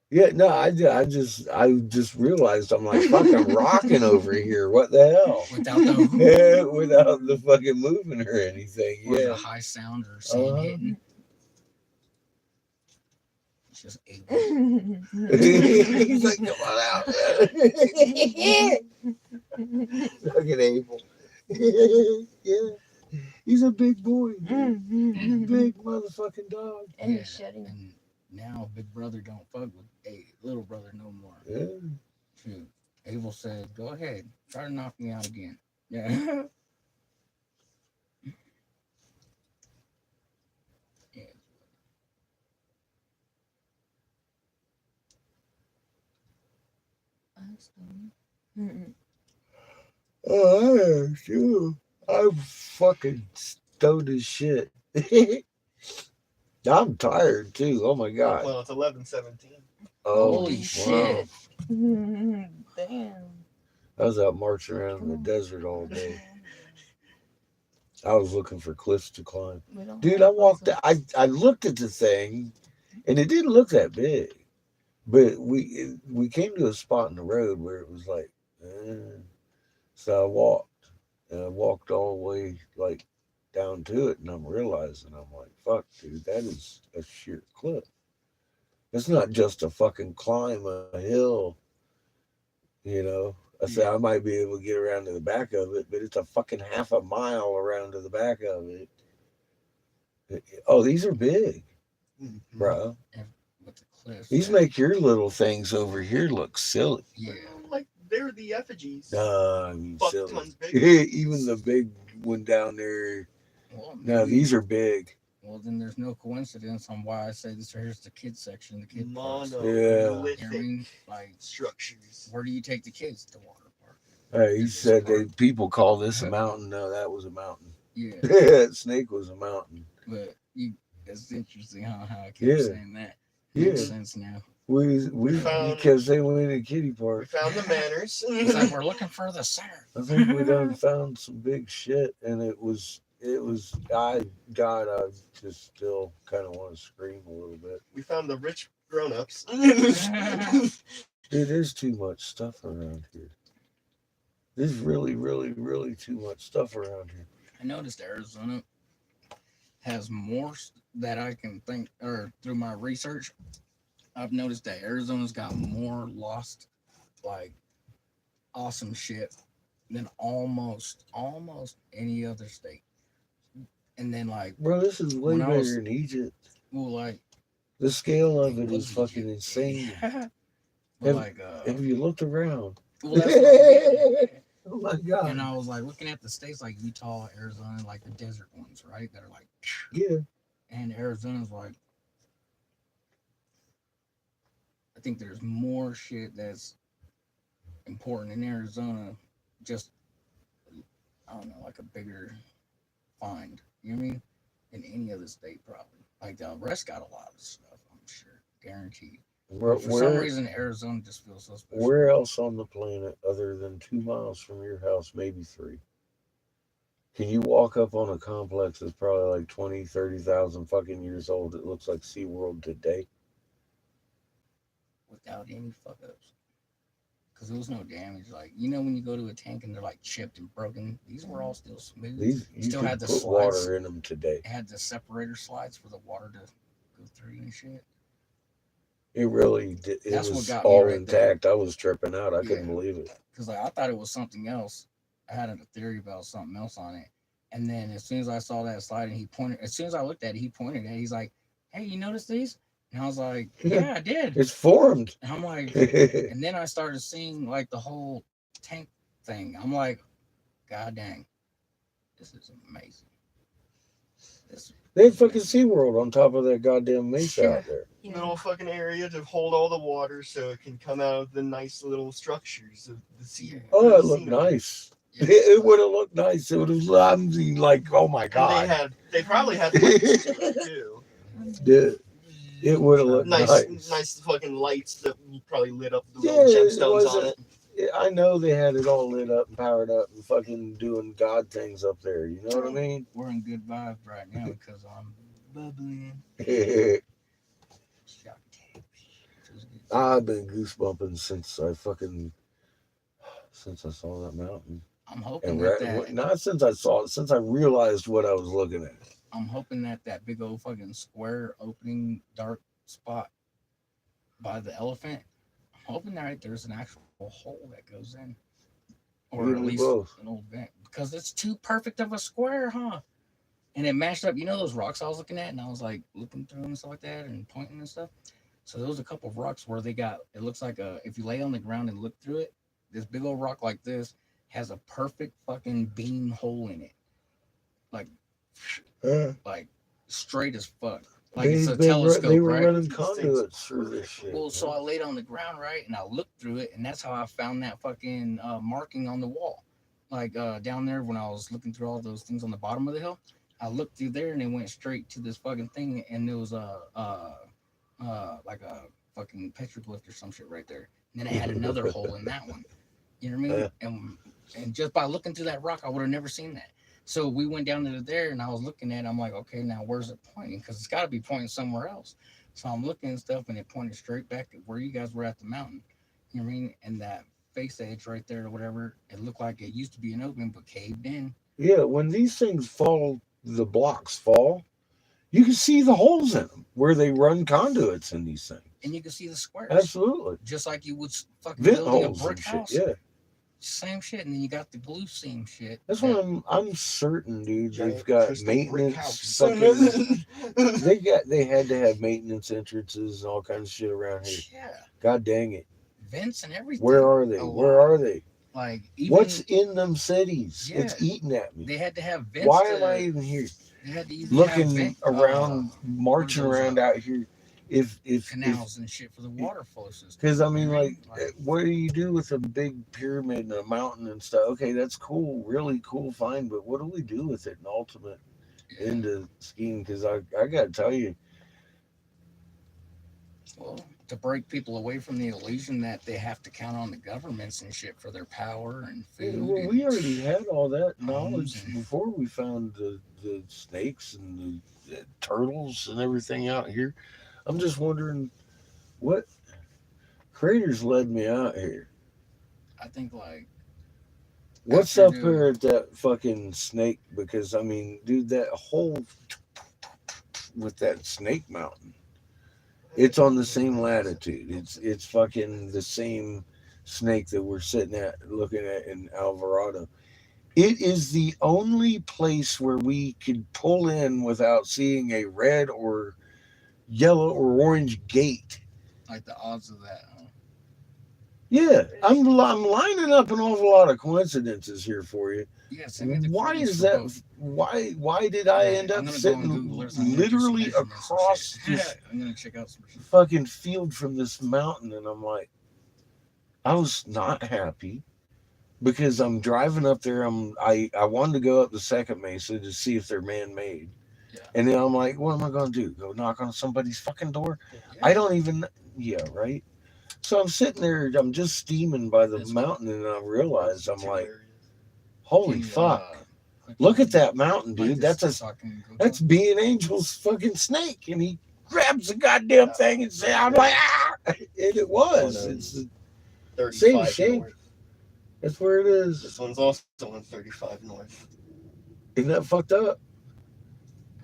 Yeah, no, I just realized I'm like, fuck, I'm rocking over here. What the hell? Without the Yeah, without the fucking moving or anything. or the Yeah. high sound or sand hitting. It's just able. He's like, come on out. Fucking Abel. Yeah. He's a big boy. Dude. Big motherfucking dog. And Yeah, he's shedding. and now Big Brother don't fuck with little brother no more. Yeah. Shoot. Abel said, go ahead. Try to knock me out again. Yeah. Yeah. Oh, sure. I'm fucking stoned as shit. I'm tired too. Oh my god. Well, it's 11:17. Oh, Holy wow. shit. Damn. I was out marching around in the desert all day. I was looking for cliffs to climb. We don't Dude, have I walked. license. I looked at the thing, and it didn't look that big. But we came to a spot in the road where it was like, so I walked, and I walked all the way like down to it, and I'm realizing I'm like, fuck, dude, that is a sheer cliff. It's not just a fucking climb a hill, you know. I said I might be able to get around to the back of it, but it's a fucking half a mile around to the back of it. Oh, these are big, bro. With the cliffs. These make your little things over here look silly. Yeah. Like they're the effigies. I mean, Fuck silly. tons bigger. Even the big one down there. Well, No, maybe- these are big. Well, then there's no coincidence on why I say this. Here's the kids section, the kid parks. You Monolithic know what I mean? Like, structures. where do you take the kids to water park? Hey, he This said park. that people call this a mountain. No, that was a mountain. Yeah, That snake was a mountain. but it's interesting how I kept Yeah. saying that. Yeah. Makes sense now. We found- because they went in kitty We park. found the manners. It's like we're looking for the center. I think we done found some big shit, and it was. I just still kind of want to scream a little bit. We found the rich grown-ups. Dude, there's too much stuff around here. There's really, really, really too much stuff around here. I noticed Arizona has more that I can think, or through my research, I've noticed that Arizona's got more lost, like, awesome shit than almost any other state. And then, like, Bro, this is way When I bigger was- than Egypt. well, like, The scale of it it was is fucking Egypt. insane. But Have- like, Have you looked around? well, that's what I did. Oh my god. And I was like looking at the states like Utah, Arizona, like the desert ones, right? That are like, Yeah. and Arizona's like, I think there's more shit that's important in Arizona. Just, I don't know, like a bigger find. You know what I mean? In any other state, probably. Like the rest got a lot of stuff, I'm sure, guaranteed. Where, For some reason, Arizona just feels so special. where else on the planet, other than 2 miles from your house, maybe 3, can you walk up on a complex that's probably like 20, 30,000 fucking years old? It looks like SeaWorld today. Without any fuck ups. Because there was no damage. Like, you know, when you go to a tank and they're like chipped and broken, these were all still smooth. These you Still could had the put slides. water in them today. It had the separator slides for the water to go through and shit. It really did. It That's what was got me all right intact. I was tripping out. I couldn't Yeah. believe it. Because like, I thought it was something else. I had a theory about something else on it. And then as soon as I saw that slide and he pointed, as soon as I looked at it, he pointed at it. He's like, hey, you notice these? And I was like, yeah, I did. It's formed. And I'm like, Yeah, and then I started seeing like the whole tank thing. I'm like, God dang, this is amazing. This They had fucking SeaWorld on top of that goddamn mesa out there. Yeah. Little fucking area to hold all the water so it can come out of the nice little structures of the sea. Oh, the it looked scenery. nice. It would have looked nice. It would have. I mean, like, oh my And god. they probably had lights to it too. Dude, it would have looked nice. Nice fucking lights that probably lit up the Yeah, little it gemstones on wasn't. it. I know they had it all lit up and powered up and fucking doing god things up there. You know what I mean? We're in good vibes right now because I'm bubbling. I've been goosebumping since I saw that mountain. I'm hoping And that not since I saw it, since I realized what I was looking at. I'm hoping that big old fucking square opening dark spot by the elephant. I'm hoping that there's an actual hole that goes in, or You at and least both. an old vent, because it's too perfect of a square, huh? And it matched up. You know those rocks I was looking at, and I was like looking through them and stuff like that, and pointing and stuff. So there was a couple of rocks where they got. It looks like if you lay on the ground and look through it, this big old rock like this has a perfect fucking beam hole in it, like straight as fuck. Like it's a telescope, they were right? running conduits through this shit. Well, so I laid on the ground, right, and I looked through it, and that's how I found that fucking marking on the wall. Like down there when I was looking through all those things on the bottom of the hill, I looked through there and it went straight to this fucking thing, and there was like a fucking petroglyph or some shit right there. And then it had another hole in that one. You know what I mean? And just by looking through that rock, I would have never seen that. So we went down to there, and I was looking at it. I'm like, okay, now where's it pointing? Because it's got to be pointing somewhere else. So I'm looking and stuff, and it pointed straight back at where you guys were at the mountain. You know what I mean? And that face edge right there or whatever, it looked like it used to be an open, but caved in. Yeah, when these things fall, the blocks fall, you can see the holes in them where they run conduits in these things. And you can see the squares. Absolutely. Just like you would fucking Vent building a holes brick and house. shit. Yeah. Same shit, and then you got the glue seam shit. That's what I'm certain, dude. They've Giant got crystal brick maintenance. house. Fucking, they had to have maintenance entrances and all kinds of shit around here. Yeah. God dang it. Vents and everything. Where are they? Where are they? Like even, What's in them cities? Yeah. It's eating at me. They had to have vents. Why am I even here? They had to even Looking around, marching around out here. If canals and shit for the water flow system. Because I mean, like, what do you do with a big pyramid and a mountain and stuff? Okay, that's cool, really cool, fine. But what do we do with it in ultimate into scheme? Because I got to tell you, well, to break people away from the illusion that they have to count on the governments and shit for their power and food. Well, we already had all that knowledge before we found the snakes and the turtles and everything out here. I'm just wondering what craters led me out here. I think like what's up there at that fucking snake? Because I mean, dude, that whole with that snake mountain, it's on the same latitude. It's fucking the same snake that we're sitting at looking at in Alvarado. It is the only place where we could pull in without seeing a red or yellow or orange gate. Like the odds of that, huh? Yeah, I'm lining up an awful lot of coincidences here for you. Why is that? Why did I end up sitting literally across this I'm gonna check out some fucking field from this mountain? And I'm like, I was not happy because I'm driving up there. I wanted to go up the second mesa to see if they're man-made. Yeah. And then I'm like, what am I going to do? Go knock on somebody's fucking door? Yeah. I don't even, right? So I'm sitting there, I'm just steaming by the mountain, and I realize, I'm like, holy fuck. Look at that mountain, dude. That's being Angel's fucking snake. And he grabs the goddamn thing and says, I'm like, ah! And it was. It's the same shape. North. That's where it is. This one's also on 35 north. Isn't that fucked up?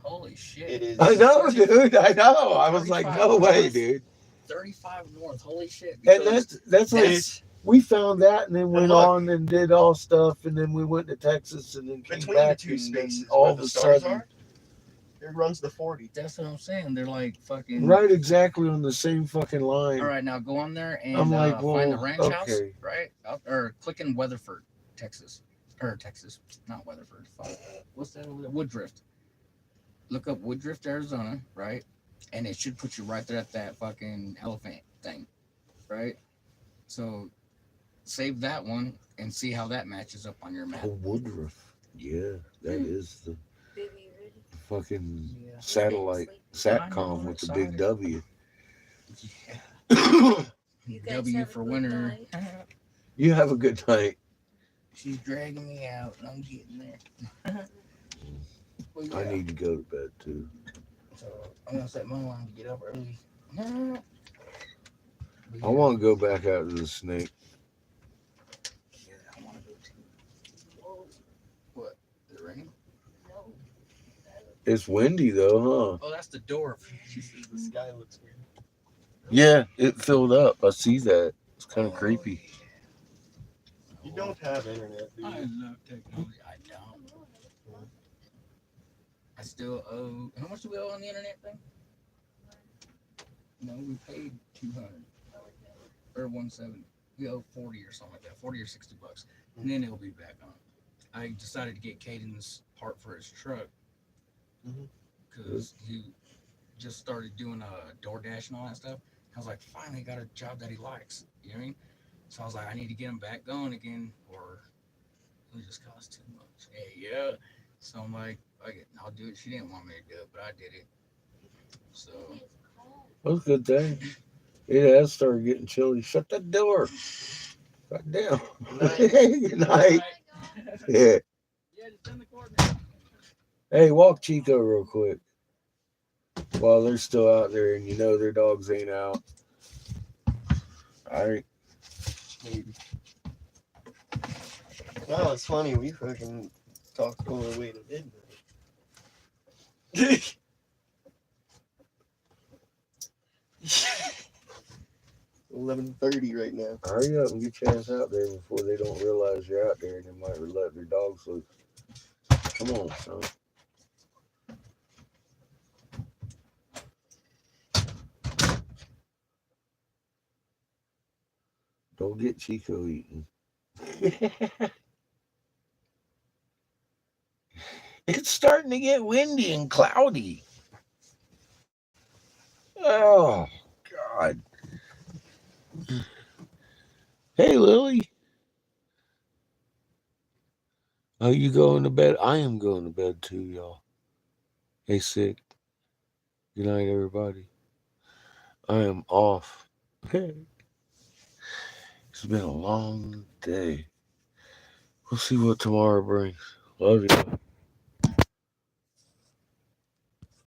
Holy shit. It is. I know, dude. I know. I was like, no way, dude. 35 north. Holy shit. And that's like, we found that and then went on and did all stuff. And then we went to Texas and then came back. Between the two spaces, all of a sudden. It runs the 40. That's what I'm saying. They're like fucking. Right, exactly on the same fucking line. All right, now go on there and I'm like, find the ranch house, right? Or click in Weatherford, Texas. Or Texas, not Weatherford. Fuck. What's that over there? Woodruff. look up Woodruff, Arizona, right? And it should put you right there at that fucking elephant thing, right? So save that one and see how that matches up on your map. Oh, Woodruff. Yeah, that is the Baby, you ready? fucking Yeah. satellite I satcom know, I'm with the big excited. W. Yeah. You guys W have a for good winter. night. You have a good night. She's dragging me out, and I'm getting there. Well, I yeah. need to go to bed too. So I'm gonna set my alarm to get up early. But I yeah, want to go back out to the snake. yeah, I want to go too. Whoa. What? Is it raining? No. It's windy though, huh? Oh, that's the door. She says the sky looks weird. Yeah, it filled up. I see that. It's kind of Oh, creepy. yeah. You don't have internet, do I you? love technology. I don't. I still owe. How much do we owe on the internet thing? No, we paid 200 or 170. We owe 40 or something like that, 40 or $60, and then it'll be back on. I decided to get Caden's part for his truck because he just started doing DoorDash and all that stuff. I was like, finally got a job that he likes. You know what I mean? So I was like, I need to get him back going again, or it'll just cost too much. Hey, yeah. So I'm like, I'll do it. She didn't want me to do it, but I did it. So That's a good thing. It has started getting chilly. Shut that door. God damn. Good night. Yeah. yeah, just send the coordinates. Hey, walk Chico real quick while they're still out there and you know their dogs ain't out. All right. Maybe. Wow, it's funny. We fucking talked all the way to midnight. 11:30 right now. Hurry up and get your ass out there before they don't realize you're out there and they might let their dogs loose. Come on, son. Don't get Chico eaten. It's starting to get windy and cloudy. Oh, God. Hey, Lily. Are you going to bed? I am going to bed too, y'all. Hey, sick. Good night, everybody. I am off. It's been a long day. We'll see what tomorrow brings. Love you.